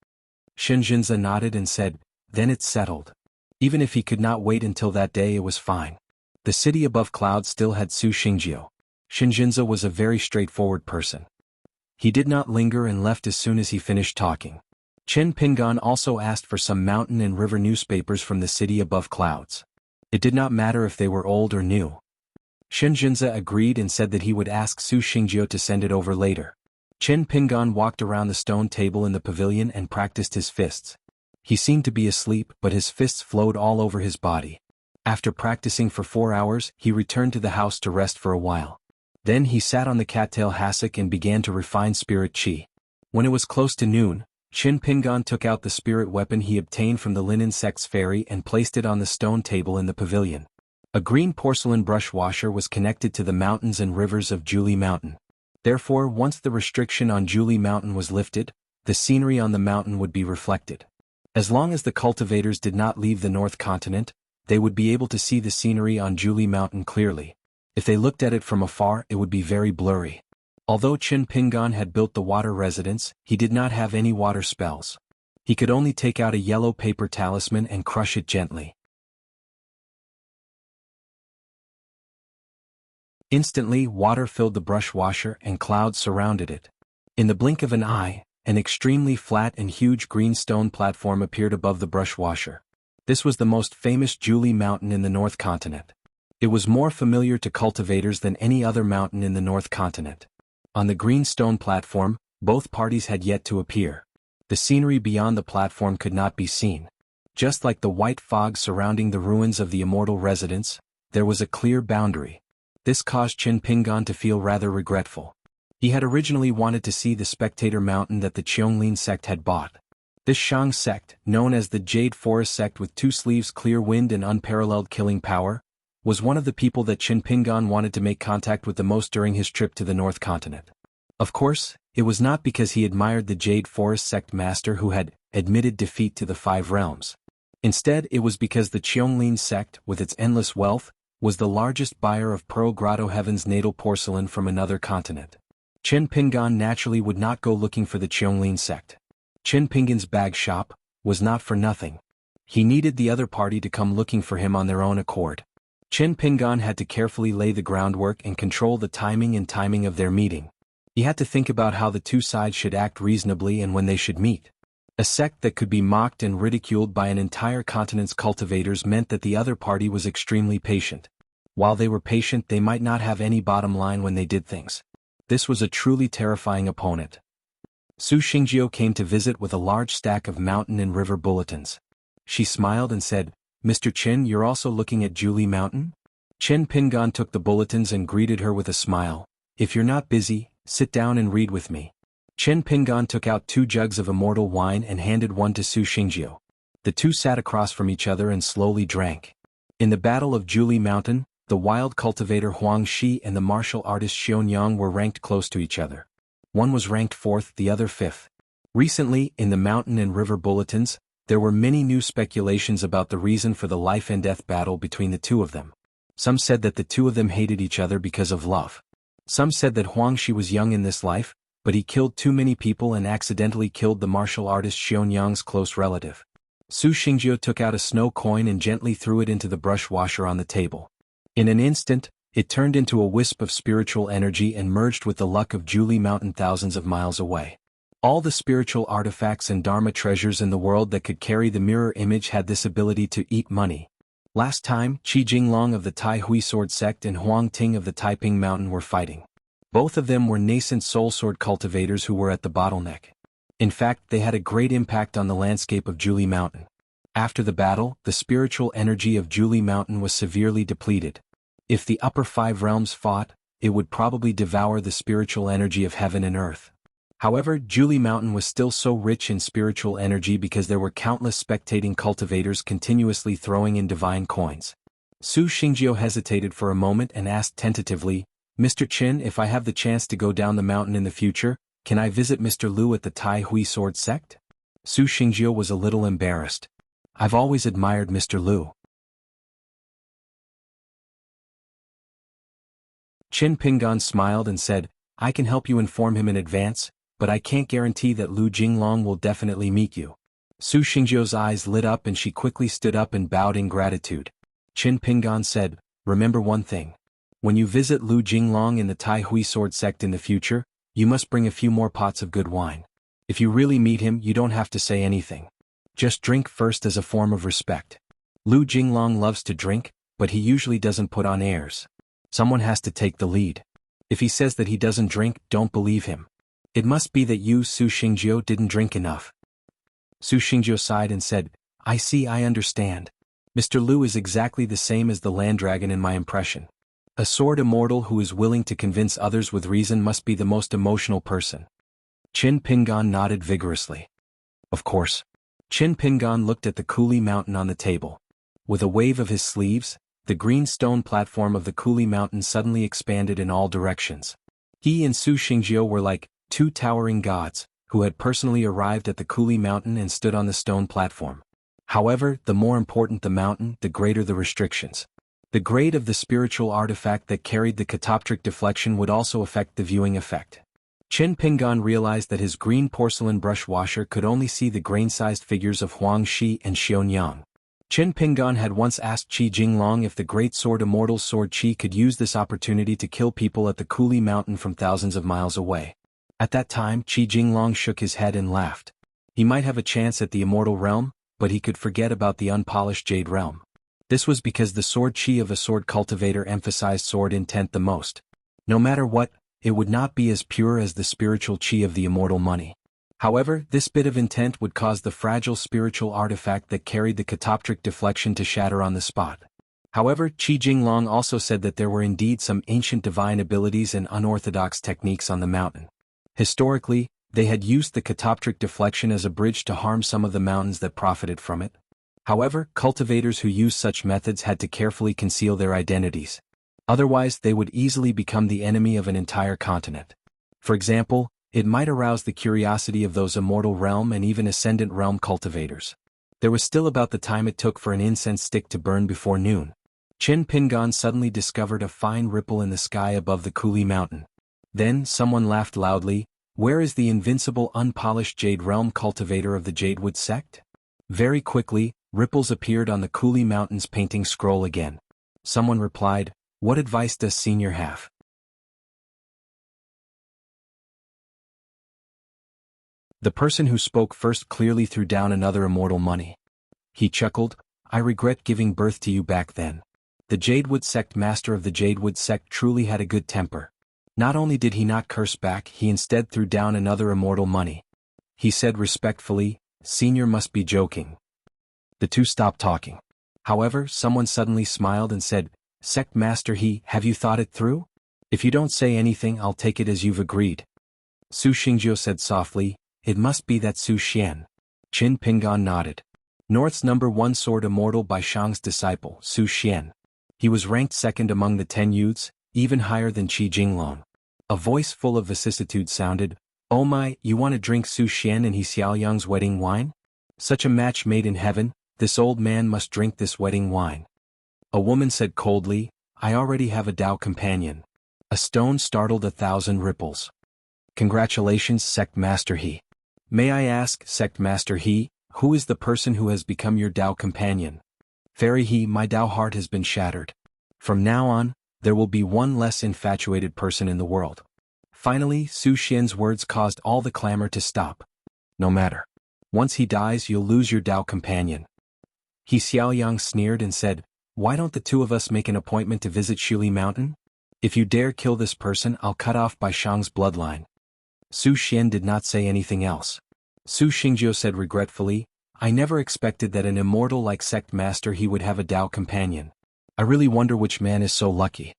Shinjinza nodded and said, "Then it's settled." Even if he could not wait until that day, it was fine. The city above clouds still had Su Xingjiu. Shinjinza was a very straightforward person. He did not linger and left as soon as he finished talking. Qin Pingan also asked for some mountain and river newspapers from the city above clouds. It did not matter if they were old or new. Shinjinza agreed and said that he would ask Su Xingjiu to send it over later. Chen Pingan walked around the stone table in the pavilion and practiced his fists. He seemed to be asleep, but his fists flowed all over his body. After practicing for 4 hours, he returned to the house to rest for a while. Then he sat on the cattail hassock and began to refine spirit chi. When it was close to noon, Chen Pingan took out the spirit weapon he obtained from the linen sect's fairy and placed it on the stone table in the pavilion. A green porcelain brush washer was connected to the mountains and rivers of Julie Mountain. Therefore, once the restriction on Julie Mountain was lifted, the scenery on the mountain would be reflected. As long as the cultivators did not leave the North Continent, they would be able to see the scenery on Julie Mountain clearly. If they looked at it from afar, it would be very blurry. Although Chen Pingan had built the water residence, he did not have any water spells. He could only take out a yellow paper talisman and crush it gently. Instantly, water filled the brush washer and clouds surrounded it. In the blink of an eye, an extremely flat and huge green stone platform appeared above the brush washer. This was the most famous Julie Mountain in the North Continent. It was more familiar to cultivators than any other mountain in the North Continent. On the green stone platform, both parties had yet to appear. The scenery beyond the platform could not be seen. Just like the white fog surrounding the ruins of the immortal residence, there was a clear boundary. This caused Chen Pingan to feel rather regretful. He had originally wanted to see the spectator mountain that the Cheonglin sect had bought. This Shang sect, known as the Jade Forest sect with 2 sleeves, clear wind and unparalleled killing power, was one of the people that Chen Pingan wanted to make contact with the most during his trip to the North Continent. Of course, it was not because he admired the Jade Forest sect master who had admitted defeat to the 5 realms. Instead, it was because the Cheonglin sect, with its endless wealth, was the largest buyer of Pearl Grotto Heaven's natal porcelain from another continent. Chen Pingan naturally would not go looking for the Cheonglin sect. Chen Pingan's bag shop was not for nothing. He needed the other party to come looking for him on their own accord. Chen Pingan had to carefully lay the groundwork and control the timing of their meeting. He had to think about how the 2 sides should act reasonably and when they should meet. A sect that could be mocked and ridiculed by an entire continent's cultivators meant that the other party was extremely patient. While they were patient, they might not have any bottom line when they did things. This was a truly terrifying opponent. Su Xingjiu came to visit with a large stack of mountain and river bulletins. She smiled and said, "Mr. Chen, you're also looking at Julie Mountain?" Chen Pingan took the bulletins and greeted her with a smile. "If you're not busy, sit down and read with me." Chen Pingan took out 2 jugs of immortal wine and handed one to Su Xingjiu. The 2 sat across from each other and slowly drank. In the Battle of Julie Mountain, the wild cultivator Huang Shi and the martial artist Xion Yang were ranked close to each other. One was ranked 4th, the other 5th. Recently, in the mountain and river bulletins, there were many new speculations about the reason for the life and death battle between the 2 of them. Some said that the 2 of them hated each other because of love. Some said that Huang Shi was young in this life, but he killed too many people and accidentally killed the martial artist Xion Yang's close relative. Su Xingjiu took out a snow coin and gently threw it into the brush washer on the table. In an instant, it turned into a wisp of spiritual energy and merged with the luck of Julie Mountain thousands of miles away. All the spiritual artifacts and Dharma treasures in the world that could carry the mirror image had this ability to eat money. Last time, Qi Jinglong of the Tai Hui Sword sect and Huang Ting of the Taiping Mountain were fighting. Both of them were nascent soul sword cultivators who were at the bottleneck. In fact, they had a great impact on the landscape of Julie Mountain. After the battle, the spiritual energy of Julie Mountain was severely depleted. If the upper 5 realms fought, it would probably devour the spiritual energy of heaven and earth. However, Julie Mountain was still so rich in spiritual energy because there were countless spectating cultivators continuously throwing in divine coins. Su Xingjiu hesitated for a moment and asked tentatively, "Mr. Chen, if I have the chance to go down the mountain in the future, can I visit Mr. Liu at the Tai Hui Sword sect?" Su Xingjiu was a little embarrassed. "I've always admired Mr. Liu." Chen Pingan smiled and said, "I can help you inform him in advance, but I can't guarantee that Lu Jinglong will definitely meet you." Su Xingjiu's eyes lit up and she quickly stood up and bowed in gratitude. Chen Pingan said, "Remember one thing. When you visit Lu Jinglong in the Tai Hui Sword sect in the future, you must bring a few more pots of good wine. If you really meet him, you don't have to say anything. Just drink first as a form of respect. Lu Jinglong loves to drink, but he usually doesn't put on airs. Someone has to take the lead. If he says that he doesn't drink, don't believe him. It must be that you, Su Xingjiu, didn't drink enough. Su Xingjiu sighed and said, I see, I understand. Mr. Liu is exactly the same as the land dragon in my impression. A sword immortal who is willing to convince others with reason must be the most emotional person. Qin Pingan nodded vigorously. Of course. Qin Pingan looked at the Kuli Mountain on the table. With a wave of his sleeves, the green stone platform of the Kuli Mountain suddenly expanded in all directions. He and Su Xingjiu were like two towering gods, who had personally arrived at the Kuli Mountain and stood on the stone platform. However, the more important the mountain, the greater the restrictions. The grade of the spiritual artifact that carried the catoptric deflection would also affect the viewing effect. Qin Pingan realized that his green porcelain brush washer could only see the grain-sized figures of Huang Shi and Xionyang. Qin Pingan had once asked Qi Jinglong if the great sword immortal sword Qi could use this opportunity to kill people at the Kuli Mountain from thousands of miles away. At that time, Qi Jinglong shook his head and laughed. He might have a chance at the immortal realm, but he could forget about the unpolished jade realm. This was because the sword Qi of a sword cultivator emphasized sword intent the most. No matter what, it would not be as pure as the spiritual Qi of the immortal money. However, this bit of intent would cause the fragile spiritual artifact that carried the catoptric deflection to shatter on the spot. However, Qi Jinglong also said that there were indeed some ancient divine abilities and unorthodox techniques on the mountain. Historically, they had used the catoptric deflection as a bridge to harm some of the mountains that profited from it. However, cultivators who used such methods had to carefully conceal their identities. Otherwise, they would easily become the enemy of an entire continent. For example, it might arouse the curiosity of those immortal realm and even ascendant realm cultivators. There was still about the time it took for an incense stick to burn before noon. Qin Pingan suddenly discovered a fine ripple in the sky above the Kuli Mountain. Then, someone laughed loudly. Where is the invincible unpolished jade realm cultivator of the Jadewood sect? Very quickly, ripples appeared on the Kuli Mountain's painting scroll again. Someone replied, what advice does Senior have? The person who spoke first clearly threw down another immortal money. He chuckled, I regret giving birth to you back then. The Jadewood sect master of the Jadewood sect truly had a good temper. Not only did he not curse back, he instead threw down another immortal money. He said respectfully, Senior must be joking. The two stopped talking. However, someone suddenly smiled and said, Sect Master have you thought it through? If you don't say anything, I'll take it as you've agreed. Su Xingjiu said softly, it must be that Su Xian. Qin Pingan nodded. North's #1 sword immortal by Shang's disciple, Su Xian. He was ranked second among the 10 youths, even higher than Qi Jinglong. A voice full of vicissitude sounded, Oh my, you want to drink Su Xian and He Xiaoyang's wedding wine? Such a match made in heaven, this old man must drink this wedding wine. A woman said coldly, I already have a Tao companion. A stone startled 1,000 ripples. Congratulations, Sect Master He. May I ask, Sect Master He, who is the person who has become your Tao companion? Fairy He, my Tao heart has been shattered. From now on, there will be one less infatuated person in the world. Finally, Su Xian's words caused all the clamor to stop. No matter. Once he dies, you'll lose your Tao companion. He Xiaoyang sneered and said, Why don't the two of us make an appointment to visit Shuli Mountain? If you dare kill this person, I'll cut off by Shang's bloodline. Su Xian did not say anything else. Su Xingjiu said regretfully, I never expected that an immortal like Sect Master He would have a Tao companion. I really wonder which man is so lucky.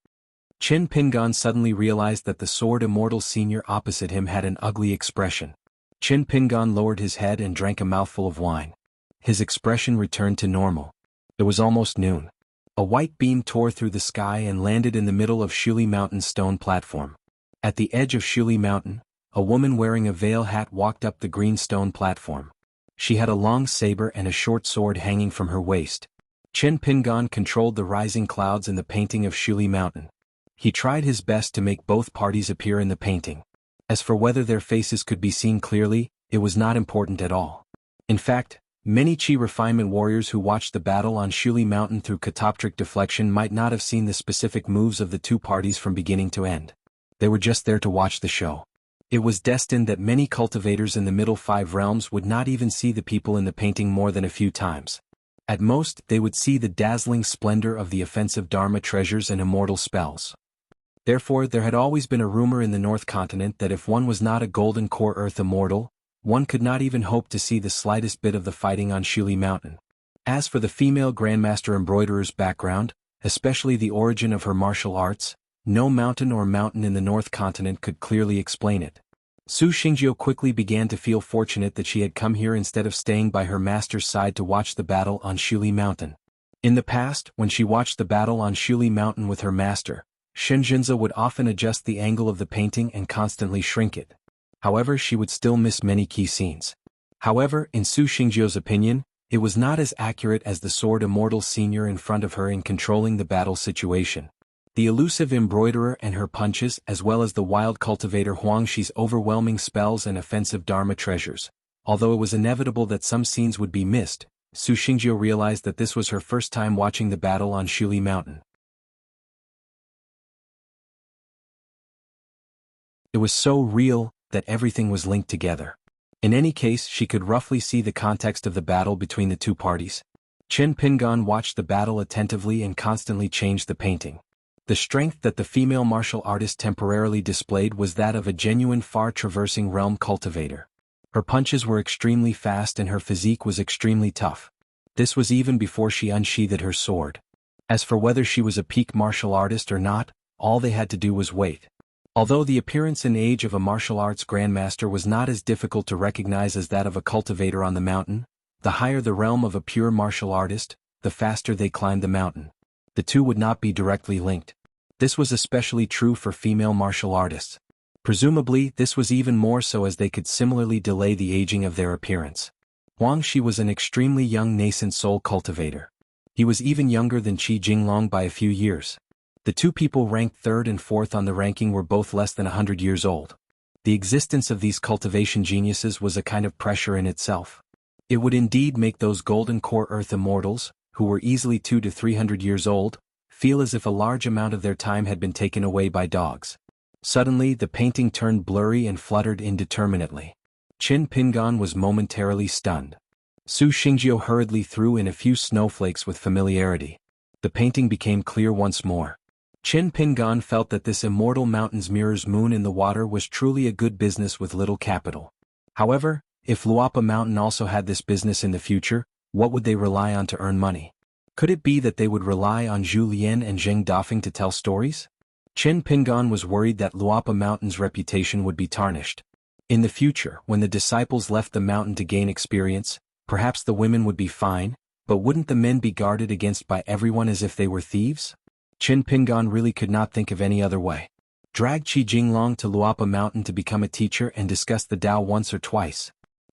Qin Pingan suddenly realized that the sword immortal senior opposite him had an ugly expression. Qin Pingan lowered his head and drank a mouthful of wine. His expression returned to normal. It was almost noon. A white beam tore through the sky and landed in the middle of Shuli Mountain's stone platform. At the edge of Shuli Mountain, a woman wearing a veil hat walked up the green stone platform. She had a long saber and a short sword hanging from her waist. Qin Pingan controlled the rising clouds in the painting of Shuli Mountain. He tried his best to make both parties appear in the painting. As for whether their faces could be seen clearly, it was not important at all. In fact, many Qi refinement warriors who watched the battle on Shuli Mountain through catoptric deflection might not have seen the specific moves of the two parties from beginning to end. They were just there to watch the show. It was destined that many cultivators in the middle 5 realms would not even see the people in the painting more than a few times. At most, they would see the dazzling splendor of the offensive Dharma treasures and immortal spells. Therefore there had always been a rumor in the North Continent that if one was not a Golden Core Earth immortal, one could not even hope to see the slightest bit of the fighting on Shuli Mountain. As for the female Grandmaster Embroiderer's background, especially the origin of her martial arts, no mountain in the North Continent could clearly explain it. Su Xingjiu quickly began to feel fortunate that she had come here instead of staying by her master's side to watch the battle on Shuli Mountain. In the past, when she watched the battle on Shuli Mountain with her master, Shenjinza would often adjust the angle of the painting and constantly shrink it. However, she would still miss many key scenes. However, in Su Xingjiu's opinion, it was not as accurate as the Sword Immortal Senior in front of her in controlling the battle situation. The elusive embroiderer and her punches, as well as the wild cultivator Huangshi's overwhelming spells and offensive Dharma treasures. Although it was inevitable that some scenes would be missed, Su Xingjiu realized that this was her first time watching the battle on Shuli Mountain. It was so real that everything was linked together. In any case, she could roughly see the context of the battle between the two parties. Chen Pingan watched the battle attentively and constantly changed the painting. The strength that the female martial artist temporarily displayed was that of a genuine far-traversing realm cultivator. Her punches were extremely fast and her physique was extremely tough. This was even before she unsheathed her sword. As for whether she was a peak martial artist or not, all they had to do was wait. Although the appearance and age of a martial arts grandmaster was not as difficult to recognize as that of a cultivator on the mountain, the higher the realm of a pure martial artist, the faster they climbed the mountain. The two would not be directly linked. This was especially true for female martial artists. Presumably, this was even more so as they could similarly delay the aging of their appearance. Huang Shi was an extremely young nascent soul cultivator. He was even younger than Qi Jinglong by a few years. The two people ranked third and fourth on the ranking were both less than 100 years old. The existence of these cultivation geniuses was a kind of pressure in itself. It would indeed make those Golden Core Earth immortals, who were easily 200 to 300 years old, feel as if a large amount of their time had been taken away by dogs. Suddenly the painting turned blurry and fluttered indeterminately. Qin Pingan was momentarily stunned. Su Xingjiu hurriedly threw in a few snowflakes with familiarity. The painting became clear once more. Qin Pingan felt that this immortal mountain's mirror's moon in the water was truly a good business with little capital. However, if Luapa Mountain also had this business in the future, what would they rely on to earn money? Could it be that they would rely on Zhu Lian and Zheng Dafeng to tell stories? Qin Pingan was worried that Luapa Mountain's reputation would be tarnished. In the future, when the disciples left the mountain to gain experience, perhaps the women would be fine, but wouldn't the men be guarded against by everyone as if they were thieves? Qin Pingan really could not think of any other way. Drag Qi Jinglong to Luapa Mountain to become a teacher and discuss the Tao once or twice.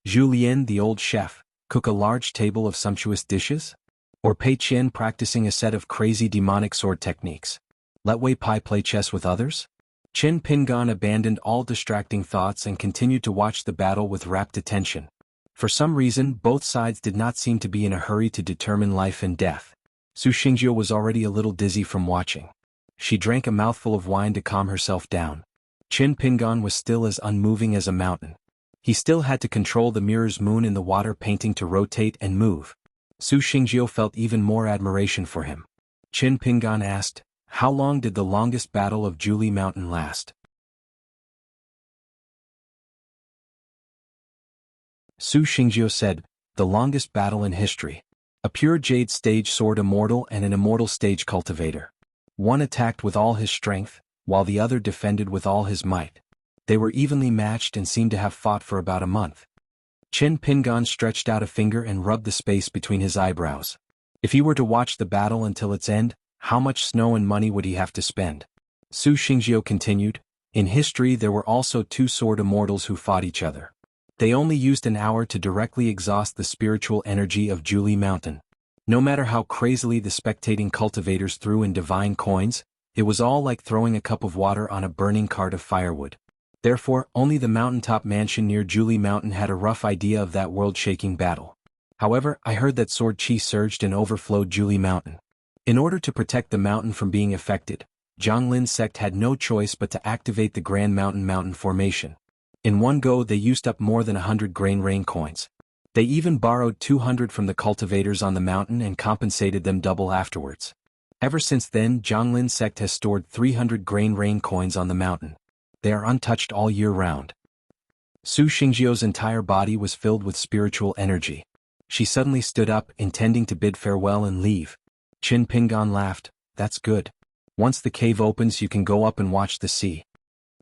Zhu Lian, the old chef, cook a large table of sumptuous dishes? Or Pei Qian practicing a set of crazy demonic sword techniques? Let Wei Pai play chess with others? Qin Pingan abandoned all distracting thoughts and continued to watch the battle with rapt attention. For some reason, both sides did not seem to be in a hurry to determine life and death. Su Xingjiu was already a little dizzy from watching. She drank a mouthful of wine to calm herself down. Qin Pingan was still as unmoving as a mountain. He still had to control the mirror's moon in the water painting to rotate and move. Su Xingjiu felt even more admiration for him. Qin Pingan asked, "How long did the longest battle of Shuli Mountain last?" Su Xingjiu said, "The longest battle in history. A pure jade stage sword immortal and an immortal stage cultivator. One attacked with all his strength, while the other defended with all his might. They were evenly matched and seemed to have fought for about a month." Qin Pingan stretched out a finger and rubbed the space between his eyebrows. If he were to watch the battle until its end, how much snow and money would he have to spend? Su Xingjiu continued, "In history there were also two sword immortals who fought each other. They only used an hour to directly exhaust the spiritual energy of Shuli Mountain. No matter how crazily the spectating cultivators threw in divine coins, it was all like throwing a cup of water on a burning cart of firewood. Therefore, only the mountaintop mansion near Shuli Mountain had a rough idea of that world-shaking battle. However, I heard that sword chi surged and overflowed Shuli Mountain. In order to protect the mountain from being affected, Zhanglin's sect had no choice but to activate the Grand Mountain formation. In one go they used up more than 100 grain rain coins. They even borrowed 200 from the cultivators on the mountain and compensated them double afterwards. Ever since then, Zhonglin sect has stored 300 grain rain coins on the mountain. They are untouched all year round. Su Xingjiu's entire body was filled with spiritual energy. She suddenly stood up, intending to bid farewell and leave. Qin Pingan laughed. That's good. Once the cave opens you can go up and watch the sea.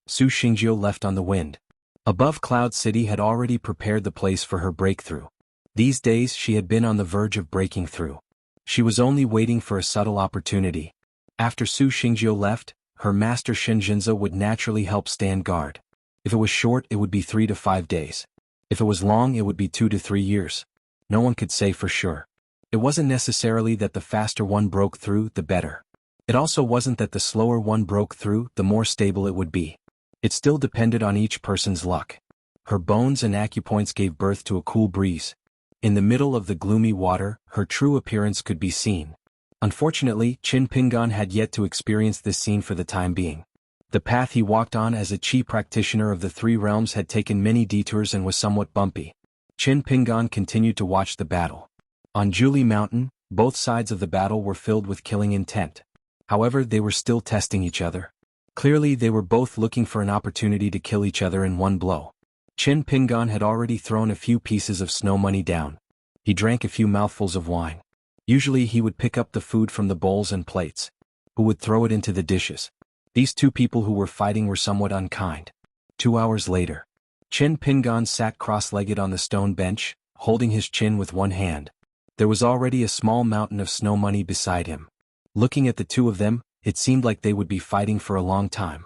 Su Xingjiu left on the wind. Above Cloud City had already prepared the place for her breakthrough. These days she had been on the verge of breaking through. She was only waiting for a subtle opportunity. After Su Xingjiu left, her master Shinjinza would naturally help stand guard. If it was short it would be 3 to 5 days. If it was long it would be 2 to 3 years. No one could say for sure. It wasn't necessarily that the faster one broke through, the better. It also wasn't that the slower one broke through, the more stable it would be. It still depended on each person's luck. Her bones and acupoints gave birth to a cool breeze. In the middle of the gloomy water, her true appearance could be seen. Unfortunately, Qin Pingan had yet to experience this scene for the time being. The path he walked on as a Qi practitioner of the 3 realms had taken many detours and was somewhat bumpy. Qin Pingan continued to watch the battle. On Juli Mountain, both sides of the battle were filled with killing intent. However, they were still testing each other. Clearly they were both looking for an opportunity to kill each other in one blow. Qin Pingan had already thrown a few pieces of snow money down. He drank a few mouthfuls of wine. Usually he would pick up the food from the bowls and plates. Who would throw it into the dishes. These 2 people who were fighting were somewhat unkind. 2 hours later. Qin Pingan sat cross-legged on the stone bench, holding his chin with one hand. There was already a small mountain of snow money beside him. Looking at the 2 of them, it seemed like they would be fighting for a long time.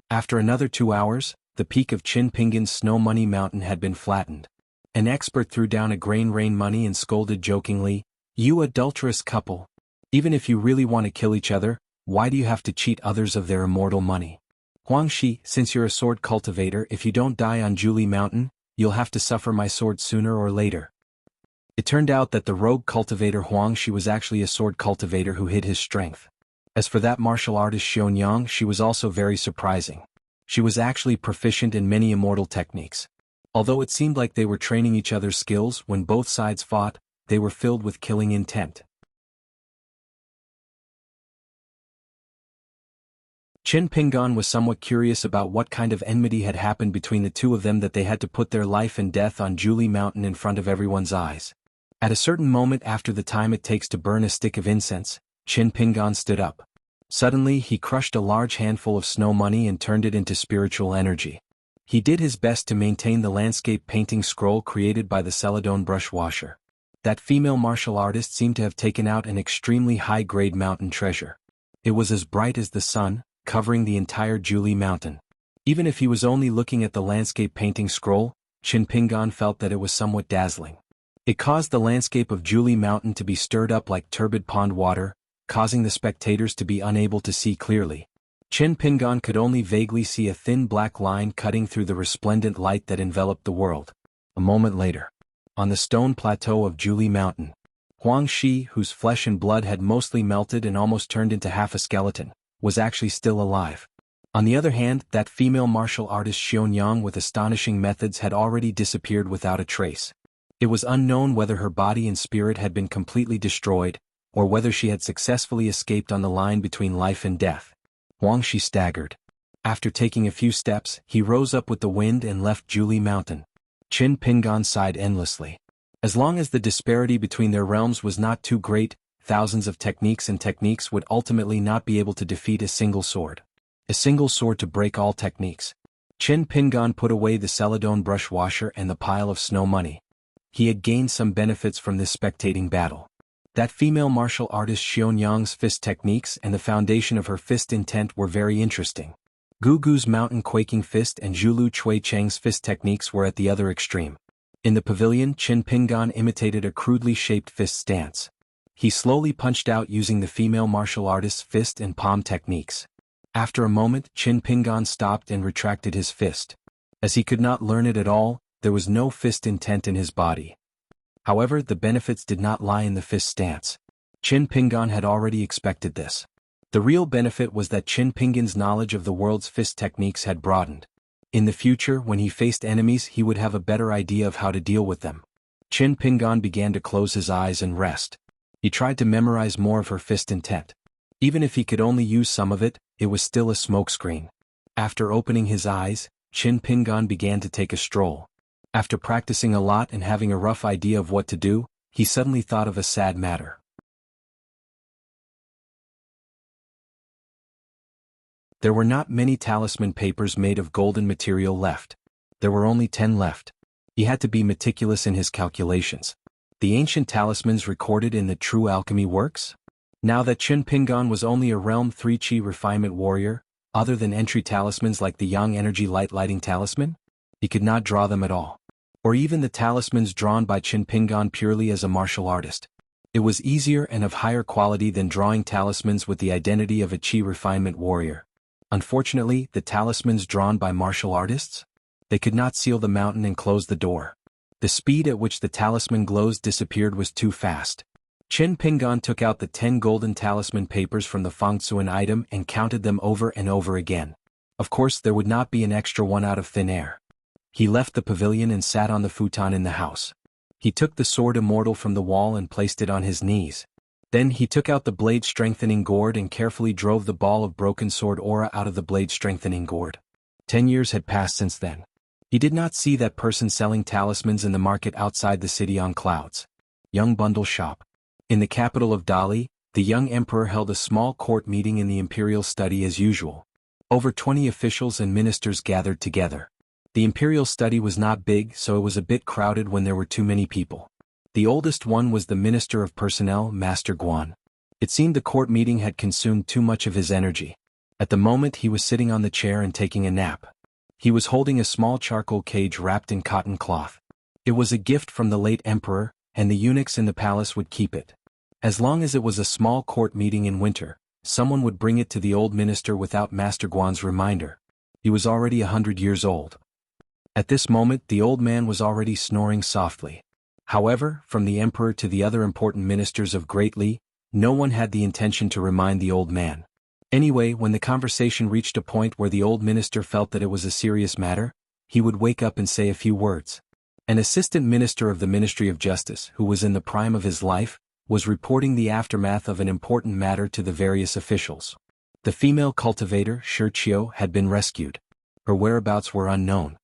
After another 2 hours, the peak of Qin Pingan's snow money mountain had been flattened. An expert threw down a grain rain money and scolded jokingly, "You adulterous couple. Even if you really want to kill each other, why do you have to cheat others of their immortal money? Huangxi, since you're a sword cultivator, if you don't die on Juli Mountain, you'll have to suffer my sword sooner or later." It turned out that the rogue cultivator Huangxi was actually a sword cultivator who hid his strength. As for that martial artist Xionyang, she was also very surprising. She was actually proficient in many immortal techniques. Although it seemed like they were training each other's skills, when both sides fought, they were filled with killing intent. Qin Pingan was somewhat curious about what kind of enmity had happened between the 2 of them that they had to put their life and death on Juli Mountain in front of everyone's eyes. At a certain moment after the time it takes to burn a stick of incense, Qin Pingan stood up. Suddenly he crushed a large handful of snow money and turned it into spiritual energy. He did his best to maintain the landscape painting scroll created by the Celadon brush washer. That female martial artist seemed to have taken out an extremely high-grade mountain treasure. It was as bright as the sun, covering the entire Juli Mountain. Even if he was only looking at the landscape painting scroll, Qin Pingan felt that it was somewhat dazzling. It caused the landscape of Juli Mountain to be stirred up like turbid pond water, causing the spectators to be unable to see clearly. Qin Pingan could only vaguely see a thin black line cutting through the resplendent light that enveloped the world. A moment later, on the stone plateau of Juli Mountain, Huangxi, whose flesh and blood had mostly melted and almost turned into half a skeleton, was actually still alive. On the other hand, that female martial artist Xionyang with astonishing methods had already disappeared without a trace. It was unknown whether her body and spirit had been completely destroyed, or whether she had successfully escaped on the line between life and death. Huangxi staggered. After taking a few steps, he rose up with the wind and left Juli Mountain. Qin Pingan sighed endlessly. As long as the disparity between their realms was not too great, thousands of techniques would ultimately not be able to defeat a single sword. A single sword to break all techniques. Qin Pingan put away the Celadon brush washer and the pile of snow money. He had gained some benefits from this spectating battle. That female martial artist Xionyang's fist techniques and the foundation of her fist intent were very interesting. Gugu's mountain quaking fist and Zhulu Chui Cheng's fist techniques were at the other extreme. In the pavilion, Qin Pingan imitated a crudely shaped fist stance. He slowly punched out using the female martial artist's fist and palm techniques. After a moment, Qin Pingan stopped and retracted his fist. As he could not learn it at all, there was no fist intent in his body. However, the benefits did not lie in the fist stance. Qin Pingan had already expected this. The real benefit was that Qin Pingan's knowledge of the world's fist techniques had broadened. In the future, when he faced enemies, he would have a better idea of how to deal with them. Qin Pingan began to close his eyes and rest. He tried to memorize more of her fist intent. Even if he could only use some of it, it was still a smokescreen. After opening his eyes, Chin Pingan began to take a stroll. After practicing a lot and having a rough idea of what to do, he suddenly thought of a sad matter. There were not many talisman papers made of golden material left. There were only 10 left. He had to be meticulous in his calculations. The ancient talismans recorded in the True Alchemy works? Now that Chin Pingan was only a Realm 3 Chi refinement warrior, other than entry talismans like the Yang Energy Light Lighting Talisman, he could not draw them at all. Or even the talismans drawn by Chin Pingan purely as a martial artist. It was easier and of higher quality than drawing talismans with the identity of a Chi refinement warrior. Unfortunately, the talismans drawn by martial artists? They could not seal the mountain and close the door. The speed at which the talisman glows disappeared was too fast. Chin Pingan took out the 10 golden talisman papers from the Fangtsuan item and counted them over and over again. Of course, there would not be an extra one out of thin air. He left the pavilion and sat on the futon in the house. He took the sword immortal from the wall and placed it on his knees. Then he took out the blade strengthening gourd and carefully drove the ball of broken sword aura out of the blade strengthening gourd. 10 years had passed since then. He did not see that person selling talismans in the market outside the city on clouds. Young Bundle Shop. In the capital of Dali, the young emperor held a small court meeting in the imperial study as usual. Over 20 officials and ministers gathered together. The imperial study was not big, so it was a bit crowded when there were too many people. The oldest one was the Minister of Personnel, Master Guan. It seemed the court meeting had consumed too much of his energy. At the moment he was sitting on the chair and taking a nap. He was holding a small charcoal cage wrapped in cotton cloth. It was a gift from the late emperor, and the eunuchs in the palace would keep it. As long as it was a small court meeting in winter, someone would bring it to the old minister without Master Guan's reminder. He was already 100 years old. At this moment the old man was already snoring softly. However, from the emperor to the other important ministers of Great Li, no one had the intention to remind the old man. Anyway, when the conversation reached a point where the old minister felt that it was a serious matter, he would wake up and say a few words. An assistant minister of the Ministry of Justice, who was in the prime of his life, was reporting the aftermath of an important matter to the various officials. The female cultivator, Shi Qiu, had been rescued. Her whereabouts were unknown.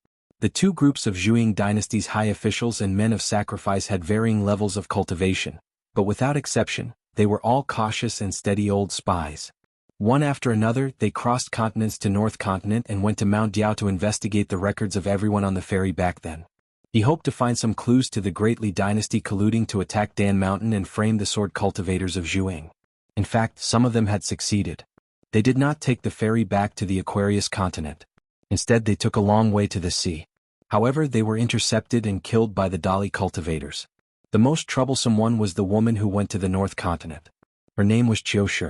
The two groups of Zhuang dynasty's high officials and men of sacrifice had varying levels of cultivation, but without exception, they were all cautious and steady old spies. One after another, they crossed continents to North Continent and went to Mount Diao to investigate the records of everyone on the ferry back then. He hoped to find some clues to the Great Li dynasty colluding to attack Dan Mountain and frame the sword cultivators of Zhuang. In fact, some of them had succeeded. They did not take the ferry back to the Aquarius continent. Instead, they took a long way to the sea. However, they were intercepted and killed by the Dali cultivators. The most troublesome one was the woman who went to the North Continent. Her name was Qiu Shi.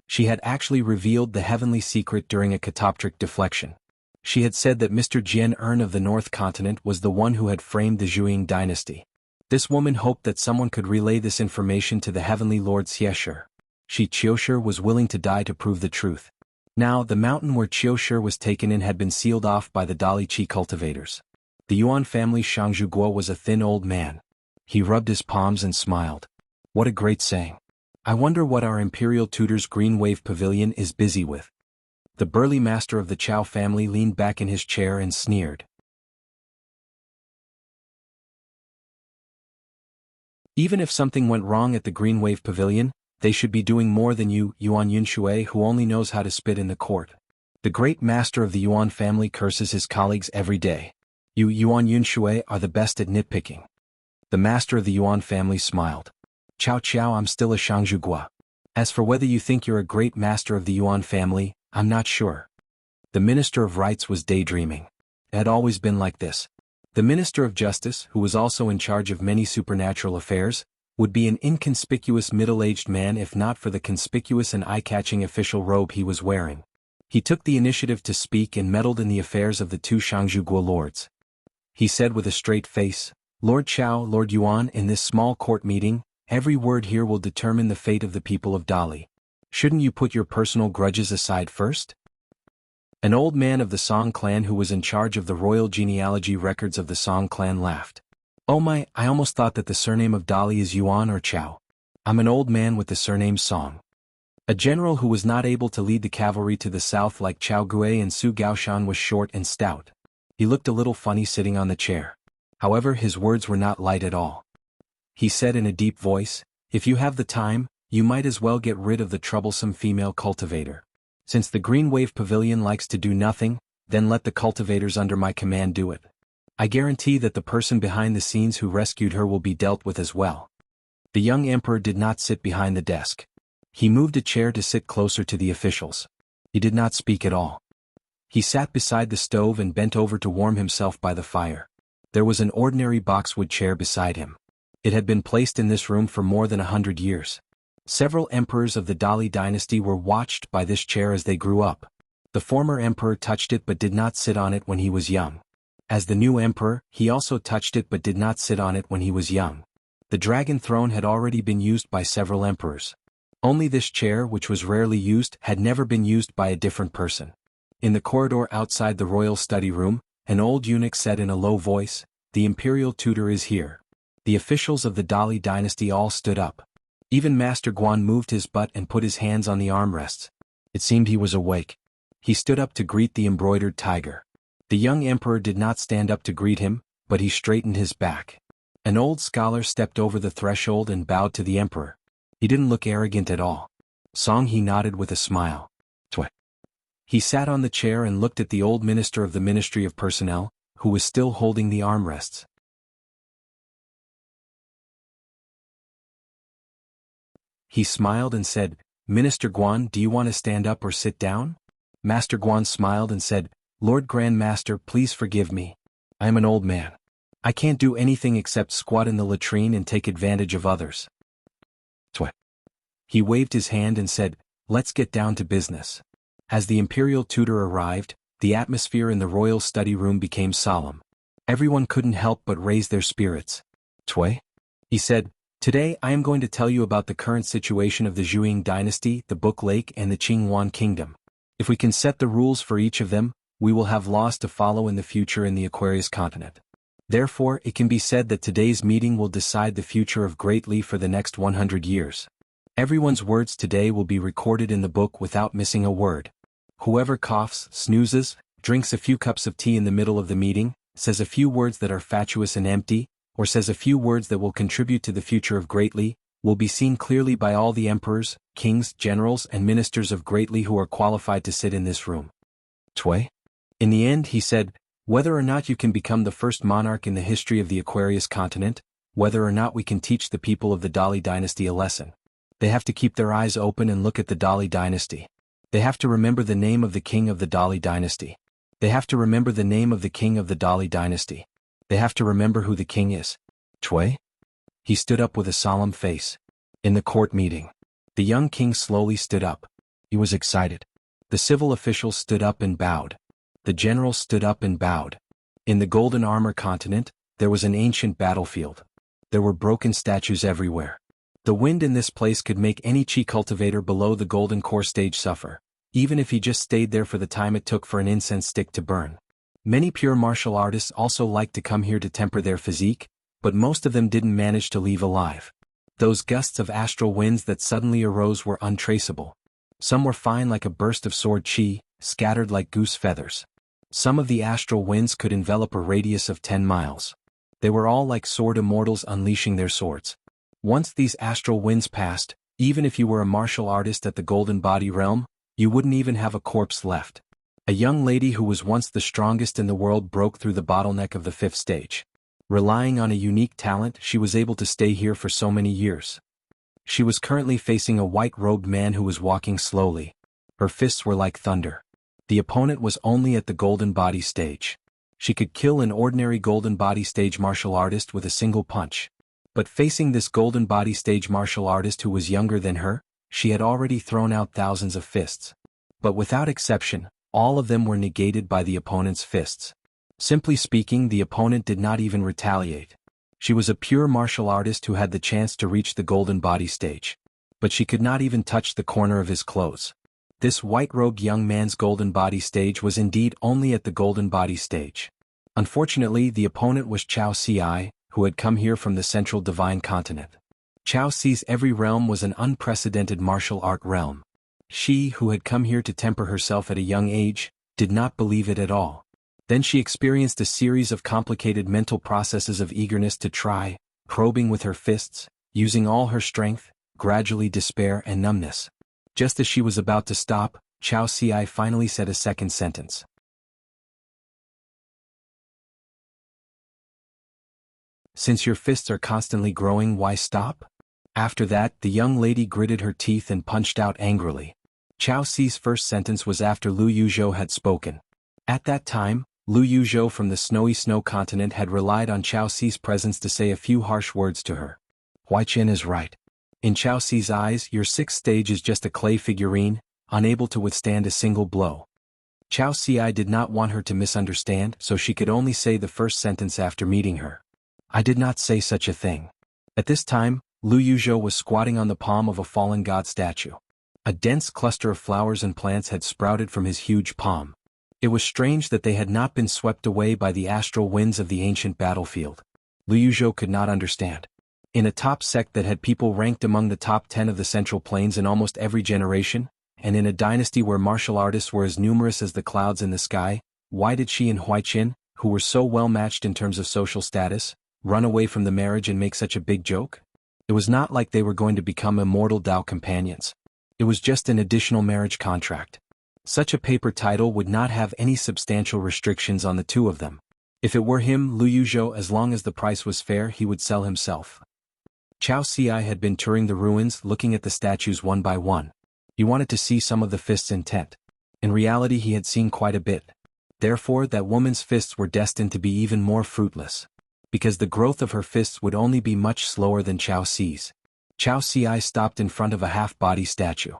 She had actually revealed the heavenly secret during a catoptric deflection. She had said that Mr. Jian Ern of the North Continent was the one who had framed the Zhuang dynasty. This woman hoped that someone could relay this information to the heavenly Lord Xie Shi. Qiu Shi was willing to die to prove the truth. Now, the mountain where Qiu Shi was taken in had been sealed off by the Dali Qi cultivators. The Yuan family Shangzhu Guo was a thin old man. He rubbed his palms and smiled. What a great saying. I wonder what our imperial tutor's green wave pavilion is busy with. The burly master of the Chao family leaned back in his chair and sneered. Even if something went wrong at the green wave pavilion, they should be doing more than you, Yuan Yunshui, who only knows how to spit in the court. The great master of the Yuan family curses his colleagues every day. You, Yuan Yunshui, are the best at nitpicking. The master of the Yuan family smiled. Chow Chow, I'm still a Shangzhu Gua. As for whether you think you're a great master of the Yuan family, I'm not sure. The Minister of Rights was daydreaming. It had always been like this. The Minister of Justice, who was also in charge of many supernatural affairs, would be an inconspicuous middle-aged man if not for the conspicuous and eye-catching official robe he was wearing. He took the initiative to speak and meddled in the affairs of the two Shangzhu Gua lords. He said with a straight face, Lord Chao, Lord Yuan, in this small court meeting, every word here will determine the fate of the people of Dali. Shouldn't you put your personal grudges aside first? An old man of the Song clan who was in charge of the royal genealogy records of the Song clan laughed. Oh my, I almost thought that the surname of Dali is Yuan or Chao. I'm an old man with the surname Song. A general who was not able to lead the cavalry to the south like Chao Gui and Su Gaoshan was short and stout. He looked a little funny sitting on the chair. However, his words were not light at all. He said in a deep voice, "If you have the time, you might as well get rid of the troublesome female cultivator. Since the Green Wave Pavilion likes to do nothing, then let the cultivators under my command do it. I guarantee that the person behind the scenes who rescued her will be dealt with as well." The young emperor did not sit behind the desk. He moved a chair to sit closer to the officials. He did not speak at all. He sat beside the stove and bent over to warm himself by the fire. There was an ordinary boxwood chair beside him. It had been placed in this room for more than 100 years. Several emperors of the Dali dynasty were watched by this chair as they grew up. The former emperor touched it but did not sit on it when he was young. As the new emperor, he also touched it but did not sit on it when he was young. The dragon throne had already been used by several emperors. Only this chair, which was rarely used, had never been used by a different person. In the corridor outside the royal study room, an old eunuch said in a low voice, "The imperial tutor is here." The officials of the Dali dynasty all stood up. Even Master Guan moved his butt and put his hands on the armrests. It seemed he was awake. He stood up to greet the embroidered tiger. The young emperor did not stand up to greet him, but he straightened his back. An old scholar stepped over the threshold and bowed to the emperor. He didn't look arrogant at all. Song, he nodded with a smile. Twit. He sat on the chair and looked at the old minister of the Ministry of Personnel, who was still holding the armrests. He smiled and said, "Minister Guan, do you want to stand up or sit down?" Master Guan smiled and said, "Lord Grand Master, please forgive me. I am an old man. I can't do anything except squat in the latrine and take advantage of others." Twit. He waved his hand and said, "Let's get down to business." As the imperial tutor arrived, the atmosphere in the royal study room became solemn. Everyone couldn't help but raise their spirits. "Tway," he said, "today I am going to tell you about the current situation of the Zhuang dynasty, the Book Lake and the Qingwan kingdom. If we can set the rules for each of them, we will have laws to follow in the future in the Aquarius continent. Therefore, it can be said that today's meeting will decide the future of Great Li for the next 100 years. Everyone's words today will be recorded in the book without missing a word. Whoever coughs, snoozes, drinks a few cups of tea in the middle of the meeting, says a few words that are fatuous and empty, or says a few words that will contribute to the future of Great Li, will be seen clearly by all the emperors, kings, generals and ministers of Great Li who are qualified to sit in this room." Tway. In the end, he said, "Whether or not you can become the first monarch in the history of the Aquarius continent, whether or not we can teach the people of the Dali dynasty a lesson, they have to keep their eyes open and look at the Dali dynasty. They have to remember the name of the king of the Dali dynasty. They have to remember the name of the king of the Dali dynasty. They have to remember who the king is." Tway. He stood up with a solemn face. In the court meeting, the young king slowly stood up. He was excited. The civil officials stood up and bowed. The generals stood up and bowed. In the Golden Armor continent, there was an ancient battlefield. There were broken statues everywhere. The wind in this place could make any chi cultivator below the Golden Core stage suffer, even if he just stayed there for the time it took for an incense stick to burn. Many pure martial artists also liked to come here to temper their physique, but most of them didn't manage to leave alive. Those gusts of astral winds that suddenly arose were untraceable. Some were fine like a burst of sword chi, scattered like goose feathers. Some of the astral winds could envelop a radius of 10 miles. They were all like sword immortals unleashing their swords. Once these astral winds passed, even if you were a martial artist at the Golden Body realm, you wouldn't even have a corpse left. A young lady who was once the strongest in the world broke through the bottleneck of the 5th stage. Relying on a unique talent, she was able to stay here for so many years. She was currently facing a white-robed man who was walking slowly. Her fists were like thunder. The opponent was only at the Golden Body stage. She could kill an ordinary Golden Body stage martial artist with a single punch. But facing this Golden Body stage martial artist who was younger than her, she had already thrown out thousands of fists. But without exception, all of them were negated by the opponent's fists. Simply speaking, the opponent did not even retaliate. She was a pure martial artist who had the chance to reach the Golden Body stage. But she could not even touch the corner of his clothes. This white-robed young man's Golden Body stage was indeed only at the Golden Body stage. Unfortunately, the opponent was Chao Ci, who had come here from the Central Divine Continent. Chao Ci's every realm was an unprecedented martial art realm. She, who had come here to temper herself at a young age, did not believe it at all. Then she experienced a series of complicated mental processes of eagerness to try, probing with her fists, using all her strength, gradually despair and numbness. Just as she was about to stop, Chao Si finally said a second sentence. Since your fists are constantly growing, why stop? After that, the young lady gritted her teeth and punched out angrily. Chao Si's first sentence was after Lu Yuzhou had spoken. At that time, Lu Yuzhou from the snowy snow continent had relied on Chao Si's presence to say a few harsh words to her. Huaiqian is right. In Chao Si's eyes, your sixth stage is just a clay figurine, unable to withstand a single blow. Chao Si did not want her to misunderstand, so she could only say the first sentence after meeting her. I did not say such a thing. At this time, Lu Yuzhou was squatting on the palm of a fallen god statue. A dense cluster of flowers and plants had sprouted from his huge palm. It was strange that they had not been swept away by the astral winds of the ancient battlefield. Lu Yuzhou could not understand. In a top sect that had people ranked among the top 10 of the Central Plains in almost every generation, and in a dynasty where martial artists were as numerous as the clouds in the sky, why did she and Huaiqian, who were so well matched in terms of social status, run away from the marriage and make such a big joke? It was not like they were going to become immortal Tao companions. It was just an additional marriage contract. Such a paper title would not have any substantial restrictions on the two of them. If it were him, Lu Yuzhou, as long as the price was fair, he would sell himself. Chao Si had been touring the ruins, looking at the statues one by one. He wanted to see some of the fists intent. In reality, he had seen quite a bit. Therefore, that woman's fists were destined to be even more fruitless. Because the growth of her fists would only be much slower than Chao Si's. Chao Si stopped in front of a half-body statue.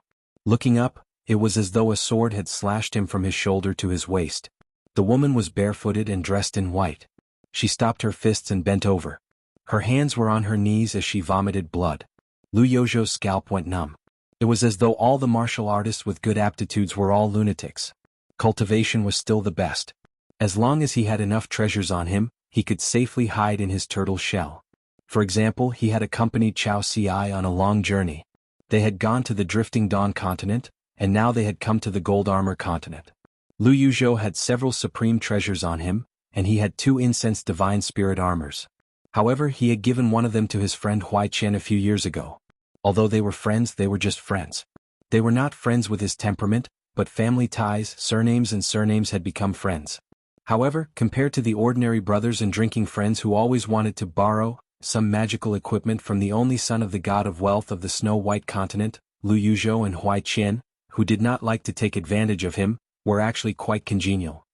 Looking up, it was as though a sword had slashed him from his shoulder to his waist. The woman was barefooted and dressed in white. She stopped her fists and bent over. Her hands were on her knees as she vomited blood. Lu Yuzhou's scalp went numb. It was as though all the martial artists with good aptitudes were all lunatics. Cultivation was still the best. As long as he had enough treasures on him, he could safely hide in his turtle shell. For example, he had accompanied Chao Si on a long journey. They had gone to the drifting Dawn continent, and now they had come to the Gold Armor continent. Lu Yuzhou had several supreme treasures on him, and he had 2 incensed divine spirit armors. However, he had given one of them to his friend Huaiqian a few years ago. Although they were friends, they were just friends. They were not friends with his temperament, but family ties, surnames had become friends. However, compared to the ordinary brothers and drinking friends who always wanted to borrow some magical equipment from the only son of the god of wealth of the snow-white continent, Lu Yuzhou and Huaiqian, who did not like to take advantage of him, were actually quite congenial.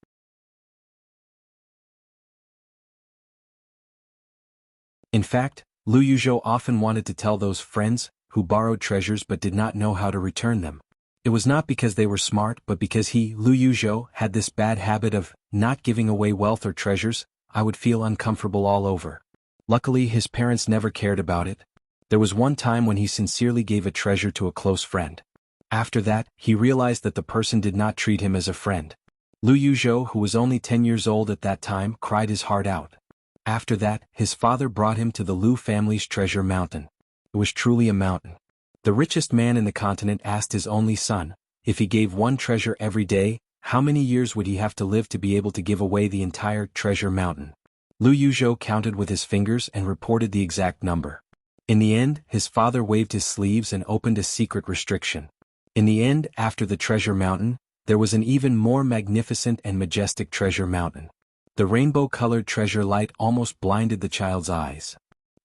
In fact, Lu Yuzhou often wanted to tell those friends, who borrowed treasures but did not know how to return them. It was not because they were smart but because he, Lu Yuzhou, had this bad habit of not giving away wealth or treasures. I would feel uncomfortable all over. Luckily, his parents never cared about it. There was one time when he sincerely gave a treasure to a close friend. After that, he realized that the person did not treat him as a friend. Lu Yuzhou, who was only 10 years old at that time, cried his heart out. After that, his father brought him to the Lu family's treasure mountain. It was truly a mountain. The richest man in the continent asked his only son, if he gave one treasure every day, how many years would he have to live to be able to give away the entire treasure mountain? Lu Yuzhou counted with his fingers and reported the exact number. In the end, his father waved his sleeves and opened a secret restriction. In the end, after the treasure mountain, there was an even more magnificent and majestic treasure mountain. The rainbow-colored treasure light almost blinded the child's eyes.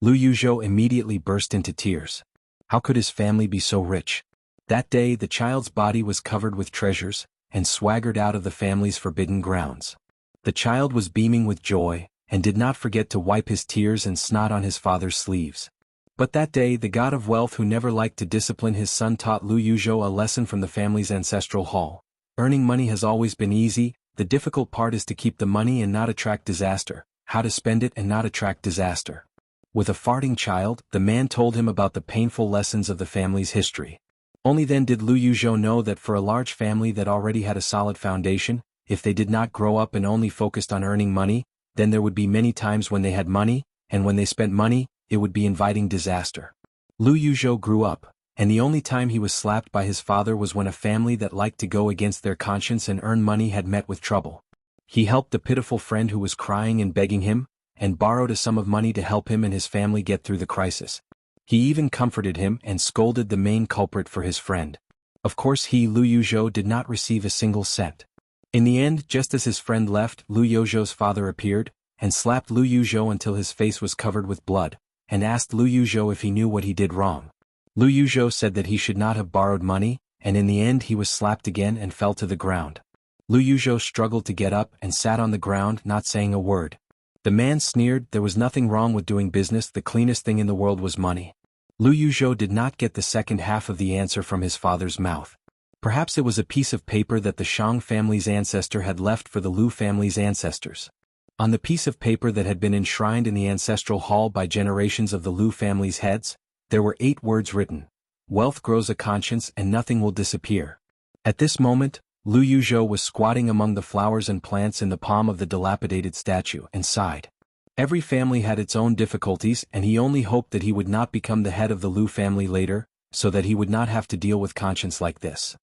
Lu Yuzhou immediately burst into tears. How could his family be so rich? That day the child's body was covered with treasures, and swaggered out of the family's forbidden grounds. The child was beaming with joy, and did not forget to wipe his tears and snot on his father's sleeves. But that day the god of wealth, who never liked to discipline his son, taught Lu Yuzhou a lesson from the family's ancestral hall. Earning money has always been easy, the difficult part is to keep the money and not attract disaster, how to spend it and not attract disaster. With a farting child, the man told him about the painful lessons of the family's history. Only then did Lu Yuzhou know that for a large family that already had a solid foundation, if they did not grow up and only focused on earning money, then there would be many times when they had money, and when they spent money, it would be inviting disaster. Lu Yuzhou grew up, and the only time he was slapped by his father was when a family that liked to go against their conscience and earn money had met with trouble. He helped a pitiful friend who was crying and begging him, and borrowed a sum of money to help him and his family get through the crisis. He even comforted him and scolded the main culprit for his friend. Of course Liu Yuzhou did not receive a single cent. In the end, just as his friend left, Liu Yuzhou's father appeared, and slapped Liu Yuzhou until his face was covered with blood, and asked Liu Yuzhou if he knew what he did wrong. Liu Yuzhou said that he should not have borrowed money, and in the end he was slapped again and fell to the ground. Liu Yuzhou struggled to get up and sat on the ground, not saying a word. The man sneered there was nothing wrong with doing business, the cleanest thing in the world was money. Liu Yuzhou did not get the second half of the answer from his father's mouth. Perhaps it was a piece of paper that the Shang family's ancestor had left for the Liu family's ancestors. On the piece of paper that had been enshrined in the ancestral hall by generations of the Liu family's heads, there were 8 words written: "Wealth grows a conscience and nothing will disappear." At this moment, Liu Yuzhou was squatting among the flowers and plants in the palm of the dilapidated statue and sighed. Every family had its own difficulties, and he only hoped that he would not become the head of the Liu family later, so that he would not have to deal with conscience like this.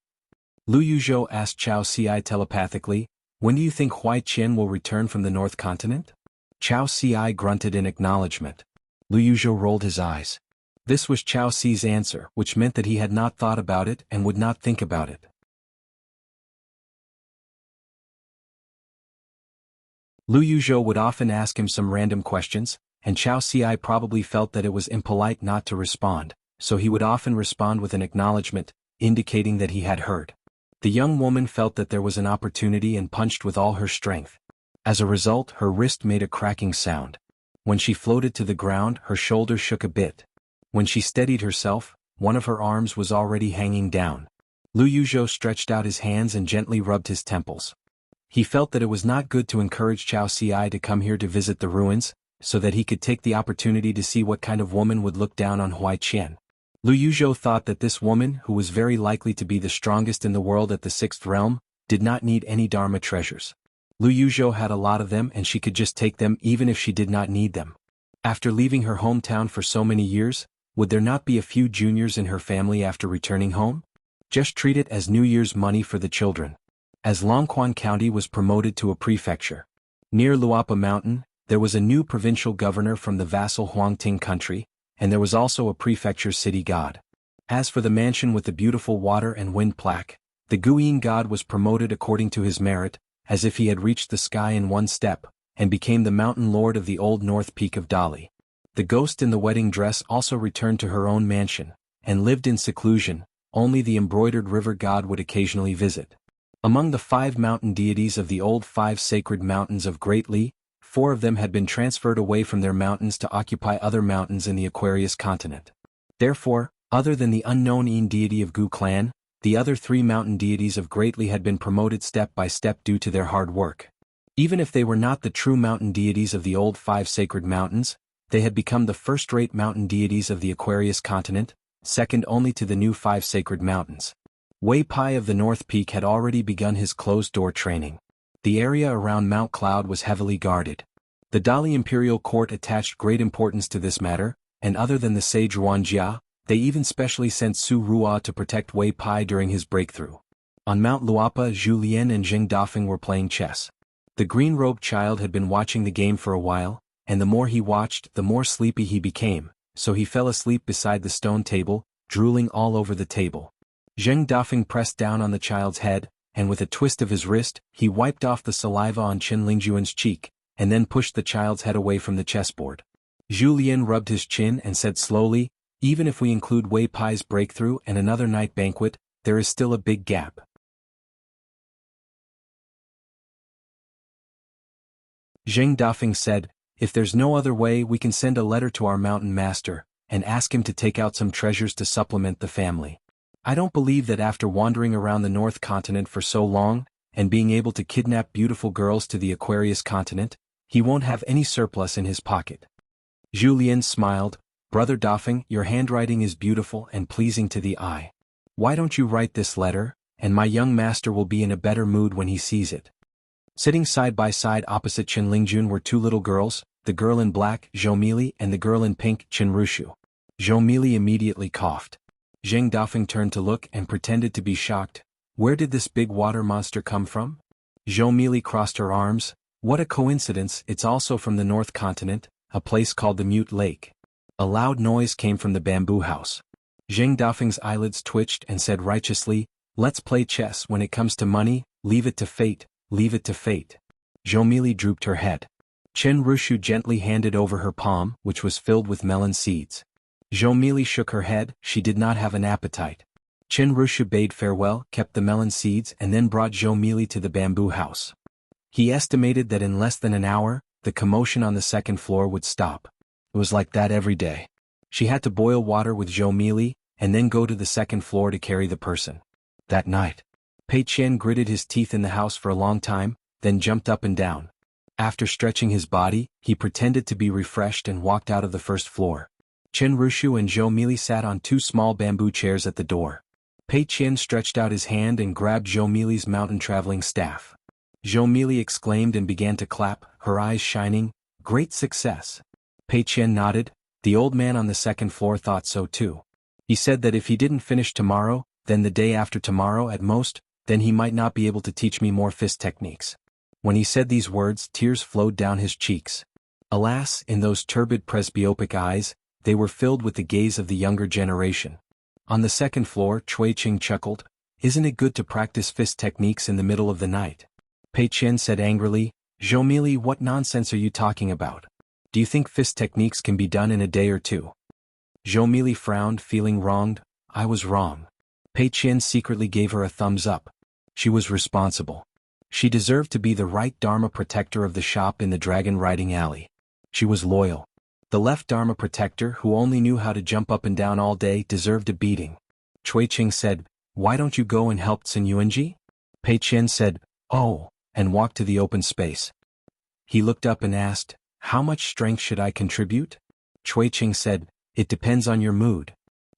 Liu Yuzhou asked Chao Ci telepathically, "When do you think Huai Qian will return from the North Continent?" Chao Ci grunted in acknowledgement. Liu Yuzhou rolled his eyes. This was Chao Ci's answer, which meant that he had not thought about it and would not think about it. Liu Yuzhou would often ask him some random questions, and Chao Ci probably felt that it was impolite not to respond, so he would often respond with an acknowledgement, indicating that he had heard. The young woman felt that there was an opportunity and punched with all her strength. As a result, her wrist made a cracking sound. When she floated to the ground, her shoulders shook a bit. When she steadied herself, one of her arms was already hanging down. Liu Yuzhou stretched out his hands and gently rubbed his temples. He felt that it was not good to encourage Chao Ci to come here to visit the ruins, so that he could take the opportunity to see what kind of woman would look down on Huai Qian. Liu Yuzhou thought that this woman, who was very likely to be the strongest in the world at the 6th realm, did not need any Dharma treasures. Liu Yuzhou had a lot of them and she could just take them even if she did not need them. After leaving her hometown for so many years, would there not be a few juniors in her family after returning home? Just treat it as New Year's money for the children. As Longquan County was promoted to a prefecture. Near Luapa Mountain, there was a new provincial governor from the vassal Huangting country, and there was also a prefecture city god. As for the mansion with the beautiful water and wind plaque, the Guiying god was promoted according to his merit, as if he had reached the sky in one step, and became the mountain lord of the old north peak of Dali. The ghost in the wedding dress also returned to her own mansion, and lived in seclusion, only the embroidered river god would occasionally visit. Among the 5 mountain deities of the old 5 sacred mountains of Great Li, 4 of them had been transferred away from their mountains to occupy other mountains in the Aquarius continent. Therefore, other than the unknown Yin deity of Gu clan, the other 3 mountain deities of Great Li had been promoted step by step due to their hard work. Even if they were not the true mountain deities of the old 5 sacred mountains, they had become the first-rate mountain deities of the Aquarius continent, second only to the new 5 sacred mountains. Wei Pai of the North Peak had already begun his closed-door training. The area around Mount Cloud was heavily guarded. The Dali imperial court attached great importance to this matter, and other than the sage Ruanjia, they even specially sent Su Ruo to protect Wei Pai during his breakthrough. On Mount Luapa, Zhu Lian and Zheng Dafeng were playing chess. The green-robed child had been watching the game for a while, and the more he watched, the more sleepy he became, so he fell asleep beside the stone table, drooling all over the table. Zheng Dafeng pressed down on the child's head, and with a twist of his wrist, he wiped off the saliva on Qin Lingjuan's cheek, and then pushed the child's head away from the chessboard. Zhu Lian rubbed his chin and said slowly, "Even if we include Wei Pai's breakthrough and another night banquet, there is still a big gap." Zheng Dafeng said, "If there's no other way, we can send a letter to our mountain master, and ask him to take out some treasures to supplement the family. I don't believe that after wandering around the North Continent for so long, and being able to kidnap beautiful girls to the Aquarius continent, he won't have any surplus in his pocket." Zhu Lian smiled, "Brother Dafeng, your handwriting is beautiful and pleasing to the eye. Why don't you write this letter, and my young master will be in a better mood when he sees it." Sitting side by side opposite Qin Lingjun were 2 little girls, the girl in black, Zhou Mili, and the girl in pink, Qin Rushu. Zhou Mili immediately coughed. Zheng Dafeng turned to look and pretended to be shocked. Where did this big water monster come from? Zhou Mili crossed her arms. What a coincidence, it's also from the North Continent, a place called the Mute Lake. A loud noise came from the bamboo house. Zheng Dafeng's eyelids twitched and said righteously, let's play chess. When it comes to money, leave it to fate, leave it to fate. Zhou Mili drooped her head. Chen Rushu gently handed over her palm, which was filled with melon seeds. Zhou Mili shook her head, she did not have an appetite. Chen Rushu bade farewell, kept the melon seeds and then brought Zhou Mili to the bamboo house. He estimated that in less than an hour, the commotion on the second floor would stop. It was like that every day. She had to boil water with Zhou Mili, and then go to the second floor to carry the person. That night, Pei Qian gritted his teeth in the house for a long time, then jumped up and down. After stretching his body, he pretended to be refreshed and walked out of the first floor. Chen Rushu and Zhou Mili sat on two small bamboo chairs at the door. Pei Qian stretched out his hand and grabbed Zhou Mili's mountain traveling staff. Zhou Mili exclaimed and began to clap, her eyes shining. Great success. Pei Qian nodded. The old man on the second floor thought so too. He said that if he didn't finish tomorrow, then the day after tomorrow at most, then he might not be able to teach me more fist techniques. When he said these words, tears flowed down his cheeks. Alas, in those turbid presbyopic eyes, they were filled with the gaze of the younger generation. On the second floor, Cui Qing chuckled. Isn't it good to practice fist techniques in the middle of the night? Pei Qian said angrily, Zhou Mili, what nonsense are you talking about? Do you think fist techniques can be done in a day or two? Zhou Mili frowned, feeling wronged. I was wrong. Pei Qian secretly gave her a thumbs up. She was responsible. She deserved to be the right Dharma protector of the shop in the dragon riding alley. She was loyal. The left Dharma protector, who only knew how to jump up and down all day, deserved a beating. Cui Qing said, why don't you go and help Sun Yuanji? Pei Qian said, oh, and walked to the open space. He looked up and asked, how much strength should I contribute? Cui Qing said, it depends on your mood.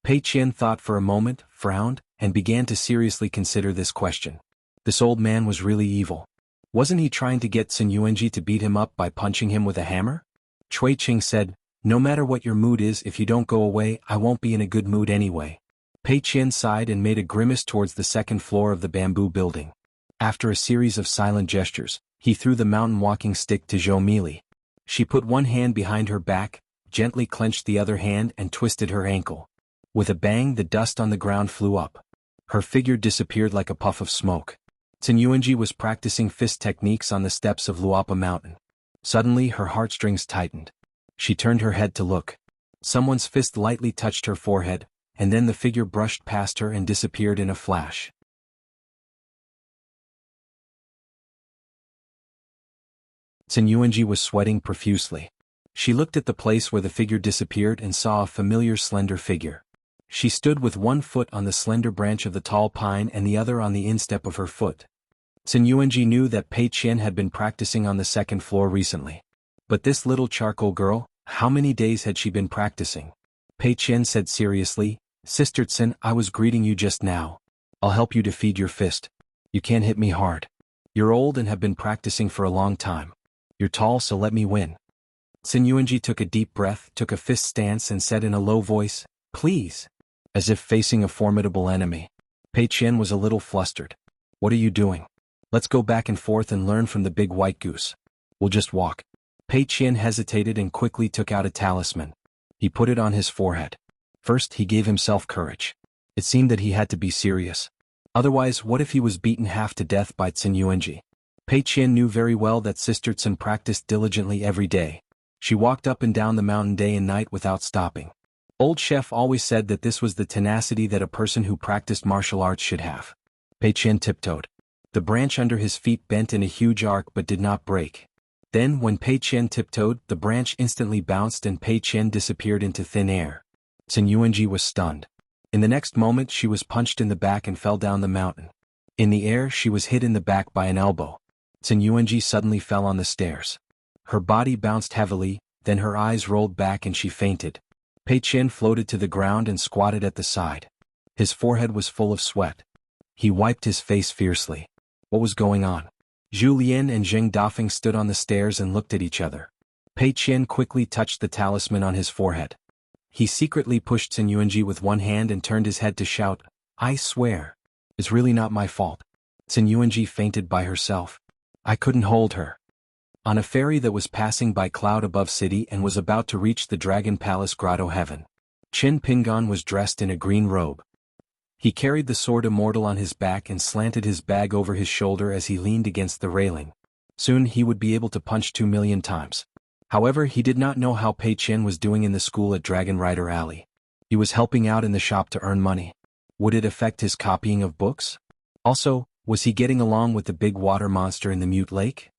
Pei Qian thought for a moment, frowned, and began to seriously consider this question. This old man was really evil. Wasn't he trying to get Sun Yuanji to beat him up by punching him with a hammer? Cui Qing said, no matter what your mood is, if you don't go away, I won't be in a good mood anyway. Pei Qian sighed and made a grimace towards the second floor of the bamboo building. After a series of silent gestures, he threw the mountain walking stick to Zhou Mili. She put one hand behind her back, gently clenched the other hand and twisted her ankle. With a bang, the dust on the ground flew up. Her figure disappeared like a puff of smoke. Sun Yuanji was practicing fist techniques on the steps of Luapa Mountain. Suddenly her heartstrings tightened. She turned her head to look. Someone's fist lightly touched her forehead, and then the figure brushed past her and disappeared in a flash. Sun Yuanji was sweating profusely. She looked at the place where the figure disappeared and saw a familiar slender figure. She stood with one foot on the slender branch of the tall pine and the other on the instep of her foot. Sun Yuanji knew that Pei Qian had been practicing on the second floor recently. But this little charcoal girl, how many days had she been practicing? Pei Qian said seriously, Sister Tsin, I was greeting you just now. I'll help you defeat your fist. You can't hit me hard. You're old and have been practicing for a long time. You're tall, so let me win. Sun Yuanji took a deep breath, took a fist stance and said in a low voice, please. As if facing a formidable enemy. Pei Qian was a little flustered. What are you doing? Let's go back and forth and learn from the big white goose. We'll just walk. Pei Qian hesitated and quickly took out a talisman. He put it on his forehead. First, he gave himself courage. It seemed that he had to be serious. Otherwise, what if he was beaten half to death by Sun Yuanji? Pei Qian knew very well that Sister Tsin practiced diligently every day. She walked up and down the mountain day and night without stopping. Old Chef always said that this was the tenacity that a person who practiced martial arts should have. Pei Qian tiptoed. The branch under his feet bent in a huge arc but did not break. Then, when Pei Qian tiptoed, the branch instantly bounced and Pei Qian disappeared into thin air. Sun Yuanji was stunned. In the next moment she was punched in the back and fell down the mountain. In the air she was hit in the back by an elbow. Sun Yuanji suddenly fell on the stairs. Her body bounced heavily, then her eyes rolled back and she fainted. Pei Qian floated to the ground and squatted at the side. His forehead was full of sweat. He wiped his face fiercely. What was going on? Zhu Lian and Zheng Dafeng stood on the stairs and looked at each other. Pei Qian quickly touched the talisman on his forehead. He secretly pushed Sun Yuanji with one hand and turned his head to shout, "I swear. It's really not my fault." Sun Yuanji fainted by herself. I couldn't hold her. On a ferry that was passing by cloud above city and was about to reach the Dragon Palace Grotto Heaven. Qin Pingan was dressed in a green robe. He carried the sword immortal on his back and slanted his bag over his shoulder as he leaned against the railing. Soon he would be able to punch 2,000,000 times. However, he did not know how Pei Qian was doing in the school at Dragon Rider Alley. He was helping out in the shop to earn money. Would it affect his copying of books? Also, was he getting along with the big water monster in the Mute Lake?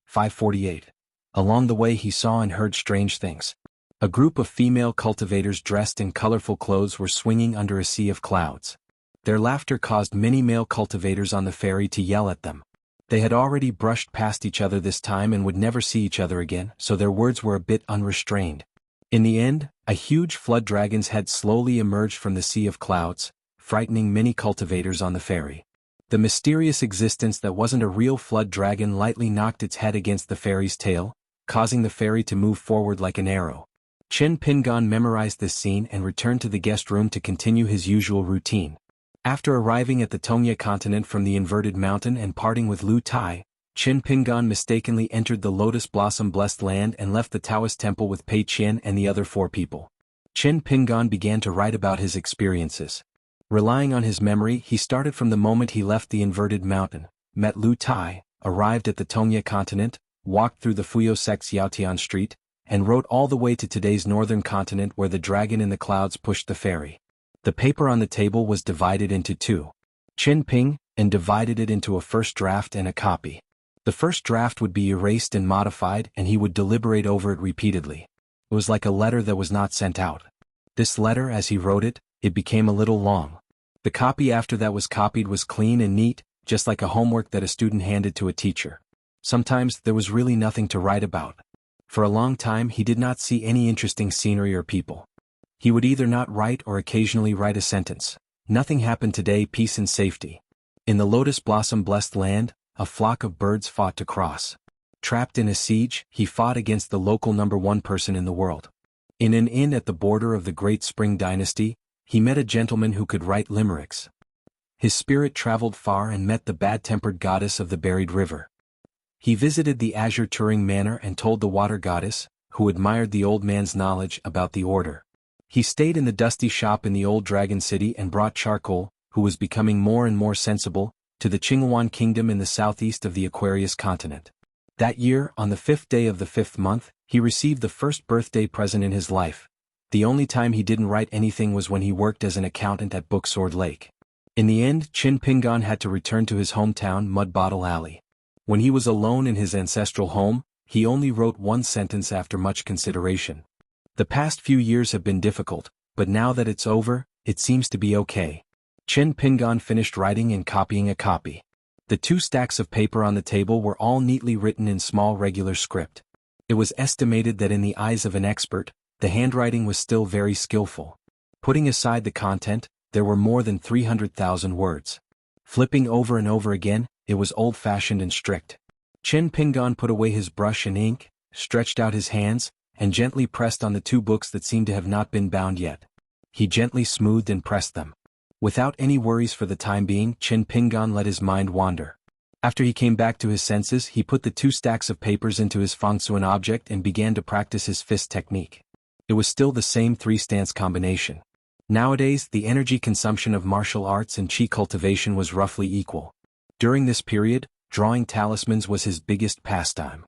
548. Along the way he saw and heard strange things. A group of female cultivators dressed in colorful clothes were swinging under a sea of clouds. Their laughter caused many male cultivators on the ferry to yell at them. They had already brushed past each other this time and would never see each other again, so their words were a bit unrestrained. In the end, a huge flood dragon's head slowly emerged from the sea of clouds, frightening many cultivators on the ferry. The mysterious existence that wasn't a real flood dragon lightly knocked its head against the ferry's tail, causing the ferry to move forward like an arrow. Qin Pingan memorized this scene and returned to the guest room to continue his usual routine. After arriving at the Tongya continent from the inverted mountain and parting with Lu Tai, Qin Pingan mistakenly entered the Lotus Blossom Blessed Land and left the Taoist temple with Pei Qian and the other 4 people. Qin Pingan began to write about his experiences. Relying on his memory, he started from the moment he left the inverted mountain, met Lu Tai, arrived at the Tongya continent, walked through the Fuyo Sect's Yaotian Street, and rode all the way to today's northern continent where the dragon in the clouds pushed the ferry. The paper on the table was divided into 2. Qin Ping and divided it into a first draft and a copy. The first draft would be erased and modified and he would deliberate over it repeatedly. It was like a letter that was not sent out. This letter, as he wrote it, it became a little long. The copy after that was copied was clean and neat, just like a homework that a student handed to a teacher. Sometimes there was really nothing to write about. For a long time he did not see any interesting scenery or people. He would either not write or occasionally write a sentence. Nothing happened today, peace and safety. In the Lotus Blossom Blessed Land, a flock of birds fought to cross. Trapped in a siege, he fought against the local #1 person in the world. In an inn at the border of the Great Spring Dynasty, he met a gentleman who could write limericks. His spirit traveled far and met the bad-tempered goddess of the buried river. He visited the Azure Turing Manor and told the water goddess, who admired the old man's knowledge, about the order. He stayed in the dusty shop in the old dragon city and brought Charcoal, who was becoming more and more sensible, to the Qinghuan kingdom in the southeast of the Aquarius continent. That year, on the 5th day of the 5th month, he received the first birthday present in his life. The only time he didn't write anything was when he worked as an accountant at Booksword Lake. In the end, Qin Pingan had to return to his hometown, Mud Bottle Alley. When he was alone in his ancestral home, he only wrote one sentence after much consideration. The past few years have been difficult, but now that it's over, it seems to be okay. Qin Pingan finished writing and copying a copy. The 2 stacks of paper on the table were all neatly written in small regular script. It was estimated that in the eyes of an expert, the handwriting was still very skillful. Putting aside the content, there were more than 300,000 words. Flipping over and over again, it was old-fashioned and strict. Qin Pingan put away his brush and ink, stretched out his hands, and gently pressed on the 2 books that seemed to have not been bound yet. He gently smoothed and pressed them. Without any worries for the time being, Qin Pingan let his mind wander. After he came back to his senses, he put the 2 stacks of papers into his Fangsuan object and began to practice his fist technique. It was still the same 3-stance combination. Nowadays, the energy consumption of martial arts and qi cultivation was roughly equal. During this period, drawing talismans was his biggest pastime.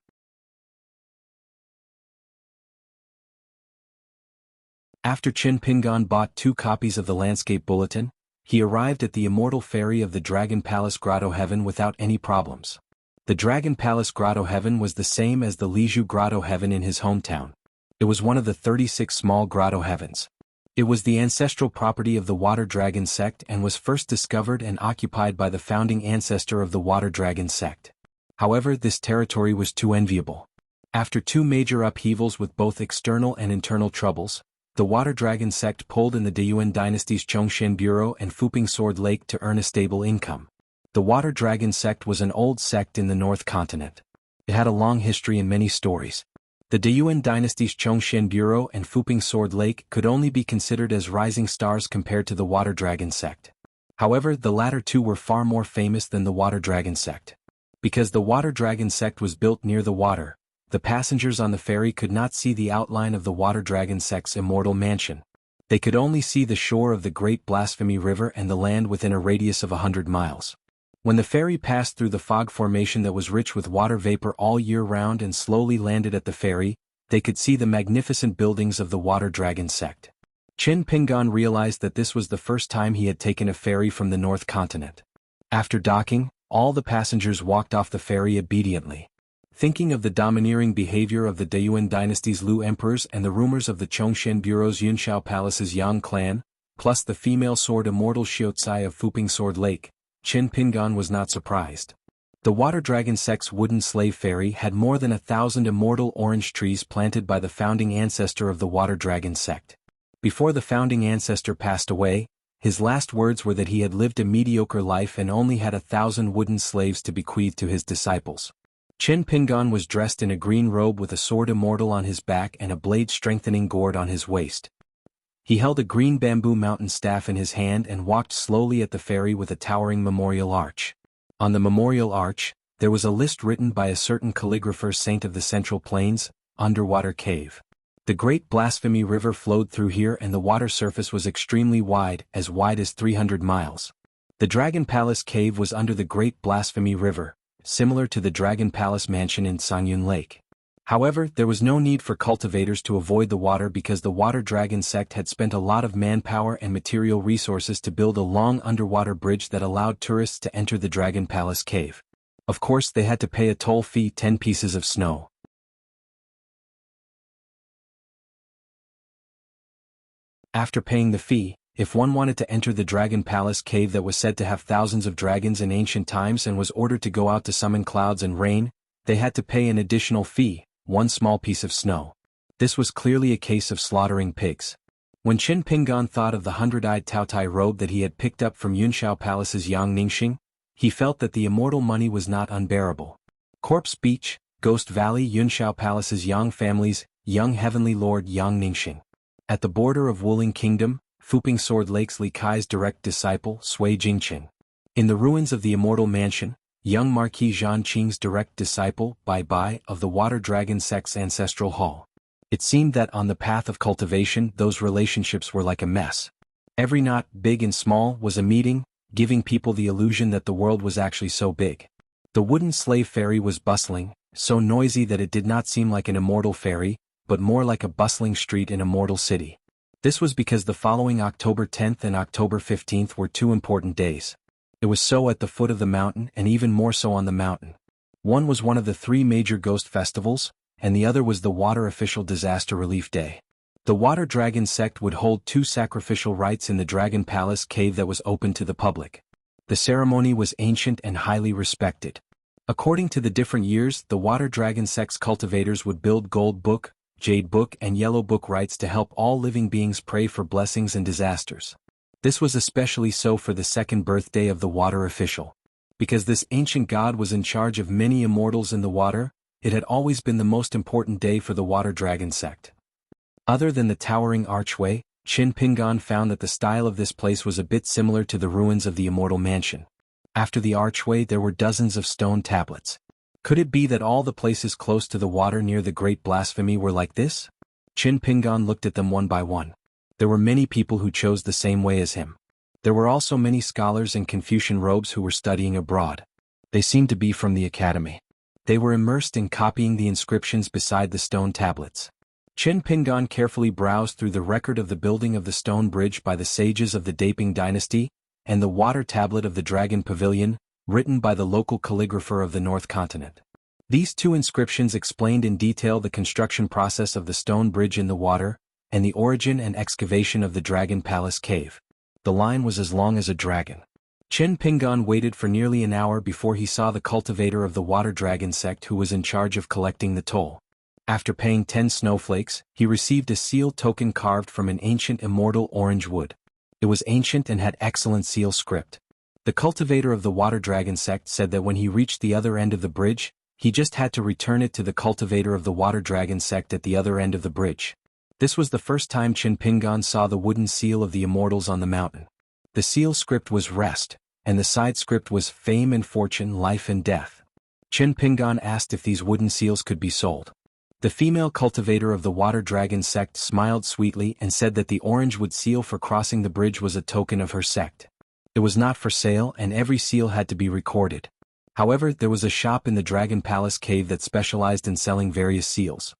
After Qin Pingan bought 2 copies of the Landscape Bulletin, he arrived at the immortal ferry of the Dragon Palace Grotto Heaven without any problems. The Dragon Palace Grotto Heaven was the same as the Liju Grotto Heaven in his hometown. It was one of the 36 small grotto heavens. It was the ancestral property of the Water Dragon sect and was first discovered and occupied by the founding ancestor of the Water Dragon sect. However, this territory was too enviable. After 2 major upheavals with both external and internal troubles, The Water Dragon sect pulled in the Deyuan dynasty's Chongshan Bureau and Fuping Sword Lake to earn a stable income. The Water Dragon sect was an old sect in the North Continent. It had a long history and many stories. The Deyuan dynasty's Chongshan Bureau and Fuping Sword Lake could only be considered as rising stars compared to the Water Dragon sect. However, the latter two were far more famous than the Water Dragon sect. Because the Water Dragon sect was built near the water, the passengers on the ferry could not see the outline of the Water Dragon sect's immortal mansion. They could only see the shore of the Great Blasphemy River and the land within a radius of 100 miles. When the ferry passed through the fog formation that was rich with water vapor all year round and slowly landed at the ferry, they could see the magnificent buildings of the Water Dragon sect. Qin Pingan realized that this was the first time he had taken a ferry from the North Continent. After docking, all the passengers walked off the ferry obediently. Thinking of the domineering behavior of the Deyuan dynasty's Lu emperors and the rumors of the Chongshan Bureau's Yunshao Palace's Yang clan, plus the female sword immortal Xiucai of Fuping Sword Lake, Qin Pingan was not surprised. The Water Dragon sect's wooden slave ferry had more than 1,000 immortal orange trees planted by the founding ancestor of the Water Dragon sect. Before the founding ancestor passed away, his last words were that he had lived a mediocre life and only had 1,000 wooden slaves to bequeath to his disciples. Qin Pingan was dressed in a green robe with a sword immortal on his back and a blade-strengthening gourd on his waist. He held a green bamboo mountain staff in his hand and walked slowly at the ferry with a towering memorial arch. On the memorial arch, there was a list written by a certain calligrapher saint of the Central Plains, Underwater Cave. The Great Blasphemy River flowed through here and the water surface was extremely wide as 300 miles. The Dragon Palace Cave was under the Great Blasphemy River, similar to the Dragon Palace Mansion in Sangyun Lake. However, there was no need for cultivators to avoid the water because the Water Dragon sect had spent a lot of manpower and material resources to build a long underwater bridge that allowed tourists to enter the Dragon Palace Cave. Of course, they had to pay a toll fee, 10 pieces of snow. After paying the fee, if one wanted to enter the Dragon Palace Cave that was said to have thousands of dragons in ancient times and was ordered to go out to summon clouds and rain, they had to pay an additional fee, 1 small piece of snow. This was clearly a case of slaughtering pigs. When Qin Pingan thought of the 100-eyed Taotai robe that he had picked up from Yunshao Palace's Yang Ningxing, he felt that the immortal money was not unbearable. Corpse Beach, Ghost Valley, Yunshao Palace's Yang family's young heavenly lord Yang Ningxing. At the border of Wuling Kingdom, Fuping Sword Lake's Li Kai's direct disciple, Sui Jingqing. In the ruins of the Immortal Mansion, young Marquis Zhan Qing's direct disciple, Bai Bai, of the Water Dragon sect's ancestral hall. It seemed that on the path of cultivation those relationships were like a mess. Every knot, big and small, was a meeting, giving people the illusion that the world was actually so big. The wooden slave ferry was bustling, so noisy that it did not seem like an immortal ferry, but more like a bustling street in a mortal city. This was because the following October 10th and October 15th were 2 important days. It was so at the foot of the mountain and even more so on the mountain. One was one of the 3 major ghost festivals, and the other was the Water Official Disaster Relief Day. The Water Dragon sect would hold 2 sacrificial rites in the Dragon Palace Cave that was open to the public. The ceremony was ancient and highly respected. According to the different years, the Water Dragon sect's cultivators would build Gold Book, Jade Book and Yellow Book rites to help all living beings pray for blessings and disasters. This was especially so for the 2nd birthday of the Water Official. Because this ancient god was in charge of many immortals in the water, it had always been the most important day for the Water Dragon sect. Other than the towering archway, Qin Pingan found that the style of this place was a bit similar to the ruins of the Immortal Mansion. After the archway there were dozens of stone tablets. Could it be that all the places close to the water near the Great Blasphemy were like this? Qin Pingan looked at them one by one. There were many people who chose the same way as him. There were also many scholars in Confucian robes who were studying abroad. They seemed to be from the academy. They were immersed in copying the inscriptions beside the stone tablets. Qin Pingan carefully browsed through the record of the building of the stone bridge by the sages of the Daping dynasty, and the water tablet of the Dragon Pavilion, written by the local calligrapher of the North Continent. These 2 inscriptions explained in detail the construction process of the stone bridge in the water, and the origin and excavation of the Dragon Palace Cave. The line was as long as a dragon. Qin Pingan waited for nearly an hour before he saw the cultivator of the Water Dragon sect who was in charge of collecting the toll. After paying 10 snowflakes, he received a seal token carved from an ancient immortal orange wood. It was ancient and had excellent seal script. The cultivator of the water dragon sect said that when he reached the other end of the bridge, he just had to return it to the cultivator of the water dragon sect at the other end of the bridge. This was the first time Qin Pingan saw the wooden seal of the immortals on the mountain. The seal script was rest, and the side script was fame and fortune, life and death. Qin Pingan asked if these wooden seals could be sold. The female cultivator of the water dragon sect smiled sweetly and said that the orange wood seal for crossing the bridge was a token of her sect. It was not for sale and every seal had to be recorded. However, there was a shop in the Dragon Palace cave that specialized in selling various seals.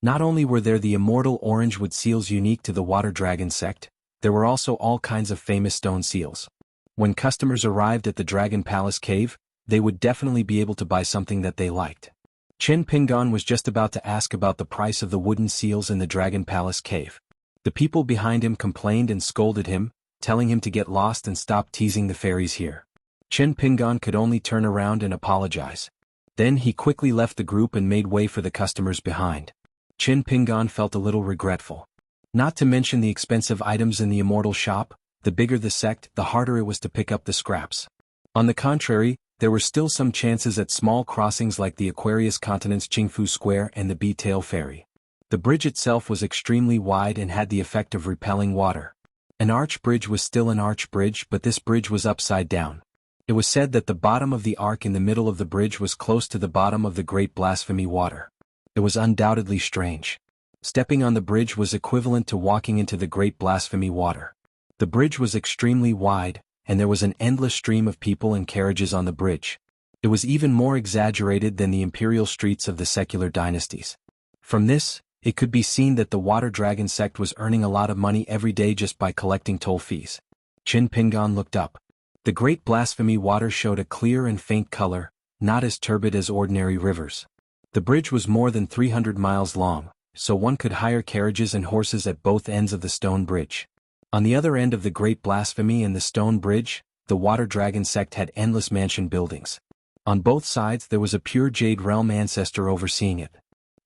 Not only were there the immortal orange wood seals unique to the water dragon sect, there were also all kinds of famous stone seals. When customers arrived at the Dragon Palace cave, they would definitely be able to buy something that they liked. Qin Pingan was just about to ask about the price of the wooden seals in the Dragon Palace cave. The people behind him complained and scolded him, telling him to get lost and stop teasing the fairies here. Qin Pingan could only turn around and apologize. Then he quickly left the group and made way for the customers behind. Qin Pingan felt a little regretful. Not to mention the expensive items in the immortal shop, the bigger the sect, the harder it was to pick up the scraps. On the contrary, there were still some chances at small crossings like the Aquarius Continent's Qingfu Square and the Bee-Tail Ferry. The bridge itself was extremely wide and had the effect of repelling water. An arch bridge was still an arch bridge, but this bridge was upside down. It was said that the bottom of the arc in the middle of the bridge was close to the bottom of the Great Blasphemy Water. It was undoubtedly strange. Stepping on the bridge was equivalent to walking into the Great Blasphemy Water. The bridge was extremely wide, and there was an endless stream of people and carriages on the bridge. It was even more exaggerated than the imperial streets of the secular dynasties. From this, it could be seen that the Water Dragon sect was earning a lot of money every day just by collecting toll fees. Qin Pingan looked up. The Great Blasphemy Water showed a clear and faint color, not as turbid as ordinary rivers. The bridge was more than 300 miles long, so one could hire carriages and horses at both ends of the stone bridge. On the other end of the Great Blasphemy and the stone bridge, the Water Dragon sect had endless mansion buildings. On both sides there was a pure Jade Realm ancestor overseeing it.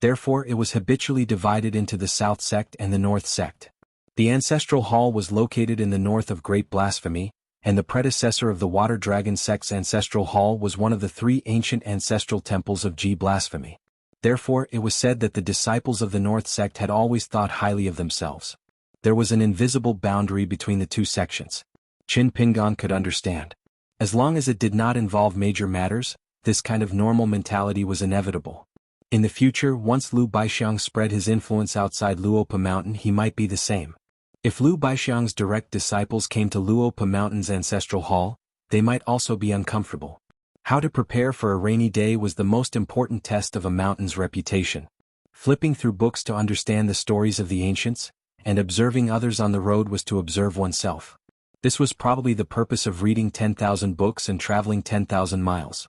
Therefore it was habitually divided into the South sect and the North sect. The Ancestral Hall was located in the north of Great Blasphemy, and the predecessor of the Water Dragon sect's Ancestral Hall was one of the 3 ancient ancestral temples of G Blasphemy. Therefore it was said that the disciples of the North sect had always thought highly of themselves. There was an invisible boundary between the two sections. Qin Pingan could understand. As long as it did not involve major matters, this kind of normal mentality was inevitable. In the future, once Liu Baixiang spread his influence outside Luopa Mountain, he might be the same. If Liu Baixiang's direct disciples came to Luopa Mountain's Ancestral Hall, they might also be uncomfortable. How to prepare for a rainy day was the most important test of a mountain's reputation. Flipping through books to understand the stories of the ancients, and observing others on the road was to observe oneself. This was probably the purpose of reading 10,000 books and traveling 10,000 miles.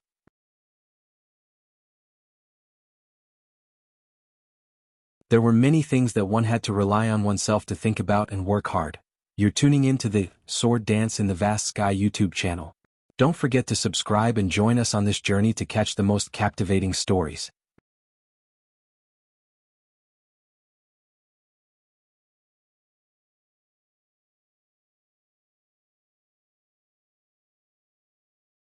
There were many things that one had to rely on oneself to think about and work hard. You're tuning in to the Sword Dance in the Vast Sky YouTube channel. Don't forget to subscribe and join us on this journey to catch the most captivating stories.